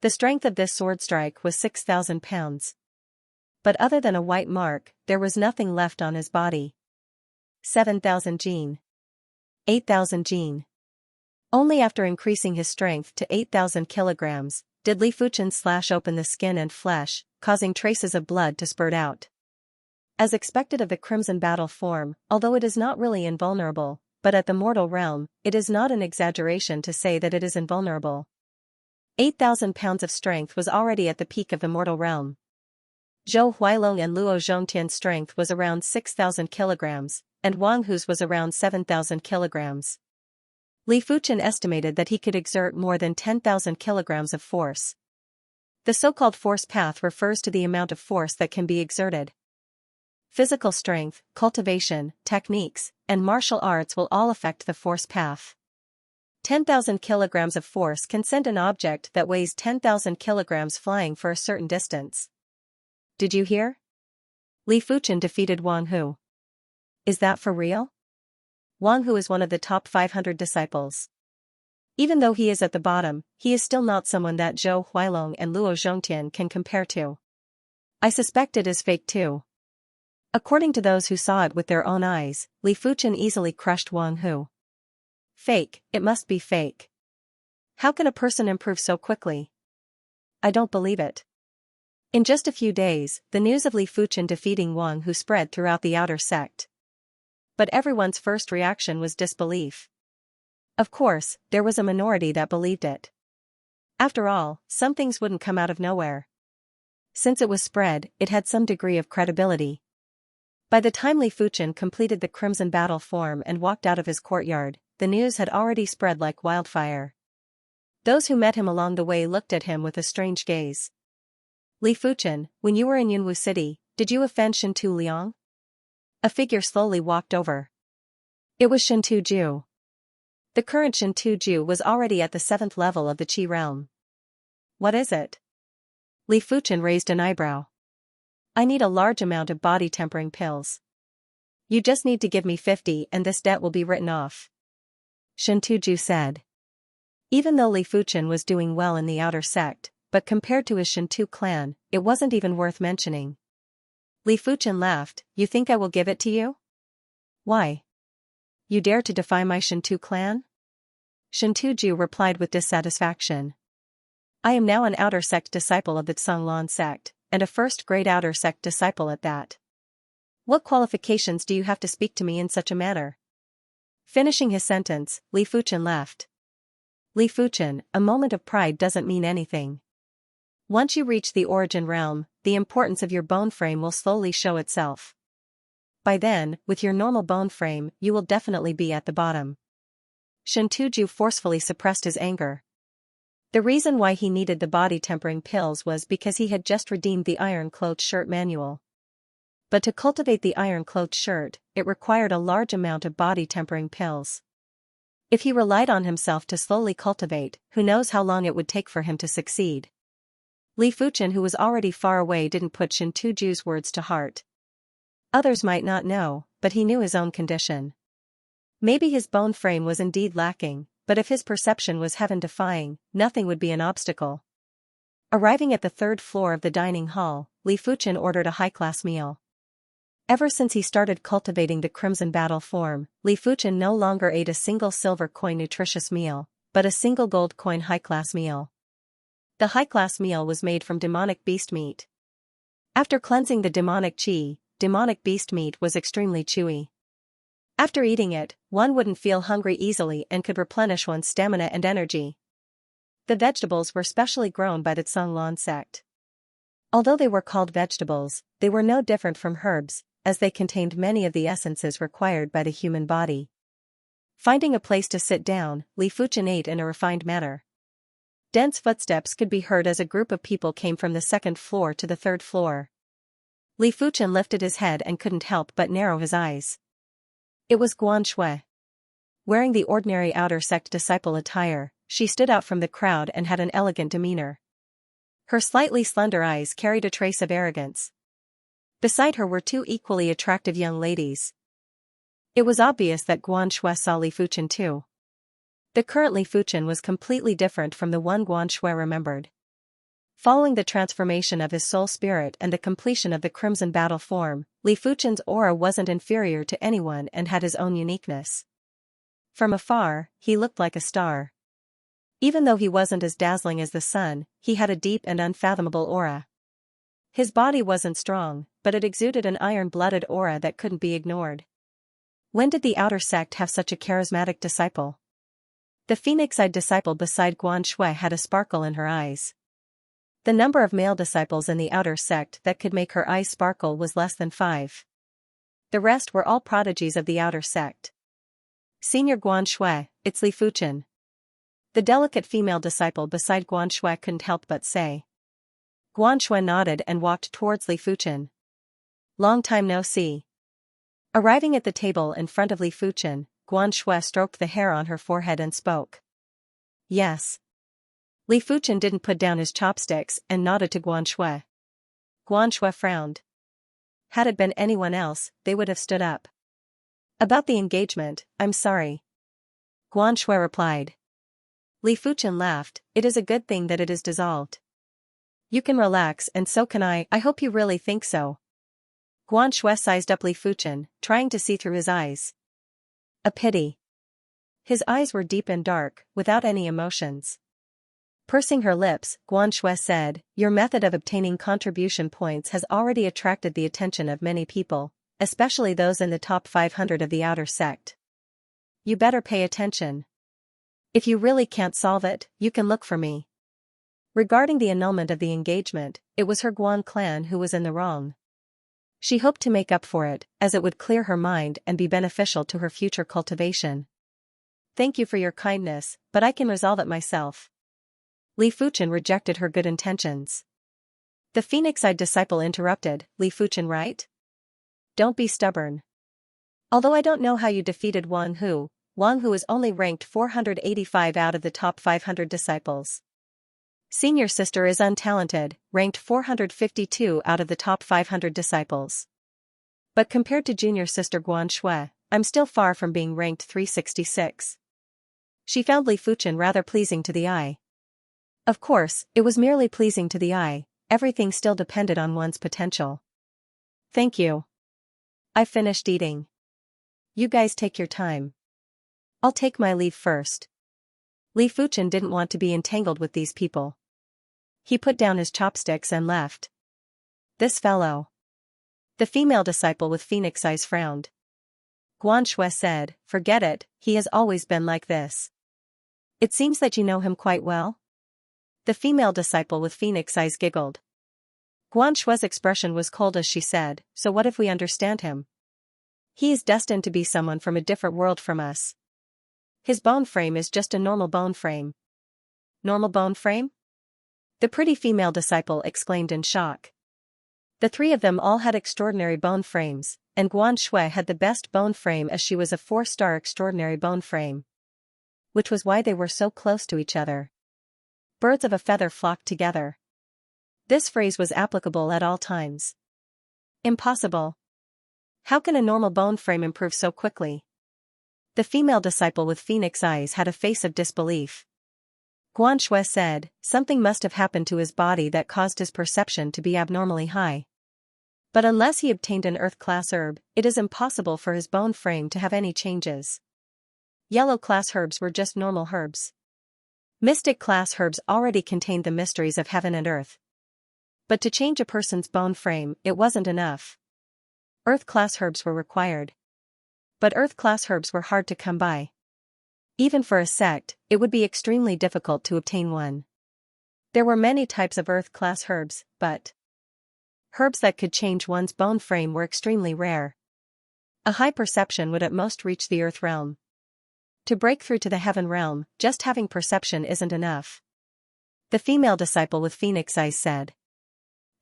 The strength of this sword strike was 6,000 pounds. But other than a white mark, there was nothing left on his body. 7,000 jin. 8,000 jin. Only after increasing his strength to 8,000 kilograms, did Li Fuchen slash open the skin and flesh, causing traces of blood to spurt out. As expected of the Crimson Battle form, although it is not really invulnerable, but at the mortal realm, it is not an exaggeration to say that it is invulnerable. 8,000 pounds of strength was already at the peak of the mortal realm. Zhou Huilong and Luo Zhongtian's strength was around 6,000 kilograms, and Wang Hu's was around 7,000 kilograms. Li Fuchen estimated that he could exert more than 10,000 kilograms of force. The so-called force path refers to the amount of force that can be exerted. Physical strength, cultivation, techniques, and martial arts will all affect the force path. 10,000 kilograms of force can send an object that weighs 10,000 kilograms flying for a certain distance. Did you hear? Li Fuchen defeated Wang Hu. Is that for real? Wang Hu is one of the top 500 disciples. Even though he is at the bottom, he is still not someone that Zhou Huilong and Luo Zhongtian can compare to. I suspect it is fake too. According to those who saw it with their own eyes, Li Fuchen easily crushed Wang Hu. Fake, it must be fake. How can a person improve so quickly? I don't believe it. In just a few days, the news of Li Fuchen defeating Wang Hu spread throughout the outer sect. But everyone's first reaction was disbelief. Of course, there was a minority that believed it. After all, some things wouldn't come out of nowhere. Since it was spread, it had some degree of credibility. By the time Li Fuchen completed the Crimson Battle form and walked out of his courtyard, the news had already spread like wildfire. Those who met him along the way looked at him with a strange gaze. Li Fuchen, when you were in Yunwu City, did you offend Shintu Liang? A figure slowly walked over. It was Shintu Ju. The current Shintu Ju was already at the 7th level of the Qi realm. What is it? Li Fuchen raised an eyebrow. I need a large amount of body-tempering pills. You just need to give me 50 and this debt will be written off. Shintu Ju said. Even though Li Fuchen was doing well in the outer sect, but compared to his Shintu clan, it wasn't even worth mentioning. Li Fuchen laughed, you think I will give it to you? Why? You dare to defy my Shintu clan? Shintu Ju replied with dissatisfaction. I am now an outer sect disciple of the Tsanglan sect, and a first-grade outer sect disciple at that. What qualifications do you have to speak to me in such a manner? Finishing his sentence, Li Fuchen left. Li Fuchen, a moment of pride doesn't mean anything. Once you reach the origin realm, the importance of your bone frame will slowly show itself. By then, with your normal bone frame, you will definitely be at the bottom. Shintuju forcefully suppressed his anger. The reason why he needed the body-tempering pills was because he had just redeemed the iron-clothed shirt manual. But to cultivate the iron-clothed shirt, it required a large amount of body-tempering pills. If he relied on himself to slowly cultivate, who knows how long it would take for him to succeed. Li Fuchen, who was already far away, didn't put Shintuju's words to heart. Others might not know, but he knew his own condition. Maybe his bone frame was indeed lacking, but if his perception was heaven-defying, nothing would be an obstacle. Arriving at the 3rd floor of the dining hall, Li Fuchen ordered a high-class meal. Ever since he started cultivating the Crimson Battle form, Li Fuchen no longer ate a single silver coin nutritious meal, but a single gold coin high-class meal. The high-class meal was made from demonic beast meat. After cleansing the demonic qi, demonic beast meat was extremely chewy. After eating it, one wouldn't feel hungry easily and could replenish one's stamina and energy. The vegetables were specially grown by the Tsanglan sect. Although they were called vegetables, they were no different from herbs, as they contained many of the essences required by the human body. Finding a place to sit down, Li Fuchen ate in a refined manner. Dense footsteps could be heard as a group of people came from the second floor to the third floor. Li Fuchen lifted his head and couldn't help but narrow his eyes. It was Guan Shui. Wearing the ordinary outer sect disciple attire, she stood out from the crowd and had an elegant demeanor. Her slightly slender eyes carried a trace of arrogance. Beside her were two equally attractive young ladies. It was obvious that Guan Shui saw Li Fuchen too. The current Li Fuchen was completely different from the one Guan Shui remembered. Following the transformation of his soul spirit and the completion of the Crimson Battle form, Li Fuchen's aura wasn't inferior to anyone and had his own uniqueness. From afar, he looked like a star. Even though he wasn't as dazzling as the sun, he had a deep and unfathomable aura. His body wasn't strong, but it exuded an iron-blooded aura that couldn't be ignored. When did the outer sect have such a charismatic disciple? The phoenix-eyed disciple beside Guan Shui had a sparkle in her eyes. The number of male disciples in the outer sect that could make her eyes sparkle was less than 5. The rest were all prodigies of the outer sect. Senior Guan Shui, it's Li Fuchen. The delicate female disciple beside Guan Shui couldn't help but say. Guan Shui nodded and walked towards Li Fuchen. Long time no see. Arriving at the table in front of Li Fuchen, Guan Shui stroked the hair on her forehead and spoke. Yes. Li Fuchen didn't put down his chopsticks and nodded to Guan Shui. Guan Shui frowned. Had it been anyone else, they would have stood up. About the engagement, I'm sorry. Guan Shui replied. Li Fuchen laughed, it is a good thing that it is dissolved. You can relax and so can I hope you really think so. Guan Shui sized up Li Fuchen, trying to see through his eyes. A pity. His eyes were deep and dark, without any emotions. Pursing her lips, Guan Shui said, your method of obtaining contribution points has already attracted the attention of many people, especially those in the top 500 of the outer sect. You better pay attention. If you really can't solve it, you can look for me. Regarding the annulment of the engagement, it was her Guan clan who was in the wrong. She hoped to make up for it, as it would clear her mind and be beneficial to her future cultivation. Thank you for your kindness, but I can resolve it myself. Li Fuchen rejected her good intentions. The phoenix-eyed disciple interrupted, Li Fuchen, right? Don't be stubborn. Although I don't know how you defeated Wang Hu is only ranked 485 out of the top 500 disciples. Senior sister is untalented, ranked 452 out of the top 500 disciples. But compared to junior sister Guan Shui, I'm still far from being ranked 366. She found Li Fuchen rather pleasing to the eye. Of course, it was merely pleasing to the eye, everything still depended on one's potential. Thank you. I finished eating. You guys take your time. I'll take my leave first. Li Fuchen didn't want to be entangled with these people. He put down his chopsticks and left. This fellow. The female disciple with phoenix eyes frowned. Guan Shui said, forget it, he has always been like this. It seems that you know him quite well? The female disciple with phoenix eyes giggled. Guan Shui's expression was cold as she said, so what if we understand him? He is destined to be someone from a different world from us. His bone frame is just a normal bone frame. Normal bone frame? The pretty female disciple exclaimed in shock. The three of them all had extraordinary bone frames, and Guan Shui had the best bone frame as she was a 4-star extraordinary bone frame. Which was why they were so close to each other. Birds of a feather flocked together. This phrase was applicable at all times. Impossible. How can a normal bone frame improve so quickly? The female disciple with phoenix eyes had a face of disbelief. Guan Shui said, something must have happened to his body that caused his perception to be abnormally high. But unless he obtained an earth-class herb, it is impossible for his bone frame to have any changes. Yellow-class herbs were just normal herbs. Mystic-class herbs already contained the mysteries of heaven and earth. But to change a person's bone frame, it wasn't enough. Earth-class herbs were required. But earth-class herbs were hard to come by. Even for a sect, it would be extremely difficult to obtain one. There were many types of earth-class herbs, but herbs that could change one's bone frame were extremely rare. A high perception would at most reach the earth realm. To break through to the heaven realm, just having perception isn't enough. The female disciple with phoenix eyes said.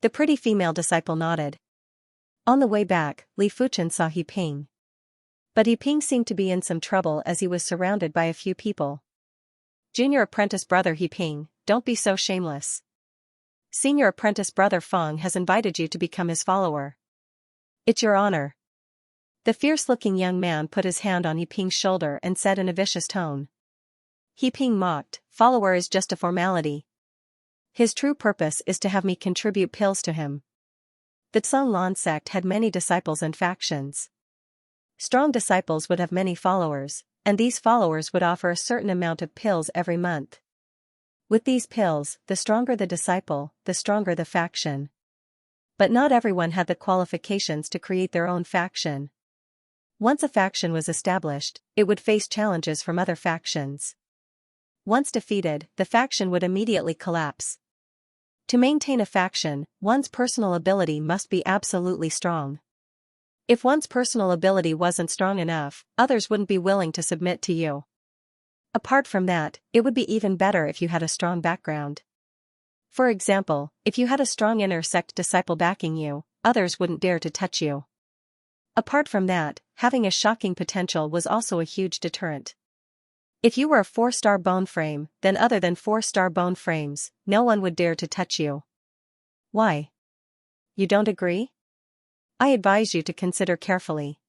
The pretty female disciple nodded. On the way back, Li Fuchen saw He Ping. But He Ping seemed to be in some trouble as he was surrounded by a few people. Junior apprentice brother He Ping, don't be so shameless. Senior apprentice brother Feng has invited you to become his follower. It's your honor. The fierce-looking young man put his hand on He Ping's shoulder and said in a vicious tone. He Ping mocked, follower is just a formality. His true purpose is to have me contribute pills to him. The Tsung Lan sect had many disciples and factions. Strong disciples would have many followers, and these followers would offer a certain amount of pills every month. With these pills, the stronger the disciple, the stronger the faction. But not everyone had the qualifications to create their own faction. Once a faction was established, it would face challenges from other factions. Once defeated, the faction would immediately collapse. To maintain a faction, one's personal ability must be absolutely strong. If one's personal ability wasn't strong enough, others wouldn't be willing to submit to you. Apart from that, it would be even better if you had a strong background. For example, if you had a strong inner sect disciple backing you, others wouldn't dare to touch you. Apart from that, having a shocking potential was also a huge deterrent. If you were a 4-star bone frame, then other than 4-star bone frames, no one would dare to touch you. Why? You don't agree? I advise you to consider carefully.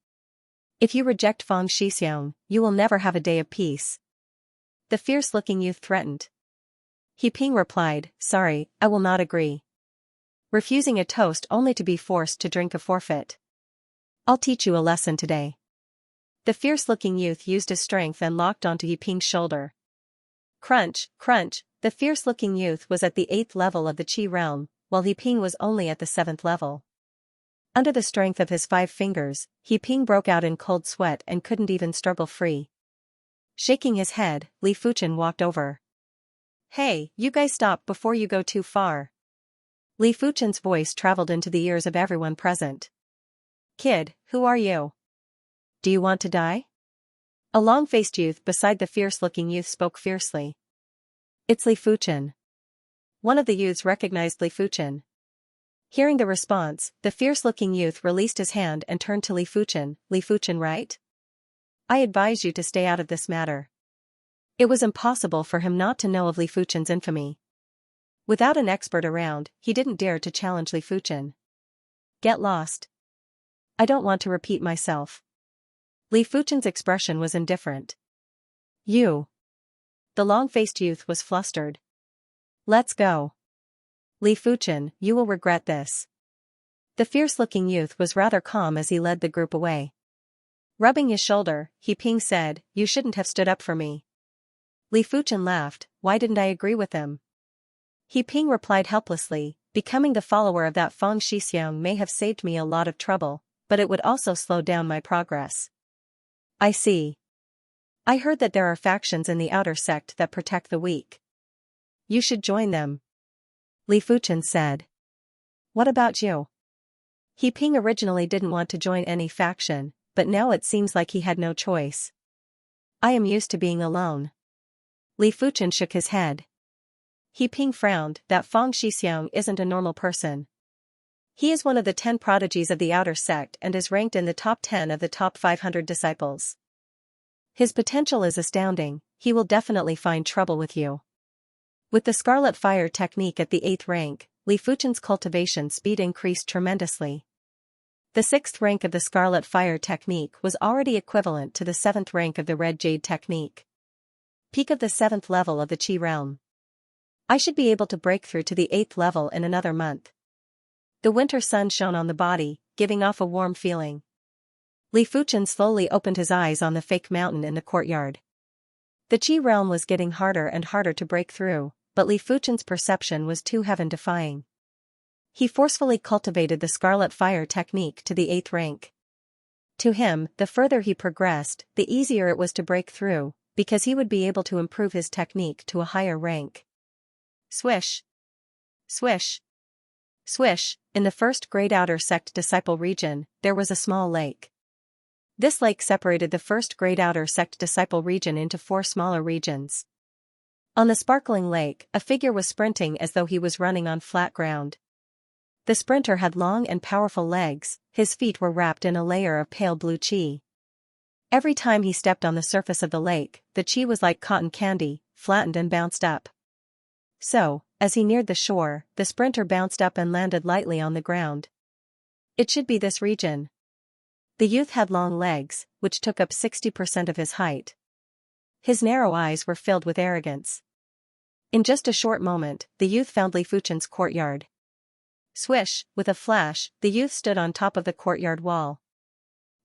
If you reject Feng Shixiang, you will never have a day of peace. The fierce-looking youth threatened. He Ping replied, sorry, I will not agree. Refusing a toast only to be forced to drink a forfeit. I'll teach you a lesson today. The fierce-looking youth used his strength and locked onto He Ping's shoulder. Crunch, crunch, the fierce-looking youth was at the 8th level of the Qi realm, while He Ping was only at the 7th level. Under the strength of his 5 fingers, He Ping broke out in cold sweat and couldn't even struggle free. Shaking his head, Li Fuchen walked over. Hey, you guys stop before you go too far. Li Fuchen's voice traveled into the ears of everyone present. Kid, who are you? Do you want to die? A long-faced youth beside the fierce-looking youth spoke fiercely. It's Li Fuchen. One of the youths recognized Li Fuchen. Hearing the response, the fierce-looking youth released his hand and turned to Li Fuchen. Li Fuchen, right? I advise you to stay out of this matter. It was impossible for him not to know of Li Fuchen's infamy. Without an expert around, he didn't dare to challenge Li Fuchen. Get lost. I don't want to repeat myself. Li Fuchen's expression was indifferent. You. The long-faced youth was flustered. Let's go. Li Fuchen, you will regret this. The fierce-looking youth was rather calm as he led the group away. Rubbing his shoulder, He Ping said, you shouldn't have stood up for me. Li Fuchen laughed, why didn't I agree with him? He Ping replied helplessly, becoming the follower of that Feng Shixiang may have saved me a lot of trouble, but it would also slow down my progress. I see. I heard that there are factions in the outer sect that protect the weak. You should join them. Li Fuchen said. What about you? He Ping originally didn't want to join any faction, but now it seems like he had no choice. I am used to being alone. Li Fuchen shook his head. He Ping frowned, that Feng Shixiang isn't a normal person. He is one of the 10 prodigies of the outer sect and is ranked in the top 10 of the top 500 disciples. His potential is astounding, he will definitely find trouble with you. With the Scarlet Fire technique at the 8th rank, Li Fuchen's cultivation speed increased tremendously. The 6th rank of the Scarlet Fire technique was already equivalent to the 7th rank of the Red Jade technique. Peak of the 7th level of the Qi realm. I should be able to break through to the 8th level in another month. The winter sun shone on the body, giving off a warm feeling. Li Fuchen slowly opened his eyes on the fake mountain in the courtyard. The Qi realm was getting harder and harder to break through, but Li Fuchen's perception was too heaven-defying. He forcefully cultivated the Scarlet Fire technique to the 8th rank. To him, the further he progressed, the easier it was to break through, because he would be able to improve his technique to a higher rank. Swish! Swish! Swish! In the first grade outer sect disciple region, there was a small lake. This lake separated the first grade outer sect disciple region into 4 smaller regions. On the sparkling lake, a figure was sprinting as though he was running on flat ground. The sprinter had long and powerful legs, his feet were wrapped in a layer of pale blue qi. Every time he stepped on the surface of the lake, the qi was like cotton candy, flattened and bounced up. So, as he neared the shore, the sprinter bounced up and landed lightly on the ground. It should be this region. The youth had long legs, which took up 60% of his height. His narrow eyes were filled with arrogance. In just a short moment, the youth found Li Fuchen's courtyard. Swish! With a flash, the youth stood on top of the courtyard wall.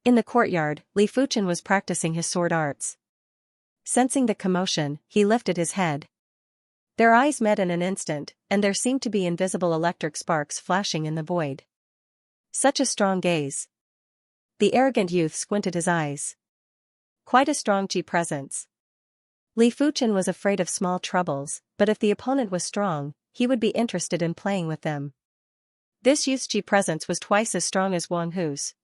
In the courtyard, Li Fuchen was practicing his sword arts. Sensing the commotion, he lifted his head. Their eyes met in an instant, and there seemed to be invisible electric sparks flashing in the void. Such a strong gaze. The arrogant youth squinted his eyes. Quite a strong qi presence. Li Fuchen was afraid of small troubles, but if the opponent was strong, he would be interested in playing with them. This youth's qi presence was twice as strong as Wang Hu's.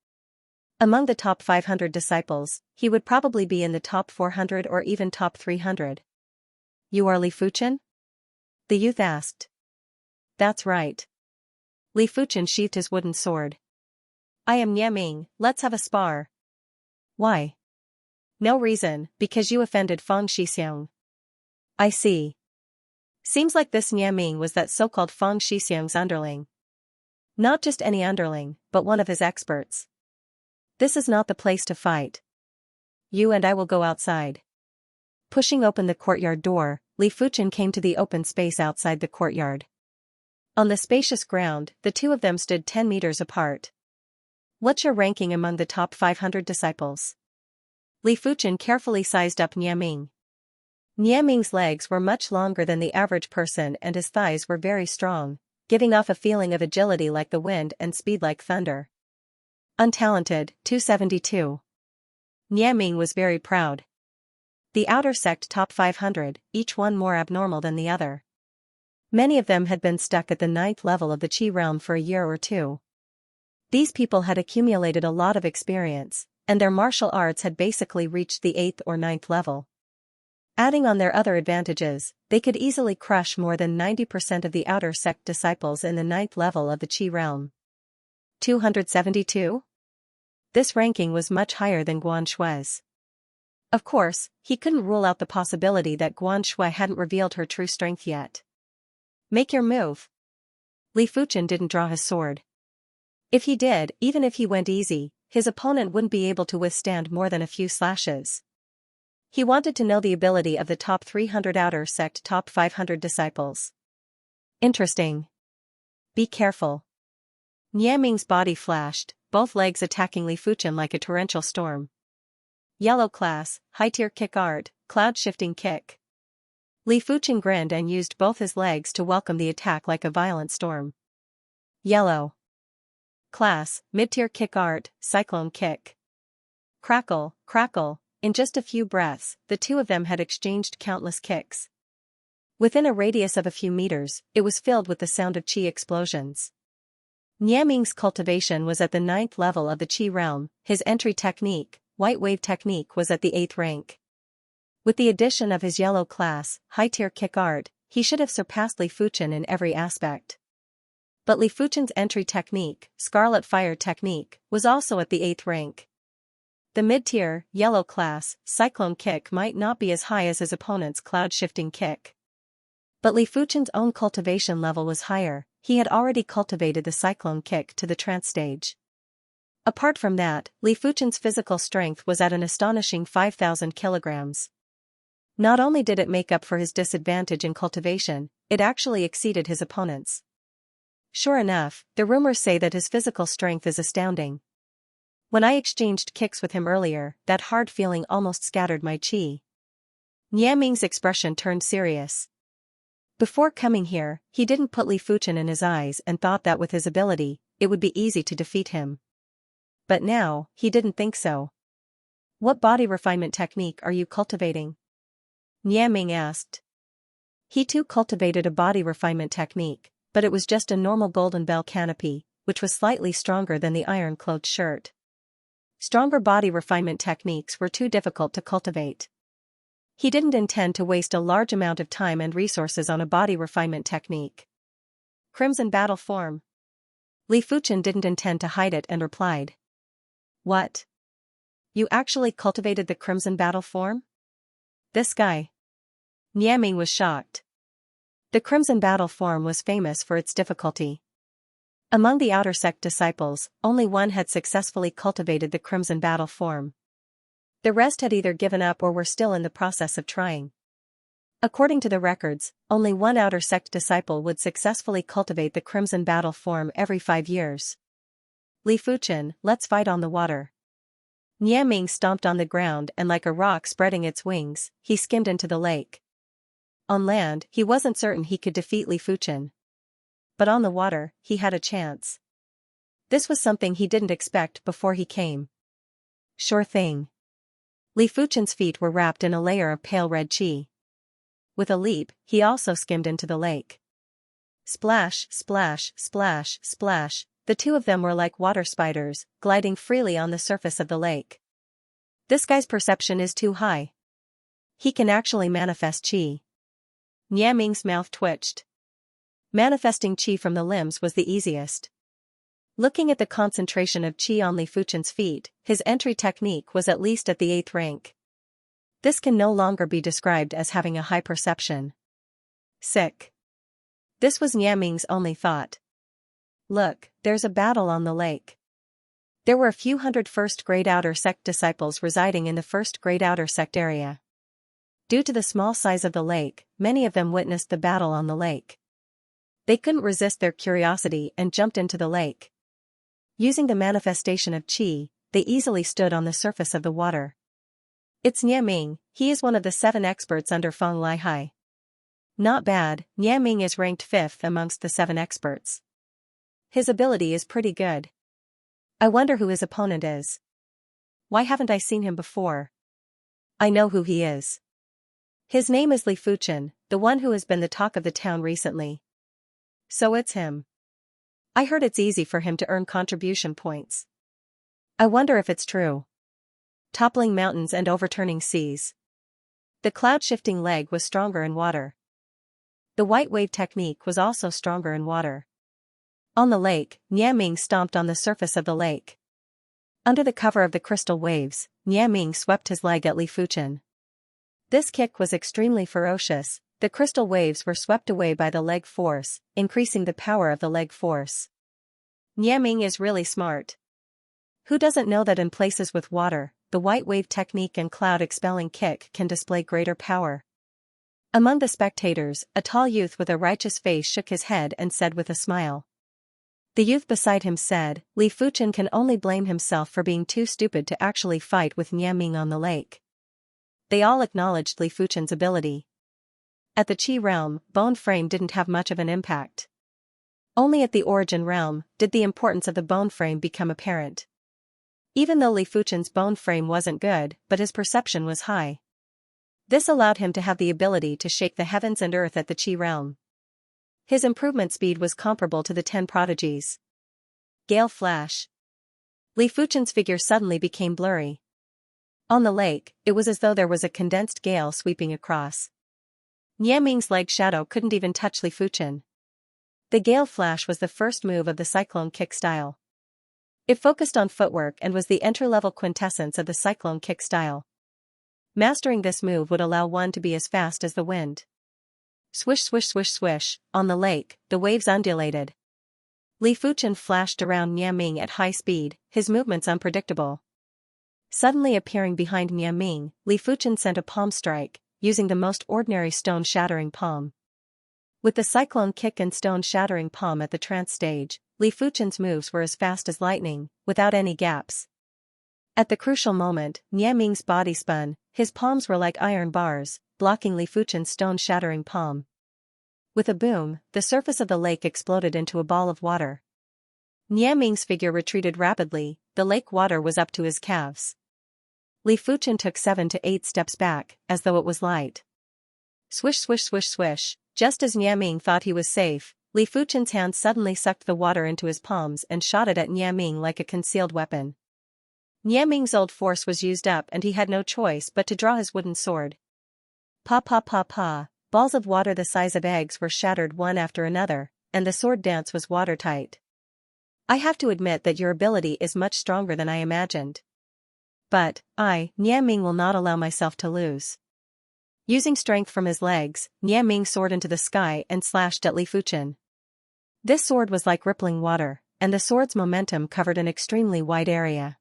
Among the top 500 disciples, he would probably be in the top 400 or even top 300. You are Li Fuchen? The youth asked. That's right. Li Fuchen sheathed his wooden sword. I am Niaming, let's have a spar. Why? No reason, because you offended Feng Shixiang. I see. Seems like this Niaming was that so-called Feng Shixiang's underling. Not just any underling, but one of his experts. This is not the place to fight. You and I will go outside. Pushing open the courtyard door, Li Fuchen came to the open space outside the courtyard. On the spacious ground, the two of them stood 10 meters apart. What's your ranking among the top 500 disciples? Li Fuchen carefully sized up Niaming. Niaming's legs were much longer than the average person and his thighs were very strong, giving off a feeling of agility like the wind and speed like thunder. Untalented, 272. Niaming was very proud. The outer sect top 500, each one more abnormal than the other. Many of them had been stuck at the 9th level of the Qi realm for a year or two. These people had accumulated a lot of experience, and their martial arts had basically reached the 8th or 9th level. Adding on their other advantages, they could easily crush more than 90% of the outer sect disciples in the 9th level of the Qi realm. 272? This ranking was much higher than Guan Shui's. Of course, he couldn't rule out the possibility that Guan Shui hadn't revealed her true strength yet. Make your move. Li Fuchen didn't draw his sword. If he did, even if he went easy, his opponent wouldn't be able to withstand more than a few slashes. He wanted to know the ability of the top 300 outer sect top 500 disciples. Interesting. Be careful. Niaming's body flashed, both legs attacking Li Fuchen like a torrential storm. Yellow class, high-tier kick art, cloud-shifting kick. Li Fuchen grinned and used both his legs to welcome the attack like a violent storm. Yellow class, mid-tier kick art, cyclone kick. Crackle, crackle. In just a few breaths, the two of them had exchanged countless kicks. Within a radius of a few meters, it was filled with the sound of qi explosions. Niaming's cultivation was at the 9th level of the qi realm, his entry technique, white wave technique, was at the 8th rank. With the addition of his yellow class, high-tier kick art, he should have surpassed Li Fuchen in every aspect. But Li Fuchen's entry technique, Scarlet Fire technique, was also at the 8th rank. The mid-tier, yellow class, cyclone kick might not be as high as his opponent's cloud-shifting kick. But Li Fuchen's own cultivation level was higher, he had already cultivated the cyclone kick to the trance stage. Apart from that, Li Fuchen's physical strength was at an astonishing 5,000 kilograms. Not only did it make up for his disadvantage in cultivation, it actually exceeded his opponent's. Sure enough, the rumors say that his physical strength is astounding. When I exchanged kicks with him earlier, that hard feeling almost scattered my chi. Niaming's expression turned serious. Before coming here, he didn't put Li Fuchen in his eyes and thought that with his ability, it would be easy to defeat him. But now, he didn't think so. What body refinement technique are you cultivating? Niaming asked. He too cultivated a body refinement technique, but it was just a normal golden bell canopy, which was slightly stronger than the iron-clothed shirt. Stronger body refinement techniques were too difficult to cultivate. He didn't intend to waste a large amount of time and resources on a body refinement technique. Crimson battle form. Li Fuchen didn't intend to hide it and replied. What? You actually cultivated the crimson battle form? This guy. Niaming was shocked. The crimson battle form was famous for its difficulty. Among the outer sect disciples, only one had successfully cultivated the crimson battle form. The rest had either given up or were still in the process of trying. According to the records, only one outer sect disciple would successfully cultivate the crimson battle form every 5 years. Li Fuchen, let's fight on the water. Niaming stomped on the ground and like a rock spreading its wings, he skimmed into the lake. On land, he wasn't certain he could defeat Li Fuchen. But on the water, he had a chance. This was something he didn't expect before he came. Sure thing. Li Fuchen's feet were wrapped in a layer of pale red qi. With a leap, he also skimmed into the lake. Splash, splash, splash, splash, the two of them were like water spiders, gliding freely on the surface of the lake. This guy's perception is too high. He can actually manifest qi. Niaming's mouth twitched. Manifesting qi from the limbs was the easiest. Looking at the concentration of qi on Li Fuchen's feet, his entry technique was at least at the 8th rank. This can no longer be described as having a high perception. Sick. This was Niaming's only thought. Look, there's a battle on the lake. There were a few hundred first-grade outer sect disciples residing in the first-grade outer sect area. Due to the small size of the lake, many of them witnessed the battle on the lake. They couldn't resist their curiosity and jumped into the lake. Using the manifestation of qi, they easily stood on the surface of the water. It's Niaming, he is one of the 7 experts under Feng Lihai. Not bad, Niaming is ranked 5th amongst the 7 experts. His ability is pretty good. I wonder who his opponent is. Why haven't I seen him before? I know who he is. His name is Li Fuchen, the one who has been the talk of the town recently. So it's him. I heard it's easy for him to earn contribution points. I wonder if it's true. Toppling mountains and overturning seas. The cloud-shifting leg was stronger in water. The white wave technique was also stronger in water. On the lake, Niaming stomped on the surface of the lake. Under the cover of the crystal waves, Niaming swept his leg at Li Fuchen. This kick was extremely ferocious. The crystal waves were swept away by the leg force, increasing the power of the leg force. Niaming is really smart. Who doesn't know that in places with water, the white wave technique and cloud expelling kick can display greater power? Among the spectators, a tall youth with a righteous face shook his head and said with a smile. The youth beside him said, Li Fuchen can only blame himself for being too stupid to actually fight with Niaming on the lake. They all acknowledged Li Fuchen's ability. At the Qi realm, bone frame didn't have much of an impact. Only at the origin realm did the importance of the bone frame become apparent. Even though Li Fuchen's bone frame wasn't good, but his perception was high. This allowed him to have the ability to shake the heavens and earth at the Qi realm. His improvement speed was comparable to the 10 prodigies. Gale flash. Li Fuchen's figure suddenly became blurry. On the lake, it was as though there was a condensed gale sweeping across. Niaming's leg shadow couldn't even touch Li Fuchen. The gale flash was the first move of the cyclone kick style. It focused on footwork and was the entry-level quintessence of the cyclone kick style. Mastering this move would allow one to be as fast as the wind. Swish swish swish swish, on the lake, the waves undulated. Li Fuchen flashed around Niaming at high speed, his movements unpredictable. Suddenly appearing behind Niaming, Li Fuchen sent a palm strike, using the most ordinary stone-shattering palm. With the cyclone kick and stone-shattering palm at the trance stage, Li Fuchen's moves were as fast as lightning, without any gaps. At the crucial moment, Niaming's body spun, his palms were like iron bars, blocking Li Fuchen's stone-shattering palm. With a boom, the surface of the lake exploded into a ball of water. Niaming's figure retreated rapidly, the lake water was up to his calves. Li Fuchen took 7 to 8 steps back, as though it was light. Swish swish swish swish, just as Niaming thought he was safe, Li Fuchen's hand suddenly sucked the water into his palms and shot it at Niaming like a concealed weapon. Niaming's old force was used up and he had no choice but to draw his wooden sword. Pa pa pa pa, balls of water the size of eggs were shattered one after another, and the sword dance was watertight. I have to admit that your ability is much stronger than I imagined. But, Niaming will not allow myself to lose. Using strength from his legs, Niaming soared into the sky and slashed at Li Fuchen. This sword was like rippling water, and the sword's momentum covered an extremely wide area.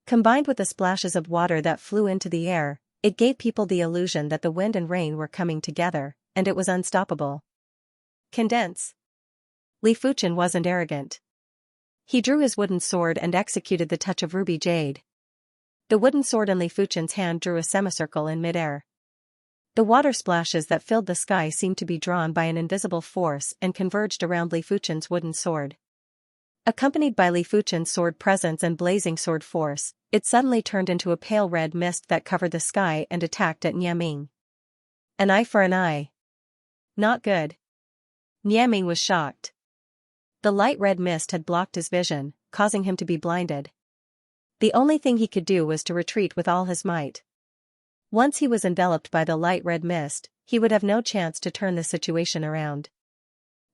Combined with the splashes of water that flew into the air, it gave people the illusion that the wind and rain were coming together, and it was unstoppable. Condense. Li Fuchen wasn't arrogant. He drew his wooden sword and executed the touch of ruby jade. The wooden sword in Li Fuchen's hand drew a semicircle in midair. The water splashes that filled the sky seemed to be drawn by an invisible force and converged around Li Fuchen's wooden sword. Accompanied by Li Fuchen's sword presence and blazing sword force, it suddenly turned into a pale red mist that covered the sky and attacked at Niaming. An eye for an eye. Not good. Niaming was shocked. The light red mist had blocked his vision, causing him to be blinded. The only thing he could do was to retreat with all his might. Once he was enveloped by the light red mist, he would have no chance to turn the situation around.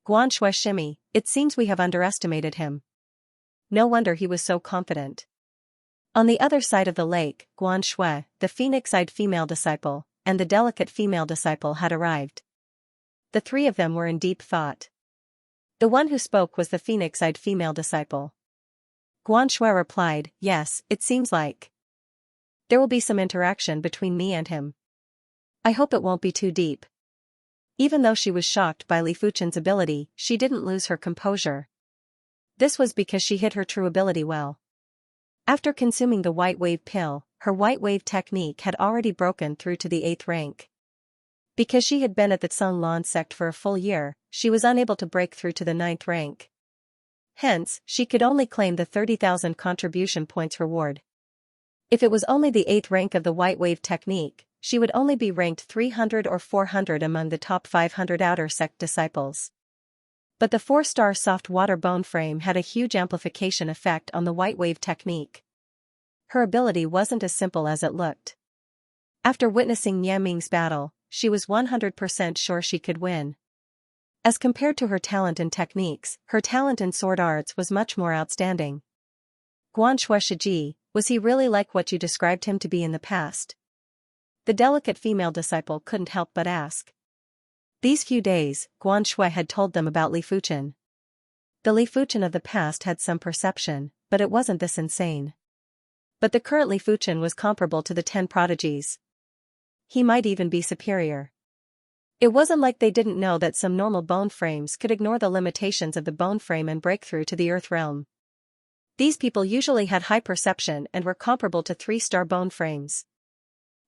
Guan Shui shimmy, it seems we have underestimated him. No wonder he was so confident. On the other side of the lake, Guan Shui, the phoenix-eyed female disciple, and the delicate female disciple had arrived. The three of them were in deep thought. The one who spoke was the phoenix-eyed female disciple. Guan Shui replied, "Yes, it seems like. There will be some interaction between me and him. I hope it won't be too deep." Even though she was shocked by Li Fuchen's ability, she didn't lose her composure. This was because she hid her true ability well. After consuming the white wave pill, her white wave technique had already broken through to the 8th rank. Because she had been at the Tsung Lan sect for a full year, she was unable to break through to the 9th rank. Hence, she could only claim the 30,000 contribution points reward. If it was only the 8th rank of the white wave technique, she would only be ranked 300 or 400 among the top 500 outer sect disciples. But the 4-star soft water bone frame had a huge amplification effect on the white wave technique. Her ability wasn't as simple as it looked. After witnessing Niaming's battle, she was 100% sure she could win. As compared to her talent in techniques, her talent in sword arts was much more outstanding. Guan Shui Shiji, was he really like what you described him to be in the past? The delicate female disciple couldn't help but ask. These few days, Guan Shui had told them about Li Fuchen. The Li Fuchen of the past had some perception, but it wasn't this insane. But the current Li Fuchen was comparable to the 10 prodigies. He might even be superior. It wasn't like they didn't know that some normal bone frames could ignore the limitations of the bone frame and break through to the earth realm. These people usually had high perception and were comparable to 3-star bone frames.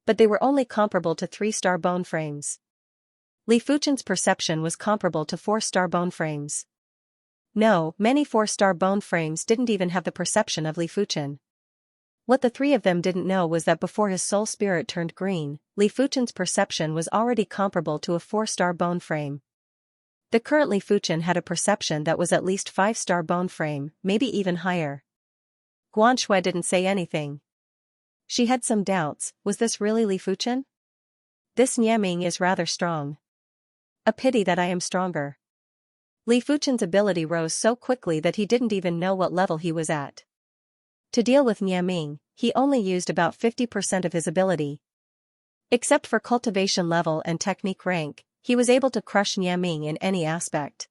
But they were only comparable to 3-star bone frames. Li Fuchen's perception was comparable to 4-star bone frames. No, many 4-star bone frames didn't even have the perception of Li Fuchen. What the three of them didn't know was that before his soul spirit turned green, Li Fuchen's perception was already comparable to a 4-star bone frame. The current Li Fuchen had a perception that was at least 5-star bone frame, maybe even higher. Guan Shui didn't say anything. She had some doubts, was this really Li Fuchen? This Niaming is rather strong. A pity that I am stronger. Li Fuchen's ability rose so quickly that he didn't even know what level he was at. To deal with Niaming, he only used about 50% of his ability. Except for cultivation level and technique rank, he was able to crush Niaming in any aspect.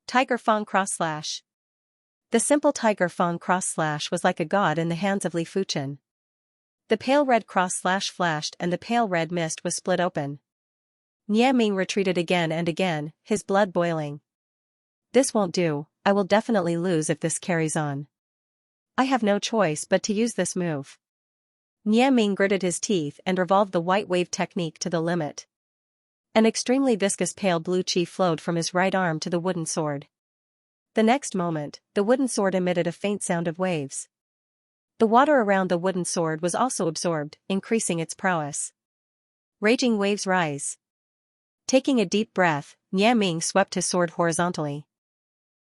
Tiger Fang Cross Slash. The simple Tiger Fang Cross Slash was like a god in the hands of Li Fuchen. The pale red cross slash flashed and the pale red mist was split open. Nie Ming retreated again and again, his blood boiling. This won't do, I will definitely lose if this carries on. I have no choice but to use this move. Nie Ming gritted his teeth and revolved the white wave technique to the limit. An extremely viscous pale blue chi flowed from his right arm to the wooden sword. The next moment, the wooden sword emitted a faint sound of waves. The water around the wooden sword was also absorbed, increasing its prowess. Raging waves rise. Taking a deep breath, Nie Ming swept his sword horizontally.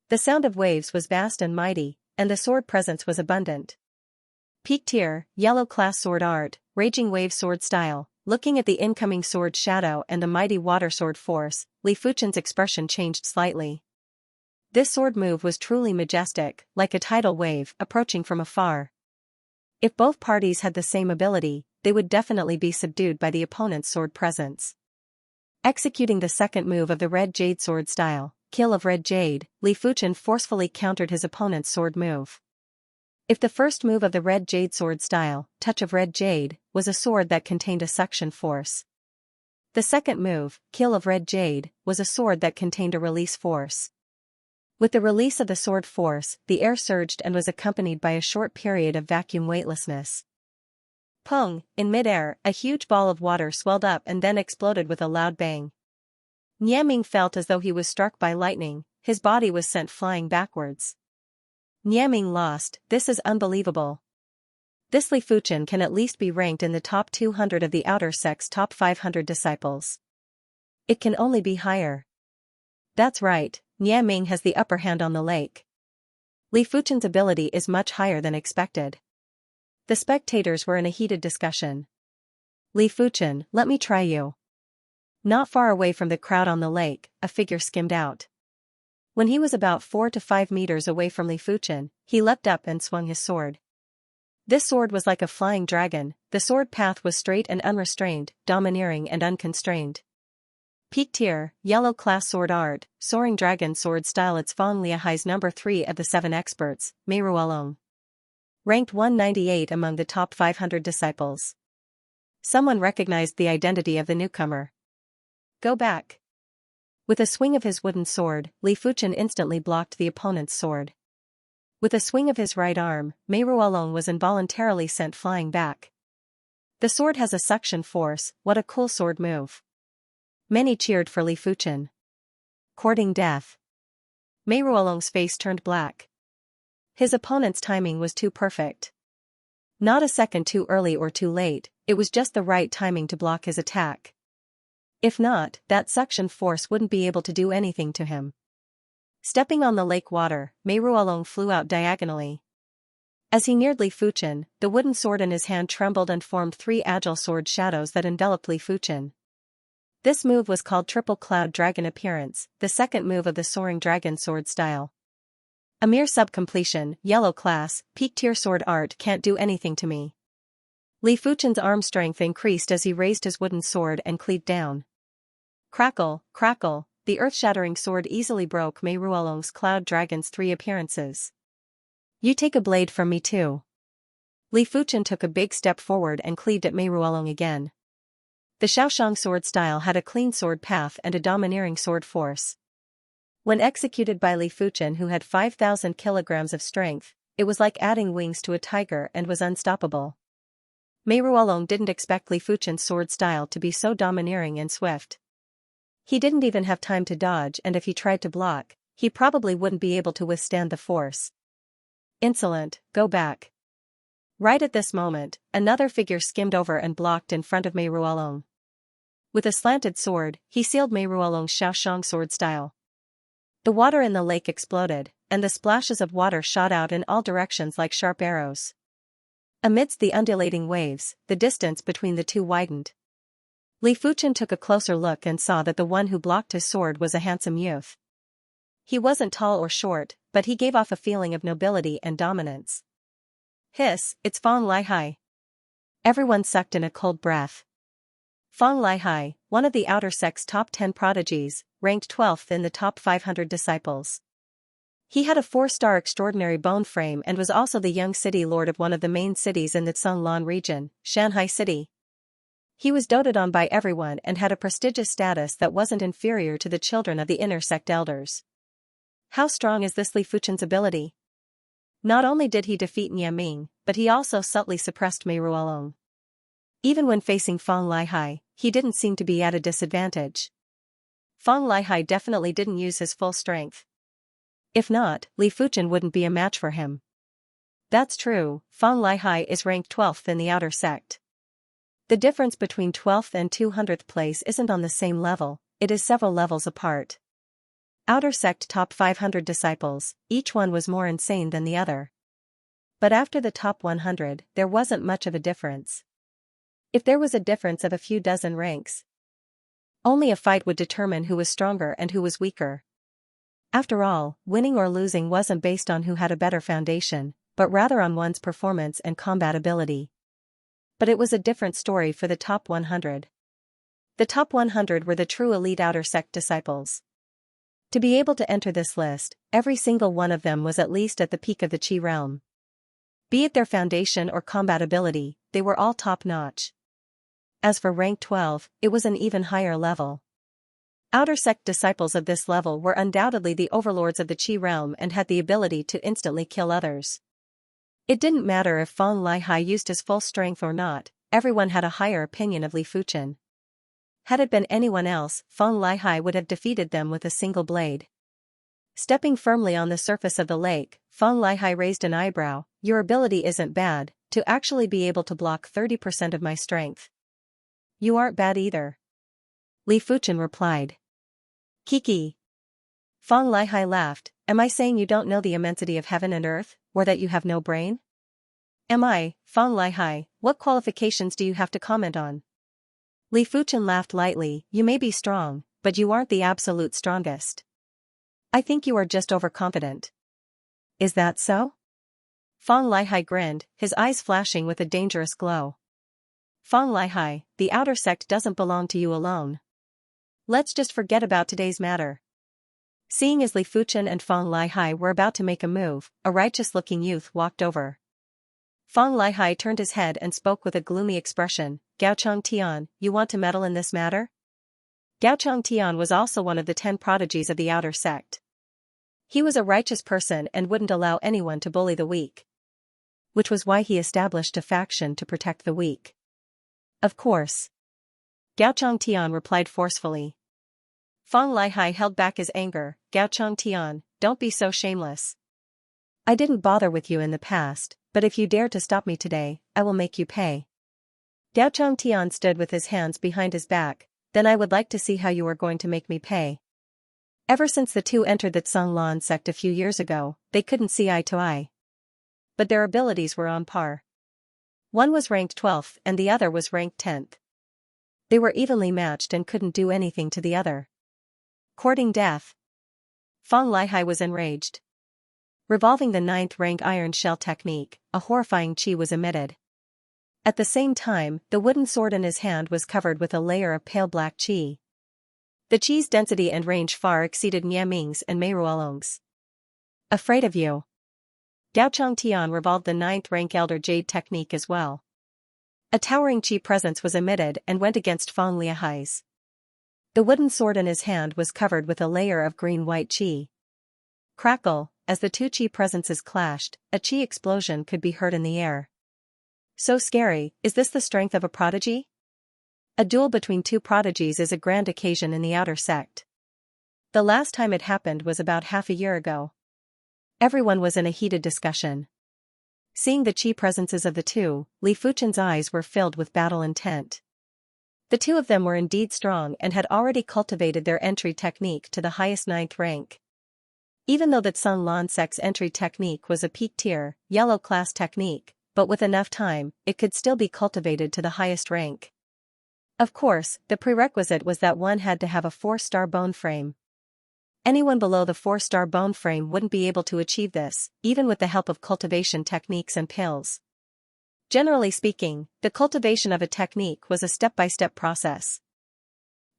The sound of waves was vast and mighty, and the sword presence was abundant. Peak tier, yellow class sword art, raging wave sword style. Looking at the incoming sword shadow and the mighty water sword force, Li Fuchen's expression changed slightly. This sword move was truly majestic, like a tidal wave approaching from afar. If both parties had the same ability, they would definitely be subdued by the opponent's sword presence. Executing the second move of the red jade sword style, Kill of Red Jade, Li Fuchen forcefully countered his opponent's sword move. If the first move of the red jade sword style, Touch of Red Jade, was a sword that contained a suction force, the second move, Kill of Red Jade, was a sword that contained a release force. With the release of the sword force, the air surged and was accompanied by a short period of vacuum weightlessness. Pung, in midair, a huge ball of water swelled up and then exploded with a loud bang. Nie Ming felt as though he was struck by lightning, his body was sent flying backwards. Nie Ming lost, this is unbelievable. This Li Fuchen can at least be ranked in the top 200 of the outer sect's top 500 disciples. It can only be higher. That's right, Nie Ming has the upper hand on the lake. Li Fuchen's ability is much higher than expected. The spectators were in a heated discussion. Li Fuchen, let me try you. Not far away from the crowd on the lake, a figure skimmed out. When he was about 4 to 5 meters away from Li Fuchen, he leapt up and swung his sword. This sword was like a flying dragon, the sword path was straight and unrestrained, domineering and unconstrained. Peak tier, yellow class sword art, soaring dragon sword style. It's Fong Liahai's number 3 of the 7 experts, Mei Ruolong. Ranked 198 among the top 500 disciples. Someone recognized the identity of the newcomer. Go back. With a swing of his wooden sword, Li Fuchen instantly blocked the opponent's sword. With a swing of his right arm, Mei Ruolong was involuntarily sent flying back. The sword has a suction force, what a cool sword move. Many cheered for Li Fuchen. Courting death. Mei Ruolong's face turned black. His opponent's timing was too perfect. Not a second too early or too late, it was just the right timing to block his attack. If not, that suction force wouldn't be able to do anything to him. Stepping on the lake water, Mei Ruolong flew out diagonally. As he neared Li Fuchen, the wooden sword in his hand trembled and formed 3 agile sword shadows that enveloped Li Fuchen. This move was called Triple Cloud Dragon Appearance, the second move of the soaring dragon sword style. A mere sub-completion, yellow class, peak tier sword art can't do anything to me. Li Fuchen's arm strength increased as he raised his wooden sword and cleaved down. Crackle, crackle, the earth-shattering sword easily broke Mei Ruolong's Cloud Dragon's 3 appearances. You take a blade from me too. Li Fuchen took a big step forward and cleaved at Mei Ruolong again. The Xiaoshang sword style had a clean sword path and a domineering sword force. When executed by Li Fuchen, who had 5,000 kilograms of strength, it was like adding wings to a tiger and was unstoppable. Mei Ruolong didn't expect Li Fuchen's sword style to be so domineering and swift. He didn't even have time to dodge, and if he tried to block, he probably wouldn't be able to withstand the force. Insolent, go back. Right at this moment, another figure skimmed over and blocked in front of Mei Ruolong. With a slanted sword, he sealed Mei Ruolong's Xiaoshang sword style. The water in the lake exploded, and the splashes of water shot out in all directions like sharp arrows. Amidst the undulating waves, the distance between the two widened. Li Fuchen took a closer look and saw that the one who blocked his sword was a handsome youth. He wasn't tall or short, but he gave off a feeling of nobility and dominance. Hiss, it's Fong Lihai. Everyone sucked in a cold breath. Fong Lihai, one of the outer sect's top 10 prodigies, ranked 12th in the top 500 disciples. He had a 4-star extraordinary bone frame and was also the young city lord of one of the main cities in the Zhonglan region, Shanghai City. He was doted on by everyone and had a prestigious status that wasn't inferior to the children of the inner sect elders. How strong is this Li Fuchen's ability? Not only did he defeat Niaming, but he also subtly suppressed Mei Ruolong. Even when facing Fang Lihai, he didn't seem to be at a disadvantage. Fang Lihai definitely didn't use his full strength. If not, Li Fuchen wouldn't be a match for him. That's true, Fang Lihai is ranked 12th in the outer sect. The difference between 12th and 200th place isn't on the same level, it is several levels apart. Outer sect top 500 disciples, each one was more insane than the other. But after the top 100, there wasn't much of a difference. If there was a difference of a few dozen ranks, only a fight would determine who was stronger and who was weaker. After all, winning or losing wasn't based on who had a better foundation, but rather on one's performance and combat ability. But it was a different story for the top 100. The top 100 were the true elite outer sect disciples. To be able to enter this list, every single one of them was at least at the peak of the Qi realm. Be it their foundation or combat ability, they were all top-notch. As for rank 12, it was an even higher level. Outer sect disciples of this level were undoubtedly the overlords of the Qi realm and had the ability to instantly kill others. It didn't matter if Fang Lihai used his full strength or not, everyone had a higher opinion of Li Fuchen. Had it been anyone else, Fang Lihai would have defeated them with a single blade. Stepping firmly on the surface of the lake, Fang Lihai raised an eyebrow. Your ability isn't bad, to actually be able to block 30% of my strength. You aren't bad either. Li Fuchen replied. Kiki. Fang Lihai laughed. Am I saying you don't know the immensity of heaven and earth, or that you have no brain? Am I, Fang Lihai, what qualifications do you have to comment on? Li Fuchen laughed lightly. You may be strong, but you aren't the absolute strongest. I think you are just overconfident. Is that so? Fang Lihai grinned, his eyes flashing with a dangerous glow. Fang Lihai, the outer sect doesn't belong to you alone. Let's just forget about today's matter. Seeing as Li Fuchen and Fang Lihai were about to make a move, a righteous-looking youth walked over. Fang Lihai turned his head and spoke with a gloomy expression. Gaochang Tian, you want to meddle in this matter? Gaochang Tian was also one of the 10 prodigies of the outer sect. He was a righteous person and wouldn't allow anyone to bully the weak. Which was why he established a faction to protect the weak. Of course. Gaochang Tian replied forcefully. Fang Lihai held back his anger. Gaochang Tian, don't be so shameless. I didn't bother with you in the past, but if you dare to stop me today, I will make you pay. Gaochang Tian stood with his hands behind his back. Then I would like to see how you are going to make me pay. Ever since the two entered the Tsanglan sect a few years ago, they couldn't see eye to eye. But their abilities were on par. One was ranked 12th and the other was ranked 10th. They were evenly matched and couldn't do anything to the other. Courting death. Fang Lihai was enraged. Revolving the 9th rank iron shell technique, a horrifying qi was emitted. At the same time, the wooden sword in his hand was covered with a layer of pale black qi. The qi's density and range far exceeded Niaming's and Mei Ruolong's. Afraid of you. Gaochang Tian revolved the 9th rank Elder Jade technique as well. A towering qi presence was emitted and went against Fang Lihai's. The wooden sword in his hand was covered with a layer of green-white qi. Crackle, as the two qi presences clashed, a qi explosion could be heard in the air. So scary, is this the strength of a prodigy? A duel between two prodigies is a grand occasion in the outer sect. The last time it happened was about half a year ago. Everyone was in a heated discussion. Seeing the qi presences of the two, Li Fuchen's eyes were filled with battle intent. The two of them were indeed strong and had already cultivated their entry technique to the highest 9th rank. Even though the Tsanglan sect's entry technique was a peak tier, yellow class technique, but with enough time, it could still be cultivated to the highest rank. Of course, the prerequisite was that one had to have a 4-star bone frame. Anyone below the 4-star bone frame wouldn't be able to achieve this, even with the help of cultivation techniques and pills. Generally speaking, the cultivation of a technique was a step-by-step process.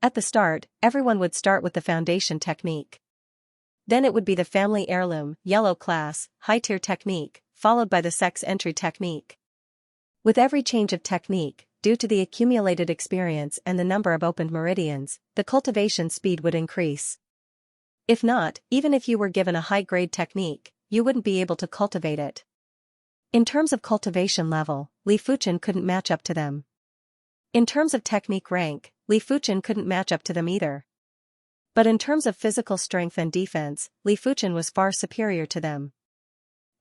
At the start, everyone would start with the foundation technique. Then it would be the family heirloom, yellow class, high-tier technique, followed by the sect's entry technique. With every change of technique, due to the accumulated experience and the number of opened meridians, the cultivation speed would increase. If not, even if you were given a high-grade technique, you wouldn't be able to cultivate it. In terms of cultivation level, Li Fuchen couldn't match up to them. In terms of technique rank, Li Fuchen couldn't match up to them either. But in terms of physical strength and defense, Li Fuchen was far superior to them.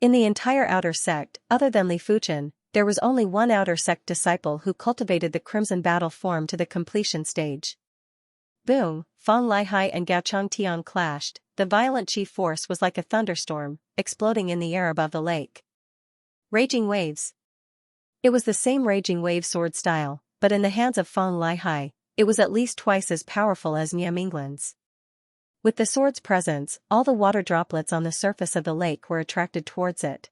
In the entire outer sect, other than Li Fuchen, there was only one outer sect disciple who cultivated the Crimson Battle form to the completion stage. Boom, Fang Lihai and Gaochang Tian clashed. The violent chi force was like a thunderstorm, exploding in the air above the lake. Raging waves. It was the same raging wave sword style, but in the hands of Fang Lihai, it was at least twice as powerful as Nie Minglan's. With the sword's presence, all the water droplets on the surface of the lake were attracted towards it.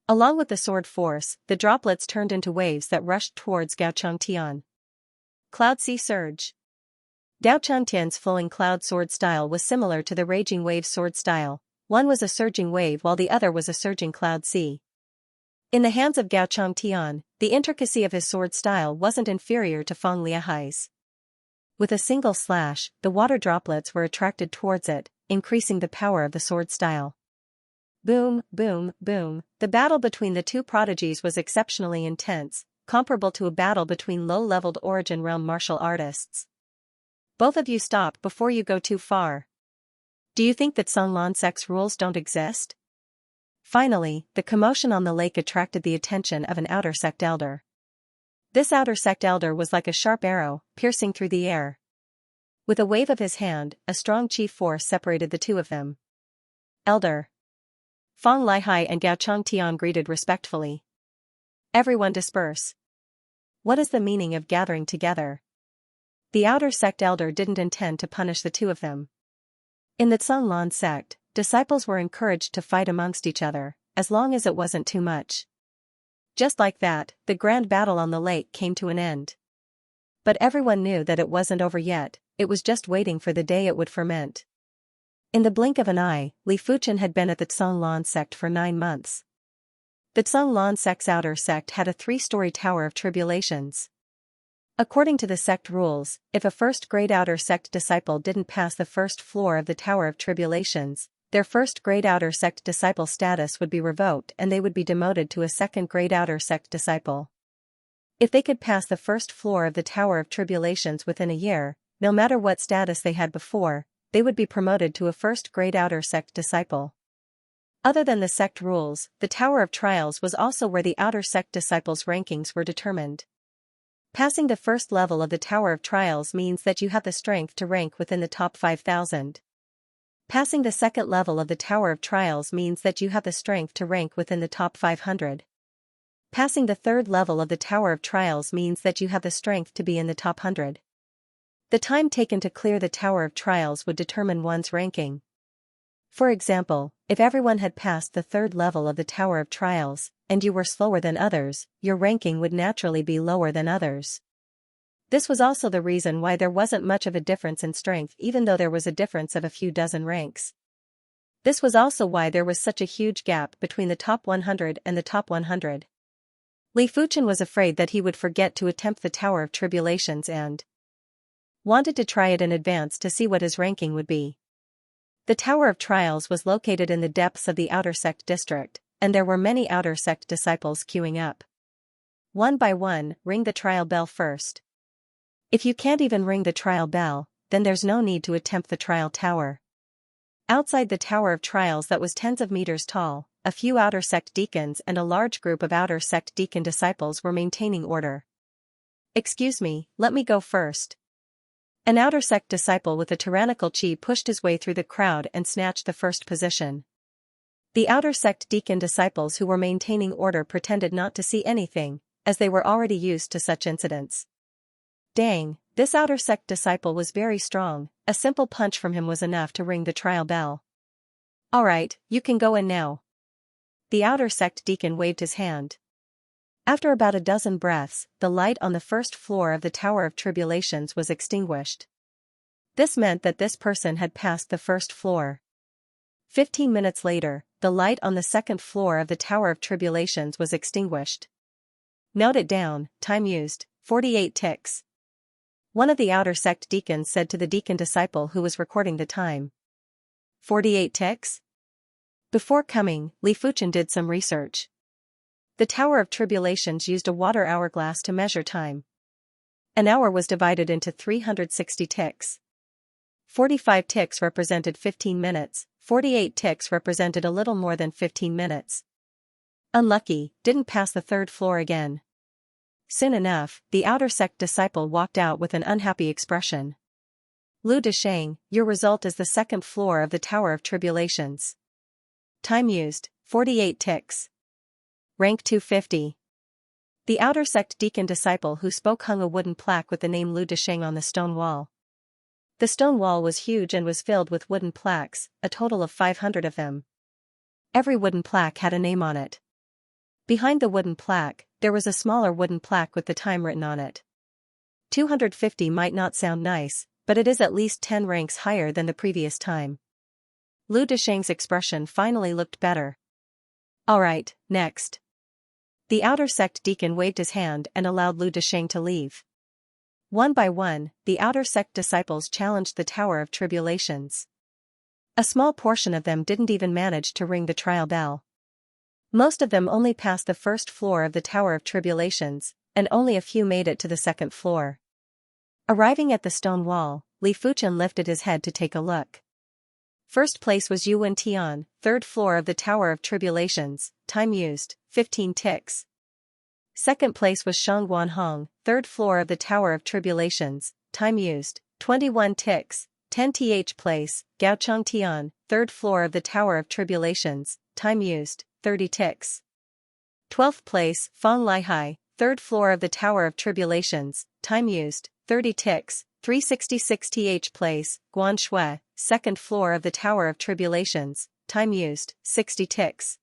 Along with the sword force, the droplets turned into waves that rushed towards Gaochang Tian. Cloud Sea Surge. Gaochang Tian's flowing cloud sword style was similar to the raging wave sword style. One was a surging wave while the other was a surging cloud sea. In the hands of Gaochang Tian, the intricacy of his sword style wasn't inferior to Fang Lihai's. With a single slash, the water droplets were attracted towards it, increasing the power of the sword style. Boom, boom, boom. The battle between the two prodigies was exceptionally intense, comparable to a battle between low-leveled Origin Realm martial artists. Both of you stop before you go too far. Do you think that Sunlan Sect's rules don't exist? Finally, the commotion on the lake attracted the attention of an outer sect elder. This outer sect elder was like a sharp arrow, piercing through the air. With a wave of his hand, a strong chi force separated the two of them. Elder. Fang Lihai and Gaochang Tian greeted respectfully. Everyone disperse. What is the meaning of gathering together? The outer sect elder didn't intend to punish the two of them. In the Sunlan sect, disciples were encouraged to fight amongst each other, as long as it wasn't too much. Just like that, the grand battle on the lake came to an end. But everyone knew that it wasn't over yet, it was just waiting for the day it would ferment. In the blink of an eye, Li Fuchen had been at the Sunlan sect for 9 months. The Sunlan sect's outer sect had a 3-story tower of tribulations. According to the sect rules, if a first-grade outer sect disciple didn't pass the first floor of the Tower of Tribulations, their first-grade outer sect disciple status would be revoked and they would be demoted to a second-grade outer sect disciple. If they could pass the first floor of the Tower of Tribulations within a year, no matter what status they had before, they would be promoted to a first-grade outer sect disciple. Other than the sect rules, the Tower of Trials was also where the outer sect disciples' rankings were determined. Passing the first level of the Tower of Trials means that you have the strength to rank within the top 5,000. Passing the second level of the Tower of Trials means that you have the strength to rank within the top 500. Passing the third level of the Tower of Trials means that you have the strength to be in the top 100. The time taken to clear the Tower of Trials would determine one's ranking. For example, if everyone had passed the third level of the Tower of Trials, and you were slower than others, your ranking would naturally be lower than others. This was also the reason why there wasn't much of a difference in strength even though there was a difference of a few dozen ranks. This was also why there was such a huge gap between the top 100 and the top 100. Li Fuchen was afraid that he would forget to attempt the Tower of Tribulations and wanted to try it in advance to see what his ranking would be. The Tower of Trials was located in the depths of the Outer Sect district, and there were many Outer Sect disciples queuing up. One by one, ring the trial bell first. If you can't even ring the trial bell, then there's no need to attempt the trial tower. Outside the Tower of Trials that was tens of meters tall, a few Outer Sect deacons and a large group of Outer Sect deacon disciples were maintaining order. Excuse me, let me go first. An Outer Sect disciple with a tyrannical chi pushed his way through the crowd and snatched the first position. The Outer Sect deacon disciples who were maintaining order pretended not to see anything, as they were already used to such incidents. Dang, this Outer Sect disciple was very strong, a simple punch from him was enough to ring the trial bell. Alright, you can go in now. The Outer Sect deacon waved his hand. After about a dozen breaths, the light on the first floor of the Tower of Tribulations was extinguished. This meant that this person had passed the first floor. 15 minutes later, the light on the second floor of the Tower of Tribulations was extinguished. Note it down, time used, 48 ticks. One of the outer sect deacons said to the deacon disciple who was recording the time. 48 ticks? Before coming, Li Fuchen did some research. The Tower of Tribulations used a water hourglass to measure time. An hour was divided into 360 ticks. 45 ticks represented 15 minutes, 48 ticks represented a little more than 15 minutes. Unlucky, didn't pass the third floor again. Soon enough, the outer sect disciple walked out with an unhappy expression. Lu Desheng, your result is the second floor of the Tower of Tribulations. Time used, 48 ticks. Rank 250. The outer sect deacon disciple who spoke hung a wooden plaque with the name Lu Desheng on the stone wall. The stone wall was huge and was filled with wooden plaques, a total of 500 of them. Every wooden plaque had a name on it. Behind the wooden plaque, there was a smaller wooden plaque with the time written on it. 250 might not sound nice, but it is at least 10 ranks higher than the previous time. Lu Desheng's expression finally looked better. Alright, next. The outer sect deacon waved his hand and allowed Lu Desheng to leave. One by one, the outer sect disciples challenged the Tower of Tribulations. A small portion of them didn't even manage to ring the trial bell. Most of them only passed the first floor of the Tower of Tribulations, and only a few made it to the second floor. Arriving at the stone wall, Li Fuchen lifted his head to take a look. First place was Yuwen Tian, third floor of the Tower of Tribulations, time used, 15 ticks. Second place was Shangguan Hong, third floor of the Tower of Tribulations, time used, 21 ticks. 10th place, Gaochang Tian, third floor of the Tower of Tribulations, time used, 30 ticks. 12th place, Fang Laihai, third floor of the Tower of Tribulations, time used, 30 ticks. 366th place, Guan Shui, second floor of the Tower of Tribulations, time used, 60 ticks.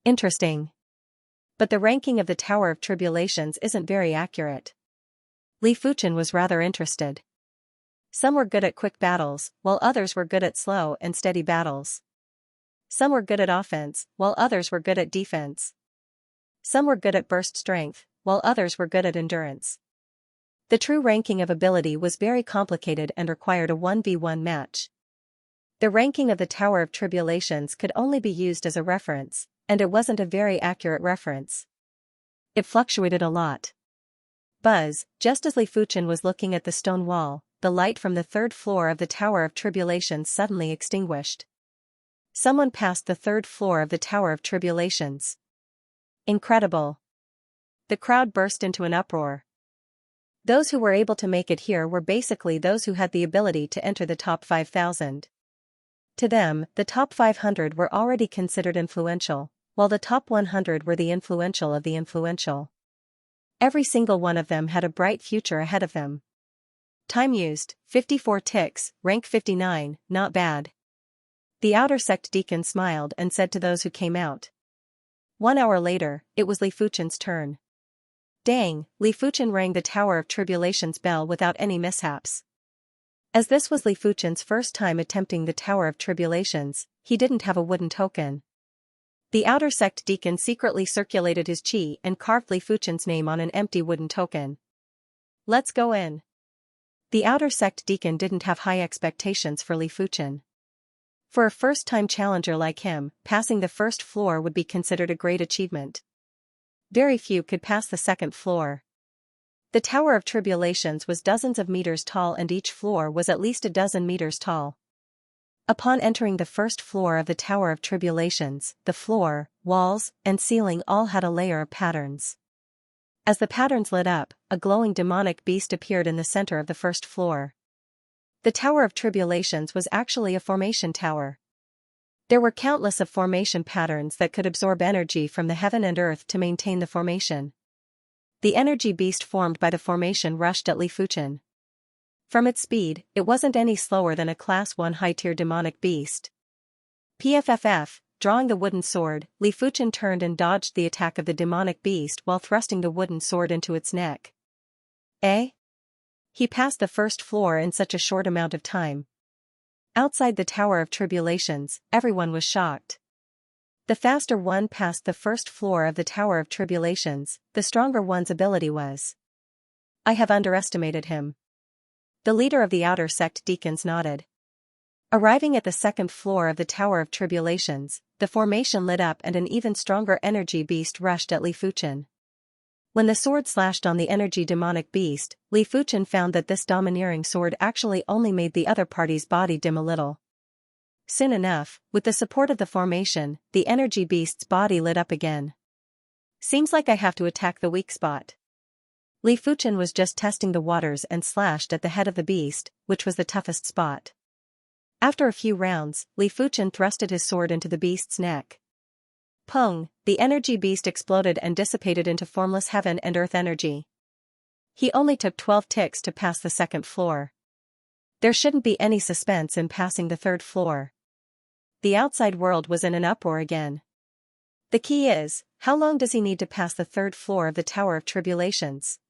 Interesting. But the ranking of the Tower of Tribulations isn't very accurate. Li Fuchen was rather interested. Some were good at quick battles, while others were good at slow and steady battles. Some were good at offense, while others were good at defense. Some were good at burst strength, while others were good at endurance. The true ranking of ability was very complicated and required a 1v1 match. The ranking of the Tower of Tribulations could only be used as a reference, and it wasn't a very accurate reference. It fluctuated a lot. Buzz, just as Li Fuchen was looking at the stone wall, the light from the third floor of the Tower of Tribulations suddenly extinguished. Someone passed the third floor of the Tower of Tribulations. Incredible. The crowd burst into an uproar. Those who were able to make it here were basically those who had the ability to enter the top 5,000. To them, the top 500 were already considered influential, while the top 100 were the influential of the influential. Every single one of them had a bright future ahead of them. Time used, 54 ticks, rank 59, not bad. The outer sect deacon smiled and said to those who came out. 1 hour later, it was Li Fuchen's turn. Dang, Li Fuchen rang the Tower of Tribulations bell without any mishaps. As this was Li Fuchen's first time attempting the Tower of Tribulations, he didn't have a wooden token. The outer sect deacon secretly circulated his chi and carved Li Fuchen's name on an empty wooden token. Let's go in. The outer sect deacon didn't have high expectations for Li Fuchen. For a first-time challenger like him, passing the first floor would be considered a great achievement. Very few could pass the second floor. The Tower of Tribulations was dozens of meters tall and each floor was at least a dozen meters tall. Upon entering the first floor of the Tower of Tribulations, the floor, walls, and ceiling all had a layer of patterns. As the patterns lit up, a glowing demonic beast appeared in the center of the first floor. The Tower of Tribulations was actually a formation tower. There were countless of formation patterns that could absorb energy from the heaven and earth to maintain the formation. The energy beast formed by the formation rushed at Li Fuchen. From its speed, it wasn't any slower than a Class 1 high-tier demonic beast. PFFF, drawing the wooden sword, Li Fuchen turned and dodged the attack of the demonic beast while thrusting the wooden sword into its neck. Eh? He passed the first floor in such a short amount of time. Outside the Tower of Tribulations, everyone was shocked. The faster one passed the first floor of the Tower of Tribulations, the stronger one's ability was. I have underestimated him. The leader of the outer sect deacons nodded. Arriving at the second floor of the Tower of Tribulations, the formation lit up and an even stronger energy beast rushed at Li Fuchen. When the sword slashed on the energy demonic beast, Li Fuchen found that this domineering sword actually only made the other party's body dim a little. Soon enough, with the support of the formation, the energy beast's body lit up again. Seems like I have to attack the weak spot. Li Fuchen was just testing the waters and slashed at the head of the beast, which was the toughest spot. After a few rounds, Li Fuchen thrusted his sword into the beast's neck. Pung, the energy beast exploded and dissipated into formless heaven and earth energy. He only took 12 ticks to pass the second floor. There shouldn't be any suspense in passing the third floor. The outside world was in an uproar again. The key is, how long does he need to pass the third floor of the Tower of Tribulations?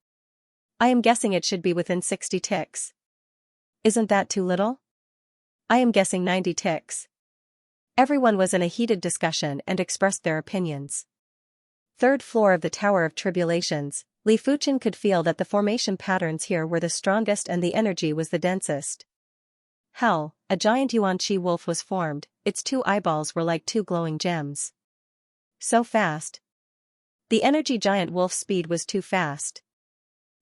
I am guessing it should be within 60 ticks. Isn't that too little? I am guessing 90 ticks. Everyone was in a heated discussion and expressed their opinions. Third floor of the Tower of Tribulations, Li Fuchen could feel that the formation patterns here were the strongest and the energy was the densest. Hell, a giant Xianxia wolf was formed, its 2 eyeballs were like 2 glowing gems. So fast. The energy giant wolf's speed was too fast.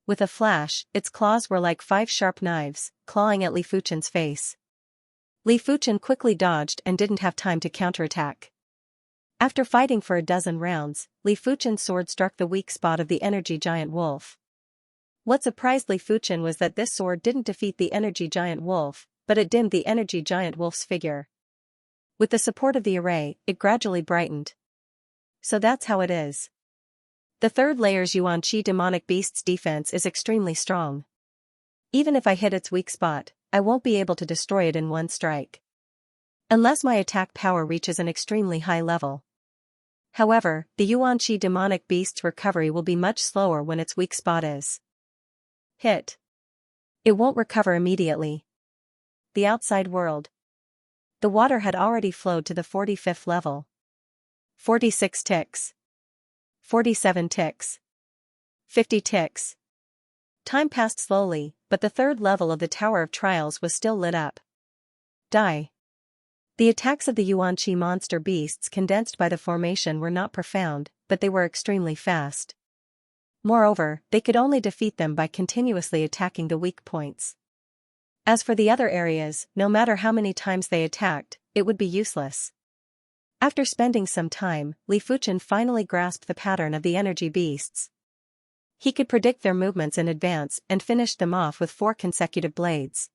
With a flash, its claws were like 5 sharp knives, clawing at Li Fuchen's face. Li Fuchen quickly dodged and didn't have time to counterattack. After fighting for a dozen rounds, Li Fuchen's sword struck the weak spot of the energy giant wolf. What surprised Li Fuchen was that this sword didn't defeat the energy giant wolf, but it dimmed the energy giant wolf's figure. With the support of the array, it gradually brightened. So that's how it is. The third layer's Xianxia demonic beast's defense is extremely strong. Even if I hit its weak spot, I won't be able to destroy it in one strike. Unless my attack power reaches an extremely high level. However, the Xianxia demonic beast's recovery will be much slower when its weak spot is hit. It won't recover immediately. The outside world. The water had already flowed to the 45th level. 46 ticks. 47 ticks. 50 ticks. Time passed slowly, but the third level of the Tower of Trials was still lit up. Die. The attacks of the Xianxia monster beasts condensed by the formation were not profound, but they were extremely fast. Moreover, they could only defeat them by continuously attacking the weak points. As for the other areas, no matter how many times they attacked, it would be useless. After spending some time, Li Fuchen finally grasped the pattern of the energy beasts. He could predict their movements in advance and finished them off with 4 consecutive blades.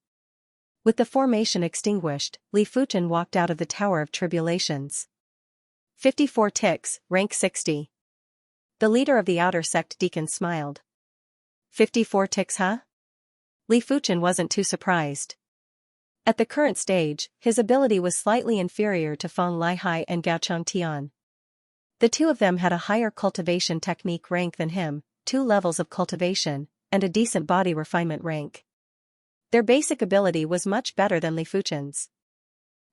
With the formation extinguished, Li Fuchen walked out of the Tower of Tribulations. 54 ticks, rank 60. The leader of the outer sect deacon smiled. 54 ticks, huh? Li Fuchen wasn't too surprised. At the current stage, his ability was slightly inferior to Feng Lihai and Gao Changtian. The two of them had a higher cultivation technique rank than him, 2 levels of cultivation, and a decent body refinement rank. Their basic ability was much better than Li Fuchen's.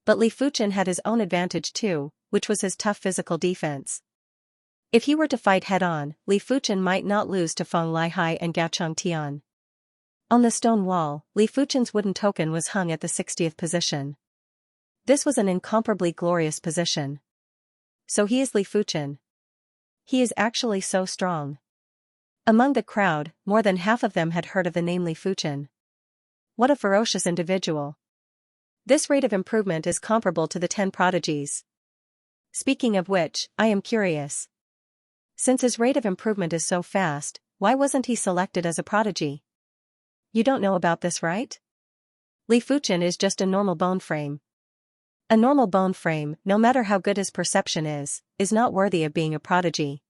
But Li Fuchen had his own advantage too, which was his tough physical defense. If he were to fight head-on, Li Fuchen might not lose to Feng Lihai and Gao Changtian. On the stone wall, Li Fuchen's wooden token was hung at the 60th position. This was an incomparably glorious position. So he is Li Fuchen. He is actually so strong. Among the crowd, more than half of them had heard of the name Li Fuchen. What a ferocious individual. This rate of improvement is comparable to the 10 prodigies. Speaking of which, I am curious. Since his rate of improvement is so fast, why wasn't he selected as a prodigy? You don't know about this, right? Li Fuchen is just a normal bone frame. A normal bone frame, no matter how good his perception is not worthy of being a prodigy.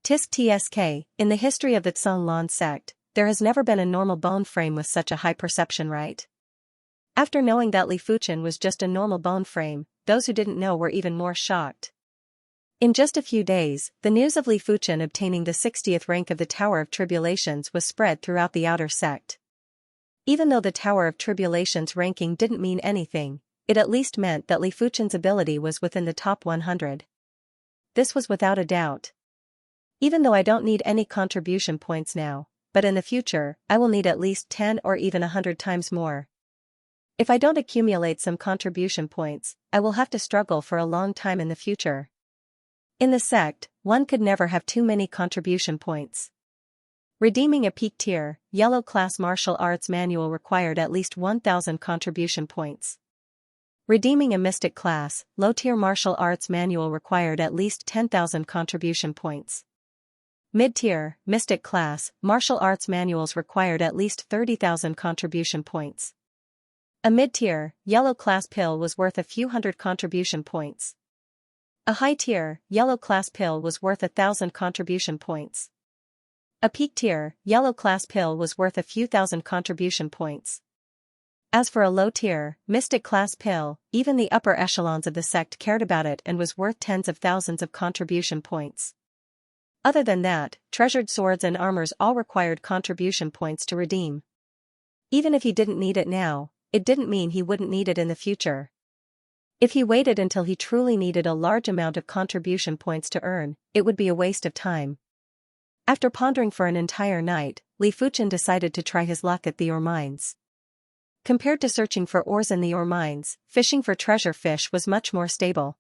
Tisk tsk, in the history of the Tsung Lan sect, there has never been a normal bone frame with such a high perception, right? After knowing that Li Fuchen was just a normal bone frame, those who didn't know were even more shocked. In just a few days, the news of Li Fuchen obtaining the 60th rank of the Tower of Tribulations was spread throughout the outer sect. Even though the Tower of Tribulations ranking didn't mean anything, it at least meant that Li Fuchen's ability was within the top 100. This was without a doubt. Even though I don't need any contribution points now, but in the future, I will need at least 10 or even 100 times more. If I don't accumulate some contribution points, I will have to struggle for a long time in the future. In the sect, one could never have too many contribution points. Redeeming a peak tier, yellow class martial arts manual required at least 1,000 contribution points. Redeeming a mystic class, low tier martial arts manual required at least 10,000 contribution points. Mid-tier, mystic class, martial arts manuals required at least 30,000 contribution points. A mid-tier, yellow class pill was worth a few hundred contribution points. A high-tier, yellow class pill was worth 1,000 contribution points. A peak-tier, yellow class pill was worth a few thousand contribution points. As for a low-tier, mystic class pill, even the upper echelons of the sect cared about it and was worth tens of thousands of contribution points. Other than that, treasured swords and armors all required contribution points to redeem. Even if he didn't need it now, it didn't mean he wouldn't need it in the future. If he waited until he truly needed a large amount of contribution points to earn, it would be a waste of time. After pondering for an entire night, Li Fuchen decided to try his luck at the ore mines. Compared to searching for ores in the ore mines, fishing for treasure fish was much more stable.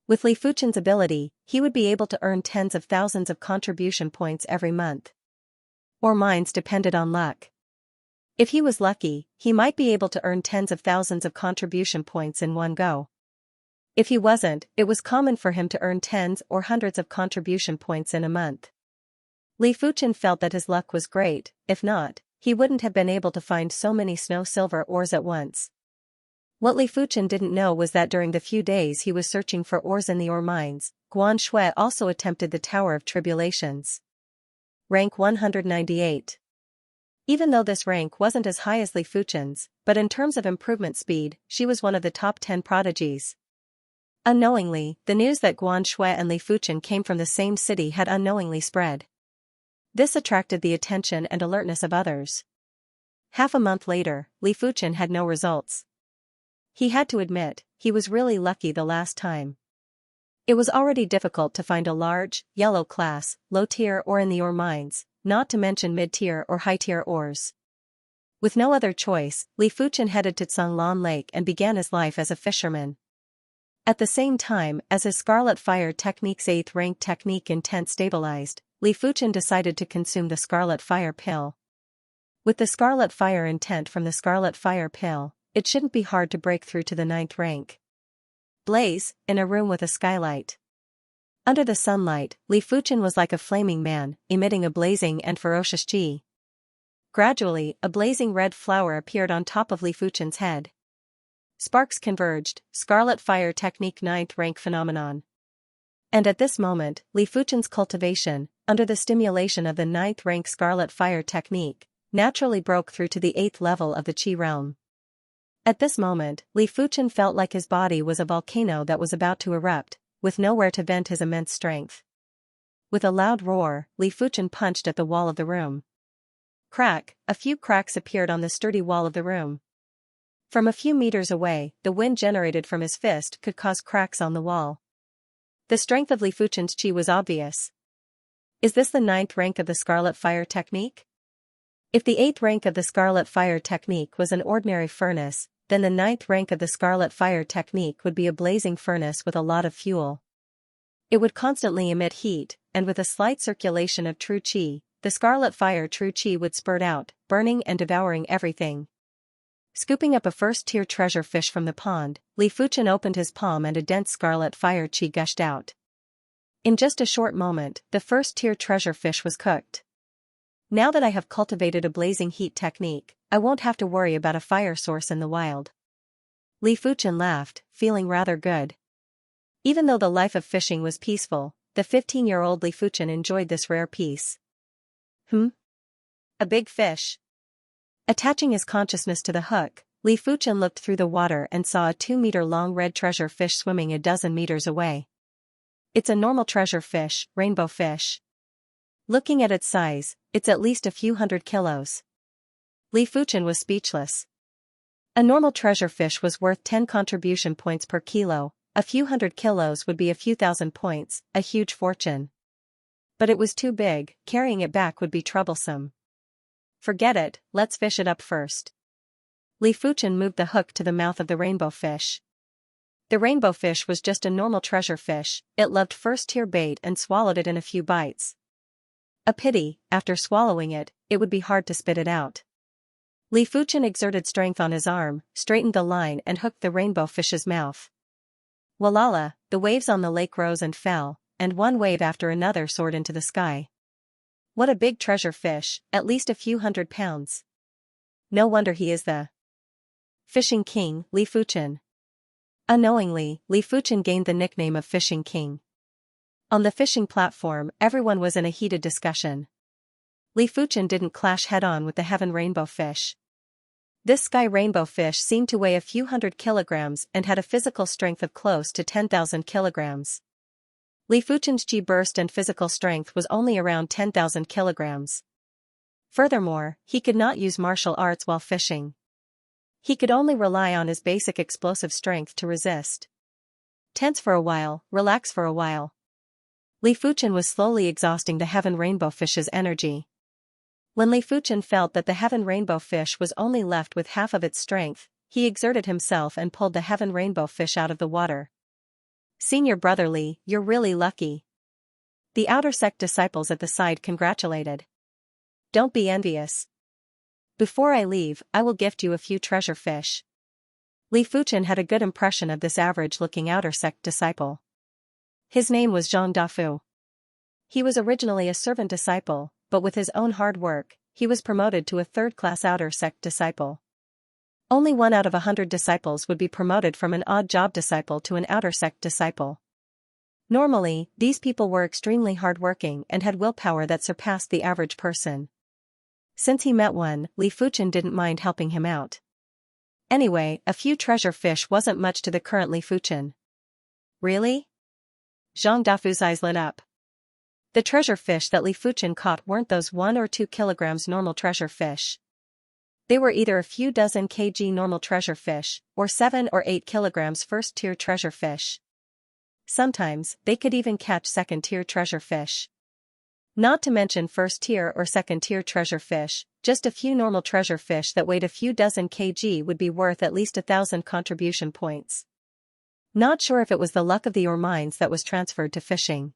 With Li Fuchen's ability, he would be able to earn tens of thousands of contribution points every month. Ore mines depended on luck. If he was lucky, he might be able to earn tens of thousands of contribution points in one go. If he wasn't, it was common for him to earn tens or hundreds of contribution points in a month. Li Fuchen felt that his luck was great. If not, he wouldn't have been able to find so many snow-silver ores at once. What Li Fuchen didn't know was that during the few days he was searching for ores in the ore mines, Guan Shui also attempted the Tower of Tribulations. Rank 198. Even though this rank wasn't as high as Li Fuchen's, but in terms of improvement speed, she was one of the top 10 prodigies. Unknowingly, the news that Guan Shui and Li Fuchen came from the same city had unknowingly spread. This attracted the attention and alertness of others. Half a month later, Li Fuchen had no results. He had to admit, he was really lucky the last time. It was already difficult to find a large, yellow class, low-tier ore in the ore mines, not to mention mid-tier or high-tier ores. With no other choice, Li Fuchen headed to Canglan Lake and began his life as a fisherman. At the same time as his Scarlet Fire Technique's 8th rank technique intent stabilized, Li Fuchen decided to consume the Scarlet Fire Pill. With the Scarlet Fire intent from the Scarlet Fire Pill, it shouldn't be hard to break through to the 9th rank. Blaze, in a room with a skylight. Under the sunlight, Li Fuchen was like a flaming man, emitting a blazing and ferocious qi. Gradually, a blazing red flower appeared on top of Li Fuchen's head. Sparks converged, Scarlet Fire Technique 9th rank phenomenon. And at this moment, Li Fuchen's cultivation, under the stimulation of the 9th rank Scarlet Fire Technique, naturally broke through to the 8th level of the qi realm. At this moment, Li Fuchen felt like his body was a volcano that was about to erupt, with nowhere to vent his immense strength. With a loud roar, Li Fuchen punched at the wall of the room. Crack, a few cracks appeared on the sturdy wall of the room. From a few meters away, the wind generated from his fist could cause cracks on the wall. The strength of Li Fuchen's qi was obvious. Is this the 9th rank of the Scarlet Fire Technique? If the 8th rank of the Scarlet Fire Technique was an ordinary furnace, then the 9th rank of the Scarlet Fire Technique would be a blazing furnace with a lot of fuel. It would constantly emit heat, and with a slight circulation of true qi, the Scarlet Fire true qi would spurt out, burning and devouring everything. Scooping up a first-tier treasure fish from the pond, Li Fuchen opened his palm and a dense Scarlet Fire qi gushed out. In just a short moment, the first-tier treasure fish was cooked. Now that I have cultivated a blazing heat technique, I won't have to worry about a fire source in the wild. Li Fuchen laughed, feeling rather good. Even though the life of fishing was peaceful, the 15-year-old Li Fuchen enjoyed this rare peace. A big fish. Attaching his consciousness to the hook, Li Fuchen looked through the water and saw a 2-meter-long red treasure fish swimming a dozen meters away. It's a normal treasure fish, rainbow fish. Looking at its size, it's at least a few hundred kilos. Li Fuchen was speechless. A normal treasure fish was worth 10 contribution points per kilo, a few hundred kilos would be a few thousand points, a huge fortune. But it was too big, carrying it back would be troublesome. Forget it, let's fish it up first. Li Fuchen moved the hook to the mouth of the rainbow fish. The rainbow fish was just a normal treasure fish, it loved first-tier bait and swallowed it in a few bites. A pity, after swallowing it, it would be hard to spit it out. Li Fuchen exerted strength on his arm, straightened the line and hooked the rainbow fish's mouth. Walala, the waves on the lake rose and fell, and one wave after another soared into the sky. What a big treasure fish, at least a few 100 pounds. No wonder he is the Fishing King, Li Fuchen. Unknowingly, Li Fuchen gained the nickname of Fishing King. On the fishing platform, everyone was in a heated discussion. Li Fuchen didn't clash head-on with the heaven rainbow fish. This sky rainbow fish seemed to weigh a few 100 kilograms and had a physical strength of close to 10,000 kilograms. Li Fuchen's chi burst and physical strength was only around 10,000 kilograms. Furthermore, he could not use martial arts while fishing. He could only rely on his basic explosive strength to resist. Tense for a while, relax for a while. Li Fuchen was slowly exhausting the heaven rainbow fish's energy. When Li Fuchen felt that the heaven rainbow fish was only left with half of its strength, he exerted himself and pulled the heaven rainbow fish out of the water. Senior brother Li, you're really lucky. The outer sect disciples at the side congratulated. Don't be envious. Before I leave, I will gift you a few treasure fish. Li Fuchen had a good impression of this average-looking outer sect disciple. His name was Zhang Dafu. He was originally a servant disciple, but with his own hard work, he was promoted to a third-class outer sect disciple. Only 1 out of 100 disciples would be promoted from an odd job disciple to an outer sect disciple. Normally, these people were extremely hardworking and had willpower that surpassed the average person. Since he met one, Li Fuchen didn't mind helping him out. Anyway, a few treasure fish wasn't much to the current Li Fuchen. Really? Zhang Dafu's eyes lit up. The treasure fish that Li Fuchen caught weren't those 1 or 2 kilograms normal treasure fish. They were either a few dozen kg normal treasure fish, or 7 or 8 kilograms first-tier treasure fish. Sometimes, they could even catch second-tier treasure fish. Not to mention first-tier or second-tier treasure fish, just a few normal treasure fish that weighed a few dozen kg would be worth at least 1,000 contribution points. Not sure if it was the luck of the ore mines that was transferred to fishing.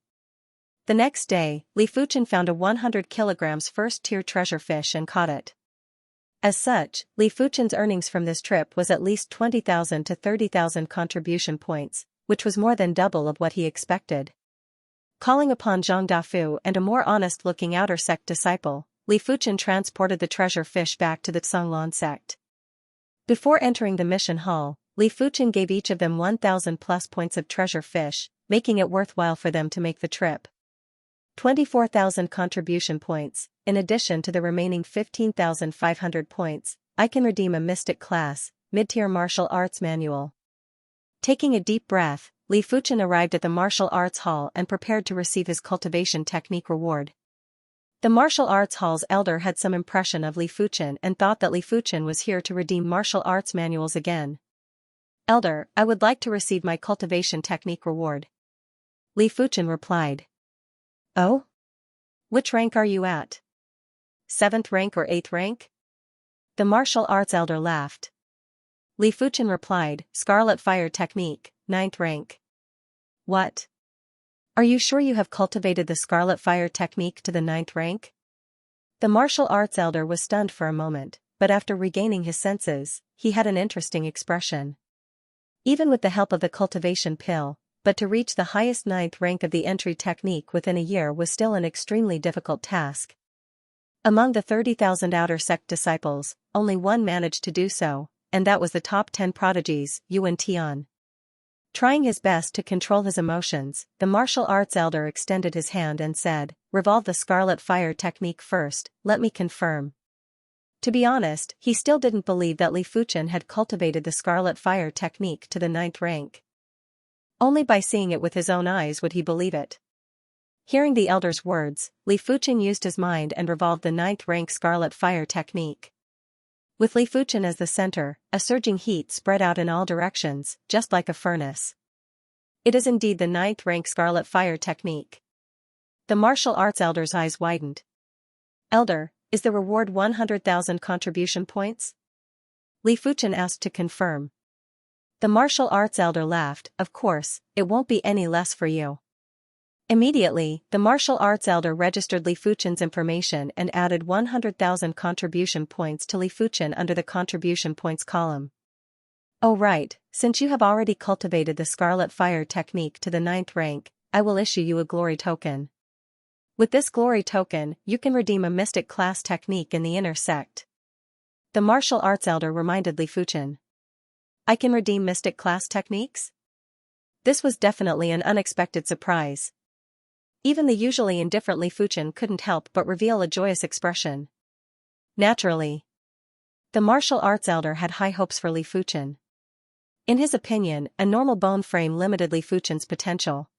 The next day, Li Fuchen found a 100 kilograms first-tier treasure fish and caught it. As such, Li Fuchen's earnings from this trip was at least 20,000 to 30,000 contribution points, which was more than double of what he expected. Calling upon Zhang Dafu and a more honest-looking outer sect disciple, Li Fuchen transported the treasure fish back to the Tsanglan sect. Before entering the mission hall, Li Fuchen gave each of them 1,000 plus points of treasure fish, making it worthwhile for them to make the trip. 24,000 contribution points, in addition to the remaining 15,500 points, I can redeem a Mystic Class, Mid-Tier Martial Arts Manual. Taking a deep breath, Li Fuchen arrived at the martial arts hall and prepared to receive his cultivation technique reward. The martial arts hall's elder had some impression of Li Fuchen and thought that Li Fuchen was here to redeem martial arts manuals again. Elder, I would like to receive my cultivation technique reward. Li Fuchen replied. Oh? Which rank are you at? 7th rank or 8th rank? The martial arts elder laughed. Li Fuchen replied, Scarlet Fire Technique, 9th rank. What? Are you sure you have cultivated the Scarlet Fire Technique to the 9th rank? The martial arts elder was stunned for a moment, but after regaining his senses, he had an interesting expression. Even with the help of the cultivation pill, but to reach the highest 9th rank of the entry technique within a year was still an extremely difficult task. Among the 30,000 outer sect disciples, only one managed to do so, and that was the top 10 prodigies, Yuan Tian. Trying his best to control his emotions, the martial arts elder extended his hand and said, Revolve the Scarlet Fire Technique first, let me confirm. To be honest, he still didn't believe that Li Fuchen had cultivated the Scarlet Fire Technique to the 9th rank. Only by seeing it with his own eyes would he believe it. Hearing the elder's words, Li Fuchen used his mind and revolved the 9th rank Scarlet Fire Technique. With Li Fuchen as the center, a surging heat spread out in all directions, just like a furnace. It is indeed the 9th rank Scarlet Fire Technique. The martial arts elder's eyes widened. Elder, is the reward 100,000 contribution points? Li Fuchen asked to confirm. The martial arts elder laughed. Of course, it won't be any less for you. Immediately, the martial arts elder registered Li Fuchen's information and added 100,000 contribution points to Li Fuchen under the contribution points column. Oh right, since you have already cultivated the Scarlet Fire technique to the 9th rank, I will issue you a glory token. With this glory token, you can redeem a mystic class technique in the inner sect. The martial arts elder reminded Li Fuchen. I can redeem mystic class techniques? This was definitely an unexpected surprise. Even the usually indifferent Li Fuchen couldn't help but reveal a joyous expression. Naturally. The martial arts elder had high hopes for Li Fuchen. In his opinion, a normal bone frame limited Li Fuchen's potential.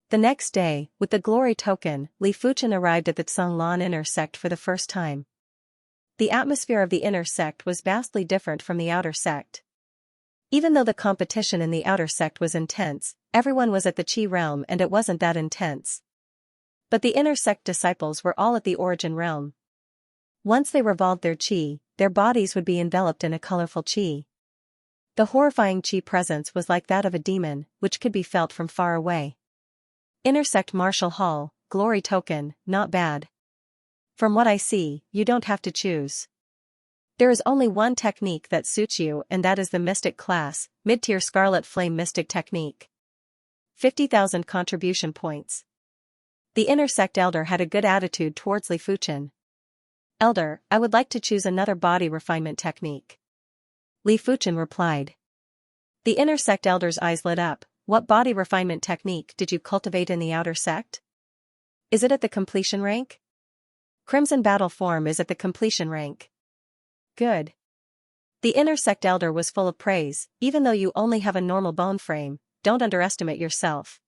The next day, with the glory token, Li Fuchen arrived at the Tsanglan inner sect for the first time. The atmosphere of the inner sect was vastly different from the outer sect. Even though the competition in the outer sect was intense, everyone was at the Qi realm and it wasn't that intense. But the inner sect disciples were all at the origin realm. Once they revolved their Qi, their bodies would be enveloped in a colorful Qi. The horrifying Qi presence was like that of a demon, which could be felt from far away. Inner sect martial hall, glory token, not bad. From what I see, you don't have to choose. There is only one technique that suits you and that is the mystic class, mid-tier Scarlet Flame mystic technique. 50,000 contribution points. The inner sect elder had a good attitude towards Li Fuchen. Elder, I would like to choose another body refinement technique. Li Fuchen replied. The inner sect elder's eyes lit up. What body refinement technique did you cultivate in the outer sect? Is it at the completion rank? Crimson battle form is at the completion rank. Good. The inner sect elder was full of praise. Even though you only have a normal bone frame, don't underestimate yourself.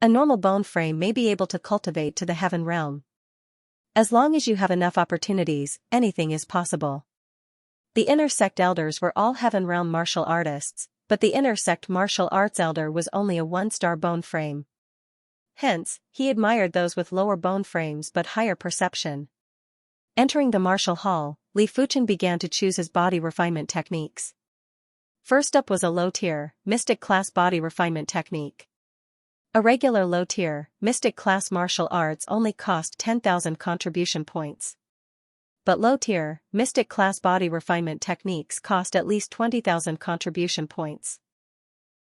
A normal bone frame may be able to cultivate to the heaven realm. As long as you have enough opportunities, anything is possible. The inner sect elders were all heaven realm martial artists, but the inner sect martial arts elder was only a 1-star bone frame. Hence, he admired those with lower bone frames but higher perception. Entering the martial hall, Li Fuchen began to choose his body refinement techniques. First up was a low-tier, mystic class body refinement technique. A regular low-tier, mystic class martial arts only cost 10,000 contribution points. But low-tier, mystic class body refinement techniques cost at least 20,000 contribution points.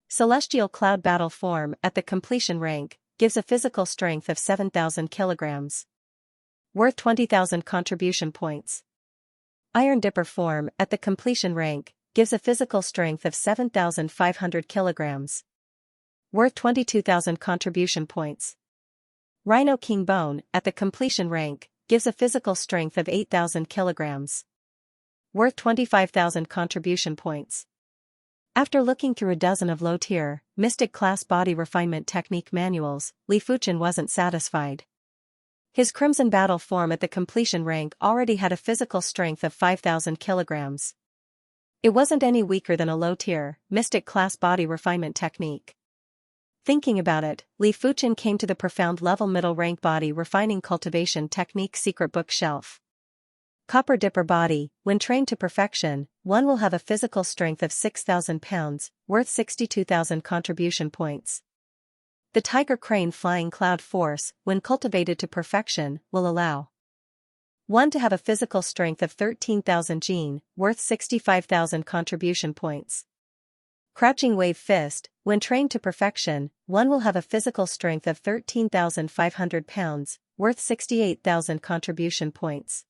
Celestial Cloud Battle Form at the completion rank gives a physical strength of 7,000 kilograms. Worth 20,000 contribution points. Iron Dipper Form at the completion rank gives a physical strength of 7,500 kilograms. Worth 22,000 contribution points. Rhino King Bone at the completion rank gives a physical strength of 8,000 kilograms. Worth 25,000 contribution points. After looking through a dozen of low-tier, mystic class body refinement technique manuals, Li Fuchen wasn't satisfied. His Crimson Battle Form at the completion rank already had a physical strength of 5,000 kilograms. It wasn't any weaker than a low-tier, mystic class body refinement technique. Thinking about it, Li Fuchen came to the profound level middle rank body refining cultivation technique secret bookshelf. Copper Dipper Body, when trained to perfection, one will have a physical strength of 6,000 pounds, worth 62,000 contribution points. The Tiger Crane Flying Cloud Force, when cultivated to perfection, will allow one to have a physical strength of 13,000 Gene, worth 65,000 contribution points. Crouching Wave Fist, when trained to perfection, one will have a physical strength of 13,500 pounds, worth 68,000 contribution points.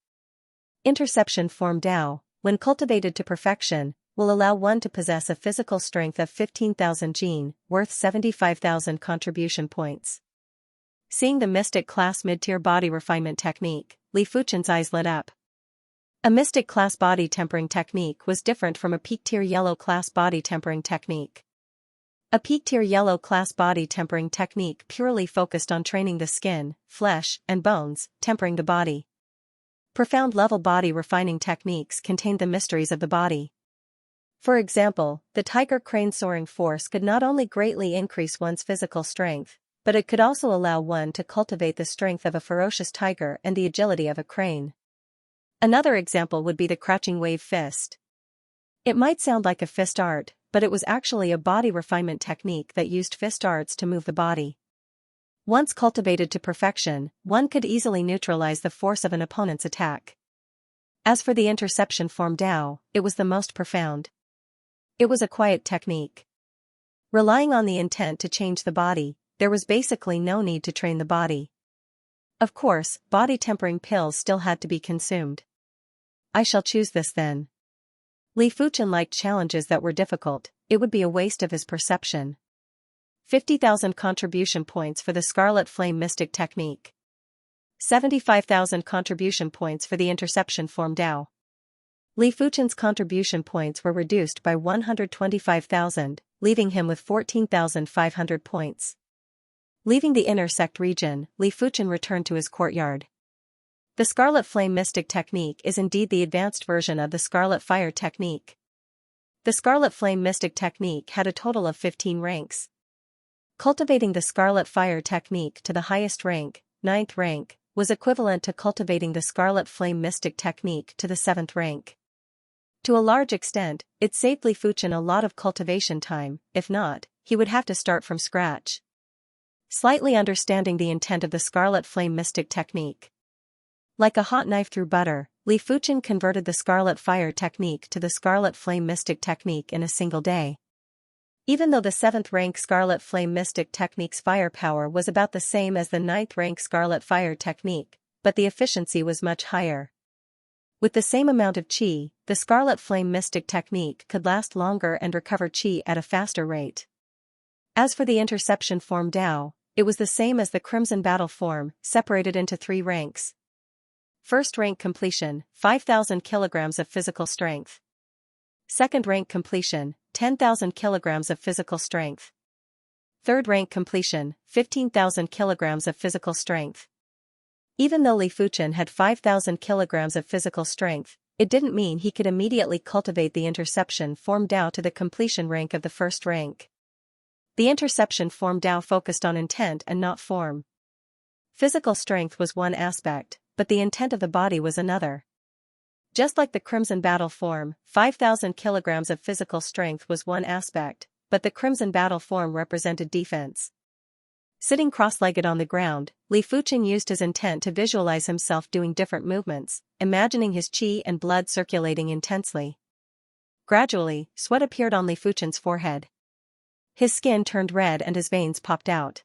Interception Form Dao, when cultivated to perfection, will allow one to possess a physical strength of 15,000 Gene, worth 75,000 contribution points. Seeing the mystic class mid-tier body refinement technique, Li Fuchen's eyes lit up. A mystic class body tempering technique was different from a peak-tier yellow class body tempering technique. A peak-tier yellow class body tempering technique purely focused on training the skin, flesh, and bones, tempering the body. Profound level body refining techniques contained the mysteries of the body. For example, the Tiger Crane Soaring Force could not only greatly increase one's physical strength, but it could also allow one to cultivate the strength of a ferocious tiger and the agility of a crane. Another example would be the crouching wave fist. It might sound like a fist art, but it was actually a body refinement technique that used fist arts to move the body. Once cultivated to perfection, one could easily neutralize the force of an opponent's attack. As for the interception form Dao, it was the most profound. It was a quiet technique. Relying on the intent to change the body, there was basically no need to train the body. Of course, body-tempering pills still had to be consumed. I shall choose this then. Li Fuchen liked challenges that were difficult, it would be a waste of his perception. 50,000 contribution points for the Scarlet Flame Mystic Technique. 75,000 contribution points for the interception form Dao. Li Fuchen's contribution points were reduced by 125,000, leaving him with 14,500 points. Leaving the inner sect region, Li Fuchen returned to his courtyard. The Scarlet Flame Mystic Technique is indeed the advanced version of the Scarlet Fire Technique. The Scarlet Flame Mystic Technique had a total of 15 ranks. Cultivating the Scarlet Fire Technique to the highest rank, 9th rank, was equivalent to cultivating the Scarlet Flame Mystic Technique to the 7th rank. To a large extent, it saved Li Fuchen a lot of cultivation time, if not, he would have to start from scratch. Slightly understanding the intent of the Scarlet Flame Mystic Technique. Like a hot knife through butter, Li Fuchen converted the Scarlet Fire Technique to the Scarlet Flame Mystic Technique in a single day. Even though the 7th rank Scarlet Flame Mystic Technique's firepower was about the same as the 9th rank Scarlet Fire Technique, but the efficiency was much higher. With the same amount of Qi, the Scarlet Flame Mystic Technique could last longer and recover Qi at a faster rate. As for the interception form Dao, it was the same as the Crimson Battle form, separated into 3 ranks. First rank completion, 5,000 kilograms of physical strength. Second rank completion, 10,000 kilograms of physical strength. Third rank completion, 15,000 kilograms of physical strength. Even though Li Fuchen had 5,000 kilograms of physical strength, it didn't mean he could immediately cultivate the interception form Dao to the completion rank of the first rank. The interception form Dao focused on intent and not form. Physical strength was one aspect, but the intent of the body was another. Just like the Crimson Battle form, 5,000 kilograms of physical strength was one aspect, but the Crimson Battle form represented defense. Sitting cross-legged on the ground, Li Fuchen used his intent to visualize himself doing different movements, imagining his qi and blood circulating intensely. Gradually, sweat appeared on Li Fuchen's forehead. His skin turned red and his veins popped out.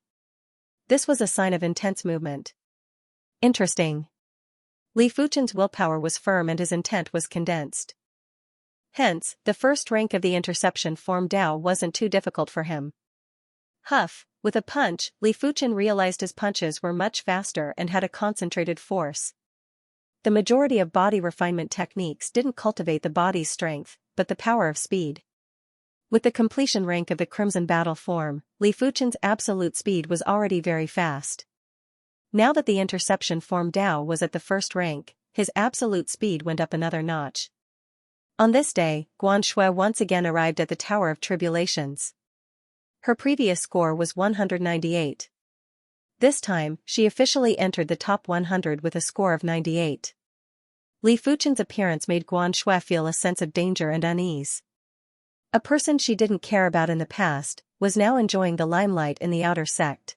This was a sign of intense movement. Interesting. Li Fuchen's willpower was firm and his intent was condensed. Hence, the first rank of the interception form Dao wasn't too difficult for him. Huff, with a punch, Li Fuchen realized his punches were much faster and had a concentrated force. The majority of body refinement techniques didn't cultivate the body's strength, but the power of speed. With the completion rank of the Crimson Battle form, Li Fuchen's absolute speed was already very fast. Now that the interception form Dao was at the first rank, his absolute speed went up another notch. On this day, Guan Shui once again arrived at the Tower of Tribulations. Her previous score was 198. This time, she officially entered the top 100 with a score of 98. Li Fuchen's appearance made Guan Shui feel a sense of danger and unease. A person she didn't care about in the past, was now enjoying the limelight in the outer sect.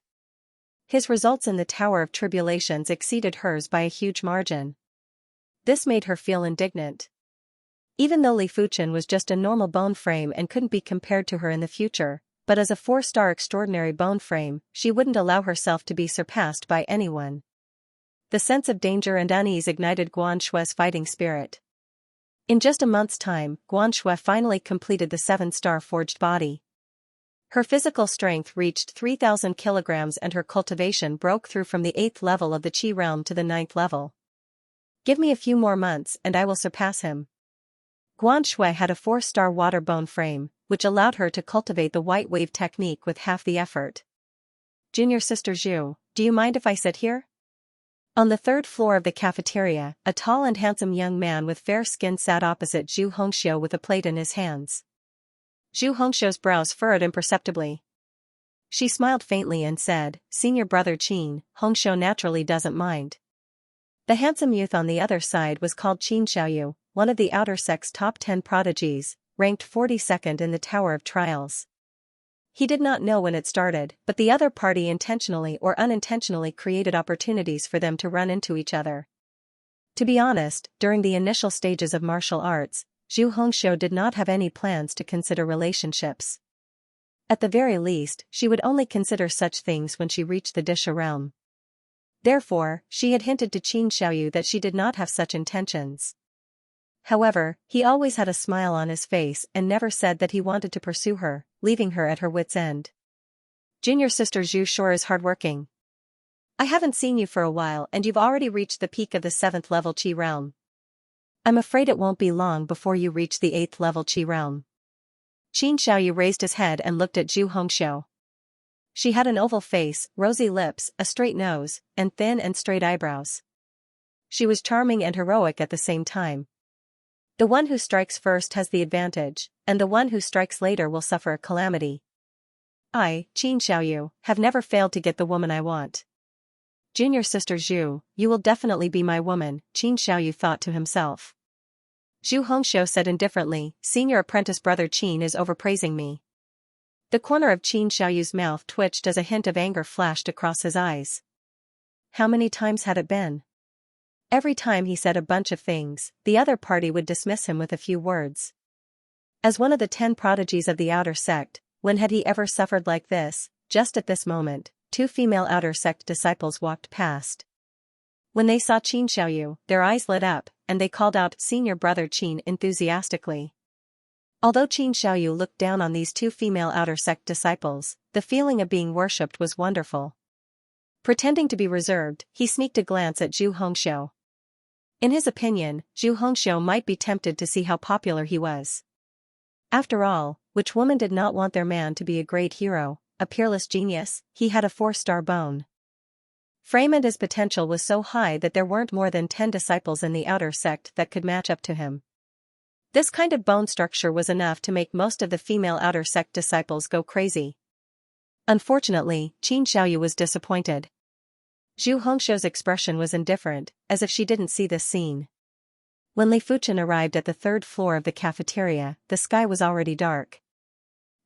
His results in the Tower of Tribulations exceeded hers by a huge margin. This made her feel indignant. Even though Li Fuchen was just a normal bone frame and couldn't be compared to her in the future, but as a 4-star extraordinary bone frame, she wouldn't allow herself to be surpassed by anyone. The sense of danger and unease ignited Guan Shui's fighting spirit. In just a month's time, Guan Shui finally completed the 7-star forged body. Her physical strength reached 3,000 kilograms and her cultivation broke through from the 8th level of the Qi realm to the 9th level. Give me a few more months and I will surpass him. Guan Shui had a 4-star water bone frame, which allowed her to cultivate the white wave technique with half the effort. Junior Sister Zhu, do you mind if I sit here? On the 3rd floor of the cafeteria, a tall and handsome young man with fair skin sat opposite Zhu Hongxiu with a plate in his hands. Zhu Hongxiu's brows furrowed imperceptibly. She smiled faintly and said, "Senior brother Qin, Hongxiu naturally doesn't mind." The handsome youth on the other side was called Qin Xiaoyu, one of the outer sect's top 10 prodigies, ranked 42nd in the Tower of Trials. He did not know when it started, but the other party intentionally or unintentionally created opportunities for them to run into each other. To be honest, during the initial stages of martial arts, Zhu Hongxiu did not have any plans to consider relationships. At the very least, she would only consider such things when she reached the Disha realm. Therefore, she had hinted to Qin Xiaoyu that she did not have such intentions. However, he always had a smile on his face and never said that he wanted to pursue her, leaving her at her wits' end. "Junior sister Zhu sure is hardworking. I haven't seen you for a while and you've already reached the peak of the 7th level Qi realm. I'm afraid it won't be long before you reach the 8th level Qi realm." Qin Xiaoyu raised his head and looked at Zhu Hongxiu. She had an oval face, rosy lips, a straight nose, and thin and straight eyebrows. She was charming and heroic at the same time. The one who strikes first has the advantage, and the one who strikes later will suffer a calamity. I, Qin Xiaoyu, have never failed to get the woman I want. Junior sister Zhu, you will definitely be my woman, Qin Xiaoyu thought to himself. Zhu Hongxiu said indifferently, "Senior apprentice brother Qin is overpraising me." The corner of Qin Xiaoyu's mouth twitched as a hint of anger flashed across his eyes. How many times had it been? Every time he said a bunch of things, the other party would dismiss him with a few words. As one of the 10 prodigies of the outer sect, when had he ever suffered like this? Just at this moment, 2 female outer sect disciples walked past. When they saw Qin Xiaoyu, their eyes lit up, and they called out, "Senior brother Qin," enthusiastically. Although Qin Xiaoyu looked down on these 2 female outer sect disciples, the feeling of being worshipped was wonderful. Pretending to be reserved, he sneaked a glance at Zhu Hongxiu. In his opinion, Zhu Hongxiu might be tempted to see how popular he was. After all, which woman did not want their man to be a great hero, a peerless genius? He had a 4-star bone frame and his potential was so high that there weren't more than 10 disciples in the outer sect that could match up to him. This kind of bone structure was enough to make most of the female outer sect disciples go crazy. Unfortunately, Qin Xiaoyu was disappointed. Zhu Hongxiu's expression was indifferent, as if she didn't see this scene. When Li Fuchen arrived at the 3rd floor of the cafeteria, the sky was already dark.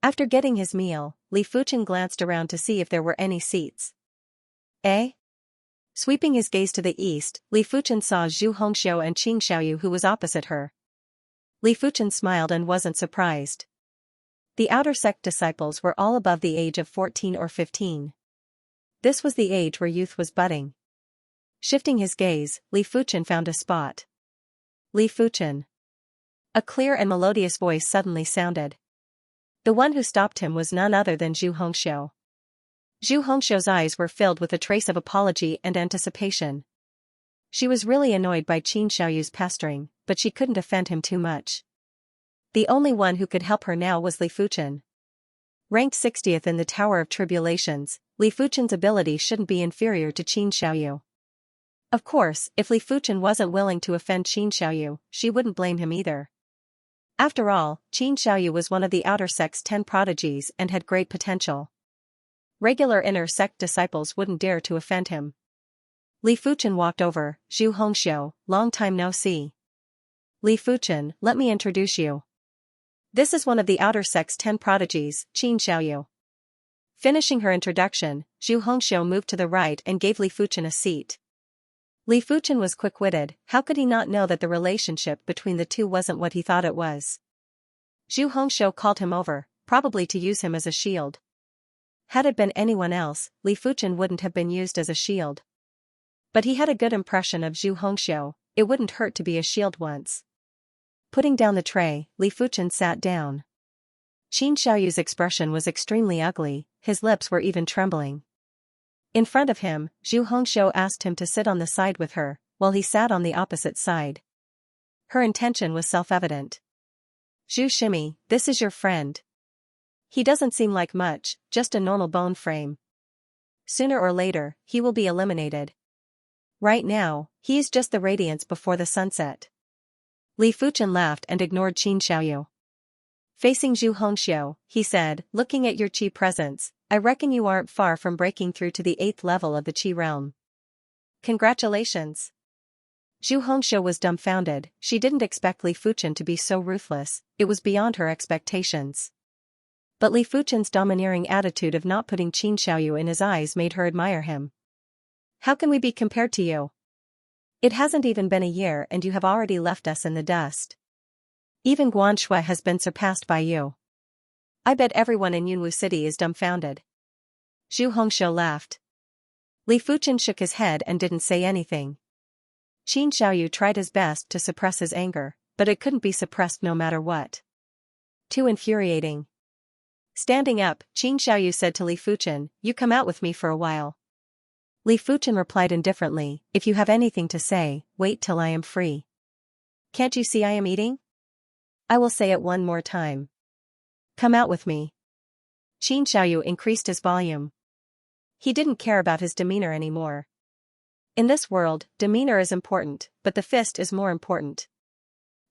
After getting his meal, Li Fuchen glanced around to see if there were any seats. Eh? Sweeping his gaze to the east, Li Fuchen saw Zhu Hongxiu and Qin Xiaoyu, who was opposite her. Li Fuchen smiled and wasn't surprised. The outer sect disciples were all above the age of 14 or 15. This was the age where youth was budding. Shifting his gaze, Li Fuchen found a spot. Li Fuchen. A clear and melodious voice suddenly sounded. The one who stopped him was none other than Zhu Hongxiu. Zhu Hongxiu's eyes were filled with a trace of apology and anticipation. She was really annoyed by Qin Xiaoyu's pestering, but she couldn't offend him too much. The only one who could help her now was Li Fuchen. Ranked 60th in the Tower of Tribulations, Li Fuchen's ability shouldn't be inferior to Qin Xiaoyu. Of course, if Li Fuchen wasn't willing to offend Qin Xiaoyu, she wouldn't blame him either. After all, Qin Xiaoyu was one of the outer sect's 10 prodigies and had great potential. Regular inner sect disciples wouldn't dare to offend him. Li Fuchen walked over. "Zhu Hongxiu, long time no see. Li Fuchen, let me introduce you. This is one of the outer sect's 10 prodigies, Qin Xiaoyu." Finishing her introduction, Zhu Hongxiu moved to the right and gave Li Fuchen a seat. Li Fuchen was quick-witted. How could he not know that the relationship between the two wasn't what he thought it was? Zhu Hongxiu called him over, probably to use him as a shield. Had it been anyone else, Li Fuchen wouldn't have been used as a shield. But he had a good impression of Zhu Hongxiu. It wouldn't hurt to be a shield once. Putting down the tray, Li Fuchen sat down. Qin Xiaoyu's expression was extremely ugly, his lips were even trembling. In front of him, Zhu Hongxiu asked him to sit on the side with her, while he sat on the opposite side. Her intention was self-evident. "Zhu Shimi, this is your friend. He doesn't seem like much, just a normal bone frame. Sooner or later, he will be eliminated. Right now, he is just the radiance before the sunset." Li Fuchen laughed and ignored Qin Xiaoyu. Facing Zhu Hongxiu, he said, "Looking at your qi presence, I reckon you aren't far from breaking through to the 8th level of the Qi realm. Congratulations. Zhu Hongxiu was dumbfounded. She didn't expect Li Fuchen to be so ruthless, it was beyond her expectations. But Li Fuchen's domineering attitude of not putting Qin Xiaoyu in his eyes made her admire him. How can we be compared to you? It hasn't even been a year and you have already left us in the dust. Even Guanshui has been surpassed by you. I bet everyone in Yunwu City is dumbfounded. Zhu Hongxiu laughed. Li Fuchen shook his head and didn't say anything. Qin Xiaoyu tried his best to suppress his anger, but it couldn't be suppressed no matter what. Too infuriating. Standing up, Qin Xiaoyu said to Li Fuchen, "You come out with me for a while." Li Fuchen replied indifferently, "If you have anything to say, wait till I am free. Can't you see I am eating? I will say it one more time. Come out with me." Qin Xiaoyu increased his volume. He didn't care about his demeanor anymore. In this world, demeanor is important, but the fist is more important.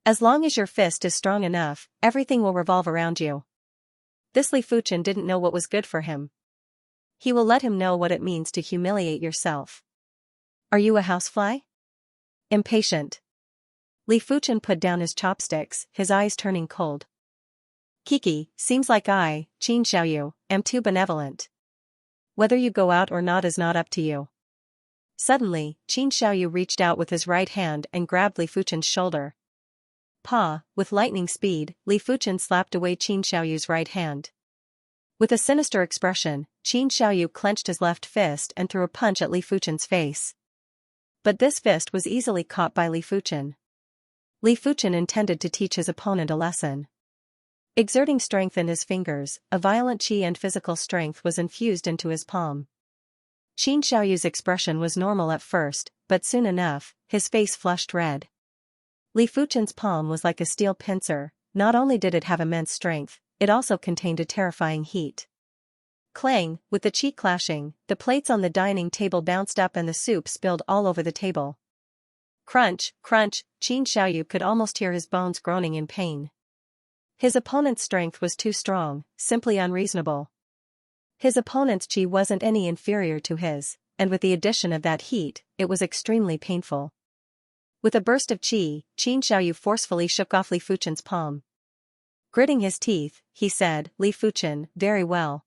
As long as your fist is strong enough, everything will revolve around you. This Li Fuchen didn't know what was good for him. He will let him know what it means to humiliate yourself. Are you a housefly? Impatient. Li Fuchen put down his chopsticks, his eyes turning cold. Kiki, seems like I, Qin Xiaoyu, am too benevolent. Whether you go out or not is not up to you. Suddenly, Qin Xiaoyu reached out with his right hand and grabbed Li Fuchen's shoulder. Pa, with lightning speed, Li Fuchen slapped away Qin Xiaoyu's right hand. With a sinister expression, Qin Xiaoyu clenched his left fist and threw a punch at Li Fuchen's face. But this fist was easily caught by Li Fuchen. Li Fuchen intended to teach his opponent a lesson. Exerting strength in his fingers, a violent qi and physical strength was infused into his palm. Qin Xiaoyu's expression was normal at first, but soon enough, his face flushed red. Li Fuchen's palm was like a steel pincer. Not only did it have immense strength, it also contained a terrifying heat. Clang, with the qi clashing, the plates on the dining table bounced up and the soup spilled all over the table. Crunch, crunch, Qin Xiaoyu could almost hear his bones groaning in pain. His opponent's strength was too strong, simply unreasonable. His opponent's qi wasn't any inferior to his, and with the addition of that heat, it was extremely painful. With a burst of qi, Qin Xiaoyu forcefully shook off Li Fuchen's palm. Gritting his teeth, he said, "Li Fuchen, very well.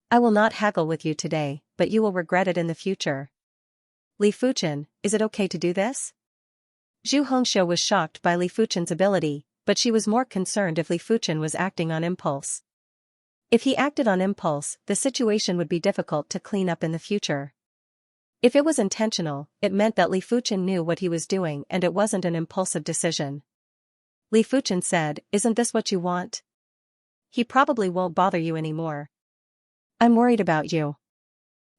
I will not haggle with you today, but you will regret it in the future." Li Fuchen, is it okay to do this? Zhu Hongxiu was shocked by Li Fuchen's ability, but she was more concerned if Li Fuchen was acting on impulse. If he acted on impulse, the situation would be difficult to clean up in the future. If it was intentional, it meant that Li Fuchen knew what he was doing and it wasn't an impulsive decision. Li Fuchen said, "Isn't this what you want? He probably won't bother you anymore. I'm worried about you.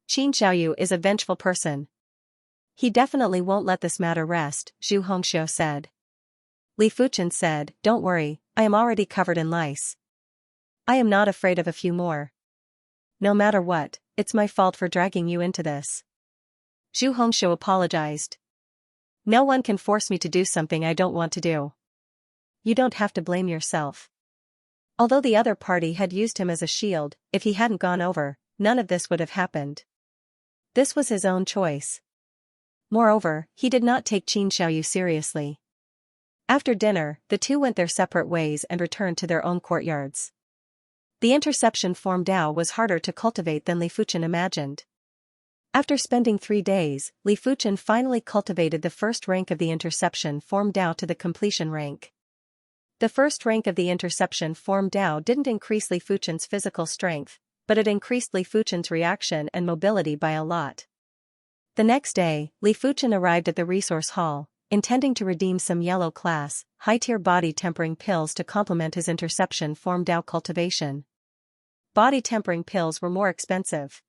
Qin Xiaoyu is a vengeful person. He definitely won't let this matter rest," Zhu Hongxiu said. Li Fuchen said, "Don't worry, I am already covered in lice. I am not afraid of a few more. No matter what, it's my fault for dragging you into this." Zhu Hongxiu apologized. "No one can force me to do something I don't want to do. You don't have to blame yourself." Although the other party had used him as a shield, if he hadn't gone over, none of this would have happened. This was his own choice. Moreover, he did not take Qin Xiaoyu seriously. After dinner, the two went their separate ways and returned to their own courtyards. The interception form Dao was harder to cultivate than Li Fuchen imagined. After spending 3 days, Li Fuchen finally cultivated the first rank of the interception form Dao to the completion rank. The first rank of the interception form Dao didn't increase Li Fuchen's physical strength, but it increased Li Fuchen's reaction and mobility by a lot. The next day, Li Fuchen arrived at the resource hall, intending to redeem some yellow class, high-tier body tempering pills to complement his interception form Dao cultivation. Body tempering pills were more expensive.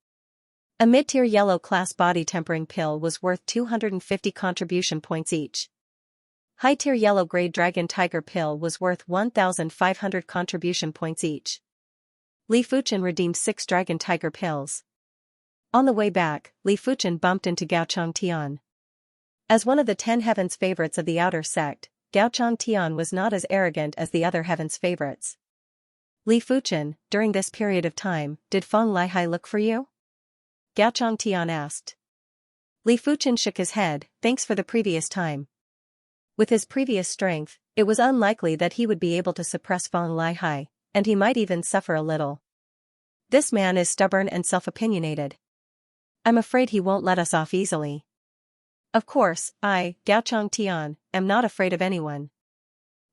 A mid-tier yellow class body tempering pill was worth 250 contribution points each. High-tier yellow grade dragon tiger pill was worth 1,500 contribution points each. Li Fuchen redeemed 6 dragon tiger pills. On the way back, Li Fuchen bumped into Gaochang Tian. As one of the 10 heavens favorites of the outer sect, Gaochang Tian was not as arrogant as the other heavens favorites. Li Fuchen, during this period of time, did Feng Lihai look for you? Gao Changtian asked. Li Fuchen shook his head, thanks for the previous time. With his previous strength, it was unlikely that he would be able to suppress Feng Lihai, and he might even suffer a little. This man is stubborn and self-opinionated. I'm afraid he won't let us off easily. Of course, I, Gao Changtian, am not afraid of anyone.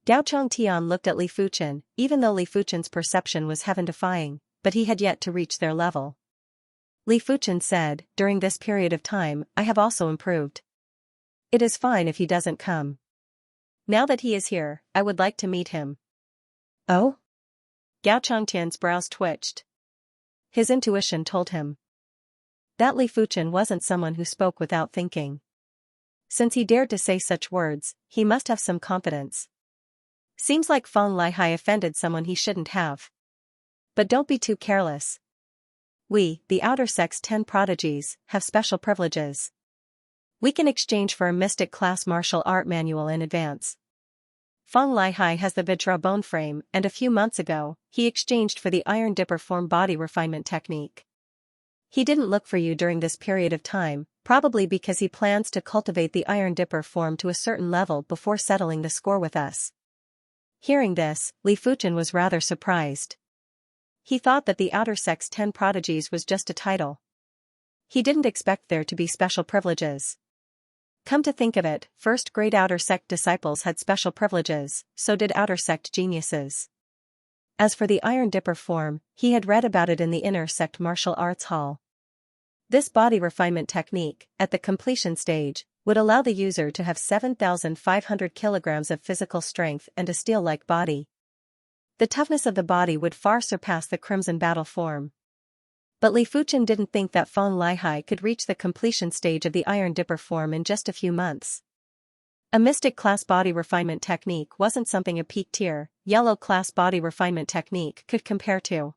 Gao Changtian looked at Li Fuchen, even though Li Fuchen's perception was heaven-defying, but he had yet to reach their level. Li Fuchen said, during this period of time, I have also improved. It is fine if he doesn't come. Now that he is here, I would like to meet him. Oh? Gao Changtian's brows twitched. His intuition told him that Li Fuchen wasn't someone who spoke without thinking. Since he dared to say such words, he must have some confidence. Seems like Feng Lihai offended someone he shouldn't have. But don't be too careless. We, the Outer Sect's 10 prodigies, have special privileges. We can exchange for a mystic class martial art manual in advance. Feng Lihai has the Vajra bone frame, and a few months ago, he exchanged for the Iron Dipper form body refinement technique. He didn't look for you during this period of time, probably because he plans to cultivate the Iron Dipper form to a certain level before settling the score with us. Hearing this, Li Fuchen was rather surprised. He thought that the Outer Sect's 10 prodigies was just a title. He didn't expect there to be special privileges. Come to think of it, first-grade Outer Sect disciples had special privileges, so did Outer Sect geniuses. As for the Iron Dipper form, he had read about it in the Inner Sect Martial Arts Hall. This body refinement technique, at the completion stage, would allow the user to have 7,500 kilograms of physical strength and a steel-like body. The toughness of the body would far surpass the Crimson Battle form. But Li Fuchen didn't think that Feng Lihai could reach the completion stage of the Iron Dipper form in just a few months. A Mystic class body refinement technique wasn't something a peak-tier, yellow class body refinement technique could compare to.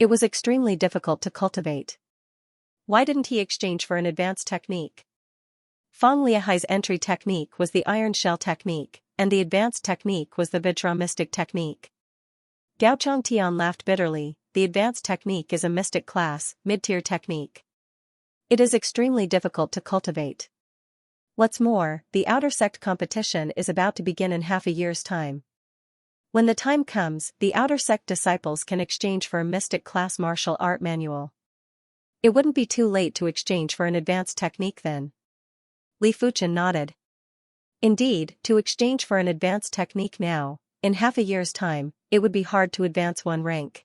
It was extremely difficult to cultivate. Why didn't he exchange for an advanced technique? Feng Lihai's entry technique was the Iron Shell technique, and the advanced technique was the Vajra Mystic technique. Gao Changtian laughed bitterly. The advanced technique is a mystic class, mid-tier technique. It is extremely difficult to cultivate. What's more, the Outer Sect competition is about to begin in half a year's time. When the time comes, the Outer Sect disciples can exchange for a mystic class martial art manual. It wouldn't be too late to exchange for an advanced technique then. Li Fuchen nodded. Indeed, to exchange for an advanced technique now, in half a year's time, it would be hard to advance one rank.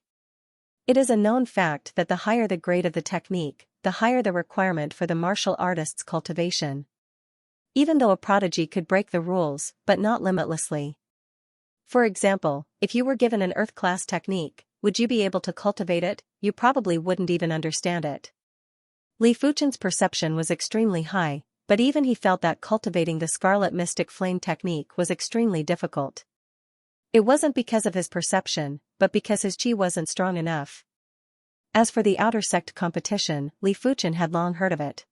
It is a known fact that the higher the grade of the technique, the higher the requirement for the martial artist's cultivation. Even though a prodigy could break the rules, but not limitlessly. For example, if you were given an Earth class technique, would you be able to cultivate it? You probably wouldn't even understand it. Li Fuchen's perception was extremely high, but even he felt that cultivating the Scarlet Mystic Flame technique was extremely difficult. It wasn't because of his perception, but because his chi wasn't strong enough. As for the Outer Sect competition, Li Fuchen had long heard of it.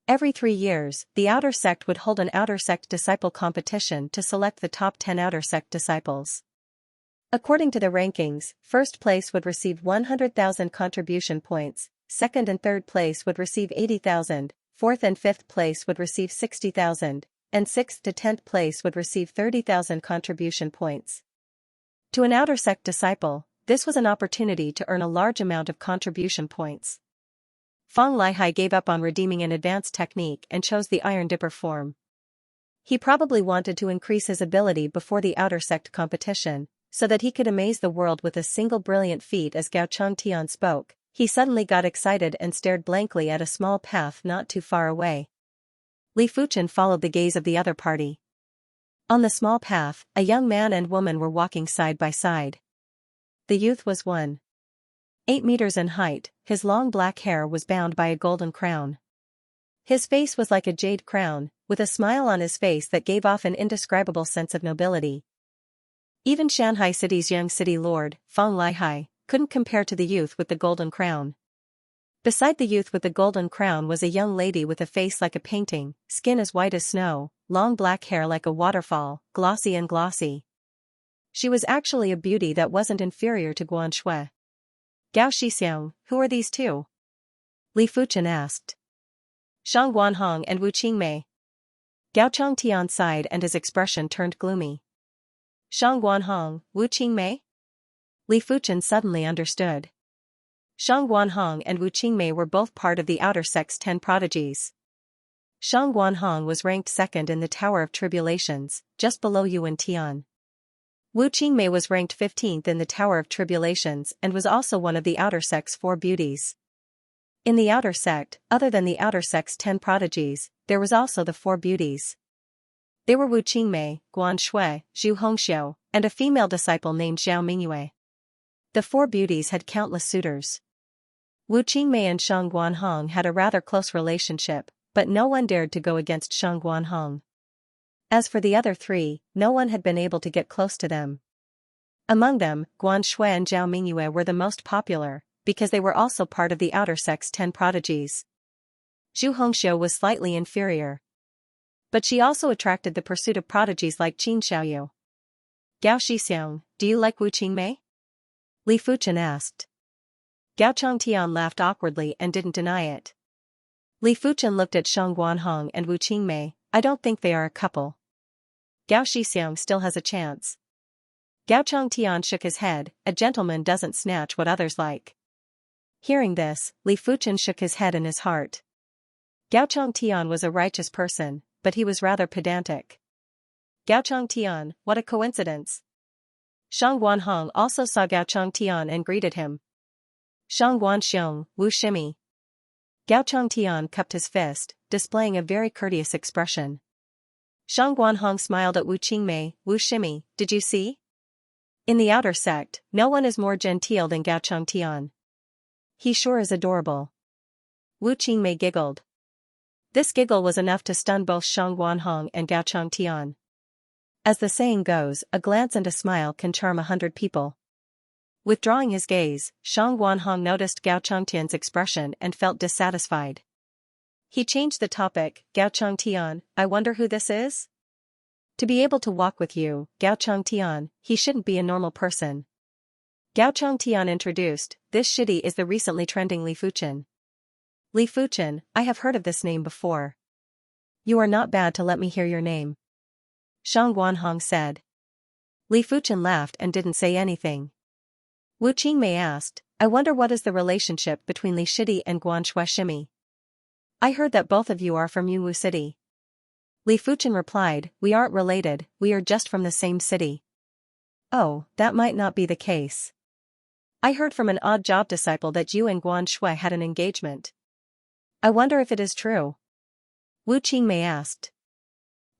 Every 3 years, the Outer Sect would hold an Outer Sect disciple competition to select the top 10 Outer Sect disciples. According to the rankings, first place would receive 100,000 contribution points, second and third place would receive 80,000, fourth and fifth place would receive 60,000, and 6th to 10th place would receive 30,000 contribution points. To an Outer Sect disciple, this was an opportunity to earn a large amount of contribution points. Feng Lihai gave up on redeeming an advanced technique and chose the Iron Dipper form. He probably wanted to increase his ability before the Outer Sect competition, so that he could amaze the world with a single brilliant feat. As Gao Changtian spoke, he suddenly got excited and stared blankly at a small path not too far away. Li Fuchen followed the gaze of the other party. On the small path, a young man and woman were walking side by side. The youth was 1.8 meters in height, his long black hair was bound by a golden crown. His face was like a jade crown, with a smile on his face that gave off an indescribable sense of nobility. Even Shanghai City's young city lord, Feng Lihai, couldn't compare to the youth with the golden crown. Beside the youth with the golden crown was a young lady with a face like a painting, skin as white as snow, long black hair like a waterfall, glossy and glossy. She was actually a beauty that wasn't inferior to Guan Shui. Gao Shixiang, who are these two? Li Fuchen asked. Shang Guanhong and Wu Qingmei. Gao Chongtian sighed and his expression turned gloomy. Shang Guanhong, Wu Qingmei? Li Fuchen suddenly understood. Shang Guanhong and Wu Qingmei were both part of the outer sect's 10 prodigies. Shang Guanhong was ranked second in the Tower of Tribulations, just below Yuan Tian. Wu Qingmei was ranked 15th in the Tower of Tribulations and was also one of the outer sect's 4 beauties. In the outer sect, other than the outer sect's 10 prodigies, there was also the 4 beauties. They were Wu Qingmei, Guan Shui, Zhu Hongxiu, and a female disciple named Zhao Mingyue. The 4 beauties had countless suitors. Wu Qingmei and Shang Guanhong had a rather close relationship, but no one dared to go against Shang Guanhong. As for the other 3, no one had been able to get close to them. Among them, Guan Shui and Zhao Mingyue were the most popular, because they were also part of the outer sect's 10 prodigies. Zhu Hongxiu was slightly inferior. But she also attracted the pursuit of prodigies like Qin Xiaoyu. Gao Shixiang, do you like Wu Qingmei? Li Fuchen asked. Gao Chongtian laughed awkwardly and didn't deny it. Li Fuchen looked at Shang Guanhong and Wu Qingmei. I don't think they are a couple. Gao Shixiang still has a chance. Gao Chongtian shook his head. A gentleman doesn't snatch what others like. Hearing this, Li Fuchen shook his head in his heart. Gao Chongtian was a righteous person, but he was rather pedantic. Gao Chongtian, what a coincidence. Shang Guanhong also saw Gao Chongtian and greeted him. Shang Guanxiong, Wu Shimi. Gao Chongtian cupped his fist, displaying a very courteous expression. Shang Guanhong smiled at Wu Qingmei. Wu Shimi, did you see? In the outer sect, no one is more genteel than Gao Chongtian. He sure is adorable. Wu Qingmei giggled. This giggle was enough to stun both Shang Guanhong and Gao Chongtian. As the saying goes, a glance and a smile can charm 100 people. Withdrawing his gaze, Shang Guanhong noticed Gao Chongtian's expression and felt dissatisfied. He changed the topic. Gao Chongtian, I wonder who this is? To be able to walk with you, Gao Chongtian, he shouldn't be a normal person. Gao Chongtian introduced, this shitty is the recently trending Li Fuchen. Li Fuchen, I have heard of this name before. You are not bad to let me hear your name. Shang Guanhong said. Li Fuchen laughed and didn't say anything. Wu Qingmei asked, I wonder what is the relationship between Li Shidi and Guan Shui Shimi? I heard that both of you are from Yunwu City. Li Fuchen replied, we aren't related, we are just from the same city. Oh, that might not be the case. I heard from an odd job disciple that you and Guan Shui had an engagement. I wonder if it is true. Wu Qingmei asked.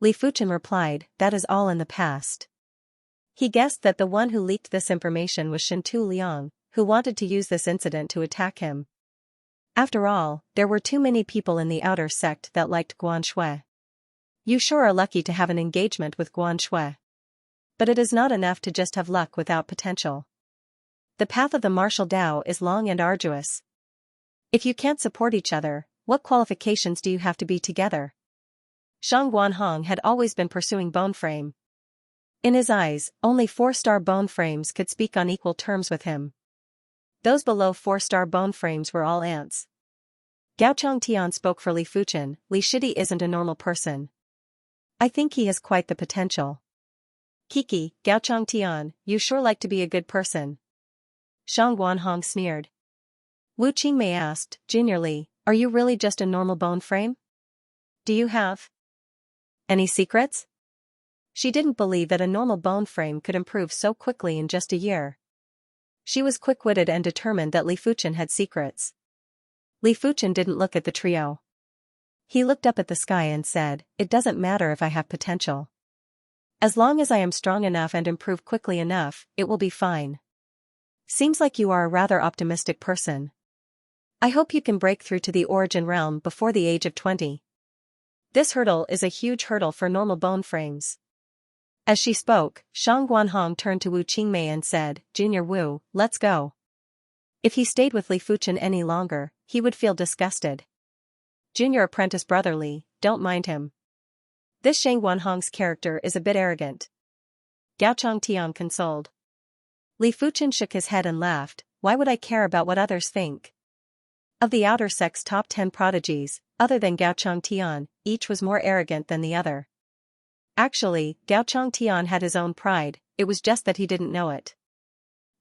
Li Fuchen replied, that is all in the past. He guessed that the one who leaked this information was Shintu Liang, who wanted to use this incident to attack him. After all, there were too many people in the outer sect that liked Guan Shui. You sure are lucky to have an engagement with Guan Shui. But it is not enough to just have luck without potential. The path of the martial Dao is long and arduous. If you can't support each other, what qualifications do you have to be together? Shang Guanhong had always been pursuing bone frame. In his eyes, only 4-star bone frames could speak on equal terms with him. Those below 4-star bone frames were all ants. Gao Chongtian spoke for Li Fuchen. Li Shidi isn't a normal person. I think he has quite the potential. Kiki, Gao Chongtian, you sure like to be a good person. Shang Guanhong sneered. Wu Qingmei asked, Junior Li, are you really just a normal bone frame? Do you have any secrets? She didn't believe that a normal bone frame could improve so quickly in just a year. She was quick-witted and determined that Li Fuchen had secrets. Li Fuchen didn't look at the trio. He looked up at the sky and said, it doesn't matter if I have potential. As long as I am strong enough and improve quickly enough, it will be fine. Seems like you are a rather optimistic person. I hope you can break through to the origin realm before the age of 20. This hurdle is a huge hurdle for normal bone frames. As she spoke, Shang Guanhong turned to Wu Qingmei and said, Junior Wu, let's go. If he stayed with Li Fuchen any longer, he would feel disgusted. Junior apprentice brother Li, don't mind him. This Shang Guanhong's character is a bit arrogant. Gao Changtian consoled. Li Fuchen shook his head and laughed. Why would I care about what others think? Of the outer sect's top 10 prodigies, other than Gao Changtian, each was more arrogant than the other. Actually, Gao Changtian had his own pride, it was just that he didn't know it.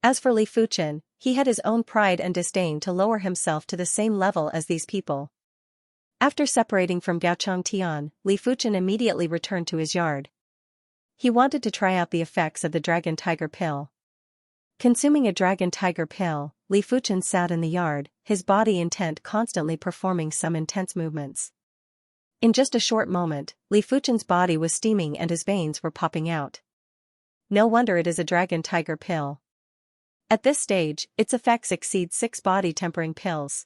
As for Li Fuchen, he had his own pride and disdain to lower himself to the same level as these people. After separating from Gao Changtian, Li Fuchen immediately returned to his yard. He wanted to try out the effects of the dragon tiger pill. Consuming a dragon tiger pill, Li Fuchen sat in the yard, his body intent constantly performing some intense movements. In just a short moment, Li Fuchen's body was steaming and his veins were popping out. No wonder it is a dragon tiger pill. At this stage, its effects exceed 6 body-tempering pills.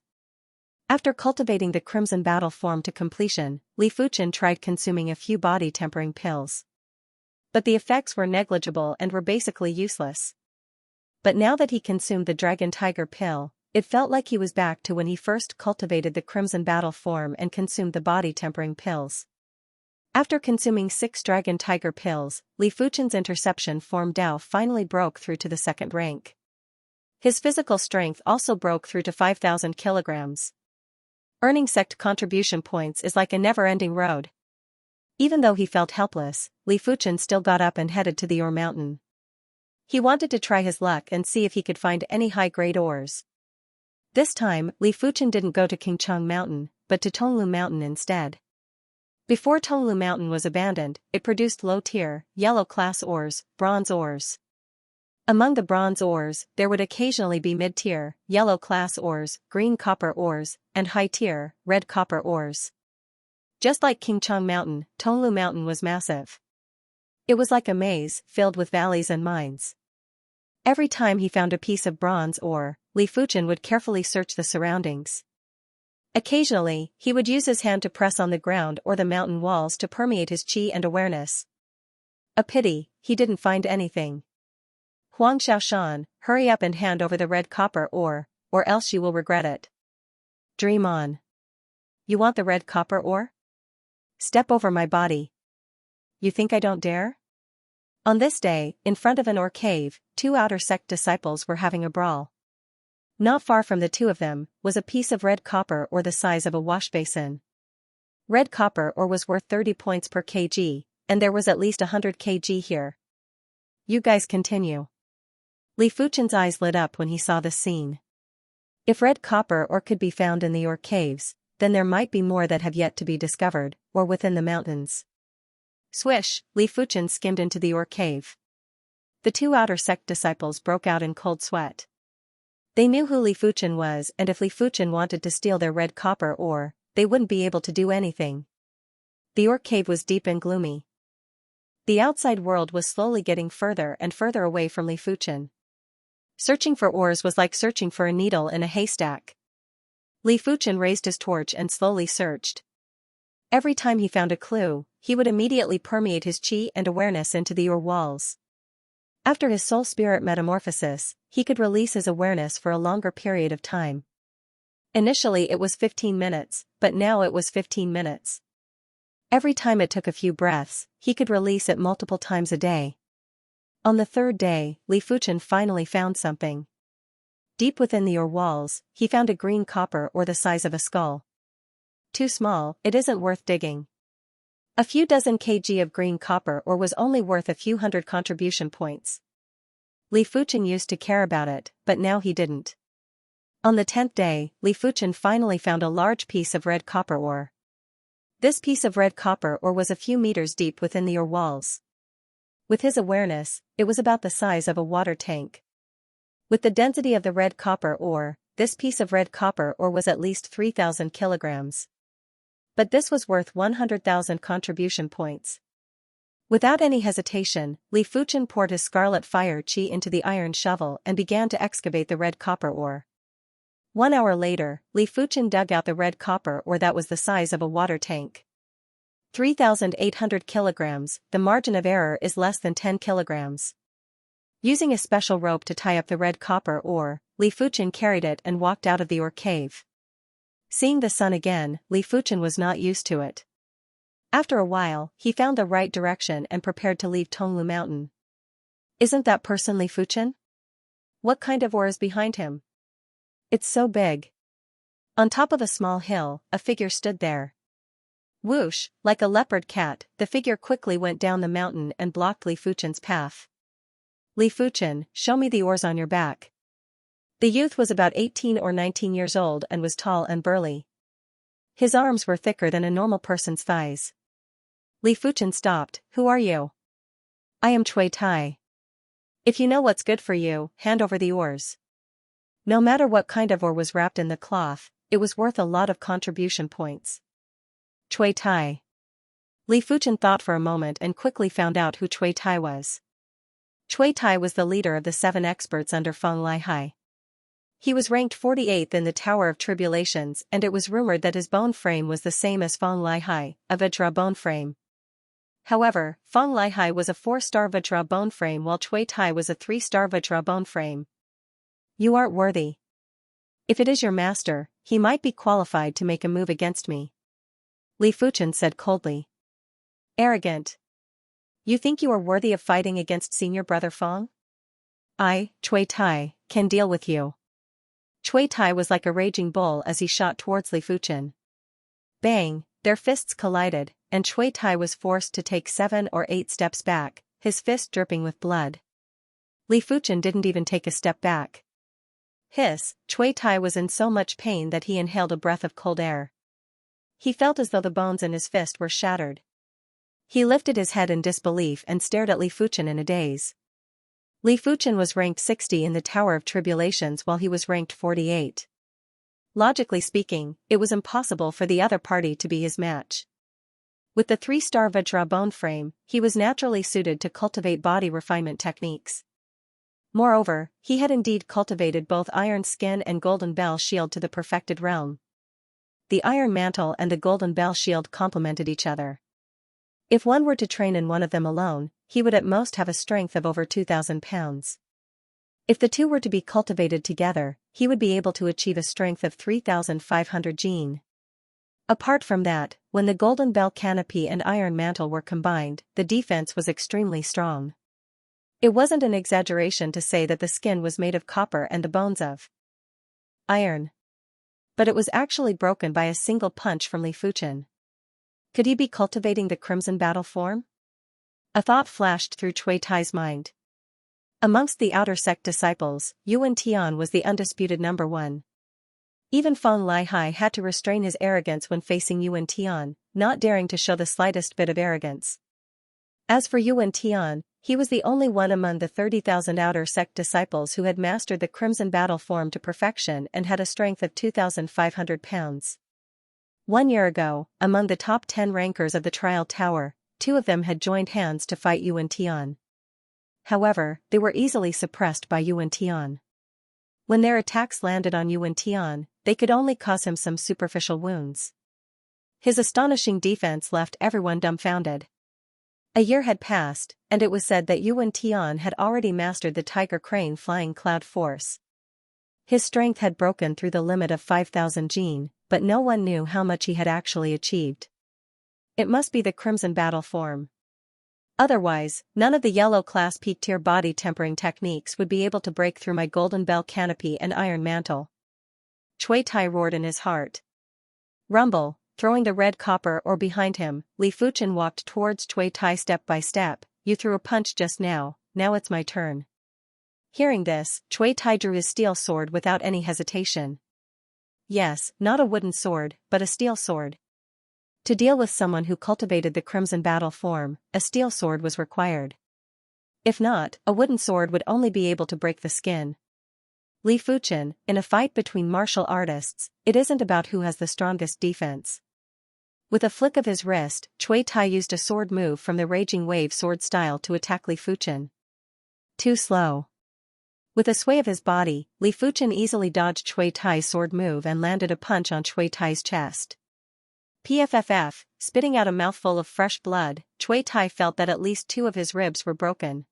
After cultivating the Crimson Battle form to completion, Li Fuchen tried consuming a few body-tempering pills. But the effects were negligible and were basically useless. But now that he consumed the Dragon Tiger pill, it felt like he was back to when he first cultivated the Crimson Battle form and consumed the body-tempering pills. After consuming 6 Dragon Tiger pills, Li Fuchen's interception form Dao finally broke through to the 2nd rank. His physical strength also broke through to 5,000 kilograms. Earning sect contribution points is like a never-ending road. Even though he felt helpless, Li Fuchen still got up and headed to the ore mountain. He wanted to try his luck and see if he could find any high-grade ores. This time, Li Fuchen didn't go to Qingcheng Mountain, but to Tonglu Mountain instead. Before Tonglu Mountain was abandoned, it produced low-tier, yellow-class ores, bronze ores. Among the bronze ores, there would occasionally be mid-tier, yellow-class ores, green copper ores, and high-tier, red copper ores. Just like Qingcheng Mountain, Tonglu Mountain was massive. It was like a maze, filled with valleys and mines. Every time he found a piece of bronze ore, Li Fuchen would carefully search the surroundings. Occasionally, he would use his hand to press on the ground or the mountain walls to permeate his qi and awareness. A pity, he didn't find anything. Huang Xiaoshan, hurry up and hand over the red copper ore, or else you will regret it. Dream on. You want the red copper ore? Step over my body. You think I don't dare? On this day, in front of an ore cave, 2 outer sect disciples were having a brawl. Not far from the 2 of them, was a piece of red copper ore the size of a wash basin. Red copper ore was worth 30 points per kg, and there was at least 100 kg here. You guys continue. Li Fuchen's eyes lit up when he saw this scene. If red copper ore could be found in the ore caves, then there might be more that have yet to be discovered, or within the mountains. Swish, Li Fuchen skimmed into the ore cave. The 2 outer sect disciples broke out in cold sweat. They knew who Li Fuchen was, and if Li Fuchen wanted to steal their red copper ore, they wouldn't be able to do anything. The ore cave was deep and gloomy. The outside world was slowly getting further and further away from Li Fuchen. Searching for ores was like searching for a needle in a haystack. Li Fuchen raised his torch and slowly searched. Every time he found a clue, he would immediately permeate his qi and awareness into the ore walls. After his soul spirit metamorphosis, he could release his awareness for a longer period of time. Initially it was 15 minutes, but now it was 15 minutes. Every time it took a few breaths, he could release it multiple times a day. On the 3rd day, Li Fuchen finally found something. Deep within the ore walls, he found a green copper ore the size of a skull. Too small, it isn't worth digging. A few dozen kg of green copper ore was only worth a few hundred contribution points. Li Fuchen used to care about it, but now he didn't. On the 10th day, Li Fuchen finally found a large piece of red copper ore. This piece of red copper ore was a few meters deep within the ore walls. With his awareness, it was about the size of a water tank. With the density of the red copper ore, this piece of red copper ore was at least 3,000 kilograms. But this was worth 100,000 contribution points. Without any hesitation, Li Fuchen poured his scarlet fire qi into the iron shovel and began to excavate the red copper ore. 1 hour later, Li Fuchen dug out the red copper ore that was the size of a water tank. 3,800 kilograms, the margin of error is less than 10 kilograms. Using a special rope to tie up the red copper ore, Li Fuchen carried it and walked out of the ore cave. Seeing the sun again, Li Fuchen was not used to it. After a while, he found the right direction and prepared to leave Tonglu Mountain. Isn't that person Li Fuchen? What kind of ore is behind him? It's so big. On top of a small hill, a figure stood there. Whoosh, like a leopard cat, the figure quickly went down the mountain and blocked Li Fuchen's path. Li Fuchen, show me the ores on your back. The youth was about 18 or 19 years old and was tall and burly. His arms were thicker than a normal person's thighs. Li Fuchen stopped. Who are you? I am Cui Tai. If you know what's good for you, hand over the ores. No matter what kind of ore was wrapped in the cloth, it was worth a lot of contribution points. Cui Tai. Li Fuchen thought for a moment and quickly found out who Cui Tai was. Cui Tai was the leader of the 7 experts under Feng Lihai. He was ranked 48th in the Tower of Tribulations, and it was rumored that his bone frame was the same as Feng Lihai, a Vajra bone frame. However, Feng Lihai was a 4-star Vajra bone frame while Cui Tai was a 3-star Vajra bone frame. You aren't worthy. If it is your master, he might be qualified to make a move against me. Li Fuchen said coldly. Arrogant. You think you are worthy of fighting against senior brother Feng? I, Cui Tai, can deal with you. Cui Tai was like a raging bull as he shot towards Li Fuchen. Bang, their fists collided, and Cui Tai was forced to take 7 or 8 steps back, his fist dripping with blood. Li Fuchen didn't even take a step back. Hiss, Cui Tai was in so much pain that he inhaled a breath of cold air. He felt as though the bones in his fist were shattered. He lifted his head in disbelief and stared at Li Fuchen in a daze. Li Fuchen was ranked 60 in the Tower of Tribulations while he was ranked 48. Logically speaking, it was impossible for the other party to be his match. With the 3-star Vajra bone frame, he was naturally suited to cultivate body refinement techniques. Moreover, he had indeed cultivated both Iron Skin and Golden Bell Shield to the perfected realm. The Iron Mantle and the Golden Bell Shield complemented each other. If one were to train in one of them alone, he would at most have a strength of over 2,000 pounds. If the two were to be cultivated together, he would be able to achieve a strength of 3,500 gene. Apart from that, when the Golden Bell Canopy and Iron Mantle were combined, the defense was extremely strong. It wasn't an exaggeration to say that the skin was made of copper and the bones of iron. But it was actually broken by a single punch from Li Fuchen. Could he be cultivating the Crimson Battle form? A thought flashed through Cui Tai's mind. Amongst the outer sect disciples, Yuan Tian was the undisputed number 1. Even Feng Lihai had to restrain his arrogance when facing Yuan Tian, not daring to show the slightest bit of arrogance. As for Yuan Tian, he was the only one among the 30,000 outer sect disciples who had mastered the Crimson Battle form to perfection and had a strength of 2,500 pounds. 1 year ago, among the top 10 rankers of the Trial Tower, 2 of them had joined hands to fight Yuan Tian. However, they were easily suppressed by Yuan Tian. When their attacks landed on Yuan Tian, they could only cause him some superficial wounds. His astonishing defense left everyone dumbfounded. A year had passed, and it was said that Yuan Tian had already mastered the Tiger Crane Flying Cloud Force. His strength had broken through the limit of 5,000 gene, but no one knew how much he had actually achieved. It must be the Crimson Battle form. Otherwise, none of the yellow class peak tier body tempering techniques would be able to break through my Golden Bell Canopy and Iron Mantle. Cui Tai roared in his heart. Rumble, throwing the red copper ore behind him, Li Fuchen walked towards Cui Tai step by step. You threw a punch just now it's my turn. Hearing this, Cui Tai drew his steel sword without any hesitation. Yes, not a wooden sword, but a steel sword. To deal with someone who cultivated the Crimson Battle form, a steel sword was required. If not, a wooden sword would only be able to break the skin. Li Fuchen, in a fight between martial artists, it isn't about who has the strongest defense. With a flick of his wrist, Cui Tai used a sword move from the Raging Wave sword style to attack Li Fuchen. Too slow. With a sway of his body, Li Fuchen easily dodged Cui Tai's sword move and landed a punch on Cui Tai's chest. PFFF, spitting out a mouthful of fresh blood, Cui Tai felt that at least 2 of his ribs were broken.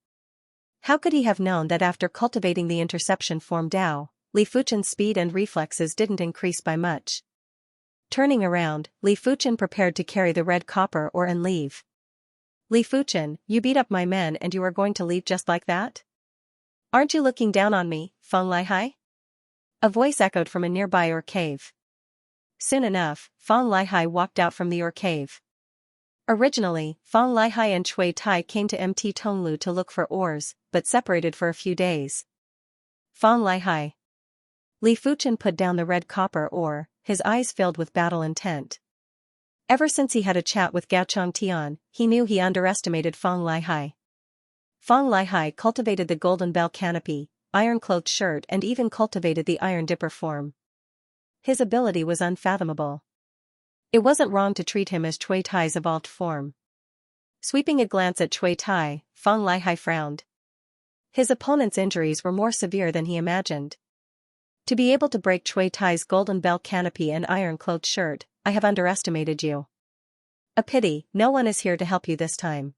How could he have known that after cultivating the interception form Dao, Li Fuchen's speed and reflexes didn't increase by much? Turning around, Li Fuchen prepared to carry the red copper ore and leave. Li Fuchen, you beat up my men and you are going to leave just like that? Aren't you looking down on me, Feng Lihai? A voice echoed from a nearby ore cave. Soon enough, Feng Lihai walked out from the ore cave. Originally, Feng Lihai and Cui Tai came to Mt Tonglu to look for ores, but separated for a few days. Feng Lihai. Li Fuchen put down the red copper ore, his eyes filled with battle intent. Ever since he had a chat with Gaochang Tian, he knew he underestimated Feng Lihai. Feng Lihai cultivated the golden bell canopy, iron-cloaked shirt and even cultivated the iron dipper form. His ability was unfathomable. It wasn't wrong to treat him as Cui Tai's evolved form. Sweeping a glance at Cui Tai, Feng Lihai frowned. His opponent's injuries were more severe than he imagined. To be able to break Cui Tai's golden bell canopy and iron-cloaked shirt, I have underestimated you. A pity, no one is here to help you this time.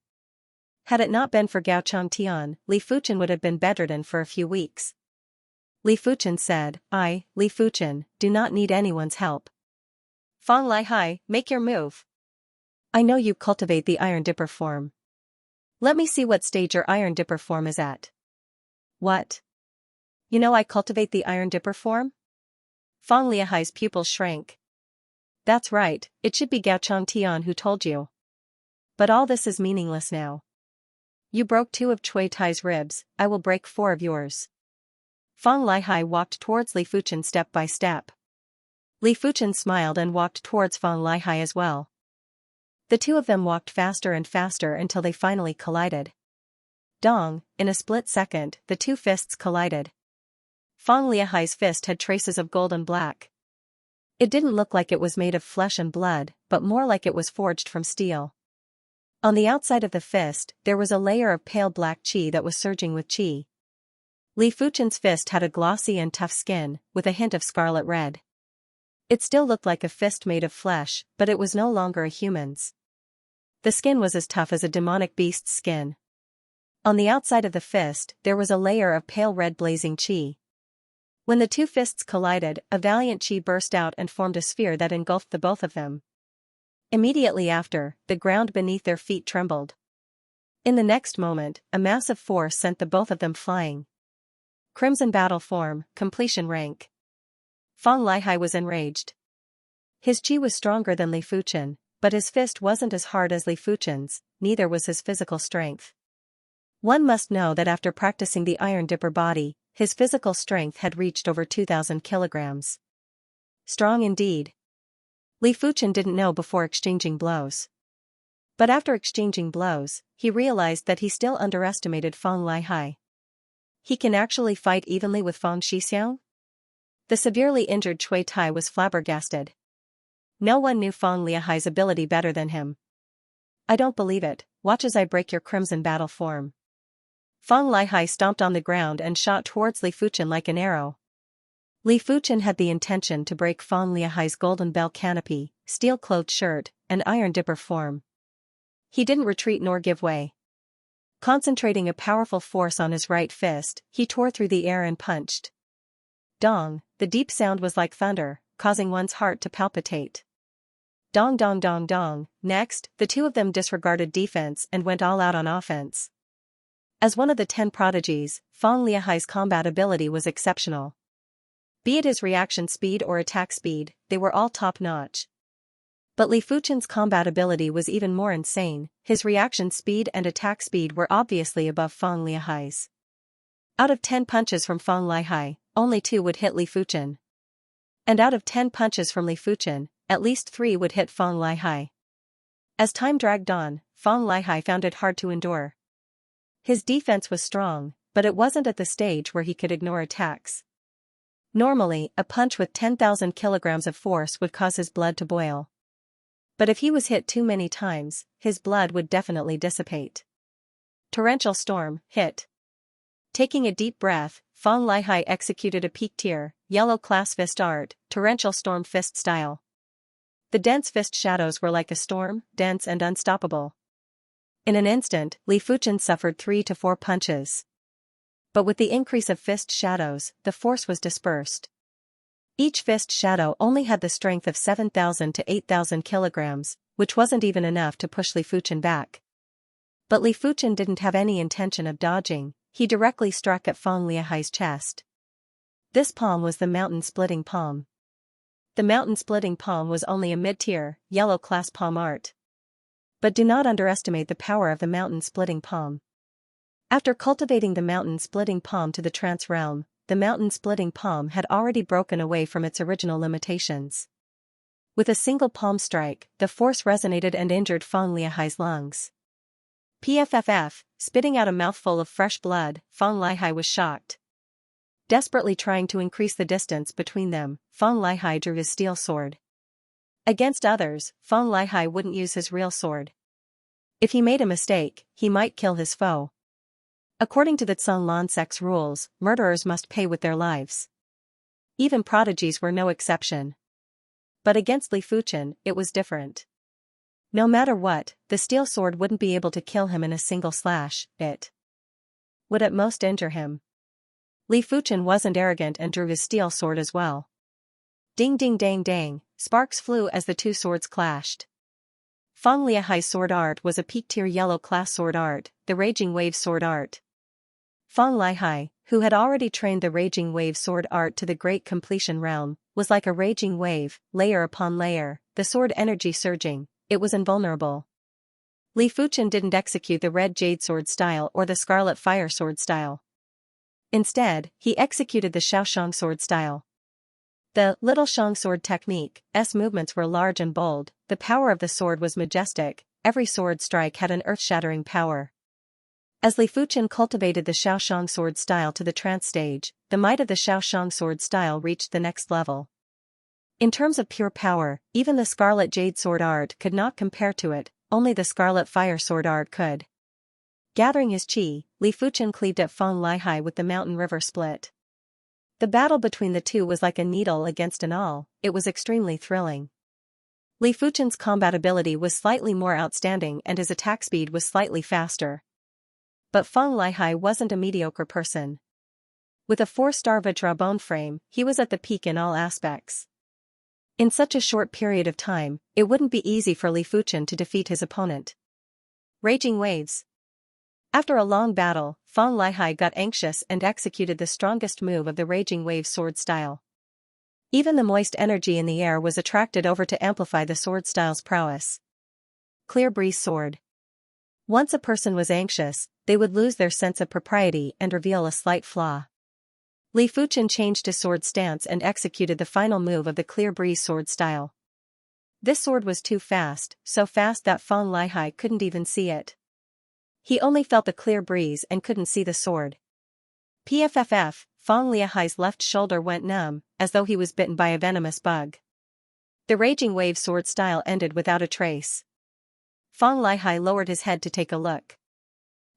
Had it not been for Gaochang Tian, Li Fuchen would have been bedridden for a few weeks. Li Fuchen said, I, Li Fuchen, do not need anyone's help. Feng Lihai, make your move. I know you cultivate the iron dipper form. Let me see what stage your iron dipper form is at. What? You know I cultivate the iron dipper form? Feng Lihai's pupils shrank. That's right, it should be Gaochang Tian who told you. But all this is meaningless now. You broke 2 of Cui Tai's ribs, I will break 4 of yours. Feng Lihai walked towards Li Fuchen step by step. Li Fuchen smiled and walked towards Feng Lihai as well. The two of them walked faster and faster until they finally collided. Dong, in a split second, the two fists collided. Feng Lihai's fist had traces of gold and black. It didn't look like it was made of flesh and blood, but more like it was forged from steel. On the outside of the fist, there was a layer of pale black qi that was surging with qi. Li Fuchen's fist had a glossy and tough skin, with a hint of scarlet red. It still looked like a fist made of flesh, but it was no longer a human's. The skin was as tough as a demonic beast's skin. On the outside of the fist, there was a layer of pale red blazing qi. When the two fists collided, a valiant qi burst out and formed a sphere that engulfed the both of them. Immediately after, the ground beneath their feet trembled. In the next moment, a massive force sent the both of them flying. Crimson battle form, completion rank. Feng Lihai was enraged. His qi was stronger than Li Fuchen, but his fist wasn't as hard as Li Fuchen's, neither was his physical strength. One must know that after practicing the iron dipper body, his physical strength had reached over 2,000 kilograms. Strong indeed. Li Fuchen didn't know before exchanging blows. But after exchanging blows, he realized that he still underestimated Feng Lihai. He can actually fight evenly with Feng Xixiang? The severely injured Cui Tai was flabbergasted. No one knew Feng Lihai's ability better than him. I don't believe it, watch as I break your crimson battle form. Feng Lihai stomped on the ground and shot towards Li Fuchen like an arrow. Li Fuchen had the intention to break Feng Lihai's golden bell canopy, steel-clothed shirt, and iron dipper form. He didn't retreat nor give way. Concentrating a powerful force on his right fist, he tore through the air and punched. Dong, the deep sound was like thunder, causing one's heart to palpitate. Dong dong dong dong. Next, the two of them disregarded defense and went all out on offense. As one of the 10 prodigies, Feng Lihai's combat ability was exceptional. Be it his reaction speed or attack speed, they were all top-notch. But Li Fuchen's combat ability was even more insane, his reaction speed and attack speed were obviously above Feng Lihai's. Out of 10 punches from Feng Lihai, only 2 would hit Li Fuchen. And out of 10 punches from Li Fuchen, at least 3 would hit Feng Lihai. As time dragged on, Feng Lihai found it hard to endure. His defense was strong, but it wasn't at the stage where he could ignore attacks. Normally, a punch with 10,000 kilograms of force would cause his blood to boil. But if he was hit too many times, his blood would definitely dissipate. Torrential storm, hit. Taking a deep breath, Feng Lihai executed a peak tier, yellow class fist art, torrential storm fist style. The dense fist shadows were like a storm, dense and unstoppable. In an instant, Li Fuchen suffered 3 to 4 punches. But with the increase of fist shadows, the force was dispersed. Each fist shadow only had the strength of 7,000 to 8,000 kilograms, which wasn't even enough to push Li Fuchen back. But Li Fuchen didn't have any intention of dodging, he directly struck at Fang Liahai's chest. This palm was the mountain-splitting palm. The mountain-splitting palm was only a mid-tier, yellow-class palm art. But do not underestimate the power of the mountain-splitting palm. After cultivating the mountain-splitting palm to the trance realm, the mountain-splitting palm had already broken away from its original limitations. With a single palm strike, the force resonated and injured Fang Liahai's lungs. Pfff, spitting out a mouthful of fresh blood, Fang Liahai was shocked. Desperately trying to increase the distance between them, Fang Liahai drew his steel sword. Against others, Fang Liahai wouldn't use his real sword. If he made a mistake, he might kill his foe. According to the Zhonglan sect's rules, murderers must pay with their lives. Even prodigies were no exception. But against Li Fuchen, it was different. No matter what, the steel sword wouldn't be able to kill him in a single slash, it would at most injure him. Li Fuchen wasn't arrogant and drew his steel sword as well. Ding ding dang dang, sparks flew as the two swords clashed. Fang Liahai's sword art was a peak-tier yellow-class sword art, the Raging Wave sword art. Fang Liahai, who had already trained the Raging Wave sword art to the great completion realm, was like a raging wave, layer upon layer, the sword energy surging. It was invulnerable. Li Fuchen didn't execute the red jade sword style or the scarlet fire sword style. Instead, he executed the Xiaoshang sword style. The little Shang sword technique's movements were large and bold, the power of the sword was majestic, every sword strike had an earth-shattering power. As Li Fuchen cultivated the Xiaoshang sword style to the trance stage, the might of the Xiaoshang sword style reached the next level. In terms of pure power, even the Scarlet Jade sword art could not compare to it, only the Scarlet Fire sword art could. Gathering his chi, Li Fuchen cleaved at Fang Liahai with the mountain river split. The battle between the two was like a needle against an awl, it was extremely thrilling. Li Fuchen's combat ability was slightly more outstanding and his attack speed was slightly faster. But Fang Liahai wasn't a mediocre person. With a 4-star Vajra bone frame, he was at the peak in all aspects. In such a short period of time, it wouldn't be easy for Li Fuchen to defeat his opponent. Raging waves. After a long battle, Fang Liahai got anxious and executed the strongest move of the Raging Wave sword style. Even the moist energy in the air was attracted over to amplify the sword style's prowess. Clear breeze sword. Once a person was anxious, they would lose their sense of propriety and reveal a slight flaw. Li Fuchen changed his sword stance and executed the final move of the Clear Breeze sword style. This sword was too fast, so fast that Fang Liahai couldn't even see it. He only felt the clear breeze and couldn't see the sword. Pfff, Fang Liahai's left shoulder went numb, as though he was bitten by a venomous bug. The Raging Wave sword style ended without a trace. Fang Liahai lowered his head to take a look.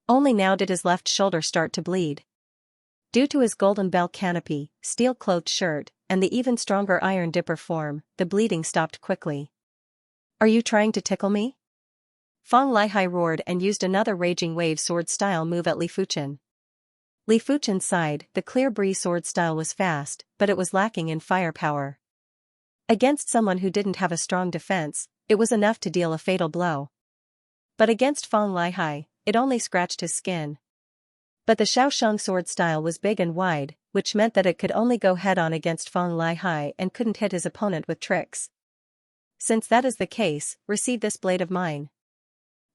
Only now did his left shoulder start to bleed. Due to his golden bell canopy, steel-clothed shirt, and the even stronger iron dipper form, the bleeding stopped quickly. "Are you trying to tickle me?" Fang Liahai roared and used another Raging Wave sword-style move at Li Fuchen. Li Fuchen sighed, the Clear Breeze sword style was fast, but it was lacking in firepower. Against someone who didn't have a strong defense, it was enough to deal a fatal blow. But against Fang Liahai, it only scratched his skin. But the Xiaoshang sword style was big and wide, which meant that it could only go head-on against Fang Liahai and couldn't hit his opponent with tricks. "Since that is the case, receive this blade of mine."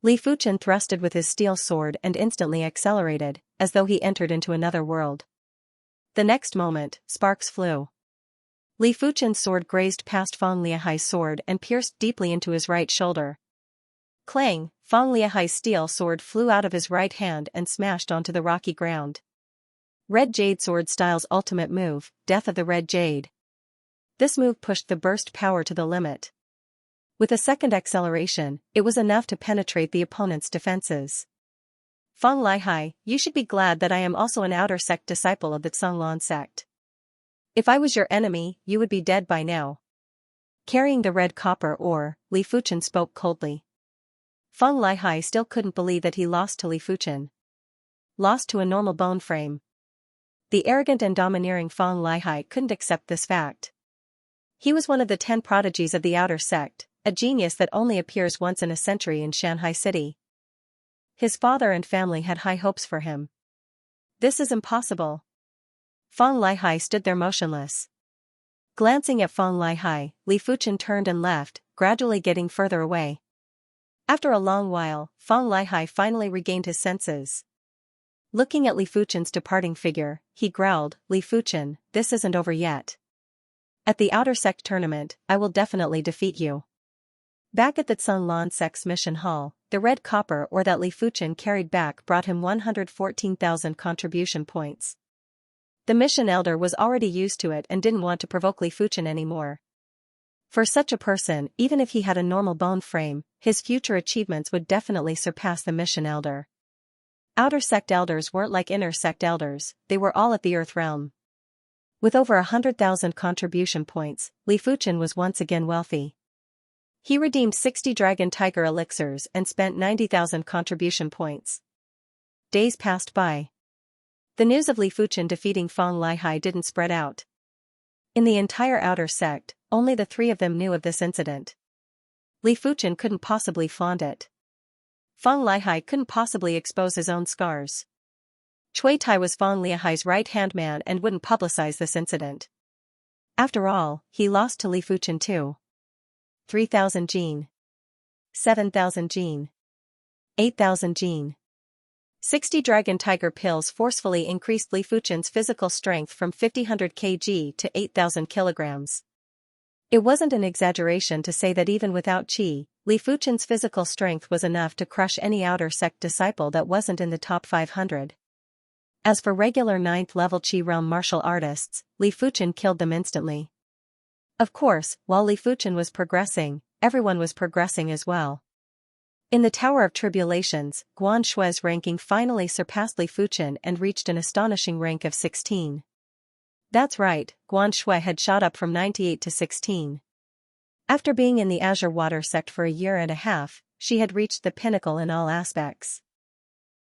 Li Fuchen thrusted with his steel sword and instantly accelerated, as though he entered into another world. The next moment, sparks flew. Li Fuchen's sword grazed past Fang Liahai's sword and pierced deeply into his right shoulder. Clang! Fang Liahai's steel sword flew out of his right hand and smashed onto the rocky ground. Red Jade sword style's ultimate move, Death of the Red Jade. This move pushed the burst power to the limit. With a second acceleration, it was enough to penetrate the opponent's defenses. "Fang Liahai, you should be glad that I am also an outer sect disciple of the Zhonglan sect. If I was your enemy, you would be dead by now." Carrying the red copper ore, Li Fuchen spoke coldly. Fang Liahai still couldn't believe that he lost to Li Fuchen. Lost to a normal bone frame. The arrogant and domineering Fang Liahai couldn't accept this fact. He was one of the 10 prodigies of the outer sect, a genius that only appears once in a century in Shanghai City. His father and family had high hopes for him. This is impossible. Fang Lihai stood there motionless. Glancing at Fang Lihai, Li Fuchen turned and left, gradually getting further away. After a long while, Fang Lihai finally regained his senses. Looking at Li Fuchen's departing figure, he growled, "Li Fuchen, this isn't over yet. At the Outer Sect tournament, I will definitely defeat you." Back at the Tsunglan Sect's mission hall, the red copper ore that Li Fuchen carried back brought him 114,000 contribution points. The mission elder was already used to it and didn't want to provoke Li Fuchen anymore. For such a person, even if he had a normal bone frame, his future achievements would definitely surpass the mission elder. Outer Sect elders weren't like Inner Sect elders, they were all at the Earth realm. With over 100,000 contribution points, Li Fuchen was once again wealthy. He redeemed 60 Dragon Tiger elixirs and spent 90,000 contribution points. Days passed by. The news of Li Fuchen defeating Fang Lihai didn't spread out. In the entire Outer Sect, only the three of them knew of this incident. Li Fuchen couldn't possibly flaunt it. Fang Lihai couldn't possibly expose his own scars. Cui Tai was Fang Lihai's right-hand man and wouldn't publicize this incident. After all, he lost to Li Fuchen too. 3,000 gene. 7,000 gene. 8,000 gene. 60 Dragon Tiger pills forcefully increased Li Fuchen's physical strength from 5,000 kg to 8,000 kilograms. It wasn't an exaggeration to say that even without qi, Li Fuchen's physical strength was enough to crush any Outer Sect disciple that wasn't in the top 500. As for regular 9th level Qi realm martial artists, Li Fuchen killed them instantly. Of course, while Li Fuchen was progressing, everyone was progressing as well. In the Tower of Tribulations, Guan Shui's ranking finally surpassed Li Fuchen and reached an astonishing rank of 16. That's right, Guan Shui had shot up from 98 to 16. After being in the Azure Water Sect for a year and a half, she had reached the pinnacle in all aspects.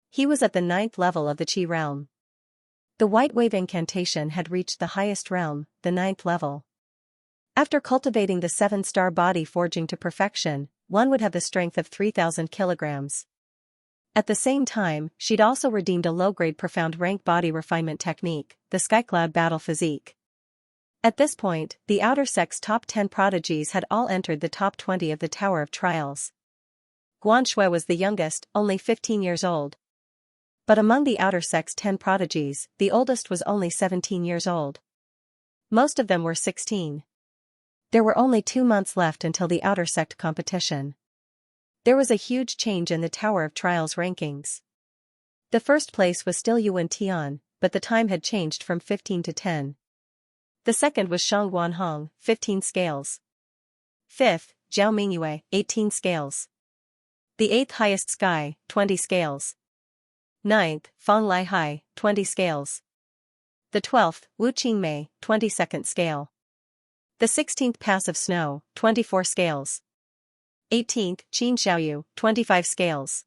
He was at the 9th level of the Qi realm. The White Wave incantation had reached the highest realm, the 9th level. After cultivating the 7-star body forging to perfection, one would have the strength of 3,000 kilograms. At the same time, she'd also redeemed a low-grade profound rank body refinement technique, the Skycloud Battle Physique. At this point, the Outer Sect's top 10 prodigies had all entered the top 20 of the Tower of Trials. Guan Shui was the youngest, only 15 years old. But among the Outer Sect's 10 prodigies, the oldest was only 17 years old. Most of them were 16. There were only 2 months left until the Outer Sect competition. There was a huge change in the Tower of Trials rankings. The first place was still Yuan Tian, but the time had changed from 15 to 10. The second was Shang Guanhong, 15 scales. Fifth, Zhao Mingyue, 18 scales. The eighth highest Sky, 20 scales. Ninth, Fang Lihai, 20 scales. The 12th, Wu Qingmei, 22nd scale. The 16th Passive Snow, 24 scales. 18th, Qin Xiaoyu, 25 scales.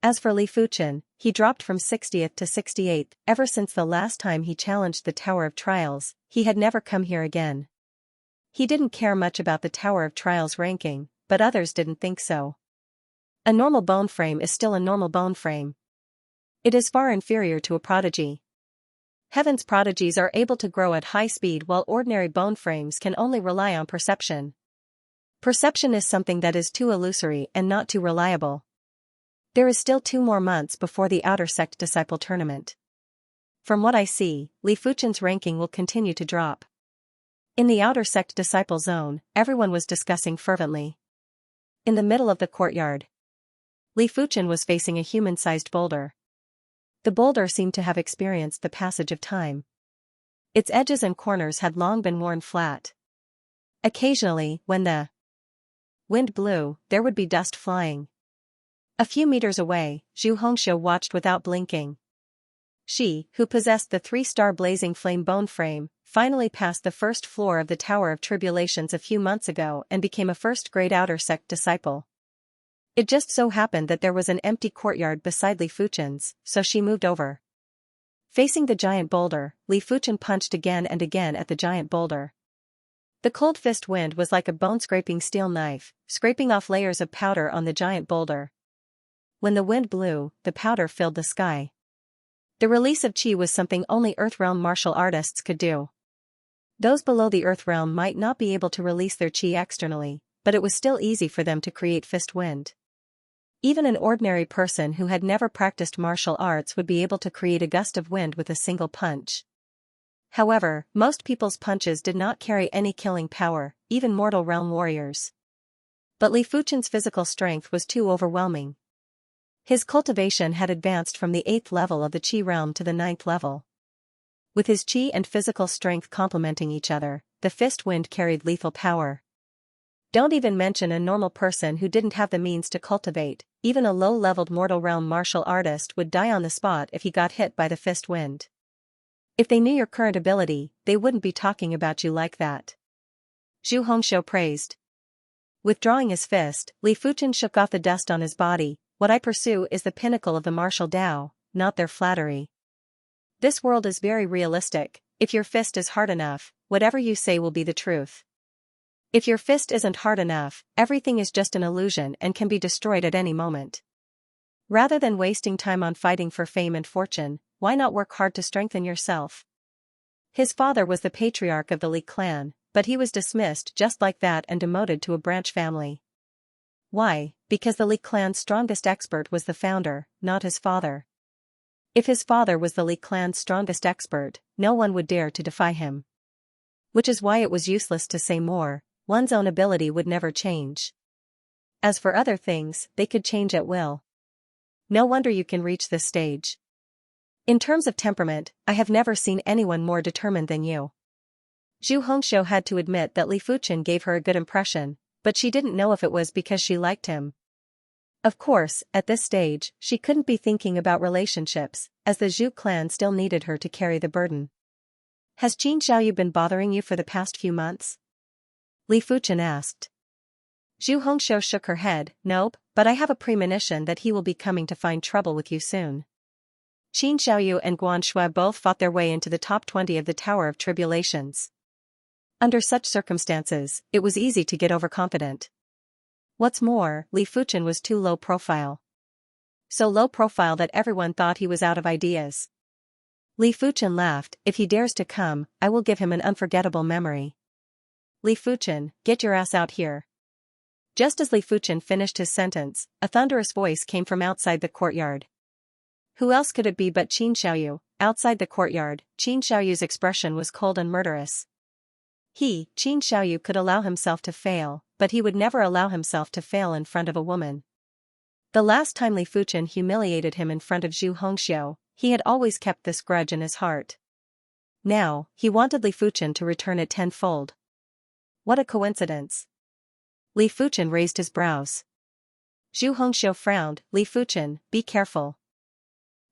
As for Li Fuchen, he dropped from 60th to 68th. Ever since the last time he challenged the Tower of Trials, he had never come here again. He didn't care much about the Tower of Trials ranking, but others didn't think so. A normal bone frame is still a normal bone frame. It is far inferior to a prodigy. Heaven's prodigies are able to grow at high speed while ordinary bone frames can only rely on perception. Perception is something that is too illusory and not too reliable. There is still 2 more months before the Outer Sect Disciple Tournament. From what I see, Li Fuchen's ranking will continue to drop. In the Outer Sect Disciple Zone, everyone was discussing fervently. In the middle of the courtyard, Li Fuchen was facing a human-sized boulder. The boulder seemed to have experienced the passage of time. Its edges and corners had long been worn flat. Occasionally, when the wind blew, there would be dust flying. A few meters away, Zhu Hongxiu watched without blinking. She, who possessed the 3-star blazing flame bone frame, finally passed the first floor of the Tower of Tribulations a few months ago and became a first-grade Outer Sect disciple. It just so happened that there was an empty courtyard beside Li Fuchen's, so she moved over. Facing the giant boulder, Li Fuchen punched again and again at the giant boulder. The cold fist wind was like a bone-scraping steel knife, scraping off layers of powder on the giant boulder. When the wind blew, the powder filled the sky. The release of qi was something only Earthrealm martial artists could do. Those below the Earthrealm might not be able to release their qi externally, but it was still easy for them to create fist wind. Even an ordinary person who had never practiced martial arts would be able to create a gust of wind with a single punch. However, most people's punches did not carry any killing power, even mortal realm warriors. But Li Fuchen's physical strength was too overwhelming. His cultivation had advanced from the 8th level of the Qi realm to the 9th level. With his Qi and physical strength complementing each other, the fist wind carried lethal power. Don't even mention a normal person who didn't have the means to cultivate, even a low-leveled mortal realm martial artist would die on the spot if he got hit by the fist wind. If they knew your current ability, they wouldn't be talking about you like that. Zhu Hongxiu praised. Withdrawing his fist, Li Fuchen shook off the dust on his body. What I pursue is the pinnacle of the martial Tao, not their flattery. This world is very realistic. If your fist is hard enough, whatever you say will be the truth. If your fist isn't hard enough, everything is just an illusion and can be destroyed at any moment. Rather than wasting time on fighting for fame and fortune, why not work hard to strengthen yourself? His father was the patriarch of the Li clan, but he was dismissed just like that and demoted to a branch family. Why? Because the Li clan's strongest expert was the founder, not his father. If his father was the Li clan's strongest expert, no one would dare to defy him. Which is why it was useless to say more. One's own ability would never change. As for other things, they could change at will. No wonder you can reach this stage. In terms of temperament, I have never seen anyone more determined than you. Zhu Hongxiu had to admit that Li Fuchen gave her a good impression, but she didn't know if it was because she liked him. Of course, at this stage, she couldn't be thinking about relationships, as the Zhu clan still needed her to carry the burden. Has Xianxia been bothering you for the past few months? Li Fuchen asked. Zhu Hongxiu shook her head. Nope, but I have a premonition that he will be coming to find trouble with you soon. Qin Xiaoyu and Guan Shui both fought their way into the top 20 of the Tower of Tribulations. Under such circumstances, it was easy to get overconfident. What's more, Li Fuchen was too low profile. So low profile that everyone thought he was out of ideas. Li Fuchen laughed. If he dares to come, I will give him an unforgettable memory. Li Fuchen, get your ass out here. Just as Li Fuchen finished his sentence, a thunderous voice came from outside the courtyard. Who else could it be but Qin Xiaoyu? Outside the courtyard, Qin Xiaoyu's expression was cold and murderous. He, Qin Xiaoyu, could allow himself to fail, but he would never allow himself to fail in front of a woman. The last time Li Fuchen humiliated him in front of Zhu Hongxiu, he had always kept this grudge in his heart. Now, he wanted Li Fuchen to return it tenfold. What a coincidence. Li Fuchen raised his brows. Zhu Hongxiu frowned. Li Fuchen, be careful.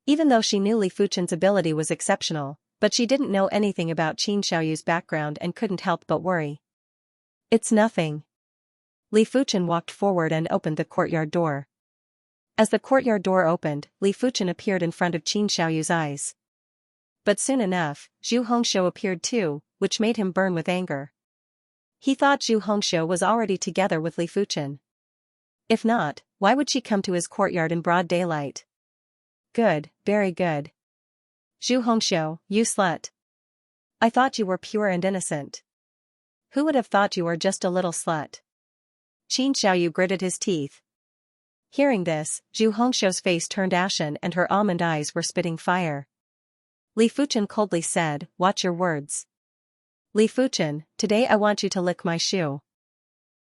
Even though she knew Li Fuchen's ability was exceptional, but she didn't know anything about Qin Xiaoyu's background and couldn't help but worry. It's nothing. Li Fuchen walked forward and opened the courtyard door. As the courtyard door opened, Li Fuchen appeared in front of Qin Xiaoyu's eyes. But soon enough, Zhu Hongxiu appeared too, which made him burn with anger. He thought Zhu Hongxiu was already together with Li Fuchen. If not, why would she come to his courtyard in broad daylight? Good, very good. Zhu Hongxiu, you slut. I thought you were pure and innocent. Who would have thought you were just a little slut? Qin Xiaoyu gritted his teeth. Hearing this, Zhu Hongxiu's face turned ashen and her almond eyes were spitting fire. Li Fuchen coldly said, watch your words. Li Fuchen, today I want you to lick my shoe.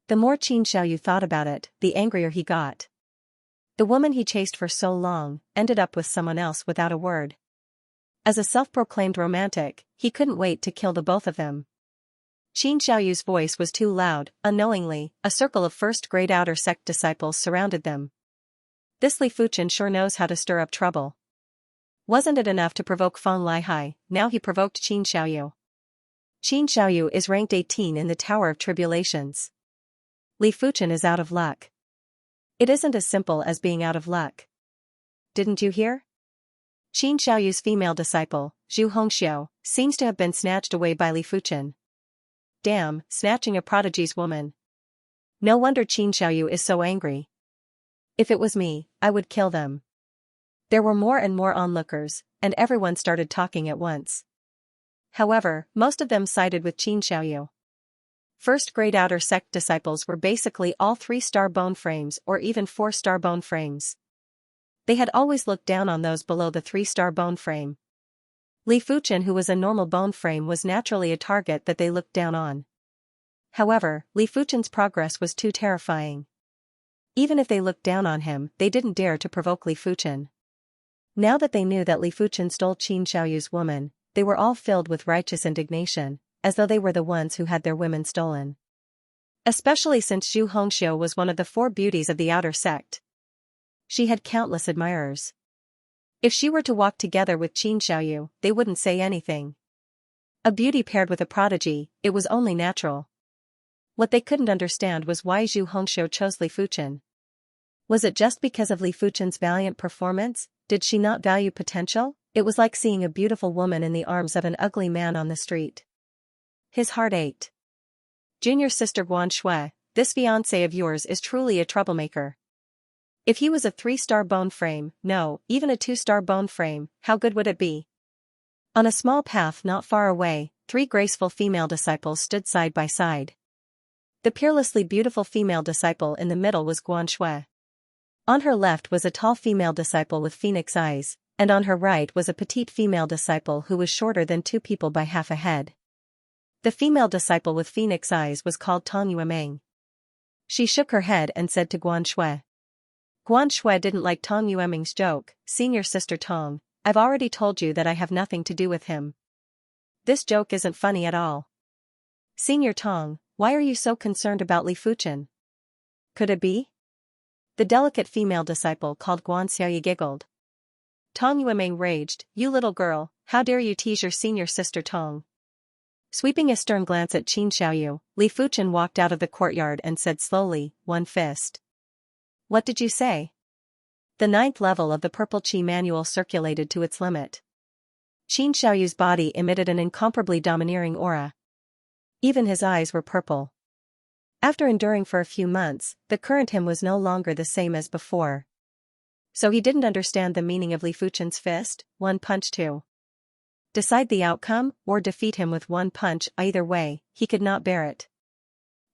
The more Qin Xiaoyu thought about it, the angrier he got. The woman he chased for so long, ended up with someone else without a word. As a self-proclaimed romantic, he couldn't wait to kill the both of them. Qin Xiaoyu's voice was too loud. Unknowingly, a circle of first-grade outer sect disciples surrounded them. This Li Fuchen sure knows how to stir up trouble. Wasn't it enough to provoke Feng Lihai, now he provoked Qin Xiaoyu. Qin Xiaoyu is ranked 18 in the Tower of Tribulations. Li Fuchen is out of luck. It isn't as simple as being out of luck. Didn't you hear? Qin Xiaoyu's female disciple, Zhu Hongxiu, seems to have been snatched away by Li Fuchen. Damn, snatching a prodigy's woman. No wonder Qin Xiaoyu is so angry. If it was me, I would kill them. There were more and more onlookers, and everyone started talking at once. However, most of them sided with Xianxia. First-grade outer sect disciples were basically all 3-star bone frames or even 4-star bone frames. They had always looked down on those below the 3-star bone frame. Li Fuchen, who was a normal bone frame, was naturally a target that they looked down on. However, Li Fuchen's progress was too terrifying. Even if they looked down on him, they didn't dare to provoke Li Fuchen. Now that they knew that Li Fuchen stole Qin Xiaoyu's woman, they were all filled with righteous indignation, as though they were the ones who had their women stolen. Especially since Zhu Hongxiu was one of the 4 beauties of the outer sect. She had countless admirers. If she were to walk together with Qin Xiaoyu, they wouldn't say anything. A beauty paired with a prodigy, it was only natural. What they couldn't understand was why Zhu Hongxiu chose Li Fuchen. Was it just because of Li Fuchen's valiant performance? Did she not value potential? It was like seeing a beautiful woman in the arms of an ugly man on the street. His heart ached. Junior sister Guan Shui, this fiancé of yours is truly a troublemaker. If he was a 3-star bone frame, no, even a 2-star bone frame, how good would it be? On a small path not far away, 3 graceful female disciples stood side by side. The peerlessly beautiful female disciple in the middle was Guan Shui. On her left was a tall female disciple with phoenix eyes, and on her right was a petite female disciple who was shorter than 2 people by half a head. The female disciple with phoenix eyes was called Tong Yuemeng. She shook her head and said to Guan Shui. Guan Shui didn't like Tong Yuemeng's joke. Senior sister Tong, I've already told you that I have nothing to do with him. This joke isn't funny at all. Senior Tong, why are you so concerned about Li Fuchen? Could it be? The delicate female disciple called Guan Xiaoyi giggled. Tong Yuemeng raged, you little girl, how dare you tease your senior sister Tong? Sweeping a stern glance at Qin Xiaoyu, Li Fuchen walked out of the courtyard and said slowly, one fist. What did you say? The 9th level of the purple qi manual circulated to its limit. Qin Xiaoyu's body emitted an incomparably domineering aura. Even his eyes were purple. After enduring for a few months, the current him was no longer the same as before. So he didn't understand the meaning of Li Fuchen's fist, one punch to decide the outcome, or defeat him with one punch. Either way, he could not bear it.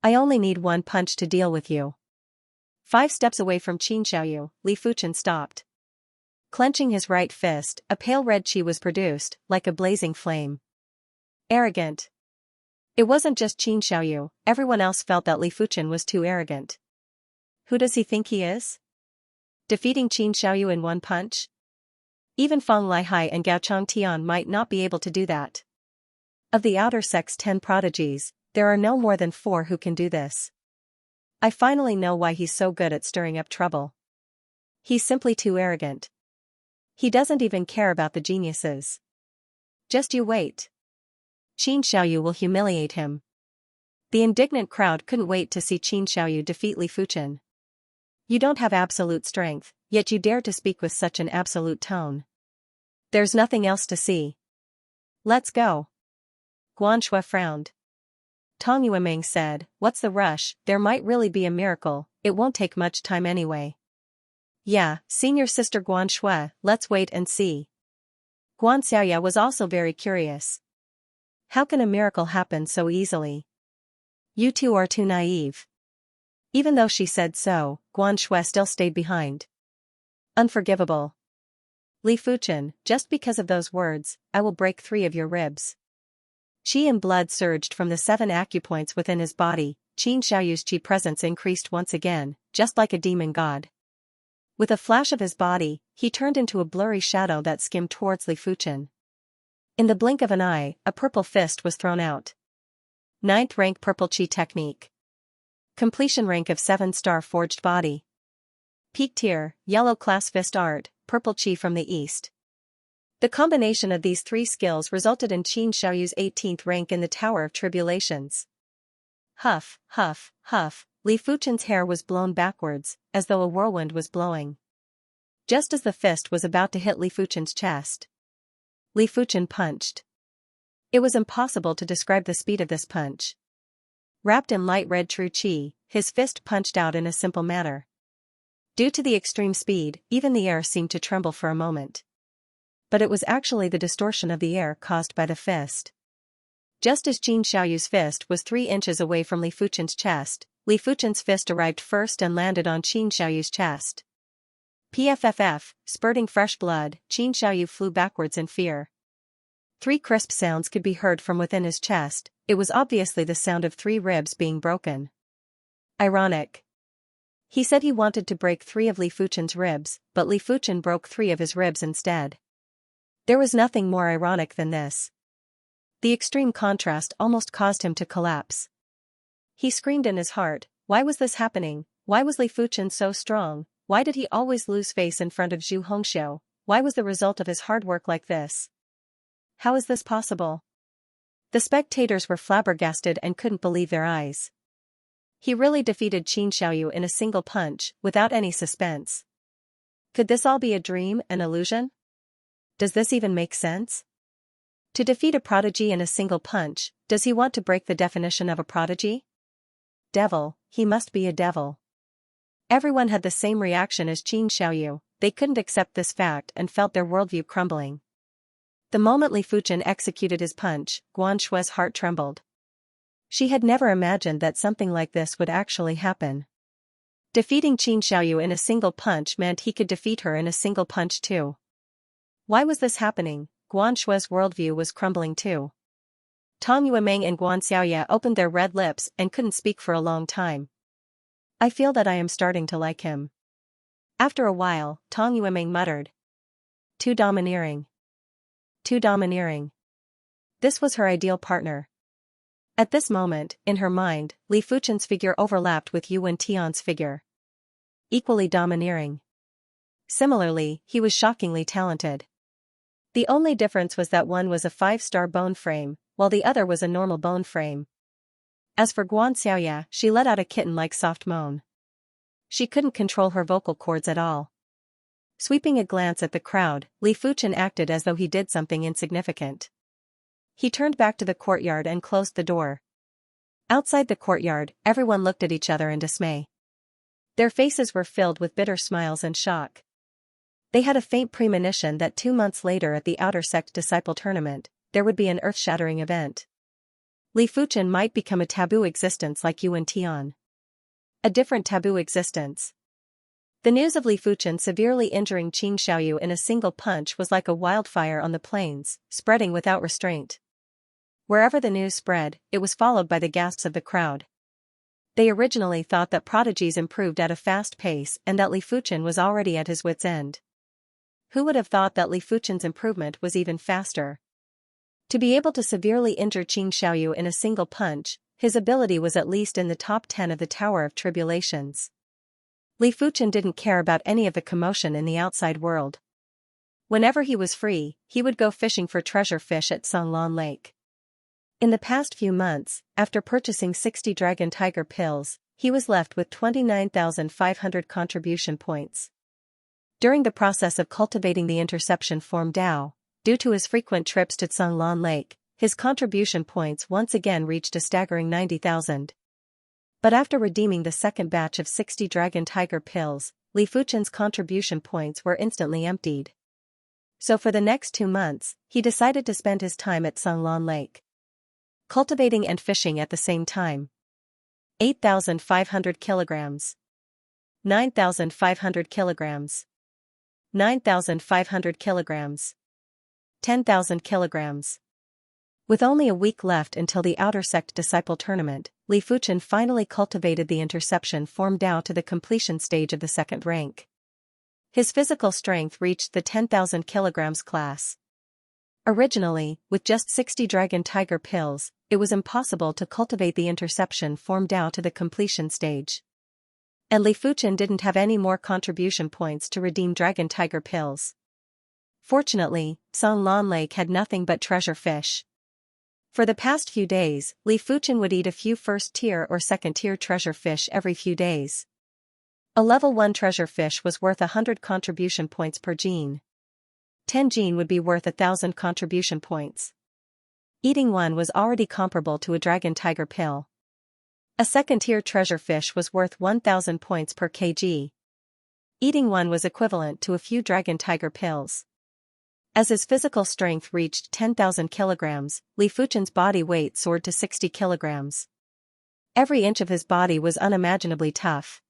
I only need one punch to deal with you. 5 steps away from Qin Xiaoyu, Li Fuchen stopped. Clenching his right fist, a pale red qi was produced, like a blazing flame. Arrogant. It wasn't just Qin Xiaoyu, everyone else felt that Li Fuchen was too arrogant. Who does he think he is? Defeating Qin Xiaoyu in one punch? Even Feng Lihai and Gao Changtian might not be able to do that. Of the outer sect's 10 prodigies, there are no more than 4 who can do this. I finally know why he's so good at stirring up trouble. He's simply too arrogant. He doesn't even care about the geniuses. Just you wait. Qin Xiaoyu will humiliate him. The indignant crowd couldn't wait to see Qin Xiaoyu defeat Li Fuchen. You don't have absolute strength, yet you dare to speak with such an absolute tone. There's nothing else to see. Let's go. Guan Shui frowned. Tong Yuemeng said, what's the rush? There might really be a miracle, it won't take much time anyway. Yeah, senior sister Guan Shui, let's wait and see. Guan Xiaoya was also very curious. How can a miracle happen so easily? You two are too naive. Even though she said so, Guan Shui still stayed behind. Unforgivable. Li Fuchen, just because of those words, I will break 3 of your ribs. Qi and blood surged from the 7 acupoints within his body. Qin Xiaoyu's qi presence increased once again, just like a demon god. With a flash of his body, he turned into a blurry shadow that skimmed towards Li Fuchen. In the blink of an eye, a purple fist was thrown out. 9th rank purple qi technique. Completion rank of 7-star forged body. Peak tier, yellow class fist art, purple qi from the east. The combination of these 3 skills resulted in Qin Xiaoyu's 18th rank in the Tower of Tribulations. Huff, huff, huff, Li Fuchen's hair was blown backwards, as though a whirlwind was blowing. Just as the fist was about to hit Li Fuchen's chest, Li Fuchen punched. It was impossible to describe the speed of this punch. Wrapped in light red true qi, his fist punched out in a simple manner. Due to the extreme speed, even the air seemed to tremble for a moment. But it was actually the distortion of the air caused by the fist. Just as Qin Xiaoyu's fist was 3 inches away from Li Fuchen's chest, Li Fuchen's fist arrived first and landed on Qin Xiaoyu's chest. Pfff, spurting fresh blood, Qin Xiaoyu flew backwards in fear. 3 crisp sounds could be heard from within his chest. It was obviously the sound of 3 ribs being broken. Ironic. He said he wanted to break 3 of Li Fuchen's ribs, but Li Fuchen broke 3 of his ribs instead. There was nothing more ironic than this. The extreme contrast almost caused him to collapse. He screamed in his heart, why was this happening? Why was Li Fuchen so strong? Why did he always lose face in front of Zhu Hongxiu? Why was the result of his hard work like this? How is this possible? The spectators were flabbergasted and couldn't believe their eyes. He really defeated Qin Xiaoyu in a single punch, without any suspense. Could this all be a dream, an illusion? Does this even make sense? To defeat a prodigy in a single punch, does he want to break the definition of a prodigy? Devil, he must be a devil. Everyone had the same reaction as Qin Xiaoyu. They couldn't accept this fact and felt their worldview crumbling. The moment Li Fuchen executed his punch, Guan Shue's heart trembled. She had never imagined that something like this would actually happen. Defeating Qin Xiaoyu in a single punch meant he could defeat her in a single punch too. Why was this happening? Guan Shue's worldview was crumbling too. Tang Yueming and Guan Xiaoya opened their red lips and couldn't speak for a long time. I feel that I am starting to like him. After a while, Tang Yueming muttered. Too domineering. Too domineering. This was her ideal partner. At this moment, in her mind, Li Fuchen's figure overlapped with Yuan Tian's figure. Equally domineering. Similarly, he was shockingly talented. The only difference was that one was a 5-star bone frame, while the other was a normal bone frame. As for Guan Xiaoya, she let out a kitten-like soft moan. She couldn't control her vocal cords at all. Sweeping a glance at the crowd, Li Fuchen acted as though he did something insignificant. He turned back to the courtyard and closed the door. Outside the courtyard, everyone looked at each other in dismay. Their faces were filled with bitter smiles and shock. They had a faint premonition that 2 months later at the Outer Sect Disciple Tournament, there would be an earth-shattering event. Li Fuchen might become a taboo existence like Yuan Tian. A different taboo existence. The news of Li Fuchen severely injuring Qin Xiaoyu in a single punch was like a wildfire on the plains, spreading without restraint. Wherever the news spread, it was followed by the gasps of the crowd. They originally thought that prodigies improved at a fast pace and that Li Fuchen was already at his wit's end. Who would have thought that Li Fuchen's improvement was even faster? To be able to severely injure Qin Xiaoyu in a single punch, his ability was at least in the top 10 of the Tower of Tribulations. Li Fuchen didn't care about any of the commotion in the outside world. Whenever he was free, he would go fishing for treasure fish at Songlan Lake. In the past few months, after purchasing 60 Dragon Tiger pills, he was left with 29,500 contribution points. During the process of cultivating the interception form Dao, due to his frequent trips to Songlan Lake, his contribution points once again reached a staggering 90,000. But after redeeming the second batch of 60 Dragon Tiger pills, Li Fuchen's contribution points were instantly emptied. So for the next 2 months, he decided to spend his time at Songlan Lake. Cultivating and fishing at the same time. 8,500 kilograms. 9,500 kilograms. 9,500 kilograms. 10,000 kilograms. With only a week left until the Outer Sect Disciple Tournament, Li Fuchen finally cultivated the interception form Dao to the completion stage of the second rank. His physical strength reached the 10,000 kilograms class. Originally, with just 60 Dragon Tiger pills, it was impossible to cultivate the interception form Dao to the completion stage. And Li Fuchen didn't have any more contribution points to redeem Dragon Tiger pills. Fortunately, Songlan Lake had nothing but treasure fish. For the past few days, Li Fuchen would eat a few first-tier or second-tier treasure fish every few days. A level 1 treasure fish was worth 100 contribution points per gene. 10 gene would be worth 1,000 contribution points. Eating one was already comparable to a Dragon Tiger pill. A second-tier treasure fish was worth 1,000 points per kg. Eating one was equivalent to a few dragon tiger pills. As his physical strength reached 10,000 kilograms, Li Fuchen's body weight soared to 60 kilograms. Every inch of his body was unimaginably tough.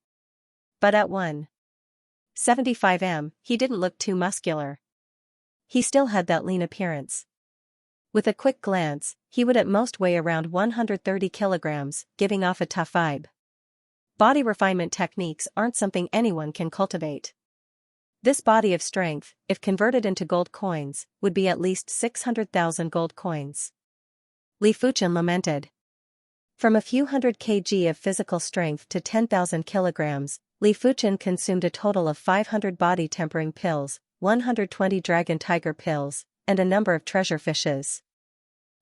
But at 175 m, he didn't look too muscular. He still had that lean appearance. With a quick glance, he would at most weigh around 130 kilograms, giving off a tough vibe. Body refinement techniques aren't something anyone can cultivate. This body of strength, if converted into gold coins, would be at least 600,000 gold coins. Li Fuchen lamented. From a few hundred kg of physical strength to 10,000 kilograms, Li Fuchen consumed a total of 500 body tempering pills, 120 dragon tiger pills, and a number of treasure fishes.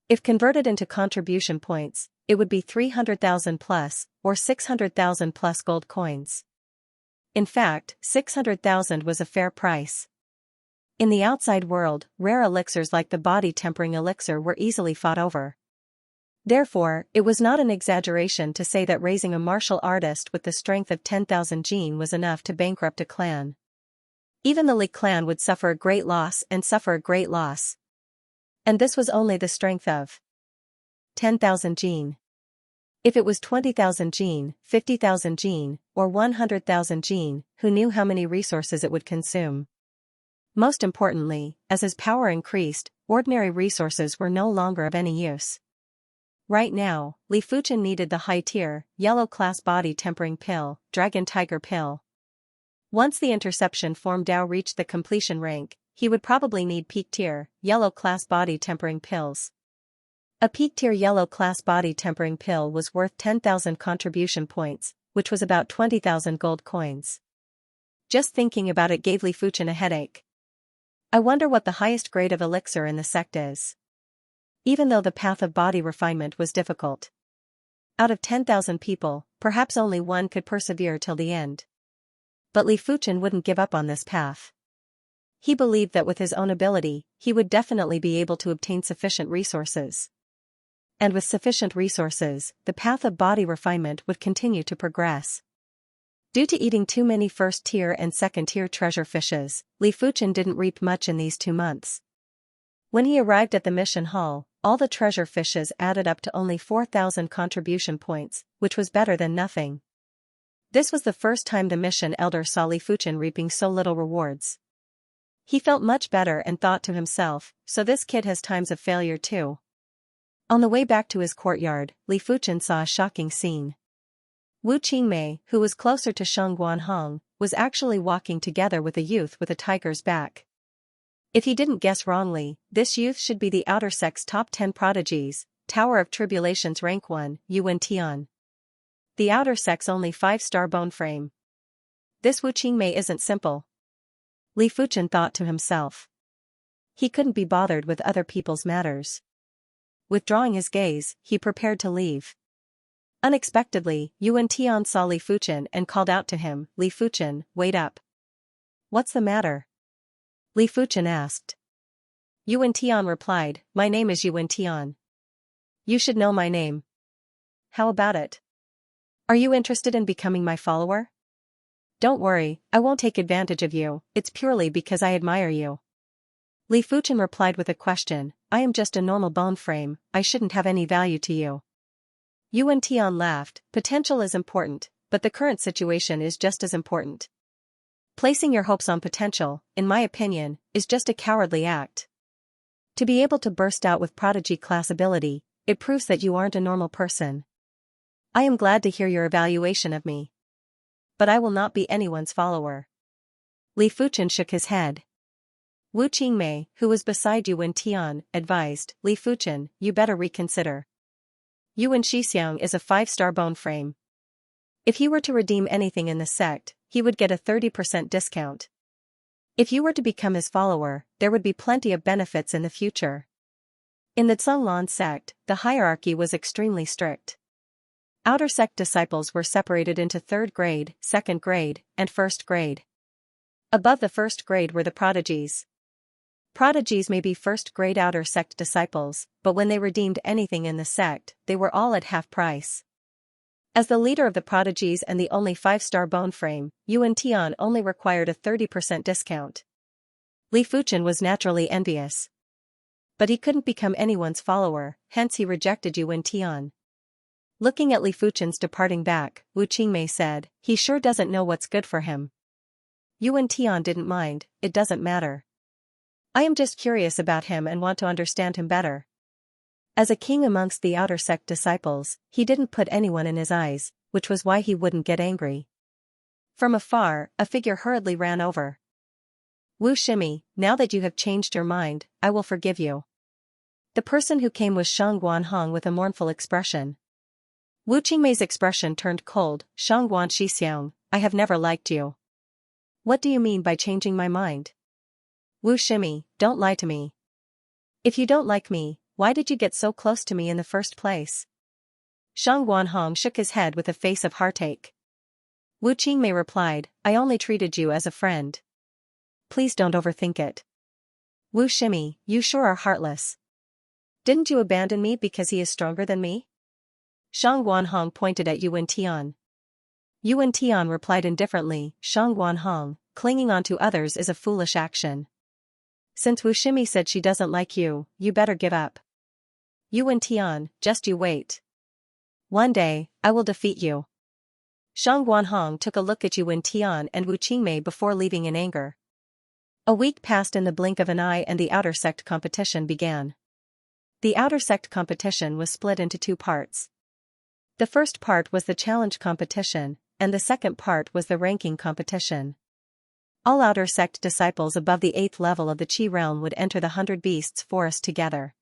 If converted into contribution points, it would be 300,000 plus, or 600,000 plus gold coins. In fact, 600,000 was a fair price. In the outside world, rare elixirs like the body tempering elixir were easily fought over. Therefore, it was not an exaggeration to say that raising a martial artist with the strength of 10,000 jin was enough to bankrupt a clan. Even the Li clan would suffer a great loss and suffer a great loss. And this was only the strength of 10,000 jin. If it was 20,000 jin, 50,000 jin, or 100,000 jin, who knew how many resources it would consume? Most importantly, as his power increased, ordinary resources were no longer of any use. Right now, Li Fuchen needed the high-tier, yellow-class body tempering pill, Dragon Tiger pill. Once the interception form Dao reached the completion rank, he would probably need peak-tier, yellow-class body tempering pills. A peak-tier yellow-class body tempering pill was worth 10,000 contribution points, which was about 20,000 gold coins. Just thinking about it gave Li Fuchen a headache. I wonder what the highest grade of elixir in the sect is. Even though the path of body refinement was difficult. Out of 10,000 people, perhaps only one could persevere till the end. But Li Fuchen wouldn't give up on this path. He believed that with his own ability, he would definitely be able to obtain sufficient resources. And with sufficient resources, the path of body refinement would continue to progress. Due to eating too many first-tier and second-tier treasure fishes, Li Fuchen didn't reap much in these 2 months. When he arrived at the mission hall, all the treasure fishes added up to only 4,000 contribution points, which was better than nothing. This was the first time the mission elder saw Li Fuchen reaping so little rewards. He felt much better and thought to himself, so this kid has times of failure too. On the way back to his courtyard, Li Fuchen saw a shocking scene. Wu Qingmei, who was closer to Sheng Guanhong, was actually walking together with a youth with a tiger's back. If he didn't guess wrongly, this youth should be the outer sect's top 10 prodigies, Tower of Tribulation's rank 1, Yuan Tian. The outer sect's only 5-star bone frame. This Wu Qingmei isn't simple. Li Fuchen thought to himself. He couldn't be bothered with other people's matters. Withdrawing his gaze, he prepared to leave. Unexpectedly, Yuan Tian saw Li Fuchen and called out to him, "Li Fuchen, wait up." "What's the matter?" Li Fuchen asked. Yuan Tian replied, "My name is Yuan Tian. You should know my name. How about it? Are you interested in becoming my follower? Don't worry, I won't take advantage of you, it's purely because I admire you." Li Fuchen replied with a question, "I am just a normal bone frame, I shouldn't have any value to you." Yuan Tian laughed, "Potential is important, but the current situation is just as important. Placing your hopes on potential, in my opinion, is just a cowardly act. To be able to burst out with prodigy class ability, it proves that you aren't a normal person. I am glad to hear your evaluation of me. But I will not be anyone's follower." Li Fuchen shook his head. Wu Qingmei, who was beside Yuan Tian, advised, "Li Fuchen, you better reconsider. Yuan Xixiang is a 5-star bone frame. If he were to redeem anything in the sect, he would get a 30% discount. If you were to become his follower, there would be plenty of benefits in the future." In the Zhonglan sect, the hierarchy was extremely strict. Outer sect disciples were separated into 3rd grade, 2nd grade, and 1st grade. Above the 1st grade were the prodigies. Prodigies may be 1st grade outer sect disciples, but when they redeemed anything in the sect, they were all at half price. As the leader of the prodigies and the only 5-star bone frame, Yuan Tian only required a 30% discount. Li Fuchen was naturally envious. But he couldn't become anyone's follower, hence he rejected Yuan Tian. Looking at Li Fuchen's departing back, Wu Qingmei said, "He sure doesn't know what's good for him." Yuan Tian didn't mind, "It doesn't matter. I am just curious about him and want to understand him better." As a king amongst the outer sect disciples, he didn't put anyone in his eyes, which was why he wouldn't get angry. From afar, a figure hurriedly ran over. "Wu Shimi, now that you have changed your mind, I will forgive you." The person who came was Shang Guanhong with a mournful expression. Wu Qingmei's expression turned cold. "Shang Guan Shixiang, I have never liked you. What do you mean by changing my mind? Wu Shimi, don't lie to me. If you don't like me, why did you get so close to me in the first place?" Shang Guanhong shook his head with a face of heartache. Wu Qingmei replied, "I only treated you as a friend. Please don't overthink it." "Wu Shimi, you sure are heartless. Didn't you abandon me because he is stronger than me?" Shang Guanhong pointed at Yuan Tian. Yuan Tian replied indifferently, "Shang Guanhong, clinging on to others is a foolish action. Since Wu Shimi said she doesn't like you, you better give up. Yuan Tian, just you wait. One day, I will defeat you." Shang Guanhong took a look at Yuan Tian and Wu Qingmei before leaving in anger. A week passed in the blink of an eye and the outer sect competition began. The outer sect competition was split into 2 parts. The first part was the challenge competition, and the second part was the ranking competition. All outer sect disciples above the 8th level of the Qi realm would enter the 100 Beasts forest together.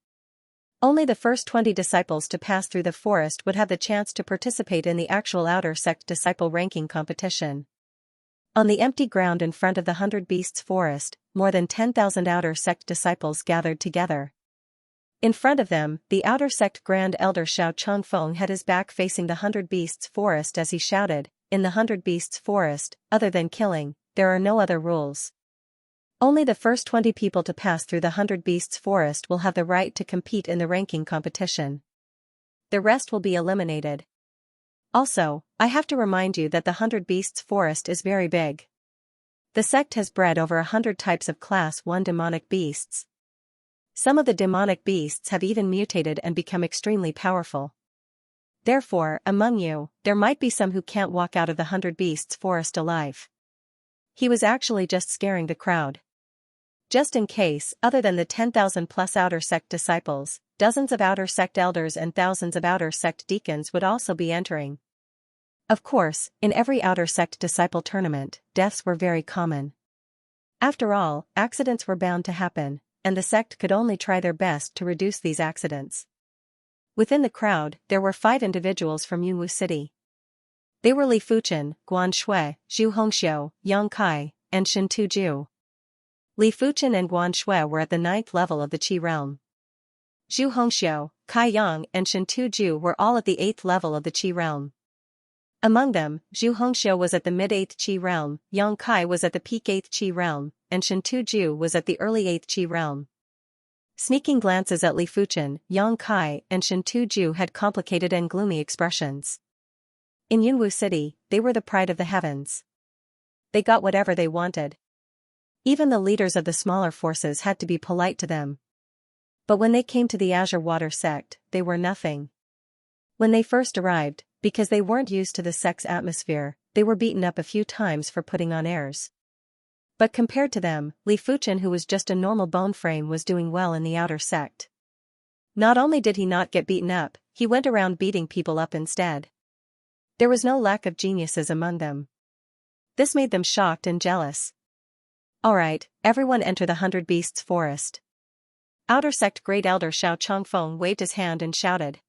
Only the first 20 disciples to pass through the forest would have the chance to participate in the actual outer sect disciple ranking competition. On the empty ground in front of the 100 Beasts forest, more than 10,000 outer sect disciples gathered together. In front of them, the outer sect Grand Elder Xiao Chengfeng had his back facing the 100 Beasts forest as he shouted, "In the 100 Beasts forest, other than killing, there are no other rules. Only the first 20 people to pass through the 100 Beasts forest will have the right to compete in the ranking competition. The rest will be eliminated. Also, I have to remind you that the 100 Beasts forest is very big. The sect has bred over 100 types of Class 1 demonic beasts. Some of the demonic beasts have even mutated and become extremely powerful. Therefore, among you, there might be some who can't walk out of the 100 Beasts forest alive." He was actually just scaring the crowd. Just in case, other than the 10,000 plus outer sect disciples, dozens of outer sect elders and thousands of outer sect deacons would also be entering. Of course, in every outer sect disciple tournament, deaths were very common. After all, accidents were bound to happen, and the sect could only try their best to reduce these accidents. Within the crowd, there were 5 individuals from Yunwu City. They were Li Fuchen, Guan Shui, Zhu Hongxiu, Yang Kai, and Shen Tuzhu. Li Fuchen and Guan Shui were at the 9th level of the Qi realm. Zhu Hongxiu, Kai Yang and Shen Tuzhu were all at the 8th level of the Qi realm. Among them, Zhu Hongxiu was at the mid-8th Qi realm, Yang Kai was at the peak 8th Qi realm, and Shen Tuzhu was at the early 8th Qi realm. Sneaking glances at Li Fuchen, Yang Kai and Shen Tuzhu had complicated and gloomy expressions. In Yunwu City, they were the pride of the heavens. They got whatever they wanted. Even the leaders of the smaller forces had to be polite to them. But when they came to the Azure Water sect, they were nothing. When they first arrived, because they weren't used to the sect's atmosphere, they were beaten up a few times for putting on airs. But compared to them, Li Fuchen, who was just a normal bone frame, was doing well in the outer sect. Not only did he not get beaten up, he went around beating people up instead. There was no lack of geniuses among them. This made them shocked and jealous. "Alright, everyone enter the 100 Beasts forest." Outer sect Great Elder Xiao Chengfeng waved his hand and shouted.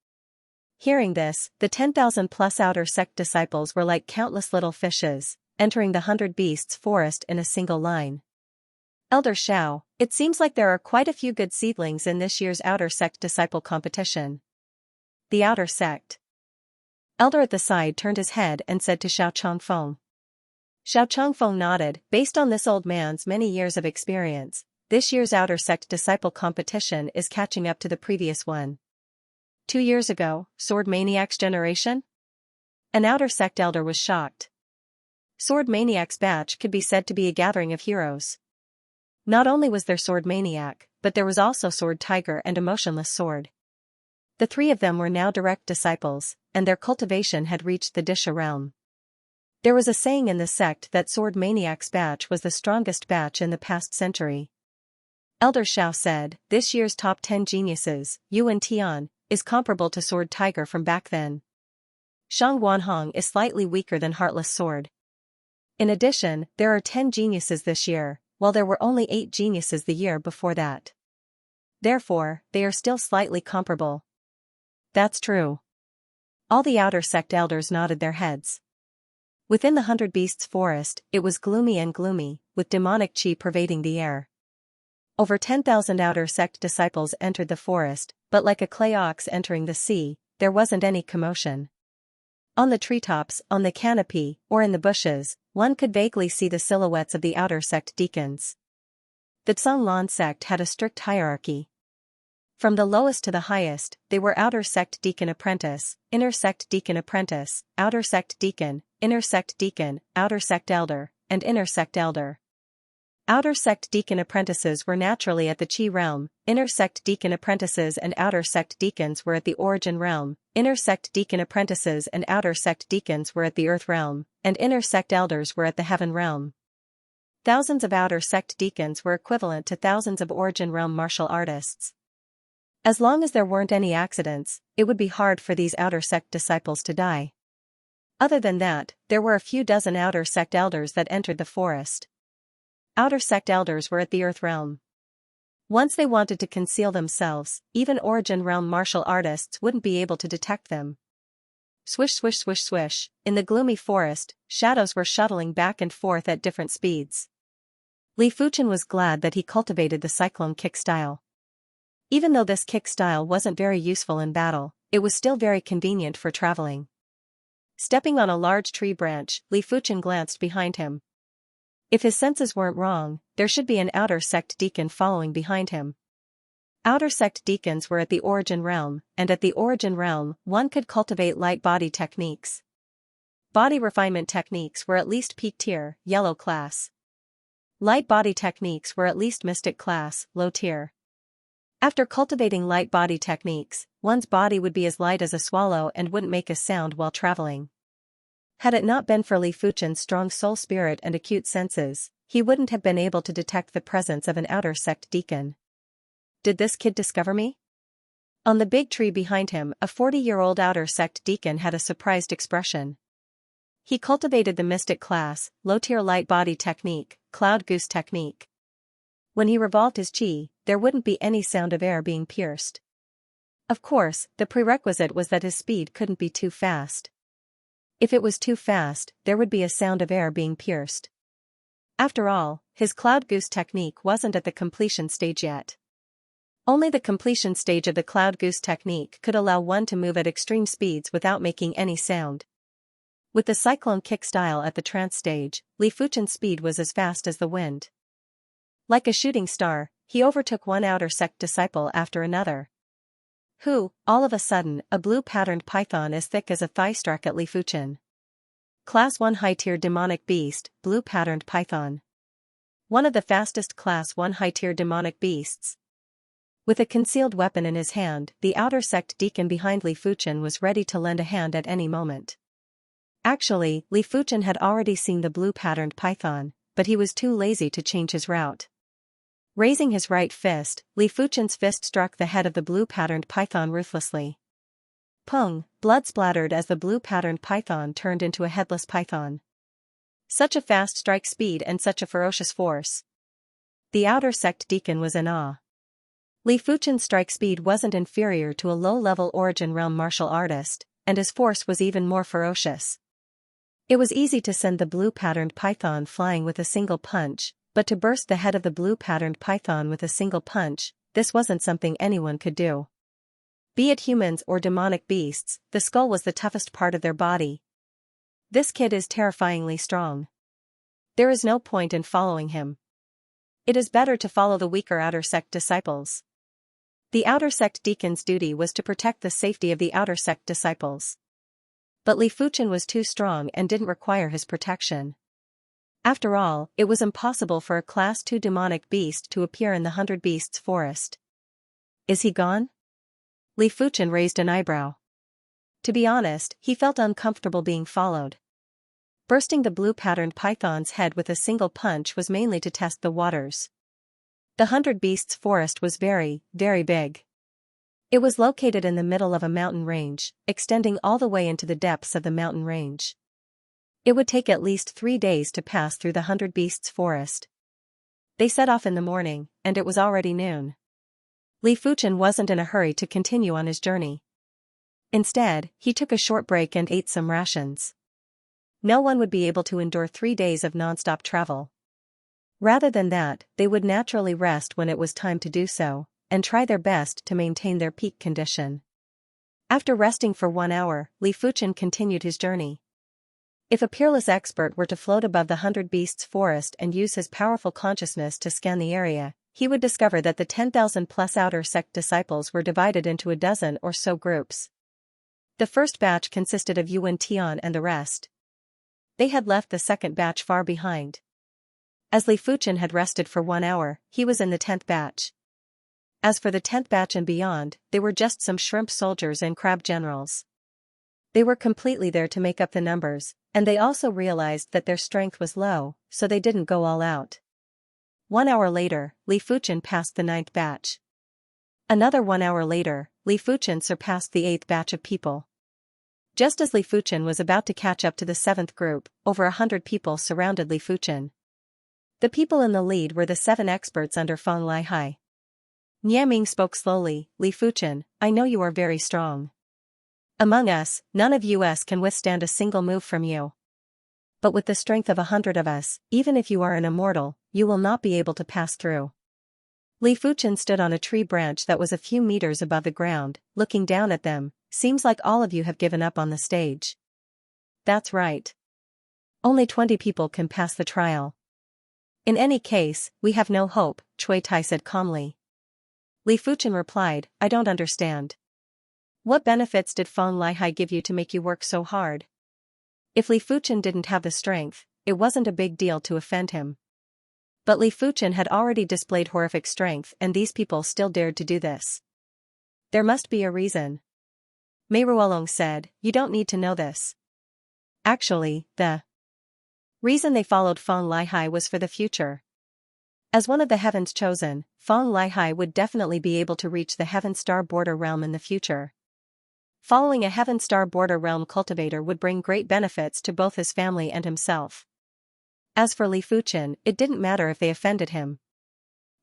Hearing this, the 10,000 plus outer sect disciples were like countless little fishes, entering the 100 Beasts forest in a single line. "Elder Xiao, it seems like there are quite a few good seedlings in this year's outer sect disciple competition." The outer sect elder at the side turned his head and said to Xiao Chengfeng. Xiao Chengfeng nodded. Based on this old man's many years of experience, this year's outer sect disciple competition is catching up to the previous one. 2 years ago, Sword Maniac's generation? An outer sect elder was shocked. Sword Maniac's batch could be said to be a gathering of heroes. Not only was there Sword Maniac, but there was also Sword Tiger and Emotionless Sword. The three of them were now direct disciples, and their cultivation had reached the Disha realm. There was a saying in the sect that Sword Maniac's batch was the strongest batch in the past century. Elder Xiao said, "This year's top 10 geniuses, Yuan Tian, is comparable to Sword Tiger from back then. Shang Guanhong is slightly weaker than Heartless Sword. In addition, there are 10 geniuses this year, while there were only 8 geniuses the year before that. Therefore, they are still slightly comparable." That's true. All the outer sect elders nodded their heads. Within the 100 Beasts forest, it was gloomy and gloomy, with demonic chi pervading the air. Over 10,000 outer sect disciples entered the forest, but like a clay ox entering the sea, there wasn't any commotion. On the treetops, on the canopy, or in the bushes, one could vaguely see the silhouettes of the outer sect deacons. The Tsang Lan sect had a strict hierarchy. From the lowest to the highest, they were outer sect deacon apprentice, inner sect deacon apprentice, outer sect deacon, inner sect deacon, outer sect elder, and inner sect elder. Outer sect deacon apprentices were naturally at the Chi realm, inner sect deacon apprentices and outer sect deacons were at the Origin realm, inner sect deacon apprentices and outer sect deacons were at the Earth realm, and inner sect elders were at the Heaven realm. Thousands of outer sect deacons were equivalent to thousands of Origin realm martial artists. As long as there weren't any accidents, it would be hard for these outer sect disciples to die. Other than that, there were a few dozen outer sect elders that entered the forest. Outer sect elders were at the Earth realm. Once they wanted to conceal themselves, even Origin realm martial artists wouldn't be able to detect them. Swish swish swish swish, in the gloomy forest, shadows were shuttling back and forth at different speeds. Li Fuchen was glad that he cultivated the cyclone kick style. Even though this kick style wasn't very useful in battle, it was still very convenient for traveling. Stepping on a large tree branch, Li Fuchen glanced behind him. If his senses weren't wrong, there should be an outer sect deacon following behind him. Outer sect deacons were at the Origin realm, and at the Origin realm, one could cultivate light body techniques. Body refinement techniques were at least peak tier, yellow class. Light body techniques were at least mystic class, low tier. After cultivating light body techniques, one's body would be as light as a swallow and wouldn't make a sound while traveling. Had it not been for Li Fuchen's strong soul spirit and acute senses, he wouldn't have been able to detect the presence of an outer sect deacon. Did this kid discover me? On the big tree behind him, a 40-year-old outer sect deacon had a surprised expression. He cultivated the mystic class, low-tier light body technique, cloud goose technique. When he revolved his chi, there wouldn't be any sound of air being pierced. Of course, the prerequisite was that his speed couldn't be too fast. If it was too fast, there would be a sound of air being pierced. After all, his cloud goose technique wasn't at the completion stage yet. Only the completion stage of the cloud goose technique could allow one to move at extreme speeds without making any sound. With the cyclone kick style at the trance stage, Li Fuchen's speed was as fast as the wind. Like a shooting star, he overtook one outer sect disciple after another. All of a sudden, a blue-patterned python as thick as a thigh struck at Li Fuchen. Class 1 high-tier demonic beast, blue-patterned python. One of the fastest Class 1 high-tier demonic beasts. With a concealed weapon in his hand, the outer sect deacon behind Li Fuchen was ready to lend a hand at any moment. Actually, Li Fuchen had already seen the blue-patterned python, but he was too lazy to change his route. Raising his right fist, Li Fuchen's fist struck the head of the blue-patterned python ruthlessly. Pung, blood splattered as the blue-patterned python turned into a headless python. Such a fast strike speed and such a ferocious force. The outer sect deacon was in awe. Li Fuchen's strike speed wasn't inferior to a low-level Origin realm martial artist, and his force was even more ferocious. It was easy to send the blue-patterned python flying with a single punch, but to burst the head of the blue-patterned python with a single punch, this wasn't something anyone could do. Be it humans or demonic beasts, the skull was the toughest part of their body. This kid is terrifyingly strong. There is no point in following him. It is better to follow the weaker outer sect disciples. The outer sect deacon's duty was to protect the safety of the outer sect disciples. But Li Fuchen was too strong and didn't require his protection. After all, it was impossible for a Class 2 demonic beast to appear in the 100 Beasts forest. Is he gone? Li Fuchen raised an eyebrow. To be honest, he felt uncomfortable being followed. Bursting the blue-patterned python's head with a single punch was mainly to test the waters. The 100 Beasts forest was very, very big. It was located in the middle of a mountain range, extending all the way into the depths of the mountain range. It would take at least 3 days to pass through the 100 Beasts forest. They set off in the morning, and it was already noon. Li Fuchen wasn't in a hurry to continue on his journey. Instead, he took a short break and ate some rations. No one would be able to endure 3 days of non-stop travel. Rather than that, they would naturally rest when it was time to do so, and try their best to maintain their peak condition. After resting for 1 hour, Li Fuchen continued his journey. If a peerless expert were to float above the 100 Beasts forest and use his powerful consciousness to scan the area, he would discover that the 10,000-plus outer sect disciples were divided into a dozen or so groups. The first batch consisted of Yuan Tian and the rest. They had left the second batch far behind. As Li Fuchen had rested for 1 hour, he was in the 10th batch. As for the 10th batch and beyond, they were just some shrimp soldiers and crab generals. They were completely there to make up the numbers, and they also realized that their strength was low, so they didn't go all out. 1 hour later, Li Fuchen passed the 9th batch. Another 1 hour later, Li Fuchen surpassed the 8th batch of people. Just as Li Fuchen was about to catch up to the 7th group, over 100 people surrounded Li Fuchen. The people in the lead were the 7 experts under Feng Lihai. Niaming spoke slowly. Li Fuchen, I know you are very strong. Among us, none of us can withstand a single move from you. But with the strength of 100 of us, even if you are an immortal, you will not be able to pass through. Li Fuchen stood on a tree branch that was a few meters above the ground, looking down at them. Seems like all of you have given up on the stage. That's right. Only 20 people can pass the trial. In any case, we have no hope, Cui Tai said calmly. Li Fuchen replied, I don't understand. What benefits did Feng Lihai give you to make you work so hard? If Li Fuchen didn't have the strength, it wasn't a big deal to offend him. But Li Fuchen had already displayed horrific strength and these people still dared to do this. There must be a reason. Mei Ruolong said, you don't need to know this. Actually, the reason they followed Feng Lihai was for the future. As one of the Heavens chosen, Feng Lihai would definitely be able to reach the Heaven Star Border Realm in the future. Following a Heaven Star Border Realm cultivator would bring great benefits to both his family and himself. As for Li Fuchen, it didn't matter if they offended him.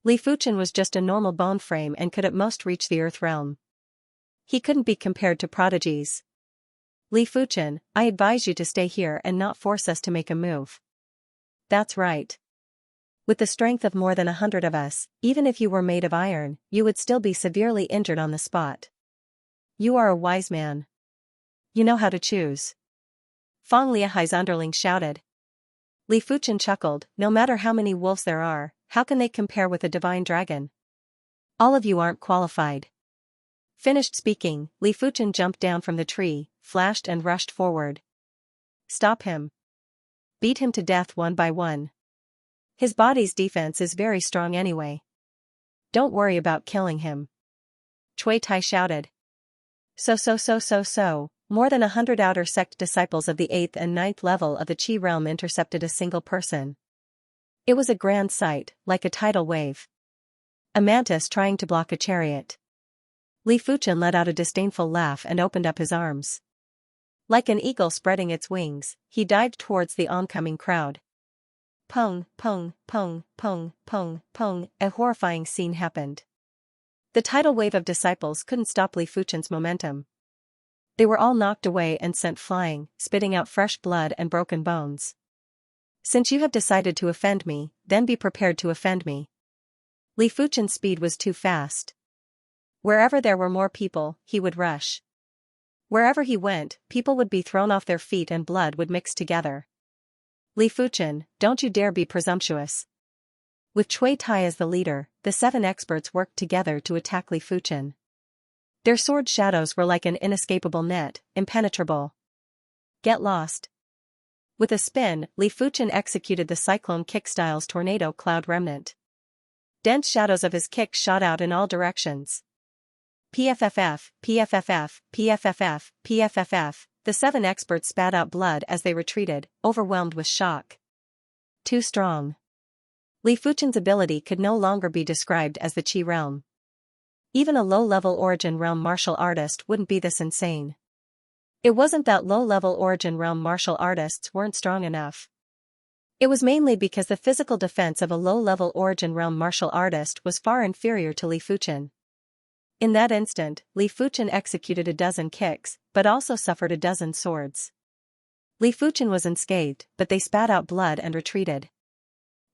Li Fuchen was just a normal bone frame and could at most reach the Earth Realm. He couldn't be compared to prodigies. Li Fuchen, I advise you to stay here and not force us to make a move. That's right. With the strength of more than 100 of us, even if you were made of iron, you would still be severely injured on the spot. You are a wise man. You know how to choose. Feng Lihai's underling shouted. Li Fuchen chuckled, no matter how many wolves there are, how can they compare with a divine dragon? All of you aren't qualified. Finished speaking, Li Fuchen jumped down from the tree, flashed and rushed forward. Stop him. Beat him to death one by one. His body's defense is very strong anyway. Don't worry about killing him. Cui Tai shouted. More than 100 outer sect disciples of the 8th and 9th level of the Qi realm intercepted a single person. It was a grand sight, like a tidal wave. A mantis trying to block a chariot. Li Fuchen let out a disdainful laugh and opened up his arms. Like an eagle spreading its wings, he dived towards the oncoming crowd. Pong, pong, pong, pong, pong, pong, a horrifying scene happened. The tidal wave of disciples couldn't stop Li Fuchen's momentum. They were all knocked away and sent flying, spitting out fresh blood and broken bones. Since you have decided to offend me, then be prepared to offend me. Li Fuchen's speed was too fast. Wherever there were more people, he would rush. Wherever he went, people would be thrown off their feet and blood would mix together. Li Fuchen, don't you dare be presumptuous. With Cui Tai as the leader, the 7 experts worked together to attack Li Fuchen. Their sword shadows were like an inescapable net, impenetrable. Get lost. With a spin, Li Fuchen executed the cyclone kick-style's tornado cloud remnant. Dense shadows of his kick shot out in all directions. PFFF, PFFF, PFFF, PFFF, the 7 experts spat out blood as they retreated, overwhelmed with shock. Too strong. Li Fuchen's ability could no longer be described as the Qi realm. Even a low-level Origin Realm martial artist wouldn't be this insane. It wasn't that low-level Origin Realm martial artists weren't strong enough. It was mainly because the physical defense of a low-level Origin Realm martial artist was far inferior to Li Fuchen. In that instant, Li Fuchen executed a dozen kicks, but also suffered a dozen swords. Li Fuchen was unscathed, but they spat out blood and retreated.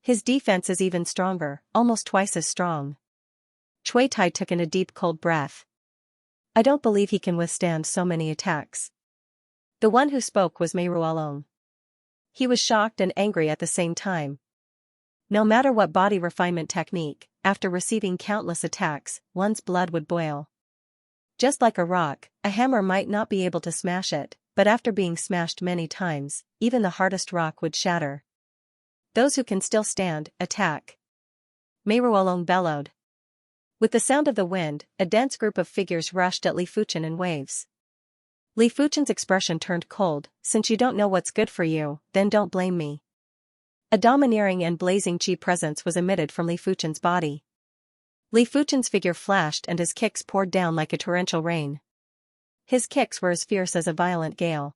His defense is even stronger, almost twice as strong. Cui Tai took in a deep cold breath. I don't believe he can withstand so many attacks. The one who spoke was Mei Ruolong. He was shocked and angry at the same time. No matter what body refinement technique, after receiving countless attacks, one's blood would boil. Just like a rock, a hammer might not be able to smash it, but after being smashed many times, even the hardest rock would shatter. Those who can still stand, attack. Mei Ruolong bellowed. With the sound of the wind, a dense group of figures rushed at Li Fuchen in waves. Li Fuchen's expression turned cold. Since you don't know what's good for you, then don't blame me. A domineering and blazing Qi presence was emitted from Li Fuchen's body. Li Fuchen's figure flashed and his kicks poured down like a torrential rain. His kicks were as fierce as a violent gale.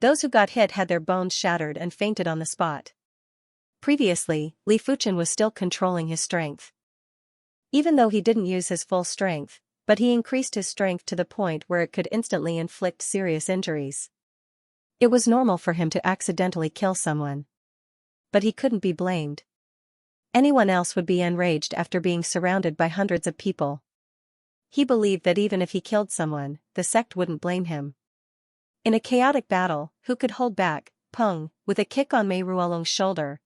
Those who got hit had their bones shattered and fainted on the spot. Previously, Li Fuchen was still controlling his strength. Even though he didn't use his full strength, but he increased his strength to the point where it could instantly inflict serious injuries. It was normal for him to accidentally kill someone. But he couldn't be blamed. Anyone else would be enraged after being surrounded by hundreds of people. He believed that even if he killed someone, the sect wouldn't blame him. In a chaotic battle, who could hold back? Peng, with a kick on Mei Ruolong's shoulder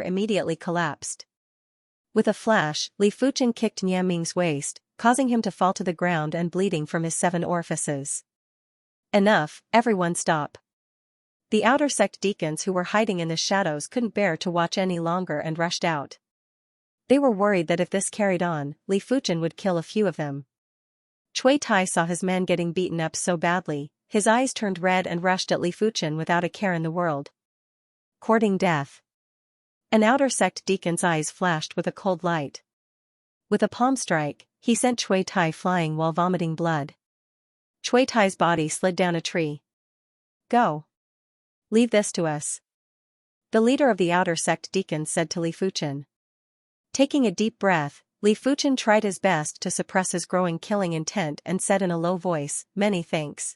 immediately collapsed. With a flash, Li Fuchen kicked Nian Ming's waist, causing him to fall to the ground and bleeding from his 7 orifices. Enough, everyone stop. The outer sect deacons who were hiding in the shadows couldn't bear to watch any longer and rushed out. They were worried that if this carried on, Li Fuchen would kill a few of them. Cui Tai saw his men getting beaten up so badly, his eyes turned red and rushed at Li Fuchen without a care in the world. Courting death. An outer sect deacon's eyes flashed with a cold light. With a palm strike, he sent Cui Tai flying while vomiting blood. Cui Tai's body slid down a tree. Go. Leave this to us. The leader of the outer sect deacons said to Li Fuchen. Taking a deep breath, Li Fuchen tried his best to suppress his growing killing intent and said in a low voice, "Many thanks."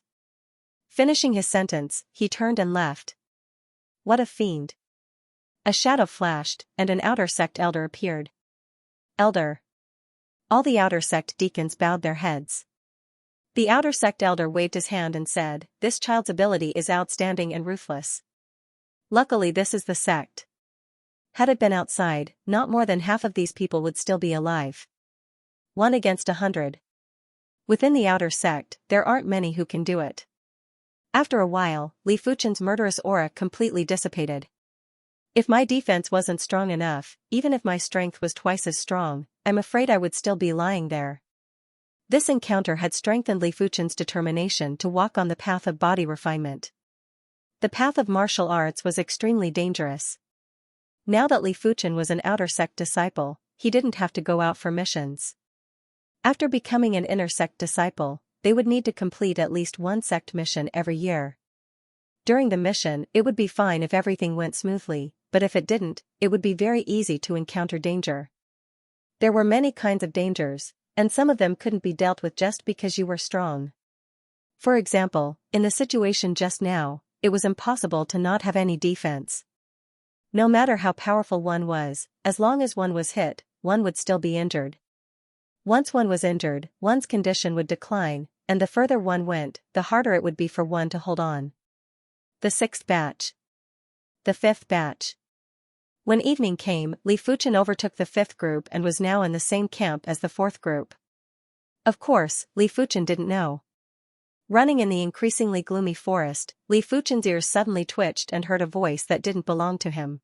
Finishing his sentence, he turned and left. What a fiend. A shadow flashed, and an outer sect elder appeared. Elder. All the outer sect deacons bowed their heads. The outer sect elder waved his hand and said, "This child's ability is outstanding and ruthless. Luckily this is the sect. Had it been outside, not more than half of these people would still be alive. 1 against 100. Within the outer sect, there aren't many who can do it." After a while, Li Fuchen's murderous aura completely dissipated. If my defense wasn't strong enough, even if my strength was twice as strong, I'm afraid I would still be lying there. This encounter had strengthened Li Fuchen's determination to walk on the path of body refinement. The path of martial arts was extremely dangerous. Now that Li Fuchen was an outer sect disciple, he didn't have to go out for missions. After becoming an inner sect disciple, they would need to complete at least 1 sect mission every year. During the mission, it would be fine if everything went smoothly, but if it didn't, it would be very easy to encounter danger. There were many kinds of dangers, and some of them couldn't be dealt with just because you were strong. For example, in the situation just now, it was impossible to not have any defense. No matter how powerful one was, as long as one was hit, one would still be injured. Once one was injured, one's condition would decline, and the further one went, the harder it would be for one to hold on. The 6th batch. The 5th batch. When evening came, Li Fuchen overtook the 5th group and was now in the same camp as the 4th group. Of course, Li Fuchen didn't know. Running in the increasingly gloomy forest, Li Fuchen's ears suddenly twitched and heard a voice that didn't belong to him.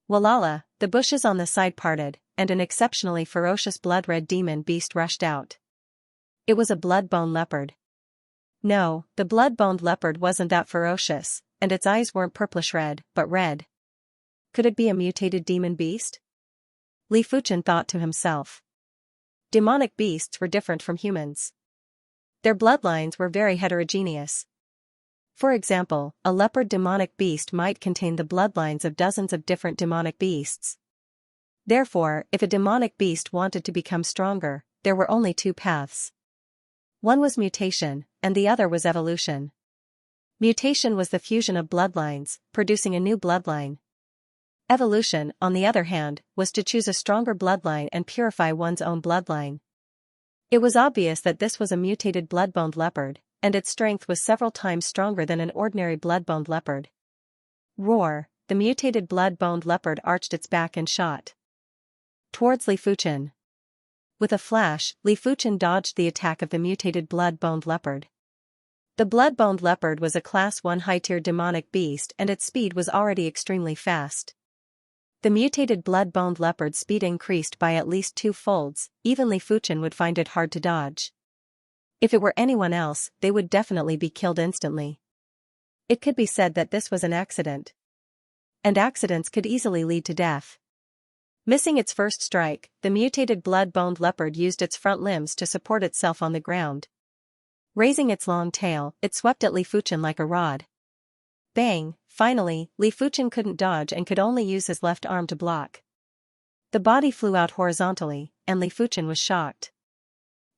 Walala, the bushes on the side parted, and an exceptionally ferocious blood-red demon beast rushed out. It was a blood-bone leopard. No, the blood-boned leopard wasn't that ferocious, and its eyes weren't purplish-red, but red. Could it be a mutated demon beast? Li Fuchen thought to himself. Demonic beasts were different from humans. Their bloodlines were very heterogeneous. For example, a leopard demonic beast might contain the bloodlines of dozens of different demonic beasts. Therefore, if a demonic beast wanted to become stronger, there were only two paths. One was mutation, and the other was evolution. Mutation was the fusion of bloodlines, producing a new bloodline. Evolution, on the other hand, was to choose a stronger bloodline and purify one's own bloodline. It was obvious that this was a mutated blood-boned leopard, and its strength was several times stronger than an ordinary blood-boned leopard. Roar, the mutated blood-boned leopard arched its back and shot towards Li Fuchen. With a flash, Li Fuchen dodged the attack of the mutated blood-boned leopard. The blood-boned leopard was a Class 1 high-tier demonic beast and its speed was already extremely fast. The mutated blood-boned leopard's speed increased by at least 2 folds, even Li Fuchen would find it hard to dodge. If it were anyone else, they would definitely be killed instantly. It could be said that this was an accident. And accidents could easily lead to death. Missing its first strike, the mutated blood-boned leopard used its front limbs to support itself on the ground. Raising its long tail, it swept at Li Fuchen like a rod. Bang! Finally, Li Fuchen couldn't dodge and could only use his left arm to block. The body flew out horizontally, and Li Fuchen was shocked.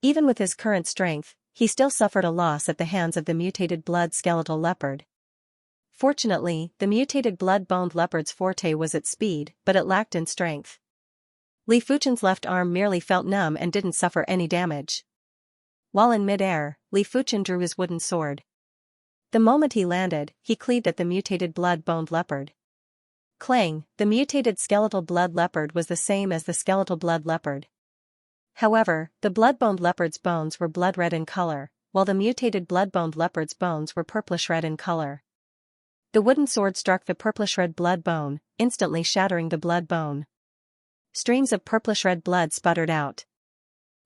Even with his current strength, he still suffered a loss at the hands of the mutated blood skeletal leopard. Fortunately, the mutated blood-boned leopard's forte was its speed, but it lacked in strength. Li Fuchen's left arm merely felt numb and didn't suffer any damage. While in mid-air, Li Fuchen drew his wooden sword. The moment he landed, he cleaved at the mutated blood-boned leopard. Clang, the mutated skeletal blood leopard was the same as the skeletal blood leopard. However, the blood-boned leopard's bones were blood-red in color, while the mutated blood-boned leopard's bones were purplish-red in color. The wooden sword struck the purplish-red blood bone, instantly shattering the blood bone. Streams of purplish-red blood sputtered out.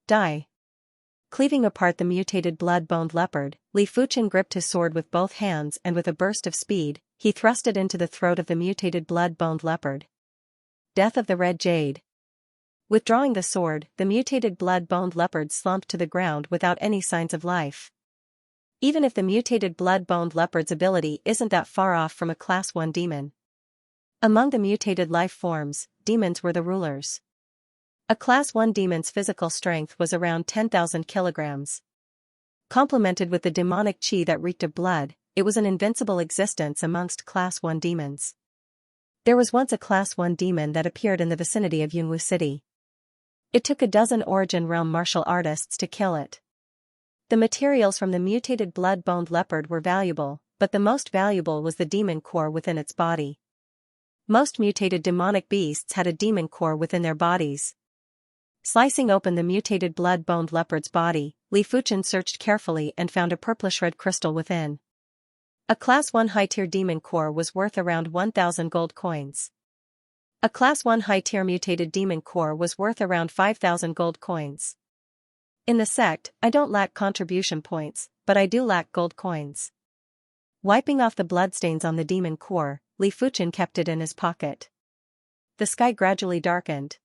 Die! Cleaving apart the mutated blood-boned leopard, Li Fuchen gripped his sword with both hands and with a burst of speed, he thrust it into the throat of the mutated blood-boned leopard. Death of the Red Jade. Withdrawing the sword, the mutated blood-boned leopard slumped to the ground without any signs of life. Even if the mutated blood-boned leopard's ability isn't that far off from a Class 1 demon. Among the mutated life forms, demons were the rulers. A Class 1 demon's physical strength was around 10,000 kilograms. Complemented with the demonic chi that reeked of blood, it was an invincible existence amongst Class 1 demons. There was once a Class 1 demon that appeared in the vicinity of Yunwu City. It took a dozen Origin Realm martial artists to kill it. The materials from the mutated blood-boned leopard were valuable, but the most valuable was the demon core within its body. Most mutated demonic beasts had a demon core within their bodies. Slicing open the mutated blood-boned leopard's body, Li Fuchen searched carefully and found a purplish-red crystal within. A Class 1 high-tier demon core was worth around 1,000 gold coins. A Class 1 high-tier mutated demon core was worth around 5,000 gold coins. In the sect, I don't lack contribution points, but I do lack gold coins. Wiping off the bloodstains on the demon core, Li Fuchen kept it in his pocket. The sky gradually darkened.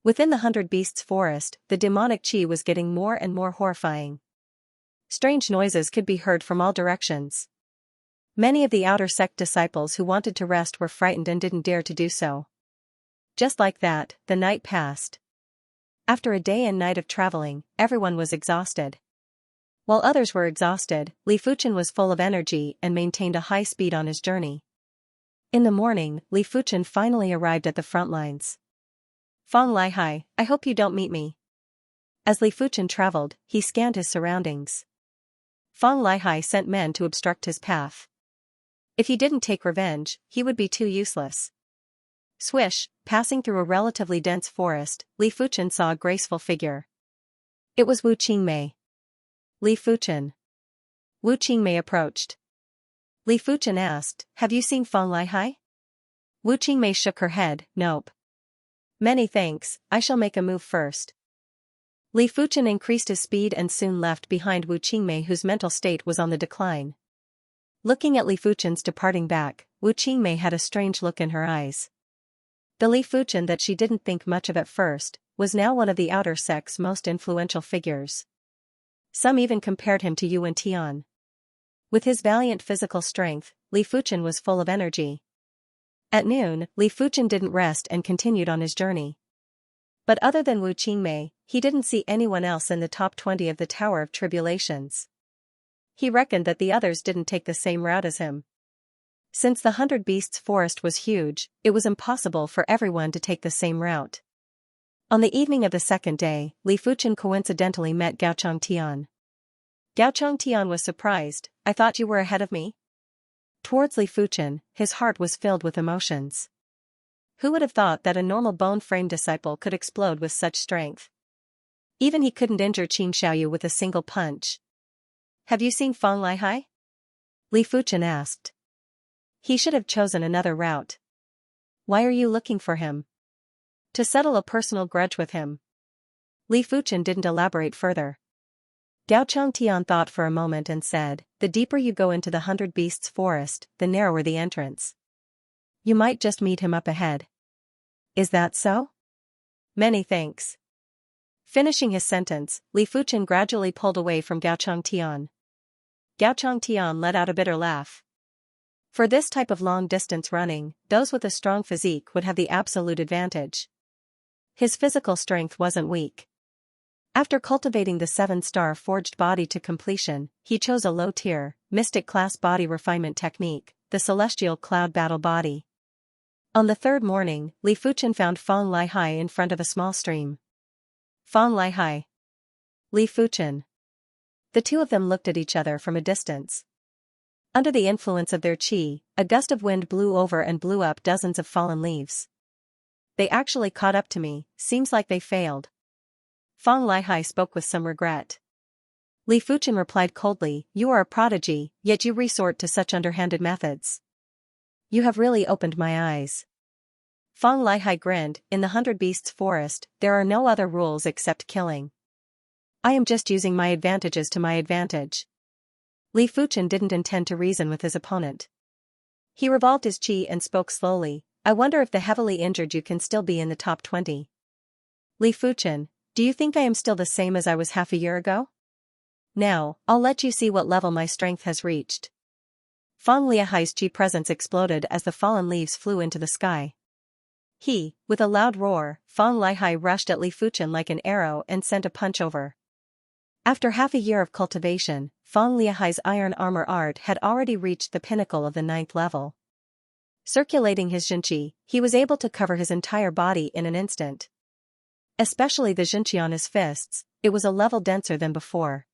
Within the 100 Beasts forest, the demonic chi was getting more and more horrifying. Strange noises could be heard from all directions. Many of the outer sect disciples who wanted to rest were frightened and didn't dare to do so. Just like that, the night passed. After a day and night of traveling, everyone was exhausted. While others were exhausted, Li Fuchen was full of energy and maintained a high speed on his journey. In the morning, Li Fuchen finally arrived at the front lines. Fong Lihai, I hope you don't meet me. As Li Fuchen traveled, he scanned his surroundings. Fong Lihai sent men to obstruct his path. If he didn't take revenge, he would be too useless. Swish, passing through a relatively dense forest, Li Fuchen saw a graceful figure. It was Wu Qingmei. Li Fuchen. Wu Qingmei approached. Li Fuchen asked, "Have you seen Feng Lihai?" Wu Qingmei shook her head, "Nope." "Many thanks, I shall make a move first." Li Fuchen increased his speed and soon left behind Wu Qingmei, whose mental state was on the decline. Looking at Li Fuchen's departing back, Wu Qingmei had a strange look in her eyes. The Li Fuchen that she didn't think much of at first was now one of the outer sect's most influential figures. Some even compared him to Yuan Tian. With his valiant physical strength, Li Fuchen was full of energy. At noon, Li Fuchen didn't rest and continued on his journey. But other than Wu Qingmei, he didn't see anyone else in the top 20 of the Tower of Tribulations. He reckoned that the others didn't take the same route as him. Since the 100 Beasts forest was huge, it was impossible for everyone to take the same route. On the evening of the second day, Li Fuchen coincidentally met Gaochang Tian. Gaochang Tian was surprised. "I thought you were ahead of me?" Towards Li Fuchen, his heart was filled with emotions. Who would have thought that a normal bone-frame disciple could explode with such strength? Even he couldn't injure Xianxia with a single punch. "Have you seen Feng Lihai?" Li Fuchen asked. "He should have chosen another route." "Why are you looking for him?" "To settle a personal grudge with him." Li Fuchen didn't elaborate further. Gaochang Tian thought for a moment and said, "The deeper you go into the 100 Beasts forest, the narrower the entrance. You might just meet him up ahead." "Is that so?" "Many thanks." Finishing his sentence, Li Fuchen gradually pulled away from Gaochang Tian. Gaochang Tian let out a bitter laugh. For this type of long-distance running, those with a strong physique would have the absolute advantage. His physical strength wasn't weak. After cultivating the 7-star forged body to completion, he chose a low-tier, mystic-class body refinement technique, the celestial cloud battle body. On the third morning, Li Fuchen found Feng Lihai in front of a small stream. Feng Lihai. Li Fuchen. The two of them looked at each other from a distance. Under the influence of their qi, a gust of wind blew over and blew up dozens of fallen leaves. "They actually caught up to me, seems like they failed." Feng Lihai spoke with some regret. Li Fuchen replied coldly, "You are a prodigy, yet you resort to such underhanded methods. You have really opened my eyes." Feng Lihai grinned, "In the 100 Beasts forest, there are no other rules except killing. I am just using my advantages to my advantage." Li Fuchen didn't intend to reason with his opponent. He revolved his qi and spoke slowly, "I wonder if the heavily injured you can still be in the top 20. Li Fuchen, do you think I am still the same as I was half a year ago? Now, I'll let you see what level my strength has reached." Feng Lihai's qi presence exploded as the fallen leaves flew into the sky. With a loud roar, Feng Lihai rushed at Li Fuchen like an arrow and sent a punch over. After half a year of cultivation, Feng Lihai's iron armor art had already reached the pinnacle of the 9th level. Circulating his Xianxia, he was able to cover his entire body in an instant. Especially the Xianxia on his fists, it was a level denser than before.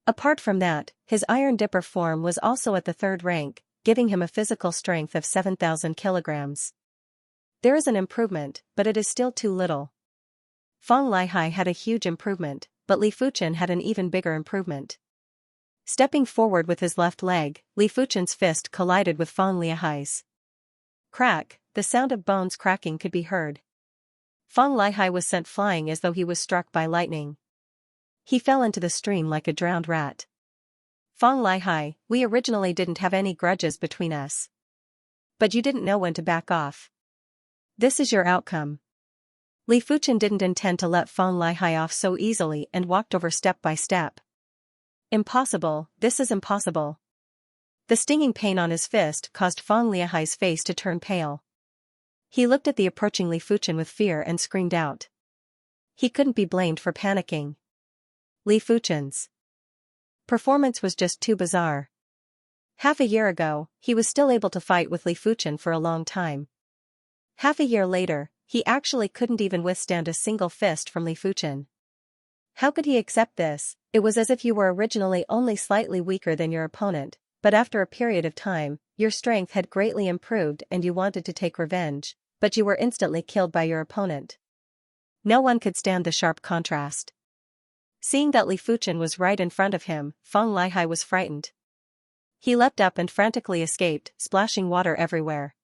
Apart from that, his iron dipper form was also at the 3rd rank, giving him a physical strength of 7,000 kilograms. There is an improvement, but it is still too little. Feng Lihai had a huge improvement, but Li Fuchen had an even bigger improvement. Stepping forward with his left leg, Li Fuchen's fist collided with Feng Lihai's. Crack, the sound of bones cracking could be heard. Feng Lihai was sent flying as though he was struck by lightning. He fell into the stream like a drowned rat. "Feng Lihai, we originally didn't have any grudges between us. But you didn't know when to back off. This is your outcome." Li Fuchen didn't intend to let Feng Lihai off so easily and walked over step by step. "Impossible, this is impossible." The stinging pain on his fist caused Feng Lihai's face to turn pale. He looked at the approaching Li Fuchen with fear and screamed out. He couldn't be blamed for panicking. Li Fuchen's performance was just too bizarre. Half a year ago, he was still able to fight with Li Fuchen for a long time. Half a year later, he actually couldn't even withstand a single fist from Li Fuchen. How could he accept this? It was as if you were originally only slightly weaker than your opponent, but after a period of time, your strength had greatly improved and you wanted to take revenge, but you were instantly killed by your opponent. No one could stand the sharp contrast. Seeing that Li Fuchen was right in front of him, Feng Lihai was frightened. He leapt up and frantically escaped, splashing water everywhere.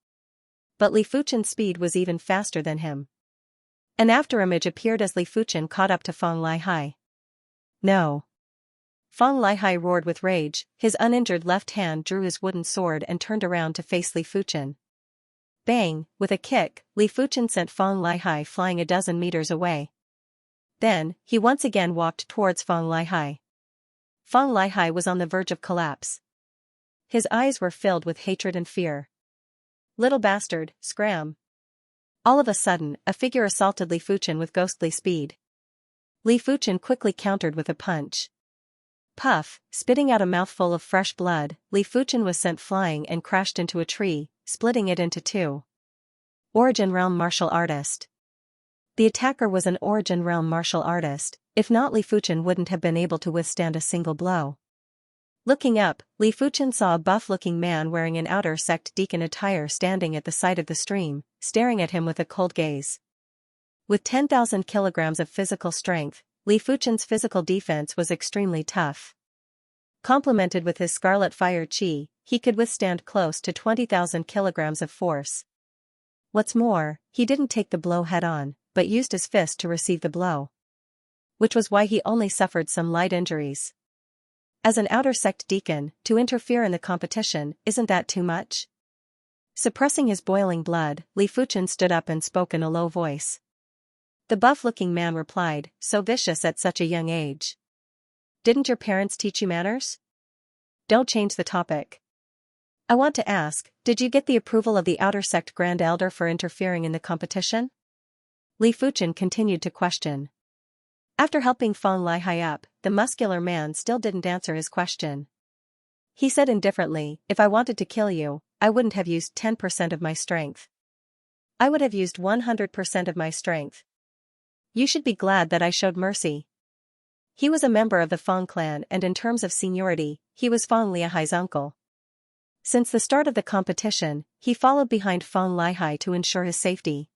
But Li Fuchen's speed was even faster than him. An afterimage appeared as Li Fuchen caught up to Feng Lihai. No! Feng Lihai roared with rage, his uninjured left hand drew his wooden sword and turned around to face Li Fuchen. Bang! With a kick, Li Fuchen sent Feng Lihai flying a dozen meters away. Then, he once again walked towards Feng Lihai. Feng Lihai was on the verge of collapse. His eyes were filled with hatred and fear. Little bastard, scram! All of a sudden, a figure assaulted Li Fuchen with ghostly speed. Li Fuchen quickly countered with a punch. Puff, spitting out a mouthful of fresh blood, Li Fuchen was sent flying and crashed into a tree, splitting it into two. Origin Realm Martial Artist. The attacker was an Origin Realm martial artist, if not Li Fuchen wouldn't have been able to withstand a single blow. Looking up, Li Fuchen saw a buff-looking man wearing an outer sect deacon attire standing at the side of the stream, staring at him with a cold gaze. With 10,000 kilograms of physical strength, Li Fuchen's physical defense was extremely tough. Complemented with his scarlet fire chi, he could withstand close to 20,000 kilograms of force. What's more, he didn't take the blow head-on, but used his fist to receive the blow. Which was why he only suffered some light injuries. As an outer sect deacon, to interfere in the competition, isn't that too much? Suppressing his boiling blood, Li Fuchen stood up and spoke in a low voice. The buff-looking man replied, "So vicious at such a young age. Didn't your parents teach you manners? Don't change the topic. I want to ask, did you get the approval of the outer sect Grand Elder for interfering in the competition?" Li Fuchen continued to question. After helping Feng Lihai up, the muscular man still didn't answer his question. He said indifferently, "If I wanted to kill you, I wouldn't have used 10% of my strength. I would have used 100% of my strength. You should be glad that I showed mercy." He was a member of the Feng clan and in terms of seniority, he was Feng Lihai's uncle. Since the start of the competition, he followed behind Feng Lihai to ensure his safety.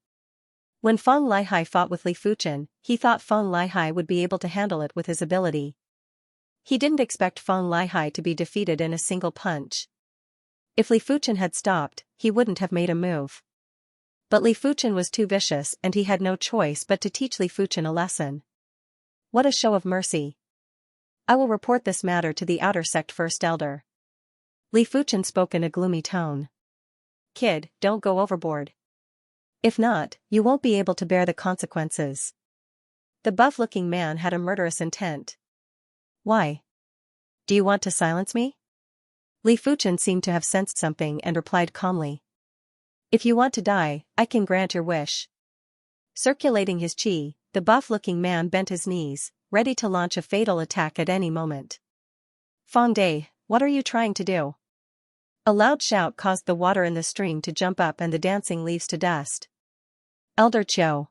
When Feng Lihai fought with Li Fuchen, he thought Feng Lihai would be able to handle it with his ability. He didn't expect Feng Lihai to be defeated in a single punch. If Li Fuchen had stopped, he wouldn't have made a move. But Li Fuchen was too vicious and he had no choice but to teach Li Fuchen a lesson. What a show of mercy. I will report this matter to the outer sect first elder. Li Fuchen spoke in a gloomy tone. Kid, don't go overboard. If not, you won't be able to bear the consequences. The buff-looking man had a murderous intent. Why? Do you want to silence me? Li Fuchen seemed to have sensed something and replied calmly. If you want to die, I can grant your wish. Circulating his chi, the buff-looking man bent his knees, ready to launch a fatal attack at any moment. Feng Dai, what are you trying to do? A loud shout caused the water in the stream to jump up and the dancing leaves to dust. Elder Chiu.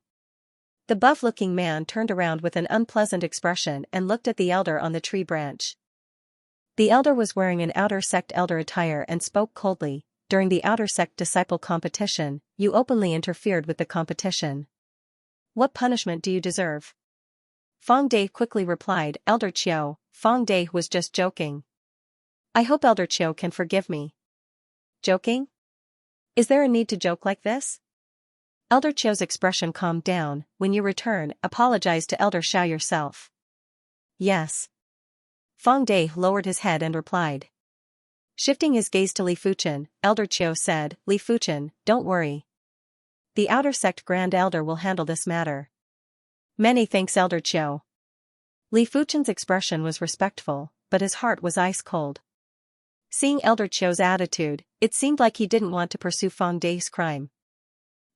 The buff-looking man turned around with an unpleasant expression and looked at the elder on the tree branch. The elder was wearing an outer sect elder attire and spoke coldly. During the outer sect disciple competition, you openly interfered with the competition. What punishment do you deserve? Feng Dai quickly replied, Elder Chiu, Feng Dai was just joking. I hope Elder Chiu can forgive me. Joking? Is there a need to joke like this? Elder Chiu's expression calmed down. When you return, apologize to Elder Xiao yourself. Yes. Feng Dai lowered his head and replied. Shifting his gaze to Li Fuchen, Elder Chiu said, Li Fuchen, don't worry. The outer sect Grand Elder will handle this matter. Many thanks Elder Chiu. Li Fuchen's expression was respectful, but his heart was ice cold. Seeing Elder Chiu's attitude, it seemed like he didn't want to pursue Feng Dai's crime.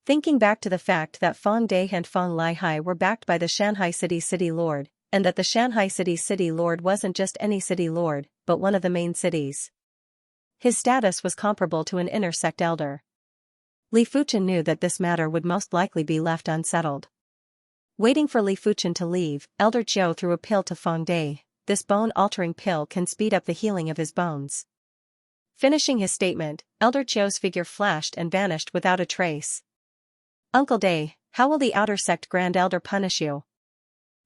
Thinking back to the fact that Feng Dai and Feng Lihai were backed by the Shanghai City Lord, and that the Shanghai City Lord wasn't just any city lord, but one of the main cities. His status was comparable to an inner sect elder. Li Fuchen knew that this matter would most likely be left unsettled. Waiting for Li Fuchen to leave, Elder Chiu threw a pill to Feng Dai. This bone-altering pill can speed up the healing of his bones. Finishing his statement, Elder Chiu's figure flashed and vanished without a trace. Uncle Dai, how will the outer sect Grand Elder punish you?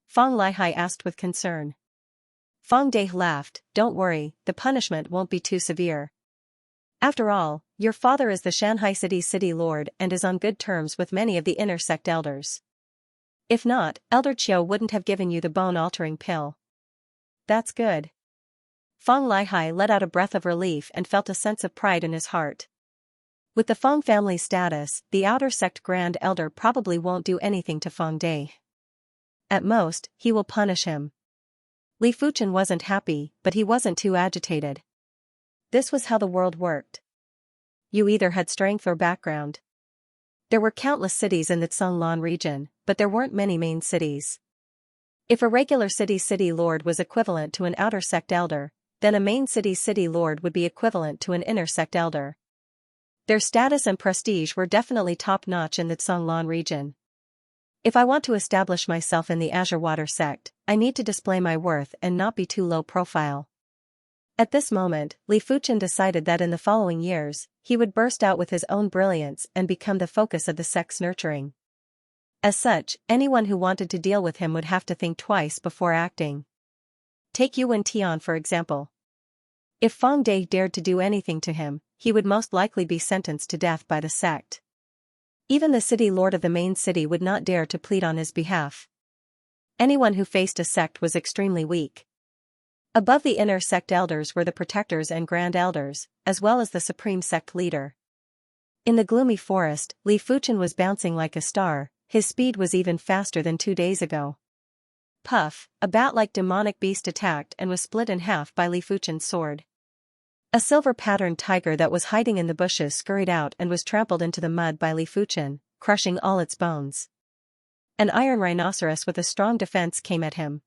Feng Lihai asked with concern. Feng De laughed, "Don't worry, the punishment won't be too severe. After all, your father is the Shanghai City's city lord and is on good terms with many of the inner sect elders. If not, Elder Chiu wouldn't have given you the bone-altering pill." "That's good." Feng Lihai let out a breath of relief and felt a sense of pride in his heart. With the Feng family's status, the outer sect Grand Elder probably won't do anything to Feng De. At most, he will punish him. Li Fuchen wasn't happy, but he wasn't too agitated. This was how the world worked. You either had strength or background. There were countless cities in the Tsunglan region, but there weren't many main cities. If a regular city's city lord was equivalent to an outer sect elder, then a main city's city lord would be equivalent to an inner sect elder. Their status and prestige were definitely top-notch in the Tsunglan region. If I want to establish myself in the Azure Water sect, I need to display my worth and not be too low profile. At this moment, Li Fuchen decided that in the following years, he would burst out with his own brilliance and become the focus of the sect's nurturing. As such, anyone who wanted to deal with him would have to think twice before acting. Take Yuan Tian for example. If Feng De dared to do anything to him, he would most likely be sentenced to death by the sect. Even the city lord of the main city would not dare to plead on his behalf. Anyone who faced a sect was extremely weak. Above the inner sect elders were the protectors and grand elders, as well as the supreme sect leader. In the gloomy forest, Li Fuchen was bouncing like a star, his speed was even faster than 2 days ago. Puff, a bat-like demonic beast attacked and was split in half by Li Fuchen's sword. A silver-patterned tiger that was hiding in the bushes scurried out and was trampled into the mud by Li Fuchen, crushing all its bones. An iron rhinoceros with a strong defense came at him.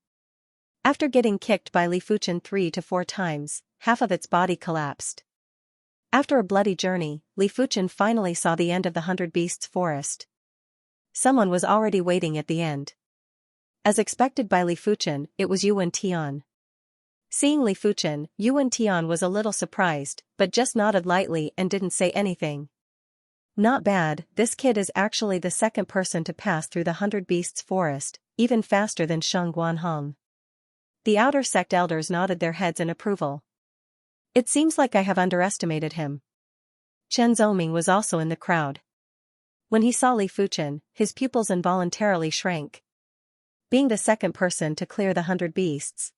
After getting kicked by Li Fuchen 3 to 4 times, half of its body collapsed. After a bloody journey, Li Fuchen finally saw the end of the 100 Beasts forest. Someone was already waiting at the end. As expected by Li Fuchen, it was Yuan Tian. Seeing Li Fuchen, Yuan Tian was a little surprised, but just nodded lightly and didn't say anything. Not bad, this kid is actually the second person to pass through the 100 Beasts forest, even faster than Sheng Guanhong. The outer sect elders nodded their heads in approval. It seems like I have underestimated him. Chen Zoming was also in the crowd. When he saw Li Fuchen, his pupils involuntarily shrank. Being the second person to clear the 100 Beasts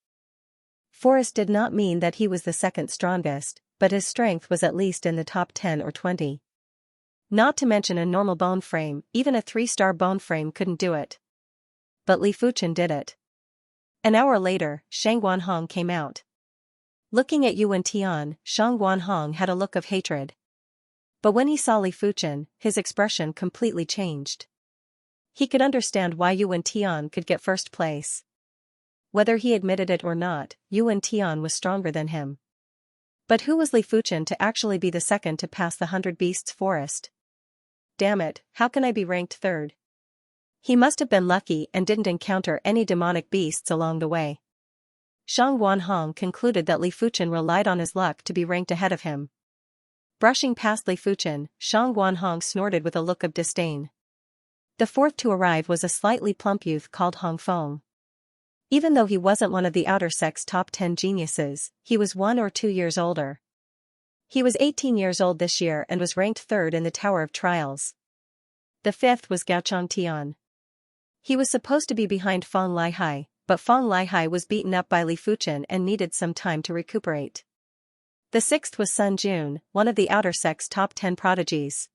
forest did not mean that he was the second strongest, but his strength was at least in the top 10 or 20. Not to mention a normal bone frame, even a 3-star bone frame couldn't do it. But Li Fuchen did it. An hour later, Shang Guanhong came out. Looking at Yuan Tian, Shang Guanhong had a look of hatred. But when he saw Li Fuchen, his expression completely changed. He could understand why Yuan Tian could get first place. Whether he admitted it or not, Yuan Tian was stronger than him. But who was Li Fuchen to actually be the second to pass the 100 Beasts forest? Damn it, how can I be ranked third? He must have been lucky and didn't encounter any demonic beasts along the way. Shang Guanhong concluded that Li Fuchen relied on his luck to be ranked ahead of him. Brushing past Li Fuchen, Shang Guanhong snorted with a look of disdain. The fourth to arrive was a slightly plump youth called Hong Feng. Even though he wasn't one of the outer sect's top 10 geniuses, he was 1 or 2 years older. He was 18 years old this year and was ranked third in the Tower of Trials. The fifth was Gaochang Tian. He was supposed to be behind Feng Lihai, but Feng Lihai was beaten up by Li Fuchen and needed some time to recuperate. The sixth was Sun Jun, one of the outer sect's top 10 prodigies.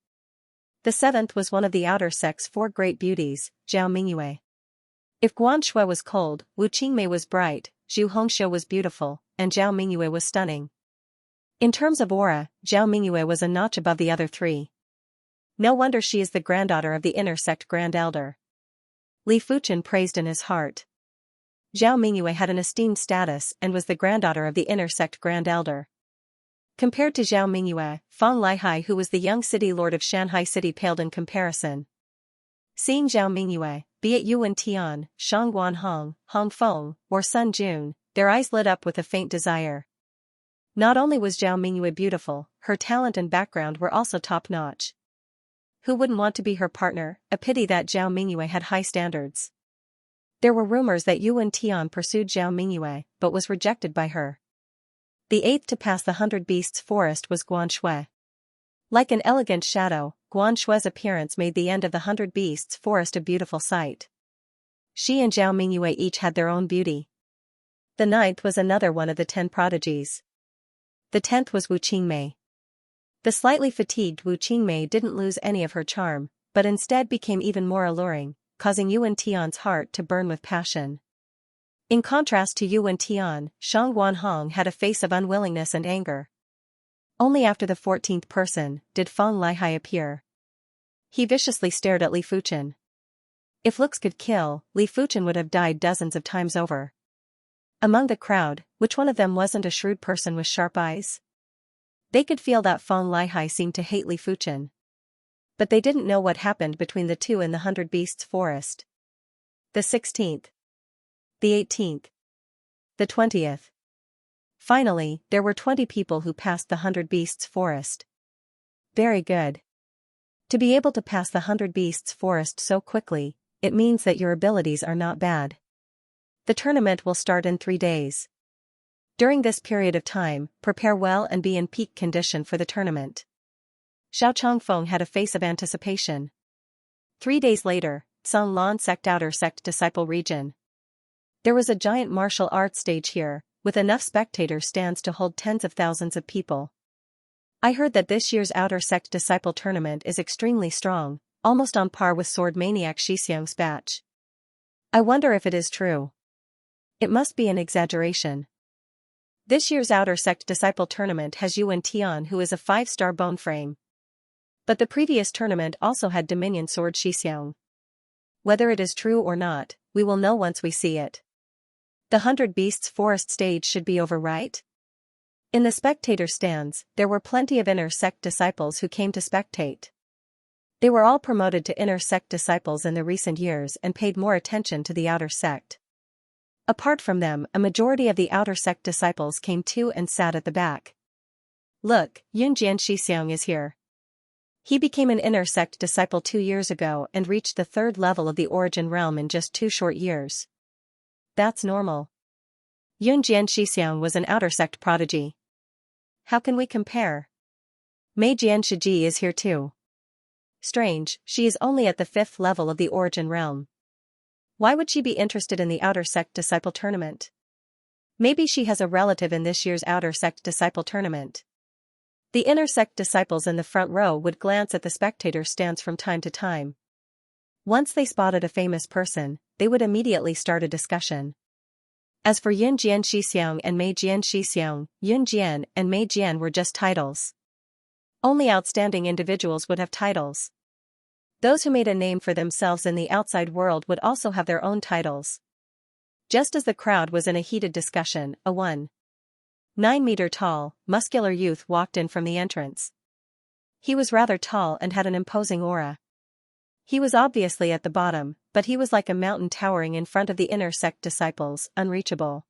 The seventh was one of the outer sect's 4 great beauties, Zhao Mingyue. If Guan Shui was cold, Wu Qingmei was bright, Zhu Hongxiu was beautiful, and Zhao Mingyue was stunning. In terms of aura, Zhao Mingyue was a notch above the other 3. No wonder she is the granddaughter of the inner sect Grand Elder. Li Fuchen praised in his heart. Zhao Mingyue had an esteemed status and was the granddaughter of the inner sect Grand Elder. Compared to Zhao Mingyue, Feng Lihai, who was the young city lord of Shanghai City, paled in comparison. Seeing Zhao Mingyue, be it Yuan Tian, Shang Guanhong, Hong Feng, or Sun Jun, their eyes lit up with a faint desire. Not only was Zhao Mingyue beautiful, her talent and background were also top-notch. Who wouldn't want to be her partner? A pity that Zhao Mingyue had high standards. There were rumors that Yuan Tian pursued Zhao Mingyue, but was rejected by her. The eighth to pass the 100 Beasts forest was Guan Shui. Like an elegant shadow, Guan Shui's appearance made the end of the 100 Beasts forest a beautiful sight. She and Zhao Mingyue each had their own beauty. The ninth was another one of the 10 prodigies. The 10th was Wu Qingmei. The slightly fatigued Wu Qingmei didn't lose any of her charm, but instead became even more alluring, causing Yuan Tian's heart to burn with passion. In contrast to Yuan Tian, Shang Guanhong had a face of unwillingness and anger. Only after the 14th person did Feng Lihai appear. He viciously stared at Li Fuchen. If looks could kill, Li Fuchen would have died dozens of times over. Among the crowd, which one of them wasn't a shrewd person with sharp eyes? They could feel that Feng Lihai seemed to hate Li Fuchen. But they didn't know what happened between the two in the 100 Beasts forest. The 16th. The 18th. The 20th. Finally, there were 20 people who passed the 100 Beasts forest. Very good. To be able to pass the 100 Beasts forest so quickly, it means that your abilities are not bad. The tournament will start in 3 days. During this period of time, prepare well and be in peak condition for the tournament. Xiao Changfeng had a face of anticipation. 3 days later, Song Lan Sect Outer Sect Disciple Region. There was a giant martial arts stage here, with enough spectator stands to hold tens of thousands of people. I heard that this year's Outer Sect Disciple Tournament is extremely strong, almost on par with Sword Maniac Xixiang's batch. I wonder if it is true. It must be an exaggeration. This year's Outer Sect Disciple Tournament has Yuan Tian, who is a 5-star bone frame. But the previous tournament also had Dominion Sword Xixiang. Whether it is true or not, we will know once we see it. The 100 Beasts forest stage should be over, right? In the spectator stands, there were plenty of inner sect disciples who came to spectate. They were all promoted to inner sect disciples in the recent years and paid more attention to the outer sect. Apart from them, a majority of the outer sect disciples came too and sat at the back. Look, Yunjian Xixiang is here. He became an inner sect disciple 2 years ago and reached the 3rd level of the origin realm in just 2 short years. That's normal. Yunjian Xixiang was an outer sect prodigy. How can we compare? Mei Jian Shiji is here too. Strange, she is only at the 5th level of the origin realm. Why would she be interested in the outer sect disciple tournament? Maybe she has a relative in this year's outer sect disciple tournament. The inner sect disciples in the front row would glance at the spectator stands from time to time. Once they spotted a famous person, they would immediately start a discussion. As for Yun Jian Xixiang and Mei Jian Xixiang, Yun Jian and Mei Jian were just titles. Only outstanding individuals would have titles. Those who made a name for themselves in the outside world would also have their own titles. Just as the crowd was in a heated discussion, a 1.9-meter-tall, muscular youth walked in from the entrance. He was rather tall and had an imposing aura. He was obviously at the bottom, but he was like a mountain towering in front of the inner sect disciples, unreachable.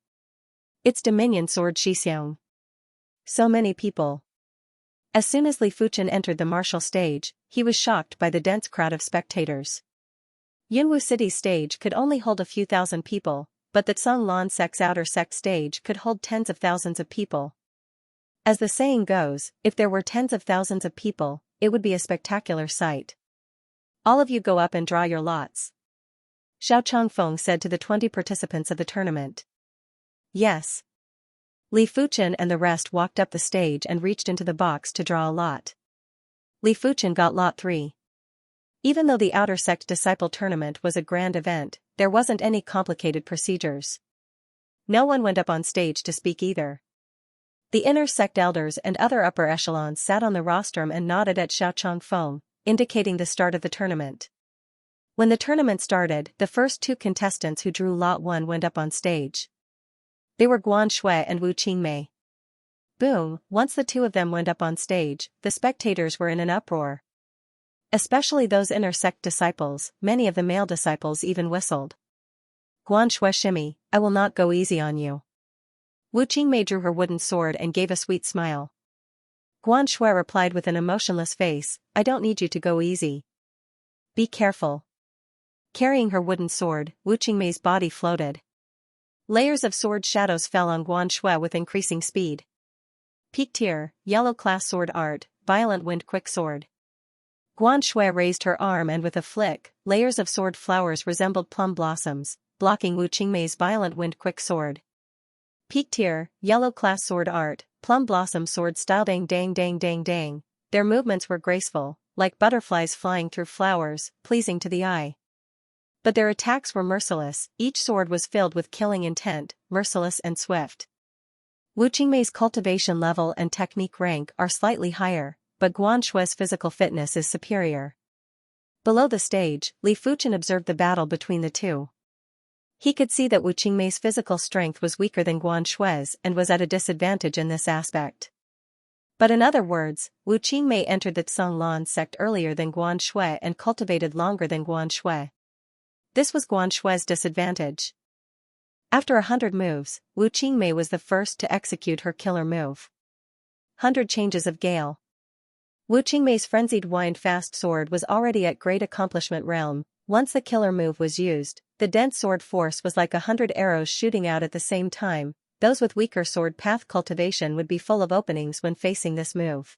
It's Dominion Sword Xixiang. So many people. As soon as Li Fuchen entered the martial stage, he was shocked by the dense crowd of spectators. Yunwu City's stage could only hold a few thousand people, but the Song Lan Sect's outer sect stage could hold tens of thousands of people. As the saying goes, if there were tens of thousands of people, it would be a spectacular sight. All of you go up and draw your lots. Xiao Changfeng said to the 20 participants of the tournament. Yes. Li Fuchen and the rest walked up the stage and reached into the box to draw a lot. Li Fuchen got lot 3. Even though the outer sect disciple tournament was a grand event, there wasn't any complicated procedures. No one went up on stage to speak either. The inner sect elders and other upper echelons sat on the rostrum and nodded at Xiao Changfeng, indicating the start of the tournament. When the tournament started, the first 2 contestants who drew lot 1 went up on stage. They were Guan Shui and Wu Qingmei. Boom, once the 2 of them went up on stage, the spectators were in an uproar. Especially those inner sect disciples, many of the male disciples even whistled. Guan Shui shimmy, I will not go easy on you. Wu Qingmei drew her wooden sword and gave a sweet smile. Guan Shui replied with an emotionless face, I don't need you to go easy. Be careful. Carrying her wooden sword, Wu Qingmei's body floated. Layers of sword shadows fell on Guan Shui with increasing speed. Peak tier, yellow class sword art, violent wind quick sword. Guan Shui raised her arm and with a flick, layers of sword flowers resembled plum blossoms, blocking Wu Qingmei's violent wind quick sword. Peak tier, yellow class sword art, plum blossom sword style dang dang dang dang dang. Their movements were graceful, like butterflies flying through flowers, pleasing to the eye. But their attacks were merciless, each sword was filled with killing intent, merciless and swift. Wu Qingmei's cultivation level and technique rank are slightly higher, but Guan Shui's physical fitness is superior. Below the stage, Li Fuchen observed the battle between the two. He could see that Wu Qingmei's physical strength was weaker than Guan Shui's and was at a disadvantage in this aspect. But in other words, Wu Qingmei entered the Tsanglan sect earlier than Guan Shui and cultivated longer than Guan Shui. This was Guan Shui's disadvantage. After 100 moves, Wu Qingmei was the first to execute her killer move. 100 changes of gale. Wu Qingmei's frenzied wind-fast sword was already at great accomplishment realm. Once the killer move was used, the dense sword force was like 100 arrows shooting out at the same time. Those with weaker sword path cultivation would be full of openings when facing this move.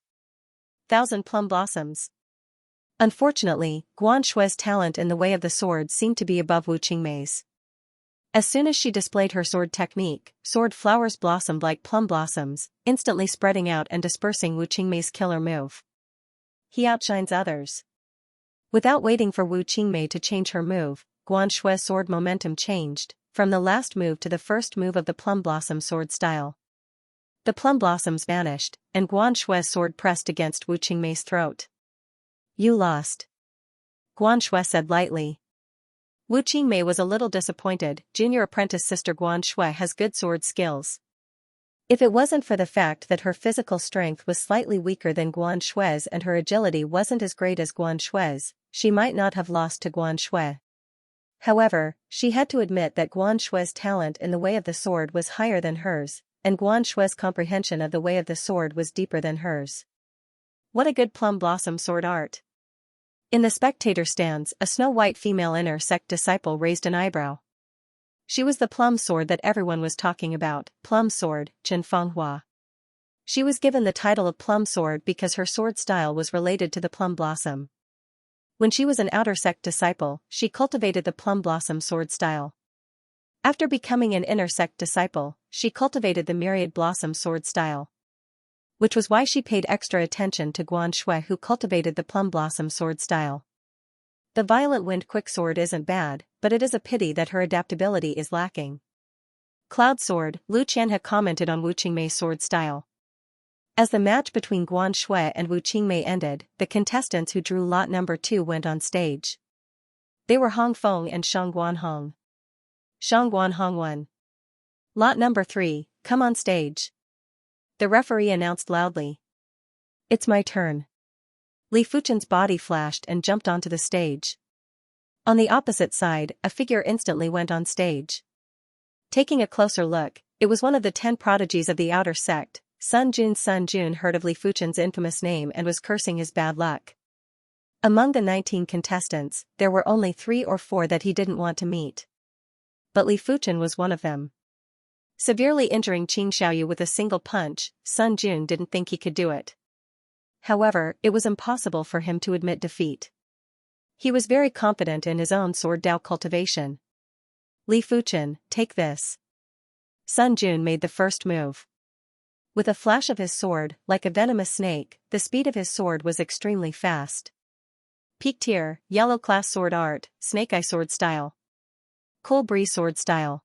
1,000 plum blossoms. Unfortunately, Guan Shui's talent in the way of the sword seemed to be above Wu Qingmei's. As soon as she displayed her sword technique, sword flowers blossomed like plum blossoms, instantly spreading out and dispersing Wu Qingmei's killer move. He outshines others. Without waiting for Wu Qingmei to change her move, Guan Shui's sword momentum changed, from the last move to the first move of the plum blossom sword style. The plum blossoms vanished, and Guan Shui's sword pressed against Wu Qingmei's throat. You lost. Guan Shui said lightly. Wu Qingmei was a little disappointed. Junior apprentice sister Guan Shui has good sword skills. If it wasn't for the fact that her physical strength was slightly weaker than Guan Shui's and her agility wasn't as great as Guan Shui's, she might not have lost to Guan Shui. However, she had to admit that Guan Shui's talent in the way of the sword was higher than hers, and Guan Shui's comprehension of the way of the sword was deeper than hers. What a good plum blossom sword art! In the spectator stands, a snow-white female inner sect disciple raised an eyebrow. She was the plum sword that everyone was talking about, plum sword, Chen Fenghua. She was given the title of plum sword because her sword style was related to the plum blossom. When she was an outer sect disciple, she cultivated the plum blossom sword style. After becoming an inner sect disciple, she cultivated the myriad blossom sword style. Which was why she paid extra attention to Guan Shui, who cultivated the plum blossom sword style. The violent wind quick sword isn't bad, but it is a pity that her adaptability is lacking. Cloud sword, Lu Qianhe commented on Wu Qingmei's sword style. As the match between Guan Shui and Wu Qingmei ended, the contestants who drew lot number 2 went on stage. They were Hong Feng and Shang Guanhong. Shang Guanhong won. Lot number 3, come on stage. The referee announced loudly. It's my turn. Li Fuchen's body flashed and jumped onto the stage. On the opposite side, a figure instantly went on stage. Taking a closer look, it was one of the 10 prodigies of the outer sect. Sun Jun heard of Li Fuchen's infamous name and was cursing his bad luck. Among the 19 contestants, there were only 3 or 4 that he didn't want to meet. But Li Fuchen was one of them. Severely injuring Qing Xiaoyu with a single punch, Sun Jun didn't think he could do it. However, it was impossible for him to admit defeat. He was very confident in his own sword Dao cultivation. Li Fuchen, take this. Sun Jun made the first move. With a flash of his sword, like a venomous snake, the speed of his sword was extremely fast. Peak tier, yellow class sword art, snake eye sword style. Cool breeze sword style.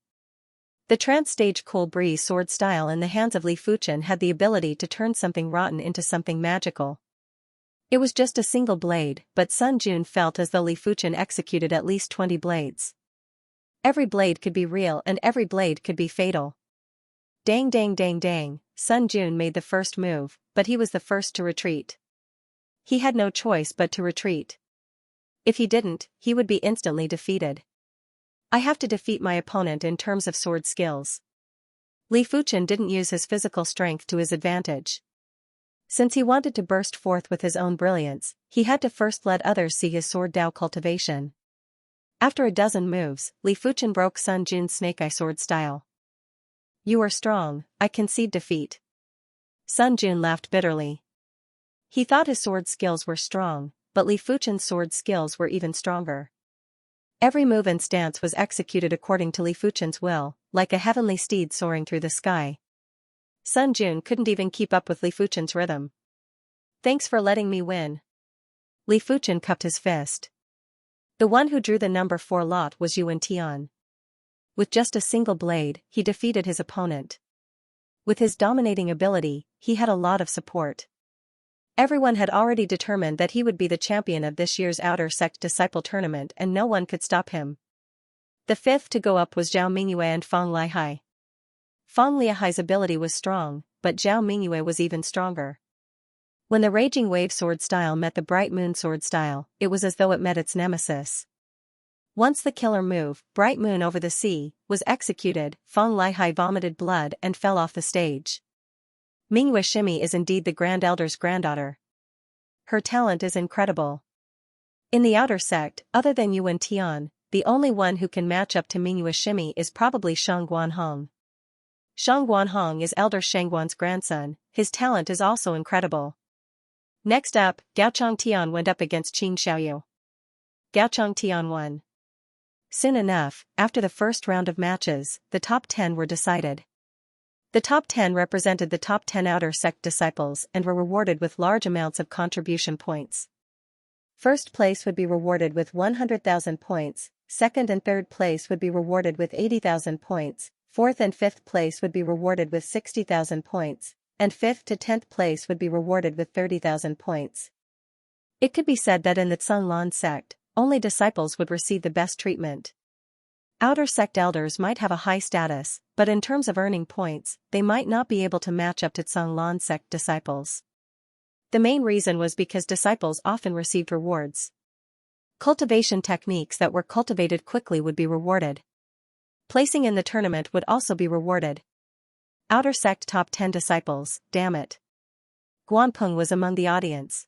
The trance stage cool breeze sword style in the hands of Li Fuchen had the ability to turn something rotten into something magical. It was just a single blade, but Sun Jun felt as though Li Fuchen executed at least 20 blades. Every blade could be real and every blade could be fatal. Dang dang dang dang, Sun Jun made the first move, but he was the first to retreat. He had no choice but to retreat. If he didn't, he would be instantly defeated. I have to defeat my opponent in terms of sword skills. Li Fuchen didn't use his physical strength to his advantage. Since he wanted to burst forth with his own brilliance, he had to first let others see his sword Dao cultivation. After a dozen moves, Li Fuchen broke Sun Jun's Snake Eye sword style. You are strong, I concede defeat. Sun Jun laughed bitterly. He thought his sword skills were strong, but Li Fuchen's sword skills were even stronger. Every move and stance was executed according to Li Fuchen's will, like a heavenly steed soaring through the sky. Sun Jun couldn't even keep up with Li Fuchen's rhythm. Thanks for letting me win. Li Fuchen cupped his fist. The one who drew the number 4 lot was Yuan Tian. With just a single blade, he defeated his opponent. With his dominating ability, he had a lot of support. Everyone had already determined that he would be the champion of this year's Outer Sect Disciple Tournament and no one could stop him. The fifth to go up was Zhao Mingyue and Fang Lihai. Fang Lihai's ability was strong, but Zhao Mingyue was even stronger. When the Raging Wave sword style met the Bright Moon sword style, it was as though it met its nemesis. Once the killer move, Bright Moon over the sea, was executed, Fang Lihai vomited blood and fell off the stage. Mingyue Shimi is indeed the Grand Elder's granddaughter. Her talent is incredible. In the Outer Sect, other than Yuan Tian, the only one who can match up to Mingyue Shimi is probably Shang Guanhong. Shang Guanhong is Elder Shangguan's grandson, his talent is also incredible. Next up, Gao Changtian went up against Qin Xiaoyu. Gao Changtian won. Soon enough, after the first round of matches, the top 10 were decided. The top 10 represented the top 10 Outer Sect disciples and were rewarded with large amounts of contribution points. First place would be rewarded with 100,000 points, second and third place would be rewarded with 80,000 points, fourth and fifth place would be rewarded with 60,000 points, and 5th to 10th place would be rewarded with 30,000 points. It could be said that in the Cunlan sect, only disciples would receive the best treatment. Outer sect elders might have a high status, but in terms of earning points, they might not be able to match up to Cunlan sect disciples. The main reason was because disciples often received rewards. Cultivation techniques that were cultivated quickly would be rewarded. Placing in the tournament would also be rewarded. Outer Sect top 10 disciples, damn it. Guanpeng was among the audience.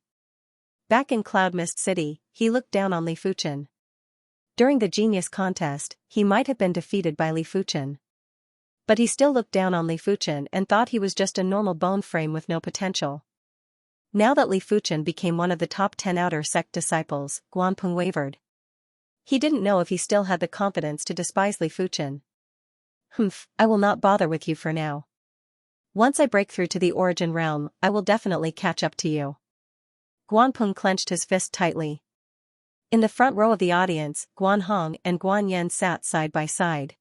Back in Cloud Mist City, he looked down on Li Fuchen. During the Genius contest, he might have been defeated by Li Fuchen. But he still looked down on Li Fuchen and thought he was just a normal bone frame with no potential. Now that Li Fuchen became one of the top 10 Outer Sect disciples, Guanpeng wavered. He didn't know if he still had the confidence to despise Li Fuchen. I will not bother with you for now. Once I break through to the Origin Realm, I will definitely catch up to you. Guanpeng clenched his fist tightly. In the front row of the audience, Guanhong and Guanyen sat side by side.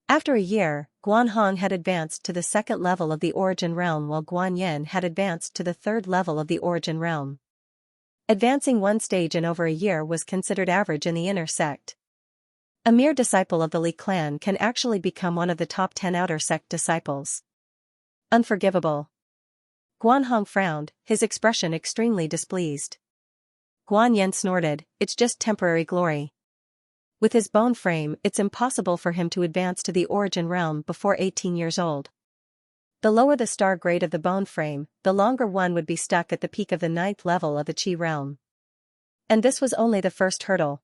After a year, Guanhong had advanced to the 2nd level of the Origin Realm while Guanyen had advanced to the 3rd level of the Origin Realm. Advancing one stage in over a year was considered average in the Inner Sect. A mere disciple of the Li clan can actually become one of the top 10 Outer Sect disciples. Unforgivable. Guanhong frowned, his expression extremely displeased. Guanyen snorted, it's just temporary glory. With his bone frame, it's impossible for him to advance to the Origin Realm before 18 years old. The lower the star grade of the bone frame, the longer one would be stuck at the peak of the 9th level of the Qi realm. And this was only the first hurdle.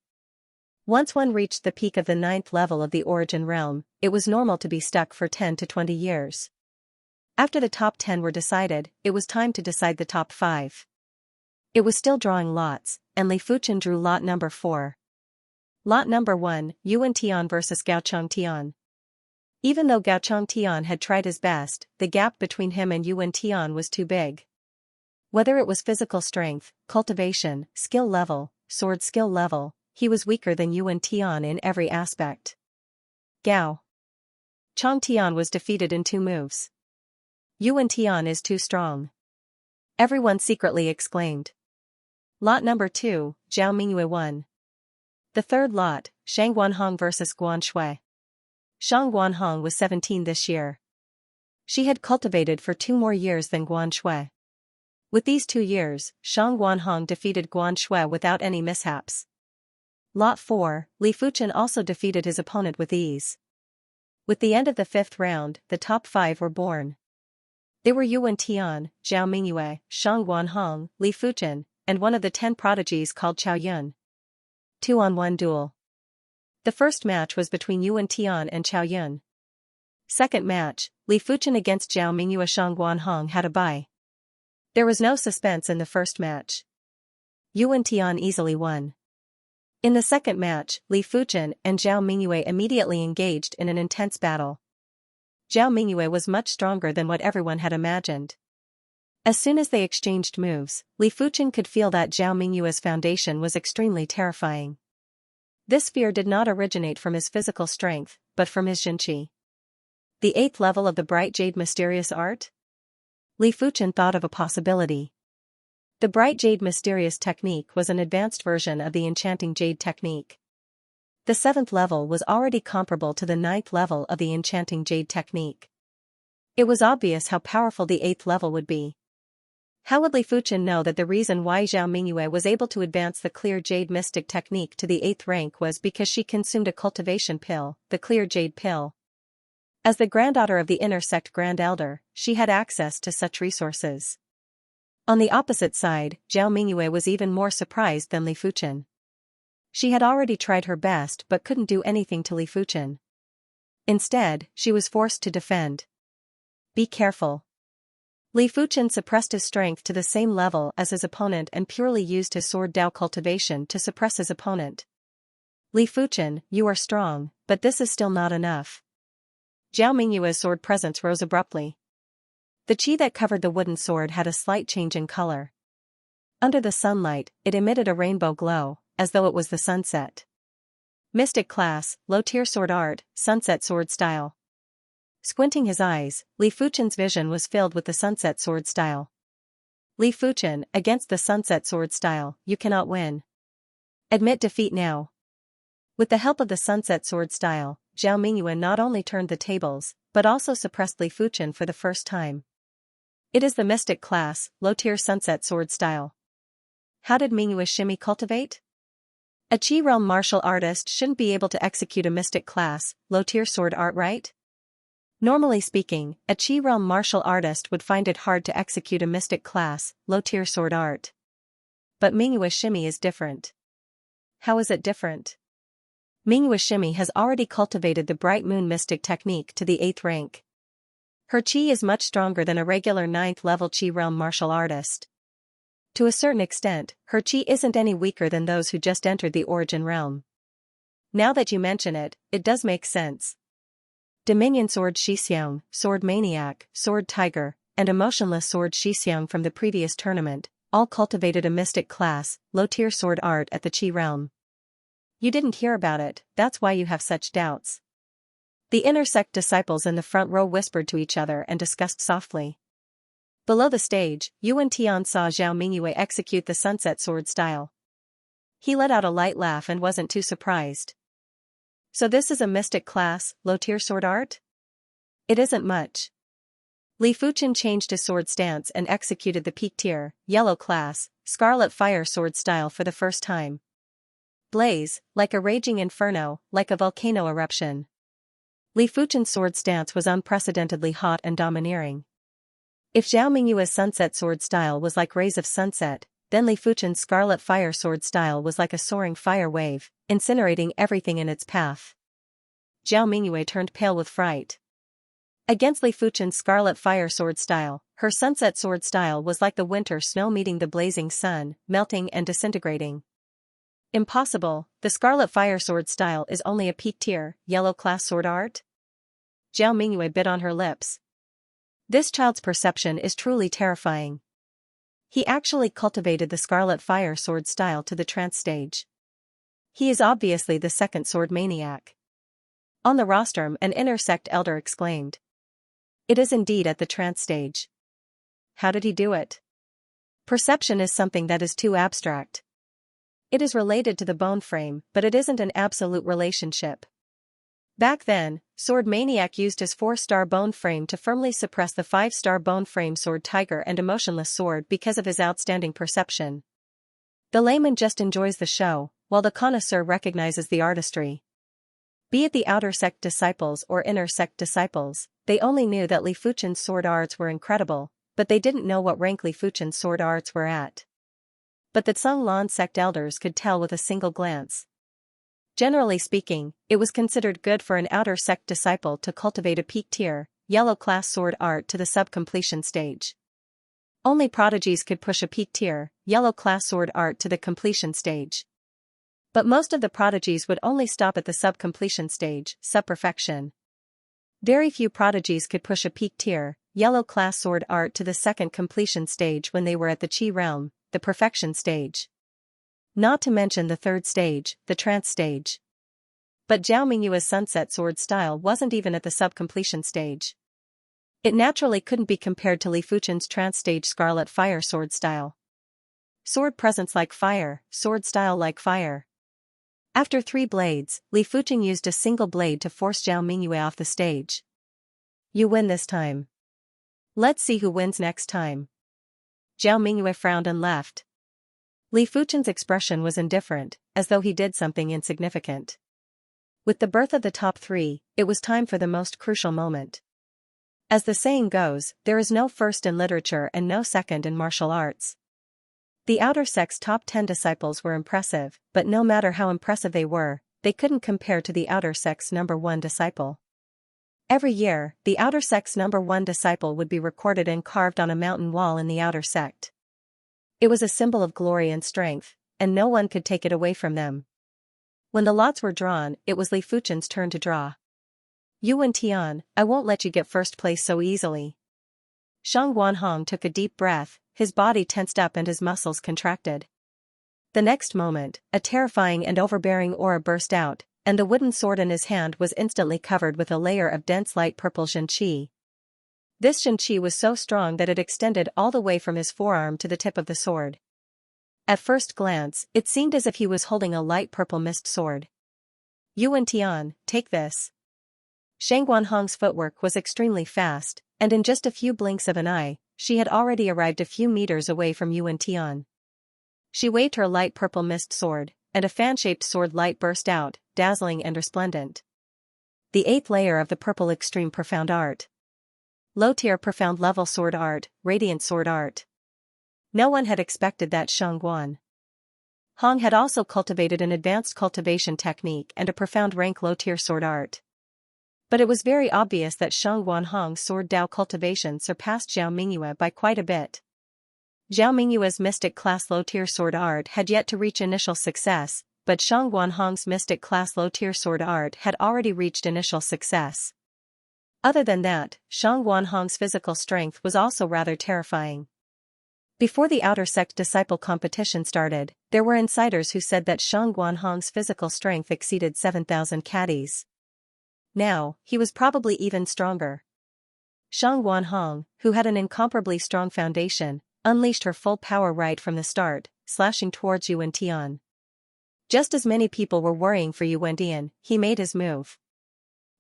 Once one reached the peak of the 9th level of the Origin Realm, it was normal to be stuck for 10 to 20 years. After the top 10 were decided, it was time to decide the top 5. It was still drawing lots, and Li Fuchen drew lot number 4. Lot number 1, Yuan Tian vs Gao Changtian. Even though Gao Changtian had tried his best, the gap between him and Yuan Tian was too big. Whether it was physical strength, cultivation, skill level, sword skill level, he was weaker than Yuan Tian in every aspect. Gao Changtian was defeated in 2 moves. Yuan Tian is too strong. Everyone secretly exclaimed. Lot number 2, Zhao Mingyue won. The third lot, Shang Guanhong vs Guan Shui. Shang Guanhong was 17 this year. She had cultivated for 2 more years than Guan Shui. With these 2 years, Shang Guanhong defeated Guan Shui without any mishaps. Lot 4, Li Fuchen also defeated his opponent with ease. With the end of the 5th round, the top 5 were born. They were Yuan Tian, Zhao Mingyue, Shang Guanhong, Li Fuchen, and one of the 10 prodigies called Chao Yun. 2-on-1 duel. The first match was between Yuan Tian and Chao Yun. Second match, Li Fuchen against Zhao Mingyue. Shang Guanhong had a bye. There was no suspense in the first match. Yuan Tian easily won. In the second match, Li Fuchen and Zhao Mingyue immediately engaged in an intense battle. Zhao Mingyue was much stronger than what everyone had imagined. As soon as they exchanged moves, Li Fuchen could feel that Zhao Mingyue's foundation was extremely terrifying. This fear did not originate from his physical strength, but from his Xianxia. The 8th level of the Bright Jade Mysterious Art? Li Fuchen thought of a possibility. The Bright Jade Mysterious Technique was an advanced version of the Enchanting Jade Technique. The 7th level was already comparable to the 9th level of the Enchanting Jade Technique. It was obvious how powerful the 8th level would be. How would Li Fuchen know that the reason why Zhao Mingyue was able to advance the Clear Jade Mystic Technique to the 8th rank was because she consumed a cultivation pill, the Clear Jade Pill. As the granddaughter of the Inner Sect Grand Elder, she had access to such resources. On the opposite side, Zhao Mingyue was even more surprised than Li Fuchen. She had already tried her best but couldn't do anything to Li Fuchen. Instead, she was forced to defend. Be careful. Li Fuchen suppressed his strength to the same level as his opponent and purely used his sword Dao cultivation to suppress his opponent. Li Fuchen, you are strong, but this is still not enough. Zhao Mingyue's sword presence rose abruptly. The qi that covered the wooden sword had a slight change in color. Under the sunlight, it emitted a rainbow glow, as though it was the sunset. Mystic Class, Low-Tier Sword Art, Sunset Sword Style. Squinting his eyes, Li Fuchen's vision was filled with the Sunset Sword Style. Li Fuchen, against the Sunset Sword Style, you cannot win. Admit defeat now. With the help of the Sunset Sword Style, Zhao Mingyue not only turned the tables, but also suppressed Li Fuchen for the first time. It is the Mystic Class, Low-Tier Sunset Sword Style. How did Mingyue shimmy cultivate? A Qi Realm martial artist shouldn't be able to execute a Mystic Class, Low-Tier Sword Art, right? Normally speaking, a Qi Realm martial artist would find it hard to execute a Mystic Class, Low-Tier Sword Art. But Mingyue shimmy is different. How is it different? Mingyue shimmy has already cultivated the Bright Moon Mystic Technique to the 8th rank. Her qi is much stronger than a regular 9th level Qi Realm martial artist. To a certain extent, her qi isn't any weaker than those who just entered the Origin Realm. Now that you mention it, it does make sense. Dominion Sword Xixiang, Sword Maniac, Sword Tiger, and Emotionless Sword Xixiang from the previous tournament, all cultivated a Mystic Class, Low-Tier Sword Art at the Qi Realm. You didn't hear about it, that's why you have such doubts. The Inner Sect disciples in the front row whispered to each other and discussed softly. Below the stage, Yuan Tian saw Zhao Mingyue execute the Sunset Sword Style. He let out a light laugh and wasn't too surprised. So this is a Mystic Class, Low-Tier Sword Art? It isn't much. Li Fuchen changed his sword stance and executed the Peak Tier, Yellow Class, Scarlet Fire Sword Style for the first time. Blaze, like a raging inferno, like a volcano eruption. Li Fuchen's sword stance was unprecedentedly hot and domineering. If Zhao Mingyue's Sunset Sword Style was like rays of sunset, then Li Fuchen's Scarlet Fire Sword Style was like a soaring fire wave, incinerating everything in its path. Zhao Mingyue turned pale with fright. Against Li Fuchen's Scarlet Fire Sword Style, her Sunset Sword Style was like the winter snow meeting the blazing sun, melting and disintegrating. Impossible, the Scarlet Fire Sword Style is only a Peak Tier, Yellow Class Sword Art? Zhao Mingyue bit on her lips. This child's perception is truly terrifying. He actually cultivated the Scarlet Fire Sword Style to the trance stage. He is obviously the second sword maniac. On the rostrum, an Inner Sect elder exclaimed. It is indeed at the trance stage. How did he do it? Perception is something that is too abstract. It is related to the bone frame, but it isn't an absolute relationship. Back then, Sword Maniac used his 4-star bone frame to firmly suppress the 5-star bone frame Sword Tiger and Emotionless Sword because of his outstanding perception. The layman just enjoys the show, while the connoisseur recognizes the artistry. Be it the Outer Sect disciples or Inner Sect disciples, they only knew that Li Fuchen's sword arts were incredible, but they didn't know what rank Li Fuchen's sword arts were at. But the Tsung Lan sect elders could tell with a single glance. Generally speaking, it was considered good for an outer sect disciple to cultivate a peak tier, yellow class sword art to the sub-completion stage. Only prodigies could push a peak tier, yellow class sword art to the completion stage. But most of the prodigies would only stop at the sub-completion stage, sub-perfection. Very few prodigies could push a peak tier, yellow class sword art to the second completion stage when they were at the Qi realm, the perfection stage. Not to mention the third stage, the trance stage. But Zhao Mingyue's sunset sword style wasn't even at the sub-completion stage. It naturally couldn't be compared to Li Fuchen's trance stage scarlet fire sword style. Sword presence like fire, sword style like fire. After 3 blades, Li Fuchen used a single blade to force Zhao Mingyue off the stage. You win this time. Let's see who wins next time. Zhao Mingyue frowned and left. Li Fuchen's expression was indifferent, as though he did something insignificant. With the birth of the top 3, it was time for the most crucial moment. As the saying goes, there is no first in literature and no second in martial arts. The outer sect's top 10 disciples were impressive, but no matter how impressive they couldn't compare to the outer sect's number 1 disciple. Every year, the outer sect's number 1 disciple would be recorded and carved on a mountain wall in the outer sect. It was a symbol of glory and strength, and no one could take it away from them. When the lots were drawn, it was Li Fuchen's turn to draw. Yuan Tian, I won't let you get first place so easily. Shang Guanhong took a deep breath, his body tensed up and his muscles contracted. The next moment, a terrifying and overbearing aura burst out, and the wooden sword in his hand was instantly covered with a layer of dense light purple Xianxia. This Xianxia was so strong that it extended all the way from his forearm to the tip of the sword. At first glance, it seemed as if he was holding a light purple mist sword. Yuan Tian, take this. Shang Guanhong's footwork was extremely fast, and in just a few blinks of an eye, she had already arrived a few meters away from Yuan Tian. She waved her light purple mist sword, and a fan-shaped sword light burst out, dazzling and resplendent. The 8th layer of the purple extreme profound art. Low-tier profound level sword art, radiant sword art. No one had expected that. Shang Guan Hong had also cultivated an advanced cultivation technique and a profound rank low-tier sword art. But it was very obvious that Shang Guanhong's sword Dao cultivation surpassed Zhao Mingyue by quite a bit. Zhao Mingyue's mystic class low-tier sword art had yet to reach initial success, but Shang Guanhong's mystic class low-tier sword art had already reached initial success. Other than that, Shang Guanhong's physical strength was also rather terrifying. Before the outer sect disciple competition started, there were insiders who said that Shang Guanhong's physical strength exceeded 7,000 caddies. Now, he was probably even stronger. Shang Guanhong, who had an incomparably strong foundation, unleashed her full power right from the start, slashing towards Yuan Tian. Just as many people were worrying for Yuan Tian, he made his move.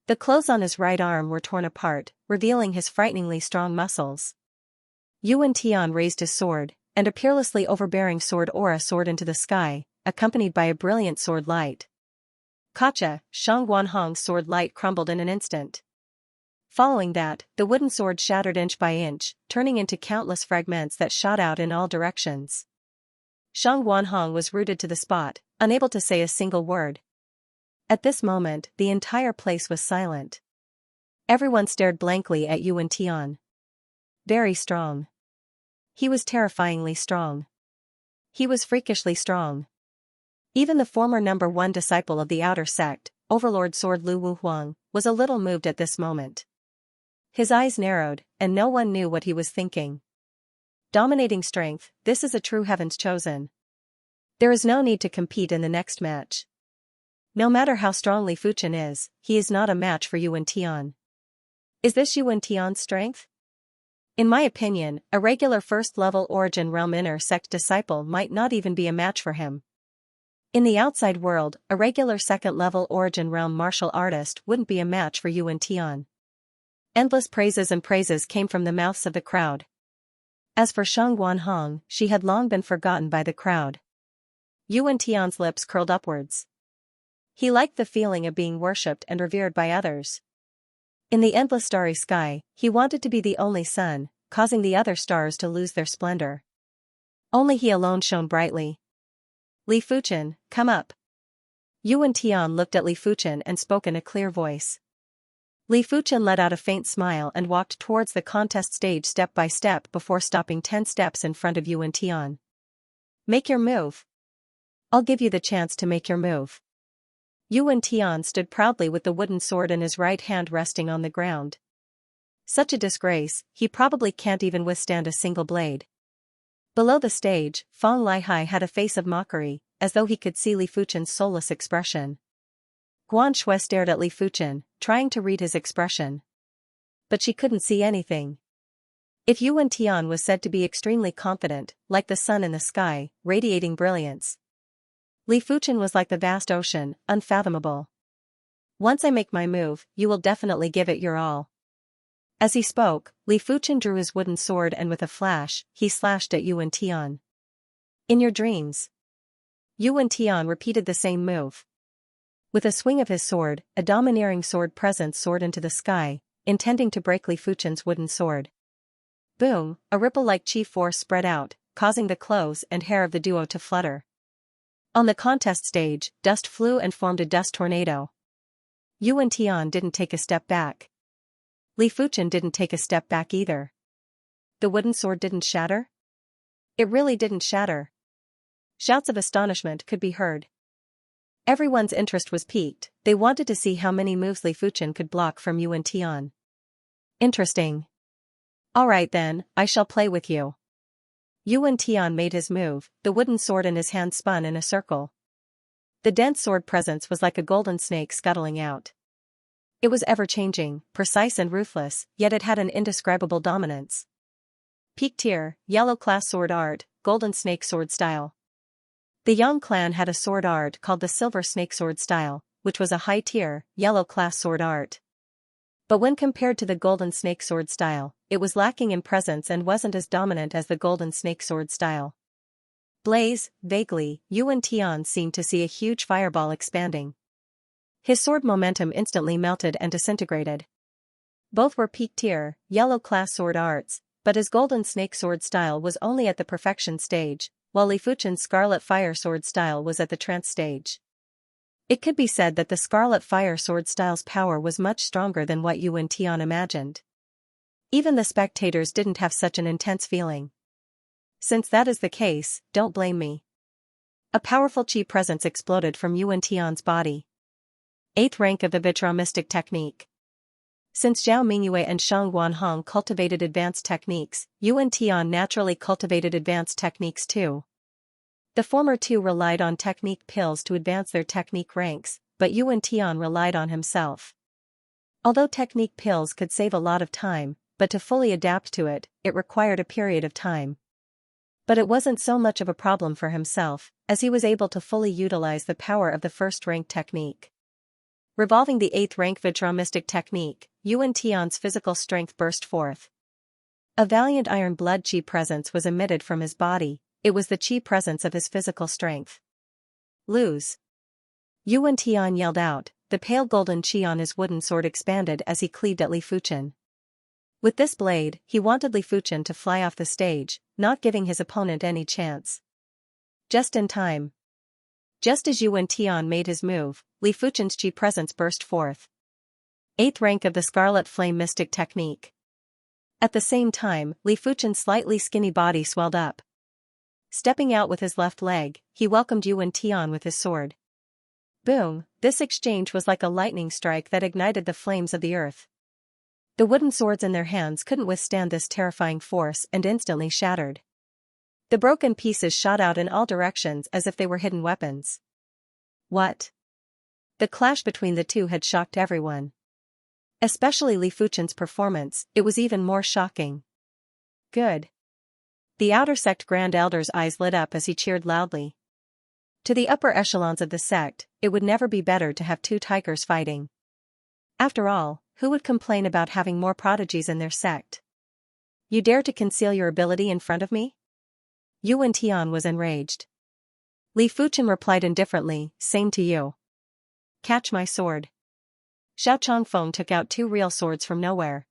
The clothes on his right arm were torn apart, revealing his frighteningly strong muscles. Yuan Tian raised his sword, and a peerlessly overbearing sword aura soared into the sky, accompanied by a brilliant sword light. Gotcha! Shang Guanhong's sword light crumbled in an instant. Following that, the wooden sword shattered inch by inch, turning into countless fragments that shot out in all directions. Shang Guanhong was rooted to the spot, unable to say a single word. At this moment, the entire place was silent. Everyone stared blankly at Yuan Tian. Very strong. He was terrifyingly strong. He was freakishly strong. Even the former number 1 disciple of the outer sect, Overlord Sword Lu Wuhuang, was a little moved at this moment. His eyes narrowed, and no one knew what he was thinking. Dominating strength, this is a true heaven's chosen. There is no need to compete in the next match. No matter how strong Li Fuchen is, he is not a match for Yuan Tian. Is this Yuan Tian's strength? In my opinion, a regular first-level Origin Realm inner sect disciple might not even be a match for him. In the outside world, a regular second-level Origin Realm martial artist wouldn't be a match for Yuan Tian. Endless praises and praises came from the mouths of the crowd. As for Shang Guanhong, she had long been forgotten by the crowd. Yuan Tian's lips curled upwards. He liked the feeling of being worshipped and revered by others. In the endless starry sky, he wanted to be the only sun, causing the other stars to lose their splendor. Only he alone shone brightly. Li Fuchen, come up. Yuan Tian looked at Li Fuchen and spoke in a clear voice. Li Fuchen let out a faint smile and walked towards the contest stage step by step before stopping 10 steps in front of Yuan Tian. Make your move. I'll give you the chance to make your move. Yuan Tian stood proudly with the wooden sword in his right hand resting on the ground. Such a disgrace, he probably can't even withstand a single blade. Below the stage, Fang Lihai had a face of mockery, as though he could see Li Fuchen's soulless expression. Guan Shui stared at Li Fuchen, trying to read his expression. But she couldn't see anything. If Yuan Tian was said to be extremely confident, like the sun in the sky, radiating brilliance, Li Fuchen was like the vast ocean, unfathomable. Once I make my move, you will definitely give it your all. As he spoke, Li Fuchen drew his wooden sword and with a flash, he slashed at Yuan Tian. In your dreams. Yuan Tian repeated the same move. With a swing of his sword, a domineering sword presence soared into the sky, intending to break Li Fuchen's wooden sword. Boom, a ripple-like chi force spread out, causing the clothes and hair of the duo to flutter. On the contest stage, dust flew and formed a dust tornado. Yuan Tian didn't take a step back. Li Fuchen didn't take a step back either. The wooden sword didn't shatter? It really didn't shatter. Shouts of astonishment could be heard. Everyone's interest was piqued, they wanted to see how many moves Li Fuchen could block from Yuan Tian. Interesting. Alright then, I shall play with you. Yuan Tian made his move, the wooden sword in his hand spun in a circle. The dense sword presence was like a golden snake scuttling out. It was ever-changing, precise and ruthless, yet it had an indescribable dominance. Peak tier, yellow class sword art, golden snake sword style. The Yang clan had a sword art called the silver snake sword style, which was a high tier, yellow class sword art. But when compared to the golden snake sword style, it was lacking in presence and wasn't as dominant as the golden snake sword style. Blaze, vaguely, Yuan Tian seemed to see a huge fireball expanding. His sword momentum instantly melted and disintegrated. Both were peak tier, yellow class sword arts, but his golden snake sword style was only at the perfection stage, while Li Fuchen's scarlet fire sword style was at the trance stage. It could be said that the scarlet fire sword style's power was much stronger than what Yuan Tian imagined. Even the spectators didn't have such an intense feeling. Since that is the case, don't blame me. A powerful chi presence exploded from Yuan Tian's body. 8th rank of the Vitra Mystic Technique. Since Zhao Mingyue and Shang Guanhong cultivated advanced techniques, Yuan Tian naturally cultivated advanced techniques too. The former two relied on technique pills to advance their technique ranks, but Yuan Tian relied on himself. Although technique pills could save a lot of time, but to fully adapt to it, it required a period of time. But it wasn't so much of a problem for himself, as he was able to fully utilize the power of the first-rank technique. Revolving the 8th rank Vitra Mystic Technique, Yuan Tian's physical strength burst forth. A valiant iron blood chi presence was emitted from his body, it was the chi presence of his physical strength. Lose. Yuan Tian yelled out, the pale golden chi on his wooden sword expanded as he cleaved at Li Fuchen. With this blade, he wanted Li Fuchen to fly off the stage, not giving his opponent any chance. Just in time. Just as Yuan Tian made his move, Li Fuchen's chi presence burst forth. 8th rank of the Scarlet Flame Mystic Technique. At the same time, Li Fuchen's slightly skinny body swelled up. Stepping out with his left leg, he welcomed Yuan Tian with his sword. Boom, this exchange was like a lightning strike that ignited the flames of the earth. The wooden swords in their hands couldn't withstand this terrifying force and instantly shattered. The broken pieces shot out in all directions as if they were hidden weapons. What? The clash between the two had shocked everyone. Especially Li Fuchen's performance, it was even more shocking. Good. The outer sect Grand Elder's eyes lit up as he cheered loudly. To the upper echelons of the sect, it would never be better to have two tigers fighting. After all, who would complain about having more prodigies in their sect? You dare to conceal your ability in front of me? Yuan Tian was enraged. Li Fuchen replied indifferently, same to you. Catch my sword. Xiao Changfeng took out 2 real swords from nowhere.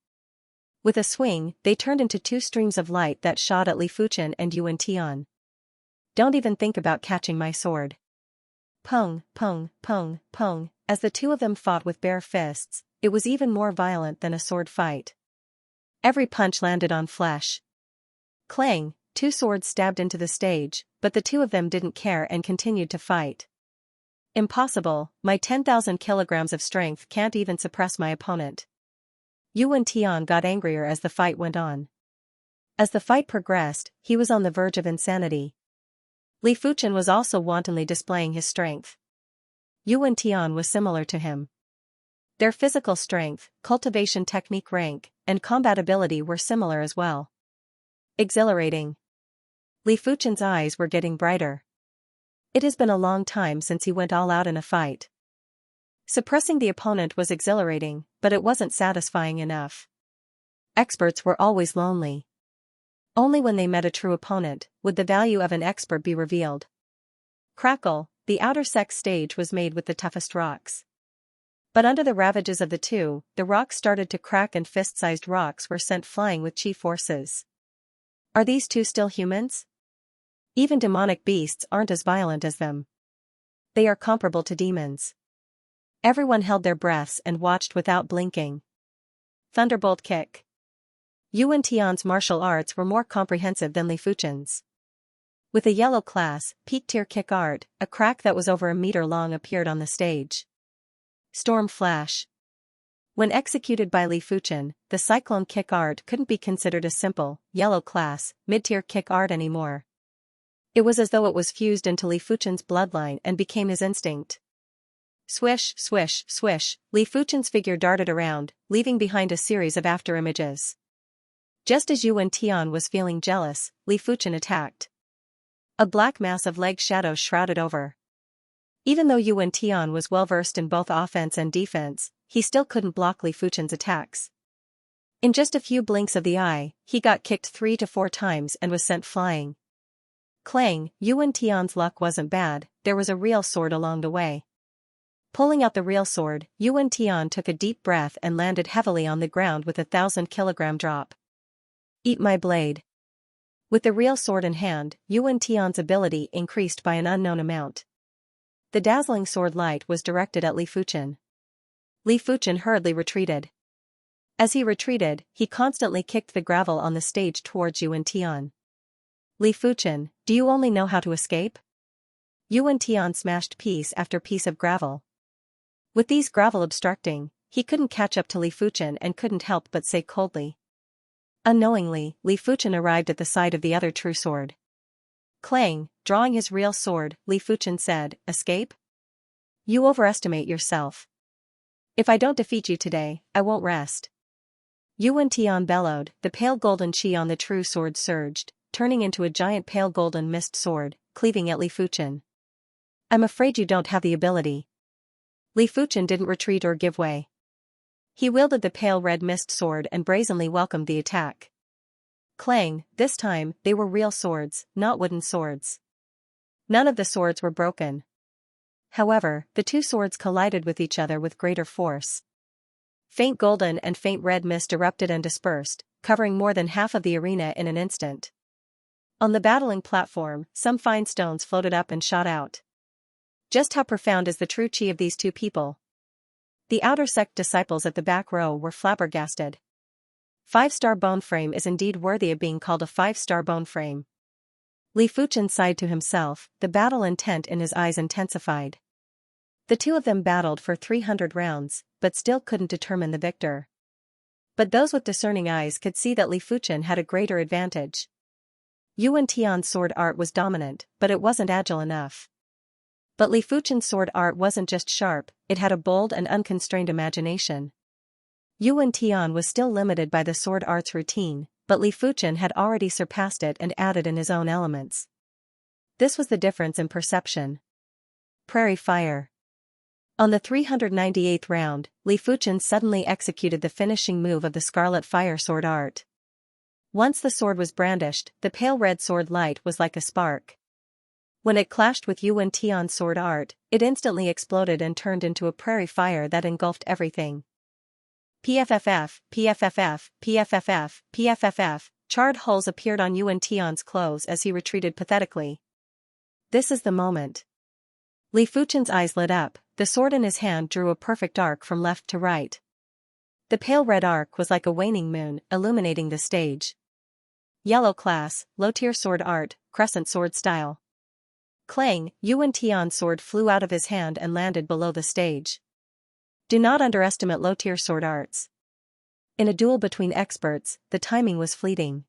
With a swing, they turned into 2 streams of light that shot at Li Fuchen and Yuan Tian. Don't even think about catching my sword. Pong, pong, pong, pong, as the two of them fought with bare fists, it was even more violent than a sword fight. Every punch landed on flesh. Clang, two swords stabbed into the stage, but the two of them didn't care and continued to fight. Impossible, my 10,000 kilograms of strength can't even suppress my opponent. Yuan Tian got angrier as the fight went on. As the fight progressed, he was on the verge of insanity. Li Fuchen was also wantonly displaying his strength. Yuan Tian was similar to him. Their physical strength, cultivation technique rank, and combat ability were similar as well. Exhilarating. Li Fuchen's eyes were getting brighter. It has been a long time since he went all out in a fight. Suppressing the opponent was exhilarating, but it wasn't satisfying enough. Experts were always lonely. Only when they met a true opponent would the value of an expert be revealed. Crackle, the outer sex stage was made with the toughest rocks. But under the ravages of the two, the rocks started to crack and fist-sized rocks were sent flying with chi forces. Are these two still humans? Even demonic beasts aren't as violent as them. They are comparable to demons. Everyone held their breaths and watched without blinking. Thunderbolt kick. Yuan Tian's martial arts were more comprehensive than Li Fuchen's. With a yellow class, peak-tier kick art, a crack that was over a meter long appeared on the stage. Storm Flash. When executed by Li Fuchen, the cyclone kick art couldn't be considered a simple, yellow class, mid-tier kick art anymore. It was as though it was fused into Li Fuchen's bloodline and became his instinct. Swish, swish, swish, Li Fuchen's figure darted around, leaving behind a series of afterimages. Just as Yuan Tian was feeling jealous, Li Fuchen attacked. A black mass of leg shadows shrouded over. Even though Yuan Tian was well versed in both offense and defense, he still couldn't block Li Fuchen's attacks. In just a few blinks of the eye, he got kicked 3 to 4 times and was sent flying. Clang, Yuan Tian's luck wasn't bad, there was a real sword along the way. Pulling out the real sword, Yuan Tian took a deep breath and landed heavily on the ground with a 1,000-kilogram drop. Eat my blade. With the real sword in hand, Yuan Tian's ability increased by an unknown amount. The dazzling sword light was directed at Li Fuchen. Li Fuchen hurriedly retreated. As he retreated, he constantly kicked the gravel on the stage towards Yuan Tian. Li Fuchen, do you only know how to escape? Yuan Tian smashed piece after piece of gravel. With these gravel obstructing, he couldn't catch up to Li Fuchen and couldn't help but say coldly. Unknowingly, Li Fuchen arrived at the side of the other true sword. Clang, drawing his real sword, Li Fuchen said, escape? You overestimate yourself. If I don't defeat you today, I won't rest. Yuan Tian bellowed, the pale golden chi on the true sword surged, turning into a giant pale golden mist sword, cleaving at Li Fuchen. I'm afraid you don't have the ability. Li Fuchen didn't retreat or give way. He wielded the pale red mist sword and brazenly welcomed the attack. Clang, this time, they were real swords, not wooden swords. None of the swords were broken. However, the two swords collided with each other with greater force. Faint golden and faint red mist erupted and dispersed, covering more than half of the arena in an instant. On the battling platform, some fine stones floated up and shot out. Just how profound is the true chi of these two people? The outer sect disciples at the back row were flabbergasted. 5-star bone frame is indeed worthy of being called a 5-star bone frame. Li Fuchen sighed to himself, the battle intent in his eyes intensified. The two of them battled for 300 rounds, but still couldn't determine the victor. But those with discerning eyes could see that Li Fuchen had a greater advantage. Yuan Tian's sword art was dominant, but it wasn't agile enough. But Li Fuchen's sword art wasn't just sharp, it had a bold and unconstrained imagination. Yuan Tian was still limited by the sword art's routine, but Li Fuchen had already surpassed it and added in his own elements. This was the difference in perception. Prairie Fire. On the 398th round, Li Fuchen suddenly executed the finishing move of the Scarlet Fire sword art. Once the sword was brandished, the pale red sword light was like a spark. When it clashed with Yuan Tian's sword art, it instantly exploded and turned into a prairie fire that engulfed everything. PFFF, PFFF, PFFF, PFFF, charred holes appeared on Yuan Tian's clothes as he retreated pathetically. This is the moment. Li Fuchen's eyes lit up, the sword in his hand drew a perfect arc from left to right. The pale red arc was like a waning moon, illuminating the stage. Yellow class, low-tier sword art, crescent sword style. Clang, Yuan Tian's sword flew out of his hand and landed below the stage. Do not underestimate low-tier sword arts. In a duel between experts, the timing was fleeting.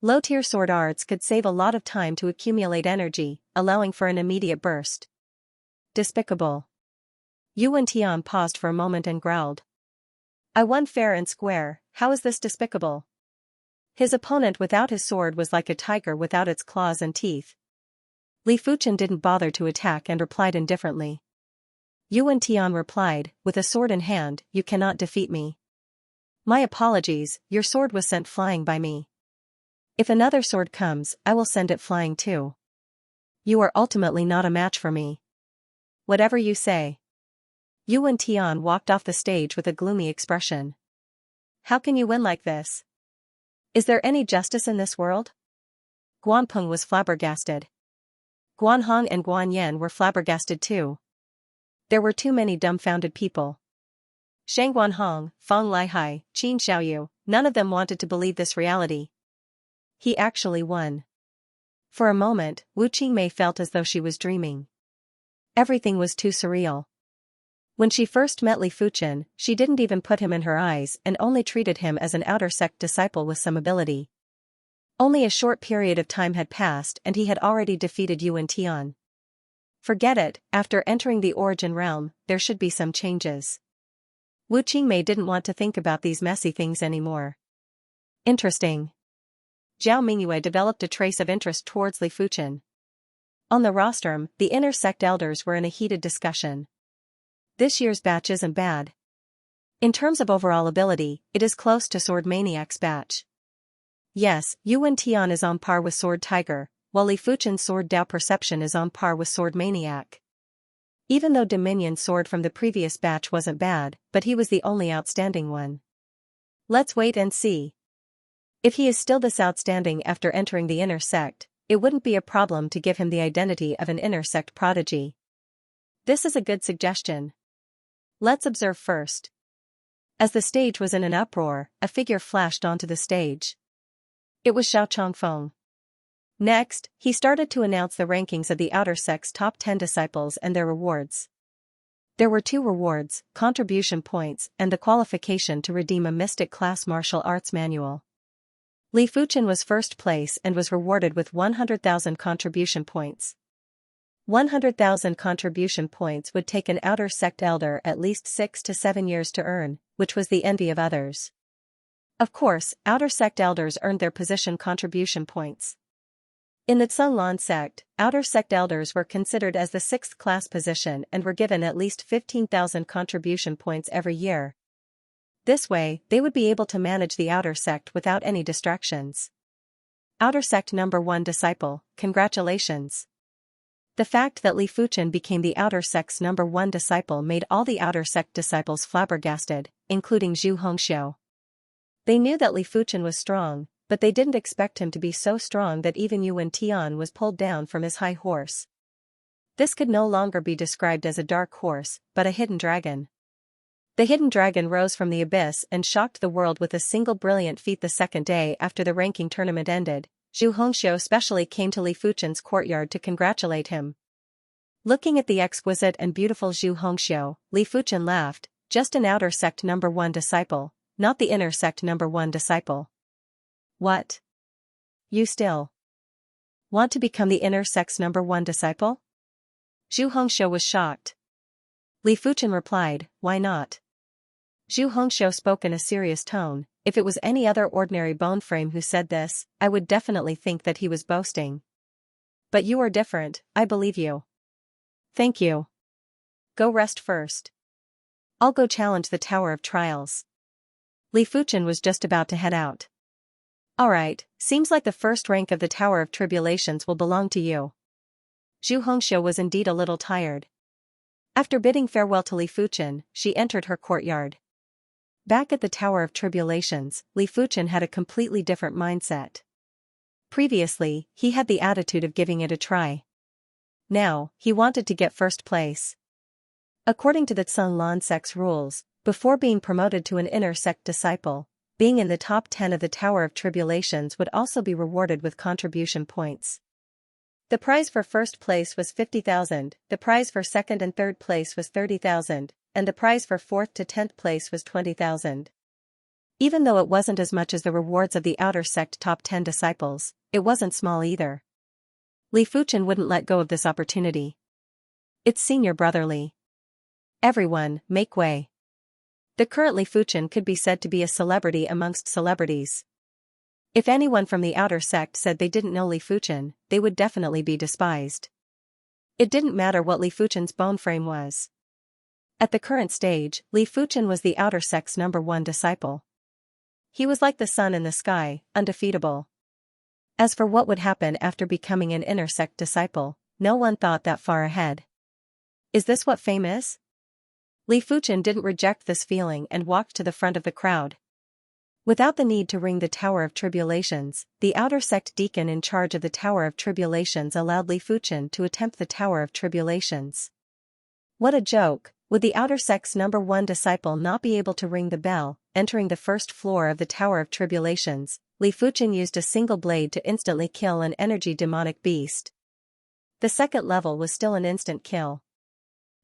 Low-tier sword arts could save a lot of time to accumulate energy, allowing for an immediate burst. Despicable. Yuan Tian paused for a moment and growled. I won fair and square, how is this despicable? His opponent without his sword was like a tiger without its claws and teeth. Li Fuchen didn't bother to attack and replied indifferently. Yuan Tian replied, with a sword in hand, you cannot defeat me. My apologies, your sword was sent flying by me. If another sword comes, I will send it flying too. You are ultimately not a match for me. Whatever you say. Yuan Tian walked off the stage with a gloomy expression. How can you win like this? Is there any justice in this world? Guan Peng was flabbergasted. Guan Hong and Guan Yan were flabbergasted too. There were too many dumbfounded people. Shang Guan Hong, Feng Lihai, Qin Xiaoyu, none of them wanted to believe this reality. He actually won. For a moment, Wu Qingmei felt as though she was dreaming. Everything was too surreal. When she first met Li Fuchen, she didn't even put him in her eyes and only treated him as an outer sect disciple with some ability. Only a short period of time had passed and he had already defeated Yuan Tian. Forget it, after entering the origin realm, there should be some changes. Wu Qingmei didn't want to think about these messy things anymore. Interesting. Zhao Mingyue developed a trace of interest towards Li Fuchen. On the rostrum, the inner sect elders were in a heated discussion. This year's batch isn't bad. In terms of overall ability, it is close to Sword Maniac's batch. Yes, Yuan Tian is on par with Sword Tiger, while Li Fuchen's Sword Dao Perception is on par with Sword Maniac. Even though Dominion's sword from the previous batch wasn't bad, but he was the only outstanding one. Let's wait and see. If he is still this outstanding after entering the inner sect, it wouldn't be a problem to give him the identity of an inner sect prodigy. This is a good suggestion. Let's observe first. As the stage was in an uproar, a figure flashed onto the stage. It was Xiao Chongfeng. Next, he started to announce the rankings of the outer sect's top 10 disciples and their rewards. There were 2 rewards, contribution points and the qualification to redeem a mystic class martial arts manual. Li Fuchen was first place and was rewarded with 100,000 contribution points. 100,000 contribution points would take an outer sect elder at least 6 to 7 years to earn, which was the envy of others. Of course, outer sect elders earned their position contribution points. In the Cunlan sect, outer sect elders were considered as the 6th class position and were given at least 15,000 contribution points every year. This way, they would be able to manage the outer sect without any distractions. Outer sect number 1 disciple, congratulations. The fact that Li Fuchen became the outer sect's number 1 disciple made all the outer sect disciples flabbergasted, including Zhu Hongxiu. They knew that Li Fuchen was strong, but they didn't expect him to be so strong that even Yuan Tian was pulled down from his high horse. This could no longer be described as a dark horse, but a hidden dragon. The hidden dragon rose from the abyss and shocked the world with a single brilliant feat the second day after the ranking tournament ended. Zhu Hongxiu especially came to Li Fuchen's courtyard to congratulate him. Looking at the exquisite and beautiful Zhu Hongxiu, Li Fuchen laughed, just an outer sect number 1 disciple, not the inner sect number 1 disciple. What? You still want to become the inner sect's number 1 disciple? Zhu Hongxiu was shocked. Li Fuchen replied, why not? Zhu Hongxiu spoke in a serious tone. If it was any other ordinary bone frame who said this, I would definitely think that he was boasting. But you are different, I believe you. Thank you. Go rest first. I'll go challenge the Tower of Trials. Li Fuchen was just about to head out. Alright, seems like the first rank of the Tower of Tribulations will belong to you. Zhu Hongxiu was indeed a little tired. After bidding farewell to Li Fuchen, she entered her courtyard. Back at the Tower of Tribulations, Li Fuchen had a completely different mindset. Previously, he had the attitude of giving it a try. Now, he wanted to get first place. According to the Tsung Lan sect's rules, before being promoted to an inner sect disciple, being in the top 10 of the Tower of Tribulations would also be rewarded with contribution points. The prize for first place was 50,000, the prize for second and third place was 30,000, and the prize for fourth to 10th place was 20,000. Even though it wasn't as much as the rewards of the outer sect top 10 disciples, it wasn't small either. Li Fuchen wouldn't let go of this opportunity. It's senior brotherly. Everyone, make way. The current Li Fuchen could be said to be a celebrity amongst celebrities. If anyone from the outer sect said they didn't know Li Fuchen, they would definitely be despised. It didn't matter what Li Fuchen's bone frame was. At the current stage, Li Fuchen was the outer sect's #1 disciple. He was like the sun in the sky, undefeatable. As for what would happen after becoming an inner sect disciple, no one thought that far ahead. Is this what fame is? Li Fuchen didn't reject this feeling and walked to the front of the crowd. Without the need to ring the Tower of Tribulations, the outer sect deacon in charge of the Tower of Tribulations allowed Li Fuchen to attempt the Tower of Tribulations. What a joke, would the outer sect's #1 disciple not be able to ring the bell? Entering the first floor of the Tower of Tribulations, Li Fuchen used a single blade to instantly kill an energy demonic beast. The second level was still an instant kill.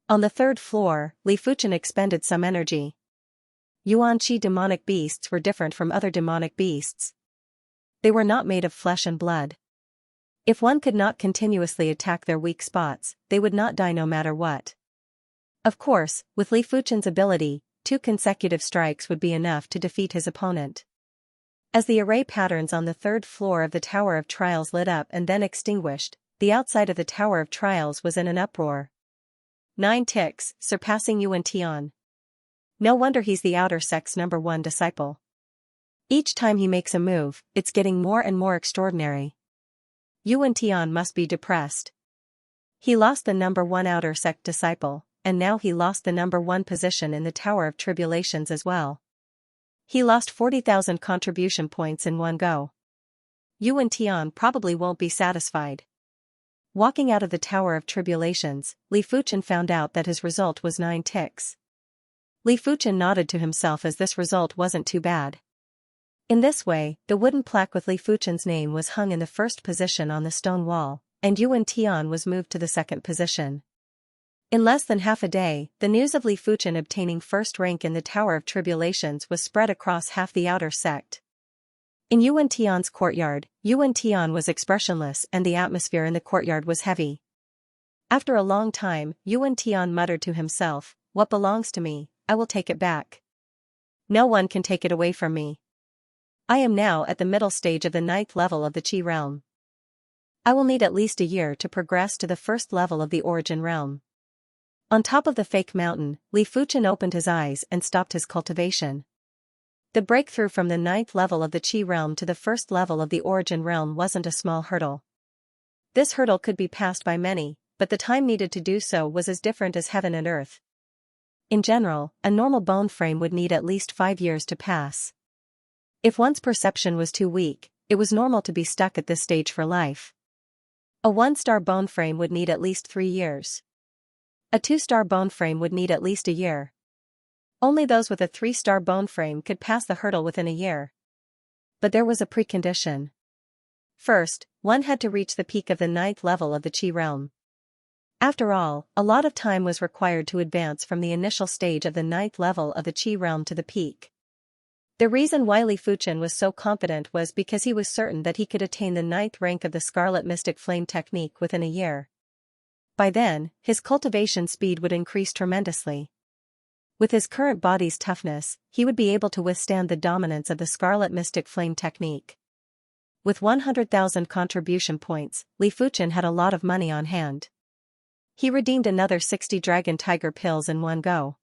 On the third floor, Li Fuchen expended some energy. Yuan Qi demonic beasts were different from other demonic beasts. They were not made of flesh and blood. If one could not continuously attack their weak spots, they would not die no matter what. Of course, with Li Fuchen's ability, 2 consecutive strikes would be enough to defeat his opponent. As the array patterns on the third floor of the Tower of Trials lit up and then extinguished, the outside of the Tower of Trials was in an uproar. 9 ticks, surpassing Yuan Tian. No wonder he's the outer sect's #1 disciple. Each time he makes a move, it's getting more and more extraordinary. Yuan Tian must be depressed. He lost the #1 outer sect disciple, and now he lost the #1 position in the Tower of Tribulations as well. He lost 40,000 contribution points in one go. Yuan Tian probably won't be satisfied. Walking out of the Tower of Tribulations, Li Fuchen found out that his result was 9 ticks. Li Fuchen nodded to himself as this result wasn't too bad. In this way, the wooden plaque with Li Fuchen's name was hung in the first position on the stone wall, and Yuan Tian was moved to the second position. In less than half a day, the news of Li Fuchen obtaining first rank in the Tower of Tribulations was spread across half the outer sect. In Yuan Tian's courtyard, Yuan Tian was expressionless and the atmosphere in the courtyard was heavy. After a long time, Yuan Tian muttered to himself, "What belongs to me, I will take it back. No one can take it away from me. I am now at the middle stage of the 9th level of the Qi realm. I will need at least a year to progress to the first level of the Origin realm." On top of the fake mountain, Li Fuchen opened his eyes and stopped his cultivation. The breakthrough from the 9th level of the Qi realm to the first level of the Origin realm wasn't a small hurdle. This hurdle could be passed by many, but the time needed to do so was as different as heaven and earth. In general, a normal bone frame would need at least 5 years to pass. If one's perception was too weak, it was normal to be stuck at this stage for life. A 1-star bone frame would need at least 3 years. A 2-star bone frame would need at least a year. Only those with a 3-star bone frame could pass the hurdle within a year. But there was a precondition. First, one had to reach the peak of the 9th level of the Qi realm. After all, a lot of time was required to advance from the initial stage of the 9th level of the Qi realm to the peak. The reason why Li Fuchen was so confident was because he was certain that he could attain the 9th rank of the Scarlet Mystic Flame technique within a year. By then, his cultivation speed would increase tremendously. With his current body's toughness, he would be able to withstand the dominance of the Scarlet Mystic Flame technique. With 100,000 contribution points, Li Fuchen had a lot of money on hand. He redeemed another 60 Dragon Tiger pills in one go.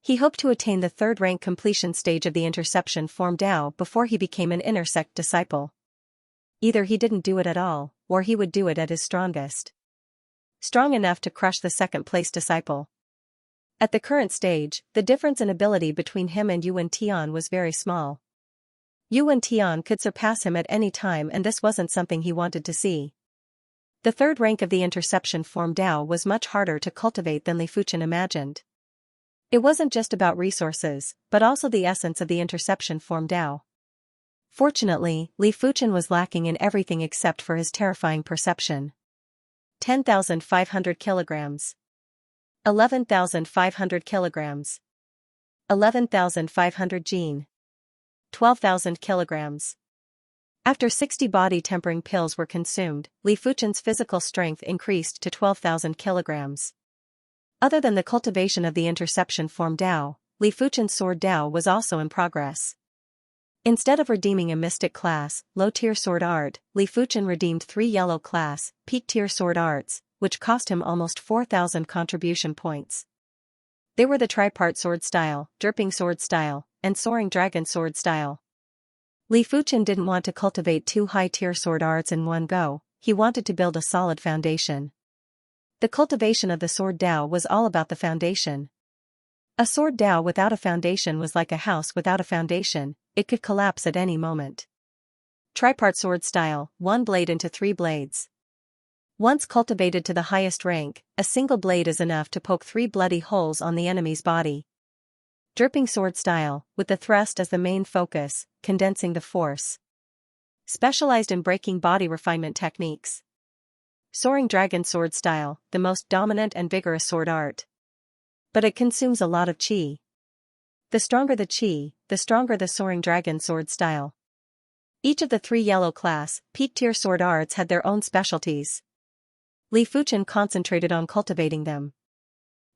He hoped to attain the 3rd rank completion stage of the Interception Form Dao before he became an inner sect disciple. Either he didn't do it at all, or he would do it at his strongest. Strong enough to crush the 2nd place disciple. At the current stage, the difference in ability between him and Yuan Tian was very small. Yuan Tian could surpass him at any time and this wasn't something he wanted to see. The third rank of the interception form Dao was much harder to cultivate than Li Fuchen imagined. It wasn't just about resources, but also the essence of the interception form Dao. Fortunately, Li Fuchen was lacking in everything except for his terrifying perception. 10,500 kilograms. 11,500 kilograms. 11,500 gene. 12,000 kilograms. After 60 body-tempering pills were consumed, Li Fuchen's physical strength increased to 12,000 kilograms. Other than the cultivation of the interception form Dao, Li Fuchen's sword Dao was also in progress. Instead of redeeming a mystic class, low-tier sword art, Li Fuchen redeemed 3 yellow class, peak-tier sword arts, which cost him almost 4,000 contribution points. They were the tripart sword style, dripping sword style, and soaring dragon sword style. Li Fuchen didn't want to cultivate 2 high-tier sword arts in one go, he wanted to build a solid foundation. The cultivation of the sword Dao was all about the foundation. A sword Dao without a foundation was like a house without a foundation, it could collapse at any moment. Tripart sword style, 1 blade into 3 blades. Once cultivated to the highest rank, a single blade is enough to poke 3 bloody holes on the enemy's body. Dripping sword style, with the thrust as the main focus, condensing the force. Specialized in breaking body refinement techniques. Soaring dragon sword style, the most dominant and vigorous sword art. But it consumes a lot of qi. The stronger the qi, the stronger the soaring dragon sword style. Each of the 3 yellow class, peak-tier sword arts had their own specialties. Li Fuchen concentrated on cultivating them.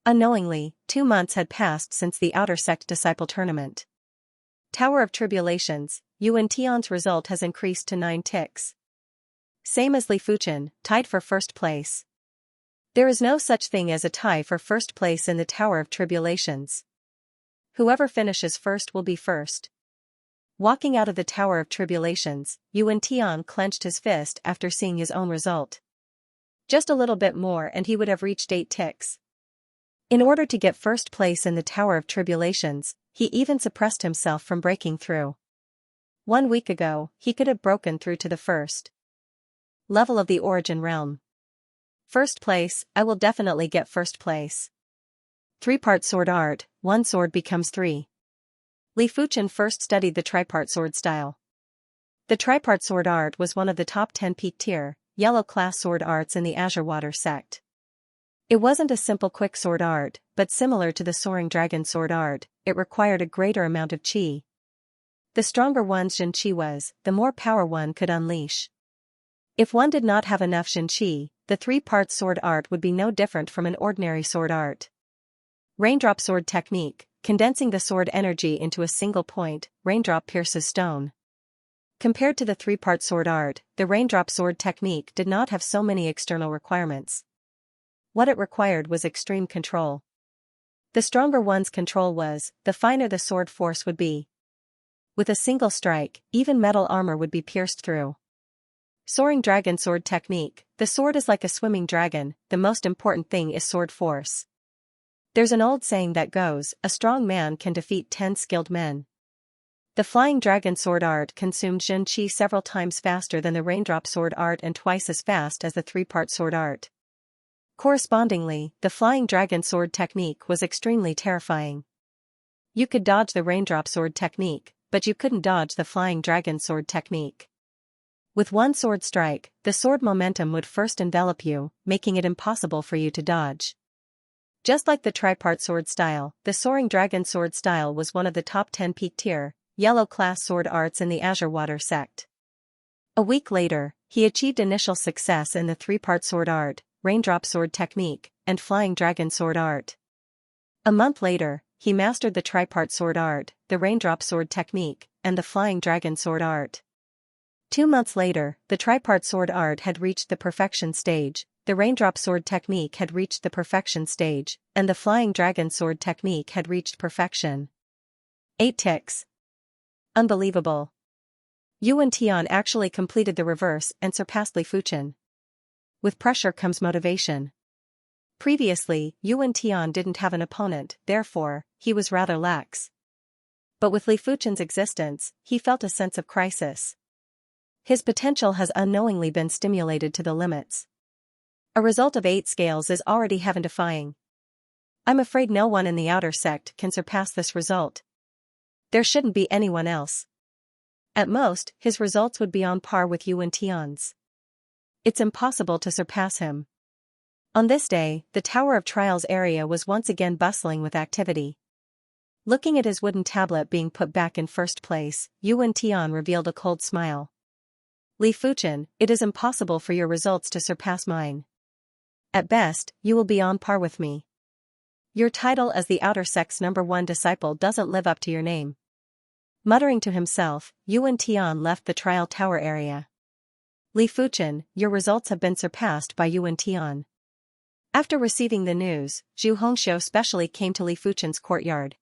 Unknowingly, 2 months had passed since the Outer Sect Disciple Tournament. Tower of Tribulations, Yuan Tian's result has increased to 9 ticks. Same as Li Fuchen, tied for first place. There is no such thing as a tie for first place in the Tower of Tribulations. Whoever finishes first will be first. Walking out of the Tower of Tribulations, Yuan Tian clenched his fist after seeing his own result. Just a little bit more and he would have reached 8 ticks. In order to get first place in the Tower of Tribulations, he even suppressed himself from breaking through. 1 week ago, he could have broken through to the first level of the Origin Realm. First place, I will definitely get first place. 3-part sword art, 1 sword becomes 3. Li Fuchen first studied the tripart sword style. The tripart sword art was one of the top 10 peak-tier, yellow class sword arts in the Azure Water sect. It wasn't a simple quick sword art, but similar to the soaring dragon sword art, it required a greater amount of qi. The stronger one's Jin qi was, the more power one could unleash. If one did not have enough Jin qi, the 3-part sword art would be no different from an ordinary sword art. Raindrop sword technique, condensing the sword energy into a single point, raindrop pierces stone. Compared to the 3-part sword art, the raindrop sword technique did not have so many external requirements. What it required was extreme control. The stronger one's control was, the finer the sword force would be. With a single strike, even metal armor would be pierced through. Soaring dragon sword technique, the sword is like a swimming dragon, the most important thing is sword force. There's an old saying that goes, a strong man can defeat 10 skilled men. The flying dragon sword art consumed Jin qi several times faster than the raindrop sword art and twice as fast as the 3-part sword art. Correspondingly, the flying dragon sword technique was extremely terrifying. You could dodge the raindrop sword technique, but you couldn't dodge the flying dragon sword technique. With one sword strike, the sword momentum would first envelop you, making it impossible for you to dodge. Just like the tripart sword style, the soaring dragon sword style was one of the top 10 peak-tier, yellow class sword arts in the Azure Water sect. A week later, he achieved initial success in the 3-part sword art, raindrop sword technique, and flying dragon sword art. A month later, he mastered the tripart sword art, the raindrop sword technique, and the flying dragon sword art. 2 months later, the tripart sword art had reached the perfection stage, the raindrop sword technique had reached the perfection stage, and the flying dragon sword technique had reached perfection. 8 ticks. Unbelievable. Yuan Tian actually completed the reverse and surpassed Li Fuchen. With pressure comes motivation. Previously, Yuan Tian didn't have an opponent, therefore, he was rather lax. But with Li Fuchen's existence, he felt a sense of crisis. His potential has unknowingly been stimulated to the limits. A result of 8 scales is already heaven-defying. I'm afraid no one in the outer sect can surpass this result. There shouldn't be anyone else. At most, his results would be on par with Yuan Tian's. It's impossible to surpass him. On this day, the Tower of Trials area was once again bustling with activity. Looking at his wooden tablet being put back in first place, Yuan Tian revealed a cold smile. Li Fuchen, it is impossible for your results to surpass mine. At best, you will be on par with me. Your title as the outer sect's #1 disciple doesn't live up to your name. Muttering to himself, Yuan Tian left the trial tower area. Li Fuchen, your results have been surpassed by Yuan Tian. After receiving the news, Zhu Hongxiu specially came to Li Fuchen's courtyard.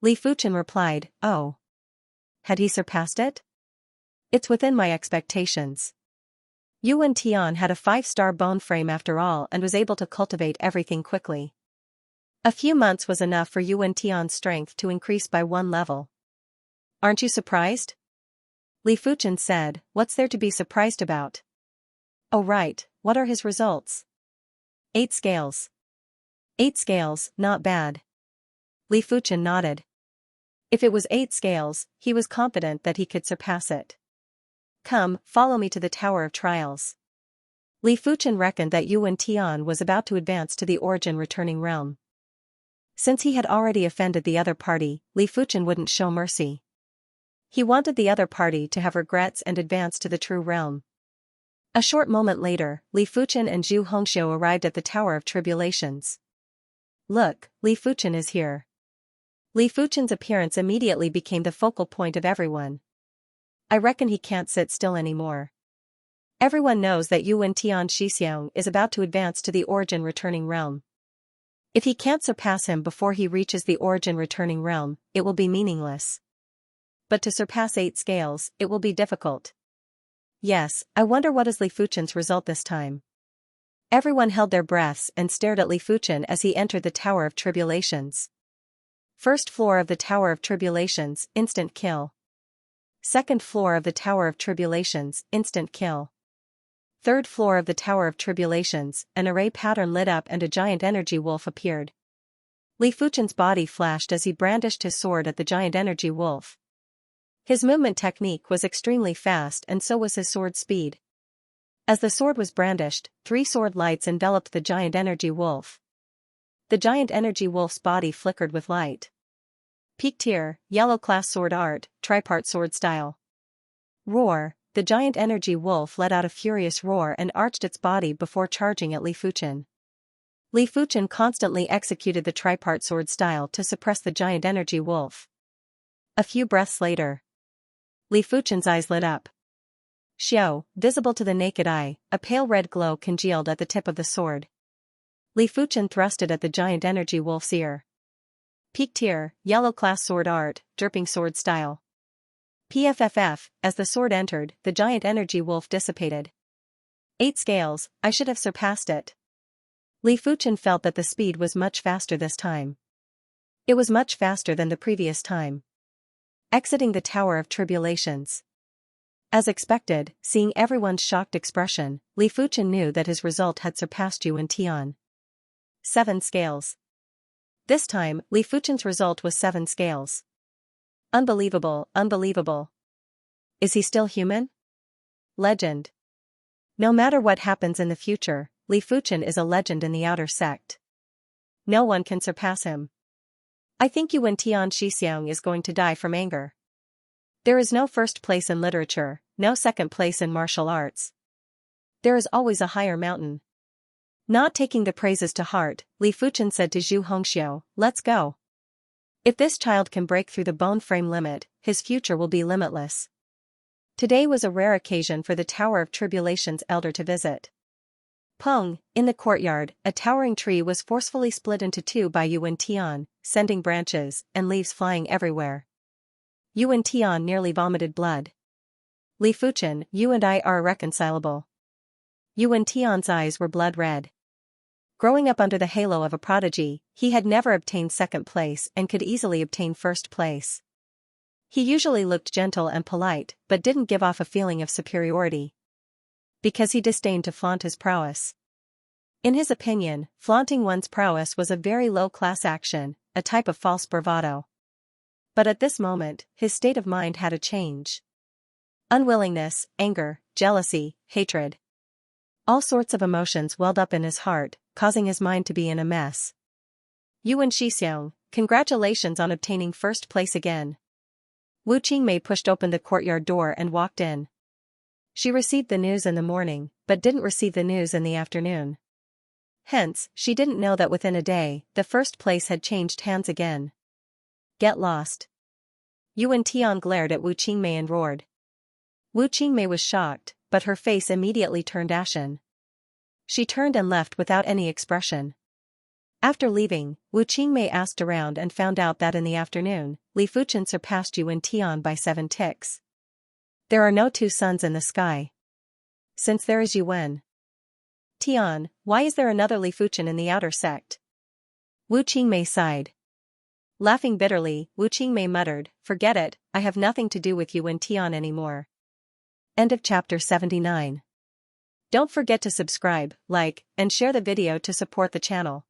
Li Fuchen replied, "Oh. Had he surpassed it? It's within my expectations." Yuan Tian had a 5-star bone frame after all and was able to cultivate everything quickly. A few months was enough for Yuan Tian's strength to increase by 1 level. Aren't you surprised? Li Fuchen said, what's there to be surprised about? Oh right, what are his results? 8 scales. 8 scales, not bad. Li Fuchen nodded. If it was 8 scales, he was confident that he could surpass it. Come, follow me to the Tower of Trials. Li Fuchen reckoned that Yuan Tian was about to advance to the origin returning realm. Since he had already offended the other party, Li Fuchen wouldn't show mercy. He wanted the other party to have regrets and advance to the true realm. A short moment later, Li Fuchen and Zhu Hongxiu arrived at the Tower of Tribulations. Look, Li Fuchen is here. Li Fuchen's appearance immediately became the focal point of everyone. I reckon he can't sit still anymore. Everyone knows that Yuan Tian Xixiang is about to advance to the origin returning realm. If he can't surpass him before he reaches the origin returning realm, it will be meaningless. But to surpass 8 scales, it will be difficult. Yes, I wonder what is Li Fuchen's result this time. Everyone held their breaths and stared at Li Fuchen as he entered the Tower of Tribulations. First floor of the Tower of Tribulations, instant kill. Second floor of the Tower of Tribulations, instant kill. Third floor of the Tower of Tribulations, an array pattern lit up and a giant energy wolf appeared. Li Fuchen's body flashed as he brandished his sword at the giant energy wolf. His movement technique was extremely fast and so was his sword speed. As the sword was brandished, 3 sword lights enveloped the giant energy wolf. The giant energy wolf's body flickered with light. Peak tier, yellow class sword art, tripart sword style. Roar, the giant energy wolf let out a furious roar and arched its body before charging at Li Fuchen. Li Fuchen constantly executed the tripart sword style to suppress the giant energy wolf. A few breaths later, Li Fuchen's eyes lit up. Xiao, visible to the naked eye, a pale red glow congealed at the tip of the sword. Li Fuchen thrusted at the giant energy wolf's ear. Peak tier, yellow class sword art, dripping sword style. PFFF, as the sword entered, the giant energy wolf dissipated. 8 scales, I should have surpassed it. Li Fuchen felt that the speed was much faster this time. It was much faster than the previous time. Exiting the Tower of Tribulations. As expected, seeing everyone's shocked expression, Li Fuchen knew that his result had surpassed Yuan Tian. 7 scales. This time, Li Fuchen's result was 7 scales. Unbelievable, unbelievable. Is he still human? Legend. No matter what happens in the future, Li Fuchen is a legend in the outer sect. No one can surpass him. I think Yuan Tian Xixiang is going to die from anger. There is no first place in literature, no second place in martial arts. There is always a higher mountain. Not taking the praises to heart, Li Fuchen said to Zhu Hongxiu, let's go. If this child can break through the bone frame limit, his future will be limitless. Today was a rare occasion for the Tower of Tribulations elder to visit. Peng, in the courtyard, a towering tree was forcefully split into 2 by Yuan Tian, sending branches and leaves flying everywhere. Yuan Tian nearly vomited blood. Li Fuchen, you and I are irreconcilable. Yuan Tian's eyes were blood red. Growing up under the halo of a prodigy, he had never obtained second place and could easily obtain first place. He usually looked gentle and polite, but didn't give off a feeling of superiority. Because he disdained to flaunt his prowess. In his opinion, flaunting one's prowess was a very low-class action, a type of false bravado. But at this moment, his state of mind had a change. Unwillingness, anger, jealousy, hatred. All sorts of emotions welled up in his heart, causing his mind to be in a mess. Yuan Xixiang, congratulations on obtaining first place again. Wu Qingmei pushed open the courtyard door and walked in. She received the news in the morning, but didn't receive the news in the afternoon. Hence, she didn't know that within a day, the first place had changed hands again. Get lost. Yuan Tian glared at Wu Qingmei and roared. Wu Qingmei was shocked, but her face immediately turned ashen. She turned and left without any expression. After leaving, Wu Qingmei asked around and found out that in the afternoon, Li Fuchen surpassed Yuan Tian by 7 ticks. There are no two suns in the sky. Since there is Yuan Tian, why is there another Li Fuchen in the outer sect? Wu Qingmei sighed. Laughing bitterly, Wu Qingmei muttered, "Forget it, I have nothing to do with Yuan Tian anymore." End of chapter 79. Don't forget to subscribe, like, and share the video to support the channel.